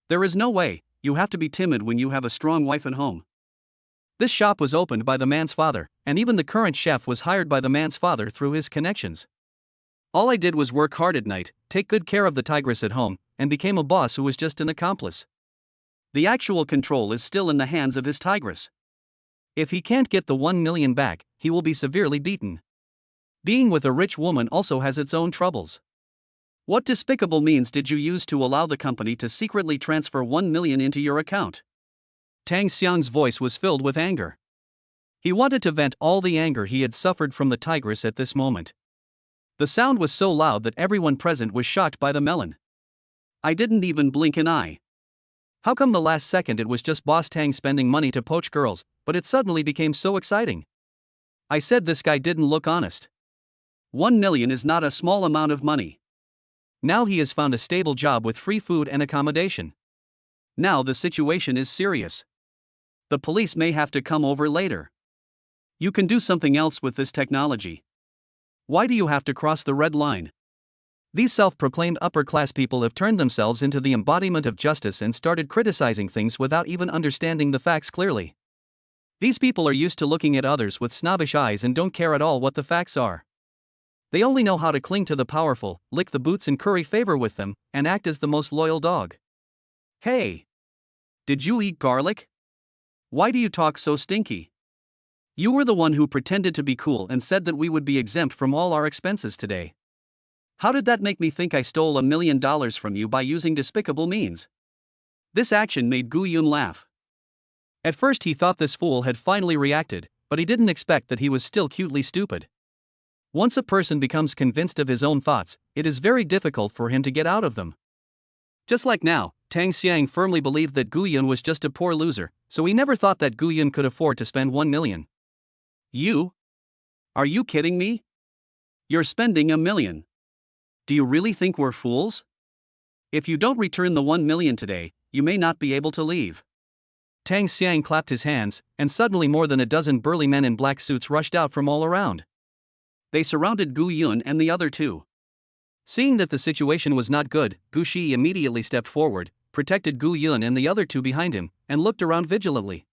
There is no way, you have to be timid when you have a strong wife at home. This shop was opened by the man's father, and even the current chef was hired by the man's father through his connections. All I did was work hard at night, take good care of the tigress at home, and became a boss who was just an accomplice. The actual control is still in the hands of his tigress. If he can't get the 1 million back, he will be severely beaten. Being with a rich woman also has its own troubles. What despicable means did you use to allow the company to secretly transfer 1 million into your account? Tang Xiang's voice was filled with anger. He wanted to vent all the anger he had suffered from the tigress at this moment. The sound was so loud that everyone present was shocked by the melon. I didn't even blink an eye. How come the last second it was just Boss Tang spending money to poach girls, but it suddenly became so exciting? I said this guy didn't look honest. 1 million is not a small amount of money. Now he has found a stable job with free food and accommodation. Now the situation is serious. The police may have to come over later. You can do something else with this technology. Why do you have to cross the red line? These self-proclaimed upper-class people have turned themselves into the embodiment of justice and started criticizing things without even understanding the facts clearly. These people are used to looking at others with snobbish eyes and don't care at all what the facts are. They only know how to cling to the powerful, lick the boots and curry favor with them, and act as the most loyal dog. Hey! Did you eat garlic? Why do you talk so stinky? You were the one who pretended to be cool and said that we would be exempt from all our expenses today. How did that make me think I stole $1 million from you by using despicable means? This action made Gu Yun laugh. At first he thought this fool had finally reacted, but he didn't expect that he was still cutely stupid. Once a person becomes convinced of his own thoughts, it is very difficult for him to get out of them. Just like now, Tang Xiang firmly believed that Gu Yun was just a poor loser, so he never thought that Gu Yun could afford to spend 1 million. You? Are you kidding me? You're spending $1 million. Do you really think we're fools? If you don't return the 1 million today, you may not be able to leave. Tang Xiang clapped his hands, and suddenly more than a dozen burly men in black suits rushed out from all around. They surrounded Gu Yun and the other two. Seeing that the situation was not good, Gu Shi immediately stepped forward, protected Gu Yun and the other two behind him, and looked around vigilantly.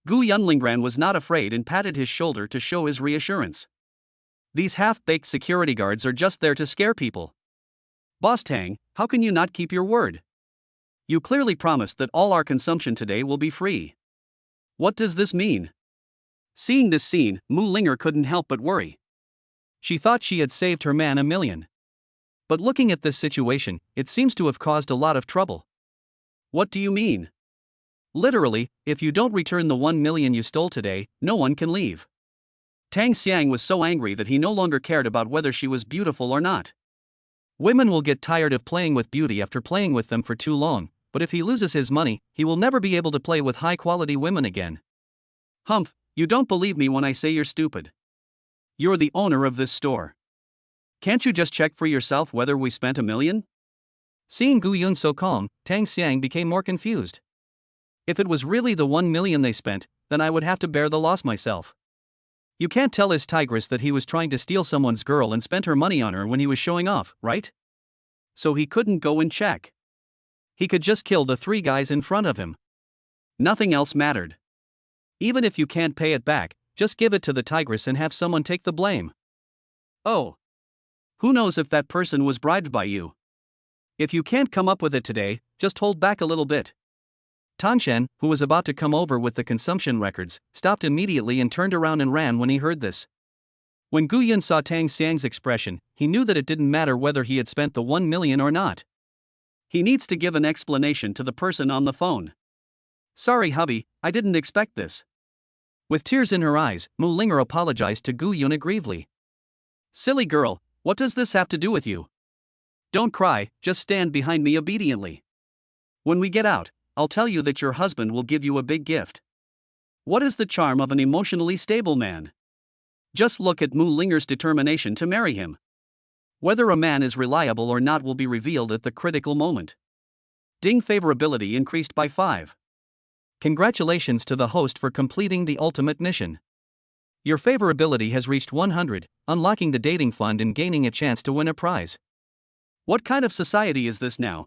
Gu Yunlingran was not afraid and patted his shoulder to show his reassurance. These half-baked security guards are just there to scare people. Boss Tang, how can you not keep your word? You clearly promised that all our consumption today will be free. What does this mean? Seeing this scene, Mu Linger couldn't help but worry. She thought she had saved her man $1 million. But looking at this situation, it seems to have caused a lot of trouble. What do you mean? Literally, if you don't return the 1 million you stole today, no one can leave. Tang Xiang was so angry that he no longer cared about whether she was beautiful or not. Women will get tired of playing with beauty after playing with them for too long, but if he loses his money, he will never be able to play with high-quality women again. Humph, you don't believe me when I say you're stupid. You're the owner of this store. Can't you just check for yourself whether we spent $1 million? Seeing Gu Yun so calm, Tang Xiang became more confused. If it was really the 1 million they spent, then I would have to bear the loss myself. You can't tell his tigress that he was trying to steal someone's girl and spent her money on her when he was showing off, right? So he couldn't go and check. He could just kill the 3 guys in front of him. Nothing else mattered. Even if you can't pay it back, just give it to the tigress and have someone take the blame. Oh. Who knows if that person was bribed by you? If you can't come up with it today, just hold back a little bit. Tangshan, who was about to come over with the consumption records, stopped immediately and turned around and ran when he heard this. When Gu Yun saw Tang Xiang's expression, he knew that it didn't matter whether he had spent the 1 million or not. He needs to give an explanation to the person on the phone. Sorry hubby, I didn't expect this. With tears in her eyes, Mu Linger apologized to Gu Yun aggrievely. Silly girl, What does this have to do with you? Don't cry, just stand behind me obediently. When we get out, I'll tell you that your husband will give you a big gift. What is the charm of an emotionally stable man? Just look at Mu Linger's determination to marry him. Whether a man is reliable or not will be revealed at the critical moment. Ding favorability increased by 5. Congratulations to the host for completing the ultimate mission. Your favorability has reached 100, unlocking the dating fund and gaining a chance to win a prize. What kind of society is this now?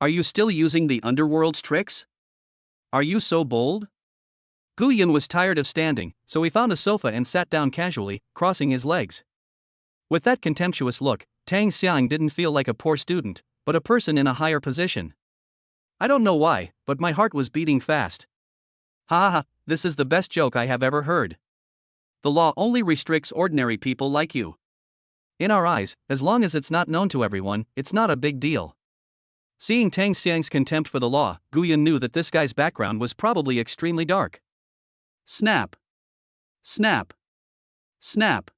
Are you still using the underworld's tricks? Are you so bold? Gu Yun was tired of standing, so he found a sofa and sat down casually, crossing his legs. With that contemptuous look, Tang Xiang didn't feel like a poor student, but a person in a higher position. I don't know why, but my heart was beating fast. Ha ha ha, this is the best joke I have ever heard. The law only restricts ordinary people like you. In our eyes, as long as it's not known to everyone, it's not a big deal. Seeing Tang Xiang's contempt for the law, Gu Yun knew that this guy's background was probably extremely dark. Snap. Snap. Snap.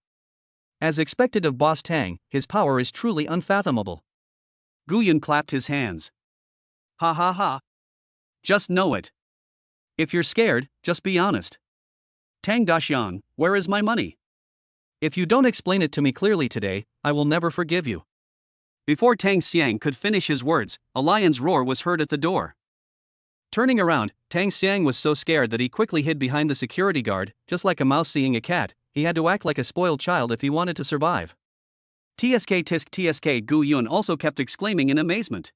As expected of Boss Tang, his power is truly unfathomable. Gu Yun clapped his hands. Ha ha ha. Just know it. If you're scared, just be honest. Tang Daxiang, where is my money? If you don't explain it to me clearly today, I will never forgive you. Before Tang Xiang could finish his words, a lion's roar was heard at the door. Turning around, Tang Xiang was so scared that he quickly hid behind the security guard. Just like a mouse seeing a cat, he had to act like a spoiled child if he wanted to survive. TSK tisk TSK. Gu Yun also kept exclaiming in amazement.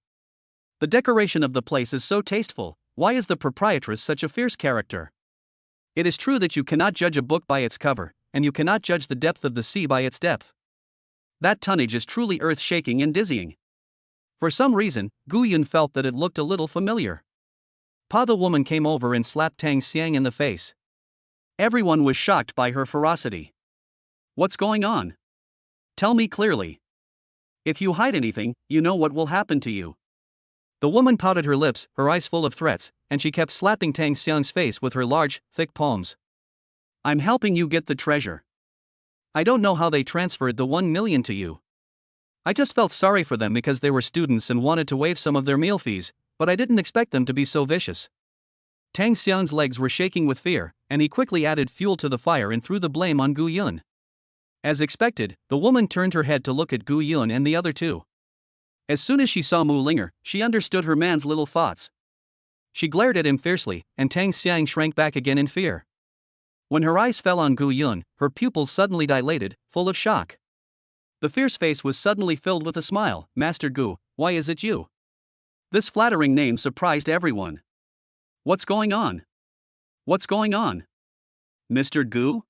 The decoration of the place is so tasteful. Why is the proprietress such a fierce character? It is true that you cannot judge a book by its cover, and you cannot judge the depth of the sea by its depth. That tonnage is truly earth-shaking and dizzying. For some reason, Gu Yun felt that it looked a little familiar. Pa the woman came over and slapped Tang Xiang in the face. Everyone was shocked by her ferocity. What's going on? Tell me clearly. If you hide anything, you know what will happen to you. The woman pouted her lips, her eyes full of threats, and she kept slapping Tang Xiang's face with her large, thick palms. I'm helping you get the treasure. I don't know how they transferred the 1 million to you. I just felt sorry for them because they were students and wanted to waive some of their meal fees, but I didn't expect them to be so vicious. Tang Xiang's legs were shaking with fear, and he quickly added fuel to the fire and threw the blame on Gu Yun. As expected, the woman turned her head to look at Gu Yun and the other two. As soon as she saw Mu Linger, she understood her man's little thoughts. She glared at him fiercely, and Tang Xiang shrank back again in fear. When her eyes fell on Gu Yun, her pupils suddenly dilated, full of shock. The fierce face was suddenly filled with a smile. Master Gu, why is it you? This flattering name surprised everyone. What's going on? What's going on? Mr. Gu?